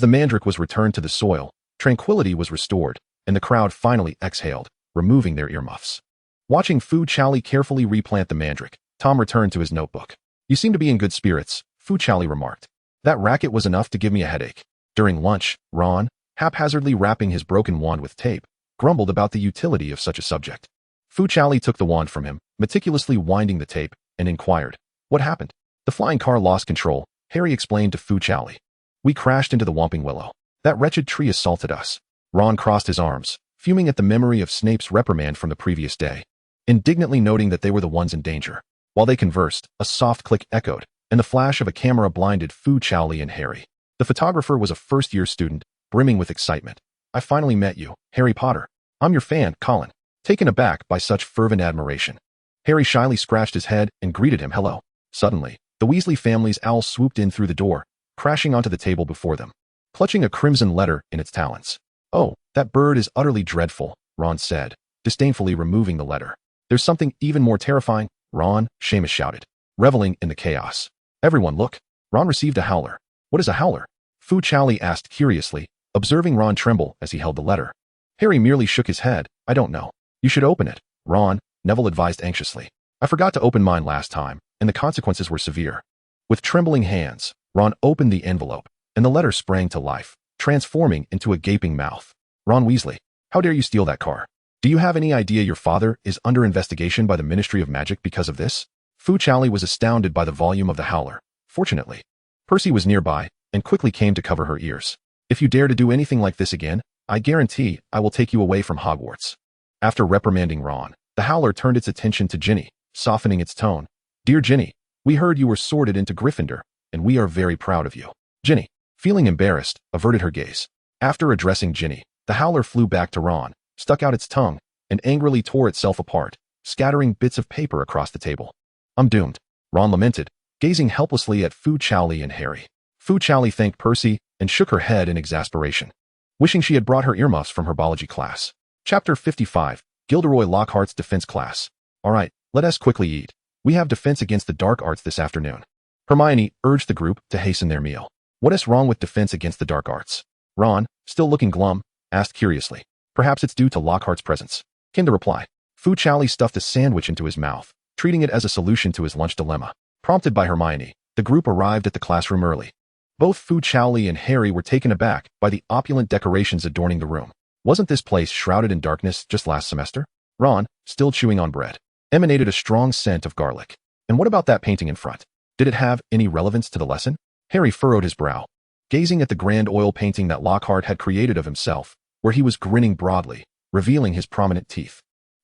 the Mandrake was returned to the soil, tranquility was restored, and the crowd finally exhaled, removing their earmuffs. Watching Fu Chaoli carefully replant the Mandrake, Tom returned to his notebook. "You seem to be in good spirits," Fu Chaoli remarked. "That racket was enough to give me a headache." During lunch, Ron, haphazardly wrapping his broken wand with tape, grumbled about the utility of such a subject. Fu Chaoli took the wand from him, meticulously winding the tape, and inquired, "What happened?" "The flying car lost control," Harry explained to Fu Chaoli. "We crashed into the Whomping Willow. That wretched tree assaulted us." Ron crossed his arms, fuming at the memory of Snape's reprimand from the previous day, indignantly noting that they were the ones in danger. While they conversed, a soft click echoed, and the flash of a camera blinded Fu Chaoli and Harry. The photographer was a first-year student, brimming with excitement. "I finally met you, Harry Potter. I'm your fan, Colin." Taken aback by such fervent admiration, Harry shyly scratched his head and greeted him hello. Suddenly, the Weasley family's owl swooped in through the door, crashing onto the table before them, clutching a crimson letter in its talons. "Oh, that bird is utterly dreadful," Ron said, disdainfully removing the letter. "There's something even more terrifying." "Ron," Seamus shouted, reveling in the chaos. "Everyone look." Ron received a howler. "What is a howler?" Fu Chaoli asked curiously, observing Ron tremble as he held the letter. Harry merely shook his head. "I don't know." "You should open it, Ron," Neville advised anxiously. "I forgot to open mine last time, and the consequences were severe." With trembling hands, Ron opened the envelope, and the letter sprang to life, transforming into a gaping mouth. "Ron Weasley, how dare you steal that car? Do you have any idea your father is under investigation by the Ministry of Magic because of this?" Fu Chaoli was astounded by the volume of the howler. Fortunately, Percy was nearby and quickly came to cover her ears. "If you dare to do anything like this again, I guarantee I will take you away from Hogwarts." After reprimanding Ron, the howler turned its attention to Ginny, softening its tone. "Dear Ginny, We heard you were sorted into Gryffindor, and we are very proud of you. Ginny, feeling embarrassed, averted her gaze. After addressing Ginny, the howler flew back to Ron, stuck out its tongue, and angrily tore itself apart, scattering bits of paper across the table. I'm doomed, Ron lamented, gazing helplessly at Fu Chaoli and Harry. Fu Chaoli thanked Percy and shook her head in exasperation, wishing she had brought her earmuffs from her biology class. Chapter 55, Gilderoy Lockhart's Defense Class. All right, let us quickly eat. We have defense against the dark arts this afternoon. Hermione urged the group to hasten their meal. What is wrong with defense against the dark arts? Ron, still looking glum, asked curiously. Perhaps it's due to Lockhart's presence. Came the reply. Fu Chaoli stuffed a sandwich into his mouth, treating it as a solution to his lunch dilemma. Prompted by Hermione, the group arrived at the classroom early. Both Fu Chaoli and Harry were taken aback by the opulent decorations adorning the room. Wasn't this place shrouded in darkness just last semester? Ron, still chewing on bread, emanated a strong scent of garlic. And what about that painting in front? Did it have any relevance to the lesson? Harry furrowed his brow, gazing at the grand oil painting that Lockhart had created of himself, where he was grinning broadly, revealing his prominent teeth.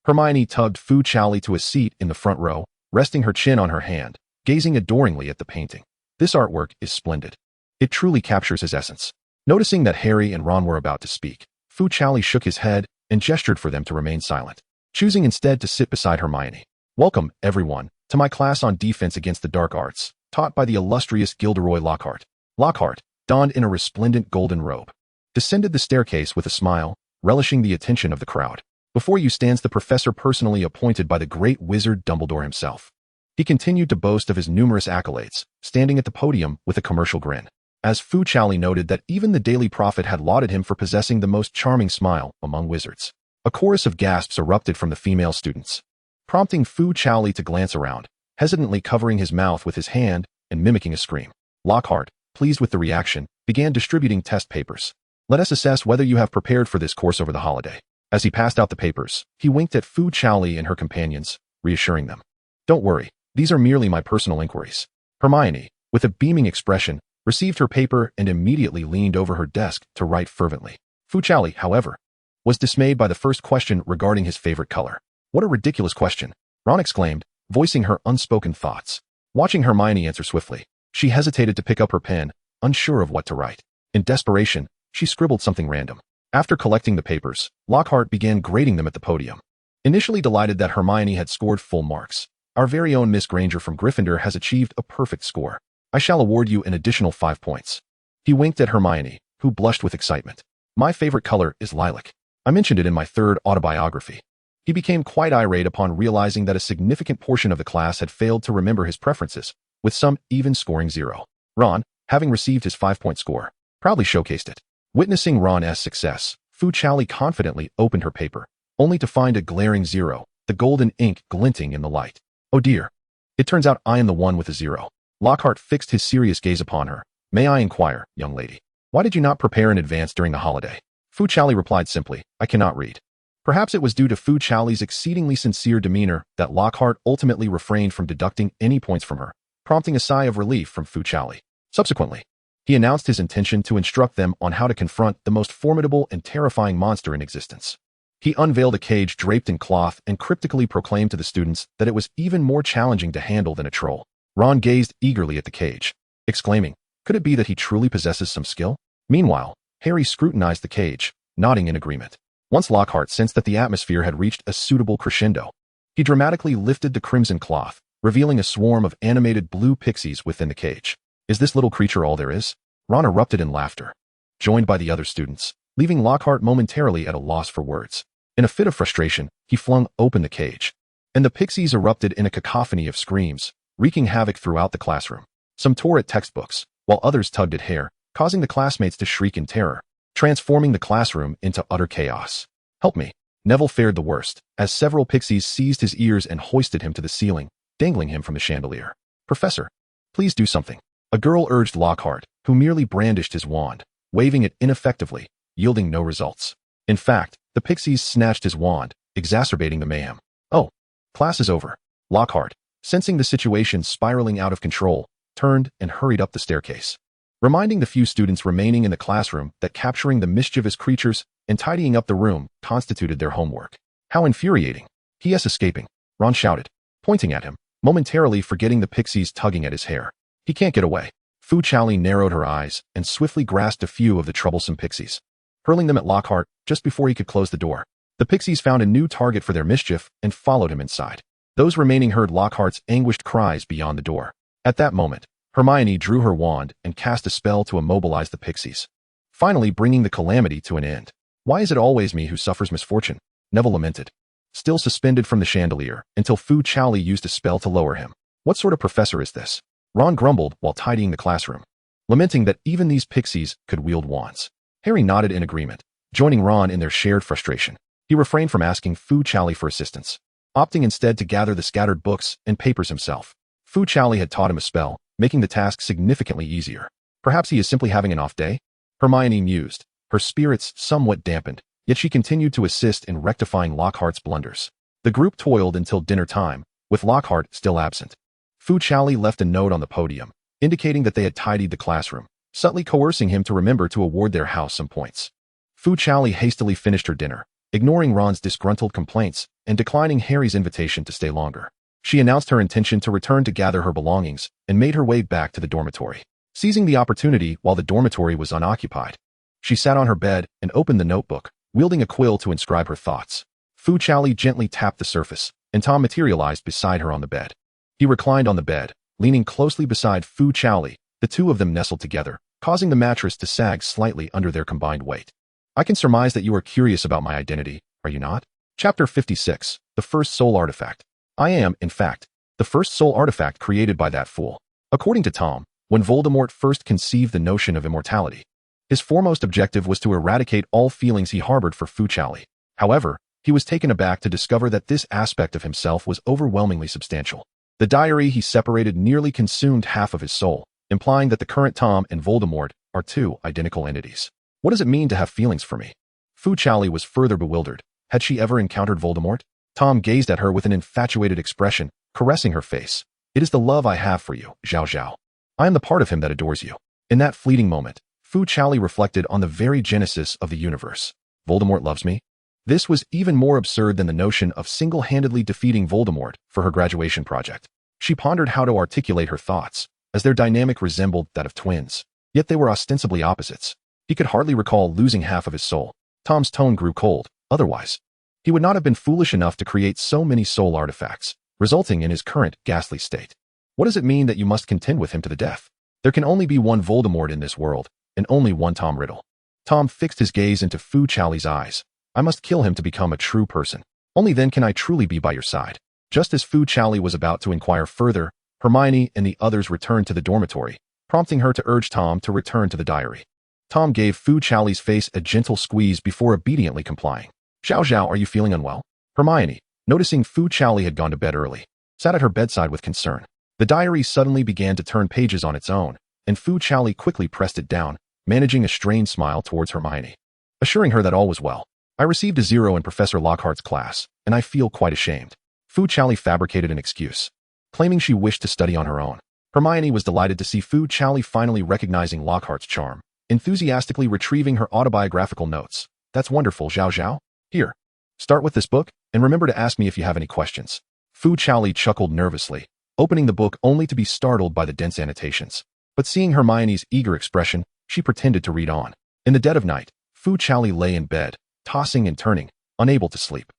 Hermione tugged Fu Chaoli to a seat in the front row, resting her chin on her hand, gazing adoringly at the painting. This artwork is splendid. It truly captures his essence. Noticing that Harry and Ron were about to speak, Fu Chaoli shook his head and gestured for them to remain silent, choosing instead to sit beside Hermione. Welcome, everyone, to my class on defense against the dark arts, taught by the illustrious Gilderoy Lockhart. Lockhart, donned in a resplendent golden robe, descended the staircase with a smile, relishing the attention of the crowd. Before you stands the professor personally appointed by the great wizard Dumbledore himself. He continued to boast of his numerous accolades, standing at the podium with a commercial grin. As Fu Chaoli noted that even the Daily Prophet had lauded him for possessing the most charming smile among wizards. A chorus of gasps erupted from the female students, prompting Fu Chaoli to glance around, hesitantly covering his mouth with his hand and mimicking a scream. Lockhart, pleased with the reaction, began distributing test papers. Let us assess whether you have prepared for this course over the holiday. As he passed out the papers, he winked at Fu Chaoli and her companions, reassuring them. Don't worry, these are merely my personal inquiries. Hermione, with a beaming expression, received her paper and immediately leaned over her desk to write fervently. Fu Chaoli, however, was dismayed by the first question regarding his favorite color. What a ridiculous question, Ron exclaimed, voicing her unspoken thoughts. Watching Hermione answer swiftly, she hesitated to pick up her pen, unsure of what to write. In desperation, she scribbled something random. After collecting the papers, Lockhart began grading them at the podium. Initially delighted that Hermione had scored full marks, our very own Miss Granger from Gryffindor has achieved a perfect score. I shall award you an additional 5 points. He winked at Hermione, who blushed with excitement. My favorite color is lilac. I mentioned it in my third autobiography. He became quite irate upon realizing that a significant portion of the class had failed to remember his preferences, with some even scoring 0. Ron, having received his 5-point score, proudly showcased it. Witnessing Ron's success, Fu Chaoli confidently opened her paper, only to find a glaring 0, the golden ink glinting in the light. Oh dear. It turns out I am the one with a 0. Lockhart fixed his serious gaze upon her. May I inquire, young lady, why did you not prepare in advance during the holiday? Fu Chaoli replied simply, I cannot read. Perhaps it was due to Fu Chaoli's exceedingly sincere demeanor that Lockhart ultimately refrained from deducting any points from her, prompting a sigh of relief from Fu Chaoli. Subsequently, he announced his intention to instruct them on how to confront the most formidable and terrifying monster in existence. He unveiled a cage draped in cloth and cryptically proclaimed to the students that it was even more challenging to handle than a troll. Ron gazed eagerly at the cage, exclaiming, could it be that he truly possesses some skill? Meanwhile, Harry scrutinized the cage, nodding in agreement. Once Lockhart sensed that the atmosphere had reached a suitable crescendo, he dramatically lifted the crimson cloth, revealing a swarm of animated blue pixies within the cage. Is this little creature all there is? Ron erupted in laughter, joined by the other students, leaving Lockhart momentarily at a loss for words. In a fit of frustration, he flung open the cage, and the pixies erupted in a cacophony of screams, wreaking havoc throughout the classroom. Some tore at textbooks, while others tugged at hair, causing the classmates to shriek in terror, transforming the classroom into utter chaos. Help me. Neville fared the worst, as several pixies seized his ears and hoisted him to the ceiling, dangling him from the chandelier. Professor, please do something. A girl urged Lockhart, who merely brandished his wand, waving it ineffectively, yielding no results. In fact, the pixies snatched his wand, exacerbating the mayhem. Oh, class is over. Lockhart, sensing the situation spiraling out of control, turned and hurried up the staircase, reminding the few students remaining in the classroom that capturing the mischievous creatures and tidying up the room constituted their homework. How infuriating. He is escaping, Ron shouted, pointing at him. momentarily forgetting the pixies tugging at his hair. He can't get away. Fu Chaoli narrowed her eyes and swiftly grasped a few of the troublesome pixies, hurling them at Lockhart just before he could close the door. The pixies found a new target for their mischief and followed him inside. Those remaining heard Lockhart's anguished cries beyond the door. At that moment, Hermione drew her wand and cast a spell to immobilize the pixies, finally bringing the calamity to an end. Why is it always me who suffers misfortune? Neville lamented, still suspended from the chandelier until Fu Chaoli used a spell to lower him. What sort of professor is this? Ron grumbled while tidying the classroom, lamenting that even these pixies could wield wands. Harry nodded in agreement, joining Ron in their shared frustration. He refrained from asking Fu Chaoli for assistance, opting instead to gather the scattered books and papers himself. Fu Chaoli had taught him a spell, making the task significantly easier. Perhaps he is simply having an off day? Hermione mused, her spirits somewhat dampened, yet she continued to assist in rectifying Lockhart's blunders. The group toiled until dinner time, with Lockhart still absent. Fu Chaoli left a note on the podium, indicating that they had tidied the classroom, subtly coercing him to remember to award their house some points. Fu Chaoli hastily finished her dinner, ignoring Ron's disgruntled complaints and declining Harry's invitation to stay longer. She announced her intention to return to gather her belongings and made her way back to the dormitory. Seizing the opportunity while the dormitory was unoccupied, she sat on her bed and opened the notebook, wielding a quill to inscribe her thoughts. Fu Chaoli gently tapped the surface, and Tom materialized beside her on the bed. He reclined on the bed, leaning closely beside Fu Chaoli. The two of them nestled together, causing the mattress to sag slightly under their combined weight. I can surmise that you are curious about my identity, are you not? Chapter 56, The First Soul Artifact. I am, in fact, the first soul artifact created by that fool. According to Tom, when Voldemort first conceived the notion of immortality, his foremost objective was to eradicate all feelings he harbored for Fu Chaoli. However, he was taken aback to discover that this aspect of himself was overwhelmingly substantial. The diary he separated nearly consumed half of his soul, implying that the current Tom and Voldemort are two identical entities. What does it mean to have feelings for me? Fu Chaoli was further bewildered. Had she ever encountered Voldemort? Tom gazed at her with an infatuated expression, caressing her face. It is the love I have for you, Zhao Zhao. I am the part of him that adores you. In that fleeting moment, Fu Chaoli reflected on the very genesis of the universe. Voldemort loves me? This was even more absurd than the notion of single-handedly defeating Voldemort for her graduation project. She pondered how to articulate her thoughts, as their dynamic resembled that of twins. Yet they were ostensibly opposites. He could hardly recall losing half of his soul. Tom's tone grew cold. Otherwise, he would not have been foolish enough to create so many soul artifacts, resulting in his current ghastly state. What does it mean that you must contend with him to the death? There can only be one Voldemort in this world, and only one Tom Riddle. Tom fixed his gaze into Fu Chaoli's eyes. I must kill him to become a true person. Only then can I truly be by your side. Just as Fu Chaoli was about to inquire further, Hermione and the others returned to the dormitory, prompting her to urge Tom to return to the diary. Tom gave Fu Chaoli's face a gentle squeeze before obediently complying. Zhao Zhao, are you feeling unwell? Hermione, noticing Fu Chaoli had gone to bed early, sat at her bedside with concern. The diary suddenly began to turn pages on its own, and Fu Chaoli quickly pressed it down, managing a strained smile towards Hermione, assuring her that all was well. I received a 0 in Professor Lockhart's class, and I feel quite ashamed. Fu Chaoli fabricated an excuse, claiming she wished to study on her own. Hermione was delighted to see Fu Chaoli finally recognizing Lockhart's charm, enthusiastically retrieving her autobiographical notes. That's wonderful, Zhao Zhao. Here, start with this book, and remember to ask me if you have any questions. Fu Chaoli chuckled nervously, opening the book only to be startled by the dense annotations. But seeing Hermione's eager expression, she pretended to read on. In the dead of night, Fu Chaoli lay in bed, tossing and turning, unable to sleep.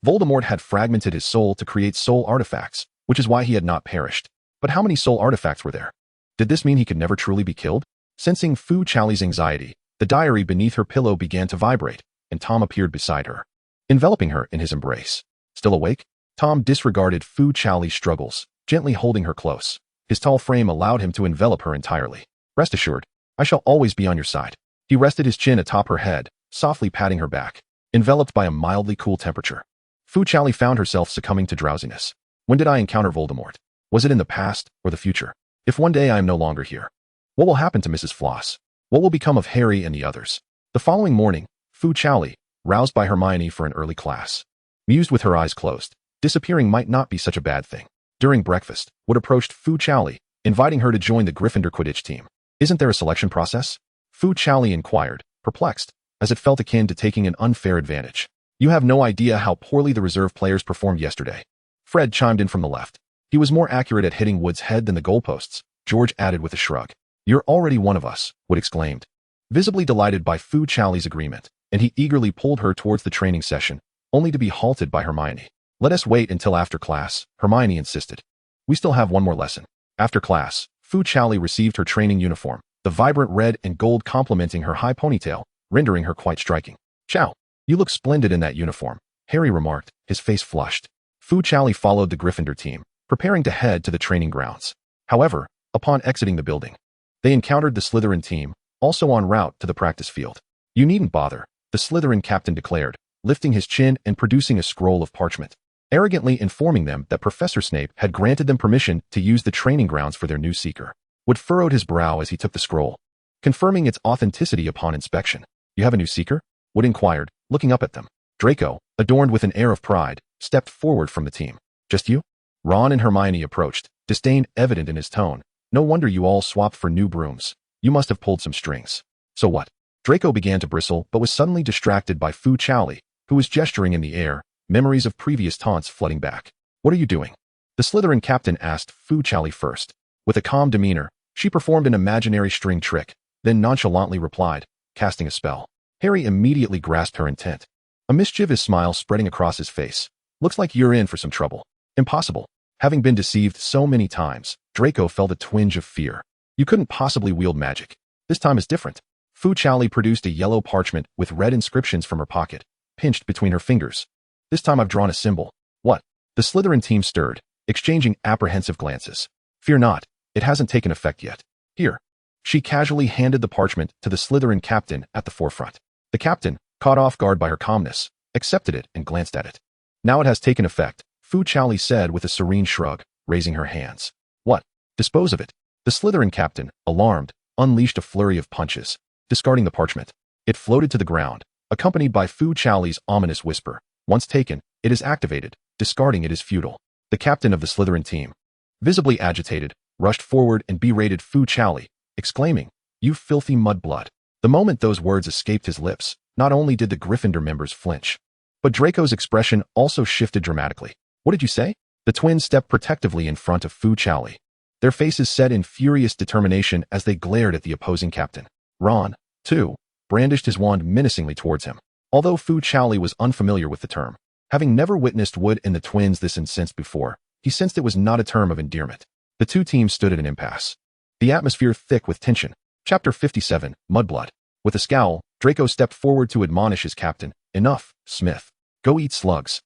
Voldemort had fragmented his soul to create soul artifacts, which is why he had not perished. But how many soul artifacts were there? Did this mean he could never truly be killed? Sensing Fu Chaoli's anxiety, the diary beneath her pillow began to vibrate, and Tom appeared beside her, enveloping her in his embrace. Still awake? Tom disregarded Fu Chaoli's struggles, gently holding her close. His tall frame allowed him to envelop her entirely. Rest assured, I shall always be on your side. He rested his chin atop her head, softly patting her back, enveloped by a mildly cool temperature. Fu Chaoli found herself succumbing to drowsiness. When did I encounter Voldemort? Was it in the past or the future? If one day I am no longer here, what will happen to Mrs. Floss? What will become of Harry and the others? The following morning, Fu Chaoli, roused by Hermione for an early class, mused with her eyes closed. Disappearing might not be such a bad thing. During breakfast, Wood approached Fu Chaoli, inviting her to join the Gryffindor Quidditch team. Isn't there a selection process? Fu Chaoli inquired, perplexed, as it felt akin to taking an unfair advantage. You have no idea how poorly the reserve players performed yesterday. Fred chimed in from the left. He was more accurate at hitting Wood's head than the goalposts, George added with a shrug. You're already one of us, Wood exclaimed, visibly delighted by Fu Chaoli's agreement, and he eagerly pulled her towards the training session, only to be halted by Hermione. Let us wait until after class, Hermione insisted. We still have one more lesson. After class, Fu Chaoli received her training uniform, the vibrant red and gold complementing her high ponytail, rendering her quite striking. Chow, you look splendid in that uniform, Harry remarked, his face flushed. Fu Chaoli followed the Gryffindor team, preparing to head to the training grounds. However, upon exiting the building, they encountered the Slytherin team, also en route to the practice field. You needn't bother, the Slytherin captain declared, lifting his chin and producing a scroll of parchment, arrogantly informing them that Professor Snape had granted them permission to use the training grounds for their new seeker. Wood furrowed his brow as he took the scroll, confirming its authenticity upon inspection. You have a new seeker? Wood inquired, looking up at them. Draco, adorned with an air of pride, stepped forward from the team. Just you? Ron and Hermione approached, disdain evident in his tone. No wonder you all swapped for new brooms. You must have pulled some strings. So what? Draco began to bristle but was suddenly distracted by Fu Chaoli, who was gesturing in the air, memories of previous taunts flooding back. What are you doing? The Slytherin captain asked Fu Chaoli first. With a calm demeanor, she performed an imaginary string trick, then nonchalantly replied, casting a spell. Harry immediately grasped her intent, a mischievous smile spreading across his face. Looks like you're in for some trouble. Impossible. Having been deceived so many times, Draco felt a twinge of fear. You couldn't possibly wield magic. This time is different. Fu Chaoli produced a yellow parchment with red inscriptions from her pocket, pinched between her fingers. This time I've drawn a symbol. What? The Slytherin team stirred, exchanging apprehensive glances. Fear not, it hasn't taken effect yet. Here. She casually handed the parchment to the Slytherin captain at the forefront. The captain, caught off guard by her calmness, accepted it and glanced at it. Now it has taken effect, Fu Chaoli said with a serene shrug, raising her hands. What? Dispose of it. The Slytherin captain, alarmed, unleashed a flurry of punches, discarding the parchment. It floated to the ground, accompanied by Fu Chaoli's ominous whisper. Once taken, it is activated. Discarding it is futile. The captain of the Slytherin team, visibly agitated, rushed forward and berated Fu Chaoli, exclaiming, You filthy mudblood. The moment those words escaped his lips, not only did the Gryffindor members flinch, but Draco's expression also shifted dramatically. What did you say? The twins stepped protectively in front of Fu Chaoli, their faces set in furious determination as they glared at the opposing captain. Ron, too, brandished his wand menacingly towards him. Although Fu Chaoli was unfamiliar with the term, having never witnessed Wood and the twins this incensed before, he sensed it was not a term of endearment. The two teams stood at an impasse, the atmosphere thick with tension. Chapter 57, Mudblood. With a scowl, Draco stepped forward to admonish his captain. Enough, Smith. Go eat slugs.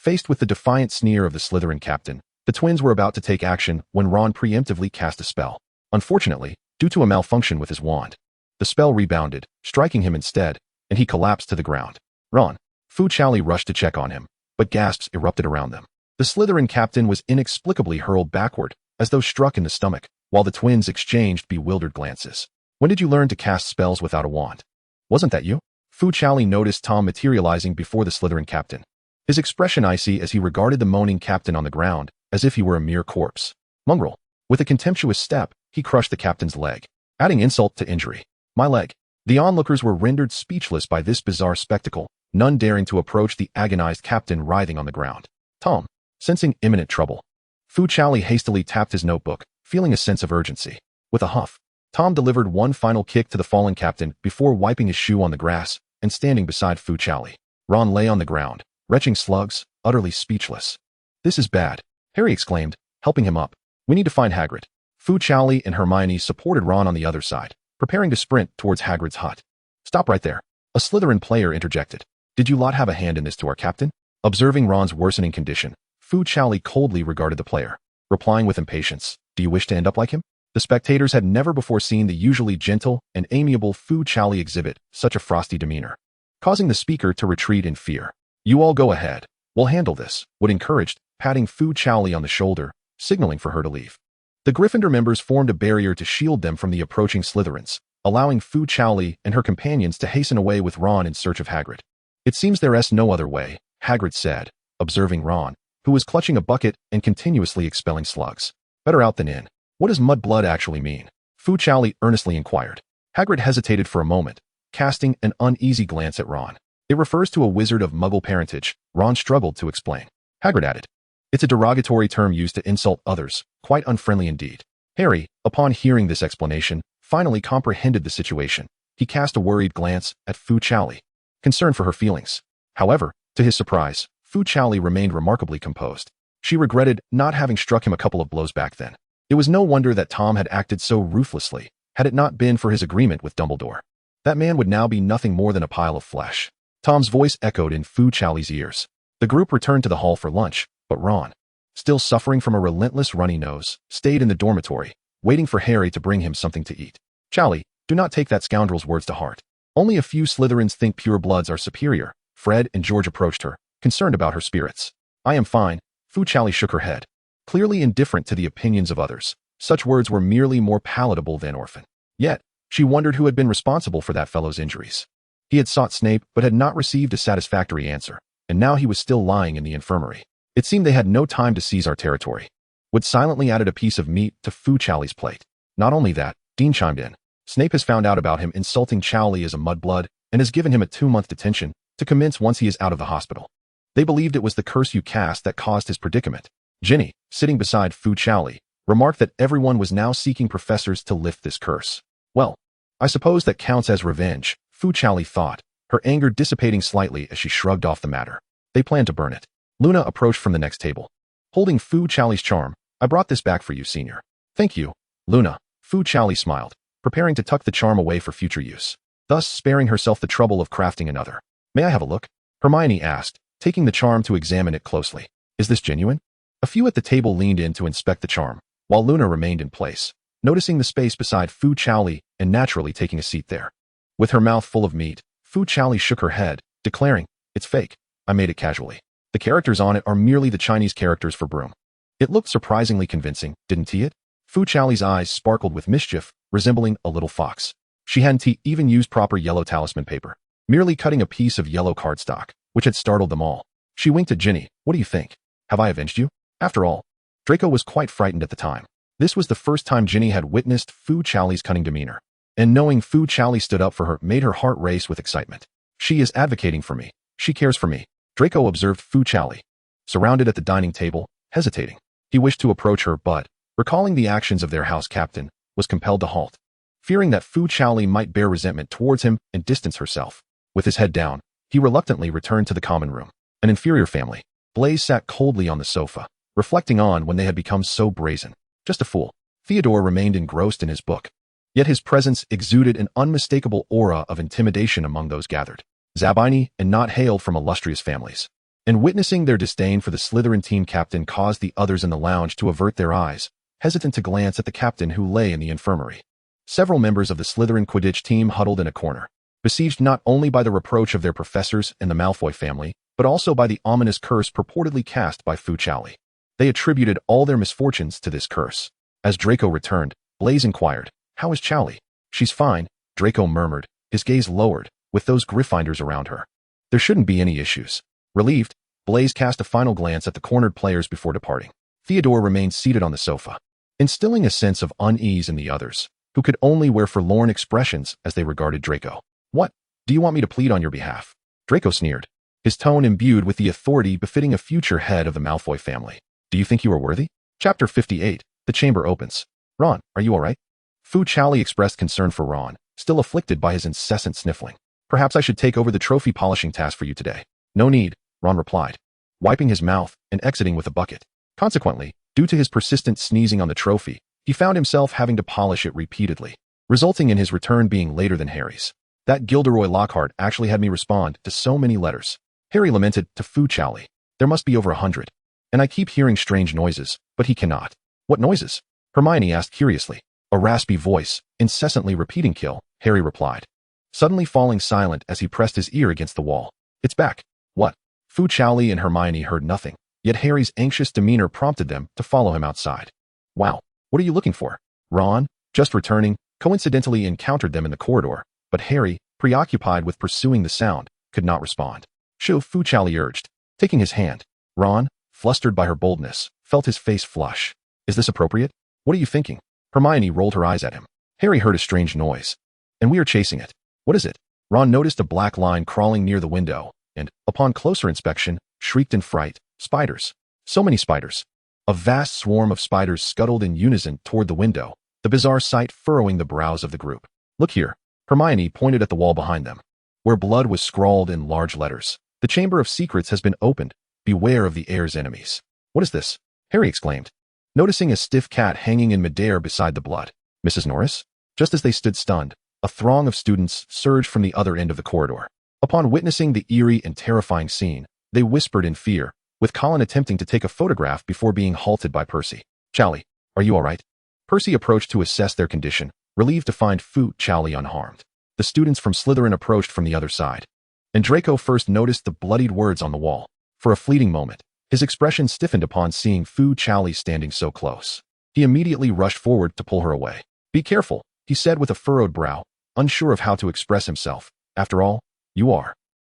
Faced with the defiant sneer of the Slytherin captain, the twins were about to take action when Ron preemptively cast a spell. Unfortunately, due to a malfunction with his wand, the spell rebounded, striking him instead, and he collapsed to the ground. Ron. Fu Chaoli rushed to check on him, but gasps erupted around them. The Slytherin captain was inexplicably hurled backward, as though struck in the stomach, while the twins exchanged bewildered glances. When did you learn to cast spells without a wand? Wasn't that you? Fu Chaoli noticed Tom materializing before the Slytherin captain, his expression icy as he regarded the moaning captain on the ground, as if he were a mere corpse. Mongrel. With a contemptuous step, he crushed the captain's leg, adding insult to injury. My leg. The onlookers were rendered speechless by this bizarre spectacle, none daring to approach the agonized captain writhing on the ground. Tom, sensing imminent trouble, Fu Chaoli hastily tapped his notebook, feeling a sense of urgency. With a huff, Tom delivered one final kick to the fallen captain before wiping his shoe on the grass and standing beside Fu Chaoli. Ron lay on the ground, retching slugs, utterly speechless. This is bad, Harry exclaimed, helping him up. We need to find Hagrid. Fu Chaoli and Hermione supported Ron on the other side, preparing to sprint towards Hagrid's hut. Stop right there. A Slytherin player interjected. Did you lot have a hand in this to our captain? Observing Ron's worsening condition, Fu Chaoli coldly regarded the player, replying with impatience. Do you wish to end up like him? The spectators had never before seen the usually gentle and amiable Fu Chaoli exhibit such a frosty demeanor, causing the speaker to retreat in fear. You all go ahead. We'll handle this, Wood encouraged, patting Fu Chaoli on the shoulder, signaling for her to leave. The Gryffindor members formed a barrier to shield them from the approaching Slytherins, allowing Fu Chaoli and her companions to hasten away with Ron in search of Hagrid. It seems there's no other way, Hagrid said, observing Ron, who was clutching a bucket and continuously expelling slugs. Better out than in. What does mudblood actually mean? Fu Chaoli earnestly inquired. Hagrid hesitated for a moment, casting an uneasy glance at Ron. It refers to a wizard of Muggle parentage, Ron struggled to explain. Hagrid added. It's a derogatory term used to insult others, quite unfriendly indeed. Harry, upon hearing this explanation, finally comprehended the situation. He cast a worried glance at Fu Chaoli, concerned for her feelings. However, to his surprise, Fu Chaoli remained remarkably composed. She regretted not having struck him a couple of blows back then. It was no wonder that Tom had acted so ruthlessly, had it not been for his agreement with Dumbledore. That man would now be nothing more than a pile of flesh. Tom's voice echoed in Fu Chaoli's ears. The group returned to the hall for lunch, but Ron, still suffering from a relentless runny nose, stayed in the dormitory, waiting for Harry to bring him something to eat. Chaoli, do not take that scoundrel's words to heart. Only a few Slytherins think pure bloods are superior. Fred and George approached her, concerned about her spirits. I am fine. Fu Chaoli shook her head, clearly indifferent to the opinions of others. Such words were merely more palatable than orphan. Yet, she wondered who had been responsible for that fellow's injuries. He had sought Snape but had not received a satisfactory answer, and now he was still lying in the infirmary. It seemed they had no time to seize our territory. Wood silently added a piece of meat to Fu Chaoli's plate. Not only that, Dean chimed in. Snape has found out about him insulting Chaoli as a mudblood and has given him a 2-month detention to commence once he is out of the hospital. They believed it was the curse you cast that caused his predicament. Ginny, sitting beside Fu Chaoli, remarked that everyone was now seeking professors to lift this curse. Well, I suppose that counts as revenge, Fu Chaoli thought, her anger dissipating slightly as she shrugged off the matter. They planned to burn it. Luna approached from the next table. Holding Fu Chaoli's charm, I brought this back for you, Senior. Thank you, Luna. Fu Chaoli smiled, preparing to tuck the charm away for future use, thus sparing herself the trouble of crafting another. May I have a look? Hermione asked, taking the charm to examine it closely. Is this genuine? A few at the table leaned in to inspect the charm, while Luna remained in place, noticing the space beside Fu Chaoli and naturally taking a seat there. With her mouth full of meat, Fu Chaoli shook her head, declaring, It's fake. I made it casually. The characters on it are merely the Chinese characters for broom. It looked surprisingly convincing, didn't it? Fu Chaoli's eyes sparkled with mischief, resembling a little fox. She hadn't even used proper yellow talisman paper, merely cutting a piece of yellow cardstock, which had startled them all. She winked at Ginny. What do you think? Have I avenged you? After all, Draco was quite frightened at the time. This was the first time Ginny had witnessed Fu Chaoli's cunning demeanor, and knowing Fu Chaoli stood up for her made her heart race with excitement. She is advocating for me. She cares for me. Draco observed Fu Chaoli, surrounded at the dining table, hesitating. He wished to approach her but, recalling the actions of their house captain, was compelled to halt, fearing that Fu Chaoli might bear resentment towards him and distance herself. With his head down, he reluctantly returned to the common room. An inferior family. Blaise sat coldly on the sofa, reflecting on when they had become so brazen. Just a fool. Theodore remained engrossed in his book. Yet his presence exuded an unmistakable aura of intimidation among those gathered. Zabini and not hailed from illustrious families. And witnessing their disdain for the Slytherin team captain caused the others in the lounge to avert their eyes, hesitant to glance at the captain who lay in the infirmary. Several members of the Slytherin Quidditch team huddled in a corner, besieged not only by the reproach of their professors and the Malfoy family, but also by the ominous curse purportedly cast by Fu Chaoli. They attributed all their misfortunes to this curse. As Draco returned, Blaise inquired, How is Chaoli? She's fine, Draco murmured, his gaze lowered, with those Gryffindors around her. There shouldn't be any issues. Relieved, Blaise cast a final glance at the cornered players before departing. Theodore remained seated on the sofa, instilling a sense of unease in the others, who could only wear forlorn expressions as they regarded Draco. What? Do you want me to plead on your behalf? Draco sneered, his tone imbued with the authority befitting a future head of the Malfoy family. Do you think you are worthy? Chapter 58. The chamber opens. Ron, are you all right? Fu Chaoli expressed concern for Ron, still afflicted by his incessant sniffling. Perhaps I should take over the trophy polishing task for you today. No need, Ron replied, wiping his mouth and exiting with a bucket. Consequently, due to his persistent sneezing on the trophy, he found himself having to polish it repeatedly, resulting in his return being later than Harry's. That Gilderoy Lockhart actually had me respond to so many letters. Harry lamented to Fu Chaoli. There must be over 100. And I keep hearing strange noises, but he cannot. What noises? Hermione asked curiously. A raspy voice, incessantly repeating kill, Harry replied, suddenly falling silent as he pressed his ear against the wall. It's back. What? Fu Chaoli and Hermione heard nothing, yet Harry's anxious demeanor prompted them to follow him outside. Wow, what are you looking for? Ron, just returning, coincidentally encountered them in the corridor, but Harry, preoccupied with pursuing the sound, could not respond. Shoo, Fu Chaoli urged, taking his hand. Ron, flustered by her boldness, felt his face flush. Is this appropriate? What are you thinking? Hermione rolled her eyes at him. Harry heard a strange noise. And we are chasing it. What is it? Ron noticed a black line crawling near the window, and, upon closer inspection, shrieked in fright, spiders. So many spiders. A vast swarm of spiders scuttled in unison toward the window, the bizarre sight furrowing the brows of the group. Look here. Hermione pointed at the wall behind them, where blood was scrawled in large letters. The Chamber of Secrets has been opened. Beware of the heir's enemies. What is this? Harry exclaimed, noticing a stiff cat hanging in midair beside the blood. Mrs. Norris? Just as they stood stunned, a throng of students surged from the other end of the corridor. Upon witnessing the eerie and terrifying scene, they whispered in fear, with Colin attempting to take a photograph before being halted by Percy. Chaoli, are you all right? Percy approached to assess their condition, relieved to find Fu Chaoli unharmed. The students from Slytherin approached from the other side, and Draco first noticed the bloodied words on the wall. For a fleeting moment, his expression stiffened upon seeing Fu Chaoli standing so close. He immediately rushed forward to pull her away. Be careful, he said with a furrowed brow, unsure of how to express himself. After all, you are.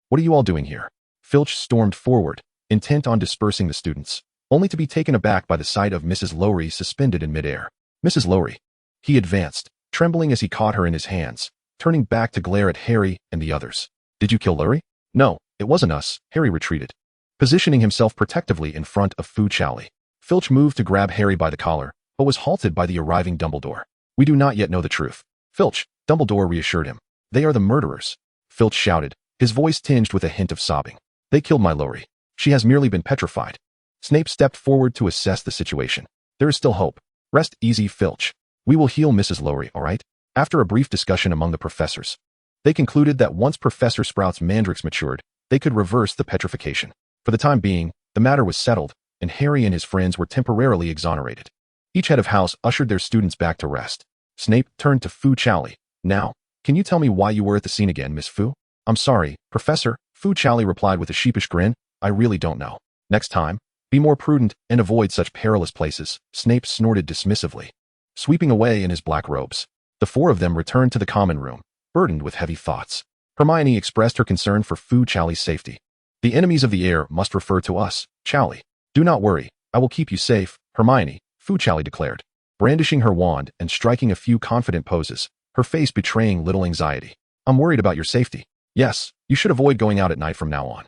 What are you all doing here? Filch stormed forward, intent on dispersing the students, only to be taken aback by the sight of Mrs. Lowry suspended in midair. Mrs. Lowry. He advanced, trembling as he caught her in his hands, turning back to glare at Harry and the others. Did you kill Lowry? No, it wasn't us. Harry retreated, positioning himself protectively in front of Fu Chaoli. Filch moved to grab Harry by the collar, but was halted by the arriving Dumbledore. We do not yet know the truth. Filch, Dumbledore reassured him. They are the murderers. Filch shouted, his voice tinged with a hint of sobbing. They killed my Lowry. She has merely been petrified. Snape stepped forward to assess the situation. There is still hope. Rest easy, Filch. We will heal Mrs. Lowry, all right? After a brief discussion among the professors, they concluded that once Professor Sprout's mandrakes matured, they could reverse the petrification. For the time being, the matter was settled, and Harry and his friends were temporarily exonerated. Each head of house ushered their students back to rest. Snape turned to Fu Chaoli. Now, can you tell me why you were at the scene again, Miss Fu? I'm sorry, Professor, Fu Chaoli replied with a sheepish grin. I really don't know. Next time, be more prudent and avoid such perilous places, Snape snorted dismissively, sweeping away in his black robes. The four of them returned to the common room, burdened with heavy thoughts. Hermione expressed her concern for Fu Chaoli's safety. The enemies of the heir must refer to us, Chaoli. Do not worry, I will keep you safe, Hermione, Fu Chaoli declared, brandishing her wand and striking a few confident poses, her face betraying little anxiety. I'm worried about your safety. Yes, you should avoid going out at night from now on.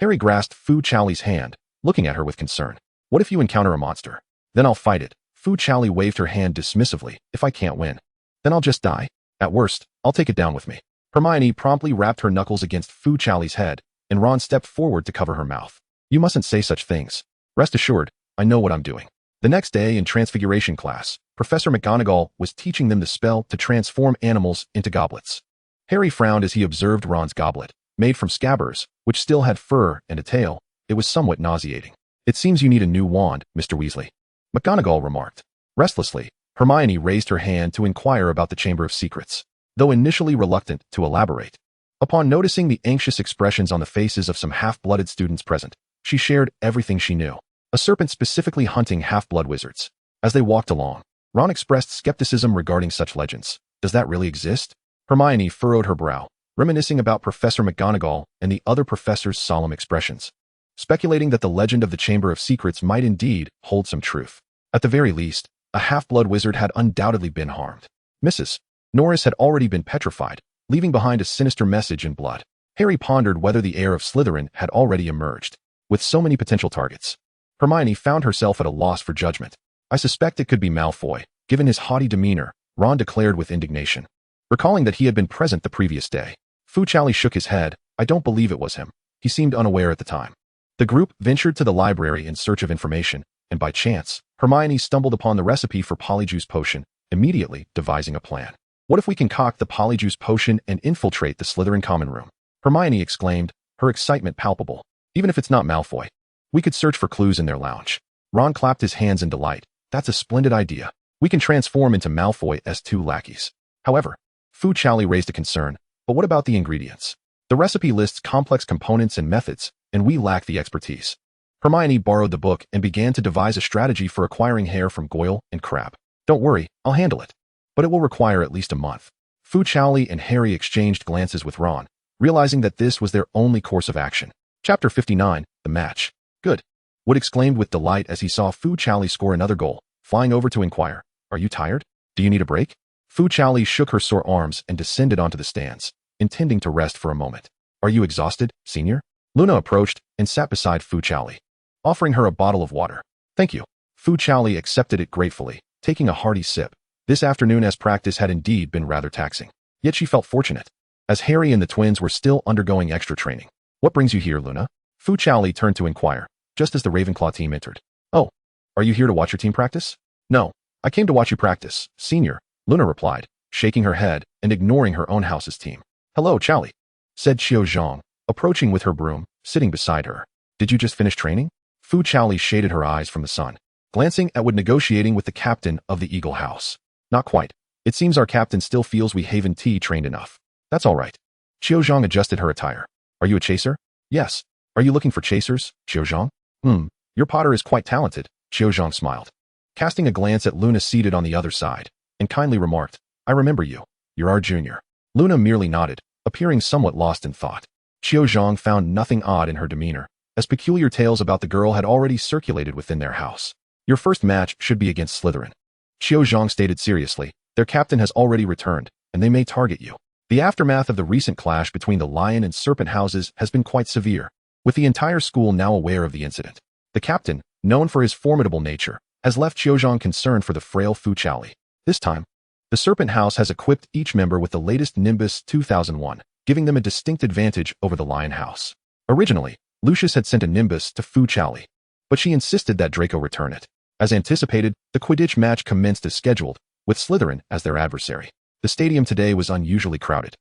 Harry grasped Fu Chaoli's hand, looking at her with concern. What if you encounter a monster? Then I'll fight it. Fu Chaoli waved her hand dismissively. If I can't win, then I'll just die. At worst, I'll take it down with me. Hermione promptly rapped her knuckles against Fu Chaoli's head, and Ron stepped forward to cover her mouth. You mustn't say such things. Rest assured, I know what I'm doing. The next day in Transfiguration class, Professor McGonagall was teaching them the spell to transform animals into goblets. Harry frowned as he observed Ron's goblet, made from scabbers, which still had fur and a tail. It was somewhat nauseating. It seems you need a new wand, Mr. Weasley, McGonagall remarked. Restlessly, Hermione raised her hand to inquire about the Chamber of Secrets, though initially reluctant to elaborate. Upon noticing the anxious expressions on the faces of some half-blooded students present, she shared everything she knew. A serpent specifically hunting half-blood wizards. As they walked along, Ron expressed skepticism regarding such legends. Does that really exist? Hermione furrowed her brow, reminiscing about Professor McGonagall and the other professors' solemn expressions, speculating that the legend of the Chamber of Secrets might indeed hold some truth. At the very least, a half-blood wizard had undoubtedly been harmed. Mrs. Norris had already been petrified, leaving behind a sinister message in blood. Harry pondered whether the heir of Slytherin had already emerged. With so many potential targets, Hermione found herself at a loss for judgment. I suspect it could be Malfoy, given his haughty demeanor, Ron declared with indignation, recalling that he had been present the previous day. Fu Chaoli shook his head. I don't believe it was him. He seemed unaware at the time. The group ventured to the library in search of information, and by chance, Hermione stumbled upon the recipe for Polyjuice Potion, immediately devising a plan. What if we concoct the Polyjuice Potion and infiltrate the Slytherin common room? Hermione exclaimed, her excitement palpable. Even if it's not Malfoy, we could search for clues in their lounge. Ron clapped his hands in delight. That's a splendid idea. We can transform into Malfoy as two lackeys. However, Fu Chaoli raised a concern. But what about the ingredients? The recipe lists complex components and methods, and we lack the expertise. Hermione borrowed the book and began to devise a strategy for acquiring hair from Goyle and Crabbe. Don't worry, I'll handle it. But it will require at least a month. Fu Chaoli and Harry exchanged glances with Ron, realizing that this was their only course of action. Chapter 59, The Match. Good. Wood exclaimed with delight as he saw Fu Chaoli score another goal, flying over to inquire. Are you tired? Do you need a break? Fu Chaoli shook her sore arms and descended onto the stands, intending to rest for a moment. Are you exhausted, senior? Luna approached and sat beside Fu Chaoli. offering her a bottle of water. Thank you. Fu Chaoli accepted it gratefully, taking a hearty sip. This afternoon as practice had indeed been rather taxing. Yet she felt fortunate, as Harry and the twins were still undergoing extra training. What brings you here, Luna? Fu Chaoli turned to inquire, just as the Ravenclaw team entered. Oh, are you here to watch your team practice? No, I came to watch you practice, senior, Luna replied, shaking her head and ignoring her own house's team. Hello, Chaoli, said Xiao Zhang, approaching with her broom, sitting beside her. Did you just finish training? Fu Chaoli shaded her eyes from the sun, glancing at Wood negotiating with the captain of the Eagle House. Not quite. It seems our captain still feels we haven't trained enough. That's all right. Xiao Zhang adjusted her attire. Are you a chaser? Yes. Are you looking for chasers, Xiao Zhang? Your Potter is quite talented, Xiao Zhang smiled, casting a glance at Luna seated on the other side, and kindly remarked, I remember you. You're our junior. Luna merely nodded, appearing somewhat lost in thought. Xiao Zhang found nothing odd in her demeanor, as peculiar tales about the girl had already circulated within their house. Your first match should be against Slytherin, Xiao Zhang stated seriously. Their captain has already returned, and they may target you. The aftermath of the recent clash between the Lion and Serpent houses has been quite severe, with the entire school now aware of the incident. The captain, known for his formidable nature, has left Xiao Zhang concerned for the frail Fu Chaoli. This time, the Serpent House has equipped each member with the latest Nimbus 2001, giving them a distinct advantage over the Lion House. Originally, Lucius had sent a Nimbus to Fu Chaoli, but she insisted that Draco return it. As anticipated, the Quidditch match commenced as scheduled, with Slytherin as their adversary. The stadium today was unusually crowded,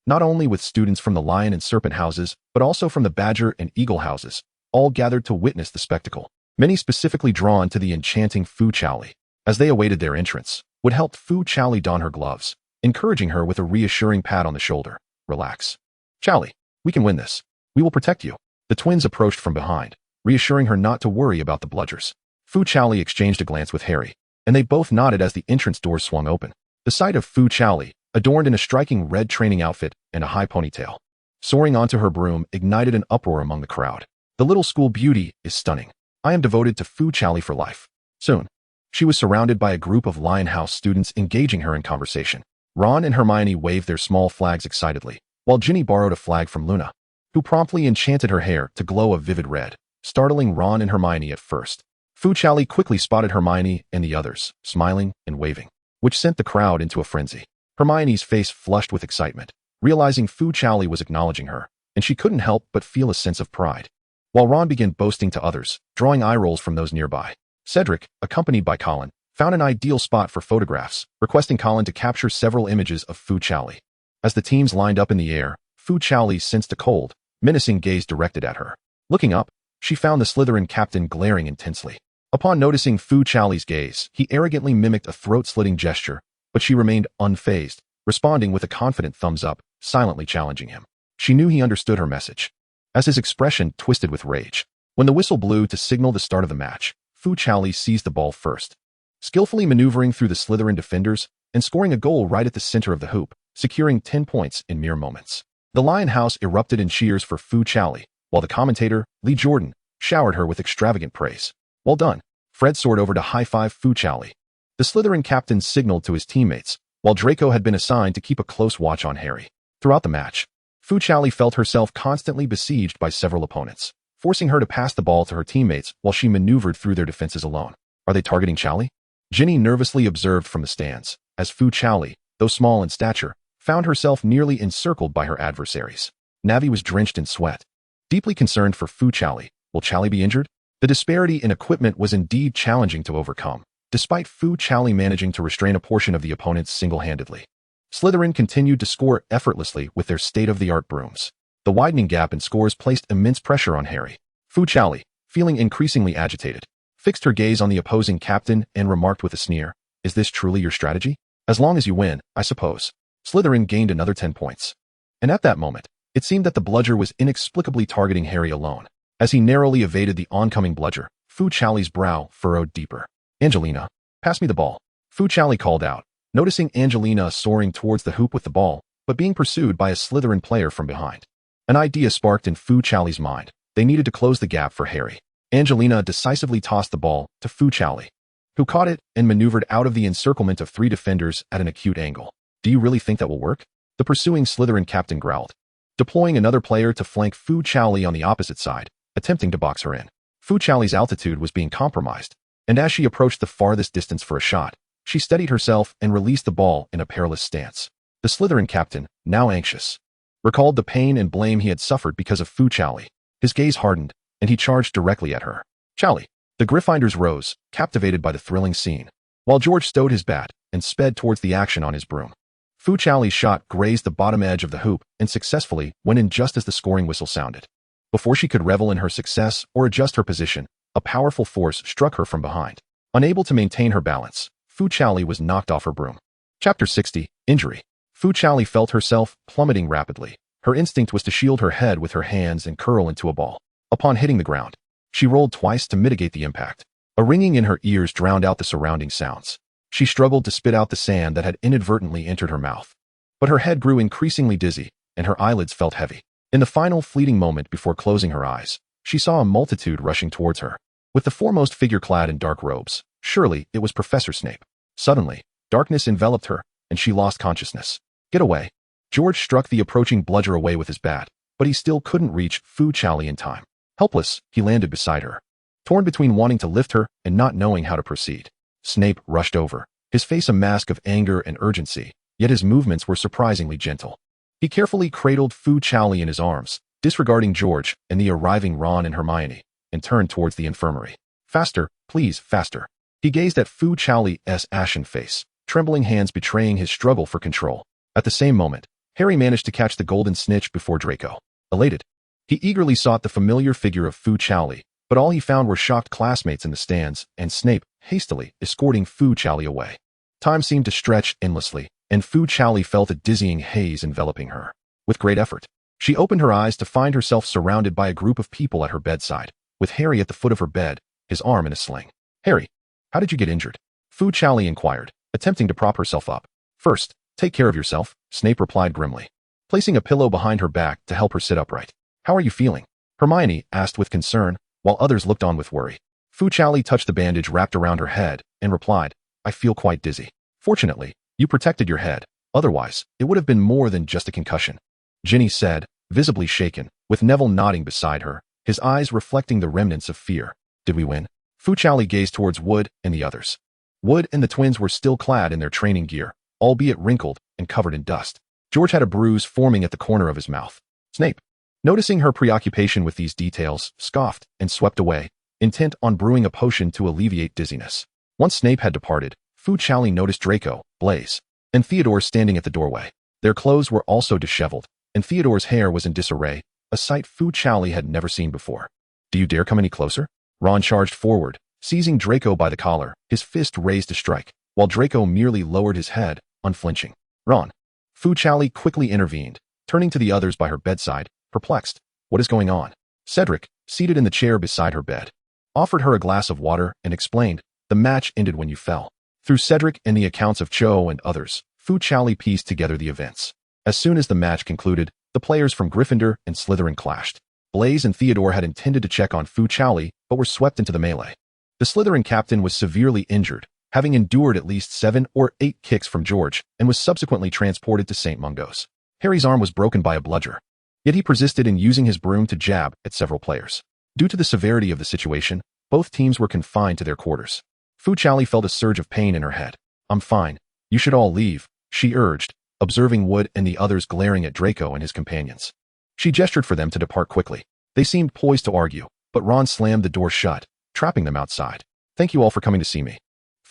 not only with students from the Lion and Serpent houses, but also from the Badger and Eagle houses, all gathered to witness the spectacle. Many specifically drawn to the enchanting Fu Chaoli. As they awaited their entrance, Wood helped Fu Chaoli don her gloves, encouraging her with a reassuring pat on the shoulder. Relax. Chaoli, we can win this. We will protect you. The twins approached from behind, reassuring her not to worry about the bludgers. Fu Chaoli exchanged a glance with Harry, and they both nodded as the entrance doors swung open. The sight of Fu Chaoli, adorned in a striking red training outfit and a high ponytail, soaring onto her broom, ignited an uproar among the crowd. The little school beauty is stunning. I am devoted to Fu Chaoli for life. Soon, she was surrounded by a group of Lion House students engaging her in conversation. Ron and Hermione waved their small flags excitedly, while Ginny borrowed a flag from Luna, who promptly enchanted her hair to glow a vivid red, startling Ron and Hermione at first. Fu Chaoli quickly spotted Hermione and the others, smiling and waving, which sent the crowd into a frenzy. Hermione's face flushed with excitement, realizing Fu Chaoli was acknowledging her, and she couldn't help but feel a sense of pride. While Ron began boasting to others, drawing eye rolls from those nearby. Cedric, accompanied by Colin, found an ideal spot for photographs, requesting Colin to capture several images of Fu Chaoli. As the teams lined up in the air, Fu Chaoli sensed a cold, menacing gaze directed at her. Looking up, she found the Slytherin captain glaring intensely. Upon noticing Fu Chaoli's gaze, he arrogantly mimicked a throat-slitting gesture, but she remained unfazed, responding with a confident thumbs up, silently challenging him. She knew he understood her message, as his expression twisted with rage. When the whistle blew to signal the start of the match, Fu Chaoli seized the ball first, skillfully maneuvering through the Slytherin defenders and scoring a goal right at the center of the hoop, securing 10 points in mere moments. The Lion House erupted in cheers for Fu Chaoli, while the commentator, Lee Jordan, showered her with extravagant praise. Well done. Fred soared over to high-five Fu Chaoli. The Slytherin captain signaled to his teammates, while Draco had been assigned to keep a close watch on Harry. Throughout the match, Fu Chaoli felt herself constantly besieged by several opponents, forcing her to pass the ball to her teammates while she maneuvered through their defenses alone. Are they targeting Chaoli? Ginny nervously observed from the stands, as Fu Chaoli, though small in stature, found herself nearly encircled by her adversaries. Navi was drenched in sweat, deeply concerned for Fu Chaoli. Will Chaoli be injured? The disparity in equipment was indeed challenging to overcome, despite Fu Chaoli managing to restrain a portion of the opponents single-handedly. Slytherin continued to score effortlessly with their state-of-the-art brooms. The widening gap in scores placed immense pressure on Harry. Fu Chaoli, feeling increasingly agitated, fixed her gaze on the opposing captain and remarked with a sneer, "Is this truly your strategy? As long as you win, I suppose." Slytherin gained another 10 points. And at that moment, it seemed that the bludger was inexplicably targeting Harry alone. As he narrowly evaded the oncoming bludger, Fu Chaoli's brow furrowed deeper. "Angelina, pass me the ball," Fu Chaoli called out, noticing Angelina soaring towards the hoop with the ball, but being pursued by a Slytherin player from behind. An idea sparked in Fu Chaoli's mind. They needed to close the gap for Harry. Angelina decisively tossed the ball to Fu Chaoli, who caught it and maneuvered out of the encirclement of 3 defenders at an acute angle. "Do you really think that will work?" the pursuing Slytherin captain growled, deploying another player to flank Fu Chaoli on the opposite side, attempting to box her in. Fu Chaoli's altitude was being compromised, and as she approached the farthest distance for a shot, she steadied herself and released the ball in a perilous stance. The Slytherin captain, now anxious, recalled the pain and blame he had suffered because of Fu Chaoli. His gaze hardened, and he charged directly at her. Chaoli. The Gryffindors rose, captivated by the thrilling scene, while George stowed his bat and sped towards the action on his broom. Fu Chaoli's shot grazed the bottom edge of the hoop and successfully went in just as the scoring whistle sounded. Before she could revel in her success or adjust her position, a powerful force struck her from behind. Unable to maintain her balance, Fu Chaoli was knocked off her broom. Chapter 60, Injury. Fu Chaoli felt herself plummeting rapidly. Her instinct was to shield her head with her hands and curl into a ball. Upon hitting the ground, she rolled twice to mitigate the impact. A ringing in her ears drowned out the surrounding sounds. She struggled to spit out the sand that had inadvertently entered her mouth. But her head grew increasingly dizzy, and her eyelids felt heavy. In the final fleeting moment before closing her eyes, she saw a multitude rushing towards her. With the foremost figure clad in dark robes, surely it was Professor Snape. Suddenly, darkness enveloped her, and she lost consciousness. Get away. George struck the approaching bludger away with his bat, but he still couldn't reach Fu Chaoli in time. Helpless, he landed beside her, torn between wanting to lift her and not knowing how to proceed. Snape rushed over, his face a mask of anger and urgency, yet his movements were surprisingly gentle. He carefully cradled Fu Chaoli in his arms, disregarding George and the arriving Ron and Hermione, and turned towards the infirmary. Faster, please, faster. He gazed at Fu Chaoli's ashen face, trembling hands betraying his struggle for control. At the same moment, Harry managed to catch the golden snitch before Draco. Elated, he eagerly sought the familiar figure of Fu Chaoli, but all he found were shocked classmates in the stands and Snape hastily escorting Fu Chaoli away. Time seemed to stretch endlessly, and Fu Chaoli felt a dizzying haze enveloping her. With great effort, she opened her eyes to find herself surrounded by a group of people at her bedside, with Harry at the foot of her bed, his arm in a sling. Harry, how did you get injured? Fu Chaoli inquired, attempting to prop herself up. First, take care of yourself, Snape replied grimly, placing a pillow behind her back to help her sit upright. How are you feeling? Hermione asked with concern, while others looked on with worry. Fu Chaoli touched the bandage wrapped around her head and replied, I feel quite dizzy. Fortunately, you protected your head. Otherwise, it would have been more than just a concussion. Ginny said, visibly shaken, with Neville nodding beside her, his eyes reflecting the remnants of fear. Did we win? Fu Chaoli gazed towards Wood and the others. Wood and the twins were still clad in their training gear, albeit wrinkled and covered in dust. George had a bruise forming at the corner of his mouth. Snape, noticing her preoccupation with these details, scoffed and swept away, intent on brewing a potion to alleviate dizziness. Once Snape had departed, Fu Chaoli noticed Draco, Blaise, and Theodore standing at the doorway. Their clothes were also disheveled, and Theodore's hair was in disarray, a sight Fu Chaoli had never seen before. Do you dare come any closer? Ron charged forward, seizing Draco by the collar, his fist raised to strike, while Draco merely lowered his head, unflinching. Ron. Fu Chaoli quickly intervened, turning to the others by her bedside, perplexed. What is going on? Cedric, seated in the chair beside her bed, offered her a glass of water and explained, the match ended when you fell. Through Cedric and the accounts of Cho and others, Fu Chaoli pieced together the events. As soon as the match concluded, the players from Gryffindor and Slytherin clashed. Blaise and Theodore had intended to check on Fu Chaoli, but were swept into the melee. The Slytherin captain was severely injured, having endured at least 7 or 8 kicks from George, and was subsequently transported to St. Mungo's. Harry's arm was broken by a bludger, yet he persisted in using his broom to jab at several players. Due to the severity of the situation, both teams were confined to their quarters. Fu Chaoli felt a surge of pain in her head. I'm fine. You should all leave, she urged, observing Wood and the others glaring at Draco and his companions. She gestured for them to depart quickly. They seemed poised to argue, but Ron slammed the door shut, trapping them outside. Thank you all for coming to see me,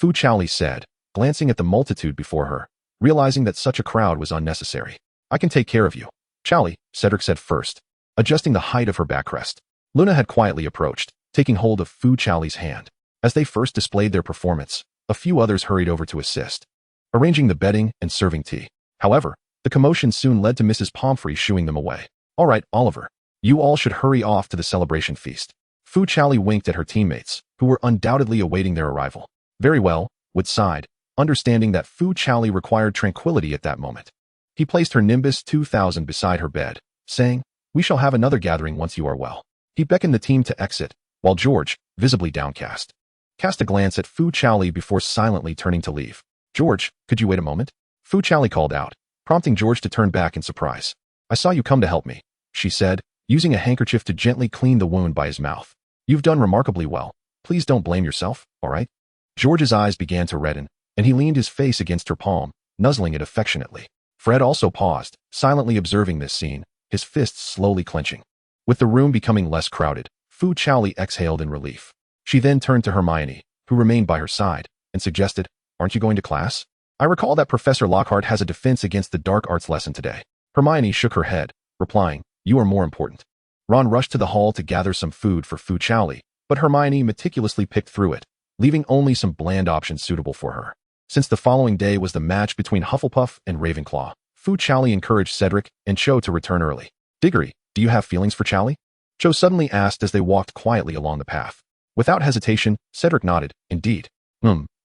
Fu Chaoli said, glancing at the multitude before her, realizing that such a crowd was unnecessary. I can take care of you. Chaoli, Cedric said first, adjusting the height of her backrest. Luna had quietly approached, taking hold of Fu Chaoli's hand. As they first displayed their performance, a few others hurried over to assist, arranging the bedding and serving tea. However, the commotion soon led to Mrs. Pomfrey shooing them away. All right, Oliver, you all should hurry off to the celebration feast. Fu Chaoli winked at her teammates, who were undoubtedly awaiting their arrival. Very well, Wood sighed, understanding that Fu Chaoli required tranquility at that moment. He placed her Nimbus 2000 beside her bed, saying, we shall have another gathering once you are well. He beckoned the team to exit, while George, visibly downcast, cast a glance at Fu Chaoli before silently turning to leave. George, could you wait a moment? Fu Chaoli called out, prompting George to turn back in surprise. I saw you come to help me, she said, using a handkerchief to gently clean the wound by his mouth. You've done remarkably well. Please don't blame yourself, all right? George's eyes began to redden, and he leaned his face against her palm, nuzzling it affectionately. Fred also paused, silently observing this scene, his fists slowly clenching. With the room becoming less crowded, Fu Chaoli exhaled in relief. She then turned to Hermione, who remained by her side, and suggested, "Aren't you going to class? I recall that Professor Lockhart has a defense against the dark arts lesson today." Hermione shook her head, replying, "You are more important." Ron rushed to the hall to gather some food for Fu Chaoli, but Hermione meticulously picked through it, leaving only some bland options suitable for her. Since the following day was the match between Hufflepuff and Ravenclaw, Fu Chaoli encouraged Cedric and Cho to return early. "Diggory, do you have feelings for Chaoli?" Cho suddenly asked as they walked quietly along the path. Without hesitation, Cedric nodded, "Indeed."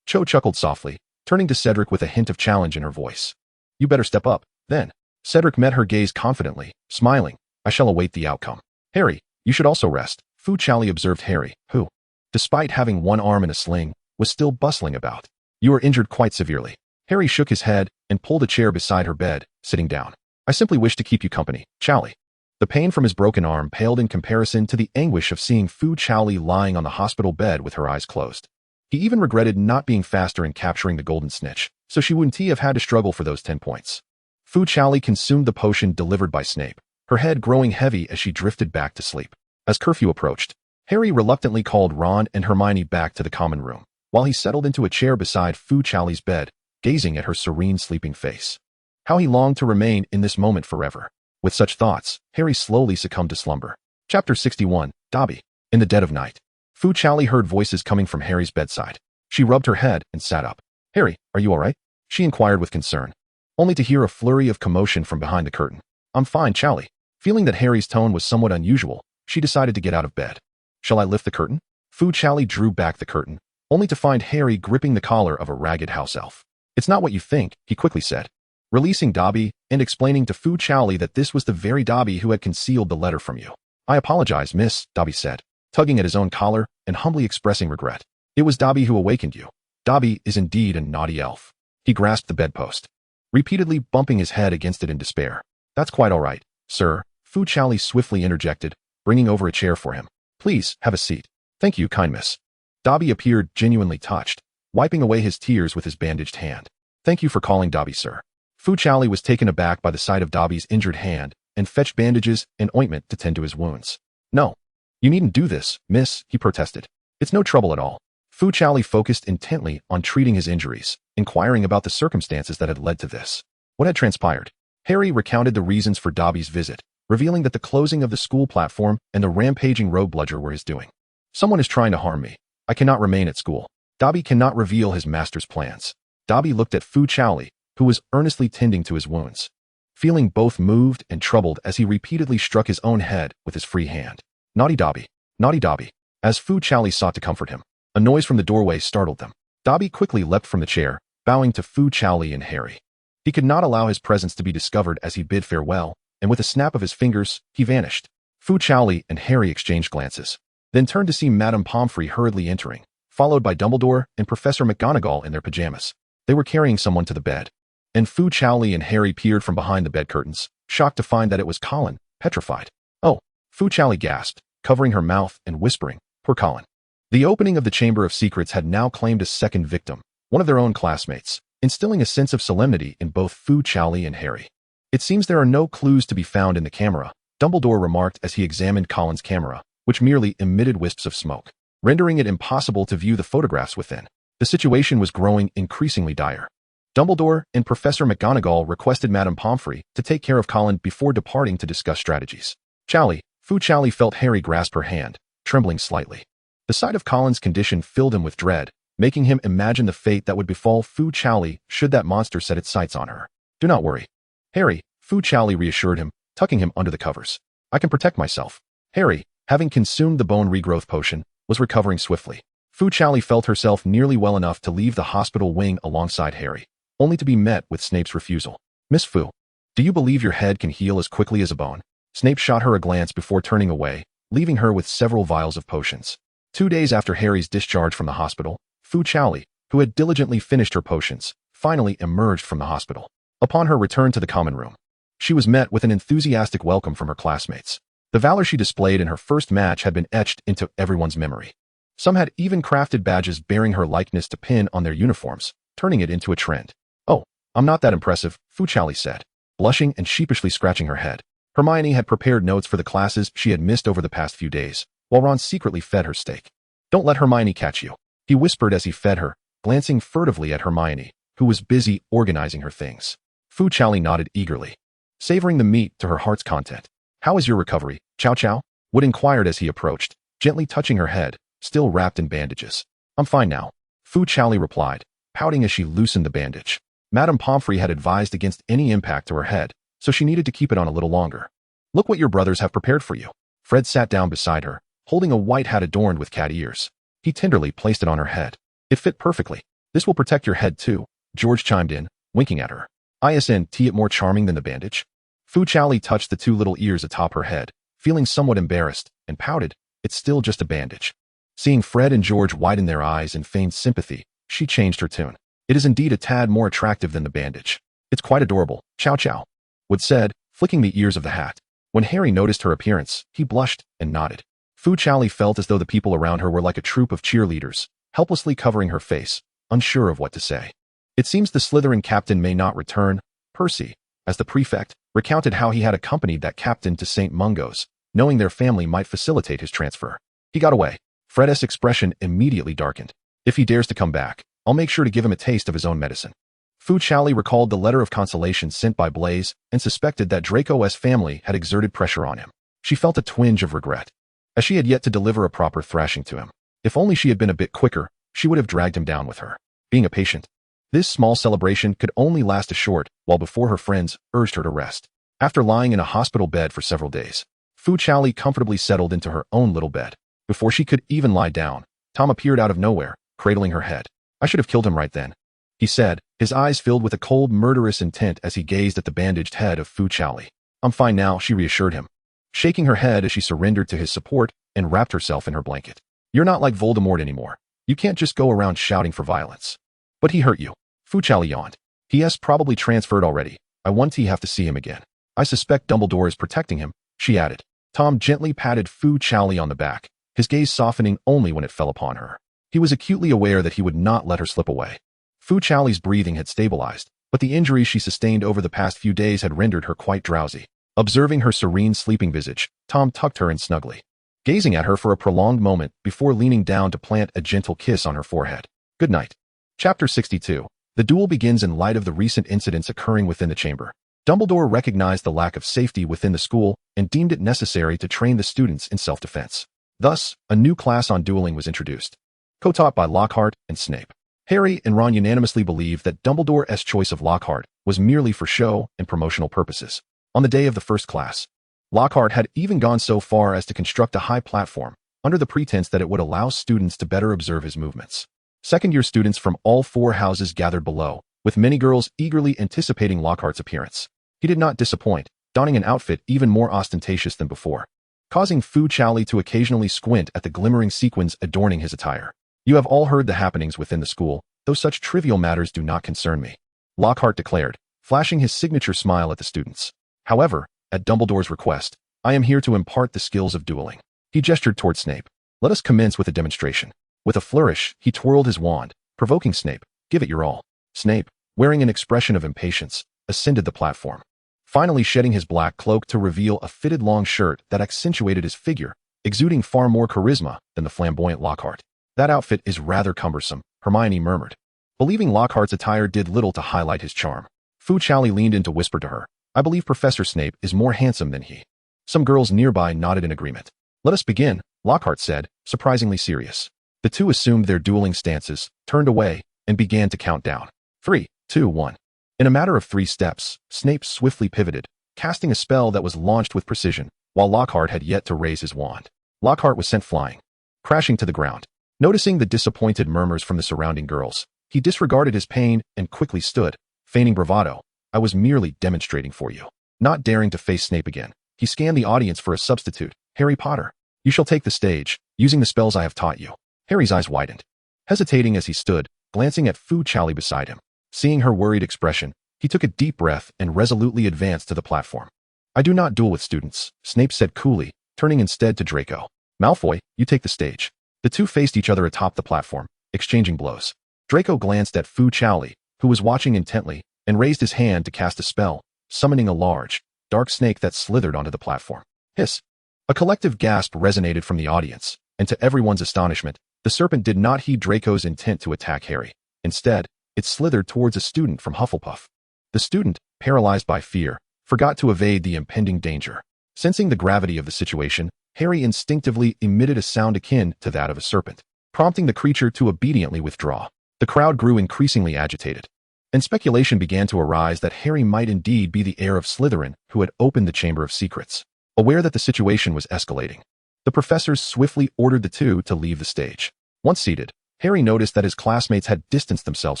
Cho chuckled softly, turning to Cedric with a hint of challenge in her voice. "You better step up, then." Cedric met her gaze confidently, smiling. "I shall await the outcome." "Harry, you should also rest," Fu Chaoli observed Harry, who, despite having one arm in a sling, was still bustling about. "You are injured quite severely." Harry shook his head and pulled a chair beside her bed, sitting down. "I simply wish to keep you company, Chaoli." The pain from his broken arm paled in comparison to the anguish of seeing Fu Chaoli lying on the hospital bed with her eyes closed. He even regretted not being faster in capturing the golden snitch, so she wouldn't have had to struggle for those 10 points. Fu Chaoli consumed the potion delivered by Snape, her head growing heavy as she drifted back to sleep. As curfew approached, Harry reluctantly called Ron and Hermione back to the common room, while he settled into a chair beside Fu Chaoli's bed, gazing at her serene sleeping face. How he longed to remain in this moment forever. With such thoughts, Harry slowly succumbed to slumber. Chapter 61, Dobby. In the dead of night, Fu Chaoli heard voices coming from Harry's bedside. She rubbed her head and sat up. "Harry, are you all right?" she inquired with concern, only to hear a flurry of commotion from behind the curtain. "I'm fine, Chaoli." Feeling that Harry's tone was somewhat unusual, she decided to get out of bed. "Shall I lift the curtain?" Fu Chaoli drew back the curtain, only to find Harry gripping the collar of a ragged house elf. "It's not what you think," he quickly said, releasing Dobby and explaining to Fu Chaoli that this was the very Dobby who had concealed the letter from you. "I apologize, miss," Dobby said, tugging at his own collar and humbly expressing regret. "It was Dobby who awakened you. Dobby is indeed a naughty elf." He grasped the bedpost, repeatedly bumping his head against it in despair. "That's quite all right, sir," Fu Chaoli swiftly interjected, bringing over a chair for him. "Please, have a seat." "Thank you, kind miss." Dobby appeared genuinely touched, wiping away his tears with his bandaged hand. "Thank you for calling Dobby, sir." Fu Chaoli was taken aback by the sight of Dobby's injured hand and fetched bandages and ointment to tend to his wounds. "No, you needn't do this, miss," he protested. "It's no trouble at all." Fu Chaoli focused intently on treating his injuries, inquiring about the circumstances that had led to this. What had transpired? Harry recounted the reasons for Dobby's visit, revealing that the closing of the school platform and the rampaging road bludger were his doing. "Someone is trying to harm me. I cannot remain at school." Dobby cannot reveal his master's plans. Dobby looked at Fu Chaoli, who was earnestly tending to his wounds, feeling both moved and troubled as he repeatedly struck his own head with his free hand. "Naughty Dobby, naughty Dobby." As Fu Chaoli sought to comfort him, a noise from the doorway startled them. Dobby quickly leapt from the chair, bowing to Fu Chaoli and Harry. He could not allow his presence to be discovered as he bid farewell, and with a snap of his fingers, he vanished. Fu Chaoli and Harry exchanged glances, then turned to see Madame Pomfrey hurriedly entering, followed by Dumbledore and Professor McGonagall in their pajamas. They were carrying someone to the bed, and Fu Chaoli and Harry peered from behind the bed curtains, shocked to find that it was Colin, petrified. "Oh," Fu Chaoli gasped, covering her mouth and whispering, "Poor Colin." The opening of the Chamber of Secrets had now claimed a second victim, one of their own classmates, instilling a sense of solemnity in both Fu Chaoli and Harry. "It seems there are no clues to be found in the camera," Dumbledore remarked as he examined Colin's camera, which merely emitted wisps of smoke, rendering it impossible to view the photographs within. The situation was growing increasingly dire. Dumbledore and Professor McGonagall requested Madame Pomfrey to take care of Colin before departing to discuss strategies. "Chaoli," Fu Chaoli felt Harry grasp her hand, trembling slightly. The sight of Colin's condition filled him with dread, making him imagine the fate that would befall Fu Chaoli should that monster set its sights on her. "Do not worry, Harry," Fu Chaoli reassured him, tucking him under the covers. "I can protect myself." Harry, having consumed the bone regrowth potion, was recovering swiftly. Fu Chaoli felt herself nearly well enough to leave the hospital wing alongside Harry, only to be met with Snape's refusal. "Miss Fu, do you believe your head can heal as quickly as a bone?" Snape shot her a glance before turning away, leaving her with several vials of potions. 2 days after Harry's discharge from the hospital, Fu Chaoli, who had diligently finished her potions, finally emerged from the hospital. Upon her return to the common room, she was met with an enthusiastic welcome from her classmates. The valor she displayed in her first match had been etched into everyone's memory. Some had even crafted badges bearing her likeness to pin on their uniforms, turning it into a trend. "Oh, I'm not that impressive," Fu Chaoli said, blushing and sheepishly scratching her head. Hermione had prepared notes for the classes she had missed over the past few days, while Ron secretly fed her steak. "Don't let Hermione catch you," he whispered as he fed her, glancing furtively at Hermione, who was busy organizing her things. Fu Chaoli nodded eagerly, savoring the meat to her heart's content. "How is your recovery, Chow Chow?" Wood inquired as he approached, gently touching her head, still wrapped in bandages. "I'm fine now," Fu Chaoli replied, pouting as she loosened the bandage. Madame Pomfrey had advised against any impact to her head, so she needed to keep it on a little longer. "Look what your brothers have prepared for you." Fred sat down beside her, holding a white hat adorned with cat ears. He tenderly placed it on her head. "It fit perfectly. This will protect your head too," George chimed in, winking at her. "Isn't it more charming than the bandage?" Fu Chaoli touched the two little ears atop her head, feeling somewhat embarrassed, and pouted, "It's still just a bandage." Seeing Fred and George widen their eyes in feigned sympathy, she changed her tune. "It is indeed a tad more attractive than the bandage. It's quite adorable, Chow Chow," Wood said, flicking the ears of the hat. When Harry noticed her appearance, he blushed and nodded. Fu Chaoli felt as though the people around her were like a troop of cheerleaders, helplessly covering her face, unsure of what to say. "It seems the Slytherin captain may not return." Percy, as the prefect, recounted how he had accompanied that captain to St. Mungo's, knowing their family might facilitate his transfer. "He got away." Fred's expression immediately darkened. "If he dares to come back, I'll make sure to give him a taste of his own medicine." Fu Chaoli recalled the letter of consolation sent by Blaise and suspected that Draco's family had exerted pressure on him. She felt a twinge of regret, as she had yet to deliver a proper thrashing to him. If only she had been a bit quicker, she would have dragged him down with her. Being a patient, this small celebration could only last a short while before her friends urged her to rest. After lying in a hospital bed for several days, Fu Chaoli comfortably settled into her own little bed. Before she could even lie down, Tom appeared out of nowhere, cradling her head. "I should have killed him right then," he said, his eyes filled with a cold, murderous intent as he gazed at the bandaged head of Fu Chaoli. "I'm fine now," she reassured him, shaking her head as she surrendered to his support and wrapped herself in her blanket. "You're not like Voldemort anymore. You can't just go around shouting for violence." "But he hurt you." Fu Chaoli yawned. "He has probably transferred already. I want to have to see him again. I suspect Dumbledore is protecting him," she added. Tom gently patted Fu Chaoli on the back, his gaze softening only when it fell upon her. He was acutely aware that he would not let her slip away. Fu Chaoli's breathing had stabilized, but the injuries she sustained over the past few days had rendered her quite drowsy. Observing her serene sleeping visage, Tom tucked her in snugly, gazing at her for a prolonged moment before leaning down to plant a gentle kiss on her forehead. "Good night." Chapter 62. The duel begins in light of the recent incidents occurring within the chamber. Dumbledore recognized the lack of safety within the school and deemed it necessary to train the students in self-defense. Thus, a new class on dueling was introduced, co-taught by Lockhart and Snape. Harry and Ron unanimously believed that Dumbledore's choice of Lockhart was merely for show and promotional purposes. On the day of the first class, Lockhart had even gone so far as to construct a high platform, under the pretense that it would allow students to better observe his movements. Second-year students from all four houses gathered below, with many girls eagerly anticipating Lockhart's appearance. He did not disappoint, donning an outfit even more ostentatious than before, causing Fu Chaoli to occasionally squint at the glimmering sequins adorning his attire. "You have all heard the happenings within the school, though such trivial matters do not concern me," Lockhart declared, flashing his signature smile at the students. "However, at Dumbledore's request, I am here to impart the skills of dueling." He gestured toward Snape. "Let us commence with a demonstration." With a flourish, he twirled his wand, provoking Snape. "Give it your all." Snape, wearing an expression of impatience, ascended the platform, finally shedding his black cloak to reveal a fitted long shirt that accentuated his figure, exuding far more charisma than the flamboyant Lockhart. "That outfit is rather cumbersome," Hermione murmured, believing Lockhart's attire did little to highlight his charm. Fu Chaoli leaned in to whisper to her, "I believe Professor Snape is more handsome than he." Some girls nearby nodded in agreement. "Let us begin," Lockhart said, surprisingly serious. The two assumed their dueling stances, turned away, and began to count down. 3, 2, 1. In a matter of 3 steps, Snape swiftly pivoted, casting a spell that was launched with precision, while Lockhart had yet to raise his wand. Lockhart was sent flying, crashing to the ground. Noticing the disappointed murmurs from the surrounding girls, he disregarded his pain and quickly stood, feigning bravado. "I was merely demonstrating for you." Not daring to face Snape again, he scanned the audience for a substitute. "Harry Potter, you shall take the stage, using the spells I have taught you." Harry's eyes widened, hesitating as he stood, glancing at Fu Chaoli beside him. Seeing her worried expression, he took a deep breath and resolutely advanced to the platform. "I do not duel with students," Snape said coolly, turning instead to Draco. Malfoy, you take the stage. The two faced each other atop the platform, exchanging blows. Draco glanced at Fu Chaoli, who was watching intently, and raised his hand to cast a spell, summoning a large, dark snake that slithered onto the platform. Hiss! A collective gasp resonated from the audience, and to everyone's astonishment, the serpent did not heed Draco's intent to attack Harry. Instead, it slithered towards a student from Hufflepuff. The student, paralyzed by fear, forgot to evade the impending danger. Sensing the gravity of the situation, Harry instinctively emitted a sound akin to that of a serpent, prompting the creature to obediently withdraw. The crowd grew increasingly agitated, and speculation began to arise that Harry might indeed be the heir of Slytherin who had opened the Chamber of Secrets. Aware that the situation was escalating, the professors swiftly ordered the two to leave the stage. Once seated, Harry noticed that his classmates had distanced themselves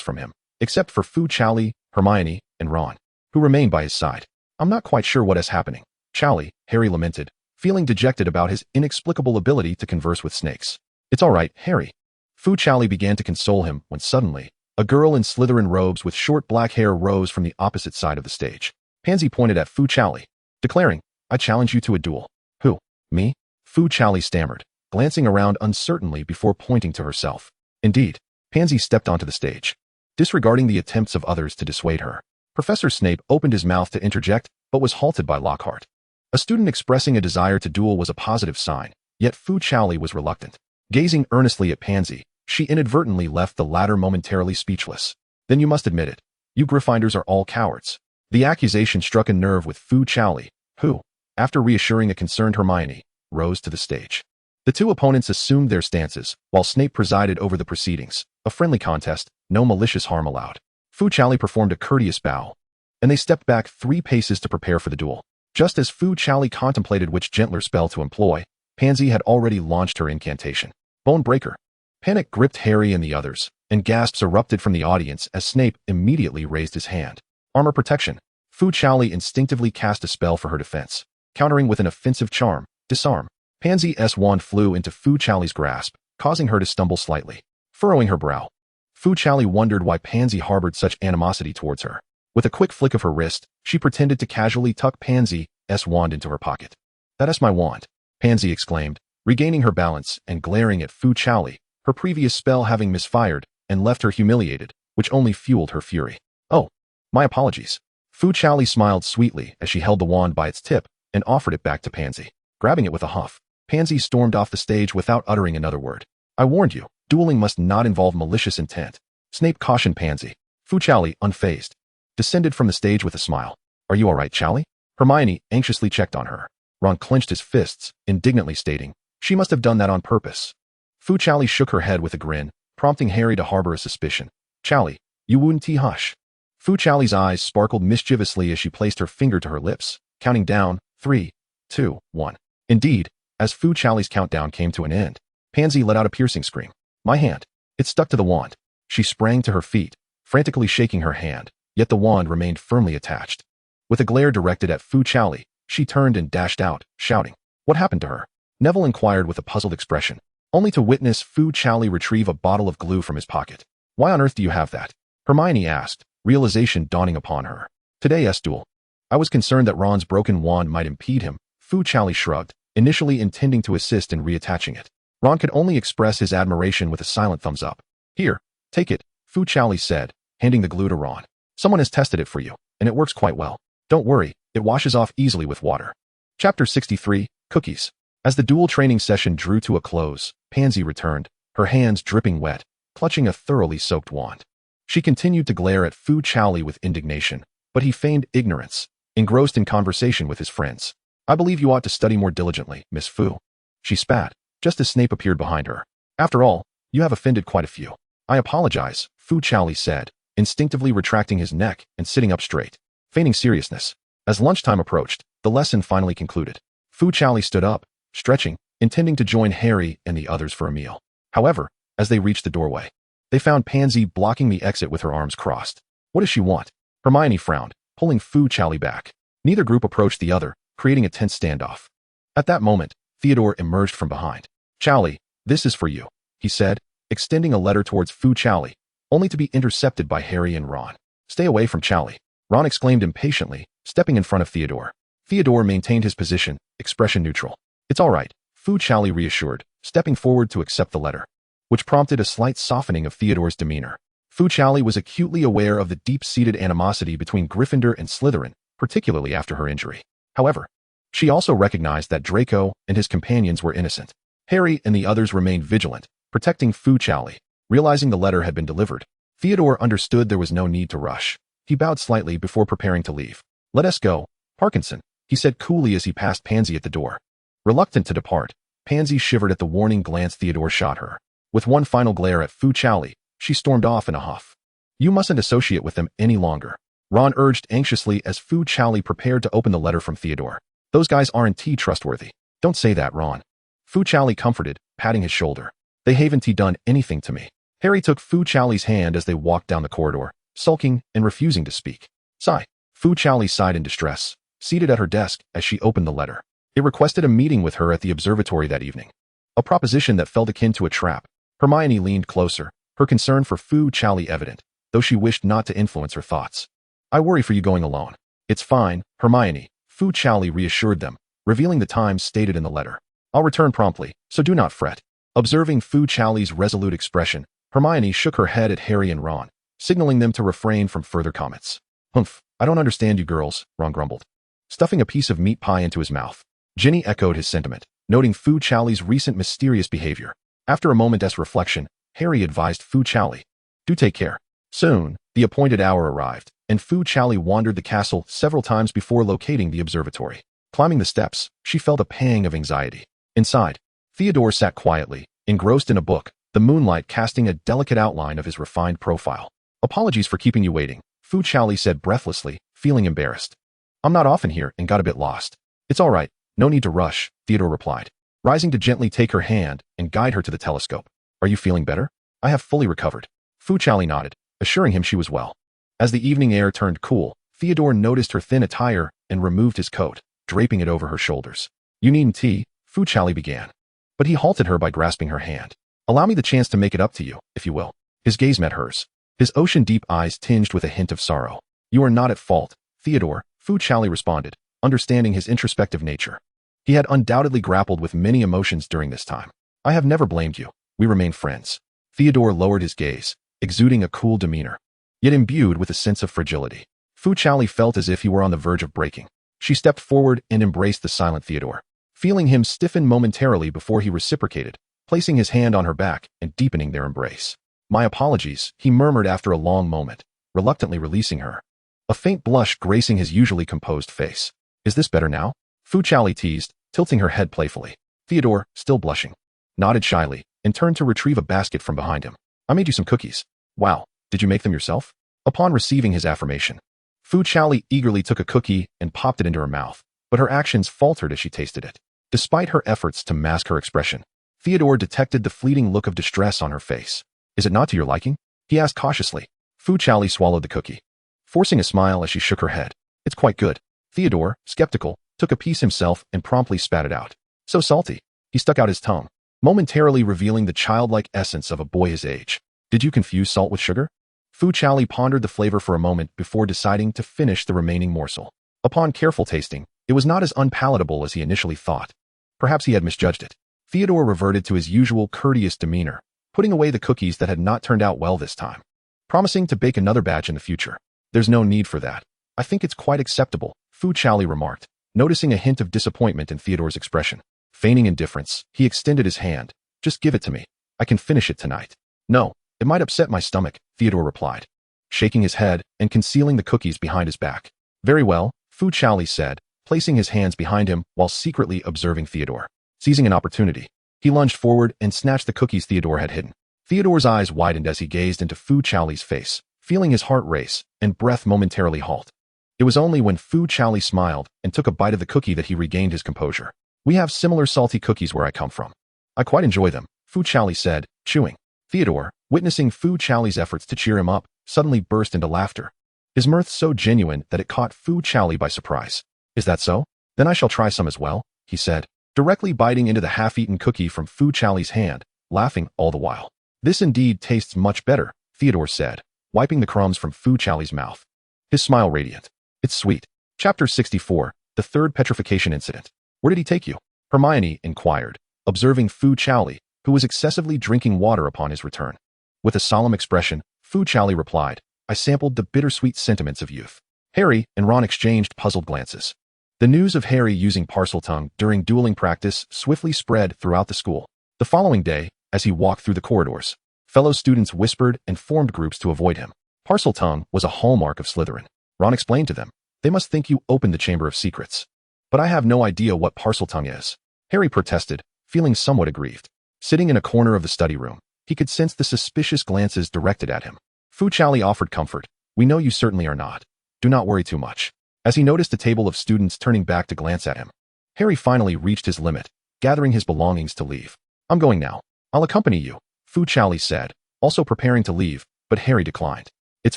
from him, except for Fu Chaoli, Hermione, and Ron, who remained by his side. I'm not quite sure what is happening. Chaoli, Harry lamented, feeling dejected about his inexplicable ability to converse with snakes. It's all right, Harry. Fu Chaoli began to console him when suddenly, a girl in Slytherin robes with short black hair rose from the opposite side of the stage. Pansy pointed at Fu Chaoli, declaring, I challenge you to a duel. Who? Me? Fu Chaoli stammered, glancing around uncertainly before pointing to herself. Indeed, Pansy stepped onto the stage, disregarding the attempts of others to dissuade her. Professor Snape opened his mouth to interject, but was halted by Lockhart. A student expressing a desire to duel was a positive sign, yet Fu Chaoli was reluctant. Gazing earnestly at Pansy, she inadvertently left the latter momentarily speechless. Then you must admit it. You Gryffindors are all cowards. The accusation struck a nerve with Fu Chaoli, who, after reassuring a concerned Hermione, rose to the stage. The two opponents assumed their stances, while Snape presided over the proceedings. A friendly contest, no malicious harm allowed. Fu Chaoli performed a courteous bow, and they stepped back 3 paces to prepare for the duel. Just as Fu Chaoli contemplated which gentler spell to employ, Pansy had already launched her incantation. Bone Breaker. Panic gripped Harry and the others, and gasps erupted from the audience as Snape immediately raised his hand. Armor Protection. Fu Chaoli instinctively cast a spell for her defense, countering with an offensive charm, Disarm. Pansy's wand flew into Fu Chaoli's grasp, causing her to stumble slightly. Furrowing her brow, Fu Chaoli wondered why Pansy harbored such animosity towards her. With a quick flick of her wrist, she pretended to casually tuck Pansy's wand into her pocket. That is my wand, Pansy exclaimed, regaining her balance and glaring at Fu Chaoli, her previous spell having misfired and left her humiliated, which only fueled her fury. Oh, my apologies. Fu Chaoli smiled sweetly as she held the wand by its tip and offered it back to Pansy. Grabbing it with a huff, Pansy stormed off the stage without uttering another word. I warned you, dueling must not involve malicious intent. Snape cautioned Pansy. Fu Chaoli, unfazed, descended from the stage with a smile. Are you all right, Chaoli? Hermione anxiously checked on her. Ron clenched his fists, indignantly stating, she must have done that on purpose. Fu Chaoli shook her head with a grin, prompting Harry to harbor a suspicion. Chaoli, you wouldn't hush. Fu Chaoli's eyes sparkled mischievously as she placed her finger to her lips, counting down, 3, 2, 1. Indeed, as Fu Chaoli's countdown came to an end, Pansy let out a piercing scream. My hand. It stuck to the wand. She sprang to her feet, frantically shaking her hand, yet the wand remained firmly attached. With a glare directed at Fu Chaoli, she turned and dashed out, shouting. What happened to her? Neville inquired with a puzzled expression, only to witness Fu Chaoli retrieve a bottle of glue from his pocket. Why on earth do you have that? Hermione asked, realization dawning upon her. Today's duel. I was concerned that Ron's broken wand might impede him. Fu Chaoli shrugged, initially intending to assist in reattaching it. Ron could only express his admiration with a silent thumbs up. Here, take it, Fu Chaoli said, handing the glue to Ron. Someone has tested it for you, and it works quite well. Don't worry, it washes off easily with water. Chapter 63, Cookies. As the duel training session drew to a close, Pansy returned, her hands dripping wet, clutching a thoroughly soaked wand. She continued to glare at Fu Chaoli with indignation, but he feigned ignorance, engrossed in conversation with his friends. I believe you ought to study more diligently, Miss Fu. She spat, just as Snape appeared behind her. After all, you have offended quite a few. I apologize, Fu Chaoli said, instinctively retracting his neck and sitting up straight, feigning seriousness. As lunchtime approached, the lesson finally concluded. Fu Chaoli stood up, stretching, intending to join Harry and the others for a meal. However, as they reached the doorway, they found Pansy blocking the exit with her arms crossed. What does she want? Hermione frowned, pulling Fu Chaoli back. Neither group approached the other, creating a tense standoff. At that moment, Theodore emerged from behind. Chaoli, this is for you, he said, extending a letter towards Fu Chaoli, only to be intercepted by Harry and Ron. Stay away from Chaoli, Ron exclaimed impatiently, stepping in front of Theodore. Theodore maintained his position, expression neutral. It's all right, Fu Chaoli reassured, stepping forward to accept the letter, which prompted a slight softening of Theodore's demeanor. Fu Chaoli was acutely aware of the deep-seated animosity between Gryffindor and Slytherin, particularly after her injury. However, she also recognized that Draco and his companions were innocent. Harry and the others remained vigilant, protecting Fu Chaoli. Realizing the letter had been delivered, Theodore understood there was no need to rush. He bowed slightly before preparing to leave. "Let us go, Parkinson," he said coolly as he passed Pansy at the door. Reluctant to depart, Pansy shivered at the warning glance Theodore shot her. With one final glare at Fu Chaoli, she stormed off in a huff. "You mustn't associate with them any longer," Ron urged anxiously as Fu Chaoli prepared to open the letter from Theodore. "Those guys aren't trustworthy." "Don't say that, Ron," Fu Chaoli comforted, patting his shoulder. "They haven't done anything to me." Harry took Fu Chaoli's hand as they walked down the corridor, sulking and refusing to speak. "Sigh." Fu Chaoli sighed in distress, seated at her desk as she opened the letter. It requested a meeting with her at the observatory that evening. A proposition that felt akin to a trap. Hermione leaned closer, her concern for Fu Chaoli evident, though she wished not to influence her thoughts. "I worry for you going alone." "It's fine, Hermione," Fu Chaoli reassured them, revealing the times stated in the letter. "I'll return promptly, so do not fret." Observing Fu Chaoli's resolute expression, Hermione shook her head at Harry and Ron, signaling them to refrain from further comments. "Humph, I don't understand you girls," Ron grumbled, stuffing a piece of meat pie into his mouth. Ginny echoed his sentiment, noting Fu Chaoli's recent mysterious behavior. After a moment's reflection, Harry advised Fu Chaoli, "Do take care." Soon, the appointed hour arrived, and Fu Chaoli wandered the castle several times before locating the observatory. Climbing the steps, she felt a pang of anxiety. Inside, Theodore sat quietly, engrossed in a book, the moonlight casting a delicate outline of his refined profile. "Apologies for keeping you waiting," Fu Chaoli said breathlessly, feeling embarrassed. "I'm not often here and got a bit lost." "It's all right, no need to rush," Theodore replied, rising to gently take her hand and guide her to the telescope. "Are you feeling better?" "I have fully recovered." Fu Chaoli nodded, assuring him she was well. As the evening air turned cool, Theodore noticed her thin attire and removed his coat, draping it over her shoulders. "You needn't tea," Fu Chaoli began, but he halted her by grasping her hand. "Allow me the chance to make it up to you, if you will." His gaze met hers, his ocean-deep eyes tinged with a hint of sorrow. "You are not at fault, Theodore," Fu Chaoli responded, understanding his introspective nature. He had undoubtedly grappled with many emotions during this time. "I have never blamed you. We remain friends." Theodore lowered his gaze, exuding a cool demeanor, yet imbued with a sense of fragility. Fu Chaoli felt as if he were on the verge of breaking. She stepped forward and embraced the silent Theodore, feeling him stiffen momentarily before he reciprocated, placing his hand on her back and deepening their embrace. "My apologies," he murmured after a long moment, reluctantly releasing her. A faint blush gracing his usually composed face. "Is this better now?" Fu Chaoli teased, tilting her head playfully. Theodore, still blushing, nodded shyly and turned to retrieve a basket from behind him. "I made you some cookies." "Wow, did you make them yourself?" Upon receiving his affirmation, Fu Chaoli eagerly took a cookie and popped it into her mouth, but her actions faltered as she tasted it. Despite her efforts to mask her expression, Theodore detected the fleeting look of distress on her face. "Is it not to your liking?" he asked cautiously. Fu Chaoli swallowed the cookie, forcing a smile as she shook her head. "It's quite good." Theodore, skeptical, took a piece himself and promptly spat it out. "So salty." He stuck out his tongue, momentarily revealing the childlike essence of a boy his age. "Did you confuse salt with sugar?" Fu Chaoli pondered the flavor for a moment before deciding to finish the remaining morsel. Upon careful tasting, it was not as unpalatable as he initially thought. Perhaps he had misjudged it. Theodore reverted to his usual courteous demeanor, putting away the cookies that had not turned out well this time, promising to bake another batch in the future. "There's no need for that. I think it's quite acceptable," Fu Chaoli remarked, noticing a hint of disappointment in Theodore's expression. Feigning indifference, he extended his hand. "Just give it to me. I can finish it tonight." "No, it might upset my stomach," Theodore replied, shaking his head and concealing the cookies behind his back. "Very well," Fu Chaoli said, placing his hands behind him while secretly observing Theodore. Seizing an opportunity, he lunged forward and snatched the cookies Theodore had hidden. Theodore's eyes widened as he gazed into Fu Chaoli's face, feeling his heart race and breath momentarily halt. It was only when Fu Chaoli smiled and took a bite of the cookie that he regained his composure. "We have similar salty cookies where I come from. I quite enjoy them," Fu Chaoli said, chewing. Theodore, witnessing Fu Chaoli's efforts to cheer him up, suddenly burst into laughter, his mirth so genuine that it caught Fu Chaoli by surprise. "Is that so? Then I shall try some as well," he said, directly biting into the half-eaten cookie from Fu Chaoli's hand, laughing all the while. "This indeed tastes much better," Theodore said, wiping the crumbs from Fu Chaoli's mouth, his smile radiant. "It's sweet." Chapter 64, The Third Petrification Incident. "Where did he take you?" Hermione inquired, observing Fu Chaoli, who was excessively drinking water upon his return. With a solemn expression, Fu Chaoli replied, I sampled the bittersweet sentiments of youth. Harry and Ron exchanged puzzled glances. The news of Harry using Parseltongue during dueling practice swiftly spread throughout the school. The following day, as he walked through the corridors, fellow students whispered and formed groups to avoid him. Parseltongue was a hallmark of Slytherin. Ron explained to them, they must think you opened the Chamber of Secrets. But I have no idea what Parseltongue is. Harry protested, feeling somewhat aggrieved. Sitting in a corner of the study room, he could sense the suspicious glances directed at him. Fu Chaoli offered comfort. We know you certainly are not. Do not worry too much. As he noticed a table of students turning back to glance at him, Harry finally reached his limit, gathering his belongings to leave. I'm going now. I'll accompany you, Fu Chaoli said, also preparing to leave, but Harry declined. It's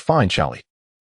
fine, Chaoli.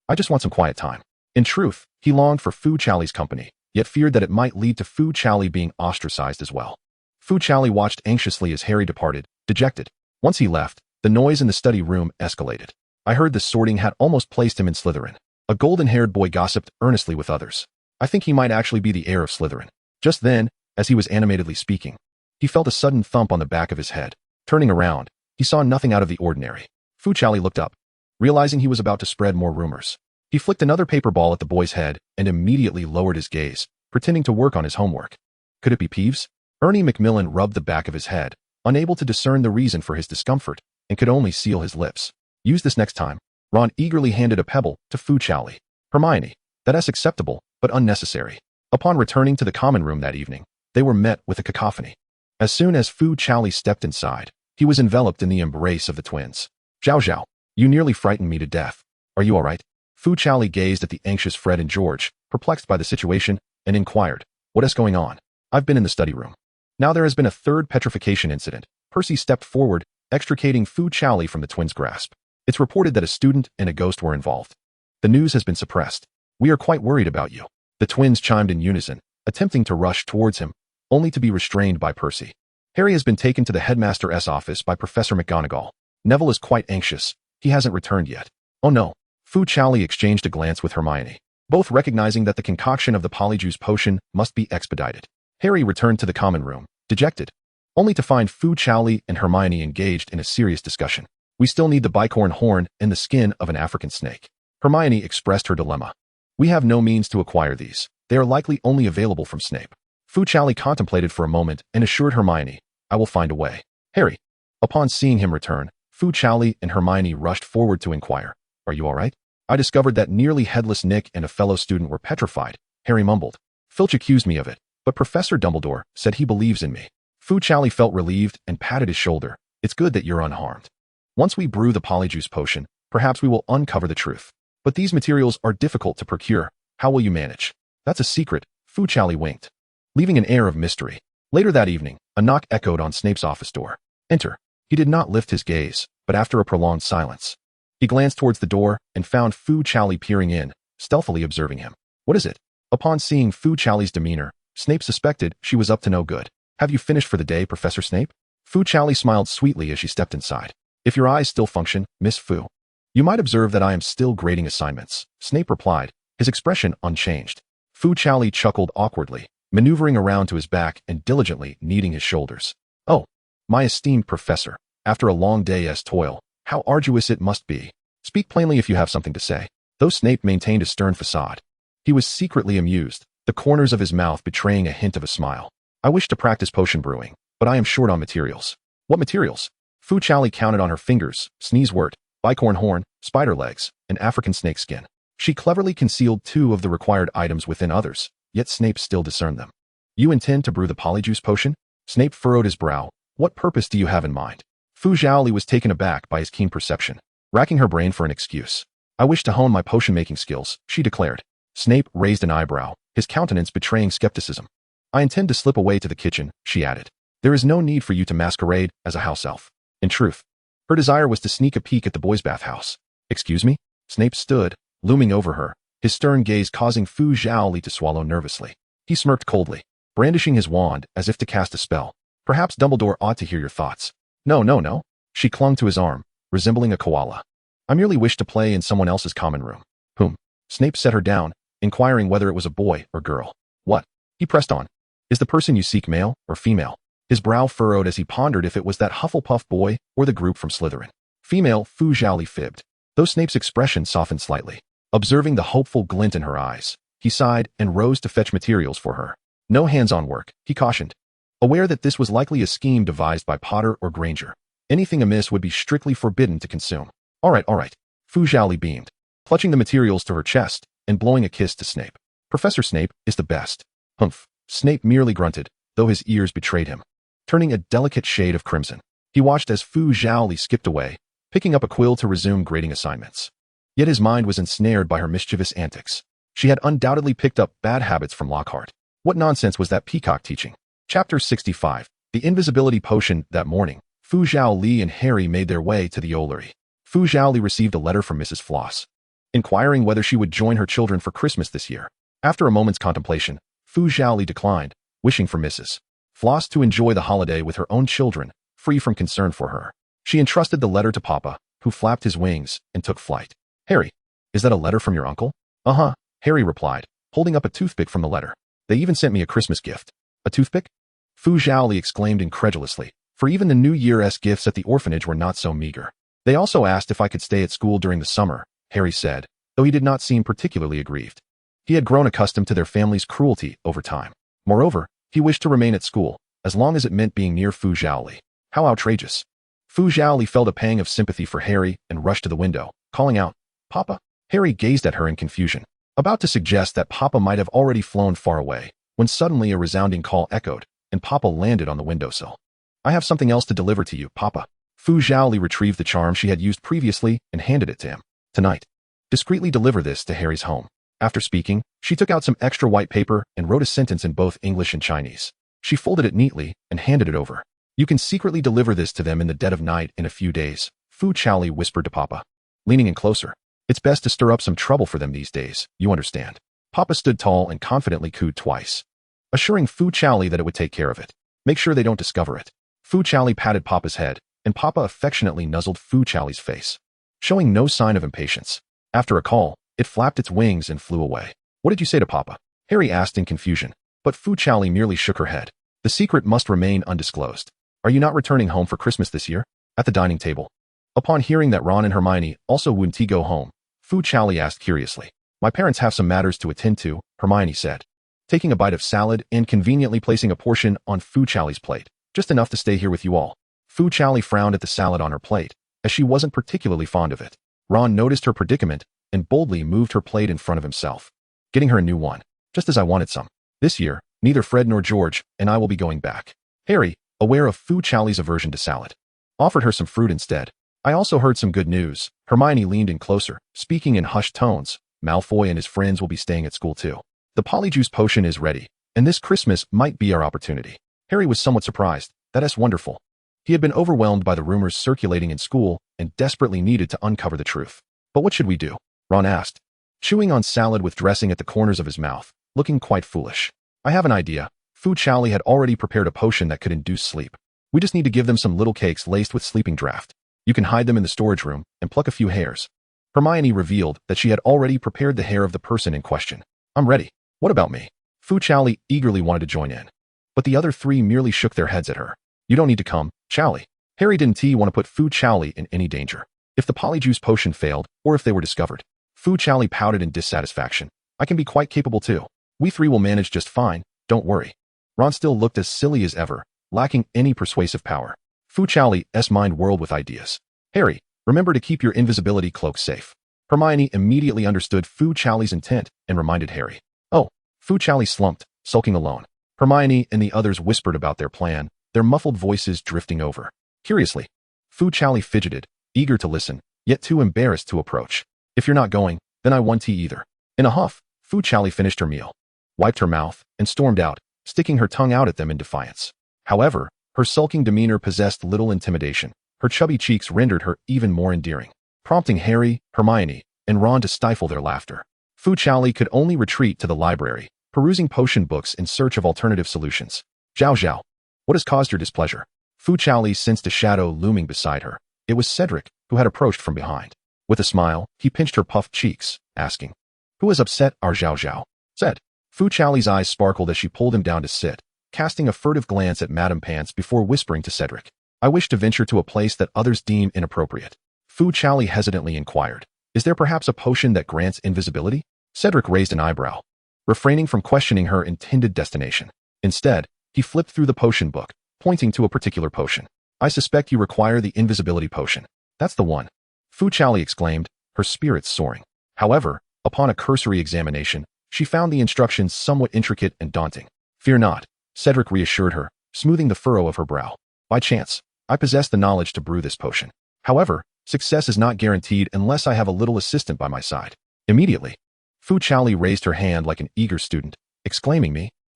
I just want some quiet time. In truth, he longed for Fu Chaoli's company, yet feared that it might lead to Fu Chaoli being ostracized as well. Fu Chaoli watched anxiously as Harry departed, dejected. Once he left, the noise in the study room escalated. I heard the sorting had almost placed him in Slytherin. A golden-haired boy gossiped earnestly with others. I think he might actually be the heir of Slytherin. Just then, as he was animatedly speaking, he felt a sudden thump on the back of his head. Turning around, he saw nothing out of the ordinary. Fu Chaoli looked up, realizing he was about to spread more rumors. He flicked another paper ball at the boy's head and immediately lowered his gaze, pretending to work on his homework. Could it be Peeves? Ernie Macmillan rubbed the back of his head, unable to discern the reason for his discomfort, and could only seal his lips. Use this next time. Ron eagerly handed a pebble to Fu Chaoli. Hermione, that's acceptable, but unnecessary. Upon returning to the common room that evening, they were met with a cacophony. As soon as Fu Chaoli stepped inside, he was enveloped in the embrace of the twins. Zhao Zhao, you nearly frightened me to death. Are you all right? Fu Chaoli gazed at the anxious Fred and George, perplexed by the situation, and inquired, what is going on? I've been in the study room. Now there has been a third petrification incident. Percy stepped forward, extricating Fu Chaoli from the twins' grasp. It's reported that a student and a ghost were involved. The news has been suppressed. We are quite worried about you. The twins chimed in unison, attempting to rush towards him, only to be restrained by Percy. Harry has been taken to the headmaster's office by Professor McGonagall. Neville is quite anxious. He hasn't returned yet. Oh no. Fu Chaoli exchanged a glance with Hermione, both recognizing that the concoction of the Polyjuice potion must be expedited. Harry returned to the common room, dejected, only to find Fu Chaoli and Hermione engaged in a serious discussion. We still need the bicorn horn and the skin of an African snake. Hermione expressed her dilemma. We have no means to acquire these. They are likely only available from Snape. Fu Chaoli contemplated for a moment and assured Hermione, I will find a way. Harry. Upon seeing him return, Fu Chaoli and Hermione rushed forward to inquire, are you all right? I discovered that nearly headless Nick and a fellow student were petrified, Harry mumbled. Filch accused me of it, but Professor Dumbledore said he believes in me. Fu Chaoli felt relieved and patted his shoulder. It's good that you're unharmed. Once we brew the Polyjuice potion, perhaps we will uncover the truth. But these materials are difficult to procure. How will you manage? That's a secret, Fu Chaoli winked, leaving an air of mystery. Later that evening, a knock echoed on Snape's office door. Enter. He did not lift his gaze, but after a prolonged silence, he glanced towards the door and found Fu Chaoli peering in, stealthily observing him. What is it? Upon seeing Fu Chaoli's demeanor, Snape suspected she was up to no good. Have you finished for the day, Professor Snape? Fu Chaoli smiled sweetly as she stepped inside. If your eyes still function, Miss Fu, you might observe that I am still grading assignments, Snape replied, his expression unchanged. Fu Chaoli chuckled awkwardly, maneuvering around to his back and diligently kneading his shoulders. Oh, my esteemed professor, after a long day's toil, how arduous it must be. Speak plainly if you have something to say. Though Snape maintained a stern facade, he was secretly amused, the corners of his mouth betraying a hint of a smile. I wish to practice potion brewing, but I am short on materials. What materials? Fu Chaoli counted on her fingers, sneezewort, bicorn horn, spider legs, and African snake skin. She cleverly concealed 2 of the required items within others, yet Snape still discerned them. You intend to brew the Polyjuice potion? Snape furrowed his brow. What purpose do you have in mind? Fu Chaoli was taken aback by his keen perception, racking her brain for an excuse. I wish to hone my potion-making skills, she declared. Snape raised an eyebrow, his countenance betraying skepticism. I intend to slip away to the kitchen, she added. There is no need for you to masquerade as a house elf. In truth, her desire was to sneak a peek at the boys' bathhouse. Excuse me? Snape stood, looming over her, his stern gaze causing Fu Chaoli to swallow nervously. He smirked coldly, brandishing his wand as if to cast a spell. Perhaps Dumbledore ought to hear your thoughts. No. She clung to his arm, resembling a koala. I merely wish to play in someone else's common room. Whom? Snape set her down, inquiring whether it was a boy or girl. What? He pressed on. Is the person you seek male or female? His brow furrowed as he pondered if it was that Hufflepuff boy or the group from Slytherin. Female, Fu Chaoli fibbed. Though Snape's expression softened slightly. Observing the hopeful glint in her eyes, he sighed and rose to fetch materials for her. No hands-on work, he cautioned. Aware that this was likely a scheme devised by Potter or Granger. Anything amiss would be strictly forbidden to consume. All right. Fu Chaoli beamed, clutching the materials to her chest and blowing a kiss to Snape. Professor Snape is the best. Humph. Snape merely grunted, though his ears betrayed him. Turning a delicate shade of crimson, he watched as Fu Chaoli skipped away, picking up a quill to resume grading assignments. Yet his mind was ensnared by her mischievous antics. She had undoubtedly picked up bad habits from Lockhart. What nonsense was that peacock teaching? Chapter 65. The invisibility potion. That morning, Fu Chaoli and Harry made their way to the Ollery. Fu Chaoli received a letter from Mrs. Floss, inquiring whether she would join her children for Christmas this year. After a moment's contemplation, Fu Chaoli declined, wishing for Mrs. Floss to enjoy the holiday with her own children, free from concern for her. She entrusted the letter to Papa, who flapped his wings and took flight. Harry, is that a letter from your uncle? Uh-huh, Harry replied, holding up a toothpick from the letter. They even sent me a Christmas gift. A toothpick? Fu Chaoli exclaimed incredulously, for even the New Year's gifts at the orphanage were not so meager. They also asked if I could stay at school during the summer, Harry said, though he did not seem particularly aggrieved. He had grown accustomed to their family's cruelty over time. Moreover, he wished to remain at school, as long as it meant being near Fu Chaoli. How outrageous. Fu Chaoli felt a pang of sympathy for Harry and rushed to the window, calling out, Papa. Harry gazed at her in confusion, about to suggest that Papa might have already flown far away, when suddenly a resounding call echoed, and Papa landed on the windowsill. I have something else to deliver to you, Papa. Fu Chaoli retrieved the charm she had used previously and handed it to him. Tonight. Discreetly deliver this to Harry's home. After speaking, she took out some extra white paper and wrote a sentence in both English and Chinese. She folded it neatly and handed it over. You can secretly deliver this to them in the dead of night in a few days, Fu Chaoli whispered to Papa. Leaning in closer. It's best to stir up some trouble for them these days, you understand. Papa stood tall and confidently cooed twice, assuring Fu Chaoli that it would take care of it. Make sure they don't discover it. Fu Chaoli patted Papa's head, and Papa affectionately nuzzled Fu Chaoli's face, showing no sign of impatience. After a call, it flapped its wings and flew away. What did you say to Papa? Harry asked in confusion, but Fu Chaoli merely shook her head. The secret must remain undisclosed. Are you not returning home for Christmas this year? At the dining table. Upon hearing that Ron and Hermione also wouldn't go home, Fu Chaoli asked curiously. My parents have some matters to attend to, Hermione said, taking a bite of salad and conveniently placing a portion on Fu Chaoli's plate. Just enough to stay here with you all. Fu Chaoli frowned at the salad on her plate, as she wasn't particularly fond of it. Ron noticed her predicament and boldly moved her plate in front of himself, getting her a new one, just as I wanted some. This year, neither Fred nor George and I will be going back. Harry, aware of Fu Chaoli's aversion to salad, offered her some fruit instead. I also heard some good news. Hermione leaned in closer, speaking in hushed tones. Malfoy and his friends will be staying at school too. The polyjuice potion is ready, and this Christmas might be our opportunity. Harry was somewhat surprised. That's wonderful. He had been overwhelmed by the rumors circulating in school and desperately needed to uncover the truth. But what should we do? Ron asked, chewing on salad with dressing at the corners of his mouth, looking quite foolish. I have an idea. Fu Chaoli had already prepared a potion that could induce sleep. We just need to give them some little cakes laced with sleeping draught. You can hide them in the storage room and pluck a few hairs. Hermione revealed that she had already prepared the hair of the person in question. I'm ready. What about me? Fu Chaoli eagerly wanted to join in, but the other three merely shook their heads at her. You don't need to come, Chaoli. Harry didn't want to put Fu Chaoli in any danger. If the polyjuice potion failed, or if they were discovered. Fu Chaoli pouted in dissatisfaction. I can be quite capable too. We three will manage just fine, don't worry. Ron still looked as silly as ever, lacking any persuasive power. Fu Chaoli's mind whirled with ideas. Harry, remember to keep your invisibility cloak safe. Hermione immediately understood Fu Chaoli's intent and reminded Harry. Oh, Fu Chaoli slumped, sulking alone. Hermione and the others whispered about their plan, their muffled voices drifting over. Curiously, Fu Chaoli fidgeted, eager to listen, yet too embarrassed to approach. If you're not going, then I won't either. In a huff, Fu Chaoli finished her meal, wiped her mouth, and stormed out, sticking her tongue out at them in defiance. However, her sulking demeanor possessed little intimidation. Her chubby cheeks rendered her even more endearing, prompting Harry, Hermione, and Ron to stifle their laughter. Fu Chaoli could only retreat to the library, perusing potion books in search of alternative solutions. Zhao Zhao, what has caused your displeasure? Fu Chaoli sensed a shadow looming beside her. It was Cedric, who had approached from behind. With a smile, he pinched her puffed cheeks, asking, Who has upset our Zhao Zhao? Said. Fu Chaoli's eyes sparkled as she pulled him down to sit, casting a furtive glance at Madame Pants before whispering to Cedric. I wish to venture to a place that others deem inappropriate. Fu Chaoli hesitantly inquired. Is there perhaps a potion that grants invisibility? Cedric raised an eyebrow, refraining from questioning her intended destination. Instead, he flipped through the potion book, pointing to a particular potion. I suspect you require the invisibility potion. That's the one. Fu Chaoli exclaimed, her spirits soaring. However, upon a cursory examination, she found the instructions somewhat intricate and daunting. Fear not, Cedric reassured her, smoothing the furrow of her brow. By chance, I possess the knowledge to brew this potion. However, success is not guaranteed unless I have a little assistant by my side. Immediately, Fu Chaoli raised her hand like an eager student, exclaiming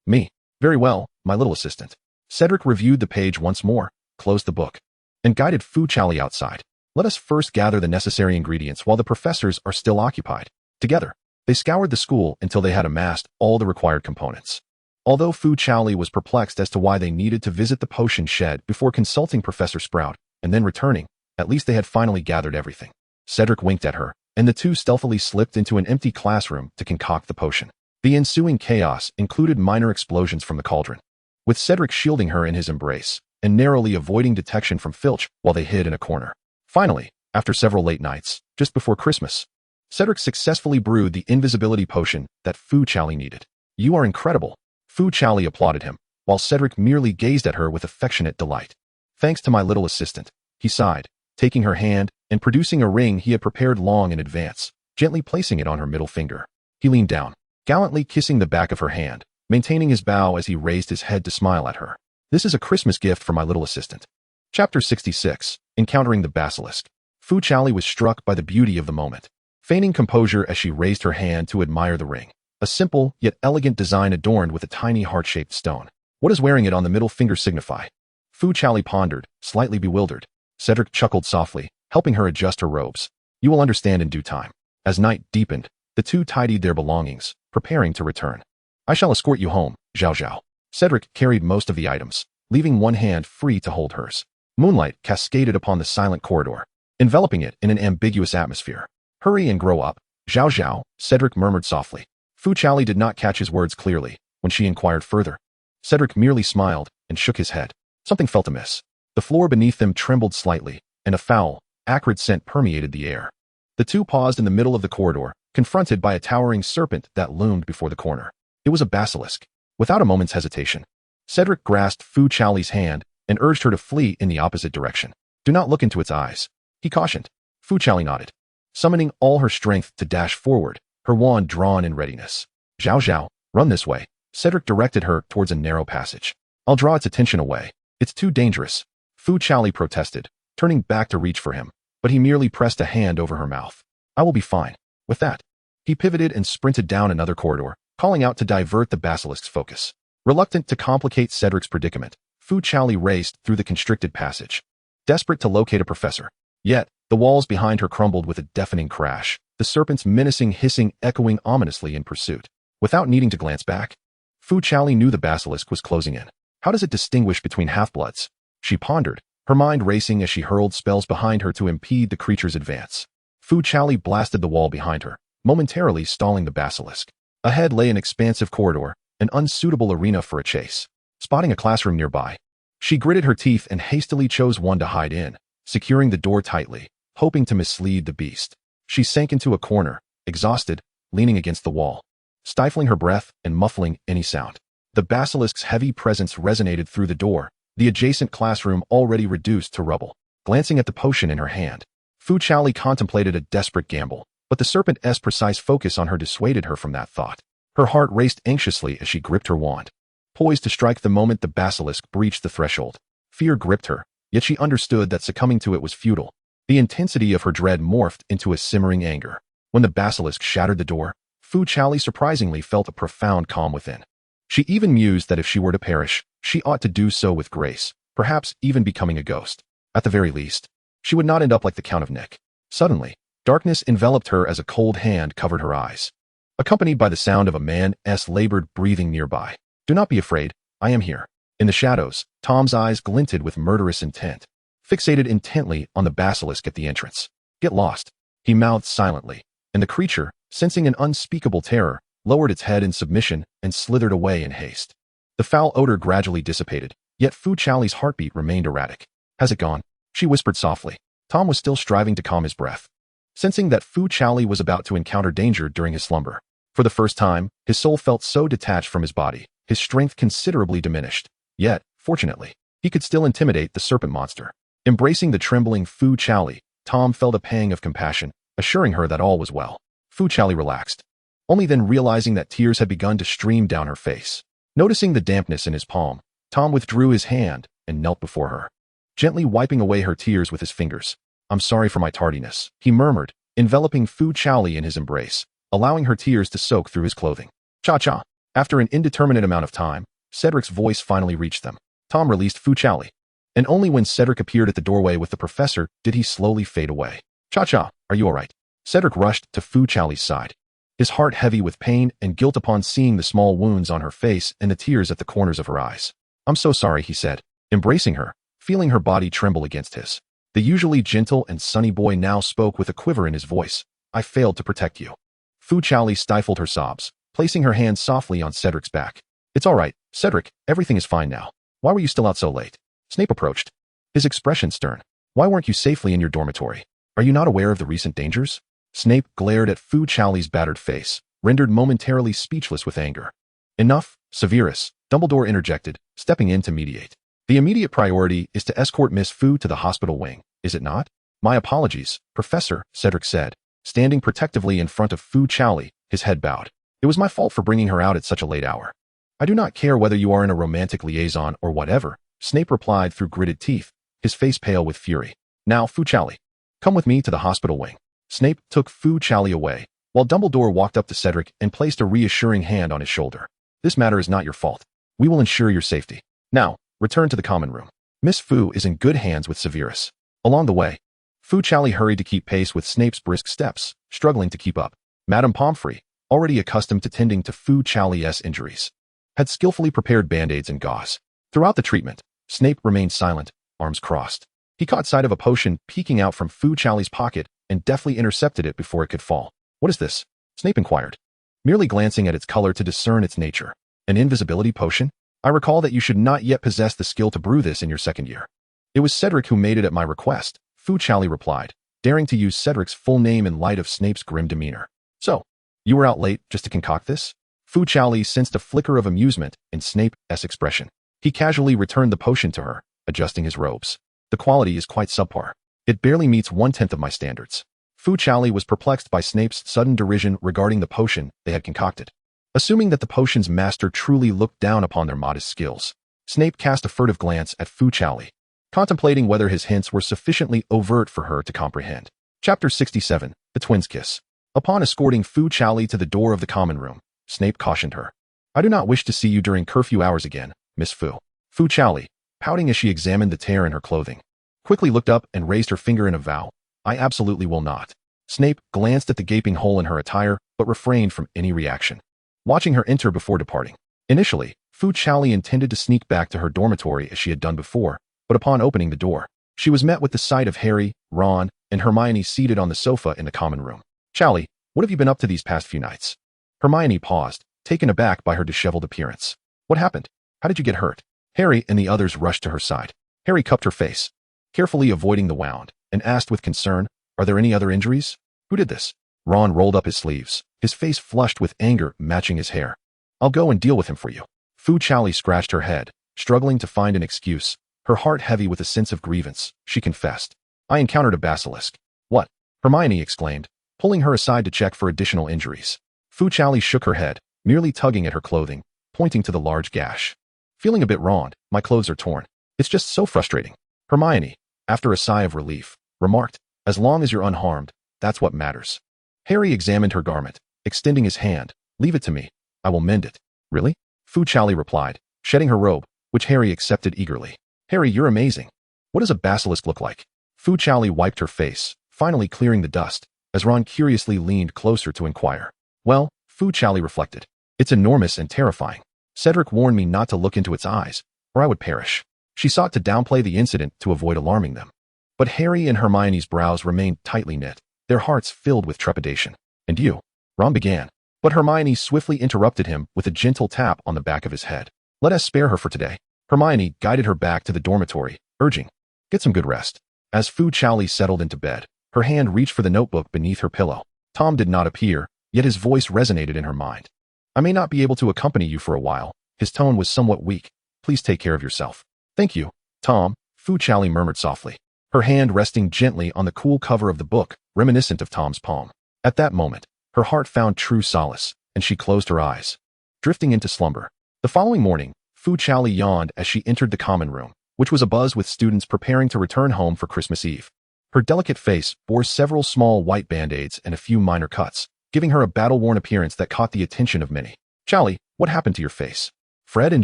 me. Very well, my little assistant. Cedric reviewed the page once more, closed the book, and guided Fu Chaoli outside. Let us first gather the necessary ingredients while the professors are still occupied. Together, they scoured the school until they had amassed all the required components. Although Fu Chaoli was perplexed as to why they needed to visit the potion shed before consulting Professor Sprout and then returning, at least they had finally gathered everything. Cedric winked at her, and the two stealthily slipped into an empty classroom to concoct the potion. The ensuing chaos included minor explosions from the cauldron, with Cedric shielding her in his embrace and narrowly avoiding detection from Filch while they hid in a corner. Finally, after several late nights, just before Christmas, Cedric successfully brewed the invisibility potion that Fu Chaoli needed. You are incredible. Fu Chaoli applauded him, while Cedric merely gazed at her with affectionate delight. Thanks to my little assistant, he sighed, taking her hand and producing a ring he had prepared long in advance, gently placing it on her middle finger. He leaned down, gallantly kissing the back of her hand, maintaining his bow as he raised his head to smile at her. This is a Christmas gift for my little assistant. Chapter 66, Encountering the Basilisk. Fu Chaoli was struck by the beauty of the moment, feigning composure as she raised her hand to admire the ring. A simple, yet elegant design adorned with a tiny heart-shaped stone. What does wearing it on the middle finger signify? Fu Chaoli pondered, slightly bewildered. Cedric chuckled softly, helping her adjust her robes. You will understand in due time. As night deepened, the two tidied their belongings, preparing to return. I shall escort you home, Zhao Zhao. Cedric carried most of the items, leaving one hand free to hold hers. Moonlight cascaded upon the silent corridor, enveloping it in an ambiguous atmosphere. Hurry and grow up, Zhao Zhao, Cedric murmured softly. Fu Chaoli did not catch his words clearly when she inquired further. Cedric merely smiled and shook his head. Something felt amiss. The floor beneath them trembled slightly, and a foul, acrid scent permeated the air. The two paused in the middle of the corridor, confronted by a towering serpent that loomed before the corner. It was a basilisk. Without a moment's hesitation, Cedric grasped Fu Chaoli's hand and urged her to flee in the opposite direction. Do not look into its eyes, he cautioned. Fu Chaoli nodded, summoning all her strength to dash forward, her wand drawn in readiness. Zhao Zhao, run this way. Cedric directed her towards a narrow passage. I'll draw its attention away. It's too dangerous. Fu Chaoli protested, turning back to reach for him, but he merely pressed a hand over her mouth. I will be fine. With that, he pivoted and sprinted down another corridor, calling out to divert the basilisk's focus. Reluctant to complicate Cedric's predicament, Fu Chaoli raced through the constricted passage, desperate to locate a professor. Yet, the walls behind her crumbled with a deafening crash, the serpent's menacing hissing echoing ominously in pursuit. Without needing to glance back, Fu Chaoli knew the basilisk was closing in. How does it distinguish between half-bloods? She pondered, her mind racing as she hurled spells behind her to impede the creature's advance. Fu Chaoli blasted the wall behind her, momentarily stalling the basilisk. Ahead lay an expansive corridor, an unsuitable arena for a chase. Spotting a classroom nearby, she gritted her teeth and hastily chose one to hide in, securing the door tightly, hoping to mislead the beast. She sank into a corner, exhausted, leaning against the wall, stifling her breath and muffling any sound. The basilisk's heavy presence resonated through the door, the adjacent classroom already reduced to rubble. Glancing at the potion in her hand, Fu Chaoli contemplated a desperate gamble, but the serpent's precise focus on her dissuaded her from that thought. Her heart raced anxiously as she gripped her wand, poised to strike the moment the basilisk breached the threshold. Fear gripped her, yet she understood that succumbing to it was futile. The intensity of her dread morphed into a simmering anger. When the basilisk shattered the door, Fu Chaoli surprisingly felt a profound calm within. She even mused that if she were to perish, she ought to do so with grace, perhaps even becoming a ghost. At the very least, she would not end up like the Count of Nick. Suddenly, darkness enveloped her as a cold hand covered her eyes, accompanied by the sound of a man's labored breathing nearby. Do not be afraid, I am here. In the shadows, Tom's eyes glinted with murderous intent, fixated intently on the basilisk at the entrance. Get lost, he mouthed silently, and the creature, sensing an unspeakable terror, lowered its head in submission and slithered away in haste. The foul odor gradually dissipated, yet Fu Chaoli's heartbeat remained erratic. Has it gone? She whispered softly. Tom was still striving to calm his breath, sensing that Fu Chaoli was about to encounter danger during his slumber. For the first time, his soul felt so detached from his body, his strength considerably diminished. Yet, fortunately, he could still intimidate the serpent monster. Embracing the trembling Fu Chaoli, Tom felt a pang of compassion, assuring her that all was well. Fu Chaoli relaxed, only then realizing that tears had begun to stream down her face. Noticing the dampness in his palm, Tom withdrew his hand and knelt before her, gently wiping away her tears with his fingers. I'm sorry for my tardiness, he murmured, enveloping Fu Chaoli in his embrace, allowing her tears to soak through his clothing. Cha-cha. After an indeterminate amount of time, Cedric's voice finally reached them. Tom released Fu Chaoli, and only when Cedric appeared at the doorway with the professor did he slowly fade away. Cha-cha, are you all right? Cedric rushed to Fu Chaoli's side, his heart heavy with pain and guilt upon seeing the small wounds on her face and the tears at the corners of her eyes. I'm so sorry, he said, embracing her, feeling her body tremble against his. The usually gentle and sunny boy now spoke with a quiver in his voice. I failed to protect you. Fu Chaoli stifled her sobs, placing her hand softly on Cedric's back. It's all right, Cedric, everything is fine now. Why were you still out so late? Snape approached, his expression stern. Why weren't you safely in your dormitory? Are you not aware of the recent dangers? Snape glared at Fu Chaoli's battered face, rendered momentarily speechless with anger. Enough, Severus, Dumbledore interjected, stepping in to mediate. The immediate priority is to escort Miss Fu to the hospital wing, is it not? My apologies, Professor, Cedric said, standing protectively in front of Fu Chaoli, his head bowed. It was my fault for bringing her out at such a late hour. I do not care whether you are in a romantic liaison or whatever, Snape replied through gritted teeth, his face pale with fury. Now, Fu Chaoli, come with me to the hospital wing. Snape took Fu Chaoli away, while Dumbledore walked up to Cedric and placed a reassuring hand on his shoulder. This matter is not your fault. We will ensure your safety. Now, return to the common room. Miss Fu is in good hands with Severus. Along the way, Fu Chaoli hurried to keep pace with Snape's brisk steps, struggling to keep up. Madame Pomfrey, already accustomed to tending to Fu Chaoli's injuries, had skillfully prepared band-aids and gauze. Throughout the treatment, Snape remained silent, arms crossed. He caught sight of a potion peeking out from Fu Chaoli's pocket and deftly intercepted it before it could fall. What is this? Snape inquired, merely glancing at its color to discern its nature. An invisibility potion? I recall that you should not yet possess the skill to brew this in your second year. It was Cedric who made it at my request, Fu Chaoli replied, daring to use Cedric's full name in light of Snape's grim demeanor. So, you were out late just to concoct this? Fu Chaoli sensed a flicker of amusement in Snape's expression. He casually returned the potion to her, adjusting his robes. The quality is quite subpar. It barely meets 1/10 of my standards. Fu Chaoli was perplexed by Snape's sudden derision regarding the potion they had concocted. Assuming that the potion's master truly looked down upon their modest skills, Snape cast a furtive glance at Fu Chaoli, contemplating whether his hints were sufficiently overt for her to comprehend. Chapter 67, The Twins' Kiss. Upon escorting Fu Chaoli to the door of the common room, Snape cautioned her. I do not wish to see you during curfew hours again, Miss Fu. Fu Chaoli, pouting as she examined the tear in her clothing, quickly looked up and raised her finger in a vow. I absolutely will not. Snape glanced at the gaping hole in her attire, but refrained from any reaction, watching her enter before departing. Initially, Fu Chaoli intended to sneak back to her dormitory as she had done before, but upon opening the door, she was met with the sight of Harry, Ron, and Hermione seated on the sofa in the common room. Chaoli, what have you been up to these past few nights? Hermione paused, taken aback by her disheveled appearance. What happened? How did you get hurt? Harry and the others rushed to her side. Harry cupped her face, carefully avoiding the wound, and asked with concern, Are there any other injuries? Who did this? Ron rolled up his sleeves, his face flushed with anger matching his hair. I'll go and deal with him for you. Fu Chaoli scratched her head, struggling to find an excuse, her heart heavy with a sense of grievance. She confessed. I encountered a basilisk. What? Hermione exclaimed, pulling her aside to check for additional injuries. Fu Chaoli shook her head, merely tugging at her clothing, pointing to the large gash. Feeling a bit wronged, my clothes are torn. It's just so frustrating. Hermione, after a sigh of relief, remarked, as long as you're unharmed, that's what matters. Harry examined her garment, extending his hand. Leave it to me. I will mend it. Really? Fu Chaoli replied, shedding her robe, which Harry accepted eagerly. Harry, you're amazing. What does a basilisk look like? Fu Chaoli wiped her face, finally clearing the dust, as Ron curiously leaned closer to inquire. Well, Fu Chaoli reflected, it's enormous and terrifying. Cedric warned me not to look into its eyes, or I would perish. She sought to downplay the incident to avoid alarming them. But Harry and Hermione's brows remained tightly knit, their hearts filled with trepidation. And you? Ron began, but Hermione swiftly interrupted him with a gentle tap on the back of his head. Let us spare her for today. Hermione guided her back to the dormitory, urging, get some good rest. As Fu Chaoli settled into bed, her hand reached for the notebook beneath her pillow. Tom did not appear, yet his voice resonated in her mind. I may not be able to accompany you for a while. His tone was somewhat weak. Please take care of yourself. Thank you, Tom, Fu Chaoli murmured softly, her hand resting gently on the cool cover of the book, reminiscent of Tom's palm. At that moment, her heart found true solace, and she closed her eyes, drifting into slumber. The following morning, Fu Chaoli yawned as she entered the common room, which was abuzz with students preparing to return home for Christmas Eve. Her delicate face bore several small white band-aids and a few minor cuts, giving her a battle-worn appearance that caught the attention of many. Chaoli, what happened to your face? Fred and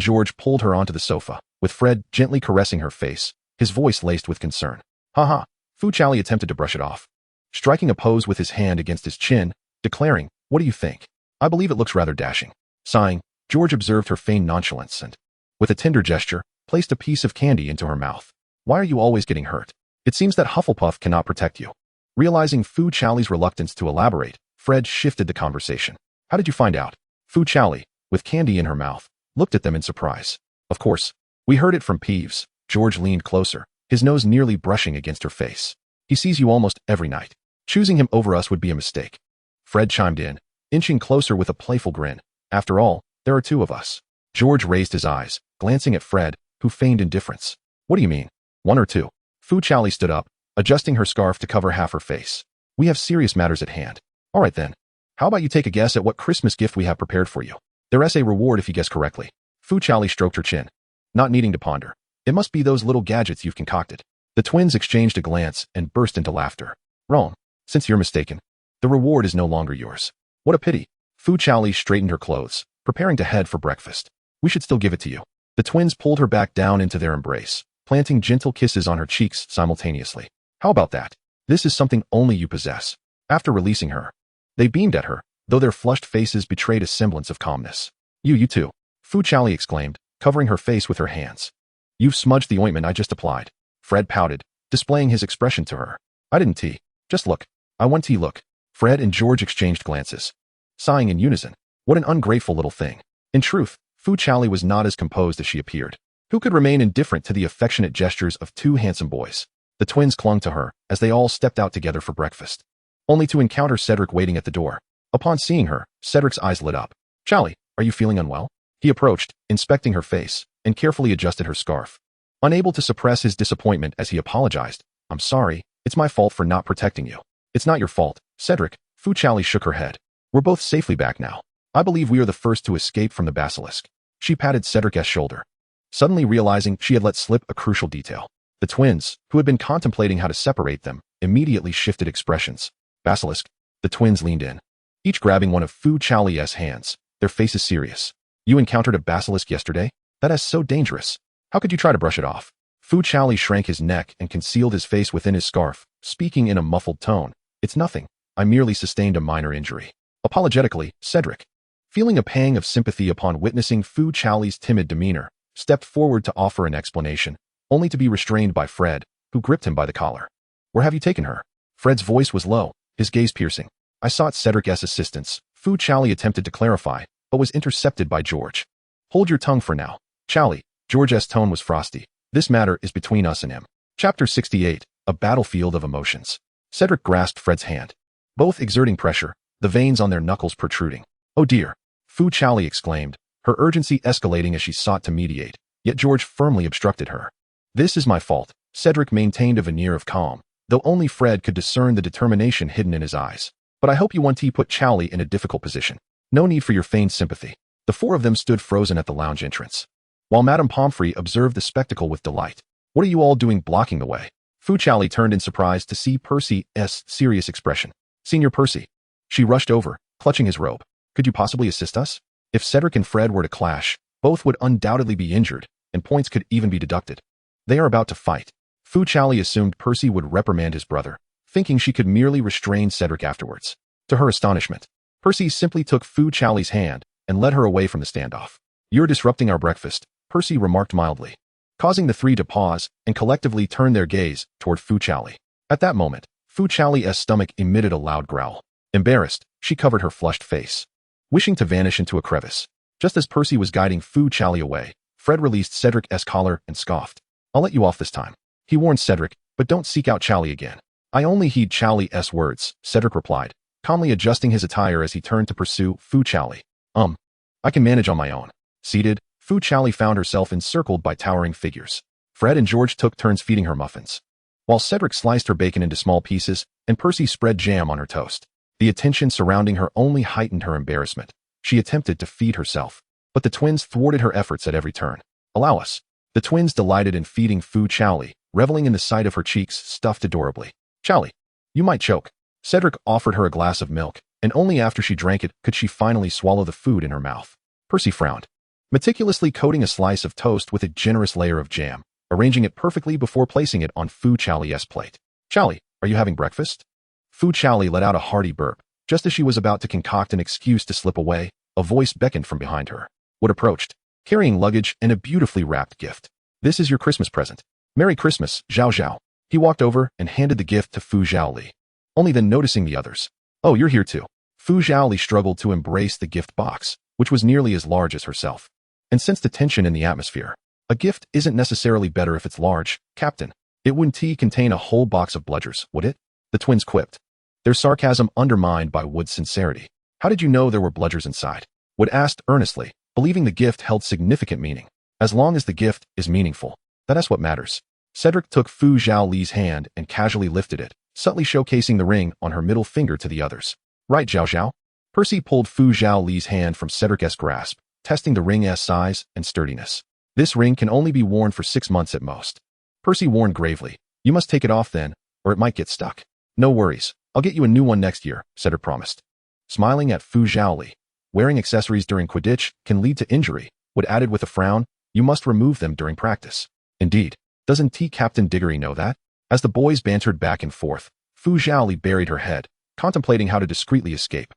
George pulled her onto the sofa, with Fred gently caressing her face, his voice laced with concern. Haha, Fu Chaoli attempted to brush it off, striking a pose with his hand against his chin, declaring, what do you think? I believe it looks rather dashing. Sighing, George observed her feigned nonchalance and, with a tender gesture, placed a piece of candy into her mouth. Why are you always getting hurt? It seems that Hufflepuff cannot protect you. Realizing Fu Chaoli's reluctance to elaborate, Fred shifted the conversation. How did you find out? Fu Chaoli, with candy in her mouth, looked at them in surprise. Of course, we heard it from Peeves. George leaned closer, his nose nearly brushing against her face. He sees you almost every night. Choosing him over us would be a mistake. Fred chimed in, inching closer with a playful grin. After all, there are two of us. George raised his eyes, glancing at Fred, who feigned indifference. What do you mean? One or two? Fu Chaoli stood up, adjusting her scarf to cover half her face. We have serious matters at hand. All right then. How about you take a guess at what Christmas gift we have prepared for you? There's a reward if you guess correctly. Fu Chaoli stroked her chin, not needing to ponder. It must be those little gadgets you've concocted. The twins exchanged a glance and burst into laughter. Wrong. Since you're mistaken, the reward is no longer yours. What a pity. Fu Chaoli straightened her clothes, preparing to head for breakfast. We should still give it to you. The twins pulled her back down into their embrace, planting gentle kisses on her cheeks simultaneously. How about that? This is something only you possess. After releasing her, they beamed at her, though their flushed faces betrayed a semblance of calmness. You too, Fu Chaoli exclaimed, covering her face with her hands. You've smudged the ointment I just applied. Fred pouted, displaying his expression to her. I didn't tea. Just look. I want tea look. Fred and George exchanged glances, sighing in unison. What an ungrateful little thing. In truth, Fu Chaoli was not as composed as she appeared. Who could remain indifferent to the affectionate gestures of two handsome boys? The twins clung to her as they all stepped out together for breakfast, only to encounter Cedric waiting at the door. Upon seeing her, Cedric's eyes lit up. Chaoli, are you feeling unwell? He approached, inspecting her face, and carefully adjusted her scarf. Unable to suppress his disappointment as he apologized, I'm sorry, it's my fault for not protecting you. It's not your fault, Cedric. Fu Chaoli shook her head. We're both safely back now. I believe we are the first to escape from the basilisk. She patted Cedric's shoulder, suddenly realizing she had let slip a crucial detail. The twins, who had been contemplating how to separate them, immediately shifted expressions. Basilisk. The twins leaned in, each grabbing one of Fu Chaoli's hands, their faces serious. You encountered a basilisk yesterday? That is so dangerous. How could you try to brush it off? Fu Chaoli shrank his neck and concealed his face within his scarf, speaking in a muffled tone. It's nothing. I merely sustained a minor injury. Apologetically, Cedric, feeling a pang of sympathy upon witnessing Fu Chaoli's timid demeanor, stepped forward to offer an explanation, only to be restrained by Fred, who gripped him by the collar. Where have you taken her? Fred's voice was low, his gaze piercing. I sought Cedric's assistance. Fu Chaoli attempted to clarify, but was intercepted by George. Hold your tongue for now. Chaoli. George's tone was frosty. This matter is between us and him. Chapter 68, A Battlefield of Emotions. Cedric grasped Fred's hand, both exerting pressure, the veins on their knuckles protruding. Oh dear, Fu Chaoli exclaimed, her urgency escalating as she sought to mediate, yet George firmly obstructed her. This is my fault. Cedric maintained a veneer of calm, though only Fred could discern the determination hidden in his eyes. But I hope you won't put Chaoli in a difficult position. No need for your feigned sympathy. The four of them stood frozen at the lounge entrance, while Madame Pomfrey observed the spectacle with delight. What are you all doing blocking the way? Fu Chaoli turned in surprise to see Percy's serious expression. Senior Percy. She rushed over, clutching his robe. Could you possibly assist us? If Cedric and Fred were to clash, both would undoubtedly be injured, and points could even be deducted. They are about to fight. Fu Chaoli assumed Percy would reprimand his brother, thinking she could merely restrain Cedric afterwards. To her astonishment, Percy simply took Fu Chaoli's hand and led her away from the standoff. You're disrupting our breakfast, Percy remarked mildly, causing the three to pause and collectively turn their gaze toward Fu Chaoli. At that moment, Fu Chaoli's stomach emitted a loud growl. Embarrassed, she covered her flushed face, wishing to vanish into a crevice. Just as Percy was guiding Fu Chaoli away, Fred released Cedric's collar and scoffed. I'll let you off this time. He warned Cedric, but don't seek out Chaoli again. I only heed Chaoli's words, Cedric replied, calmly adjusting his attire as he turned to pursue Fu Chaoli. I can manage on my own. Seated, Fu Chaoli found herself encircled by towering figures. Fred and George took turns feeding her muffins, while Cedric sliced her bacon into small pieces and Percy spread jam on her toast. The attention surrounding her only heightened her embarrassment. She attempted to feed herself, but the twins thwarted her efforts at every turn. Allow us. The twins delighted in feeding Fu Chaoli, reveling in the sight of her cheeks stuffed adorably. Chaoli, you might choke. Cedric offered her a glass of milk, and only after she drank it could she finally swallow the food in her mouth. Percy frowned, meticulously coating a slice of toast with a generous layer of jam, arranging it perfectly before placing it on Fu Chaoli's plate. Chaoli, are you having breakfast? Fu Chaoli let out a hearty burp. Just as she was about to concoct an excuse to slip away, a voice beckoned from behind her. Wood approached, carrying luggage and a beautifully wrapped gift. This is your Christmas present. Merry Christmas, Zhao Zhao. He walked over and handed the gift to Fu Chaoli, only then noticing the others. Oh, you're here too. Fu Chaoli struggled to embrace the gift box, which was nearly as large as herself, and sensed the tension in the atmosphere. A gift isn't necessarily better if it's large, Captain. It wouldn't contain a whole box of bludgers, would it? The twins quipped, their sarcasm undermined by Wood's sincerity. How did you know there were bludgers inside? Wood asked earnestly, believing the gift held significant meaning. As long as the gift is meaningful, that's what matters. Cedric took Fu Chaoli's hand and casually lifted it, subtly showcasing the ring on her middle finger to the others. Right, Zhao Zhao? Percy pulled Fu Chaoli's hand from Cedric's grasp, testing the ring's size and sturdiness. This ring can only be worn for 6 months at most. Percy warned gravely, you must take it off then, or it might get stuck. No worries, I'll get you a new one next year, Cedric promised. Smiling at Fu Chaoli, wearing accessories during Quidditch can lead to injury. Wood added with a frown, you must remove them during practice. Indeed, doesn't Captain Diggory know that? As the boys bantered back and forth, Fu Chaoli buried her head, contemplating how to discreetly escape.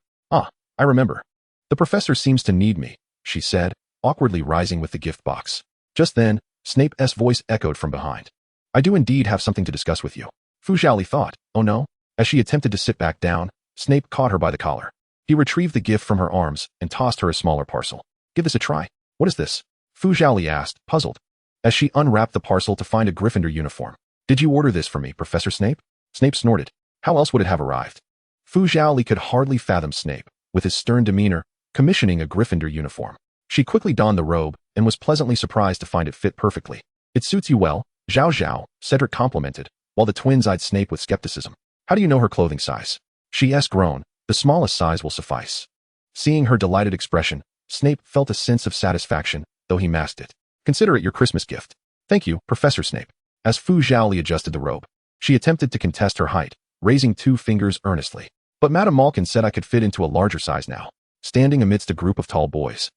I remember. The professor seems to need me, she said, awkwardly rising with the gift box. Just then, Snape's voice echoed from behind. I do indeed have something to discuss with you. Fu Chaoli thought, oh no? As she attempted to sit back down, Snape caught her by the collar. He retrieved the gift from her arms and tossed her a smaller parcel. Give this a try. What is this? Fu Chaoli asked, puzzled, as she unwrapped the parcel to find a Gryffindor uniform. Did you order this for me, Professor Snape? Snape snorted. How else would it have arrived? Fu Chaoli could hardly fathom Snape, with his stern demeanor, commissioning a Gryffindor uniform. She quickly donned the robe and was pleasantly surprised to find it fit perfectly. It suits you well, Zhao Zhao, Cedric complimented, while the twins eyed Snape with skepticism. How do you know her clothing size? She groaned, the smallest size will suffice. Seeing her delighted expression, Snape felt a sense of satisfaction, though he masked it. Consider it your Christmas gift. Thank you, Professor Snape. As Fu Chaoli adjusted the robe, she attempted to contest her height, raising 2 fingers earnestly. But Madame Malkin said I could fit into a larger size now, standing amidst a group of tall boys.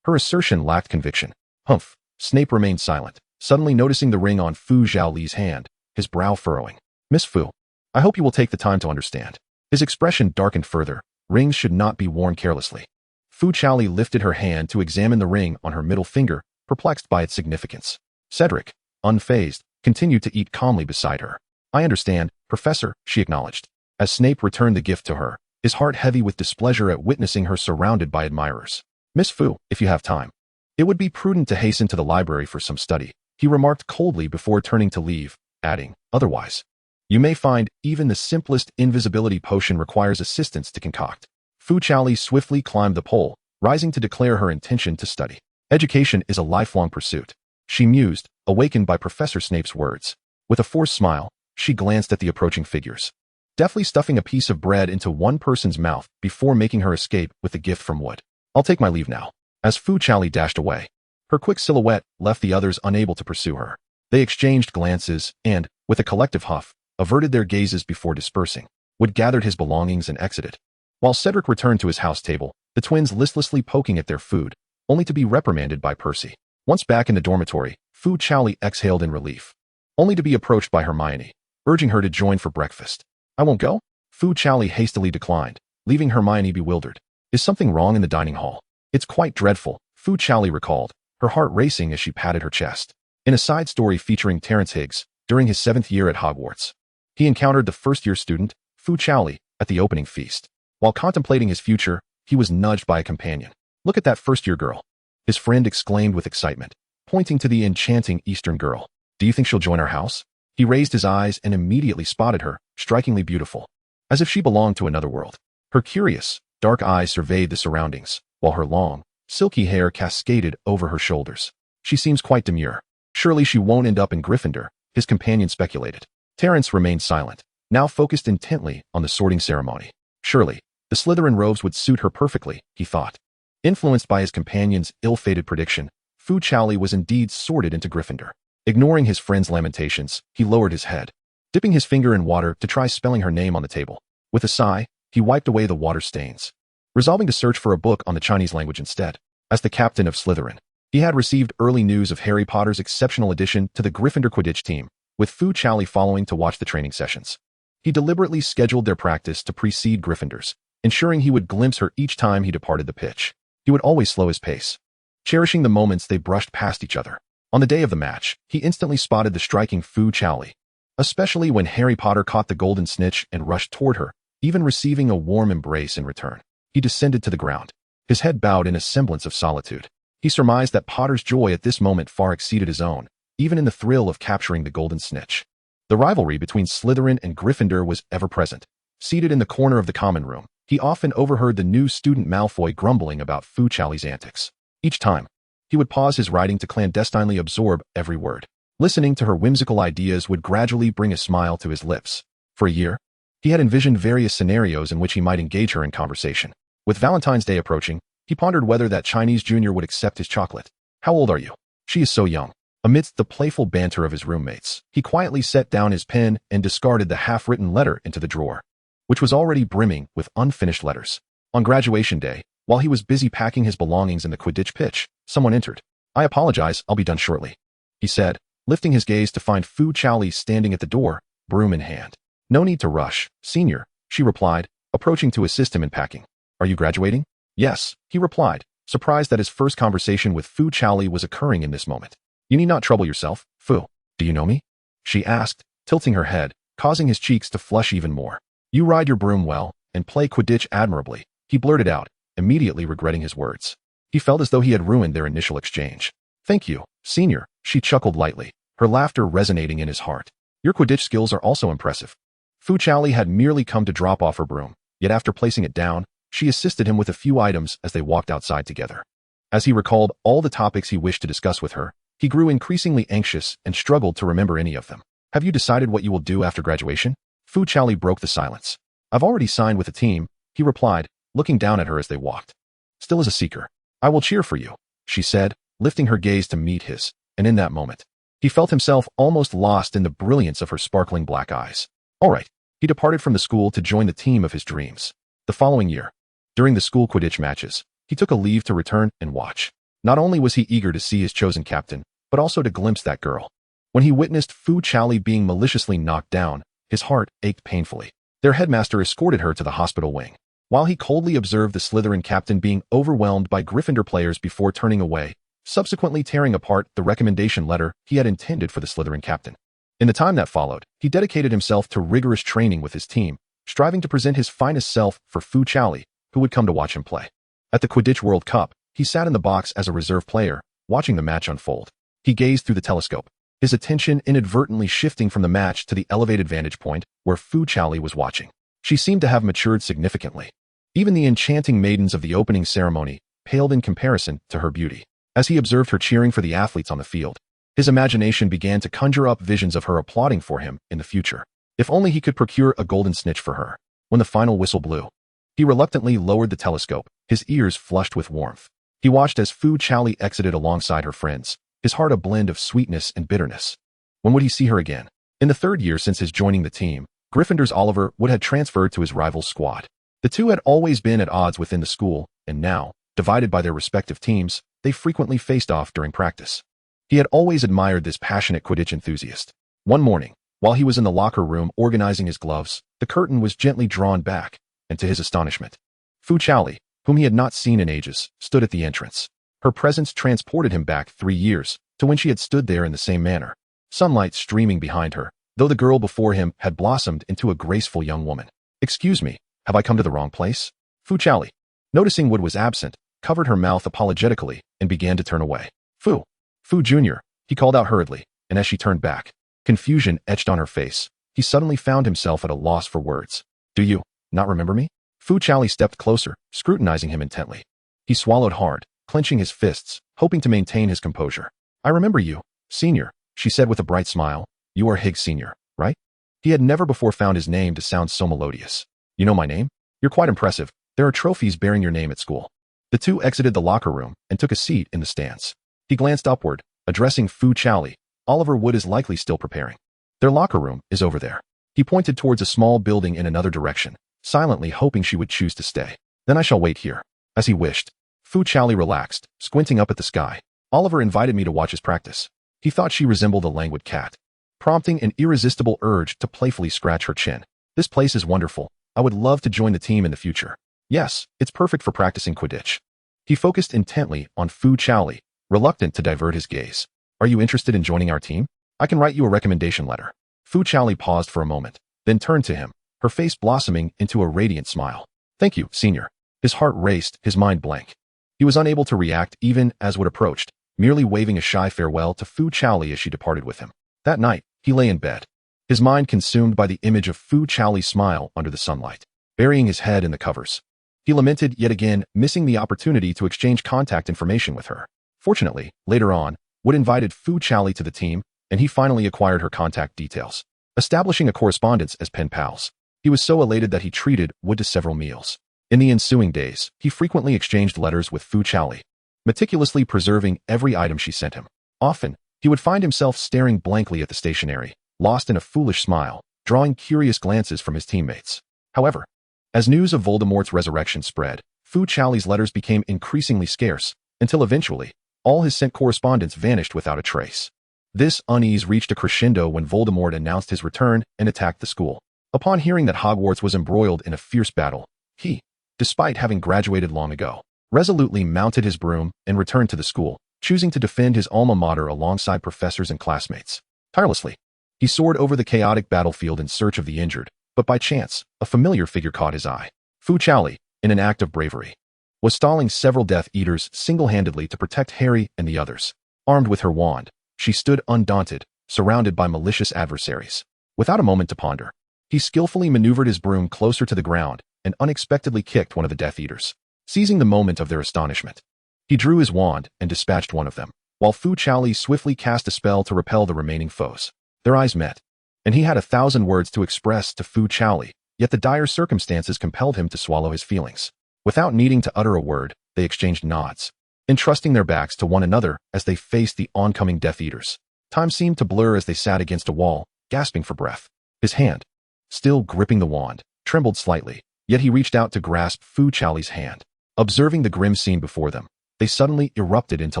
Her assertion lacked conviction. Humph. Snape remained silent, suddenly noticing the ring on Fu Chaoli's hand, his brow furrowing. Miss Fu, I hope you will take the time to understand. His expression darkened further. Rings should not be worn carelessly. Fu Chaoli lifted her hand to examine the ring on her middle finger, perplexed by its significance. Cedric, unfazed, continued to eat calmly beside her. I understand, Professor, she acknowledged. As Snape returned the gift to her, his heart heavy with displeasure at witnessing her surrounded by admirers. Miss Fu, if you have time. It would be prudent to hasten to the library for some study, he remarked coldly before turning to leave, adding, otherwise, you may find even the simplest invisibility potion requires assistance to concoct. Fu Chaoli swiftly climbed the pole, rising to declare her intention to study. Education is a lifelong pursuit, she mused, awakened by Professor Snape's words. With a forced smile, she glanced at the approaching figures, deftly stuffing a piece of bread into one person's mouth before making her escape with the gift from Wood. I'll take my leave now. As Fu Chaoli dashed away, her quick silhouette left the others unable to pursue her. They exchanged glances and, with a collective huff, averted their gazes before dispersing. Wood gathered his belongings and exited, while Cedric returned to his house table, the twins listlessly poking at their food, only to be reprimanded by Percy. Once back in the dormitory, Fu Chaoli exhaled in relief, only to be approached by Hermione, urging her to join for breakfast. I won't go? Fu Chaoli hastily declined, leaving Hermione bewildered. Is something wrong in the dining hall? It's quite dreadful, Fu Chaoli recalled, her heart racing as she patted her chest. In a side story featuring Terence Higgs, during his 7th year at Hogwarts, he encountered the first-year student, Fu Chaoli, at the opening feast. While contemplating his future, he was nudged by a companion. Look at that first-year girl, his friend exclaimed with excitement, pointing to the enchanting Eastern girl. Do you think she'll join our house? He raised his eyes and immediately spotted her, strikingly beautiful, as if she belonged to another world. Her curious, dark eyes surveyed the surroundings, while her long, silky hair cascaded over her shoulders. She seems quite demure. Surely she won't end up in Gryffindor, his companion speculated. Terence remained silent, now focused intently on the sorting ceremony. Surely, the Slytherin robes would suit her perfectly, he thought. Influenced by his companion's ill-fated prediction, Fu Chaoli was indeed sorted into Gryffindor. Ignoring his friend's lamentations, he lowered his head, dipping his finger in water to try spelling her name on the table. With a sigh, he wiped away the water stains, resolving to search for a book on the Chinese language instead. As the captain of Slytherin, he had received early news of Harry Potter's exceptional addition to the Gryffindor Quidditch team, with Fu Chaoli following to watch the training sessions. He deliberately scheduled their practice to precede Gryffindor's, ensuring he would glimpse her each time he departed the pitch. He would always slow his pace, cherishing the moments they brushed past each other. On the day of the match, he instantly spotted the striking Fu Chaoli, especially when Harry Potter caught the golden snitch and rushed toward her, even receiving a warm embrace in return. He descended to the ground, his head bowed in a semblance of solitude. He surmised that Potter's joy at this moment far exceeded his own, even in the thrill of capturing the golden snitch. The rivalry between Slytherin and Gryffindor was ever present. Seated in the corner of the common room, he often overheard the new student Malfoy grumbling about Fu Chaoli's antics. Each time, he would pause his writing to clandestinely absorb every word. Listening to her whimsical ideas would gradually bring a smile to his lips. For a year, he had envisioned various scenarios in which he might engage her in conversation. With Valentine's Day approaching, he pondered whether that Chinese junior would accept his chocolate. How old are you? She is so young. Amidst the playful banter of his roommates, he quietly set down his pen and discarded the half-written letter into the drawer, which was already brimming with unfinished letters. On graduation day, while he was busy packing his belongings in the Quidditch pitch, someone entered. I apologize, I'll be done shortly, he said, lifting his gaze to find Fu Chaoli standing at the door, broom in hand. No need to rush, senior, she replied, approaching to assist him in packing. Are you graduating? Yes, he replied, surprised that his first conversation with Fu Chaoli was occurring in this moment. You need not trouble yourself, Fu. Do you know me? She asked, tilting her head, causing his cheeks to flush even more. You ride your broom well, and play Quidditch admirably, he blurted out, immediately regretting his words. He felt as though he had ruined their initial exchange. Thank you, senior, she chuckled lightly, her laughter resonating in his heart. Your Quidditch skills are also impressive. Fu Chaoli had merely come to drop off her broom, yet after placing it down, she assisted him with a few items as they walked outside together. As he recalled all the topics he wished to discuss with her, he grew increasingly anxious and struggled to remember any of them. Have you decided what you will do after graduation? Fu Chaoli broke the silence. I've already signed with the team, he replied, looking down at her as they walked. Still as a seeker. I will cheer for you, she said, lifting her gaze to meet his, and in that moment, he felt himself almost lost in the brilliance of her sparkling black eyes. All right, he departed from the school to join the team of his dreams. The following year, during the school Quidditch matches, he took a leave to return and watch. Not only was he eager to see his chosen captain, but also to glimpse that girl. When he witnessed Fu Chaoli being maliciously knocked down, his heart ached painfully. Their headmaster escorted her to the hospital wing, while he coldly observed the Slytherin captain being overwhelmed by Gryffindor players before turning away, subsequently tearing apart the recommendation letter he had intended for the Slytherin captain. In the time that followed, he dedicated himself to rigorous training with his team, striving to present his finest self for Fu Chaoli, who would come to watch him play. At the Quidditch World Cup, he sat in the box as a reserve player, watching the match unfold. He gazed through the telescope, his attention inadvertently shifting from the match to the elevated vantage point where Fu Chaoli was watching. She seemed to have matured significantly. Even the enchanting maidens of the opening ceremony paled in comparison to her beauty. As he observed her cheering for the athletes on the field, his imagination began to conjure up visions of her applauding for him in the future. If only he could procure a golden snitch for her. When the final whistle blew, he reluctantly lowered the telescope, his ears flushed with warmth. He watched as Fu Chaoli exited alongside her friends, his heart a blend of sweetness and bitterness. When would he see her again? In the third year since his joining the team, Gryffindor's Oliver Wood had transferred to his rival's squad. The two had always been at odds within the school, and now, divided by their respective teams, they frequently faced off during practice. He had always admired this passionate Quidditch enthusiast. One morning, while he was in the locker room organizing his gloves, the curtain was gently drawn back, and to his astonishment, Fu Chaoli, whom he had not seen in ages, stood at the entrance. Her presence transported him back 3 years, to when she had stood there in the same manner, sunlight streaming behind her, though the girl before him had blossomed into a graceful young woman. Excuse me, have I come to the wrong place? Fu Chaoli, noticing Wood was absent, covered her mouth apologetically and began to turn away. Fu Fu Jr., he called out hurriedly, and as she turned back, confusion etched on her face. He suddenly found himself at a loss for words. Do you not remember me? Fu Chaoli stepped closer, scrutinizing him intently. He swallowed hard, clenching his fists, hoping to maintain his composure. I remember you, Senior, she said with a bright smile. You are Higgs Senior, right? He had never before found his name to sound so melodious. You know my name? You're quite impressive. There are trophies bearing your name at school. The two exited the locker room and took a seat in the stands. He glanced upward, addressing Fu Chaoli. Oliver Wood is likely still preparing. Their locker room is over there. He pointed towards a small building in another direction, silently hoping she would choose to stay. Then I shall wait here. As he wished, Fu Chaoli relaxed, squinting up at the sky. Oliver invited me to watch his practice. He thought she resembled a languid cat, prompting an irresistible urge to playfully scratch her chin. This place is wonderful. I would love to join the team in the future. Yes, it's perfect for practicing Quidditch. He focused intently on Fu Chaoli, reluctant to divert his gaze. Are you interested in joining our team? I can write you a recommendation letter. Fu Chaoli paused for a moment, then turned to him, her face blossoming into a radiant smile. Thank you, Senior. His heart raced, his mind blank. He was unable to react even as Wood approached, merely waving a shy farewell to Fu Chaoli as she departed with him. That night, he lay in bed, his mind consumed by the image of Fu Chaoli's smile under the sunlight, burying his head in the covers. He lamented yet again, missing the opportunity to exchange contact information with her. Fortunately, later on, Wood invited Fu Chaoli to the team, and he finally acquired her contact details, establishing a correspondence as pen pals. He was so elated that he treated Wood to several meals. In the ensuing days, he frequently exchanged letters with Fu Chaoli, meticulously preserving every item she sent him. Often, he would find himself staring blankly at the stationery, lost in a foolish smile, drawing curious glances from his teammates. However, as news of Voldemort's resurrection spread, Fu Chaoli's letters became increasingly scarce, until eventually, all his sent correspondence vanished without a trace. This unease reached a crescendo when Voldemort announced his return and attacked the school. Upon hearing that Hogwarts was embroiled in a fierce battle, he, despite having graduated long ago, resolutely mounted his broom and returned to the school, choosing to defend his alma mater alongside professors and classmates. Tirelessly, he soared over the chaotic battlefield in search of the injured, but by chance, a familiar figure caught his eye. Fu Chaoli, in an act of bravery, was stalling several Death Eaters single-handedly to protect Harry and the others. Armed with her wand, she stood undaunted, surrounded by malicious adversaries. Without a moment to ponder, he skillfully maneuvered his broom closer to the ground and unexpectedly kicked one of the Death Eaters. Seizing the moment of their astonishment, he drew his wand and dispatched one of them, while Fu Chaoli swiftly cast a spell to repel the remaining foes. Their eyes met, and he had 1,000 words to express to Fu Chaoli, yet the dire circumstances compelled him to swallow his feelings. Without needing to utter a word, they exchanged nods, entrusting their backs to one another as they faced the oncoming Death Eaters. Time seemed to blur as they sat against a wall, gasping for breath. His hand, still gripping the wand, trembled slightly, yet he reached out to grasp Fu Chaoli's hand. Observing the grim scene before them, they suddenly erupted into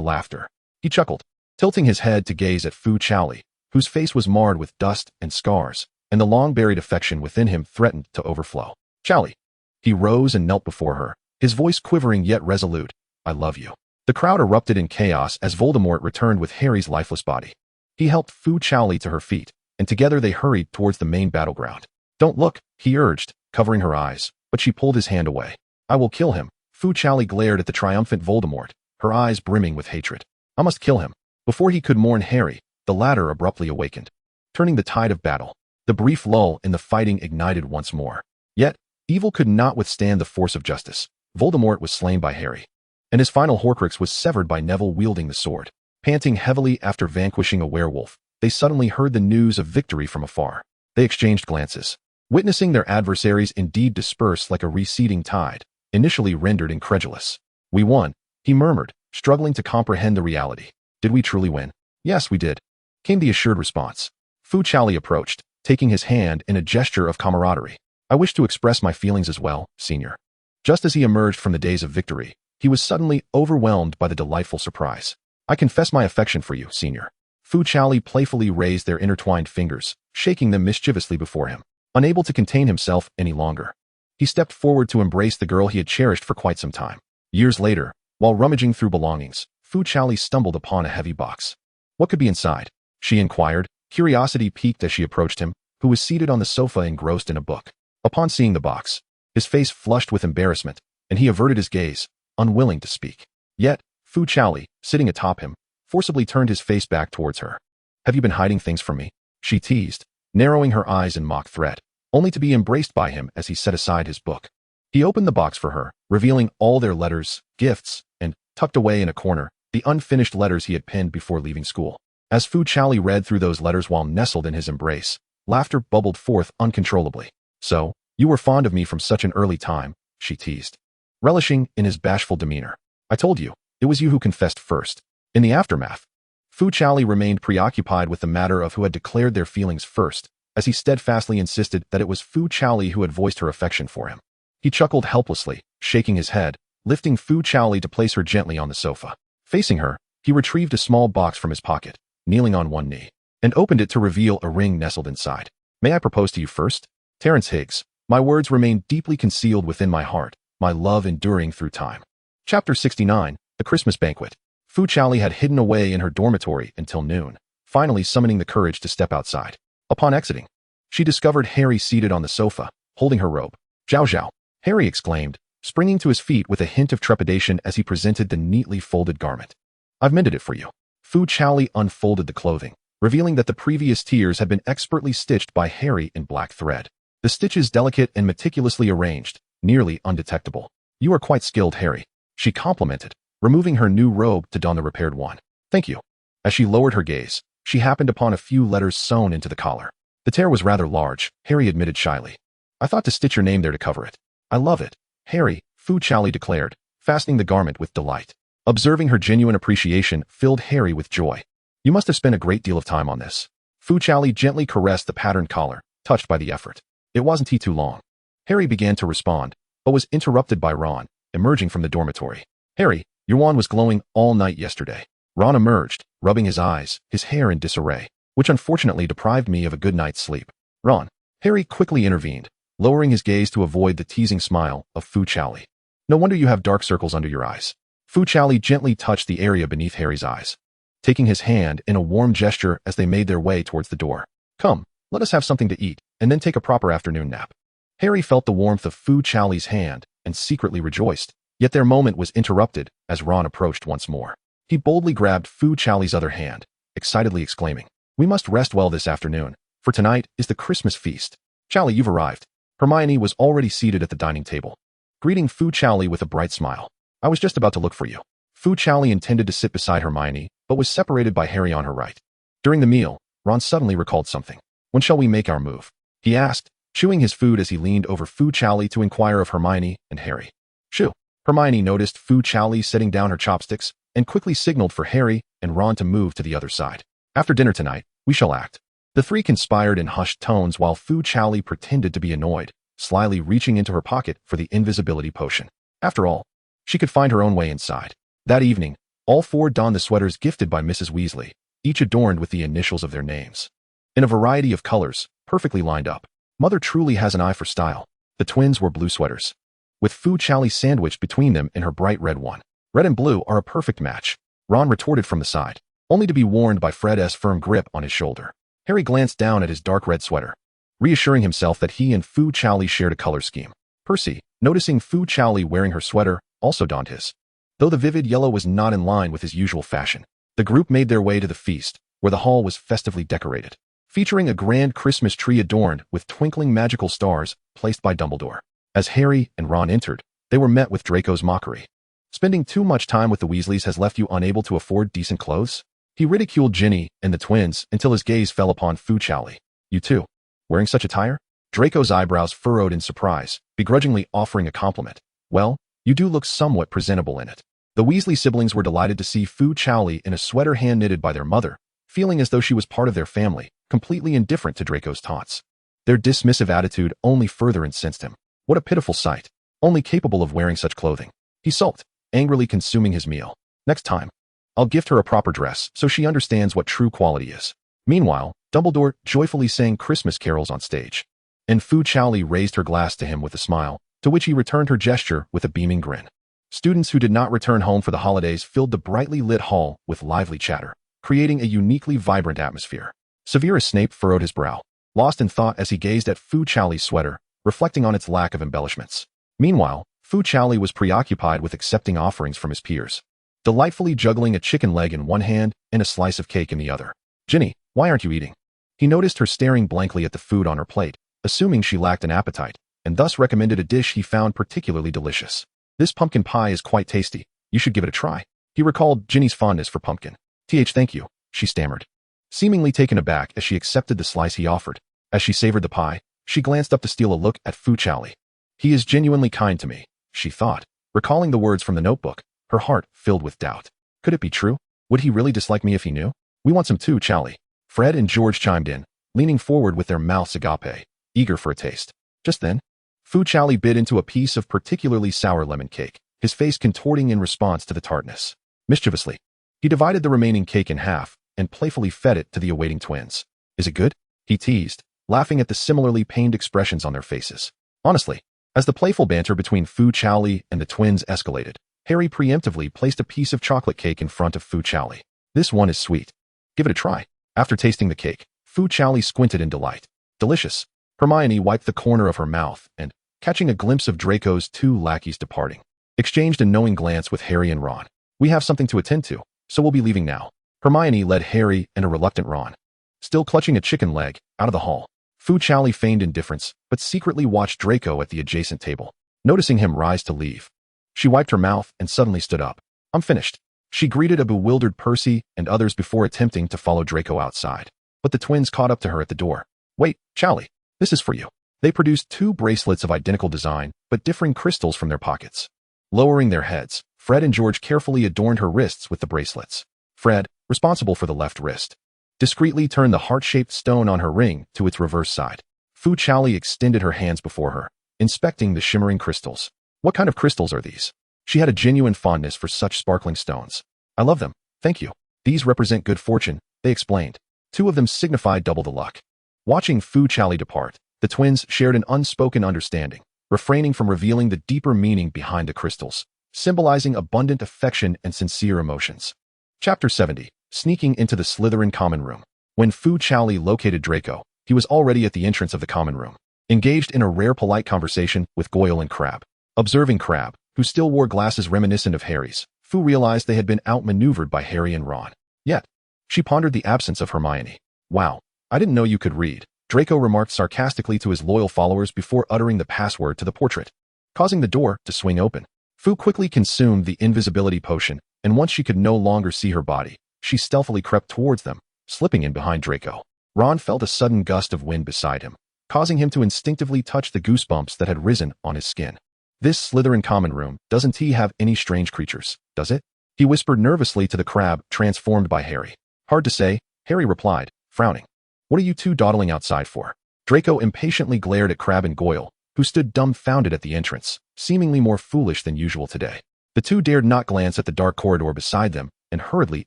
laughter. He chuckled, tilting his head to gaze at Fu Chaoli, whose face was marred with dust and scars, and the long-buried affection within him threatened to overflow. Chaoli. He rose and knelt before her, his voice quivering yet resolute. I love you. The crowd erupted in chaos as Voldemort returned with Harry's lifeless body. He helped Fu Chaoli to her feet, and together they hurried towards the main battleground. Don't look, he urged, covering her eyes, but she pulled his hand away. I will kill him. Fu Chaoli glared at the triumphant Voldemort, her eyes brimming with hatred. I must kill him. Before he could mourn Harry, the latter abruptly awakened, turning the tide of battle. The brief lull in the fighting ignited once more. Yet, evil could not withstand the force of justice. Voldemort was slain by Harry, and his final Horcrux was severed by Neville wielding the sword. Panting heavily after vanquishing a werewolf, they suddenly heard the news of victory from afar. They exchanged glances, witnessing their adversaries indeed disperse like a receding tide, initially rendered incredulous. We won, he murmured, struggling to comprehend the reality. Did we truly win? Yes, we did, came the assured response. Fu Chaoli approached, taking his hand in a gesture of camaraderie. I wish to express my feelings as well, Senior. Just as he emerged from the days of victory, he was suddenly overwhelmed by the delightful surprise. I confess my affection for you, Senior. Fu Chaoli playfully raised their intertwined fingers, shaking them mischievously before him. Unable to contain himself any longer, he stepped forward to embrace the girl he had cherished for quite some time. Years later, while rummaging through belongings, Fu Chaoli stumbled upon a heavy box. What could be inside? She inquired, curiosity piqued as she approached him, who was seated on the sofa engrossed in a book. Upon seeing the box, his face flushed with embarrassment, and he averted his gaze, unwilling to speak. Yet, Fu Chaoli, sitting atop him, forcibly turned his face back towards her. "Have you been hiding things from me?" she teased, narrowing her eyes in mock threat, only to be embraced by him as he set aside his book. He opened the box for her, revealing all their letters, gifts, and, tucked away in a corner, the unfinished letters he had penned before leaving school. As Fu Chaoli read through those letters while nestled in his embrace, laughter bubbled forth uncontrollably. "So, you were fond of me from such an early time," she teased, relishing in his bashful demeanor. "I told you, it was you who confessed first." In the aftermath, Fu Chaoli remained preoccupied with the matter of who had declared their feelings first, as he steadfastly insisted that it was Fu Chaoli who had voiced her affection for him. He chuckled helplessly, shaking his head, lifting Fu Chaoli to place her gently on the sofa. Facing her, he retrieved a small box from his pocket, kneeling on one knee, and opened it to reveal a ring nestled inside. "May I propose to you first? Terrence Higgs, my words remain deeply concealed within my heart, my love enduring through time." Chapter 69, The Christmas Banquet. Fu Chaoli had hidden away in her dormitory until noon, finally summoning the courage to step outside. Upon exiting, she discovered Harry seated on the sofa, holding her robe. "Zhao Zhao," Harry exclaimed, springing to his feet with a hint of trepidation as he presented the neatly folded garment. "I've mended it for you." Fu Chaoli unfolded the clothing, revealing that the previous tiers had been expertly stitched by Harry in black thread. The stitches delicate and meticulously arranged, nearly undetectable. "You are quite skilled, Harry," she complimented, removing her new robe to don the repaired one. "Thank you." As she lowered her gaze, she happened upon a few letters sewn into the collar. The tear was rather large, Harry admitted shyly. "I thought to stitch your name there to cover it." "I love it, Harry," Fu Chaoli declared, fastening the garment with delight. Observing her genuine appreciation filled Harry with joy. "You must have spent a great deal of time on this." Fu Chaoli gently caressed the patterned collar, touched by the effort. "It wasn't too long." Harry began to respond, but was interrupted by Ron, emerging from the dormitory. "Harry, your wand was glowing all night yesterday." Ron emerged, rubbing his eyes, his hair in disarray, "which unfortunately deprived me of a good night's sleep." "Ron," Harry quickly intervened, lowering his gaze to avoid the teasing smile of Fu Chaoli. "No wonder you have dark circles under your eyes." Fu Chaoli gently touched the area beneath Harry's eyes, taking his hand in a warm gesture as they made their way towards the door. "Come, let us have something to eat, and then take a proper afternoon nap." Harry felt the warmth of Fu Chaoli's hand and secretly rejoiced, yet their moment was interrupted as Ron approached once more. He boldly grabbed Fu Chaoli's other hand, excitedly exclaiming, "We must rest well this afternoon, for tonight is the Christmas feast." "Chaoli, you've arrived." Hermione was already seated at the dining table, greeting Fu Chaoli with a bright smile. "I was just about to look for you." Fu Chaoli intended to sit beside Hermione, but was separated by Harry on her right. During the meal, Ron suddenly recalled something. "When shall we make our move?" he asked, chewing his food as he leaned over Fu Chaoli to inquire of Hermione and Harry. "Shoo." Hermione noticed Fu Chaoli setting down her chopsticks and quickly signaled for Harry and Ron to move to the other side. "After dinner tonight, we shall act." The three conspired in hushed tones while Fu Chaoli pretended to be annoyed, slyly reaching into her pocket for the invisibility potion. After all, she could find her own way inside. That evening, all four donned the sweaters gifted by Mrs. Weasley, each adorned with the initials of their names. In a variety of colors, perfectly lined up. Mother truly has an eye for style. The twins wore blue sweaters, with Fu Chaoli sandwiched between them in her bright red one. "Red and blue are a perfect match," Ron retorted from the side, only to be warned by Fred's firm grip on his shoulder. Harry glanced down at his dark red sweater, reassuring himself that he and Fu Chaoli shared a color scheme. Percy, noticing Fu Chaoli wearing her sweater, also donned his. Though the vivid yellow was not in line with his usual fashion, the group made their way to the feast, where the hall was festively decorated, featuring a grand Christmas tree adorned with twinkling magical stars placed by Dumbledore. As Harry and Ron entered, they were met with Draco's mockery. "Spending too much time with the Weasleys has left you unable to afford decent clothes?" He ridiculed Ginny and the twins until his gaze fell upon Fu Chaoli. "You too? Wearing such attire?" Draco's eyebrows furrowed in surprise, begrudgingly offering a compliment. "Well, you do look somewhat presentable in it." The Weasley siblings were delighted to see Fu Chaoli in a sweater hand-knitted by their mother, feeling as though she was part of their family, completely indifferent to Draco's taunts. Their dismissive attitude only further incensed him. What a pitiful sight, only capable of wearing such clothing. He sulked, angrily consuming his meal. "Next time, I'll gift her a proper dress so she understands what true quality is." Meanwhile, Dumbledore joyfully sang Christmas carols on stage, and Fu Chaoli raised her glass to him with a smile, to which he returned her gesture with a beaming grin. Students who did not return home for the holidays filled the brightly lit hall with lively chatter, creating a uniquely vibrant atmosphere. Severus Snape furrowed his brow, lost in thought as he gazed at Fu Chaoli's sweater, reflecting on its lack of embellishments. Meanwhile, Fu Chaoli was preoccupied with accepting offerings from his peers. delightfully juggling a chicken leg in one hand and a slice of cake in the other. "Ginny, why aren't you eating?" He noticed her staring blankly at the food on her plate, assuming she lacked an appetite, and thus recommended a dish he found particularly delicious. "This pumpkin pie is quite tasty. You should give it a try." He recalled Ginny's fondness for pumpkin. Thank you," she stammered, seemingly taken aback as she accepted the slice he offered. As she savored the pie, she glanced up to steal a look at Fu Chaoli. "He is genuinely kind to me," she thought, recalling the words from the notebook, her heart filled with doubt. Could it be true? Would he really dislike me if he knew? "We want some too, Chaoli." Fred and George chimed in, leaning forward with their mouths agape, eager for a taste. Just then, Fu Chaoli bit into a piece of particularly sour lemon cake, his face contorting in response to the tartness. Mischievously, he divided the remaining cake in half and playfully fed it to the awaiting twins. "Is it good?" he teased, laughing at the similarly pained expressions on their faces. Honestly, as the playful banter between Fu Chaoli and the twins escalated, Harry preemptively placed a piece of chocolate cake in front of Fu Chaoli. "This one is sweet. Give it a try." After tasting the cake, Fu Chaoli squinted in delight. "Delicious." Hermione wiped the corner of her mouth and, catching a glimpse of Draco's two lackeys departing, exchanged a knowing glance with Harry and Ron. "We have something to attend to, so we'll be leaving now." Hermione led Harry and a reluctant Ron, still clutching a chicken leg, out of the hall. Fu Chaoli feigned indifference, but secretly watched Draco at the adjacent table. Noticing him rise to leave, she wiped her mouth and suddenly stood up. "I'm finished." She greeted a bewildered Percy and others before attempting to follow Draco outside. But the twins caught up to her at the door. "Wait, Chaoli, this is for you." They produced 2 bracelets of identical design, but differing crystals from their pockets. Lowering their heads, Fred and George carefully adorned her wrists with the bracelets. Fred, responsible for the left wrist, discreetly turned the heart-shaped stone on her ring to its reverse side. Fu Chaoli extended her hands before her, inspecting the shimmering crystals. "What kind of crystals are these?" She had a genuine fondness for such sparkling stones. "I love them, thank you. These represent good fortune," they explained. 2 of them signified double the luck. Watching Fu Chaoli depart, the twins shared an unspoken understanding, refraining from revealing the deeper meaning behind the crystals, symbolizing abundant affection and sincere emotions. Chapter 70. Sneaking into the Slytherin common room. When Fu Chaoli located Draco, he was already at the entrance of the common room, engaged in a rare polite conversation with Goyle and Crabbe. Observing Crabbe, who still wore glasses reminiscent of Harry's, Fu realized they had been outmaneuvered by Harry and Ron. Yet, she pondered the absence of Hermione. "Wow, I didn't know you could read," Draco remarked sarcastically to his loyal followers before uttering the password to the portrait, causing the door to swing open. Fu quickly consumed the invisibility potion, and once she could no longer see her body, she stealthily crept towards them, slipping in behind Draco. Ron felt a sudden gust of wind beside him, causing him to instinctively touch the goosebumps that had risen on his skin. "This Slytherin common room doesn't have any strange creatures, does it?" he whispered nervously to the Crabbe transformed by Harry. "Hard to say," Harry replied, frowning. "What are you 2 dawdling outside for?" Draco impatiently glared at Crabbe and Goyle, who stood dumbfounded at the entrance, seemingly more foolish than usual today. The 2 dared not glance at the dark corridor beside them and hurriedly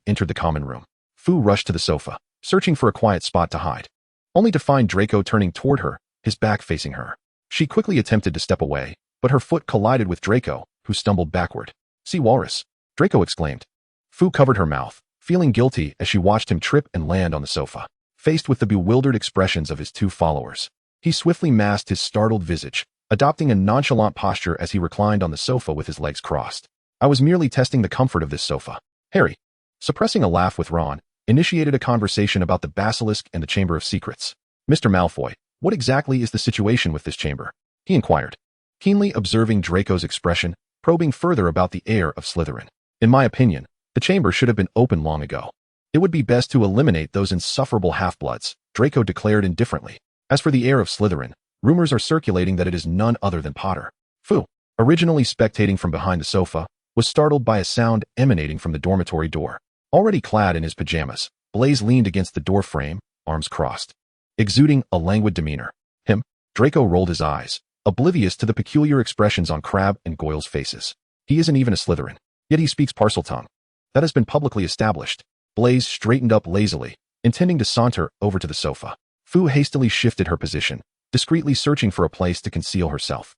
entered the common room. Fu rushed to the sofa, searching for a quiet spot to hide, only to find Draco turning toward her, his back facing her. She quickly attempted to step away, but her foot collided with Draco, who stumbled backward. "See walrus," Draco exclaimed. Fu covered her mouth, feeling guilty as she watched him trip and land on the sofa. Faced with the bewildered expressions of his 2 followers, he swiftly masked his startled visage, adopting a nonchalant posture as he reclined on the sofa with his legs crossed. "I was merely testing the comfort of this sofa." Harry, suppressing a laugh with Ron, initiated a conversation about the basilisk and the Chamber of Secrets. "Mr. Malfoy, what exactly is the situation with this chamber?" he inquired, keenly observing Draco's expression, probing further about the heir of Slytherin. "In my opinion, the chamber should have been open long ago. It would be best to eliminate those insufferable half-bloods," Draco declared indifferently. "As for the heir of Slytherin, rumors are circulating that it is none other than Potter." Fu, originally spectating from behind the sofa, was startled by a sound emanating from the dormitory door. Already clad in his pajamas, Blaise leaned against the door frame, arms crossed, exuding a languid demeanor. Draco rolled his eyes, oblivious to the peculiar expressions on Crabbe and Goyle's faces. "He isn't even a Slytherin, yet he speaks Parseltongue. That has been publicly established." Blaise straightened up lazily, intending to saunter over to the sofa. Fu hastily shifted her position, discreetly searching for a place to conceal herself.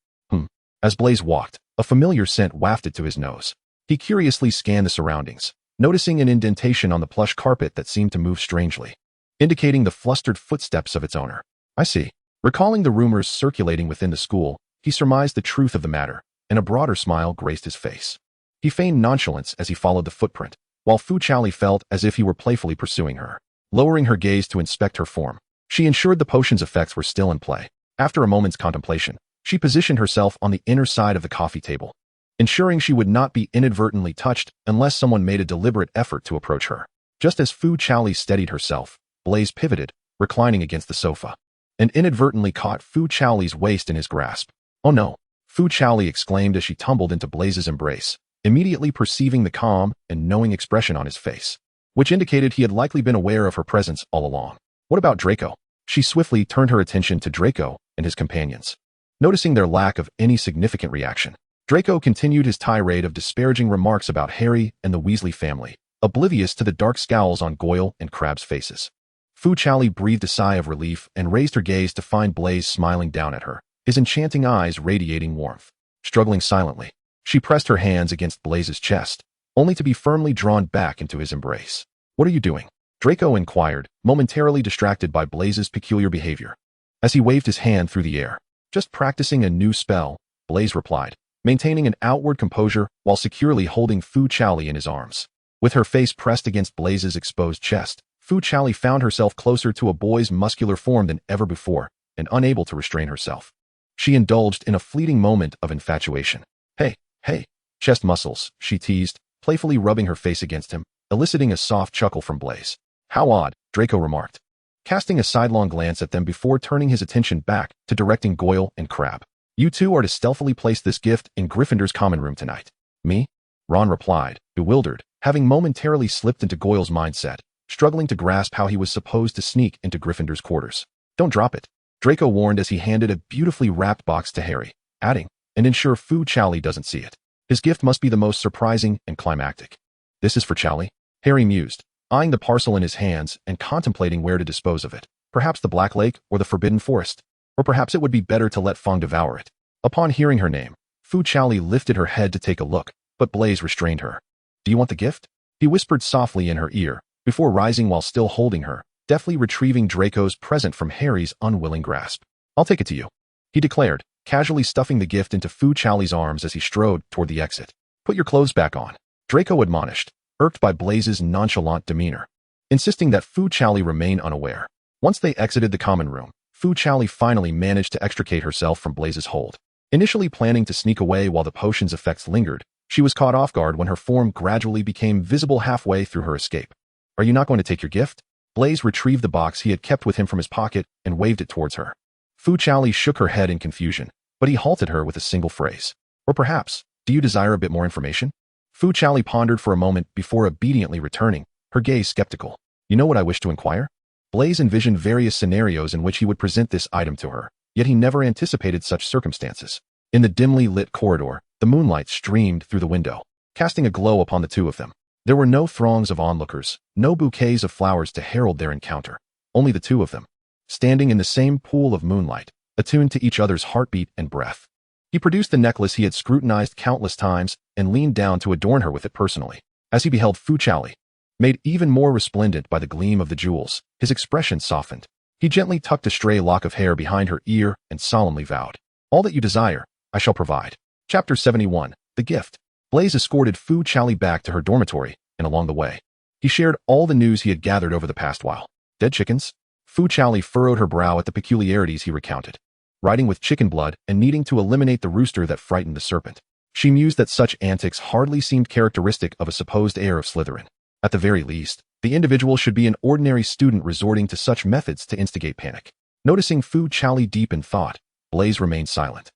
As Blaise walked, a familiar scent wafted to his nose. He curiously scanned the surroundings, noticing an indentation on the plush carpet that seemed to move strangely, indicating the flustered footsteps of its owner. "I see." Recalling the rumors circulating within the school, he surmised the truth of the matter, and a broader smile graced his face. He feigned nonchalance as he followed the footprint, while Fu Chaoli felt as if he were playfully pursuing her. Lowering her gaze to inspect her form, she ensured the potion's effects were still in play. After a moment's contemplation, she positioned herself on the inner side of the coffee table, ensuring she would not be inadvertently touched unless someone made a deliberate effort to approach her. Just as Fu Chaoli steadied herself, Blaze pivoted, reclining against the sofa, and inadvertently caught Fu Chaoli's waist in his grasp. "Oh no!" Fu Chaoli exclaimed as she tumbled into Blaze's embrace, immediately perceiving the calm and knowing expression on his face, which indicated he had likely been aware of her presence all along. "What about Draco?" She swiftly turned her attention to Draco and his companions. Noticing their lack of any significant reaction, Draco continued his tirade of disparaging remarks about Harry and the Weasley family, oblivious to the dark scowls on Goyle and Crabbe's faces. Fu Chaoli breathed a sigh of relief and raised her gaze to find Blaze smiling down at her, his enchanting eyes radiating warmth. Struggling silently, she pressed her hands against Blaze's chest, only to be firmly drawn back into his embrace. "What are you doing?" Draco inquired, momentarily distracted by Blaze's peculiar behavior. As he waved his hand through the air. "Just practicing a new spell," Blaze replied, maintaining an outward composure while securely holding Fu Chaoli in his arms. With her face pressed against Blaze's exposed chest, Fu Chaoli found herself closer to a boy's muscular form than ever before, and unable to restrain herself. She indulged in a fleeting moment of infatuation. Hey, chest muscles," she teased, playfully rubbing her face against him, eliciting a soft chuckle from Blaze. "How odd," Draco remarked, casting a sidelong glance at them before turning his attention back to directing Goyle and Crabbe. "You two are to stealthily place this gift in Gryffindor's common room tonight." "Me?" Ron replied, bewildered, having momentarily slipped into Goyle's mindset, struggling to grasp how he was supposed to sneak into Gryffindor's quarters. "Don't drop it," Draco warned as he handed a beautifully wrapped box to Harry, adding, "And ensure Fu Chaoli doesn't see it. His gift must be the most surprising and climactic." "This is for Chaoli," Harry mused, eyeing the parcel in his hands and contemplating where to dispose of it. Perhaps the Black Lake or the Forbidden Forest. Or perhaps it would be better to let Fong devour it. Upon hearing her name, Fu Chaoli lifted her head to take a look, but Blaze restrained her. "Do you want the gift?" He whispered softly in her ear, before rising while still holding her, deftly retrieving Draco's present from Harry's unwilling grasp. "I'll take it to you," he declared, casually stuffing the gift into Fu Chaoli's arms as he strode toward the exit. "Put your clothes back on," Draco admonished, irked by Blaze's nonchalant demeanor, insisting that Fu Chaoli remain unaware. Once they exited the common room, Fu Chaoli finally managed to extricate herself from Blaze's hold. Initially planning to sneak away while the potion's effects lingered, she was caught off guard when her form gradually became visible halfway through her escape. "Are you not going to take your gift?" Blaze retrieved the box he had kept with him from his pocket and waved it towards her. Fu Chaoli shook her head in confusion, but he halted her with a single phrase. "Or perhaps, do you desire a bit more information?" Fu Chaoli pondered for a moment before obediently returning, her gaze skeptical. "You know what I wish to inquire?" Blaze envisioned various scenarios in which he would present this item to her, yet he never anticipated such circumstances. In the dimly lit corridor, the moonlight streamed through the window, casting a glow upon the two of them. There were no throngs of onlookers, no bouquets of flowers to herald their encounter, only the two of them, standing in the same pool of moonlight, attuned to each other's heartbeat and breath. He produced the necklace he had scrutinized countless times and leaned down to adorn her with it personally. As he beheld Fu Chaoli, made even more resplendent by the gleam of the jewels, his expression softened. He gently tucked a stray lock of hair behind her ear and solemnly vowed, "All that you desire, I shall provide." Chapter 71, The Gift. Blaze escorted Fu Chaoli back to her dormitory, and along the way, he shared all the news he had gathered over the past while. Dead chickens? Fu Chaoli furrowed her brow at the peculiarities he recounted. Riding with chicken blood and needing to eliminate the rooster that frightened the serpent. She mused that such antics hardly seemed characteristic of a supposed heir of Slytherin. At the very least, the individual should be an ordinary student resorting to such methods to instigate panic. Noticing Fu Chaoli deep in thought, Blaze remained silent,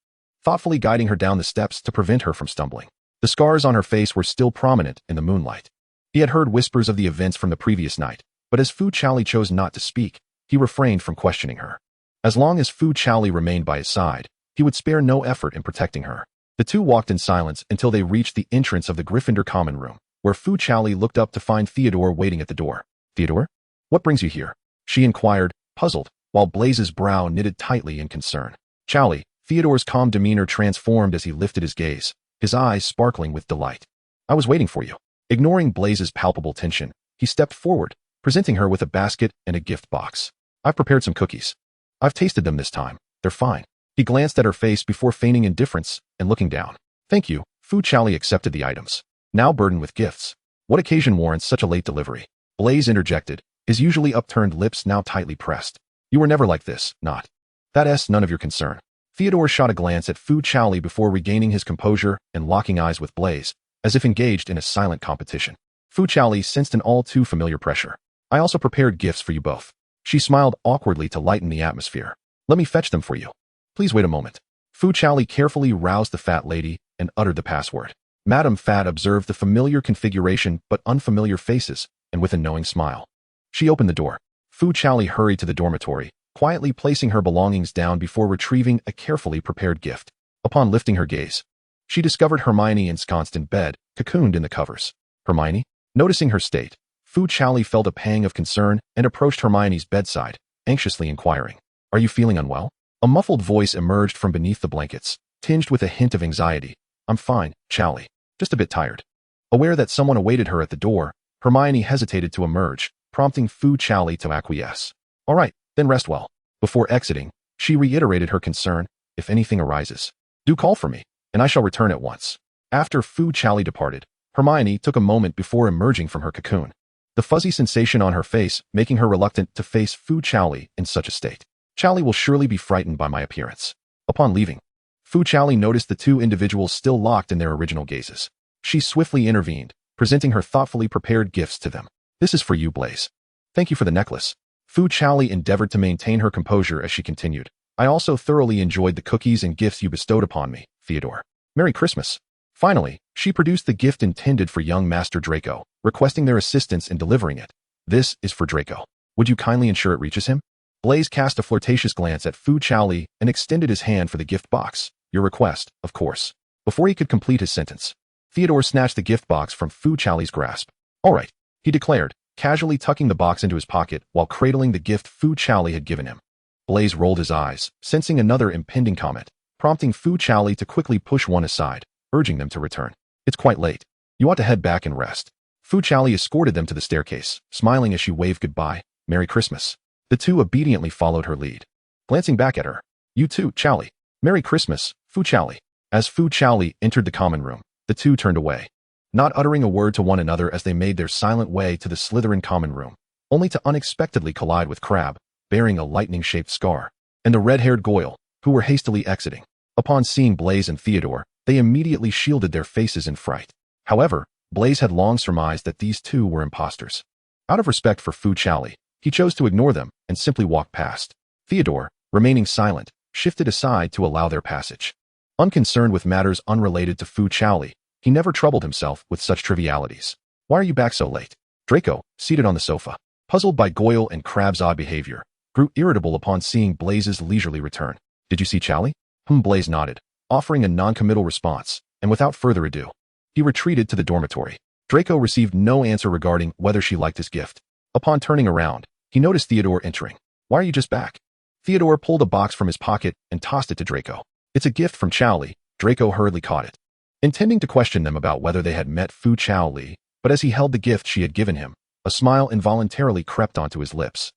thoughtfully guiding her down the steps to prevent her from stumbling. The scars on her face were still prominent in the moonlight. He had heard whispers of the events from the previous night, but as Fu Chaoli chose not to speak, he refrained from questioning her. As long as Fu Chaoli remained by his side, he would spare no effort in protecting her. The two walked in silence until they reached the entrance of the Gryffindor common room, where Fu Chaoli looked up to find Theodore waiting at the door. "Theodore? What brings you here?" she inquired, puzzled, while Blaze's brow knitted tightly in concern. "Chaoli," Theodore's calm demeanor transformed as he lifted his gaze, his eyes sparkling with delight. "I was waiting for you." Ignoring Blaze's palpable tension, he stepped forward, presenting her with a basket and a gift box. "I've prepared some cookies. I've tasted them this time. They're fine." He glanced at her face before feigning indifference and looking down. "Thank you." Fu Chaoli accepted the items, now burdened with gifts. What occasion warrants such a late delivery? Blaze interjected, his usually upturned lips now tightly pressed. You were never like this, not. That's none of your concern. Theodore shot a glance at Fu Chaoli before regaining his composure and locking eyes with Blaze, as if engaged in a silent competition. Fu Chaoli sensed an all too familiar pressure. I also prepared gifts for you both. She smiled awkwardly to lighten the atmosphere. Let me fetch them for you. Please wait a moment. Fu Chaoli carefully roused the fat lady and uttered the password. Madame Fat observed the familiar configuration but unfamiliar faces, and with a knowing smile. She opened the door. Fu Chaoli hurried to the dormitory, quietly placing her belongings down before retrieving a carefully prepared gift. Upon lifting her gaze, she discovered Hermione ensconced in bed, cocooned in the covers. Hermione? Noticing her state, Fu Chaoli felt a pang of concern and approached Hermione's bedside, anxiously inquiring, Are you feeling unwell? A muffled voice emerged from beneath the blankets, tinged with a hint of anxiety. I'm fine, Chaoli. Just a bit tired. Aware that someone awaited her at the door, Hermione hesitated to emerge, prompting Fu Chaoli to acquiesce. All right, then rest well. Before exiting, she reiterated her concern, if anything arises, do call for me, and I shall return at once. After Fu Chaoli departed, Hermione took a moment before emerging from her cocoon, the fuzzy sensation on her face making her reluctant to face Fu Chaoli in such a state. Chaoli will surely be frightened by my appearance. Upon leaving, Fu Chaoli noticed the two individuals still locked in their original gazes. She swiftly intervened, presenting her thoughtfully prepared gifts to them. This is for you, Blaze. Thank you for the necklace. Fu Chaoli endeavored to maintain her composure as she continued. I also thoroughly enjoyed the cookies and gifts you bestowed upon me, Theodore. Merry Christmas. Finally, she produced the gift intended for young Master Draco, requesting their assistance in delivering it. This is for Draco. Would you kindly ensure it reaches him? Blaze cast a flirtatious glance at Fu Chaoli and extended his hand for the gift box. Your request, of course. Before he could complete his sentence, Theodore snatched the gift box from Fu Chaoli's grasp. All right, he declared, casually tucking the box into his pocket while cradling the gift Fu Chaoli had given him. Blaze rolled his eyes, sensing another impending comment, prompting Fu Chaoli to quickly push one aside, urging them to return. It's quite late. You ought to head back and rest. Fu Chaoli escorted them to the staircase, smiling as she waved goodbye. Merry Christmas. The two obediently followed her lead. Glancing back at her, You too, Chaoli. Merry Christmas, Fu Chaoli. As Fu Chaoli entered the common room, the two turned away, not uttering a word to one another as they made their silent way to the Slytherin common room, only to unexpectedly collide with Crabbe, bearing a lightning-shaped scar, and the red-haired Goyle, who were hastily exiting. Upon seeing Blaze and Theodore, they immediately shielded their faces in fright. However, Blaze had long surmised that these two were impostors. Out of respect for Fu Chaoli, he chose to ignore them and simply walked past. Theodore, remaining silent, shifted aside to allow their passage. Unconcerned with matters unrelated to Fu Chaoli, he never troubled himself with such trivialities. Why are you back so late? Draco, seated on the sofa, puzzled by Goyle and Crabbe's odd behavior, grew irritable upon seeing Blaze's leisurely return. Did you see Chaoli? Blaze nodded, offering a non-committal response, and without further ado, he retreated to the dormitory. Draco received no answer regarding whether she liked his gift. Upon turning around, he noticed Theodore entering. Why are you just back? Theodore pulled a box from his pocket and tossed it to Draco. It's a gift from Chaoli. Draco hurriedly caught it, intending to question them about whether they had met Fu Chaoli, but as he held the gift she had given him, a smile involuntarily crept onto his lips.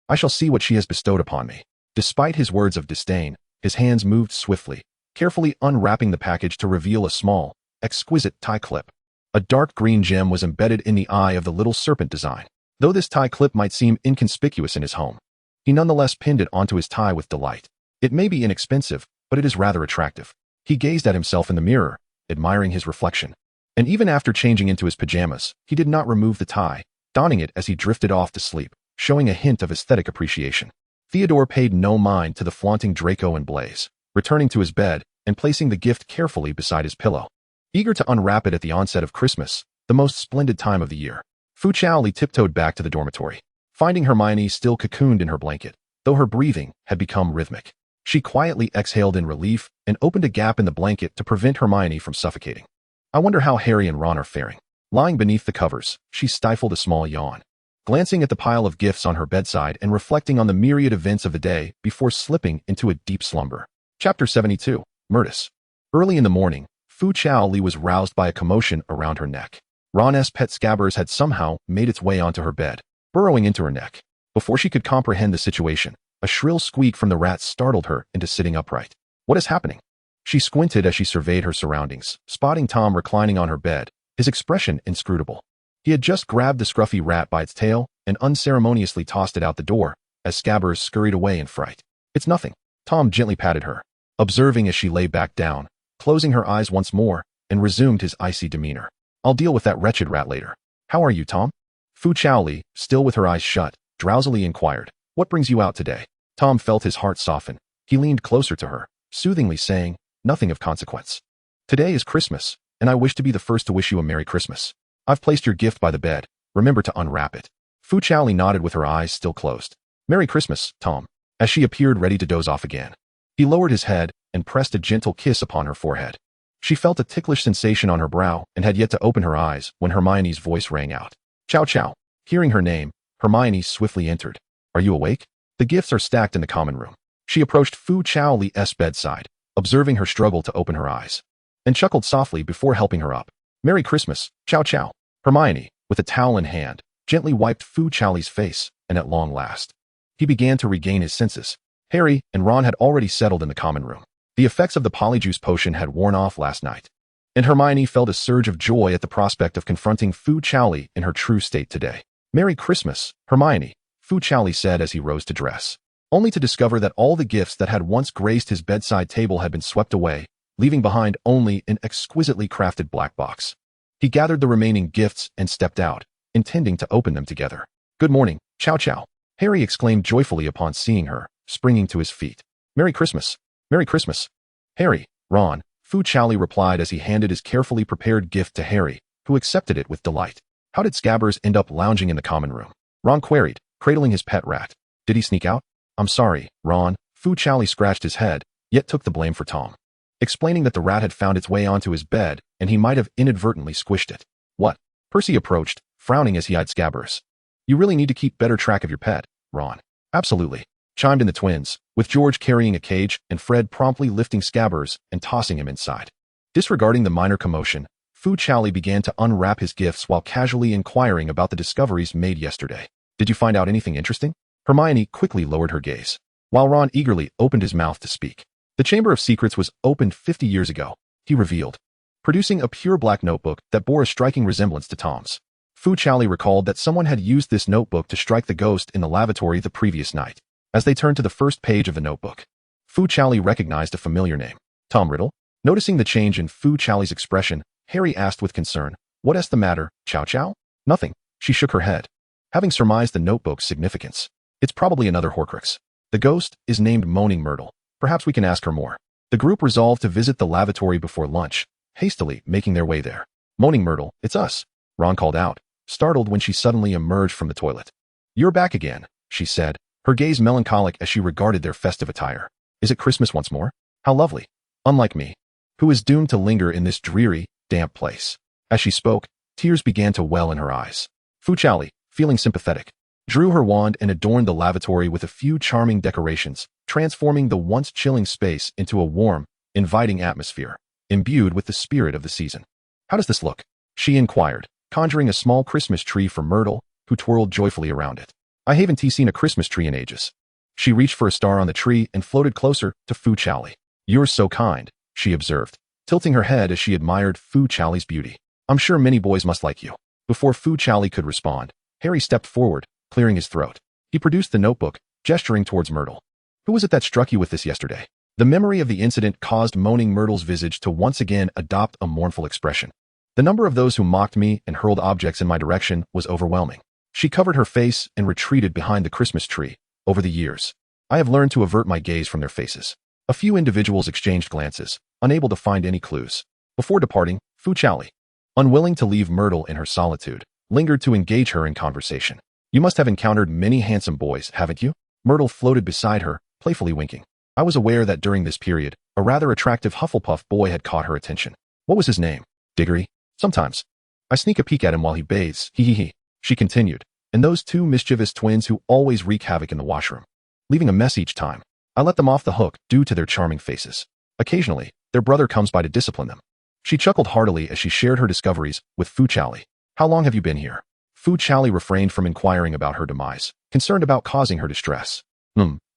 I shall see what she has bestowed upon me. Despite his words of disdain, his hands moved swiftly, carefully unwrapping the package to reveal a small, exquisite tie clip. A dark green gem was embedded in the eye of the little serpent design. Though this tie clip might seem inconspicuous in his home, he nonetheless pinned it onto his tie with delight. It may be inexpensive, but it is rather attractive. He gazed at himself in the mirror, admiring his reflection. And even after changing into his pajamas, he did not remove the tie, donning it as he drifted off to sleep, showing a hint of aesthetic appreciation. Theodore paid no mind to the flaunting Draco and Blaze, returning to his bed and placing the gift carefully beside his pillow. Eager to unwrap it at the onset of Christmas, the most splendid time of the year, Fu Chaoli tiptoed back to the dormitory, finding Hermione still cocooned in her blanket, though her breathing had become rhythmic. She quietly exhaled in relief and opened a gap in the blanket to prevent Hermione from suffocating. I wonder how Harry and Ron are faring. Lying beneath the covers, she stifled a small yawn, glancing at the pile of gifts on her bedside and reflecting on the myriad events of the day before slipping into a deep slumber. Chapter 72. Murtis. Early in the morning, Fu Chaoli was roused by a commotion around her neck. Ron's pet Scabbers had somehow made its way onto her bed, burrowing into her neck. Before she could comprehend the situation, a shrill squeak from the rat startled her into sitting upright. What is happening? She squinted as she surveyed her surroundings, spotting Tom reclining on her bed, his expression inscrutable. He had just grabbed the scruffy rat by its tail and unceremoniously tossed it out the door as Scabbers scurried away in fright. "It's nothing." Tom gently patted her, observing as she lay back down, closing her eyes once more, and resumed his icy demeanor. "I'll deal with that wretched rat later. How are you, Tom?" Fu Chaoli, still with her eyes shut, drowsily inquired. "What brings you out today?" Tom felt his heart soften. He leaned closer to her, soothingly saying, "Nothing of consequence. Today is Christmas, and I wish to be the first to wish you a Merry Christmas. I've placed your gift by the bed. Remember to unwrap it." Fu Chaoli nodded with her eyes still closed. "Merry Christmas, Tom," as she appeared ready to doze off again. He lowered his head and pressed a gentle kiss upon her forehead. She felt a ticklish sensation on her brow and had yet to open her eyes when Hermione's voice rang out. "Chow Chow." Hearing her name, Hermione swiftly entered. "Are you awake?" The gifts are stacked in the common room. She approached Fu Chaoli's bedside, observing her struggle to open her eyes, and chuckled softly before helping her up. "Merry Christmas, Chow Chow." Hermione, with a towel in hand, gently wiped Fu Chaoli's face, and at long last, he began to regain his senses. Harry and Ron had already settled in the common room. The effects of the polyjuice potion had worn off last night, and Hermione felt a surge of joy at the prospect of confronting Fu Chaoli in her true state today. "Merry Christmas, Hermione," Fu Chaoli said as he rose to dress, only to discover that all the gifts that had once graced his bedside table had been swept away, leaving behind only an exquisitely crafted black box. He gathered the remaining gifts and stepped out, intending to open them together. "Good morning, Chow Chow," Harry exclaimed joyfully upon seeing her, springing to his feet. "Merry Christmas. Merry Christmas." "Harry, Ron," Fu Chaoli replied as he handed his carefully prepared gift to Harry, who accepted it with delight. "How did Scabbers end up lounging in the common room?" Ron queried, cradling his pet rat. "Did he sneak out?" "I'm sorry, Ron," Fu Chaoli scratched his head, yet took the blame for Tom, explaining that the rat had found its way onto his bed and he might have inadvertently squished it. "What?" Percy approached, frowning as he eyed Scabbers. "You really need to keep better track of your pet, Ron." "Absolutely," chimed in the twins, with George carrying a cage and Fred promptly lifting Scabbers and tossing him inside. Disregarding the minor commotion, Fu Chaoli began to unwrap his gifts while casually inquiring about the discoveries made yesterday. "Did you find out anything interesting?" Hermione quickly lowered her gaze, while Ron eagerly opened his mouth to speak. "The Chamber of Secrets was opened 50 years ago," he revealed, producing a pure black notebook that bore a striking resemblance to Tom's. Fu Chaoli recalled that someone had used this notebook to strike the ghost in the lavatory the previous night. As they turned to the first page of the notebook, Fu Chaoli recognized a familiar name. "Tom Riddle?" Noticing the change in Fu Chaoli's expression, Harry asked with concern, "What's the matter, Chow Chow?" "Nothing," she shook her head, having surmised the notebook's significance. "It's probably another Horcrux. The ghost is named Moaning Myrtle. Perhaps we can ask her more." The group resolved to visit the lavatory before lunch, hastily making their way there. "Moaning Myrtle, it's us," Ron called out, startled when she suddenly emerged from the toilet. "You're back again," she said, her gaze melancholic as she regarded their festive attire. "Is it Christmas once more? How lovely. Unlike me, who is doomed to linger in this dreary, damp place." As she spoke, tears began to well in her eyes. Fu Chaoli, feeling sympathetic, drew her wand and adorned the lavatory with a few charming decorations, transforming the once chilling space into a warm, inviting atmosphere, imbued with the spirit of the season. "How does this look?" she inquired, conjuring a small Christmas tree for Myrtle, who twirled joyfully around it. "I haven't seen a Christmas tree in ages." She reached for a star on the tree and floated closer to Fu Chaoli. "You're so kind," she observed, tilting her head as she admired Fu Chaoli's beauty. "I'm sure many boys must like you." Before Fu Chaoli could respond, Harry stepped forward, clearing his throat. He produced the notebook, gesturing towards Myrtle. "Who was it that struck you with this yesterday?" The memory of the incident caused Moaning Myrtle's visage to once again adopt a mournful expression. "The number of those who mocked me and hurled objects in my direction was overwhelming." She covered her face and retreated behind the Christmas tree. "Over the years, I have learned to avert my gaze from their faces." A few individuals exchanged glances, unable to find any clues. Before departing, Fu Chaoli, unwilling to leave Myrtle in her solitude, lingered to engage her in conversation. "You must have encountered many handsome boys, haven't you?" Myrtle floated beside her, playfully winking. "I was aware that during this period, a rather attractive Hufflepuff boy had caught her attention." "What was his name?" "Diggory. Sometimes I sneak a peek at him while he bathes, he," she continued, "and those two mischievous twins who always wreak havoc in the washroom, leaving a mess each time. I let them off the hook due to their charming faces. Occasionally, their brother comes by to discipline them." She chuckled heartily as she shared her discoveries with Fu Chaoli. "How long have you been here?" Fu Chaoli refrained from inquiring about her demise, concerned about causing her distress.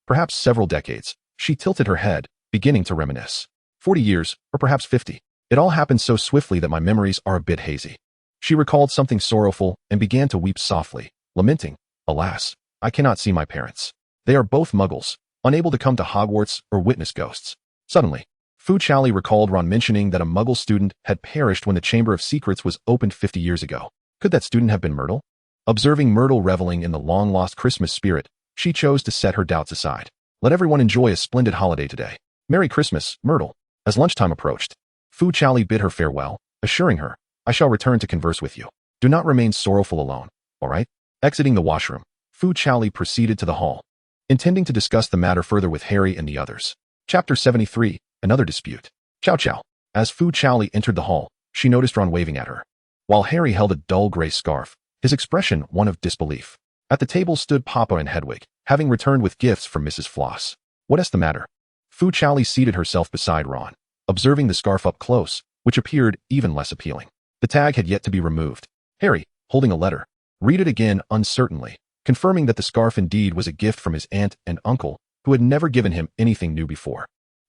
Perhaps several decades." She tilted her head, beginning to reminisce. 40 years, or perhaps 50. It all happened so swiftly that my memories are a bit hazy." She recalled something sorrowful and began to weep softly, lamenting, "Alas, I cannot see my parents. They are both Muggles, unable to come to Hogwarts or witness ghosts." Suddenly, Fu Chaoli recalled Ron mentioning that a Muggle student had perished when the Chamber of Secrets was opened 50 years ago. Could that student have been Myrtle? Observing Myrtle reveling in the long-lost Christmas spirit, she chose to set her doubts aside. "Let everyone enjoy a splendid holiday today. Merry Christmas, Myrtle." As lunchtime approached, Fu Chaoli bid her farewell, assuring her, "I shall return to converse with you. Do not remain sorrowful alone, all right?" Exiting the washroom, Fu Chaoli proceeded to the hall, intending to discuss the matter further with Harry and the others. Chapter 73, Another Dispute. Chow Chow. As Fu Chaoli entered the hall, she noticed Ron waving at her, while Harry held a dull gray scarf, his expression one of disbelief. At the table stood Papa and Hedwig, having returned with gifts from Mrs. Floss. "What is the matter?" Fu Chaoli seated herself beside Ron, observing the scarf up close, which appeared even less appealing. The tag had yet to be removed. Harry, holding a letter, read it again uncertainly, confirming that the scarf indeed was a gift from his aunt and uncle, who had never given him anything new before.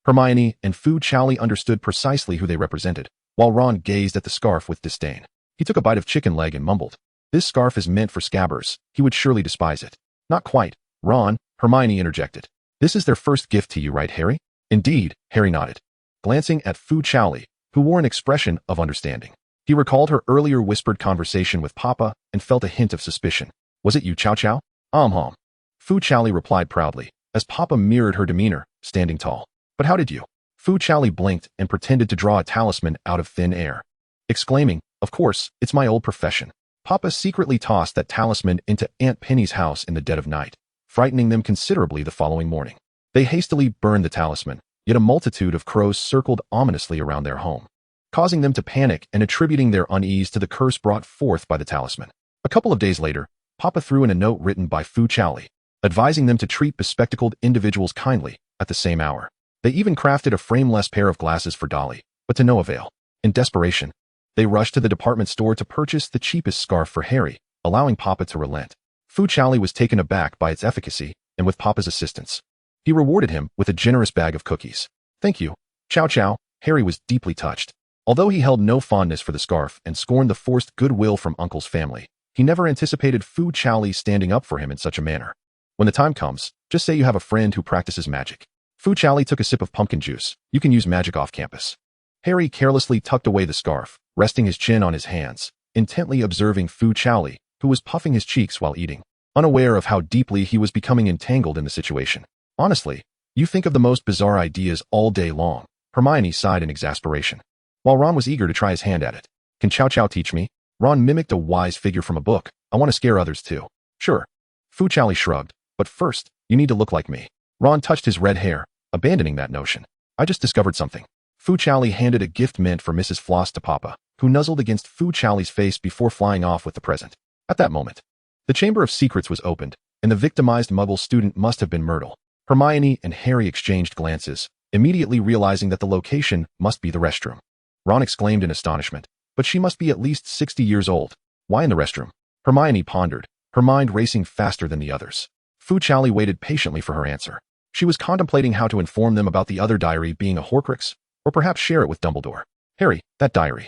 Hermione and Fu Chaoli understood precisely who they represented, while Ron gazed at the scarf with disdain. He took a bite of chicken leg and mumbled, "This scarf is meant for scabbers. He would surely despise it." "Not quite, Ron," Hermione interjected. "This is their first gift to you, right, Harry?" "Indeed," Harry nodded, glancing at Fu Chaoli, who wore an expression of understanding. He recalled her earlier whispered conversation with Papa and felt a hint of suspicion. "Was it you, Chow Chow?" Hum. Fu Chaoli replied proudly, as Papa mirrored her demeanor, standing tall. "But how did you?" Fu Chaoli blinked and pretended to draw a talisman out of thin air, exclaiming, "Of course, it's my old profession." Papa secretly tossed that talisman into Aunt Penny's house in the dead of night, frightening them considerably the following morning. They hastily burned the talisman, yet a multitude of crows circled ominously around their home, causing them to panic and attributing their unease to the curse brought forth by the talisman. A couple of days later, Papa threw in a note written by Fu Chaoli, advising them to treat bespectacled individuals kindly at the same hour. They even crafted a frameless pair of glasses for Dolly, but to no avail. In desperation, they rushed to the department store to purchase the cheapest scarf for Harry, allowing Papa to relent. Fu Chaoli was taken aback by its efficacy, and with Papa's assistance, he rewarded him with a generous bag of cookies. "Thank you, Chow Chow." Harry was deeply touched. Although he held no fondness for the scarf and scorned the forced goodwill from Uncle's family, he never anticipated Fu Chaoli standing up for him in such a manner. "When the time comes, just say you have a friend who practices magic." Fu Chaoli took a sip of pumpkin juice. "You can use magic off campus." Harry carelessly tucked away the scarf, resting his chin on his hands, intently observing Fu Chaoli, who was puffing his cheeks while eating, unaware of how deeply he was becoming entangled in the situation. "Honestly, you think of the most bizarre ideas all day long." Hermione sighed in exasperation, while Ron was eager to try his hand at it. "Can Chow Chow teach me?" Ron mimicked a wise figure from a book. "I want to scare others too." "Sure." Fu Chaoli shrugged. "But first, you need to look like me." Ron touched his red hair, abandoning that notion. "I just discovered something." Fu Chaoli handed a gift meant for Mrs. Floss to Papa, who nuzzled against Fu Chaoli's face before flying off with the present. At that moment, the Chamber of Secrets was opened, and the victimized Muggle student must have been Myrtle. Hermione and Harry exchanged glances, immediately realizing that the location must be the restroom. Ron exclaimed in astonishment, "But she must be at least 60 years old. Why in the restroom?" Hermione pondered, her mind racing faster than the others. Fu Chaoli waited patiently for her answer. She was contemplating how to inform them about the other diary being a Horcrux, or perhaps share it with Dumbledore. "Harry, that diary."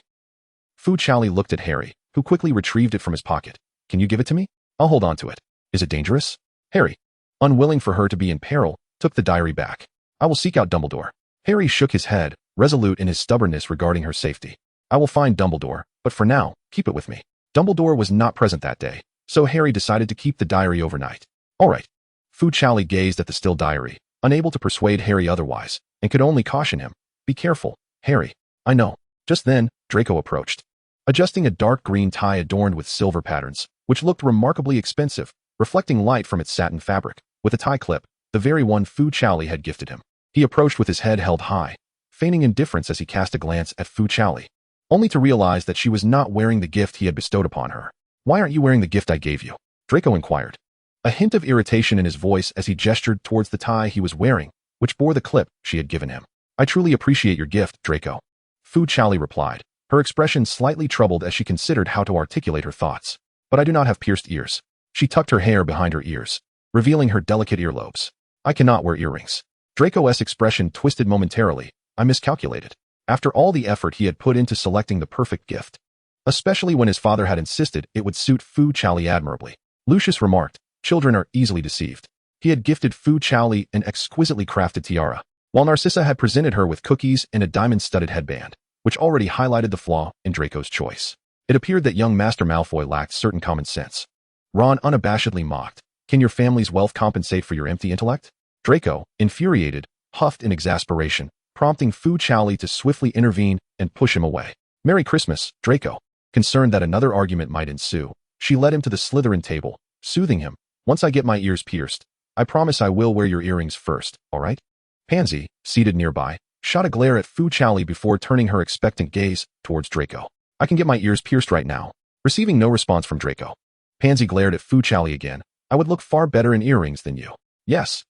Fu Chaoli looked at Harry, who quickly retrieved it from his pocket. "Can you give it to me? I'll hold on to it." "Is it dangerous?" Harry, unwilling for her to be in peril, took the diary back. "I will seek out Dumbledore." Harry shook his head, resolute in his stubbornness regarding her safety. "I will find Dumbledore, but for now, keep it with me." Dumbledore was not present that day, so Harry decided to keep the diary overnight. "All right." Fu Chaoli gazed at the still diary, unable to persuade Harry otherwise, and could only caution him. "Be careful, Harry." "I know." Just then, Draco approached, adjusting a dark green tie adorned with silver patterns, which looked remarkably expensive, reflecting light from its satin fabric, with a tie clip, the very one Fu Chaoli had gifted him. He approached with his head held high, feigning indifference as he cast a glance at Fu Chaoli, only to realize that she was not wearing the gift he had bestowed upon her. "Why aren't you wearing the gift I gave you?" Draco inquired, a hint of irritation in his voice as he gestured towards the tie he was wearing, which bore the clip she had given him. "I truly appreciate your gift, Draco," Fu Chaoli replied, her expression slightly troubled as she considered how to articulate her thoughts. "But I do not have pierced ears." She tucked her hair behind her ears, revealing her delicate earlobes. "I cannot wear earrings." Draco's expression twisted momentarily. "I miscalculated." After all the effort he had put into selecting the perfect gift, especially when his father had insisted it would suit Fu Chaoli admirably. Lucius remarked, "Children are easily deceived." He had gifted Fu Chaoli an exquisitely crafted tiara, while Narcissa had presented her with cookies and a diamond-studded headband, which already highlighted the flaw in Draco's choice. It appeared that young Master Malfoy lacked certain common sense. Ron unabashedly mocked, "Can your family's wealth compensate for your empty intellect?" Draco, infuriated, huffed in exasperation, prompting Fu Chaoli to swiftly intervene and push him away. "Merry Christmas, Draco." Concerned that another argument might ensue, she led him to the Slytherin table, soothing him, "Once I get my ears pierced, I promise I will wear your earrings first, all right?" Pansy, seated nearby, shot a glare at Fu Chaoli before turning her expectant gaze towards Draco. "I can get my ears pierced right now." Receiving no response from Draco, Pansy glared at Fu Chaoli again. "I would look far better in earrings than you." Yes,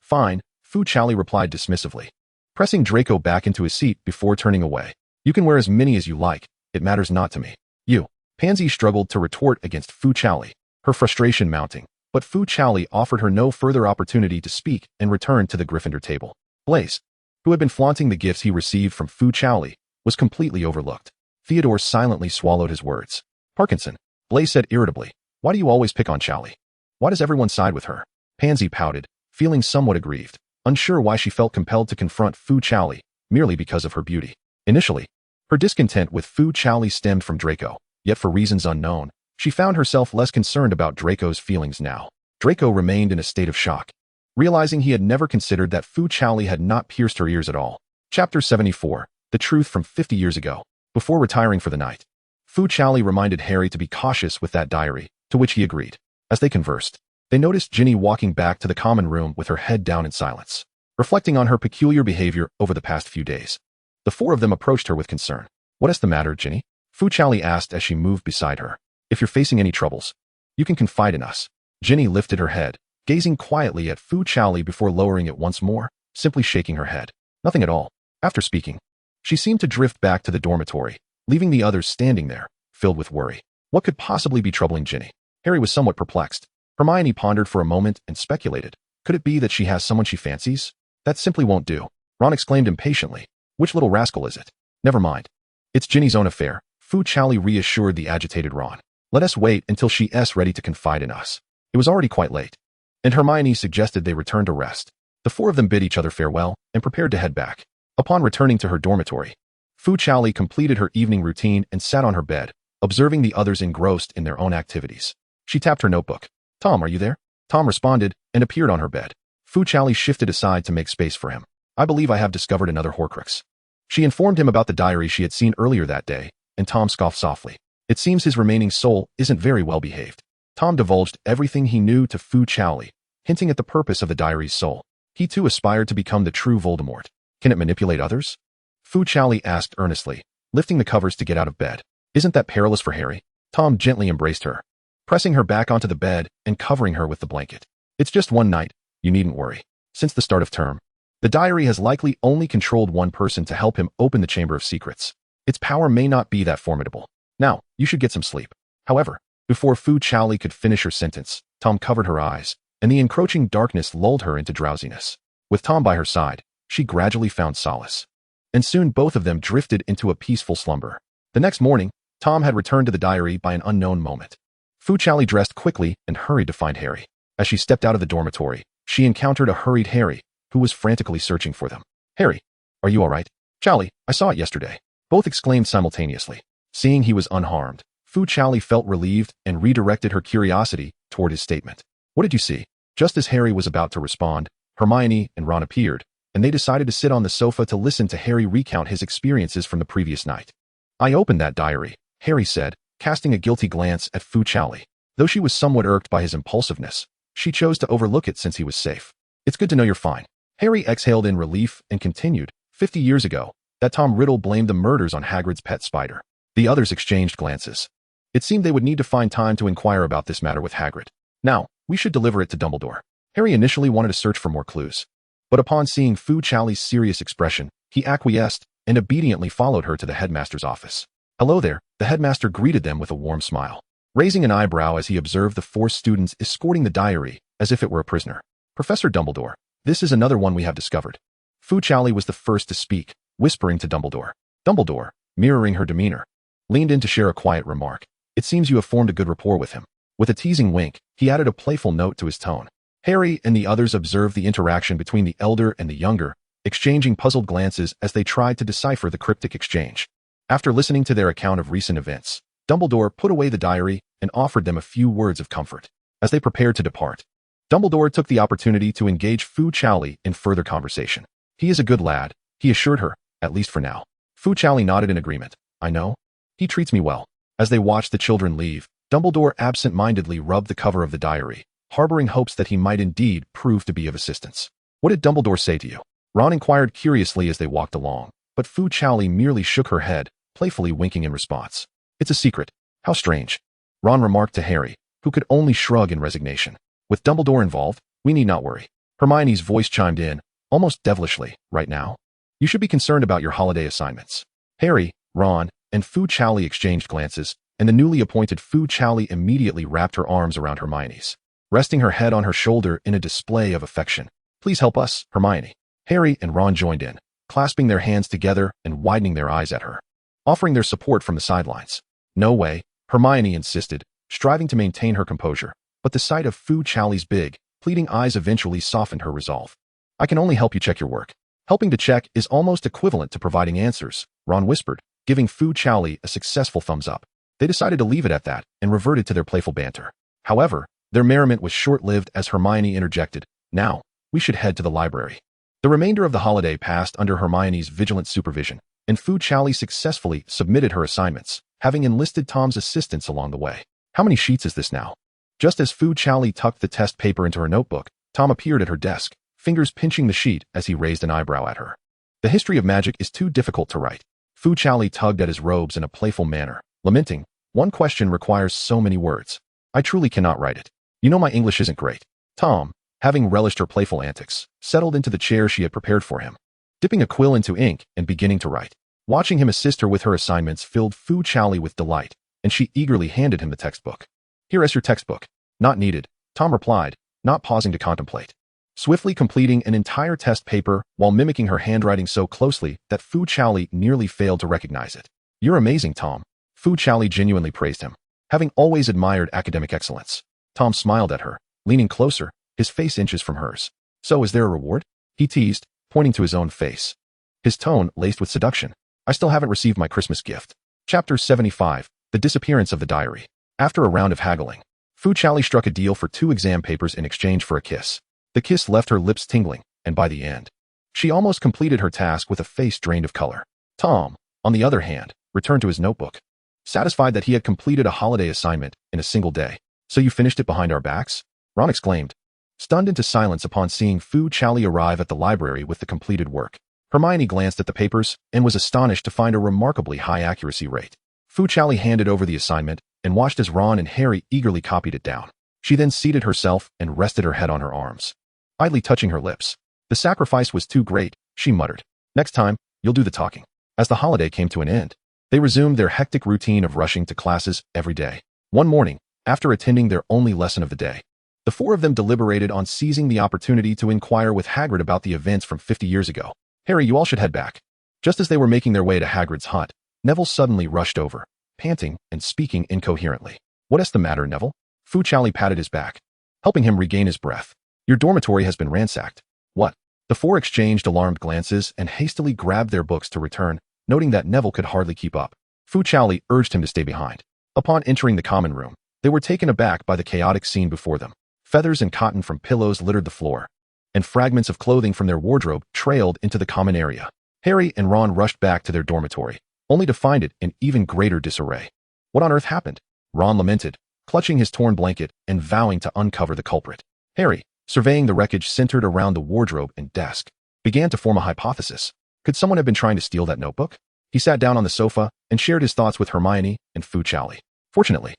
fine," Fu Chaoli replied dismissively, pressing Draco back into his seat before turning away. "You can wear as many as you like, it matters not to me." "You." Pansy struggled to retort against Fu Chaoli, her frustration mounting, but Fu Chaoli offered her no further opportunity to speak and returned to the Gryffindor table. Blaise, who had been flaunting the gifts he received from Fu Chaoli, was completely overlooked. Theodore silently swallowed his words. "Parkinson," Blaise said irritably, "why do you always pick on Chaoli? Why does everyone side with her?" Pansy pouted, feeling somewhat aggrieved, unsure why she felt compelled to confront Fu Chaoli merely because of her beauty. Initially, her discontent with Fu Chaoli stemmed from Draco, yet for reasons unknown, she found herself less concerned about Draco's feelings now. Draco remained in a state of shock, realizing he had never considered that Fu Chaoli had not pierced her ears at all. Chapter 74, The Truth from 50 Years Ago. Before retiring for the night, Fu Chaoli reminded Harry to be cautious with that diary, to which he agreed. As they conversed, they noticed Ginny walking back to the common room with her head down in silence, reflecting on her peculiar behavior over the past few days. The four of them approached her with concern. "What is the matter, Ginny?" Fu Chaoli asked as she moved beside her. "If you're facing any troubles, you can confide in us." Ginny lifted her head, gazing quietly at Fu Chaoli before lowering it once more, simply shaking her head. "Nothing at all." After speaking, she seemed to drift back to the dormitory, leaving the others standing there, filled with worry. What could possibly be troubling Ginny? Harry was somewhat perplexed. Hermione pondered for a moment and speculated. Could it be that she has someone she fancies? That simply won't do. Ron exclaimed impatiently. "Which little rascal is it?" "Never mind. It's Ginny's own affair," Fu Chaoli reassured the agitated Ron. "Let us wait until she's ready to confide in us." It was already quite late, and Hermione suggested they return to rest. The four of them bid each other farewell and prepared to head back. Upon returning to her dormitory, Fu Chaoli completed her evening routine and sat on her bed, observing the others engrossed in their own activities. She tapped her notebook. "Tom, are you there?" Tom responded and appeared on her bed. Fu Chaoli shifted aside to make space for him. "I believe I have discovered another Horcrux." She informed him about the diary she had seen earlier that day, and Tom scoffed softly. "It seems his remaining soul isn't very well behaved." Tom divulged everything he knew to Fu Chaoli, hinting at the purpose of the diary's soul. He too aspired to become the true Voldemort. "Can it manipulate others?" Fu Chaoli asked earnestly, lifting the covers to get out of bed. "Isn't that perilous for Harry?" Tom gently embraced her, pressing her back onto the bed and covering her with the blanket. "It's just one night, you needn't worry. Since the start of term, the diary has likely only controlled one person to help him open the Chamber of Secrets. Its power may not be that formidable. Now, you should get some sleep." However, before Fu Chaoli could finish her sentence, Tom covered her eyes, and the encroaching darkness lulled her into drowsiness. With Tom by her side, she gradually found solace, and soon both of them drifted into a peaceful slumber. The next morning, Tom had returned to the diary by an unknown moment. Fu Chaoli dressed quickly and hurried to find Harry. As she stepped out of the dormitory, she encountered a hurried Harry, who was frantically searching for them. "Harry, are you all right?" "Chaoli, I saw it yesterday," both exclaimed simultaneously. Seeing he was unharmed, Fu Chaoli felt relieved and redirected her curiosity toward his statement. "What did you see?" Just as Harry was about to respond, Hermione and Ron appeared, and they decided to sit on the sofa to listen to Harry recount his experiences from the previous night. "I opened that diary," Harry said, casting a guilty glance at Fu Chaoli. Though she was somewhat irked by his impulsiveness, she chose to overlook it since he was safe. "It's good to know you're fine." Harry exhaled in relief and continued, 50 years ago, that Tom Riddle blamed the murders on Hagrid's pet spider." The others exchanged glances. It seemed they would need to find time to inquire about this matter with Hagrid. "Now, we should deliver it to Dumbledore." Harry initially wanted to search for more clues, but upon seeing Fu Chaoli's serious expression, he acquiesced and obediently followed her to the headmaster's office. "Hello there," the headmaster greeted them with a warm smile, raising an eyebrow as he observed the four students escorting the diary as if it were a prisoner. "Professor Dumbledore, this is another one we have discovered." Fu Chaoli was the first to speak, whispering to Dumbledore. Dumbledore, mirroring her demeanor, leaned in to share a quiet remark. It seems you have formed a good rapport with him. With a teasing wink, he added a playful note to his tone. Harry and the others observed the interaction between the elder and the younger, exchanging puzzled glances as they tried to decipher the cryptic exchange. After listening to their account of recent events, Dumbledore put away the diary and offered them a few words of comfort. As they prepared to depart, Dumbledore took the opportunity to engage Fu Chaoli in further conversation. He is a good lad, he assured her, at least for now. Fu Chaoli nodded in agreement. I know. He treats me well. As they watched the children leave, Dumbledore absent-mindedly rubbed the cover of the diary, harboring hopes that he might indeed prove to be of assistance. What did Dumbledore say to you? Ron inquired curiously as they walked along, but Fu Chaoli merely shook her head, playfully winking in response. It's a secret. How strange. Ron remarked to Harry, who could only shrug in resignation. With Dumbledore involved, we need not worry. Hermione's voice chimed in, almost devilishly, right now. You should be concerned about your holiday assignments. Harry, Ron, and Fu Chaoli exchanged glances, and the newly appointed Fu Chaoli immediately wrapped her arms around Hermione's, resting her head on her shoulder in a display of affection. Please help us, Hermione. Harry and Ron joined in, clasping their hands together and widening their eyes at her, offering their support from the sidelines. No way, Hermione insisted, striving to maintain her composure, but the sight of Fu Chaoli's big, pleading eyes eventually softened her resolve. I can only help you check your work. Helping to check is almost equivalent to providing answers, Ron whispered, giving Fu Chaoli a successful thumbs up. They decided to leave it at that and reverted to their playful banter. However, their merriment was short-lived as Hermione interjected, Now, we should head to the library. The remainder of the holiday passed under Hermione's vigilant supervision, and Fu Chaoli successfully submitted her assignments, having enlisted Tom's assistance along the way. How many sheets is this now? Just as Fu Chaoli tucked the test paper into her notebook, Tom appeared at her desk, fingers pinching the sheet as he raised an eyebrow at her. The history of magic is too difficult to write. Fu Chaoli tugged at his robes in a playful manner, lamenting, one question requires so many words. I truly cannot write it. You know my English isn't great. Tom, having relished her playful antics, settled into the chair she had prepared for him, dipping a quill into ink and beginning to write. Watching him assist her with her assignments filled Fu Chaoli with delight, and she eagerly handed him the textbook. Here is your textbook. Not needed, Tom replied, not pausing to contemplate, swiftly completing an entire test paper while mimicking her handwriting so closely that Fu Chaoli nearly failed to recognize it. You're amazing, Tom. Fu Chaoli genuinely praised him, having always admired academic excellence. Tom smiled at her, leaning closer, his face inches from hers. So is there a reward? He teased, pointing to his own face, his tone laced with seduction. I still haven't received my Christmas gift. Chapter 75, The Disappearance of the Diary. After a round of haggling, Fu Chaoli struck a deal for 2 exam papers in exchange for a kiss. The kiss left her lips tingling, and by the end, she almost completed her task with a face drained of color. Tom, on the other hand, returned to his notebook, satisfied that he had completed a holiday assignment in a single day. So you finished it behind our backs? Ron exclaimed, stunned into silence upon seeing Fu Chaoli arrive at the library with the completed work. Hermione glanced at the papers and was astonished to find a remarkably high accuracy rate. Fu Chaoli handed over the assignment and watched as Ron and Harry eagerly copied it down. She then seated herself and rested her head on her arms, idly touching her lips. The sacrifice was too great, she muttered. Next time, you'll do the talking. As the holiday came to an end, they resumed their hectic routine of rushing to classes every day. One morning, after attending their only lesson of the day, the 4 of them deliberated on seizing the opportunity to inquire with Hagrid about the events from 50 years ago. Harry, you all should head back. Just as they were making their way to Hagrid's hut, Neville suddenly rushed over, panting and speaking incoherently. What is the matter, Neville? Fu Chaoli patted his back, helping him regain his breath. Your dormitory has been ransacked. What? The 4 exchanged alarmed glances and hastily grabbed their books to return, noting that Neville could hardly keep up. Fu Chaoli urged him to stay behind. Upon entering the common room, they were taken aback by the chaotic scene before them. Feathers and cotton from pillows littered the floor, and fragments of clothing from their wardrobe trailed into the common area. Harry and Ron rushed back to their dormitory, only to find it in even greater disarray. What on earth happened? Ron lamented, clutching his torn blanket and vowing to uncover the culprit. Harry, surveying the wreckage centered around the wardrobe and desk, began to form a hypothesis. Could someone have been trying to steal that notebook? He sat down on the sofa and shared his thoughts with Hermione and Fu Chaoli. Fortunately,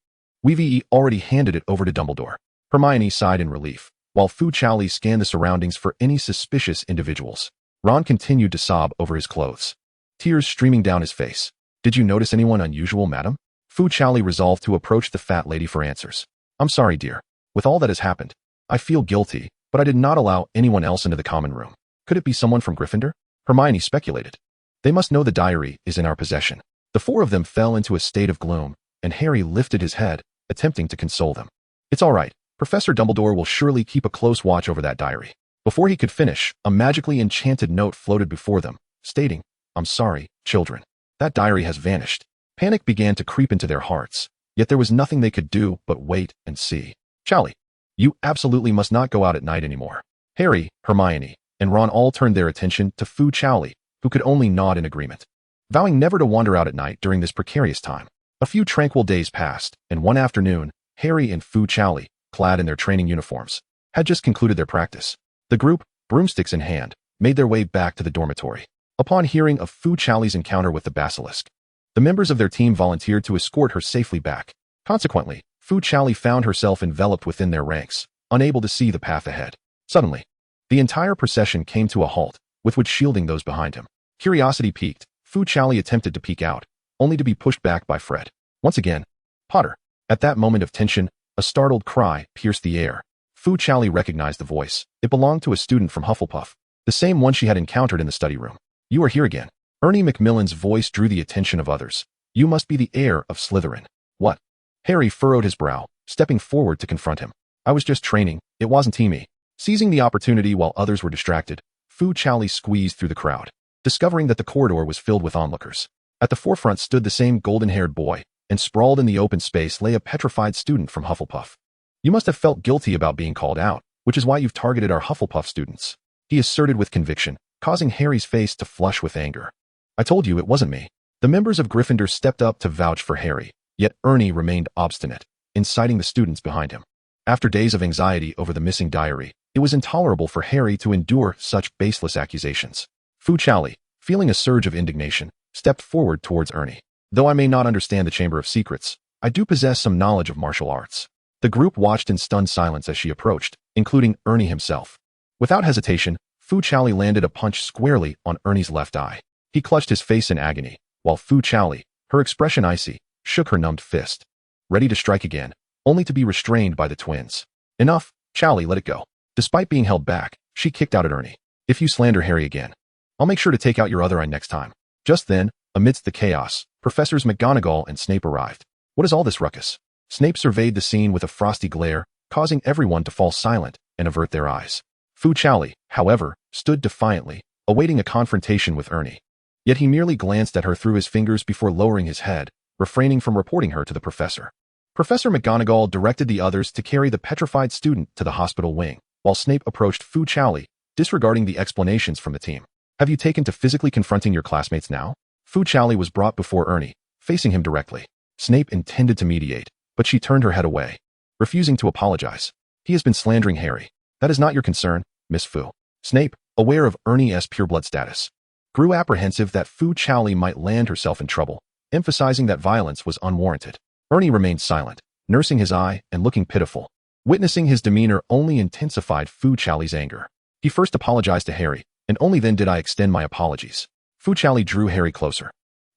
Weevee already handed it over to Dumbledore. Hermione sighed in relief, while Fu Chaoli scanned the surroundings for any suspicious individuals. Ron continued to sob over his clothes, tears streaming down his face. Did you notice anyone unusual, madam? Fu Chaoli resolved to approach the fat lady for answers. I'm sorry, dear. With all that has happened, I feel guilty, but I did not allow anyone else into the common room. Could it be someone from Gryffindor? Hermione speculated. They must know the diary is in our possession. The four of them fell into a state of gloom, and Harry lifted his head, attempting to console them. "It's all right. Professor Dumbledore will surely keep a close watch over that diary." Before he could finish, a magically enchanted note floated before them, stating, "I'm sorry, children. That diary has vanished." Panic began to creep into their hearts, yet there was nothing they could do but wait and see. "Chaoli, you absolutely must not go out at night anymore." Harry, Hermione, and Ron all turned their attention to Fu Chaoli, who could only nod in agreement. Vowing never to wander out at night during this precarious time, a few tranquil days passed, and one afternoon, Harry and Fu Chaoli, clad in their training uniforms, had just concluded their practice. The group, broomsticks in hand, made their way back to the dormitory. Upon hearing of Fu Chaoli's encounter with the basilisk, the members of their team volunteered to escort her safely back. Consequently, Fu Chaoli found herself enveloped within their ranks, unable to see the path ahead. Suddenly, the entire procession came to a halt, with Wood shielding those behind him. Curiosity piqued, Fu Chaoli attempted to peek out, only to be pushed back by Fred. Once again, "Potter." At that moment of tension, a startled cry pierced the air. Fu Chaoli recognized the voice. It belonged to a student from Hufflepuff, the same one she had encountered in the study room. "You are here again." Ernie Macmillan's voice drew the attention of others. "You must be the heir of Slytherin." "What?" Harry furrowed his brow, stepping forward to confront him. "I was just training. It wasn't me." Seizing the opportunity while others were distracted, Fu Chaoli squeezed through the crowd, discovering that the corridor was filled with onlookers. At the forefront stood the same golden-haired boy, and sprawled in the open space lay a petrified student from Hufflepuff. "You must have felt guilty about being called out, which is why you've targeted our Hufflepuff students," he asserted with conviction, causing Harry's face to flush with anger. "I told you it wasn't me." The members of Gryffindor stepped up to vouch for Harry, yet Ernie remained obstinate, inciting the students behind him. After days of anxiety over the missing diary, it was intolerable for Harry to endure such baseless accusations. Fu Chaoli, feeling a surge of indignation, stepped forward towards Ernie. "Though I may not understand the Chamber of Secrets, I do possess some knowledge of martial arts." The group watched in stunned silence as she approached, including Ernie himself. Without hesitation, Fu Chaoli landed a punch squarely on Ernie's left eye. He clutched his face in agony, while Fu Chaoli, her expression icy, shook her numbed fist, ready to strike again, only to be restrained by the twins. "Enough, Chaoli, let it go." Despite being held back, she kicked out at Ernie. "If you slander Harry again, I'll make sure to take out your other eye next time." Just then, amidst the chaos, Professors McGonagall and Snape arrived. "What is all this ruckus?" Snape surveyed the scene with a frosty glare, causing everyone to fall silent and avert their eyes. Fu Chaoli, however, stood defiantly, awaiting a confrontation with Ernie. Yet he merely glanced at her through his fingers before lowering his head, refraining from reporting her to the professor. Professor McGonagall directed the others to carry the petrified student to the hospital wing, while Snape approached Fu Chaoli, disregarding the explanations from the team. "Have you taken to physically confronting your classmates now?" Fu Chaoli was brought before Ernie, facing him directly. Snape intended to mediate, but she turned her head away, refusing to apologize. "He has been slandering Harry. That is not your concern, Miss Fu." Snape, aware of Ernie's pureblood status, grew apprehensive that Fu Chaoli might land herself in trouble, emphasizing that violence was unwarranted. Ernie remained silent, nursing his eye and looking pitiful. Witnessing his demeanor only intensified Fu Chaoli's anger. He first apologized to Harry, and only then did I extend my apologies. Fu Chaoli drew Harry closer,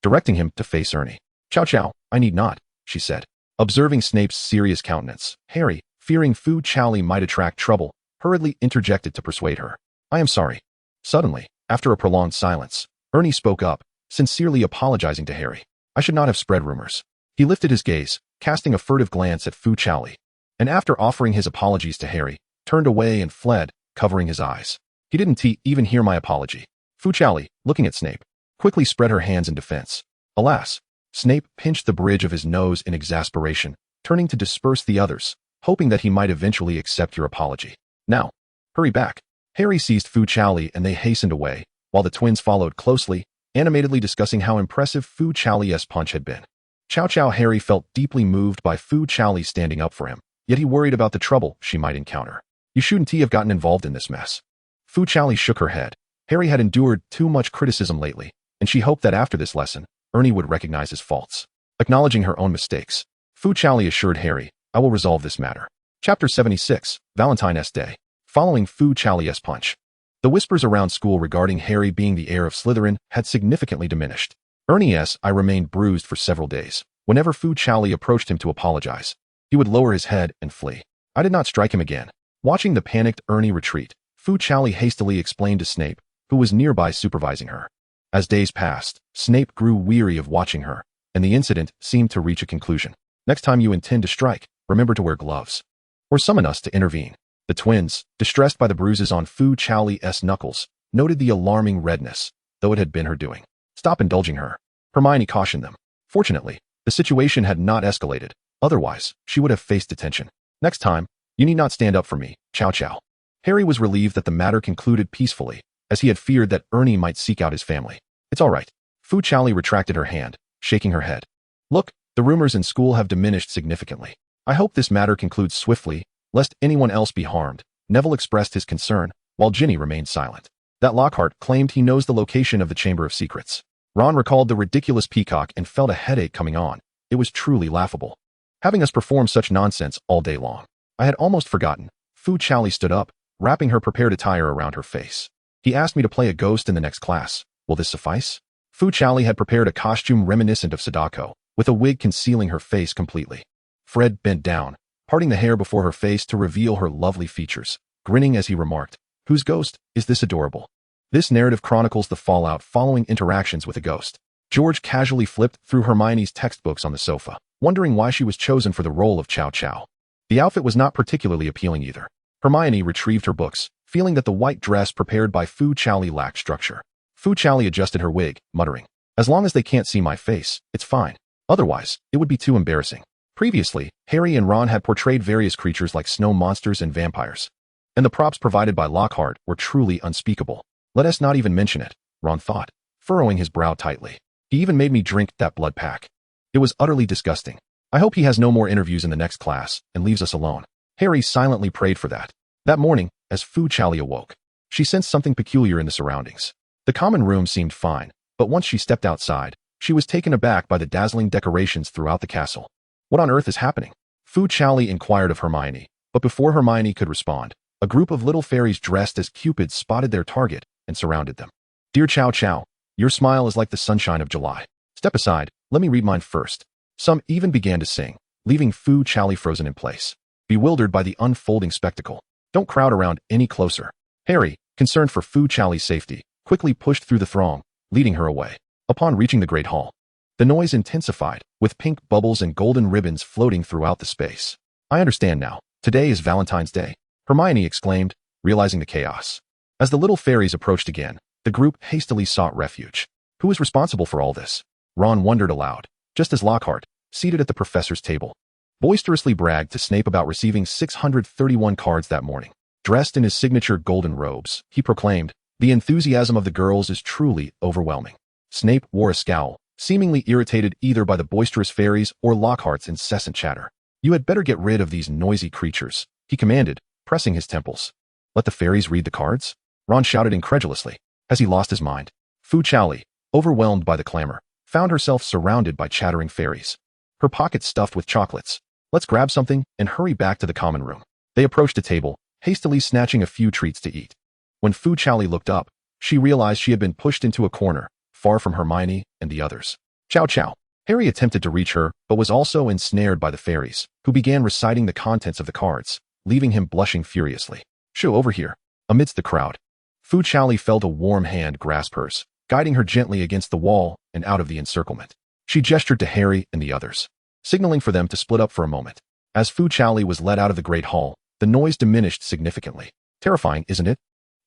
directing him to face Ernie. Chow, I need not," she said. Observing Snape's serious countenance, Harry, fearing Fu Chaoli might attract trouble, hurriedly interjected to persuade her. "I am sorry." Suddenly, after a prolonged silence, Ernie spoke up, sincerely apologizing to Harry. "I should not have spread rumors." He lifted his gaze, casting a furtive glance at Fu Chaoli, and after offering his apologies to Harry, turned away and fled, covering his eyes. "He didn't even hear my apology." Fu Chaoli, looking at Snape, quickly spread her hands in defense. Alas! Snape pinched the bridge of his nose in exasperation, turning to disperse the others, hoping that he might eventually accept your apology. "Now, hurry back." Harry seized Fu Chaoli and they hastened away, while the twins followed closely, animatedly discussing how impressive Fu Chaoli's punch had been. Chow Harry felt deeply moved by Fu Chaoli standing up for him, yet he worried about the trouble she might encounter. "You shouldn't have gotten involved in this mess." Fu Chaoli shook her head. Harry had endured too much criticism lately, and she hoped that after this lesson, Ernie would recognize his faults. Acknowledging her own mistakes, Fu Chaoli assured Harry, "I will resolve this matter." Chapter 76, Valentine's Day. Following Fu Chaoli's punch, the whispers around school regarding Harry being the heir of Slytherin had significantly diminished. Ernie's eye remained bruised for several days. Whenever Fu Chaoli approached him to apologize, he would lower his head and flee. "I did not strike him again." Watching the panicked Ernie retreat, Fu Chaoli hastily explained to Snape, who was nearby supervising her. As days passed, Snape grew weary of watching her, and the incident seemed to reach a conclusion. Next time you intend to strike, remember to wear gloves. Or summon us to intervene. The twins, distressed by the bruises on Fu Chaoli's knuckles, noted the alarming redness, though it had been her doing. Stop indulging her. Hermione cautioned them. Fortunately, the situation had not escalated. Otherwise, she would have faced detention. Next time, you need not stand up for me, Chow Chow. Harry was relieved that the matter concluded peacefully, as he had feared that Ernie might seek out his family. It's all right. Fu Chaoli retracted her hand, shaking her head. Look, the rumors in school have diminished significantly. I hope this matter concludes swiftly, lest anyone else be harmed. Neville expressed his concern, while Ginny remained silent. That Lockhart claimed he knows the location of the Chamber of Secrets. Ron recalled the ridiculous peacock and felt a headache coming on. It was truly laughable. Having us perform such nonsense all day long. I had almost forgotten. Fu Chaoli stood up, wrapping her prepared attire around her face. He asked me to play a ghost in the next class. Will this suffice? Fu Chaoli had prepared a costume reminiscent of Sadako, with a wig concealing her face completely. Fred bent down, parting the hair before her face to reveal her lovely features, grinning as he remarked, "Whose ghost is this adorable?" This narrative chronicles the fallout following interactions with a ghost. George casually flipped through Hermione's textbooks on the sofa, wondering why she was chosen for the role of Chow Chow. The outfit was not particularly appealing either. Hermione retrieved her books, feeling that the white dress prepared by Fu Chaoli lacked structure. Fu Chaoli adjusted her wig, muttering, "As long as they can't see my face, it's fine. Otherwise, it would be too embarrassing." Previously, Harry and Ron had portrayed various creatures like snow monsters and vampires, and the props provided by Lockhart were truly unspeakable. Let us not even mention it, Ron thought, furrowing his brow tightly. He even made me drink that blood pack. It was utterly disgusting. I hope he has no more interviews in the next class and leaves us alone. Harry silently prayed for that. That morning, as Fu Chaoli awoke, she sensed something peculiar in the surroundings. The common room seemed fine, but once she stepped outside, she was taken aback by the dazzling decorations throughout the castle. What on earth is happening? Fu Chaoli inquired of Hermione, but before Hermione could respond, a group of little fairies dressed as cupids spotted their target and surrounded them. "Dear Chow Chow, your smile is like the sunshine of July. Step aside, let me read mine first." Some even began to sing, leaving Fu Chaoli frozen in place, bewildered by the unfolding spectacle. "Don't crowd around any closer." Harry, concerned for Fu Chaoli's safety, quickly pushed through the throng, leading her away. Upon reaching the Great Hall, the noise intensified, with pink bubbles and golden ribbons floating throughout the space. "I understand now. Today is Valentine's Day," Hermione exclaimed, realizing the chaos. As the little fairies approached again, the group hastily sought refuge. Who is responsible for all this? Ron wondered aloud, just as Lockhart, seated at the professor's table, boisterously bragged to Snape about receiving 631 cards that morning. Dressed in his signature golden robes, he proclaimed, "The enthusiasm of the girls is truly overwhelming." Snape wore a scowl, seemingly irritated either by the boisterous fairies or Lockhart's incessant chatter. "You had better get rid of these noisy creatures," he commanded, pressing his temples. "Let the fairies read the cards?" Ron shouted incredulously. Has he lost his mind? Fu Chaoli, overwhelmed by the clamor, found herself surrounded by chattering fairies, her pockets stuffed with chocolates. "Let's grab something and hurry back to the common room." They approached a table, hastily snatching a few treats to eat. When Fu Chaoli looked up, she realized she had been pushed into a corner, far from Hermione and the others. "Chow Chow." Harry attempted to reach her, but was also ensnared by the fairies, who began reciting the contents of the cards, leaving him blushing furiously. "Shoo, over here." Amidst the crowd, Fu Chaoli felt a warm hand grasp hers, guiding her gently against the wall and out of the encirclement. She gestured to Harry and the others, signaling for them to split up for a moment. As Fu Chaoli was led out of the Great Hall, the noise diminished significantly. "Terrifying, isn't it?"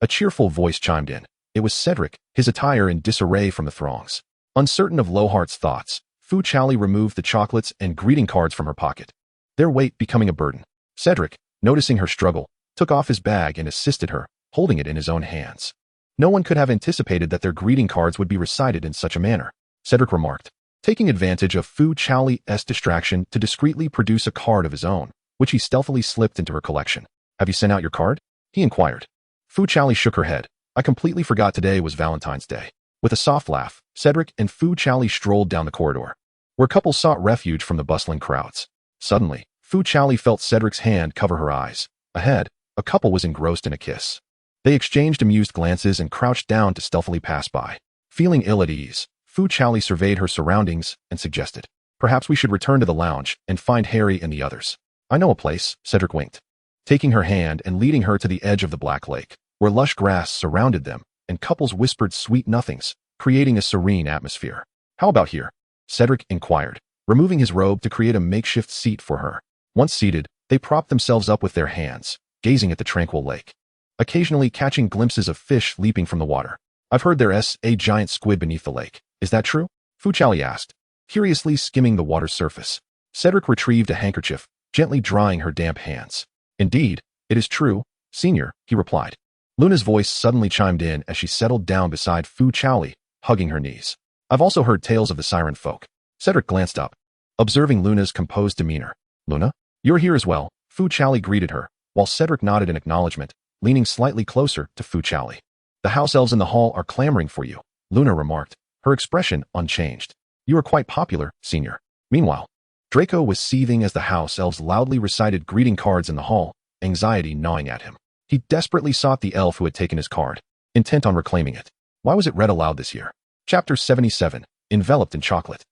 A cheerful voice chimed in. It was Cedric, his attire in disarray from the throngs. Uncertain of Lockhart's thoughts, Fu Chaoli removed the chocolates and greeting cards from her pocket, their weight becoming a burden. Cedric, noticing her struggle, took off his bag and assisted her, holding it in his own hands. No one could have anticipated that their greeting cards would be recited in such a manner, Cedric remarked, taking advantage of Fu Chaoli's distraction to discreetly produce a card of his own, which he stealthily slipped into her collection. "Have you sent out your card?" he inquired. Fu Chaoli shook her head. "I completely forgot today was Valentine's Day." With a soft laugh, Cedric and Fu Chaoli strolled down the corridor, where couples sought refuge from the bustling crowds. Suddenly, Fu Chaoli felt Cedric's hand cover her eyes. Ahead, a couple was engrossed in a kiss. They exchanged amused glances and crouched down to stealthily pass by. Feeling ill at ease, Fu Chaoli surveyed her surroundings and suggested, "Perhaps we should return to the lounge and find Harry and the others." "I know a place," Cedric winked, taking her hand and leading her to the edge of the Black Lake, where lush grass surrounded them and couples whispered sweet nothings, creating a serene atmosphere. "How about here?" Cedric inquired, removing his robe to create a makeshift seat for her. Once seated, they propped themselves up with their hands, gazing at the tranquil lake, occasionally catching glimpses of fish leaping from the water. I've heard there's a giant squid beneath the lake. Is that true? Fu Chaoli asked, curiously skimming the water's surface. Cedric retrieved a handkerchief, gently drying her damp hands. Indeed, it is true, Senior, he replied. Luna's voice suddenly chimed in as she settled down beside Fu Chaoli, hugging her knees. I've also heard tales of the siren folk. Cedric glanced up, observing Luna's composed demeanor. Luna? You're here as well, Fu Chaoli greeted her, while Cedric nodded in acknowledgement, leaning slightly closer to Fu Chaoli. The house elves in the hall are clamoring for you, Luna remarked, her expression unchanged. You are quite popular, Senior. Meanwhile, Draco was seething as the house elves loudly recited greeting cards in the hall, anxiety gnawing at him. He desperately sought the elf who had taken his card, intent on reclaiming it. Why was it read aloud this year? Chapter 77, Enveloped in Chocolate.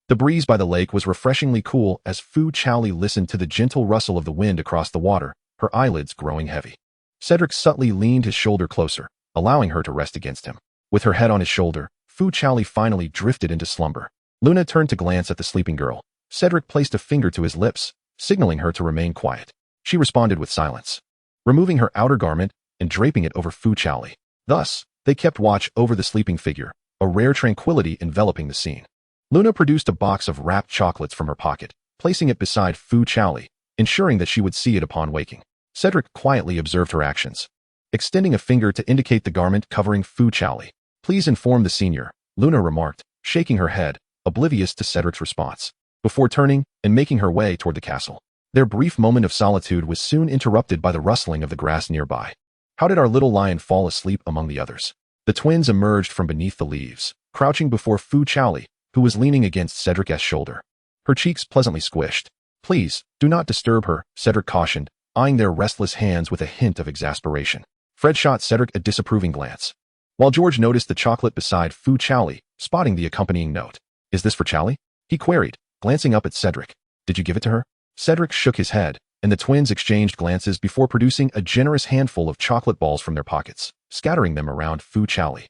The breeze by the lake was refreshingly cool as Fu Chaoli listened to the gentle rustle of the wind across the water, her eyelids growing heavy. Cedric subtly leaned his shoulder closer, allowing her to rest against him. With her head on his shoulder, Fu Chaoli finally drifted into slumber. Luna turned to glance at the sleeping girl. Cedric placed a finger to his lips, signaling her to remain quiet. She responded with silence, removing her outer garment and draping it over Fu Chaoli. Thus, they kept watch over the sleeping figure, a rare tranquility enveloping the scene. Luna produced a box of wrapped chocolates from her pocket, placing it beside Fu Chaoli, ensuring that she would see it upon waking. Cedric quietly observed her actions, extending a finger to indicate the garment covering Fu Chaoli. Please inform the senior, Luna remarked, shaking her head, oblivious to Cedric's response, before turning and making her way toward the castle. Their brief moment of solitude was soon interrupted by the rustling of the grass nearby. How did our little lion fall asleep among the others? The twins emerged from beneath the leaves, crouching before Fu Chaoli, who was leaning against Cedric's shoulder, her cheeks pleasantly squished. Please, do not disturb her, Cedric cautioned, eyeing their restless hands with a hint of exasperation. Fred shot Cedric a disapproving glance, while George noticed the chocolate beside Fu Chaoli, spotting the accompanying note. Is this for Chaoli? He queried, glancing up at Cedric. Did you give it to her? Cedric shook his head, and the twins exchanged glances before producing a generous handful of chocolate balls from their pockets, scattering them around Fu Chaoli,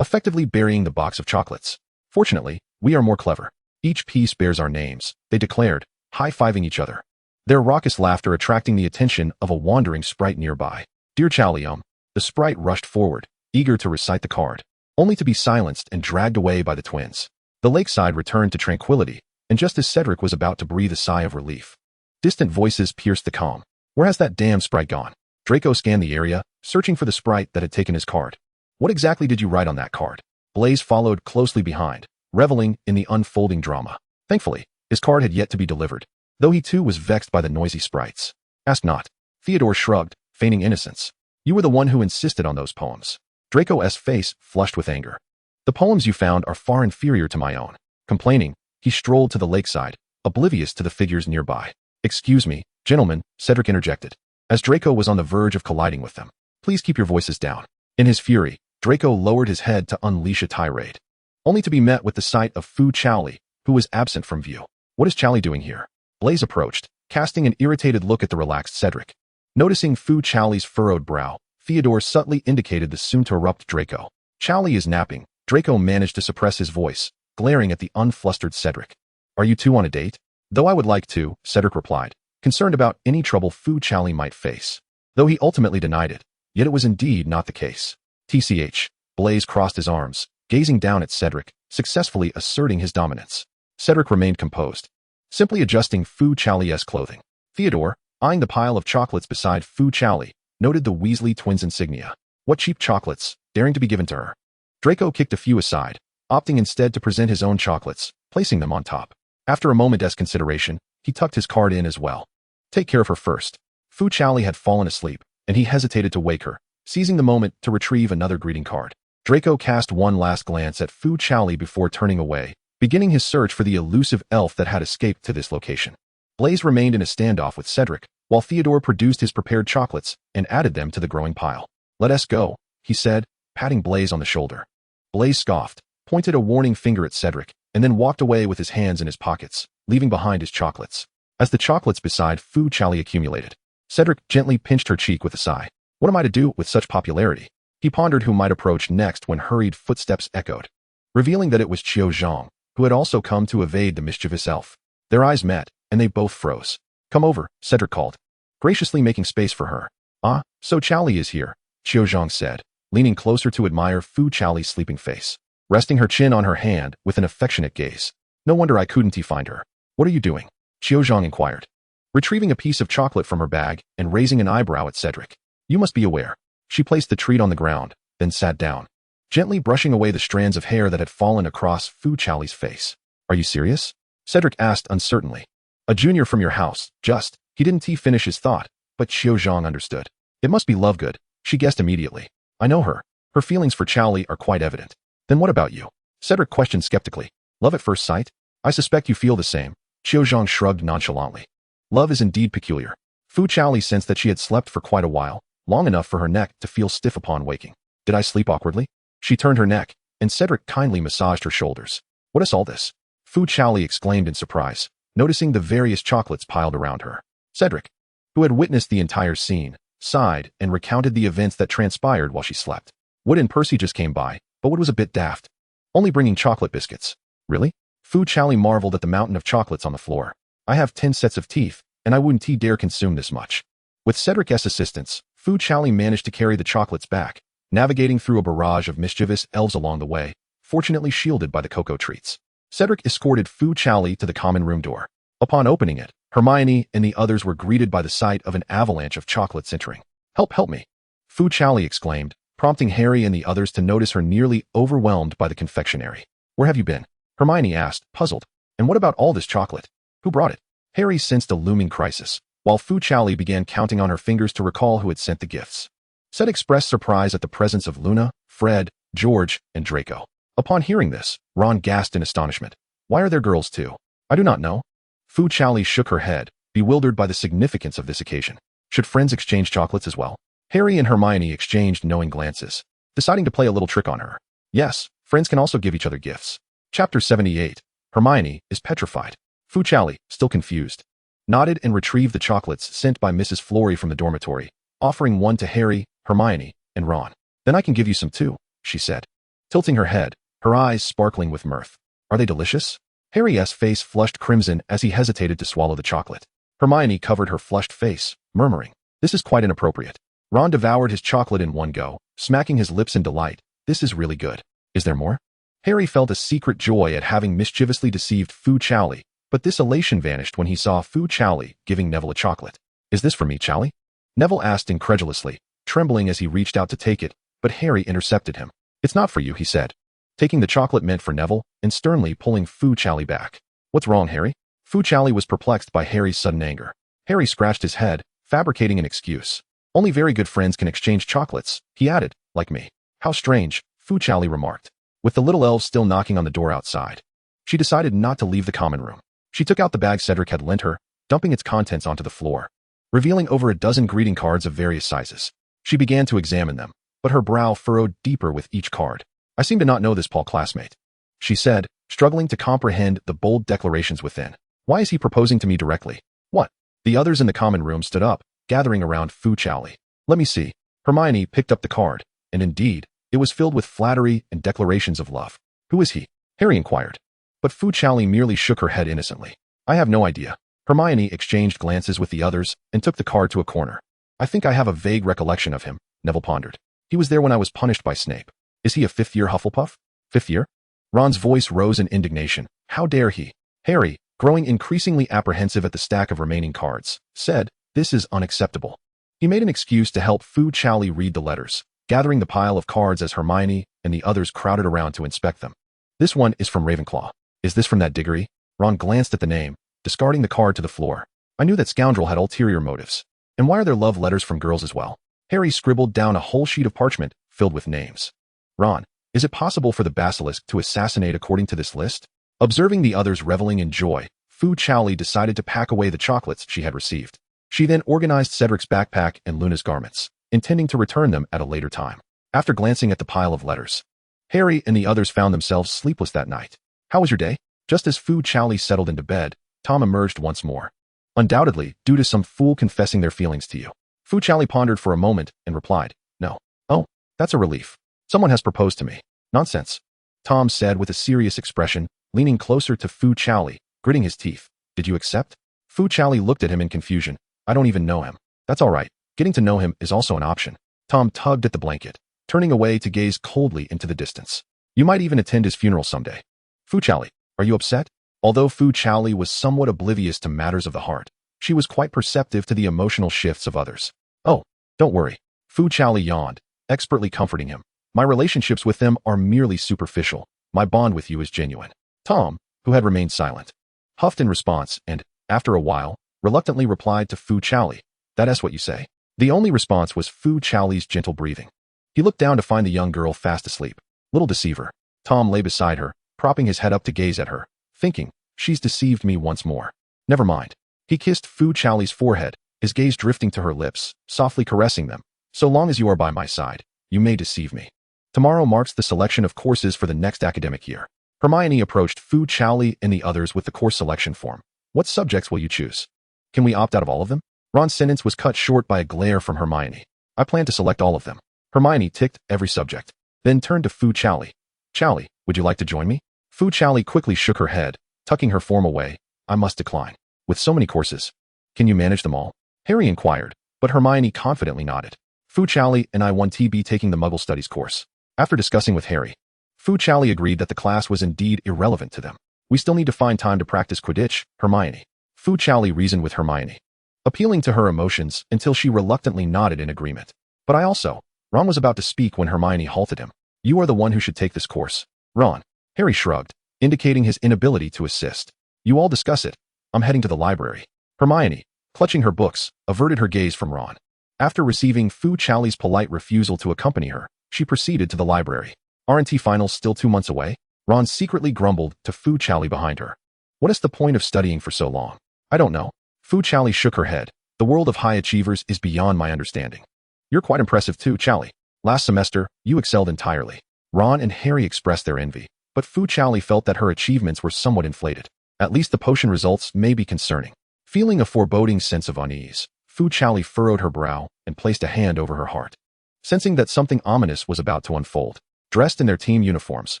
effectively burying the box of chocolates. Fortunately, we are more clever. Each piece bears our names, they declared, high-fiving each other, their raucous laughter attracting the attention of a wandering sprite nearby. Dear Chaoli, the sprite rushed forward, eager to recite the card, only to be silenced and dragged away by the twins. The lakeside returned to tranquility, and just as Cedric was about to breathe a sigh of relief, distant voices pierced the calm. Where has that damn sprite gone? Draco scanned the area, searching for the sprite that had taken his card. What exactly did you write on that card? Blaze followed closely behind, reveling in the unfolding drama. Thankfully, his card had yet to be delivered, though he too was vexed by the noisy sprites. Ask not. Theodore shrugged, feigning innocence. You were the one who insisted on those poems. Draco's face flushed with anger. The poems you found are far inferior to my own. Complaining, he strolled to the lakeside, oblivious to the figures nearby. Excuse me, gentlemen, Cedric interjected, as Draco was on the verge of colliding with them. Please keep your voices down. In his fury, Draco lowered his head to unleash a tirade, only to be met with the sight of Fu Chaoli, who was absent from view. What is Chaoli doing here? Blaze approached, casting an irritated look at the relaxed Cedric. Noticing Fu Chaoli's furrowed brow, Theodore subtly indicated the soon-to-erupt Draco. Chaoli is napping. Draco managed to suppress his voice, glaring at the unflustered Cedric. Are you two on a date? Though I would like to, Cedric replied, concerned about any trouble Fu Chaoli might face. Though he ultimately denied it, yet it was indeed not the case. TCH, Blaze crossed his arms, gazing down at Cedric, successfully asserting his dominance. Cedric remained composed, simply adjusting Fu Chaoli's clothing. Theodore, eyeing the pile of chocolates beside Fu Chaoli, noted the Weasley twins' insignia. What cheap chocolates, daring to be given to her. Draco kicked a few aside, opting instead to present his own chocolates, placing them on top. After a moment's consideration, he tucked his card in as well. Take care of her first. Fu Chaoli had fallen asleep, and he hesitated to wake her, seizing the moment to retrieve another greeting card. Draco cast one last glance at Fu Chaoli before turning away, beginning his search for the elusive elf that had escaped to this location. Blaze remained in a standoff with Cedric, while Theodore produced his prepared chocolates and added them to the growing pile. Let us go, he said, patting Blaze on the shoulder. Blaze scoffed, pointed a warning finger at Cedric, and then walked away with his hands in his pockets, leaving behind his chocolates. As the chocolates beside Fu Chaoli accumulated, Cedric gently pinched her cheek with a sigh. What am I to do with such popularity? He pondered who might approach next when hurried footsteps echoed, revealing that it was Chiu Zhang, who had also come to evade the mischievous elf. Their eyes met, and they both froze. "Come over," Cedric called, graciously making space for her. "Ah, so Chaoli is here," Qiuzhang said, leaning closer to admire Fu Chaoli's sleeping face, resting her chin on her hand with an affectionate gaze. "No wonder I couldn't find her. What are you doing?" Qiuzhang inquired, retrieving a piece of chocolate from her bag and raising an eyebrow at Cedric. "You must be aware." She placed the treat on the ground, then sat down, gently brushing away the strands of hair that had fallen across Fu Chaoli's face. "Are you serious?" Cedric asked uncertainly. "A junior from your house, just." He didn't finish his thought, but Qiuzhang understood. "It must be Lovegood," she guessed immediately. "I know her. Her feelings for Chaoli are quite evident." "Then what about you?" Cedric questioned skeptically. "Love at first sight? I suspect you feel the same." Qiuzhang shrugged nonchalantly. "Love is indeed peculiar." Fu Chaoli sensed that she had slept for quite a while, long enough for her neck to feel stiff upon waking. "Did I sleep awkwardly?" She turned her neck, and Cedric kindly massaged her shoulders. "What is all this?" Fu Chaoli exclaimed in surprise, noticing the various chocolates piled around her. Cedric, who had witnessed the entire scene, sighed and recounted the events that transpired while she slept. Wood and Percy just came by, but Wood was a bit daft. Only bringing chocolate biscuits. "Really?" Fu Chaoli marveled at the mountain of chocolates on the floor. "I have 10 sets of teeth, and I wouldn't dare consume this much." With Cedric's assistance, Fu Chaoli managed to carry the chocolates back, navigating through a barrage of mischievous elves along the way, fortunately shielded by the cocoa treats. Cedric escorted Fu Chaoli to the common room door. Upon opening it, Hermione and the others were greeted by the sight of an avalanche of chocolates entering. Help me!" Fu Chaoli exclaimed, prompting Harry and the others to notice her nearly overwhelmed by the confectionery. "Where have you been?" Hermione asked, puzzled. "And what about all this chocolate? Who brought it?" Harry sensed a looming crisis, while Fu Chaoli began counting on her fingers to recall who had sent the gifts. Ced expressed surprise at the presence of Luna, Fred, George, and Draco. Upon hearing this, Ron gasped in astonishment. "Why are there girls too?" "I do not know." Fu Chaoli shook her head, bewildered by the significance of this occasion. Should friends exchange chocolates as well? Harry and Hermione exchanged knowing glances, deciding to play a little trick on her. Yes, friends can also give each other gifts. Chapter 78. Hermione is petrified. Fu Chaoli, still confused, nodded and retrieved the chocolates sent by Mrs. Florey from the dormitory, offering one to Harry, Hermione, and Ron. "Then I can give you some too," she said, tilting her head, her eyes sparkling with mirth. "Are they delicious?" Harry's face flushed crimson as he hesitated to swallow the chocolate. Hermione covered her flushed face, murmuring, "This is quite inappropriate." Ron devoured his chocolate in one go, smacking his lips in delight. "This is really good. Is there more?" Harry felt a secret joy at having mischievously deceived Fu Chaoli, but this elation vanished when he saw Fu Chaoli giving Neville a chocolate. "Is this for me, Chaoli?" Neville asked incredulously, trembling as he reached out to take it, but Harry intercepted him. "It's not for you," he said, taking the chocolate meant for Neville and sternly pulling Fu Chaoli back. "What's wrong, Harry?" Fu Chaoli was perplexed by Harry's sudden anger. Harry scratched his head, fabricating an excuse. "Only very good friends can exchange chocolates," he added, "like me." "How strange," Fu Chaoli remarked, with the little elves still knocking on the door outside. She decided not to leave the common room. She took out the bag Cedric had lent her, dumping its contents onto the floor, revealing over a dozen greeting cards of various sizes. She began to examine them, but her brow furrowed deeper with each card. "I seem to not know this Paul classmate," she said, struggling to comprehend the bold declarations within. "Why is he proposing to me directly? What?" The others in the common room stood up, gathering around Fu Chaoli. "Let me see." Hermione picked up the card, and indeed, it was filled with flattery and declarations of love. "Who is he?" Harry inquired. But Fu Chaoli merely shook her head innocently. "I have no idea." Hermione exchanged glances with the others and took the card to a corner. "I think I have a vague recollection of him," Neville pondered. "He was there when I was punished by Snape. Is he a fifth-year Hufflepuff?" "Fifth year?" Ron's voice rose in indignation. "How dare he?" Harry, growing increasingly apprehensive at the stack of remaining cards, said, "This is unacceptable." He made an excuse to help Fu Chaoli read the letters, gathering the pile of cards as Hermione and the others crowded around to inspect them. "This one is from Ravenclaw. Is this from that Diggory?" Ron glanced at the name, discarding the card to the floor. "I knew that scoundrel had ulterior motives. And why are there love letters from girls as well?" Harry scribbled down a whole sheet of parchment filled with names. "Ron, is it possible for the basilisk to assassinate according to this list?" Observing the others reveling in joy, Fu Chaoli decided to pack away the chocolates she had received. She then organized Cedric's backpack and Luna's garments, intending to return them at a later time. After glancing at the pile of letters, Harry and the others found themselves sleepless that night. "How was your day?" Just as Fu Chaoli settled into bed, Tom emerged once more. "Undoubtedly, due to some fool confessing their feelings to you." Fu Chaoli pondered for a moment and replied, "No." "Oh, that's a relief. Someone has proposed to me." "Nonsense," Tom said with a serious expression, leaning closer to Fu Chaoli, gritting his teeth. Did you accept? Fu Chaoli looked at him in confusion. I don't even know him. That's all right. Getting to know him is also an option. Tom tugged at the blanket, turning away to gaze coldly into the distance. You might even attend his funeral someday. Fu Chaoli, are you upset? Although Fu Chaoli was somewhat oblivious to matters of the heart, she was quite perceptive to the emotional shifts of others. Oh, don't worry. Fu Chaoli yawned, expertly comforting him. My relationships with them are merely superficial. My bond with you is genuine. Tom, who had remained silent, huffed in response and, after a while, reluctantly replied to Fu Chaoli. That's what you say. The only response was Fu Chaoli's gentle breathing. He looked down to find the young girl fast asleep. Little deceiver. Tom lay beside her, propping his head up to gaze at her, thinking, she's deceived me once more. Never mind. He kissed Fu Chaoli's forehead, his gaze drifting to her lips, softly caressing them. So long as you are by my side, you may deceive me. Tomorrow marks the selection of courses for the next academic year. Hermione approached Fu Chaoli and the others with the course selection form. What subjects will you choose? Can we opt out of all of them? Ron's sentence was cut short by a glare from Hermione. I plan to select all of them. Hermione ticked every subject, then turned to Fu Chaoli. Chaoli, would you like to join me? Fu Chaoli quickly shook her head, tucking her form away. I must decline. With so many courses, can you manage them all? Harry inquired, but Hermione confidently nodded. Fu Chaoli and I want to be taking the Muggle Studies course. After discussing with Harry, Fu Chaoli agreed that the class was indeed irrelevant to them. We still need to find time to practice Quidditch, Hermione. Fu Chaoli reasoned with Hermione, appealing to her emotions until she reluctantly nodded in agreement. But I also, Ron was about to speak when Hermione halted him. You are the one who should take this course. Ron. Harry shrugged, indicating his inability to assist. You all discuss it. I'm heading to the library. Hermione, clutching her books, averted her gaze from Ron. After receiving Fu Chaoli's polite refusal to accompany her, she proceeded to the library. Aren't finals still 2 months away? Ron secretly grumbled to Fu Chaoli behind her. What is the point of studying for so long? I don't know. Fu Chaoli shook her head. The world of high achievers is beyond my understanding. You're quite impressive too, Chaoli. Last semester, you excelled entirely. Ron and Harry expressed their envy, but Fu Chaoli felt that her achievements were somewhat inflated. At least the potion results may be concerning. Feeling a foreboding sense of unease, Fu Chaoli furrowed her brow and placed a hand over her heart. Sensing that something ominous was about to unfold, dressed in their team uniforms,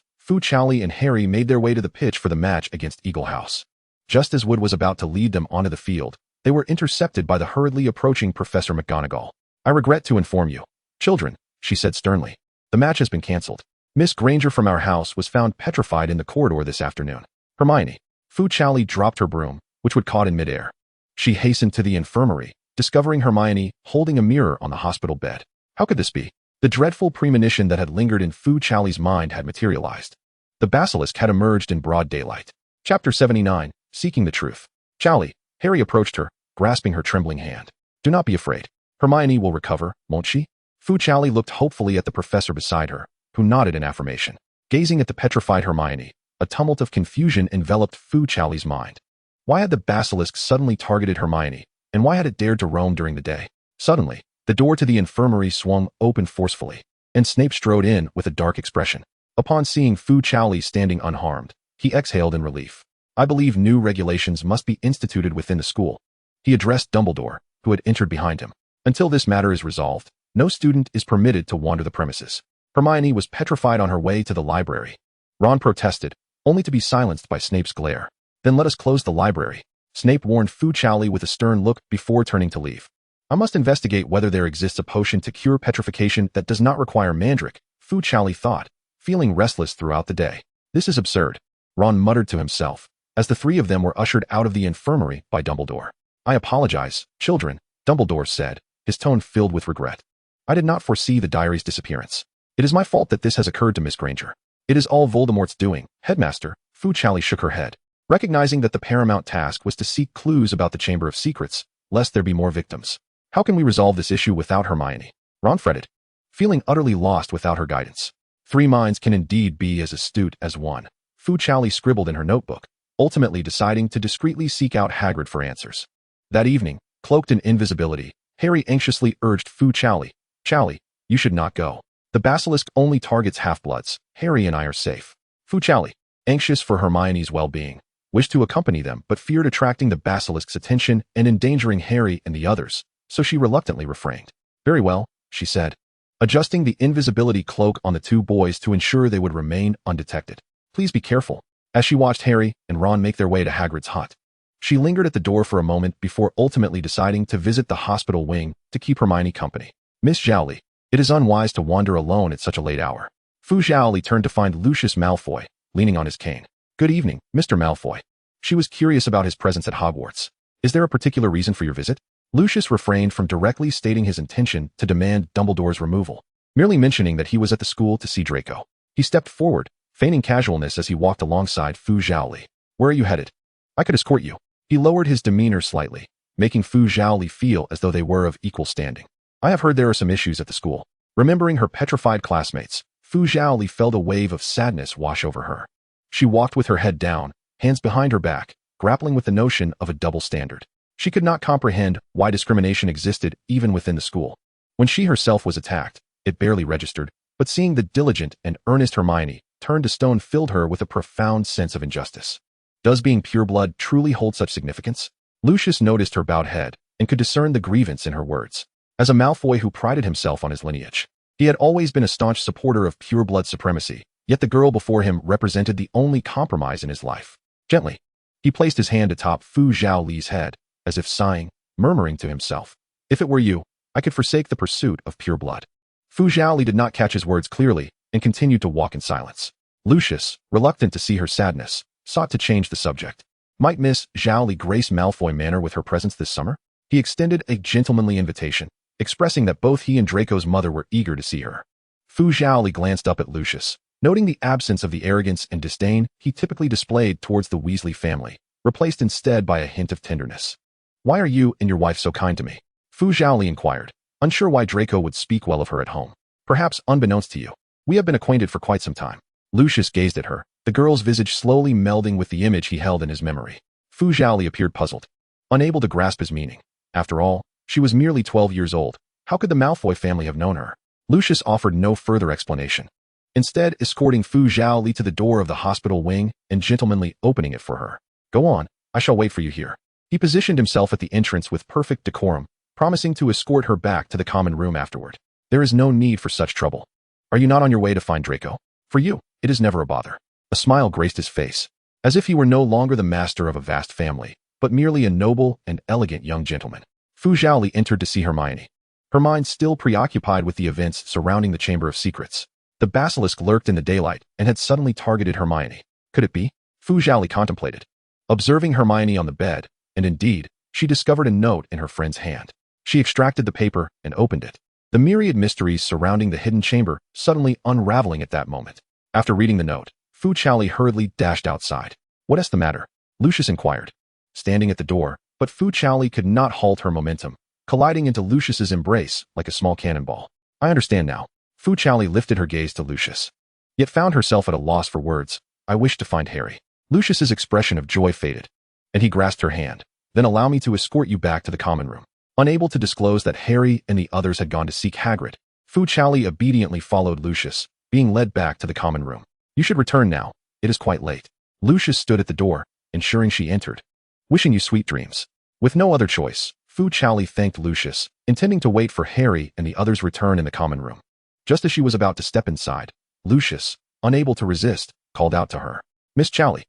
Fu Chaoli and Harry made their way to the pitch for the match against Eagle House. Just as Wood was about to lead them onto the field, they were intercepted by the hurriedly approaching Professor McGonagall. I regret to inform you, children, she said sternly. The match has been cancelled. Miss Granger from our house was found petrified in the corridor this afternoon. Hermione. Fu Chaoli dropped her broom, which would caught in midair. She hastened to the infirmary, discovering Hermione holding a mirror on the hospital bed. How could this be? The dreadful premonition that had lingered in Fu Chaoli's mind had materialized. The basilisk had emerged in broad daylight. Chapter 79, Seeking the Truth. Chaoli. Harry approached her, grasping her trembling hand. Do not be afraid. Hermione will recover, won't she? Fu Chaoli looked hopefully at the professor beside her, who nodded in affirmation. Gazing at the petrified Hermione, a tumult of confusion enveloped Fu Chaoli's mind. Why had the basilisk suddenly targeted Hermione, and why had it dared to roam during the day? Suddenly, the door to the infirmary swung open forcefully, and Snape strode in with a dark expression. Upon seeing Fu Chaoli standing unharmed, he exhaled in relief. I believe new regulations must be instituted within the school. He addressed Dumbledore, who had entered behind him. Until this matter is resolved, no student is permitted to wander the premises. Hermione was petrified on her way to the library. Ron protested, only to be silenced by Snape's glare. Then let us close the library. Snape warned Fu Chaoli with a stern look before turning to leave. I must investigate whether there exists a potion to cure petrification that does not require mandrake, Fu Chaoli thought, feeling restless throughout the day. This is absurd, Ron muttered to himself, as the three of them were ushered out of the infirmary by Dumbledore. I apologize, children, Dumbledore said, his tone filled with regret. I did not foresee the diary's disappearance. It is my fault that this has occurred to Miss Granger. It is all Voldemort's doing, Headmaster. Fu Chaoli shook her head, recognizing that the paramount task was to seek clues about the Chamber of Secrets, lest there be more victims. How can we resolve this issue without Hermione? Ron fretted, feeling utterly lost without her guidance. 3 minds can indeed be as astute as one. Fu Chaoli scribbled in her notebook, ultimately deciding to discreetly seek out Hagrid for answers. That evening, cloaked in invisibility, Harry anxiously urged Fu Chaoli, Chaoli, you should not go. The basilisk only targets half-bloods. Harry and I are safe. Fu Chaoli, anxious for Hermione's well-being, wished to accompany them but feared attracting the basilisk's attention and endangering Harry and the others, so she reluctantly refrained. Very well, she said, adjusting the invisibility cloak on the 2 boys to ensure they would remain undetected. Please be careful. as she watched Harry and Ron make their way to Hagrid's hut. She lingered at the door for a moment before ultimately deciding to visit the hospital wing to keep Hermione company. Miss Chaoli, it is unwise to wander alone at such a late hour. Fu Chaoli turned to find Lucius Malfoy, leaning on his cane. Good evening, Mr. Malfoy. She was curious about his presence at Hogwarts. Is there a particular reason for your visit? Lucius refrained from directly stating his intention to demand Dumbledore's removal, merely mentioning that he was at the school to see Draco. He stepped forward, feigning casualness as he walked alongside Fu Chaoli. Where are you headed? I could escort you. He lowered his demeanor slightly, making Fu Chaoli feel as though they were of equal standing. I have heard there are some issues at the school. Remembering her petrified classmates, Fu Chaoli felt a wave of sadness wash over her. She walked with her head down, hands behind her back, grappling with the notion of a double standard. She could not comprehend why discrimination existed even within the school. When she herself was attacked, it barely registered, but seeing the diligent and earnest Hermione turned to stone filled her with a profound sense of injustice. Does being pureblood truly hold such significance? Lucius noticed her bowed head and could discern the grievance in her words. As a Malfoy who prided himself on his lineage, he had always been a staunch supporter of pureblood supremacy, yet the girl before him represented the only compromise in his life. Gently, he placed his hand atop Fu Chaoli's head, as if sighing, murmuring to himself, "If it were you, I could forsake the pursuit of pure blood." Fu Chaoli did not catch his words clearly and continued to walk in silence. Lucius, reluctant to see her sadness, sought to change the subject. Might Miss Chaoli grace Malfoy Manor with her presence this summer? He extended a gentlemanly invitation, expressing that both he and Draco's mother were eager to see her. Fu Chaoli glanced up at Lucius, noting the absence of the arrogance and disdain he typically displayed towards the Weasley family, replaced instead by a hint of tenderness. "Why are you and your wife so kind to me?" Fu Chaoli inquired, unsure why Draco would speak well of her at home. "Perhaps unbeknownst to you, we have been acquainted for quite some time." Lucius gazed at her, the girl's visage slowly melding with the image he held in his memory. Fu Chaoli appeared puzzled, unable to grasp his meaning. After all, she was merely 12 years old. How could the Malfoy family have known her? Lucius offered no further explanation, instead escorting Fu Chaoli to the door of the hospital wing and gentlemanly opening it for her. "Go on, I shall wait for you here." He positioned himself at the entrance with perfect decorum, promising to escort her back to the common room afterward. "There is no need for such trouble. Are you not on your way to find Draco? For you, it is never a bother." A smile graced his face, as if he were no longer the master of a vast family, but merely a noble and elegant young gentleman. Fu Chaoli entered to see Hermione, her mind still preoccupied with the events surrounding the Chamber of Secrets. The basilisk lurked in the daylight and had suddenly targeted Hermione. Could it be? Fu Chaoli contemplated, observing Hermione on the bed, and indeed, she discovered a note in her friend's hand. She extracted the paper and opened it, the myriad mysteries surrounding the hidden chamber suddenly unraveling at that moment. After reading the note, Fu Chaoli hurriedly dashed outside. "What is the matter?" Lucius inquired, standing at the door, but Fu Chaoli could not halt her momentum, colliding into Lucius's embrace like a small cannonball. "I understand now." Fu Chaoli lifted her gaze to Lucius, yet found herself at a loss for words. "I wish to find Harry." Lucius's expression of joy faded, and he grasped her hand. "Then allow me to escort you back to the common room." Unable to disclose that Harry and the others had gone to seek Hagrid, Fu Chaoli obediently followed Lucius, being led back to the common room. "You should return now. It is quite late." Lucius stood at the door, ensuring she entered. "Wishing you sweet dreams." With no other choice, Fu Chaoli thanked Lucius, intending to wait for Harry and the others' return in the common room. Just as she was about to step inside, Lucius, unable to resist, called out to her. "Miss Chaoli."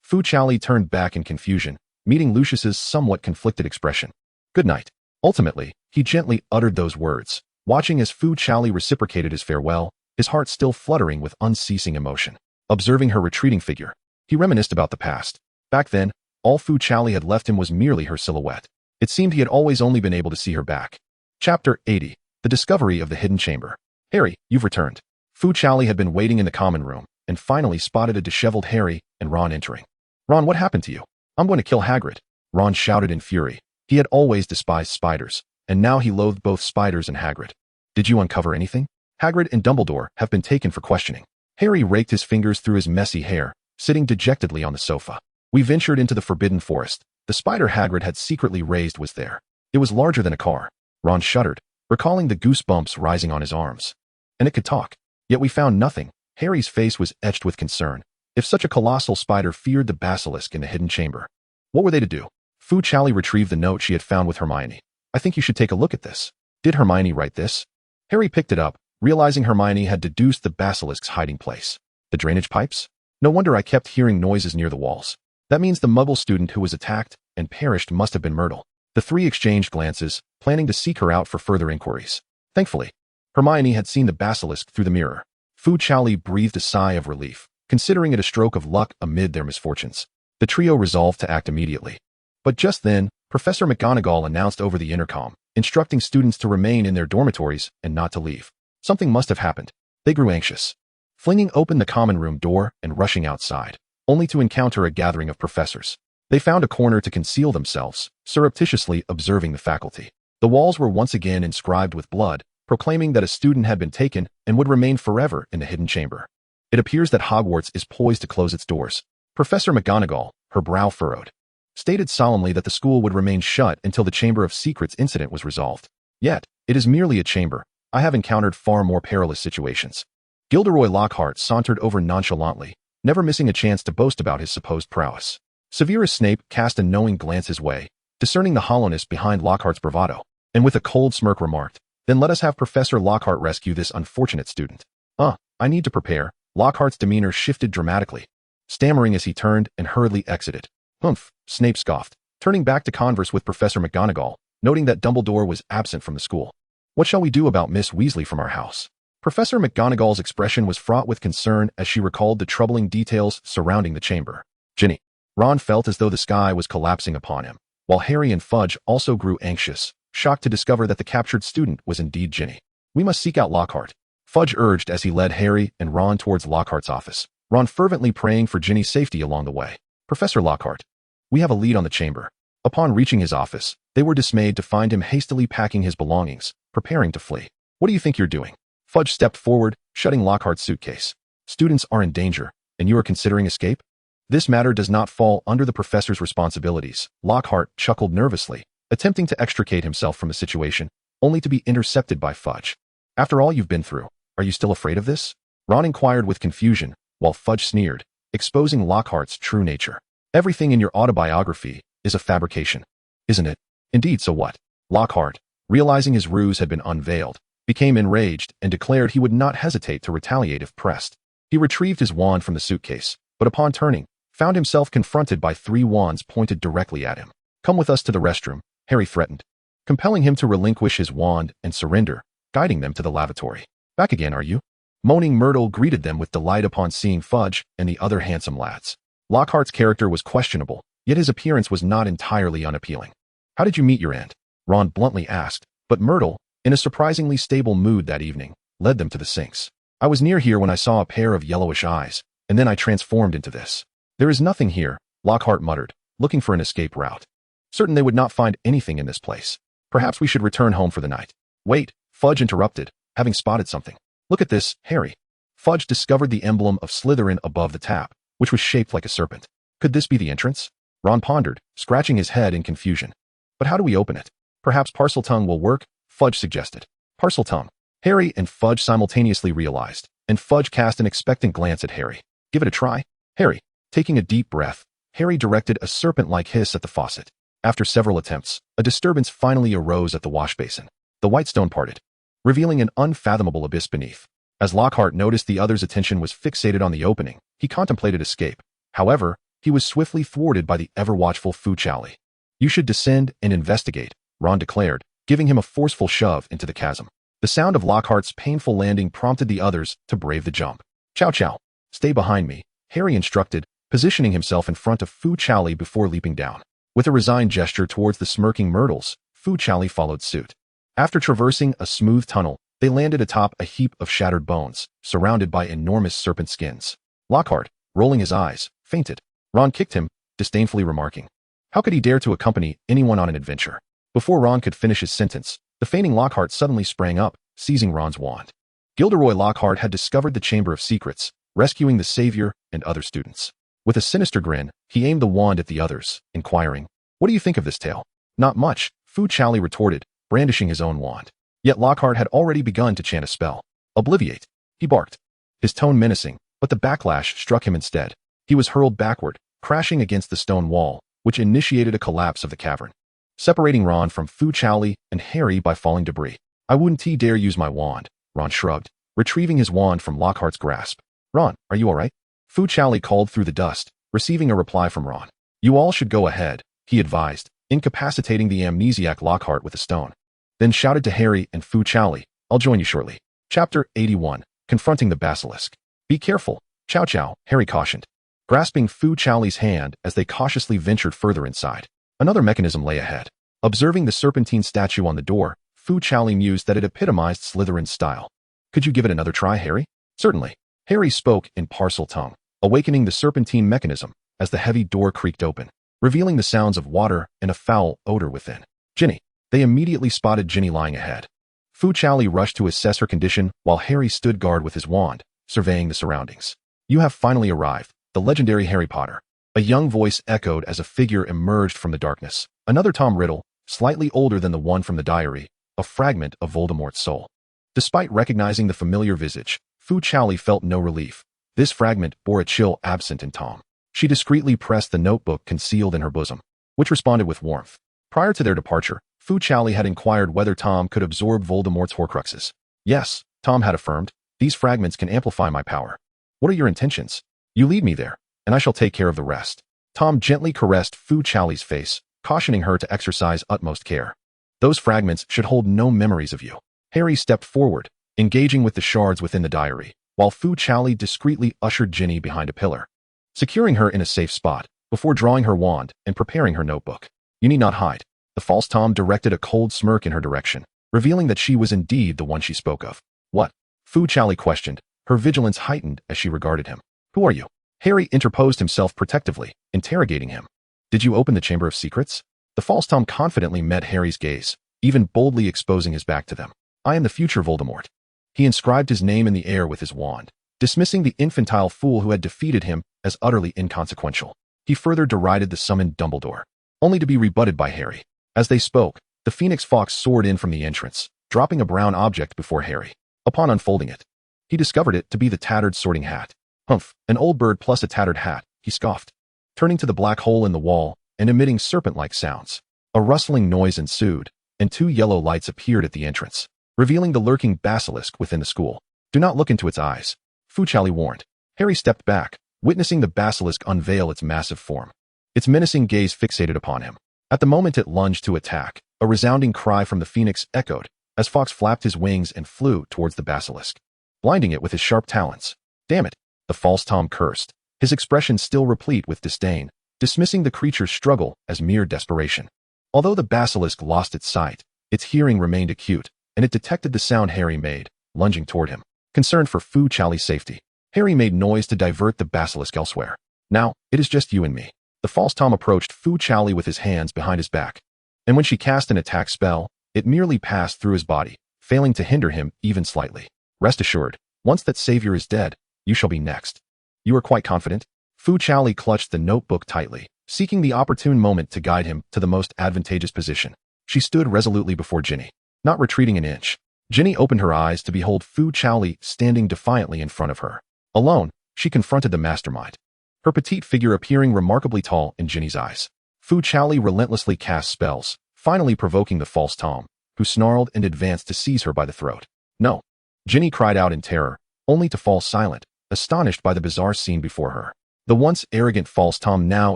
Fu Chaoli turned back in confusion, meeting Lucius's somewhat conflicted expression. "Good night." Ultimately, he gently uttered those words, watching as Fu Chaoli reciprocated his farewell, his heart still fluttering with unceasing emotion. Observing her retreating figure, he reminisced about the past. Back then, all Fu Chaoli had left him was merely her silhouette. It seemed he had always only been able to see her back. Chapter 80. The Discovery of the Hidden Chamber. "Harry, you've returned." Fu Chaoli had been waiting in the common room, and finally spotted a disheveled Harry and Ron entering. "Ron, what happened to you?" "I'm going to kill Hagrid," Ron shouted in fury. He had always despised spiders, and now he loathed both spiders and Hagrid. "Did you uncover anything?" "Hagrid and Dumbledore have been taken for questioning." Harry raked his fingers through his messy hair, sitting dejectedly on the sofa. "We ventured into the Forbidden Forest. The spider Hagrid had secretly raised was there. It was larger than a car." Ron shuddered, recalling the goosebumps rising on his arms. "And it could talk. Yet we found nothing." Harry's face was etched with concern. If such a colossal spider feared the basilisk in the hidden chamber, what were they to do? Fu Chaoli retrieved the note she had found with Hermione. "I think you should take a look at this." "Did Hermione write this?" Harry picked it up, realizing Hermione had deduced the basilisk's hiding place. "The drainage pipes?" No wonder I kept hearing noises near the walls. That means the Muggle student who was attacked and perished must have been Myrtle. The three exchanged glances, planning to seek her out for further inquiries. Thankfully, Hermione had seen the basilisk through the mirror. Fu Chaoli breathed a sigh of relief, considering it a stroke of luck amid their misfortunes. The trio resolved to act immediately. But just then, Professor McGonagall announced over the intercom, instructing students to remain in their dormitories and not to leave. Something must have happened. They grew anxious, flinging open the common room door and rushing outside, only to encounter a gathering of professors. They found a corner to conceal themselves, surreptitiously observing the faculty. The walls were once again inscribed with blood, proclaiming that a student had been taken and would remain forever in the hidden chamber. It appears that Hogwarts is poised to close its doors. Professor McGonagall, her brow furrowed, stated solemnly that the school would remain shut until the Chamber of Secrets incident was resolved. Yet, it is merely a chamber. I have encountered far more perilous situations. Gilderoy Lockhart sauntered over nonchalantly, never missing a chance to boast about his supposed prowess. Severus Snape cast a knowing glance his way, discerning the hollowness behind Lockhart's bravado, and with a cold smirk remarked, "Then let us have Professor Lockhart rescue this unfortunate student." I need to prepare." Lockhart's demeanor shifted dramatically, stammering as he turned and hurriedly exited. "Humph," Snape scoffed, turning back to converse with Professor McGonagall, noting that Dumbledore was absent from the school. "What shall we do about Miss Weasley from our house?" Professor McGonagall's expression was fraught with concern as she recalled the troubling details surrounding the chamber. "Ginny." Ron felt as though the sky was collapsing upon him, while Harry and Fudge also grew anxious, shocked to discover that the captured student was indeed Ginny. "We must seek out Lockhart," Fudge urged as he led Harry and Ron towards Lockhart's office, Ron fervently praying for Ginny's safety along the way. "Professor Lockhart, we have a lead on the chamber." Upon reaching his office, they were dismayed to find him hastily packing his belongings, preparing to flee. "What do you think you're doing?" Fudge stepped forward, shutting Lockhart's suitcase. "Students are in danger, and you are considering escape?" "This matter does not fall under the professor's responsibilities," Lockhart chuckled nervously, attempting to extricate himself from the situation, only to be intercepted by Fudge. "After all you've been through, are you still afraid of this?" Ron inquired with confusion, while Fudge sneered, exposing Lockhart's true nature. "Everything in your autobiography is a fabrication, isn't it?" "Indeed, so what?" Lockhart, realizing his ruse had been unveiled, became enraged and declared he would not hesitate to retaliate if pressed. He retrieved his wand from the suitcase, but upon turning, found himself confronted by 3 wands pointed directly at him. "Come with us to the restroom," Harry threatened, compelling him to relinquish his wand and surrender, guiding them to the lavatory. "Back again, are you?" Moaning Myrtle greeted them with delight upon seeing Fudge and the other handsome lads. Lockhart's character was questionable, yet his appearance was not entirely unappealing. "How did you meet your end?" Ron bluntly asked, but Myrtle, in a surprisingly stable mood that evening, led them to the sinks. "I was near here when I saw a pair of yellowish eyes, and then I transformed into this." "There is nothing here," Lockhart muttered, looking for an escape route. "Certain they would not find anything in this place. Perhaps we should return home for the night." "Wait," Fudge interrupted, having spotted something. "Look at this, Harry." Fudge discovered the emblem of Slytherin above the tap, which was shaped like a serpent. Could this be the entrance? Ron pondered, scratching his head in confusion. "But how do we open it?" "Perhaps Parseltongue will work," Fudge suggested. Parseltongue. Harry and Fudge simultaneously realized, and Fudge cast an expectant glance at Harry. "Give it a try." Harry. Taking a deep breath, Harry directed a serpent-like hiss at the faucet. After several attempts, a disturbance finally arose at the wash basin. The white stone parted, revealing an unfathomable abyss beneath. As Lockhart noticed the other's attention was fixated on the opening, he contemplated escape. However, he was swiftly thwarted by the ever-watchful Fu Chaoli. "You should descend and investigate," Ron declared, giving him a forceful shove into the chasm. The sound of Lockhart's painful landing prompted the others to brave the jump. "Chow chow. Stay behind me," Harry instructed, positioning himself in front of Fu Chaoli before leaping down. With a resigned gesture towards the smirking Myrtles, Fu Chaoli followed suit. After traversing a smooth tunnel, they landed atop a heap of shattered bones, surrounded by enormous serpent skins. Lockhart, rolling his eyes, fainted. Ron kicked him, disdainfully remarking, "How could he dare to accompany anyone on an adventure?" Before Ron could finish his sentence, the fainting Lockhart suddenly sprang up, seizing Ron's wand. Gilderoy Lockhart had discovered the Chamber of Secrets, rescuing the Savior and other students. With a sinister grin, he aimed the wand at the others, inquiring, "What do you think of this tale?" "Not much," Fu Chaoli retorted, brandishing his own wand. Yet Lockhart had already begun to chant a spell. "Obliviate," he barked, his tone menacing, but the backlash struck him instead. He was hurled backward, crashing against the stone wall, which initiated a collapse of the cavern, separating Ron from Fu Chaoli and Harry by falling debris. "I wouldn't dare use my wand," Ron shrugged, retrieving his wand from Lockhart's grasp. "Ron, are you all right?" Fu Chaoli called through the dust, receiving a reply from Ron. You all should go ahead, he advised, incapacitating the amnesiac Lockhart with a stone. Then shouted to Harry and Fu Chaoli, I'll join you shortly. Chapter 81, Confronting the Basilisk. Be careful, Chow Chow, Harry cautioned, grasping Fu Chaoli's hand as they cautiously ventured further inside. Another mechanism lay ahead. Observing the serpentine statue on the door, Fu Chaoli mused that it epitomized Slytherin's style. Could you give it another try, Harry? Certainly. Harry spoke in parcel tongue, awakening the serpentine mechanism as the heavy door creaked open, revealing the sounds of water and a foul odor within. Ginny. They immediately spotted Ginny lying ahead. Fu Chaoli rushed to assess her condition while Harry stood guard with his wand, surveying the surroundings. You have finally arrived, the legendary Harry Potter. A young voice echoed as a figure emerged from the darkness. Another Tom Riddle, slightly older than the one from the diary, a fragment of Voldemort's soul. Despite recognizing the familiar visage, Fu Chaoli felt no relief. This fragment bore a chill absent in Tom. She discreetly pressed the notebook concealed in her bosom, which responded with warmth. Prior to their departure, Fu Chaoli had inquired whether Tom could absorb Voldemort's Horcruxes. Yes, Tom had affirmed, these fragments can amplify my power. What are your intentions? You lead me there, and I shall take care of the rest. Tom gently caressed Fu Chaoli's face, cautioning her to exercise utmost care. Those fragments should hold no memories of you. Harry stepped forward, engaging with the shards within the diary, while Fu Chaoli discreetly ushered Ginny behind a pillar, securing her in a safe spot, before drawing her wand and preparing her notebook. You need not hide. The false Tom directed a cold smirk in her direction, revealing that she was indeed the one she spoke of. What? Fu Chaoli questioned, her vigilance heightened as she regarded him. Who are you? Harry interposed himself protectively, interrogating him. Did you open the Chamber of Secrets? The false Tom confidently met Harry's gaze, even boldly exposing his back to them. I am the future Voldemort. He inscribed his name in the air with his wand, dismissing the infantile fool who had defeated him as utterly inconsequential. He further derided the summoned Dumbledore, only to be rebutted by Harry. As they spoke, the Phoenix Fox soared in from the entrance, dropping a brown object before Harry. Upon unfolding it, he discovered it to be the tattered sorting hat. Humph, an old bird plus a tattered hat, he scoffed, turning to the black hole in the wall and emitting serpent-like sounds. A rustling noise ensued, and two yellow lights appeared at the entrance, revealing the lurking basilisk within the school. Do not look into its eyes, Fu Chaoli warned. Harry stepped back, witnessing the basilisk unveil its massive form. Its menacing gaze fixated upon him. At the moment it lunged to attack, a resounding cry from the phoenix echoed, as Fox flapped his wings and flew towards the basilisk, blinding it with his sharp talons. Damn it, the false Tom cursed, his expression still replete with disdain, dismissing the creature's struggle as mere desperation. Although the basilisk lost its sight, its hearing remained acute, and it detected the sound Harry made, lunging toward him. Concerned for Fu Chaoli's safety, Harry made noise to divert the basilisk elsewhere. Now, it is just you and me. The false Tom approached Fu Chaoli with his hands behind his back, and when she cast an attack spell, it merely passed through his body, failing to hinder him even slightly. Rest assured, once that savior is dead, you shall be next. You are quite confident? Fu Chaoli clutched the notebook tightly, seeking the opportune moment to guide him to the most advantageous position. She stood resolutely before Ginny, not retreating an inch. Ginny opened her eyes to behold Fu Chaoli standing defiantly in front of her. Alone, she confronted the mastermind, her petite figure appearing remarkably tall in Ginny's eyes. Fu Chaoli relentlessly cast spells, finally provoking the false Tom, who snarled and advanced to seize her by the throat. No! Ginny cried out in terror, only to fall silent, astonished by the bizarre scene before her. The once arrogant false Tom now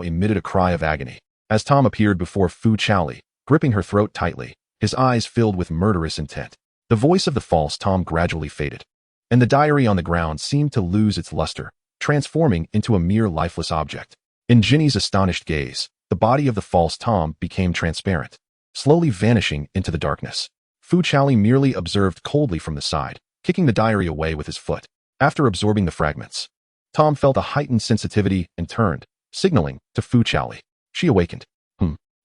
emitted a cry of agony, as Tom appeared before Fu Chaoli, gripping her throat tightly, his eyes filled with murderous intent. The voice of the false Tom gradually faded, and the diary on the ground seemed to lose its luster, transforming into a mere lifeless object. In Ginny's astonished gaze, the body of the false Tom became transparent, slowly vanishing into the darkness. Fu Chaoli merely observed coldly from the side, kicking the diary away with his foot. After absorbing the fragments, Tom felt a heightened sensitivity and turned, signaling to Fu Chaoli. She awakened.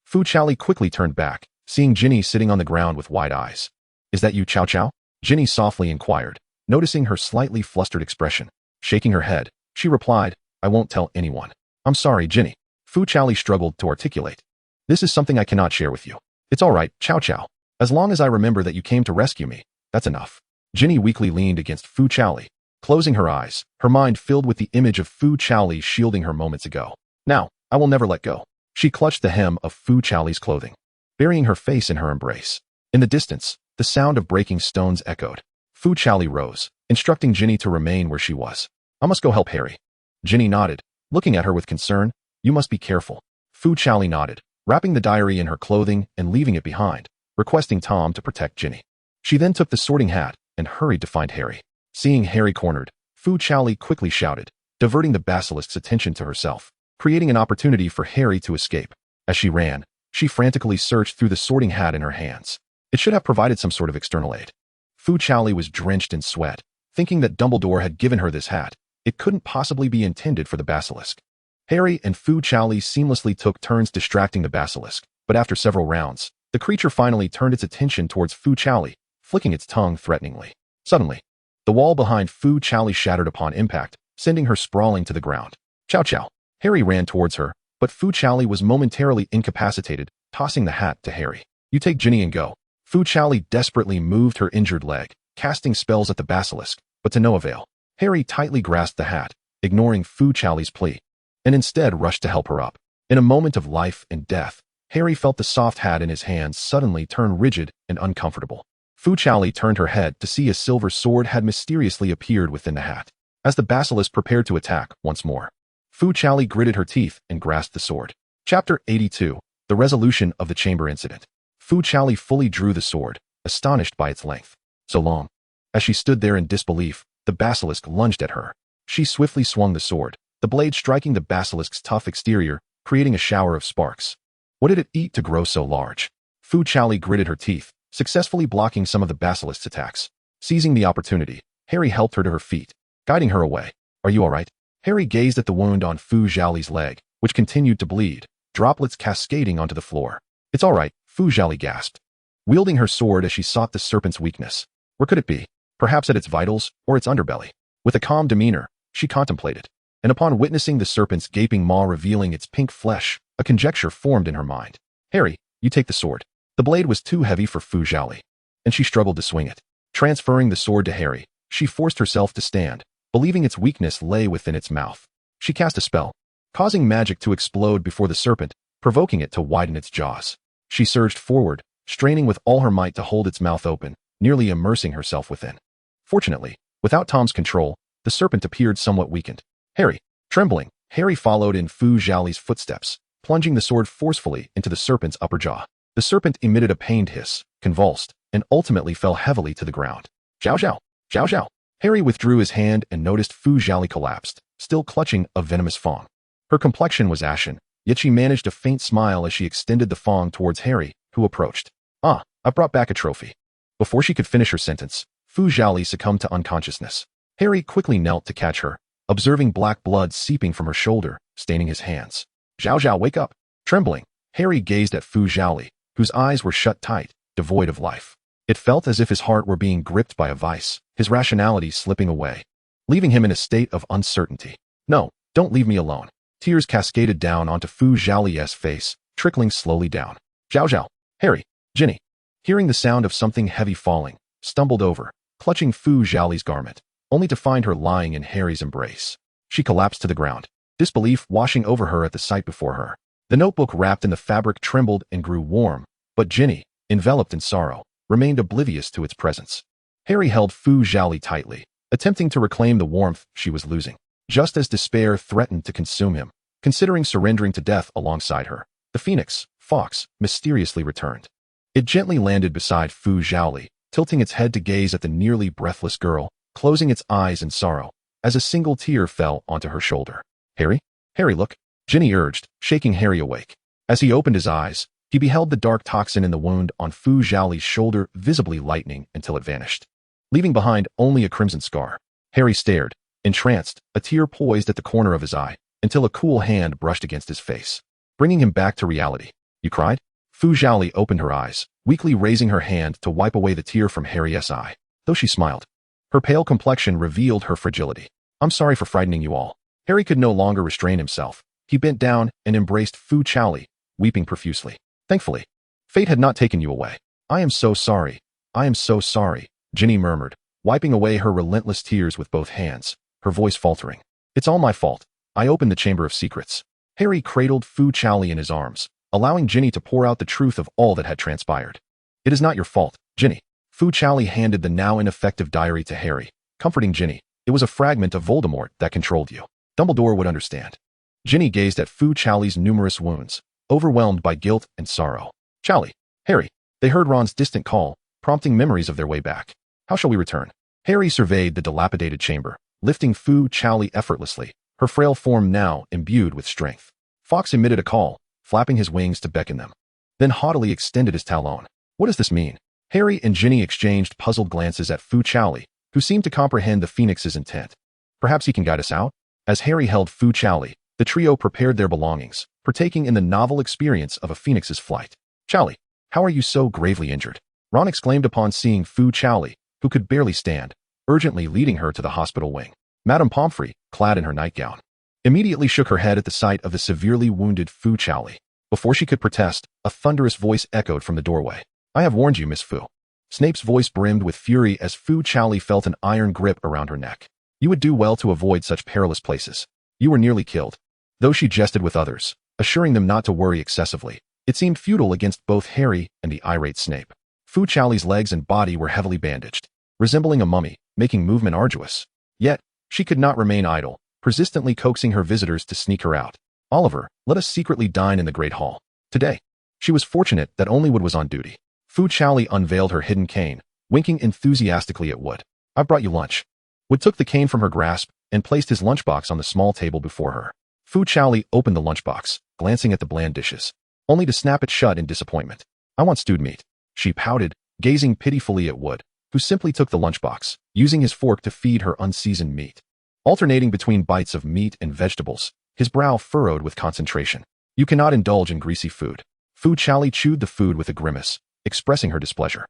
Fu Chaoli quickly turned back, seeing Ginny sitting on the ground with wide eyes. Is that you, Chow Chow? Ginny softly inquired, noticing her slightly flustered expression. Shaking her head, she replied, I won't tell anyone. I'm sorry, Ginny. Fu Chaoli struggled to articulate. This is something I cannot share with you. It's all right, Chow Chow. As long as I remember that you came to rescue me, that's enough. Ginny weakly leaned against Fu Chaoli, closing her eyes, her mind filled with the image of Fu Chaoli shielding her moments ago. Now, I will never let go. She clutched the hem of Fu Chaoli's clothing, burying her face in her embrace. In the distance, the sound of breaking stones echoed. Fu Chaoli rose, instructing Ginny to remain where she was. I must go help Harry. Ginny nodded, looking at her with concern. You must be careful. Fu Chaoli nodded, wrapping the diary in her clothing and leaving it behind, requesting Tom to protect Ginny. She then took the sorting hat and hurried to find Harry. Seeing Harry cornered, Fu Chaoli quickly shouted, diverting the basilisk's attention to herself, creating an opportunity for Harry to escape. As she ran, she frantically searched through the sorting hat in her hands. It should have provided some sort of external aid. Fu Chaoli was drenched in sweat, thinking that Dumbledore had given her this hat. It couldn't possibly be intended for the basilisk. Harry and Fu Chaoli seamlessly took turns distracting the basilisk, but after several rounds, the creature finally turned its attention towards Fu Chaoli, flicking its tongue threateningly. Suddenly, the wall behind Fu Chaoli shattered upon impact, sending her sprawling to the ground. Chow chow. Harry ran towards her, but Fu Chaoli was momentarily incapacitated, tossing the hat to Harry. You take Ginny and go. Fu Chaoli desperately moved her injured leg, casting spells at the basilisk, but to no avail. Harry tightly grasped the hat, ignoring Fu Chaoli's plea, and instead rushed to help her up. In a moment of life and death, Harry felt the soft hat in his hands suddenly turn rigid and uncomfortable. Fu Chaoli turned her head to see a silver sword had mysteriously appeared within the hat. As the basilisk prepared to attack once more, Fu Chaoli gritted her teeth and grasped the sword. Chapter 82. The Resolution of the Chamber Incident. Fu Chaoli fully drew the sword, astonished by its length. So long. As she stood there in disbelief, the basilisk lunged at her. She swiftly swung the sword, the blade striking the basilisk's tough exterior, creating a shower of sparks. What did it eat to grow so large? Fu Chaoli gritted her teeth, successfully blocking some of the basilisk's attacks. Seizing the opportunity, Harry helped her to her feet, guiding her away. Are you all right? Harry gazed at the wound on Fu Chaoli's leg, which continued to bleed, droplets cascading onto the floor. It's all right, Fu Chaoli gasped, wielding her sword as she sought the serpent's weakness. Where could it be? Perhaps at its vitals or its underbelly. With a calm demeanor, she contemplated, and upon witnessing the serpent's gaping maw revealing its pink flesh, a conjecture formed in her mind. Harry, you take the sword. The blade was too heavy for Fu Chaoli, and she struggled to swing it. Transferring the sword to Harry, she forced herself to stand, believing its weakness lay within its mouth. She cast a spell, causing magic to explode before the serpent, provoking it to widen its jaws. She surged forward, straining with all her might to hold its mouth open, nearly immersing herself within. Fortunately, without Tom's control, the serpent appeared somewhat weakened. Harry, trembling, Harry followed in Fu Chaoli's footsteps, plunging the sword forcefully into the serpent's upper jaw. The serpent emitted a pained hiss, convulsed, and ultimately fell heavily to the ground. Zhao zhao, zhao zhao. Harry withdrew his hand and noticed Fu Chaoli collapsed, still clutching a venomous fang. Her complexion was ashen, yet she managed a faint smile as she extended the fang towards Harry, who approached. Ah, I brought back a trophy. Before she could finish her sentence, Fu Chaoli succumbed to unconsciousness. Harry quickly knelt to catch her, observing black blood seeping from her shoulder, staining his hands. Zhao zhao, wake up. Trembling, Harry gazed at Fu Chaoli, whose eyes were shut tight, devoid of life. It felt as if his heart were being gripped by a vice, his rationality slipping away, leaving him in a state of uncertainty. No, don't leave me alone. Tears cascaded down onto Fu Chaoli's face, trickling slowly down. Zhao zhao. Harry, Ginny, hearing the sound of something heavy falling, stumbled over, clutching Fu Chaoli's garment, only to find her lying in Harry's embrace. She collapsed to the ground, disbelief washing over her at the sight before her. The notebook wrapped in the fabric trembled and grew warm, but Ginny, enveloped in sorrow, remained oblivious to its presence. Harry held Fu Chaoli tightly, attempting to reclaim the warmth she was losing. Just as despair threatened to consume him, considering surrendering to death alongside her, the phoenix, Fox, mysteriously returned. It gently landed beside Fu Chaoli, tilting its head to gaze at the nearly breathless girl, closing its eyes in sorrow, as a single tear fell onto her shoulder. Harry? Harry, look, Ginny urged, shaking Harry awake. As he opened his eyes, he beheld the dark toxin in the wound on Fu Chaoli's shoulder visibly lightening until it vanished, leaving behind only a crimson scar. Harry stared, entranced, a tear poised at the corner of his eye, until a cool hand brushed against his face, bringing him back to reality. You cried? Fu Chaoli opened her eyes, weakly raising her hand to wipe away the tear from Harry's eye, though she smiled. Her pale complexion revealed her fragility. I'm sorry for frightening you all. Harry could no longer restrain himself. He bent down and embraced Fu Chaoli, weeping profusely. Thankfully, fate had not taken you away. I am so sorry. I am so sorry, Ginny murmured, wiping away her relentless tears with both hands, her voice faltering. It's all my fault. I opened the Chamber of Secrets. Harry cradled Fu Chaoli in his arms, allowing Ginny to pour out the truth of all that had transpired. It is not your fault, Ginny. Fu Chaoli handed the now ineffective diary to Harry, comforting Ginny. It was a fragment of Voldemort that controlled you. Dumbledore would understand. Ginny gazed at Fu Chaoli's numerous wounds, overwhelmed by guilt and sorrow. Chaoli, Harry. They heard Ron's distant call, prompting memories of their way back. How shall we return? Harry surveyed the dilapidated chamber, lifting Fu Chaoli effortlessly, her frail form now imbued with strength. Fawkes emitted a call, flapping his wings to beckon them, then haughtily extended his talon. What does this mean? Harry and Ginny exchanged puzzled glances at Fu Chaoli, who seemed to comprehend the Phoenix's intent. Perhaps he can guide us out? As Harry held Fu Chaoli, the trio prepared their belongings, partaking in the novel experience of a Phoenix's flight. Chaoli, how are you so gravely injured? Ron exclaimed upon seeing Fu Chaoli, who could barely stand, urgently leading her to the hospital wing. Madame Pomfrey, clad in her nightgown, immediately shook her head at the sight of the severely wounded Fu Chaoli. Before she could protest, a thunderous voice echoed from the doorway. I have warned you, Miss Fu. Snape's voice brimmed with fury as Fu Chaoli felt an iron grip around her neck. You would do well to avoid such perilous places. You were nearly killed. Though she jested with others, assuring them not to worry excessively, it seemed futile against both Harry and the irate Snape. Fu Chaoli's legs and body were heavily bandaged, resembling a mummy, making movement arduous. Yet, she could not remain idle, persistently coaxing her visitors to sneak her out. Oliver, let us secretly dine in the Great Hall. Today. She was fortunate that only Wood was on duty. Fu Chaoli unveiled her hidden cane, winking enthusiastically at Wood. I've brought you lunch. Wood took the cane from her grasp and placed his lunchbox on the small table before her. Fu Chaoli opened the lunchbox, glancing at the bland dishes, only to snap it shut in disappointment. I want stewed meat. She pouted, gazing pitifully at Wood, who simply took the lunchbox, using his fork to feed her unseasoned meat. Alternating between bites of meat and vegetables, his brow furrowed with concentration. You cannot indulge in greasy food. Fu Chaoli chewed the food with a grimace, expressing her displeasure.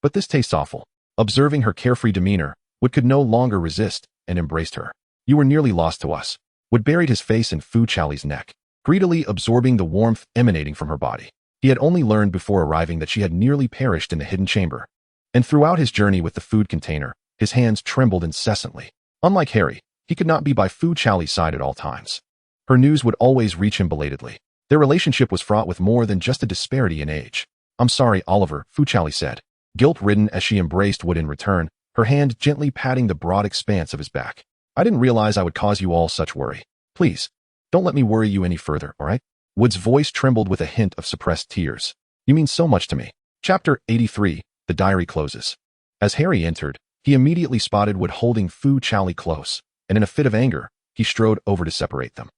But this tastes awful. Observing her carefree demeanor, Wood could no longer resist and embraced her. You were nearly lost to us. Wood buried his face in Fu Chaoli's neck, greedily absorbing the warmth emanating from her body. He had only learned before arriving that she had nearly perished in the hidden chamber. And throughout his journey with the food container, his hands trembled incessantly. Unlike Harry, he could not be by Fu Chaoli's side at all times. Her news would always reach him belatedly. Their relationship was fraught with more than just a disparity in age. I'm sorry, Oliver, Fu Chaoli said, guilt-ridden as she embraced Wood in return, her hand gently patting the broad expanse of his back. I didn't realize I would cause you all such worry. Please, don't let me worry you any further, all right? Wood's voice trembled with a hint of suppressed tears. You mean so much to me. Chapter 83, The Diary Closes. As Harry entered, he immediately spotted Wood holding Fu Chaoli close, and in a fit of anger, he strode over to separate them.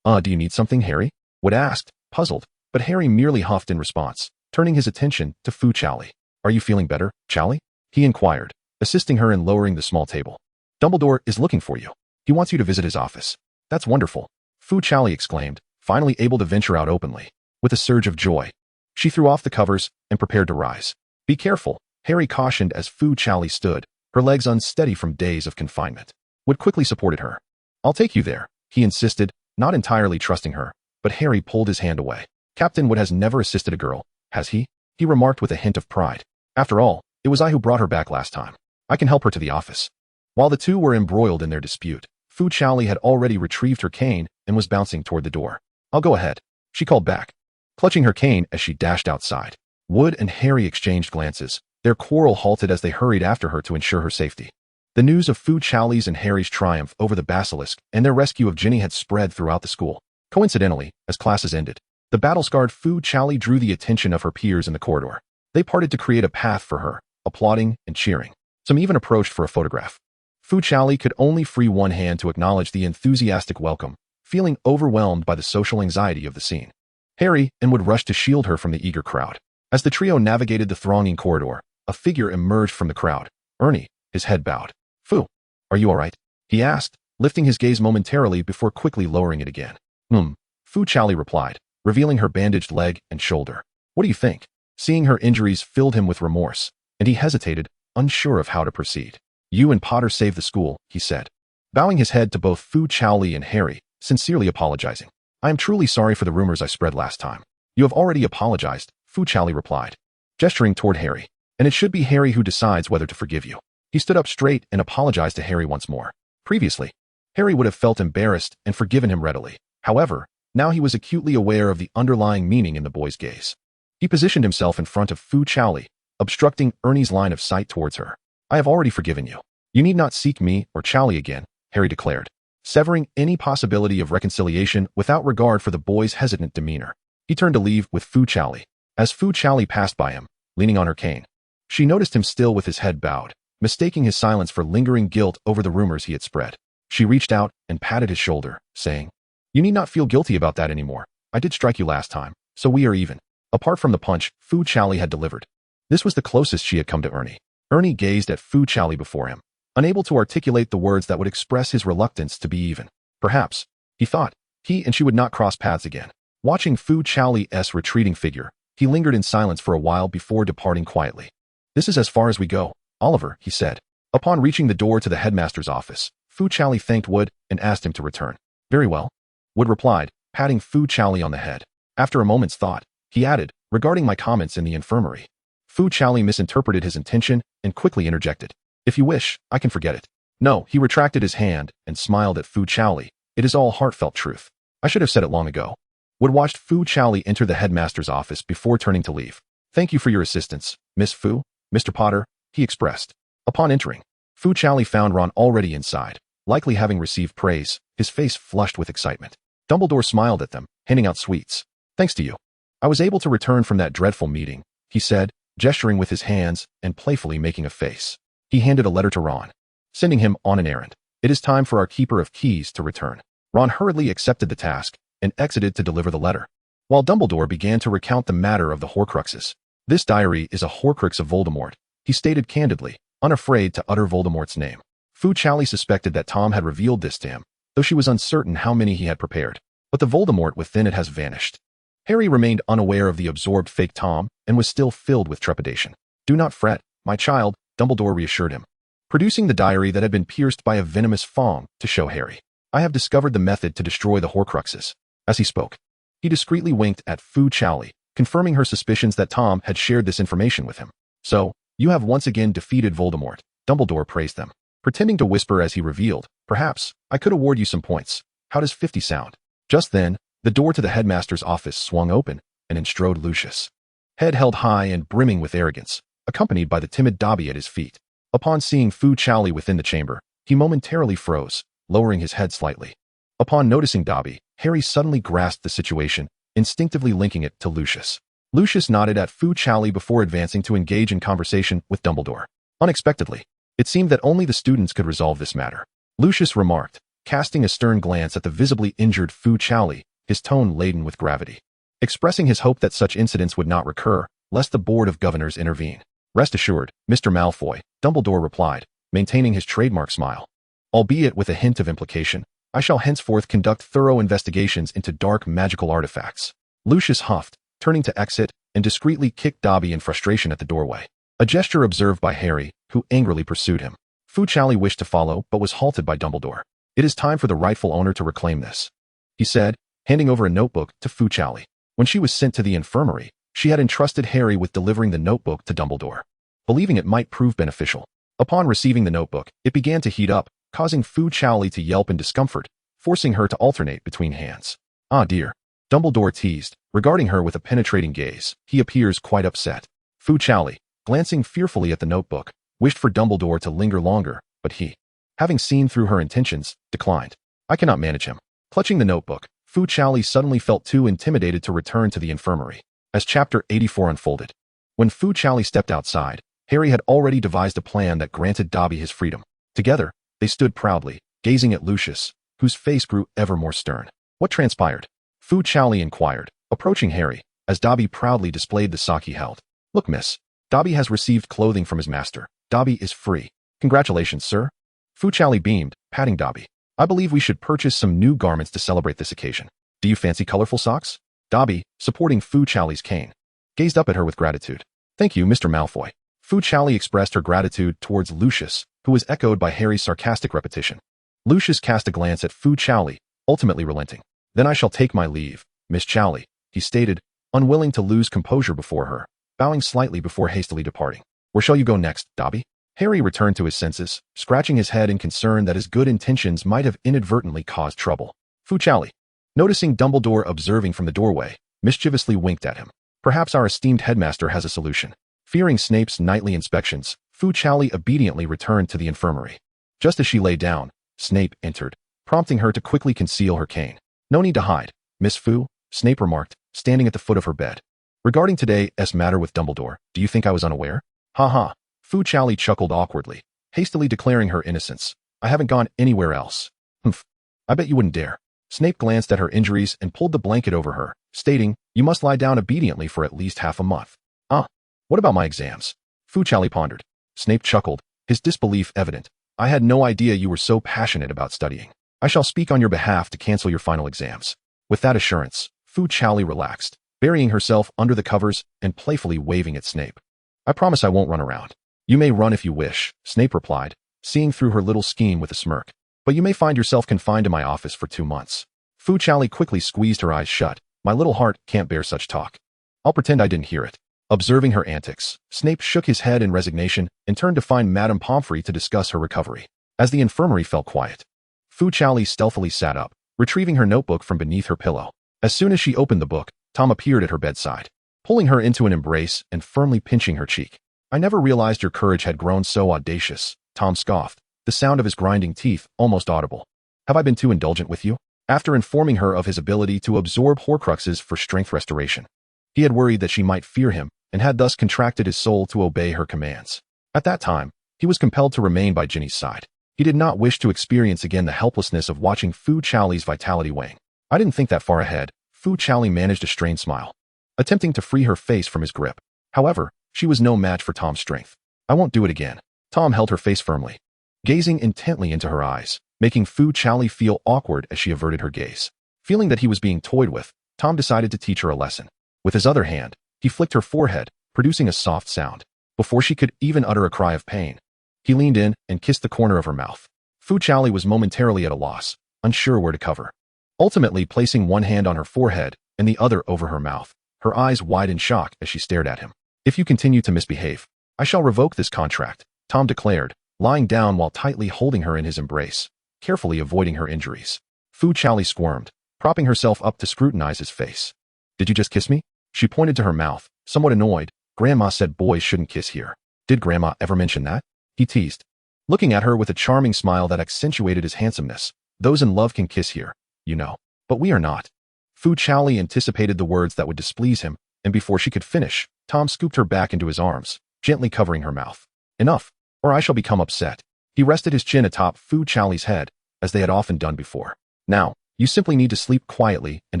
Do you need something, Harry? Wood asked, puzzled, but Harry merely huffed in response, turning his attention to Fu Chaoli. Are you feeling better, Chaoli? He inquired, assisting her in lowering the small table. Dumbledore is looking for you. He wants you to visit his office. That's wonderful, Fu Chaoli exclaimed, finally able to venture out openly. With a surge of joy, she threw off the covers and prepared to rise. Be careful, Harry cautioned as Fu Chaoli stood, her legs unsteady from days of confinement. Wood quickly supported her. I'll take you there, he insisted, not entirely trusting her, but Harry pulled his hand away. Captain Wood has never assisted a girl, has he? He remarked with a hint of pride. After all, it was I who brought her back last time. I can help her to the office. While the two were embroiled in their dispute, Fu Chaoli had already retrieved her cane and was bouncing toward the door. I'll go ahead, she called back, clutching her cane as she dashed outside. Wood and Harry exchanged glances. Their quarrel halted as they hurried after her to ensure her safety. The news of Fu Chaoli's and Harry's triumph over the basilisk and their rescue of Ginny had spread throughout the school. Coincidentally, as classes ended, the battle-scarred Fu Chaoli drew the attention of her peers in the corridor. They parted to create a path for her, applauding and cheering. Some even approached for a photograph. Fu Chaoli could only free one hand to acknowledge the enthusiastic welcome, feeling overwhelmed by the social anxiety of the scene. Harry and Wood rushed to shield her from the eager crowd. As the trio navigated the thronging corridor, a figure emerged from the crowd. Ernie, his head bowed. Fu, are you all right? He asked, lifting his gaze momentarily before quickly lowering it again. Fu Chaoli replied, revealing her bandaged leg and shoulder. What do you think? Seeing her injuries filled him with remorse, and he hesitated, unsure of how to proceed. You and Potter saved the school, he said, bowing his head to both Fu Chaoli and Harry, sincerely apologizing. I am truly sorry for the rumors I spread last time. You have already apologized, Fu Chaoli replied, gesturing toward Harry. And it should be Harry who decides whether to forgive you. He stood up straight and apologized to Harry once more. Previously, Harry would have felt embarrassed and forgiven him readily. However, now he was acutely aware of the underlying meaning in the boy's gaze. He positioned himself in front of Fu Chaoli, obstructing Ernie's line of sight towards her. I have already forgiven you. You need not seek me or Chaoli again, Harry declared, severing any possibility of reconciliation without regard for the boy's hesitant demeanor. He turned to leave with Fu Chaoli. As Fu Chaoli passed by him, leaning on her cane, she noticed him still with his head bowed, mistaking his silence for lingering guilt over the rumors he had spread. She reached out and patted his shoulder, saying, "You need not feel guilty about that anymore. I did strike you last time, so we are even." Apart from the punch Fu Chaoli had delivered, this was the closest she had come to Ernie. Ernie gazed at Fu Chaoli before him, unable to articulate the words that would express his reluctance to be even. Perhaps, he thought, he and she would not cross paths again. Watching Fu Chaoli's retreating figure, he lingered in silence for a while before departing quietly. "This is as far as we go, Oliver," he said. Upon reaching the door to the headmaster's office, Fu Chaoli thanked Wood and asked him to return. "Very well," Wood replied, patting Fu Chaoli on the head. After a moment's thought, he added, "Regarding my comments in the infirmary." Fu Chaoli misinterpreted his intention and quickly interjected, "If you wish, I can forget it." "No," he retracted his hand and smiled at Fu Chaoli. "It is all heartfelt truth. I should have said it long ago." Wood watched Fu Chaoli enter the headmaster's office before turning to leave. "Thank you for your assistance, Miss Fu." "Mr. Potter," he expressed. Upon entering, Fu Chaoli found Ron already inside, likely having received praise, his face flushed with excitement. Dumbledore smiled at them, handing out sweets. "Thanks to you, I was able to return from that dreadful meeting," he said, gesturing with his hands and playfully making a face. He handed a letter to Ron, sending him on an errand. "It is time for our Keeper of Keys to return." Ron hurriedly accepted the task and exited to deliver the letter, while Dumbledore began to recount the matter of the Horcruxes. "This diary is a Horcrux of Voldemort," he stated candidly, unafraid to utter Voldemort's name. Fu Chaoli suspected that Tom had revealed this to him, though she was uncertain how many he had prepared. But the Voldemort within it has vanished. Harry remained unaware of the absorbed fake Tom and was still filled with trepidation. "Do not fret, my child," Dumbledore reassured him, producing the diary that had been pierced by a venomous fong to show Harry. "I have discovered the method to destroy the Horcruxes." As he spoke, he discreetly winked at Fu Chaoli, confirming her suspicions that Tom had shared this information with him. "So, you have once again defeated Voldemort," Dumbledore praised them, pretending to whisper as he revealed, "Perhaps I could award you some points. How does 50 sound?" Just then, the door to the headmaster's office swung open, and in strode Lucius, head held high and brimming with arrogance, accompanied by the timid Dobby at his feet. Upon seeing Fu Chaoli within the chamber, he momentarily froze, lowering his head slightly. Upon noticing Dobby, Harry suddenly grasped the situation, instinctively linking it to Lucius. Lucius nodded at Fu Chaoli before advancing to engage in conversation with Dumbledore. Unexpectedly, it seemed that only the students could resolve this matter. Lucius remarked, casting a stern glance at the visibly injured Fu Chaoli, his tone laden with gravity, expressing his hope that such incidents would not recur, lest the Board of Governors intervene. "Rest assured, Mr. Malfoy," Dumbledore replied, maintaining his trademark smile. "Albeit with a hint of implication, I shall henceforth conduct thorough investigations into dark magical artifacts." Lucius huffed, turning to exit, and discreetly kicked Dobby in frustration at the doorway, a gesture observed by Harry, who angrily pursued him. Fu Chaoli wished to follow, but was halted by Dumbledore. "It is time for the rightful owner to reclaim this," he said, handing over a notebook to Fu Chaoli. When she was sent to the infirmary, she had entrusted Harry with delivering the notebook to Dumbledore, believing it might prove beneficial. Upon receiving the notebook, it began to heat up, causing Fu Chaoli to yelp in discomfort, forcing her to alternate between hands. "Ah dear," Dumbledore teased, regarding her with a penetrating gaze. "He appears quite upset." Fu Chaoli, glancing fearfully at the notebook, wished for Dumbledore to linger longer, but he, having seen through her intentions, declined. "I cannot manage him." Clutching the notebook, Fu Chaoli suddenly felt too intimidated to return to the infirmary. As Chapter 84 unfolded, when Fu Chaoli stepped outside, Harry had already devised a plan that granted Dobby his freedom. Together, they stood proudly, gazing at Lucius, whose face grew ever more stern. "What transpired?" Fu Chaoli inquired, approaching Harry, as Dobby proudly displayed the sock he held. "Look, miss, Dobby has received clothing from his master. Dobby is free." "Congratulations, sir." Fu Chaoli beamed, patting Dobby. "I believe we should purchase some new garments to celebrate this occasion. Do you fancy colorful socks?" Dobby, supporting Fu Chaoli's cane, gazed up at her with gratitude. "Thank you, Mr. Malfoy." Fu Chaoli expressed her gratitude towards Lucius, who was echoed by Harry's sarcastic repetition. Lucius cast a glance at Fu Chaoli, ultimately relenting. "Then I shall take my leave, Miss Chaoli," he stated, unwilling to lose composure before her, bowing slightly before hastily departing. "Where shall you go next, Dobby?" Harry returned to his senses, scratching his head in concern that his good intentions might have inadvertently caused trouble. Fu Chaoli, noticing Dumbledore observing from the doorway, mischievously winked at him. "Perhaps our esteemed headmaster has a solution." Fearing Snape's nightly inspections, Fu Chaoli obediently returned to the infirmary. Just as she lay down, Snape entered, prompting her to quickly conceal her cane. "No need to hide, Miss Fu," Snape remarked, standing at the foot of her bed. "Regarding today's matter with Dumbledore, do you think I was unaware?" "Ha ha." Fu Chaoli chuckled awkwardly, hastily declaring her innocence. "I haven't gone anywhere else." "Humph. I bet you wouldn't dare." Snape glanced at her injuries and pulled the blanket over her, stating, "You must lie down obediently for at least half a month." "Ah, what about my exams?" Fu Chaoli pondered. Snape chuckled, his disbelief evident. "I had no idea you were so passionate about studying. I shall speak on your behalf to cancel your final exams." With that assurance, Fu Chaoli relaxed, burying herself under the covers and playfully waving at Snape. "I promise I won't run around." "You may run if you wish," Snape replied, seeing through her little scheme with a smirk. "But you may find yourself confined in my office for 2 months. Fu Chaoli quickly squeezed her eyes shut. "My little heart can't bear such talk." "I'll pretend I didn't hear it." Observing her antics, Snape shook his head in resignation and turned to find Madame Pomfrey to discuss her recovery. As the infirmary fell quiet, Fu Chaoli stealthily sat up, retrieving her notebook from beneath her pillow. As soon as she opened the book, Tom appeared at her bedside, pulling her into an embrace and firmly pinching her cheek. "I never realized your courage had grown so audacious," Tom scoffed, the sound of his grinding teeth almost audible. "Have I been too indulgent with you?" After informing her of his ability to absorb Horcruxes for strength restoration, he had worried that she might fear him and had thus contracted his soul to obey her commands. At that time, he was compelled to remain by Ginny's side. He did not wish to experience again the helplessness of watching Fu Chaoli's vitality wane. "I didn't think that far ahead." Fu Chaoli managed a strained smile, attempting to free her face from his grip. However, she was no match for Tom's strength. "I won't do it again." Tom held her face firmly, gazing intently into her eyes, making Fu Chaoli feel awkward as she averted her gaze. Feeling that he was being toyed with, Tom decided to teach her a lesson. With his other hand, he flicked her forehead, producing a soft sound. Before she could even utter a cry of pain, he leaned in and kissed the corner of her mouth. Fu Chaoli was momentarily at a loss, unsure where to cover. Ultimately placing one hand on her forehead and the other over her mouth, her eyes wide in shock as she stared at him. "If you continue to misbehave, I shall revoke this contract," Tom declared, lying down while tightly holding her in his embrace, carefully avoiding her injuries. Fu Chaoli squirmed, propping herself up to scrutinize his face. "Did you just kiss me?" She pointed to her mouth, somewhat annoyed. "Grandma said boys shouldn't kiss here." "Did Grandma ever mention that?" he teased, looking at her with a charming smile that accentuated his handsomeness. "Those in love can kiss here, you know. But we are not." Fu Chaoli anticipated the words that would displease him, and before she could finish, Tom scooped her back into his arms, gently covering her mouth. "Enough, or I shall become upset." He rested his chin atop Fu Chaoli's head, as they had often done before. "Now, you simply need to sleep quietly and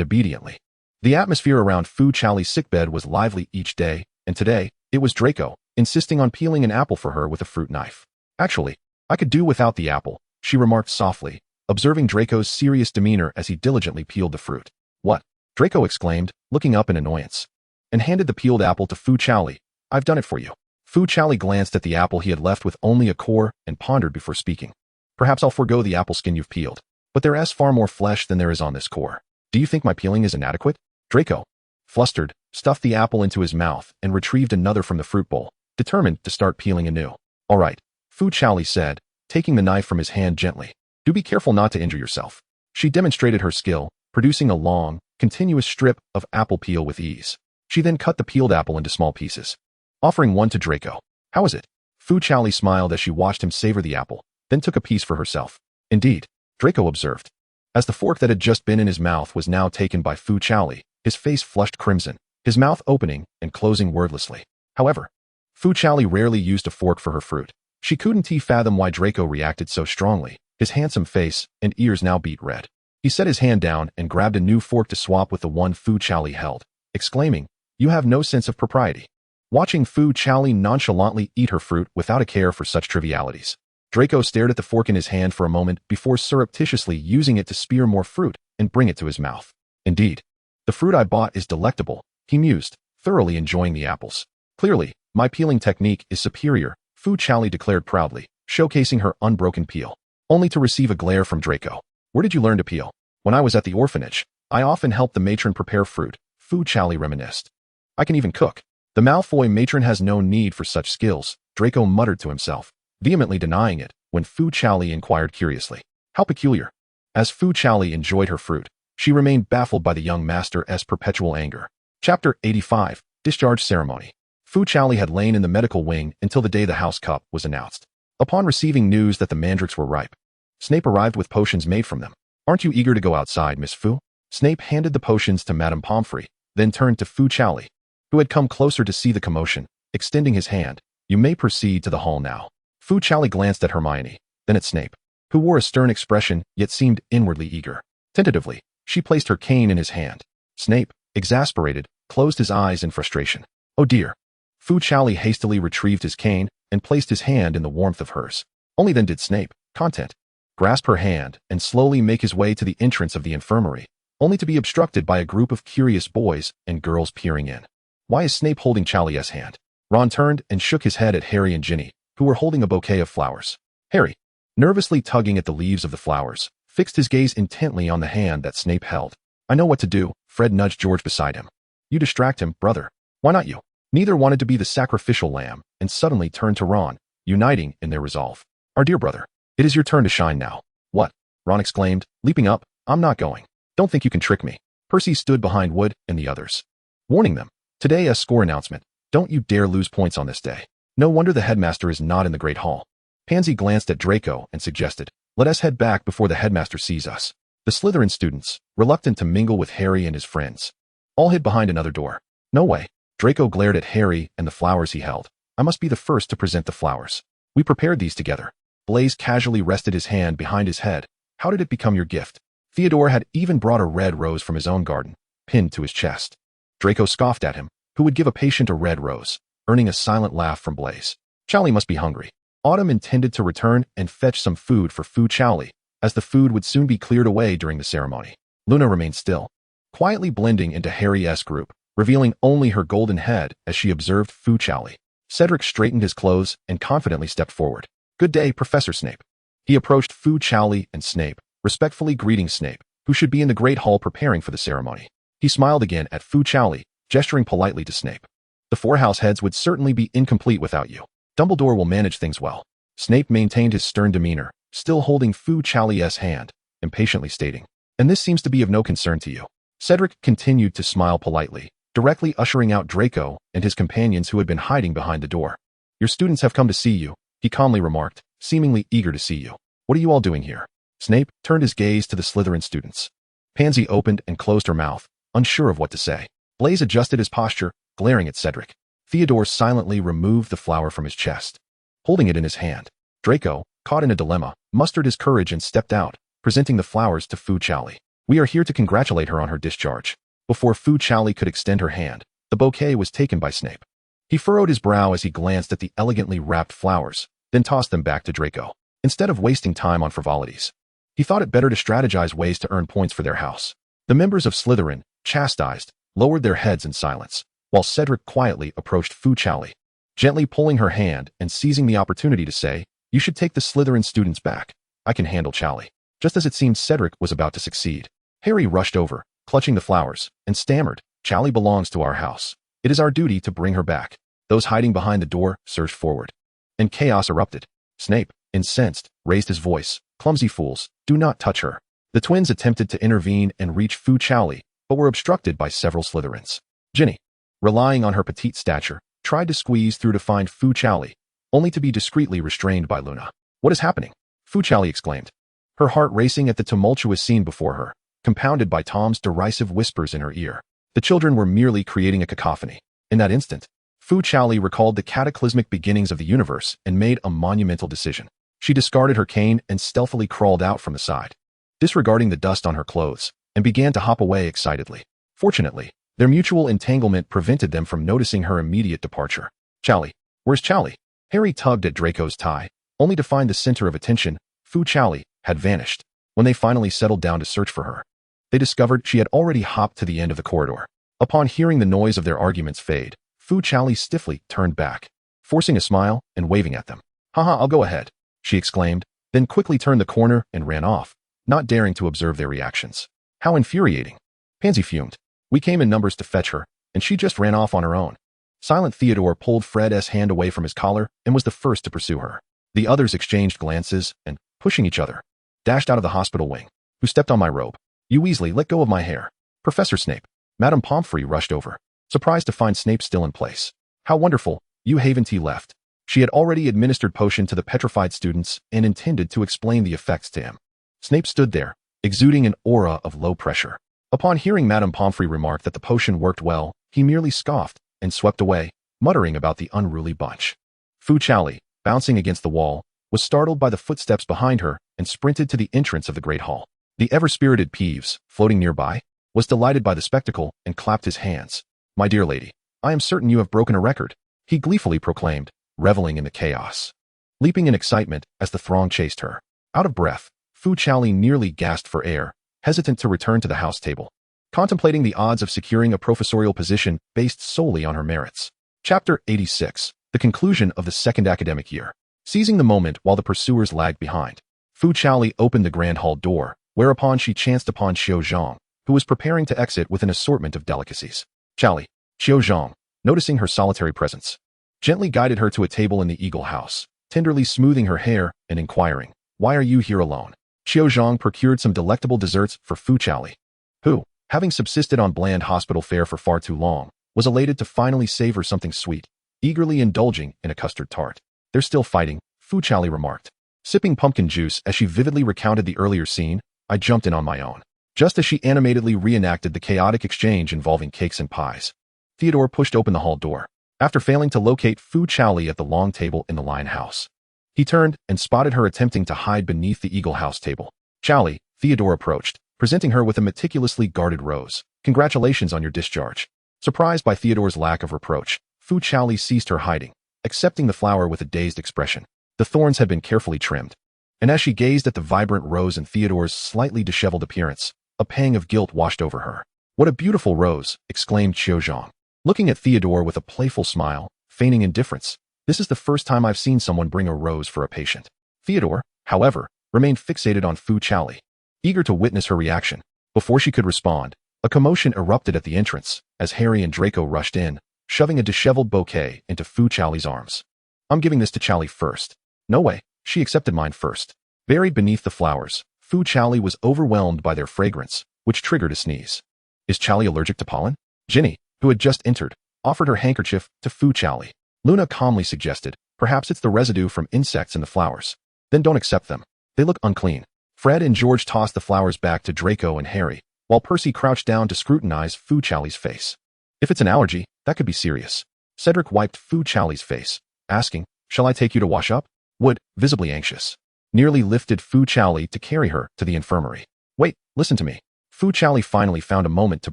obediently." The atmosphere around Fu Chaoli's sickbed was lively each day, and today, it was Draco, insisting on peeling an apple for her with a fruit knife. "Actually, I could do without the apple," she remarked softly, observing Draco's serious demeanor as he diligently peeled the fruit. "What?" Draco exclaimed, looking up in annoyance, and handed the peeled apple to Fu Chaoli. "I've done it for you." Fu Chaoli glanced at the apple he had left with only a core and pondered before speaking. "Perhaps I'll forego the apple skin you've peeled, but there is far more flesh than there is on this core. Do you think my peeling is inadequate?" Draco, flustered, stuffed the apple into his mouth and retrieved another from the fruit bowl, determined to start peeling anew. "All right," Fu Chaoli said, taking the knife from his hand gently. "Do be careful not to injure yourself." She demonstrated her skill, producing a long, continuous strip of apple peel with ease. She then cut the peeled apple into small pieces, offering one to Draco. "How is it?" Fu Chaoli smiled as she watched him savor the apple, then took a piece for herself. "Indeed," Draco observed. As the fork that had just been in his mouth was now taken by Fu Chaoli, his face flushed crimson, his mouth opening and closing wordlessly. However, Fu Chaoli rarely used a fork for her fruit. She couldn't fathom why Draco reacted so strongly. His handsome face and ears now beat red. He set his hand down and grabbed a new fork to swap with the one Fu Chaoli held, exclaiming, "You have no sense of propriety." Watching Fu Chaoli nonchalantly eat her fruit without a care for such trivialities, Draco stared at the fork in his hand for a moment before surreptitiously using it to spear more fruit and bring it to his mouth. "Indeed, the fruit I bought is delectable," he mused, thoroughly enjoying the apples. "Clearly, my peeling technique is superior," Fu Chaoli declared proudly, showcasing her unbroken peel, only to receive a glare from Draco. "Where did you learn to peel?" "When I was at the orphanage, I often helped the matron prepare fruit," Fu Chaoli reminisced. "I can even cook." "The Malfoy matron has no need for such skills," Draco muttered to himself, vehemently denying it when Fu Chaoli inquired curiously. "How peculiar." As Fu Chaoli enjoyed her fruit, she remained baffled by the young master's perpetual anger. Chapter 85, Discharge Ceremony. Fu Chaoli had lain in the medical wing until the day the House Cup was announced. Upon receiving news that the mandrakes were ripe, Snape arrived with potions made from them. Aren't you eager to go outside, Miss Fu? Snape handed the potions to Madame Pomfrey, then turned to Fu Chaoli, who had come closer to see the commotion, extending his hand. You may proceed to the hall now. Fu Chaoli glanced at Hermione, then at Snape, who wore a stern expression yet seemed inwardly eager. Tentatively, she placed her cane in his hand. Snape, exasperated, closed his eyes in frustration. Oh dear. Fu Chaoli hastily retrieved his cane and placed his hand in the warmth of hers. Only then did Snape, content, grasp her hand and slowly make his way to the entrance of the infirmary, only to be obstructed by a group of curious boys and girls peering in. Why is Snape holding Chaoli's hand? Ron turned and shook his head at Harry and Ginny, who were holding a bouquet of flowers. Harry, nervously tugging at the leaves of the flowers, fixed his gaze intently on the hand that Snape held. I know what to do. Fred nudged George beside him. You distract him, brother. Why not you? Neither wanted to be the sacrificial lamb, and suddenly turned to Ron, uniting in their resolve. Our dear brother, it is your turn to shine now. What? Ron exclaimed, leaping up. I'm not going. Don't think you can trick me. Percy stood behind Wood and the others, warning them. Today a score announcement. Don't you dare lose points on this day. No wonder the headmaster is not in the Great Hall. Pansy glanced at Draco and suggested, let us head back before the headmaster sees us. The Slytherin students, reluctant to mingle with Harry and his friends, all hid behind another door. No way. Draco glared at Harry and the flowers he held. I must be the first to present the flowers. We prepared these together. Blaise casually rested his hand behind his head. How did it become your gift? Theodore had even brought a red rose from his own garden, pinned to his chest. Draco scoffed at him. Who would give a patient a red rose? Earning a silent laugh from Blaise. Chaoli must be hungry. Autumn intended to return and fetch some food for Fu Chaoli, as the food would soon be cleared away during the ceremony. Luna remained still, quietly blending into Harry's group, revealing only her golden head as she observed Fu Chaoli. Cedric straightened his clothes and confidently stepped forward. Good day, Professor Snape. He approached Fu Chaoli and Snape, respectfully greeting Snape, who should be in the Great Hall preparing for the ceremony. He smiled again at Fu Chaoli, gesturing politely to Snape. The four house heads would certainly be incomplete without you. Dumbledore will manage things well. Snape maintained his stern demeanor, still holding Fu Chaoli's hand, impatiently stating, and this seems to be of no concern to you. Cedric continued to smile politely, directly ushering out Draco and his companions who had been hiding behind the door. Your students have come to see you, he calmly remarked, seemingly eager to see you. What are you all doing here? Snape turned his gaze to the Slytherin students. Pansy opened and closed her mouth, unsure of what to say. Blaise adjusted his posture, glaring at Cedric. Theodore silently removed the flower from his chest, holding it in his hand. Draco, caught in a dilemma, mustered his courage and stepped out, presenting the flowers to Fu Chaoli. We are here to congratulate her on her discharge. Before Fu Chaoli could extend her hand, the bouquet was taken by Snape. He furrowed his brow as he glanced at the elegantly wrapped flowers, then tossed them back to Draco. Instead of wasting time on frivolities, he thought it better to strategize ways to earn points for their house. The members of Slytherin, chastised, lowered their heads in silence, while Cedric quietly approached Fu Chaoli, gently pulling her hand and seizing the opportunity to say, you should take the Slytherin students back. I can handle Chaoli. Just as it seemed Cedric was about to succeed, Harry rushed over, clutching the flowers, and stammered, Chaoli belongs to our house. It is our duty to bring her back. Those hiding behind the door surged forward, and chaos erupted. Snape, incensed, raised his voice, clumsy fools, do not touch her. The twins attempted to intervene and reach Fu Chaoli, but were obstructed by several Slytherins. Ginny, relying on her petite stature, tried to squeeze through to find Fu Chaoli, only to be discreetly restrained by Luna. What is happening? Fu Chaoli exclaimed, her heart racing at the tumultuous scene before her, compounded by Tom's derisive whispers in her ear. The children were merely creating a cacophony. In that instant, Fu Chaoli recalled the cataclysmic beginnings of the universe and made a monumental decision. She discarded her cane and stealthily crawled out from the side, disregarding the dust on her clothes, and began to hop away excitedly. Fortunately, their mutual entanglement prevented them from noticing her immediate departure. Chaoli, where's Chaoli? Harry tugged at Draco's tie, only to find the center of attention, Fu Chaoli, had vanished. When they finally settled down to search for her, they discovered she had already hopped to the end of the corridor. Upon hearing the noise of their arguments fade, Fu Chaoli stiffly turned back, forcing a smile and waving at them. Haha, I'll go ahead, she exclaimed, then quickly turned the corner and ran off, not daring to observe their reactions. How infuriating. Pansy fumed. We came in numbers to fetch her, and she just ran off on her own. Silent Theodore pulled Fred's hand away from his collar and was the first to pursue her. The others exchanged glances and, pushing each other, dashed out of the hospital wing. Who stepped on my robe? You Weasley, let go of my hair. Professor Snape. Madame Pomfrey rushed over, surprised to find Snape still in place. How wonderful, you Haven't left. She had already administered potion to the petrified students and intended to explain the effects to him. Snape stood there, exuding an aura of low pressure. Upon hearing Madame Pomfrey remark that the potion worked well, he merely scoffed and swept away, muttering about the unruly bunch. Fu Chaoli, bouncing against the wall, was startled by the footsteps behind her and sprinted to the entrance of the Great Hall. The ever-spirited Peeves, floating nearby, was delighted by the spectacle and clapped his hands. "My dear lady, I am certain you have broken a record," he gleefully proclaimed, reveling in the chaos. Leaping in excitement as the throng chased her. Out of breath, Fu Chaoli nearly gasped for air, hesitant to return to the house table, contemplating the odds of securing a professorial position based solely on her merits. Chapter 86. The conclusion of the second academic year. Seizing the moment while the pursuers lagged behind, Fu Chaoli opened the grand hall door, whereupon she chanced upon Xiao Zhang, who was preparing to exit with an assortment of delicacies. Chaoli, Xiao Zhang, noticing her solitary presence, gently guided her to a table in the Eagle House, tenderly smoothing her hair and inquiring, "Why are you here alone?" Xiao Zhang procured some delectable desserts for Fu Chaoli, who, having subsisted on bland hospital fare for far too long, was elated to finally savor something sweet, eagerly indulging in a custard tart. "They're still fighting," Fu Chaoli remarked. Sipping pumpkin juice as she vividly recounted the earlier scene, I jumped in on my own. Just as she animatedly reenacted the chaotic exchange involving cakes and pies, Theodore pushed open the hall door, after failing to locate Fu Chaoli at the long table in the Lion House. He turned and spotted her attempting to hide beneath the Eagle House table. "Chaoli," Theodore approached, presenting her with a meticulously guarded rose. "Congratulations on your discharge." Surprised by Theodore's lack of reproach, Fu Chaoli ceased her hiding, accepting the flower with a dazed expression. The thorns had been carefully trimmed, and as she gazed at the vibrant rose and Theodore's slightly disheveled appearance, a pang of guilt washed over her. "What a beautiful rose," exclaimed Xiao Zhang, looking at Theodore with a playful smile, feigning indifference. "This is the first time I've seen someone bring a rose for a patient." Theodore, however, remained fixated on Fu Chaoli, eager to witness her reaction. Before she could respond, a commotion erupted at the entrance as Harry and Draco rushed in, shoving a disheveled bouquet into Fu Chaoli's arms. "I'm giving this to Chaoli first." "No way, she accepted mine first." Buried beneath the flowers, Fu Chaoli was overwhelmed by their fragrance, which triggered a sneeze. "Is Chaoli allergic to pollen?" Hinny, who had just entered, offered her handkerchief to Fu Chaoli. Luna calmly suggested, "Perhaps it's the residue from insects in the flowers." "Then don't accept them. They look unclean." Fred and George tossed the flowers back to Draco and Harry, while Percy crouched down to scrutinize Fu Chaoli's face. "If it's an allergy, that could be serious." Cedric wiped Fu Chaoli's face, asking, "Shall I take you to wash up?" Wood, visibly anxious, nearly lifted Fu Chaoli to carry her to the infirmary. "Wait, listen to me." Fu Chaoli finally found a moment to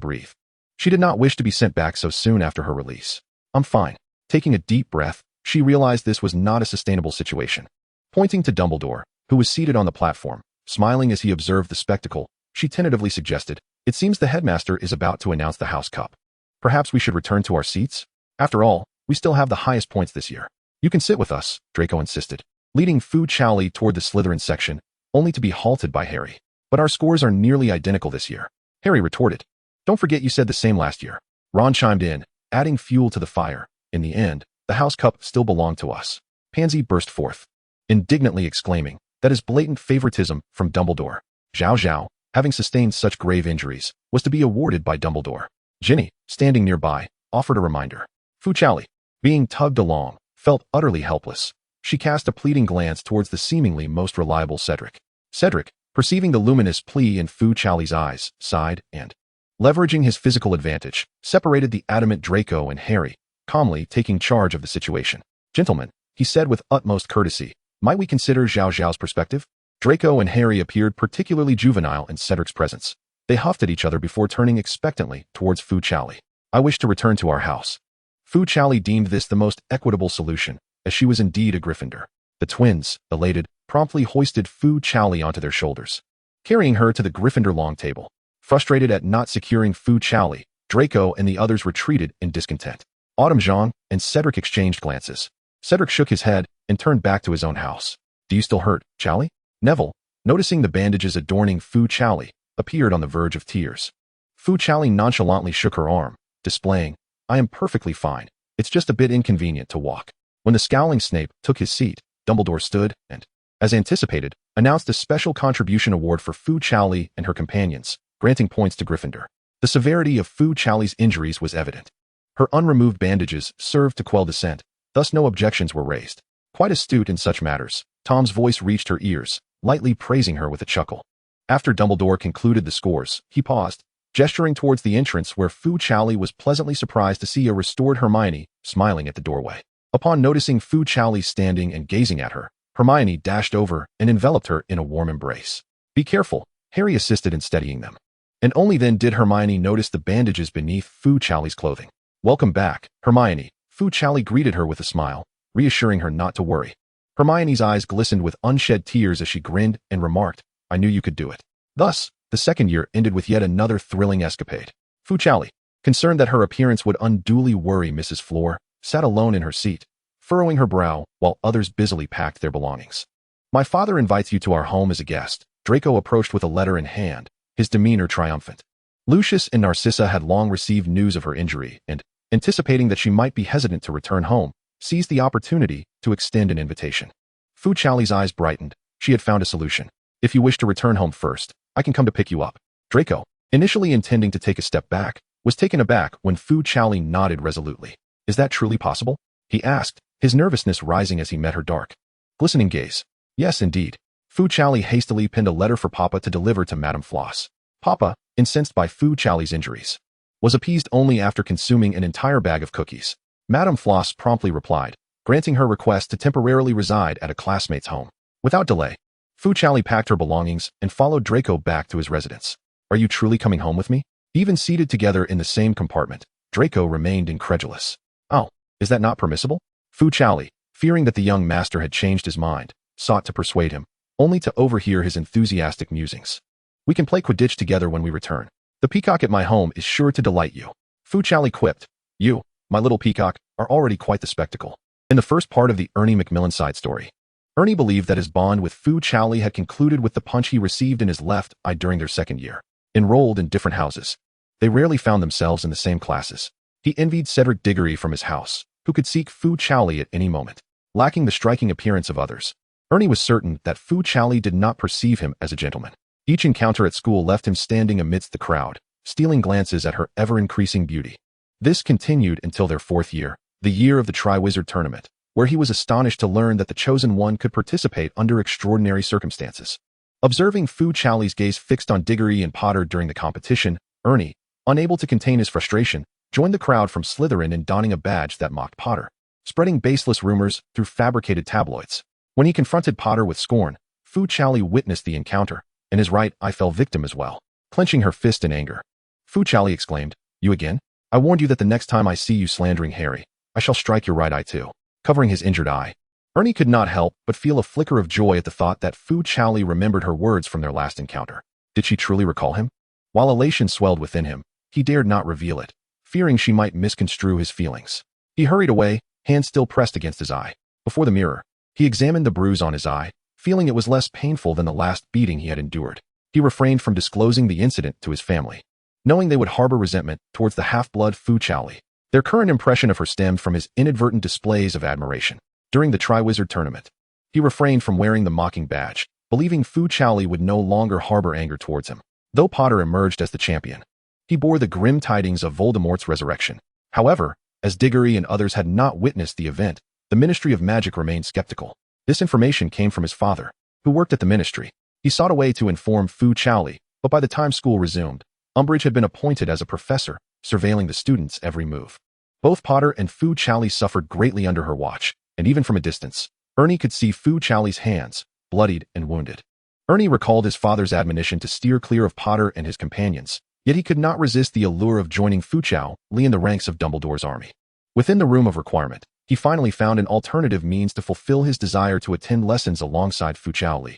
breathe. She did not wish to be sent back so soon after her release. "I'm fine." Taking a deep breath, she realized this was not a sustainable situation. Pointing to Dumbledore, who was seated on the platform, smiling as he observed the spectacle, she tentatively suggested, "It seems the headmaster is about to announce the House Cup. Perhaps we should return to our seats? After all, we still have the highest points this year." "You can sit with us," Draco insisted, leading Fu Chaoli toward the Slytherin section, only to be halted by Harry. "But our scores are nearly identical this year," Harry retorted. "Don't forget you said the same last year." Ron chimed in, adding fuel to the fire. "In the end, the House Cup still belonged to us." Pansy burst forth, indignantly exclaiming, "That is blatant favoritism from Dumbledore." Zhao Zhao, having sustained such grave injuries, was to be awarded by Dumbledore. Ginny, standing nearby, offered a reminder. Fu Chaoli, being tugged along, felt utterly helpless. She cast a pleading glance towards the seemingly most reliable Cedric. Cedric, perceiving the luminous plea in Fu Chaoli's eyes, sighed and, leveraging his physical advantage, separated the adamant Draco and Harry, calmly taking charge of the situation. "Gentlemen," he said with utmost courtesy, "might we consider Zhao Zhao's perspective?" Draco and Harry appeared particularly juvenile in Cedric's presence. They huffed at each other before turning expectantly towards Fu Chaoli. "I wish to return to our house." Fu Chaoli deemed this the most equitable solution, as she was indeed a Gryffindor. The twins, elated, promptly hoisted Fu Chaoli onto their shoulders, carrying her to the Gryffindor long table. Frustrated at not securing Fu Chaoli, Draco and the others retreated in discontent. Autumn Zhang and Cedric exchanged glances. Cedric shook his head and turned back to his own house. "Do you still hurt, Chaoli?" Neville, noticing the bandages adorning Fu Chaoli, appeared on the verge of tears. Fu Chaoli nonchalantly shook her arm, displaying, "I am perfectly fine. It's just a bit inconvenient to walk." When the scowling Snape took his seat, Dumbledore stood and, as anticipated, announced a special contribution award for Fu Chaoli and her companions, granting points to Gryffindor. The severity of Fu Chaoli's injuries was evident. Her unremoved bandages served to quell dissent, thus no objections were raised. Quite astute in such matters, Tom's voice reached her ears, lightly praising her with a chuckle. After Dumbledore concluded the scores, he paused, gesturing towards the entrance where Fu Chaoli was pleasantly surprised to see a restored Hermione smiling at the doorway. Upon noticing Fu Chaoli standing and gazing at her, Hermione dashed over and enveloped her in a warm embrace. "Be careful," Harry assisted in steadying them. And only then did Hermione notice the bandages beneath Fu Chaoli's clothing. "Welcome back, Hermione," Fu Chaoli greeted her with a smile, reassuring her not to worry. Hermione's eyes glistened with unshed tears as she grinned and remarked, "I knew you could do it." Thus, the second year ended with yet another thrilling escapade. Fu Chaoli, concerned that her appearance would unduly worry Mrs. Fleur, sat alone in her seat, furrowing her brow while others busily packed their belongings. "My father invites you to our home as a guest," Draco approached with a letter in hand, his demeanor triumphant. Lucius and Narcissa had long received news of her injury and, anticipating that she might be hesitant to return home, seized the opportunity to extend an invitation. Fu Chaoli's eyes brightened. She had found a solution. "If you wish to return home first, I can come to pick you up." Draco, initially intending to take a step back, was taken aback when Fu Chaoli nodded resolutely. "Is that truly possible?" he asked, his nervousness rising as he met her dark, glistening gaze. "Yes, indeed." Fu Chaoli hastily penned a letter for Papa to deliver to Madame Floss. Papa, incensed by Fu Chaoli's injuries, was appeased only after consuming an entire bag of cookies. Madame Floss promptly replied, granting her request to temporarily reside at a classmate's home. Without delay, Fu Chaoli packed her belongings and followed Draco back to his residence. "Are you truly coming home with me?" Even seated together in the same compartment, Draco remained incredulous. "Oh, is that not permissible?" Fu Chaoli, fearing that the young master had changed his mind, sought to persuade him, only to overhear his enthusiastic musings. "We can play Quidditch together when we return. The peacock at my home is sure to delight you." Fu Chaoli quipped. "You, my little peacock, are already quite the spectacle." In the first part of the Ernie Macmillan side story, Ernie believed that his bond with Fu Chaoli had concluded with the punch he received in his left eye during their second year. Enrolled in different houses, they rarely found themselves in the same classes. He envied Cedric Diggory from his house, who could seek Fu Chaoli at any moment. Lacking the striking appearance of others, Ernie was certain that Fu Chaoli did not perceive him as a gentleman. Each encounter at school left him standing amidst the crowd, stealing glances at her ever-increasing beauty. This continued until their fourth year, the year of the Triwizard Tournament, where he was astonished to learn that the Chosen One could participate under extraordinary circumstances. Observing Fu Chaoli's gaze fixed on Diggory and Potter during the competition, Ernie, unable to contain his frustration, joined the crowd from Slytherin in donning a badge that mocked Potter, spreading baseless rumors through fabricated tabloids. When he confronted Potter with scorn, Fu Chaoli witnessed the encounter, and his right eye fell victim as well. Clenching her fist in anger, Fu Chaoli exclaimed, "You again? I warned you that the next time I see you slandering Harry, I shall strike your right eye too." Covering his injured eye, Ernie could not help but feel a flicker of joy at the thought that Fu Chaoli remembered her words from their last encounter. Did she truly recall him? While elation swelled within him, he dared not reveal it, fearing she might misconstrue his feelings. He hurried away, hand still pressed against his eye. Before the mirror, he examined the bruise on his eye, feeling it was less painful than the last beating he had endured. He refrained from disclosing the incident to his family, knowing they would harbor resentment towards the half-blood Fu Chaoli. Their current impression of her stemmed from his inadvertent displays of admiration. During the Triwizard Tournament, he refrained from wearing the mocking badge, believing Fu Chaoli would no longer harbor anger towards him. Though Potter emerged as the champion, he bore the grim tidings of Voldemort's resurrection. However, as Diggory and others had not witnessed the event, the Ministry of Magic remained skeptical. This information came from his father, who worked at the ministry. He sought a way to inform Fu Chaoli, but by the time school resumed, Umbridge had been appointed as a professor, surveilling the students' every move. Both Potter and Fu Chaoli suffered greatly under her watch, and even from a distance, Ernie could see Fu Chaoli's hands, bloodied and wounded. Ernie recalled his father's admonition to steer clear of Potter and his companions, yet he could not resist the allure of joining Fu Chaoli in the ranks of Dumbledore's army. Within the room of requirement, he finally found an alternative means to fulfill his desire to attend lessons alongside Fu Chaoli.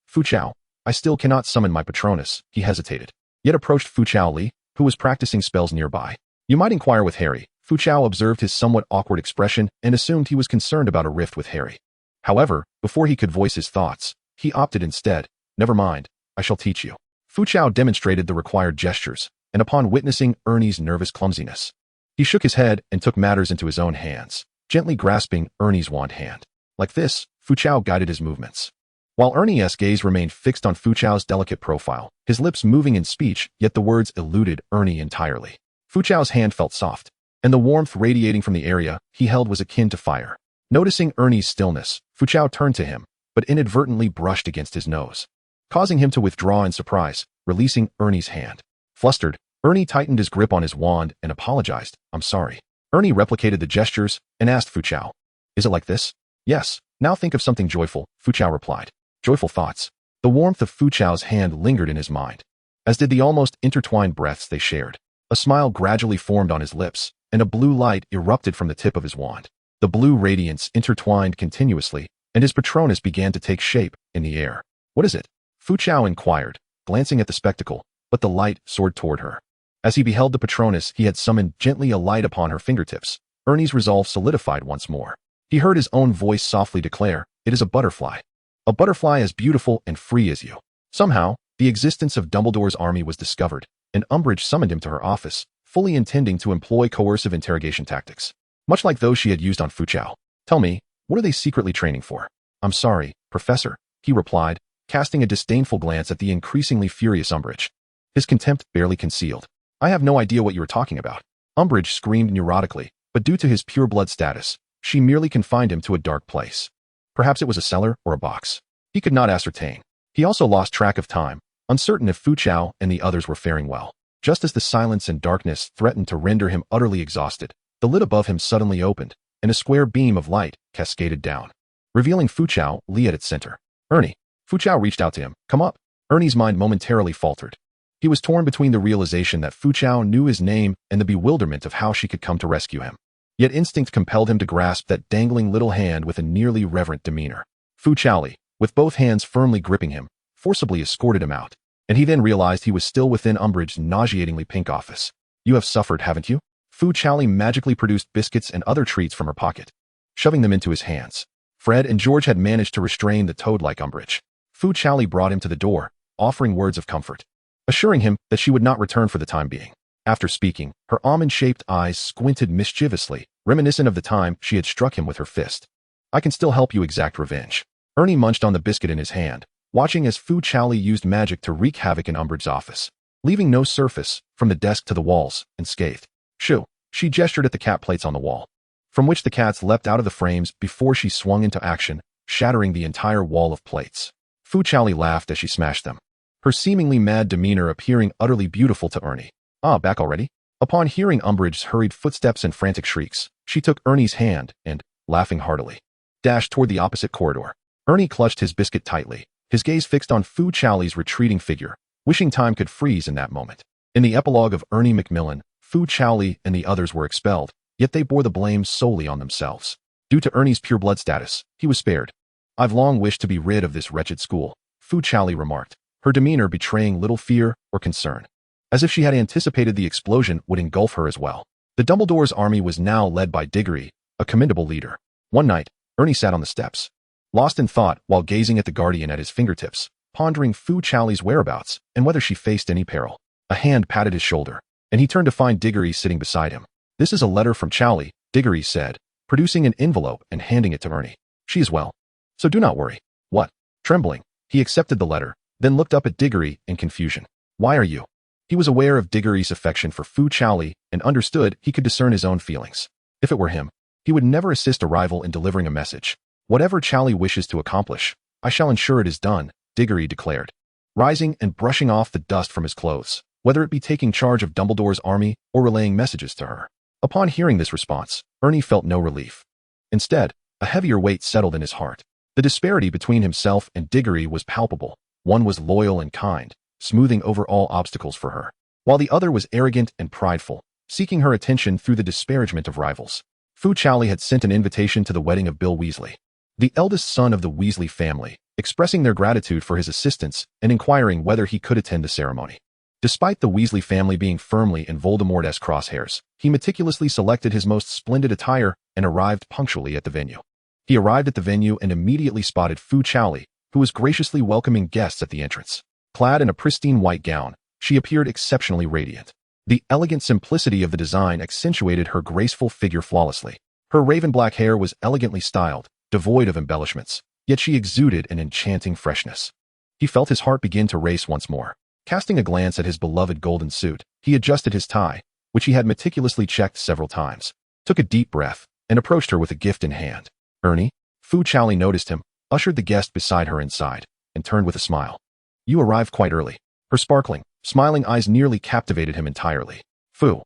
"Fu Chaoli, I still cannot summon my Patronus," he hesitated, yet approached Fu Chaoli, who was practicing spells nearby. "You might inquire with Harry." Fu Chaoli observed his somewhat awkward expression and assumed he was concerned about a rift with Harry. However, before he could voice his thoughts, he opted instead, "Never mind, I shall teach you." Fu Chaoli demonstrated the required gestures, and upon witnessing Ernie's nervous clumsiness, he shook his head and took matters into his own hands, gently grasping Ernie's wand hand. Like this, Fu Chaoli guided his movements. While Ernie's gaze remained fixed on Fu Chaoli's delicate profile, his lips moving in speech, yet the words eluded Ernie entirely. Fu Chaoli's hand felt soft, and the warmth radiating from the area he held was akin to fire. Noticing Ernie's stillness, Fu Chao turned to him, but inadvertently brushed against his nose, causing him to withdraw in surprise, releasing Ernie's hand. Flustered, Ernie tightened his grip on his wand and apologized. "I'm sorry." Ernie replicated the gestures and asked Fu Chao, "Is it like this?" "Yes. Now think of something joyful," Fu Chao replied. Joyful thoughts. The warmth of Fu Chao's hand lingered in his mind, as did the almost intertwined breaths they shared. A smile gradually formed on his lips, and a blue light erupted from the tip of his wand. The blue radiance intertwined continuously, and his Patronus began to take shape in the air. "What is it?" Fu Chao inquired, glancing at the spectacle, but the light soared toward her. As he beheld the Patronus he had summoned gently alight upon her fingertips, Ernie's resolve solidified once more. He heard his own voice softly declare, "It is a butterfly. A butterfly as beautiful and free as you." Somehow, the existence of Dumbledore's army was discovered, and Umbridge summoned him to her office, fully intending to employ coercive interrogation tactics, much like those she had used on Fu Chao. "Tell me, what are they secretly training for?" "I'm sorry, Professor," he replied, casting a disdainful glance at the increasingly furious Umbridge, his contempt barely concealed. "I have no idea what you are talking about." Umbridge screamed neurotically, but due to his pure-blood status, she merely confined him to a dark place. Perhaps it was a cellar or a box. He could not ascertain. He also lost track of time, uncertain if Fu Chao and the others were faring well. Just as the silence and darkness threatened to render him utterly exhausted, the lid above him suddenly opened, and a square beam of light cascaded down, revealing Fu Chao Li at its center. "Ernie." Fu Chao reached out to him. "Come up." Ernie's mind momentarily faltered. He was torn between the realization that Fu Chao knew his name and the bewilderment of how she could come to rescue him. Yet instinct compelled him to grasp that dangling little hand with a nearly reverent demeanor. Fu Chaoli, with both hands firmly gripping him, forcibly escorted him out, and he then realized he was still within Umbridge's nauseatingly pink office. "You have suffered, haven't you?" Fu Chaoli magically produced biscuits and other treats from her pocket, shoving them into his hands. Fred and George had managed to restrain the toad-like Umbridge. Fu Chaoli brought him to the door, offering words of comfort, assuring him that she would not return for the time being. After speaking, her almond-shaped eyes squinted mischievously, reminiscent of the time she had struck him with her fist. "I can still help you exact revenge." Ernie munched on the biscuit in his hand, watching as Fu Chaoli used magic to wreak havoc in Umbridge's office, leaving no surface, from the desk to the walls, unscathed. "Shoo!" She gestured at the cat plates on the wall, from which the cats leapt out of the frames before she swung into action, shattering the entire wall of plates. Fu Chaoli laughed as she smashed them, her seemingly mad demeanor appearing utterly beautiful to Ernie. "Ah, back already?" Upon hearing Umbridge's hurried footsteps and frantic shrieks, she took Ernie's hand and, laughing heartily, dashed toward the opposite corridor. Ernie clutched his biscuit tightly, his gaze fixed on Fu Chaoli's retreating figure, wishing time could freeze in that moment. In the epilogue of Ernie Macmillan, Fu Chaoli and the others were expelled, yet they bore the blame solely on themselves. Due to Ernie's pure blood status, he was spared. "I've long wished to be rid of this wretched school," Fu Chaoli remarked, her demeanor betraying little fear or concern, as if she had anticipated the explosion would engulf her as well. The Dumbledore's army was now led by Diggory, a commendable leader. One night, Ernie sat on the steps, lost in thought while gazing at the Guardian at his fingertips, pondering Fu Chaoli's whereabouts and whether she faced any peril. A hand patted his shoulder, and he turned to find Diggory sitting beside him. "This is a letter from Chaoli," Diggory said, producing an envelope and handing it to Ernie. "She is well, so do not worry." "What?" Trembling, he accepted the letter, then looked up at Diggory in confusion. "Why are you?" He was aware of Diggory's affection for Fu Chaoli and understood he could discern his own feelings. If it were him, he would never assist a rival in delivering a message. "Whatever Chaoli wishes to accomplish, I shall ensure it is done," Diggory declared, rising and brushing off the dust from his clothes, whether it be taking charge of Dumbledore's army or relaying messages to her. Upon hearing this response, Ernie felt no relief. Instead, a heavier weight settled in his heart. The disparity between himself and Diggory was palpable. One was loyal and kind, smoothing over all obstacles for her, while the other was arrogant and prideful, seeking her attention through the disparagement of rivals. Fu Chaoli had sent an invitation to the wedding of Bill Weasley, the eldest son of the Weasley family, expressing their gratitude for his assistance and inquiring whether he could attend the ceremony. Despite the Weasley family being firmly in Voldemort's crosshairs, he meticulously selected his most splendid attire and arrived punctually at the venue. He arrived at the venue and immediately spotted Fu Chaoli, who was graciously welcoming guests at the entrance. Clad in a pristine white gown, she appeared exceptionally radiant. The elegant simplicity of the design accentuated her graceful figure flawlessly. Her raven black hair was elegantly styled, devoid of embellishments, yet she exuded an enchanting freshness. He felt his heart begin to race once more. Casting a glance at his beloved golden suit, he adjusted his tie, which he had meticulously checked several times, took a deep breath, and approached her with a gift in hand. Ernie? Fu Chaoli noticed him, ushered the guest beside her inside, and turned with a smile. You arrived quite early. Her sparkling, smiling eyes nearly captivated him entirely. Fu.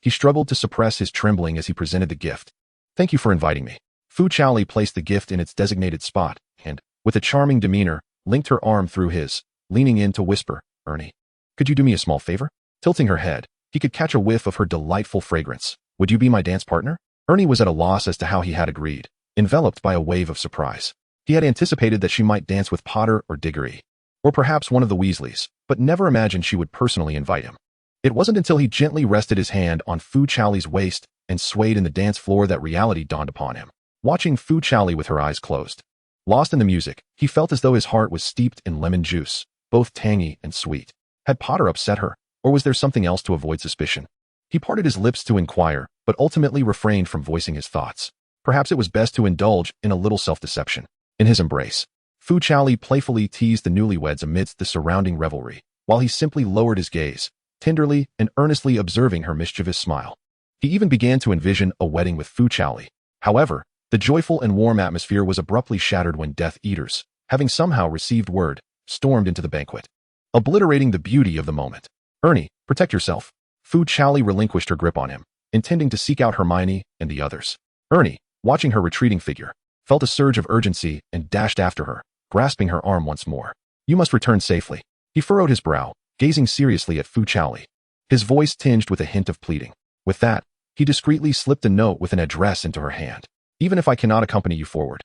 He struggled to suppress his trembling as he presented the gift. Thank you for inviting me. Fu Chaoli placed the gift in its designated spot, and, with a charming demeanor, linked her arm through his, leaning in to whisper, Ernie, could you do me a small favor? Tilting her head, he could catch a whiff of her delightful fragrance. Would you be my dance partner? Ernie was at a loss as to how he had agreed, enveloped by a wave of surprise. He had anticipated that she might dance with Potter or Diggory, or perhaps one of the Weasleys, but never imagined she would personally invite him. It wasn't until he gently rested his hand on Fu Chaoli's waist and swayed in the dance floor that reality dawned upon him. Watching Fu Chaoli with her eyes closed, lost in the music, he felt as though his heart was steeped in lemon juice, both tangy and sweet. Had Potter upset her, or was there something else to avoid suspicion? He parted his lips to inquire, but ultimately refrained from voicing his thoughts. Perhaps it was best to indulge in a little self-deception. In his embrace, Fu Chaoli playfully teased the newlyweds amidst the surrounding revelry, while he simply lowered his gaze, tenderly and earnestly observing her mischievous smile. He even began to envision a wedding with Fu Chaoli. However, the joyful and warm atmosphere was abruptly shattered when Death Eaters, having somehow received word, stormed into the banquet, obliterating the beauty of the moment. Ernie, protect yourself. Fu Chaoli relinquished her grip on him, intending to seek out Hermione and the others. Ernie, watching her retreating figure, felt a surge of urgency and dashed after her, grasping her arm once more. You must return safely. He furrowed his brow, gazing seriously at Fu Chaoli, his voice tinged with a hint of pleading. With that, he discreetly slipped a note with an address into her hand. Even if I cannot accompany you forward,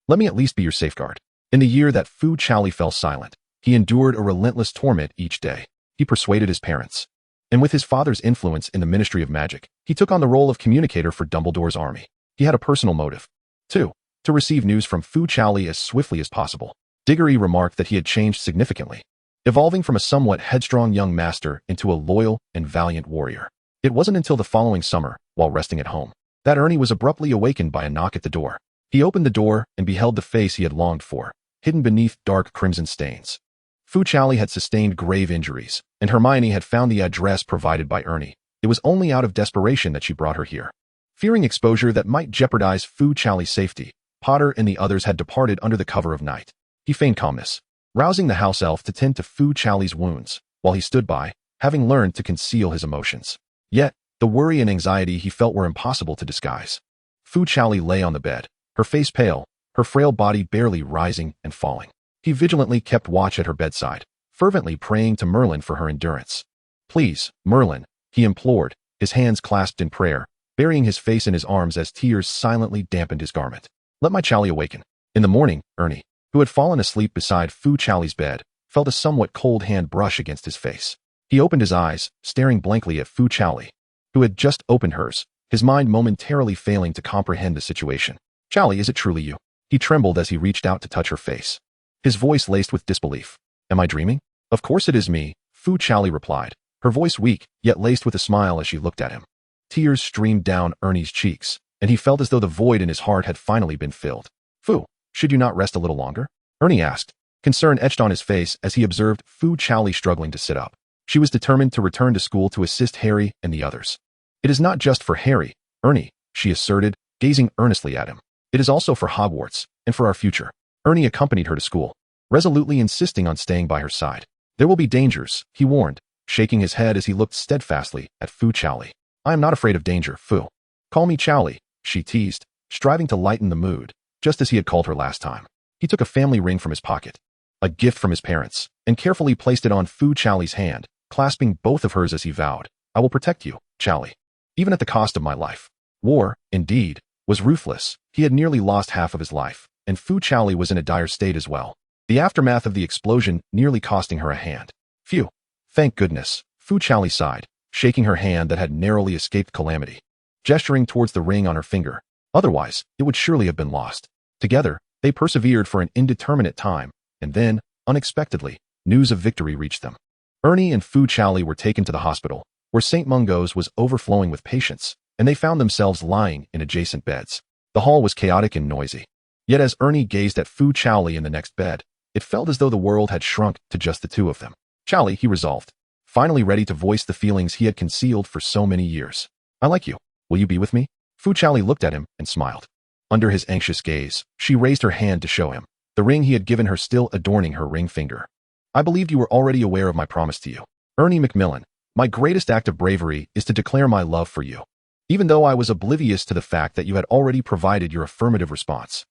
let me at least be your safeguard. In the year that Fu Chaoli fell silent, he endured a relentless torment each day. He persuaded his parents, and with his father's influence in the Ministry of Magic, he took on the role of communicator for Dumbledore's army. He had a personal motive, too, to receive news from Fu Chaoli as swiftly as possible. Diggory remarked that he had changed significantly, evolving from a somewhat headstrong young master into a loyal and valiant warrior. It wasn't until the following summer, while resting at home, that Ernie was abruptly awakened by a knock at the door. He opened the door and beheld the face he had longed for, hidden beneath dark crimson stains. Fu Chaoli had sustained grave injuries, and Hermione had found the address provided by Ernie. It was only out of desperation that she brought her here. Fearing exposure that might jeopardize Fu Chaoli's safety, Potter and the others had departed under the cover of night. He feigned calmness, rousing the house elf to tend to Fu Chaoli's wounds, while he stood by, having learned to conceal his emotions. Yet, the worry and anxiety he felt were impossible to disguise. Fu Chaoli lay on the bed, her face pale, her frail body barely rising and falling. He vigilantly kept watch at her bedside, fervently praying to Merlin for her endurance. Please, Merlin, he implored, his hands clasped in prayer, burying his face in his arms as tears silently dampened his garment. Let my Chaoli awaken. In the morning, Ernie, who had fallen asleep beside Fu Chaoli's bed, felt a somewhat cold hand brush against his face. He opened his eyes, staring blankly at Fu Chaoli, who had just opened hers, his mind momentarily failing to comprehend the situation. Chaoli, is it truly you? He trembled as he reached out to touch her face, his voice laced with disbelief. Am I dreaming? Of course it is me, Fu Chaoli replied, her voice weak, yet laced with a smile as she looked at him. Tears streamed down Ernie's cheeks, and he felt as though the void in his heart had finally been filled. Fu, should you not rest a little longer? Ernie asked, concern etched on his face as he observed Fu Chaoli struggling to sit up. She was determined to return to school to assist Harry and the others. It is not just for Harry, Ernie, she asserted, gazing earnestly at him. It is also for Hogwarts, and for our future. Ernie accompanied her to school, resolutely insisting on staying by her side. There will be dangers, he warned, shaking his head as he looked steadfastly at Fu Chaoli. I am not afraid of danger, Fu. Call me Chaoli, she teased, striving to lighten the mood, just as he had called her last time. He took a family ring from his pocket, a gift from his parents, and carefully placed it on Fu Chaoli's hand, clasping both of hers as he vowed, I will protect you, Chaoli, even at the cost of my life. War, indeed, was ruthless. He had nearly lost half of his life, and Fu Chaoli was in a dire state as well. The aftermath of the explosion nearly costing her a hand. Phew. Thank goodness, Fu Chaoli sighed, shaking her hand that had narrowly escaped calamity, gesturing towards the ring on her finger. Otherwise, it would surely have been lost. Together, they persevered for an indeterminate time, and then, unexpectedly, news of victory reached them. Ernie and Fu Chaoli were taken to the hospital, where St. Mungo's was overflowing with patients, and they found themselves lying in adjacent beds. The hall was chaotic and noisy. Yet as Ernie gazed at Fu Chaoli in the next bed, it felt as though the world had shrunk to just the two of them. Chaoli, he resolved, finally ready to voice the feelings he had concealed for so many years. I like you. Will you be with me? Fu Chaoli looked at him and smiled. Under his anxious gaze, she raised her hand to show him, the ring he had given her still adorning her ring finger. I believed you were already aware of my promise to you. Ernie Macmillan, my greatest act of bravery is to declare my love for you, even though I was oblivious to the fact that you had already provided your affirmative response.